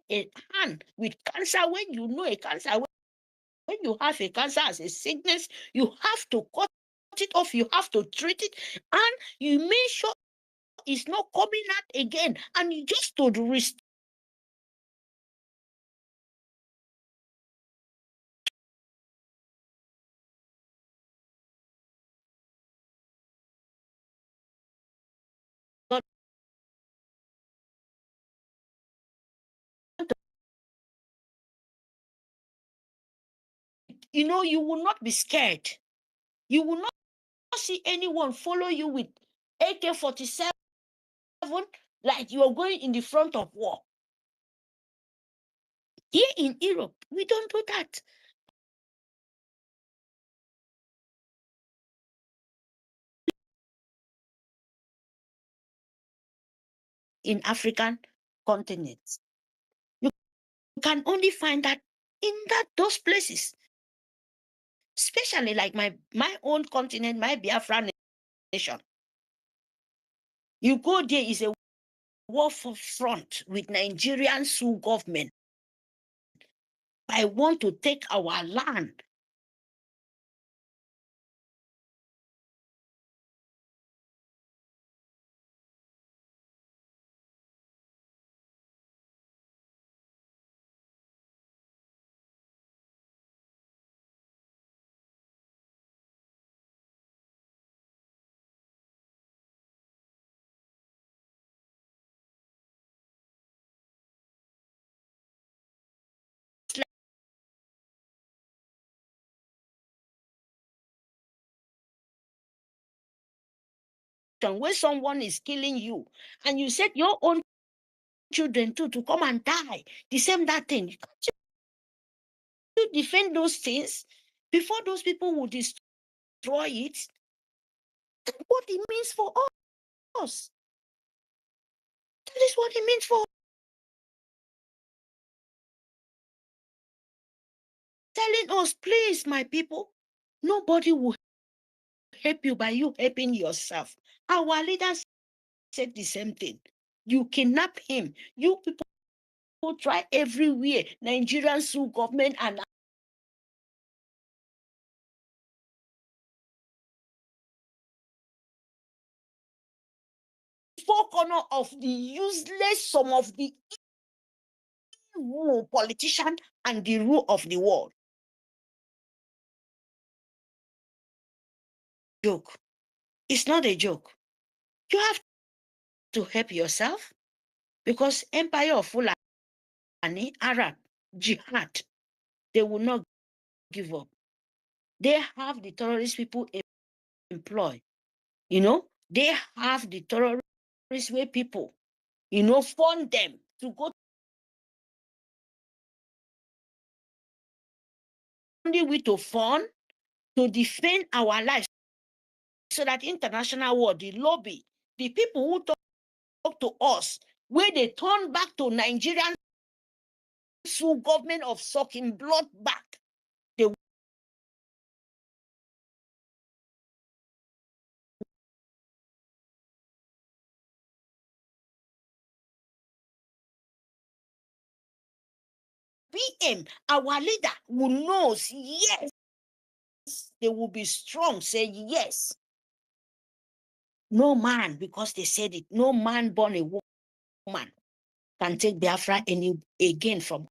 Speaker 2: a hand with cancer. When you know a cancer, when you have a cancer as a sickness, you have to cut it off, you have to treat it, and you make sure it's not coming out again. And you just to restore you will not be scared. You will not see anyone follow you with AK-47 like you are going in the front of war. Here in Europe, we don't do that. In African continents, you can only find that in those places, especially like my own continent, my Biafra nation. You go there, is a war for front with Nigerian Sioux government. I want to take our land. where someone is killing you, and you said your own children too to come and die, the same that thing. Can't you defend those things before those people will destroy it? That's what it means for us. That is what it means for us. Telling us, please, my people, nobody will help you by you helping yourself. Our leaders said the same thing. You kidnap him. You people try everywhere. Nigerian sue government and four corner of the useless, some of the evil politician and the rule of the world. Joke. It's not a joke. You have to help yourself because Empire of Fulani, Arab, Jihad, they will not give up. They have the terrorist people employed. They have the terrorist way people, fund them to go to fund to defend our lives so that international world, the lobby, the people who talk to us, where they turn back to Nigerian government of sucking blood back, they PM, our leader, who knows, yes, they will be strong, say yes. No man, because they said it, no man born a woman can take Biafra again from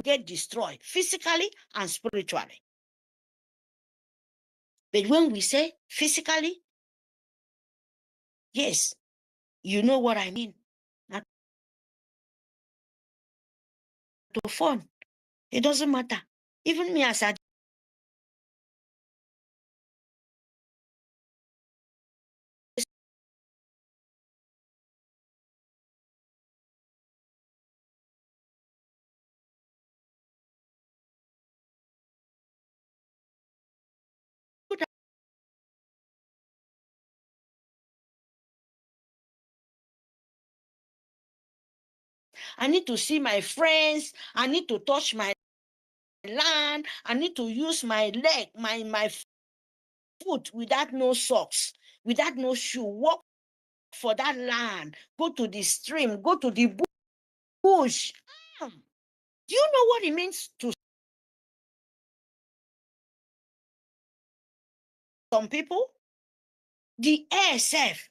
Speaker 2: get destroyed physically and spiritually. But when we say physically, yes, you know what I mean. Not to fun. It doesn't matter. Even me as a I need to see my friends. I need to touch my land. I need to use my leg, my foot without no socks, without no shoe. Walk for that land. Go to the stream. Go to the bush. Do you know what it means to some people? The air self.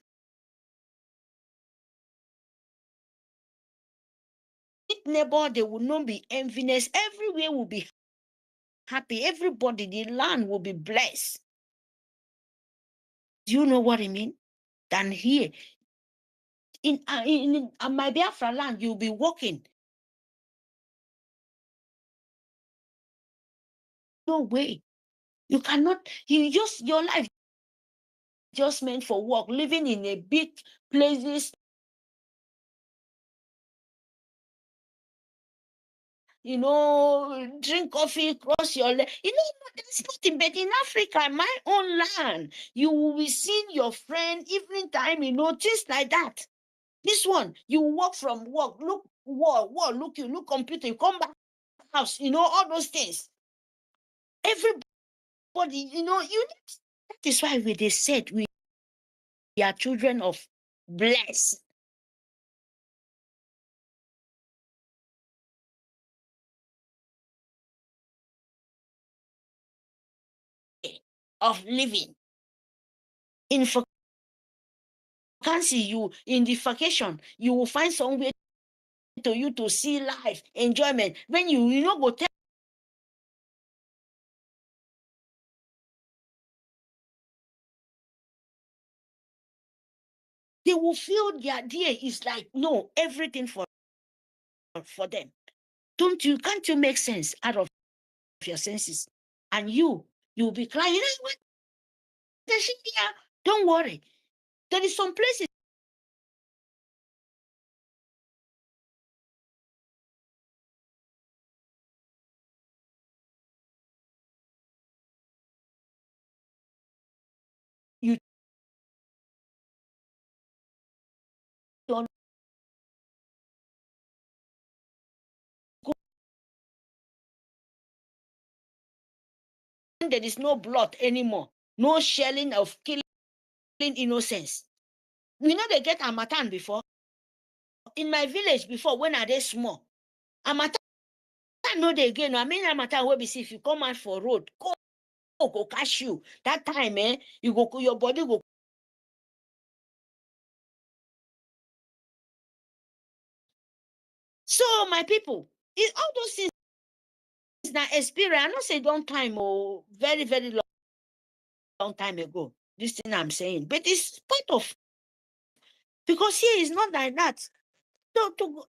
Speaker 2: Neighbor, they will not be envious. Everywhere will be happy. Everybody, the land will be blessed. Do you know what I mean? Than here. In my Biafra land, you'll be walking. No way. You cannot, your life just meant for work, living in a big places, drink coffee, cross your leg. There's nothing. But in Africa, my own land, you will be seeing your friend evening time, things like that. This one, you walk from work, look wall, look computer, you come back house, all those things. Everybody, that is why they said we are children of blessed. Of living. In vacancy, in the vacation, you will find somewhere to see life, enjoyment. When you go tell they will feel the idea is like, no, everything for them. Can't you make sense out of your senses? And you'll be crying, what the shit here? Don't worry. There is some places you don't go. There is no blood anymore, no shelling of killing innocents. We know they get Amatan before. In my village before, when are they small? Amatan no dey again. I mean Amatan will be see if you come out for road, go catch you. That time, you go, your body go. So my people, all those things now experience. I not say long time or very, very long time ago. This thing I'm saying, but it's part of, because here is not like that. To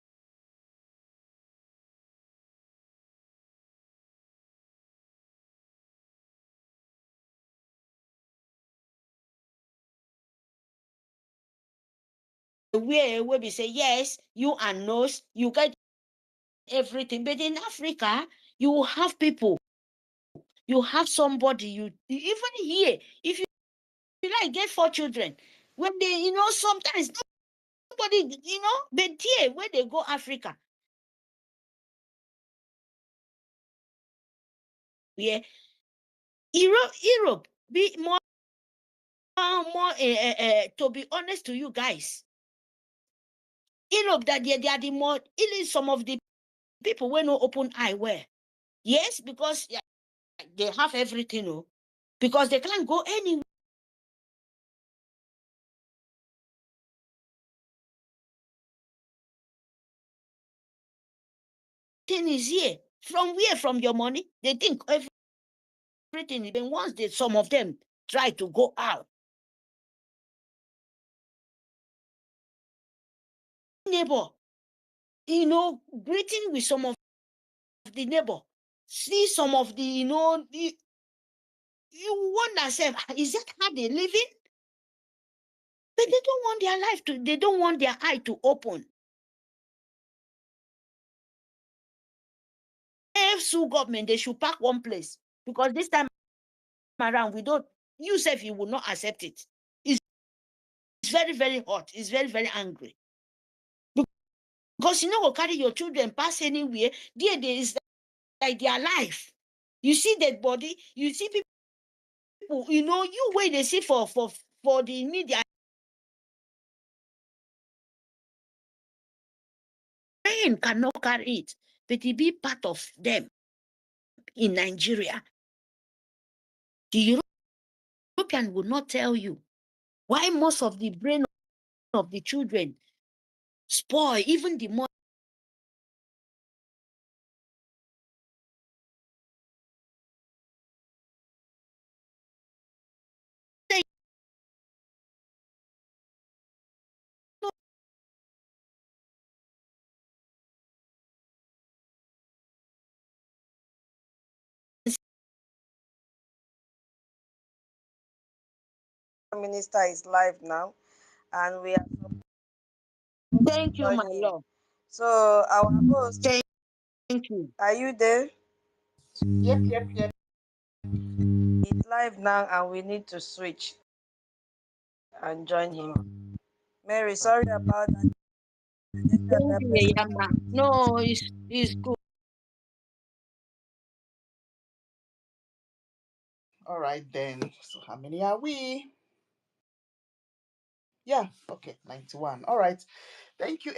Speaker 2: where we say yes, you and nose, you get everything. But in Africa, you have people, you have somebody, you even here, if you like get 4 children, when they, sometimes nobody, but here where they go Africa, yeah, Europe, be more, to be honest to you guys, Europe that they are the more, even some of the people when no open eye wear. Yes, because yeah, they have everything, because they can't go anywhere. Thing is here. From where? From your money? They think everything. Then once some of them try to go out, neighbor, greeting with some of the neighbor, see some of the, you wonder yourself, is that how they living? But they don't want their life to, they don't want their eye to open. Sue government, they should pack one place, because this time around, we don't, you say you will not accept it. It's very, very hot. It's very, very angry. Because you know, go carry your children pass anywhere, there is like their life. You see that body, you see people, you wait they see for the media. Brain cannot carry it, but it be part of them in Nigeria. The European will not tell you why most of the brain of the children spoil, even the more. Minister is live now, and we are. Thank you, my love. So our host, thank you. Are you there?
Speaker 1: Yep.
Speaker 2: It's live now, and we need to switch and join him. Mary, sorry about that. Thank you, Yama. No, it's good.
Speaker 1: All right then. So how many are we? Yeah, okay, 91. All right. Thank you,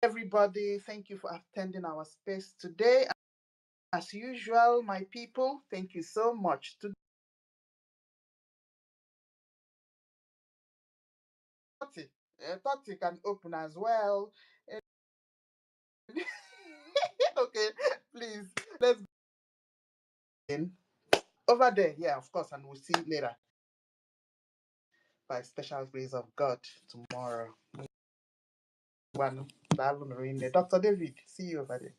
Speaker 1: everybody. Thank you for attending our space today. As usual, my people, thank you so much. 30 can open as well. Okay, please, let's go in. Over there. Yeah, of course, and we'll see you later by special grace of God tomorrow. One, Dr. David, see you over there.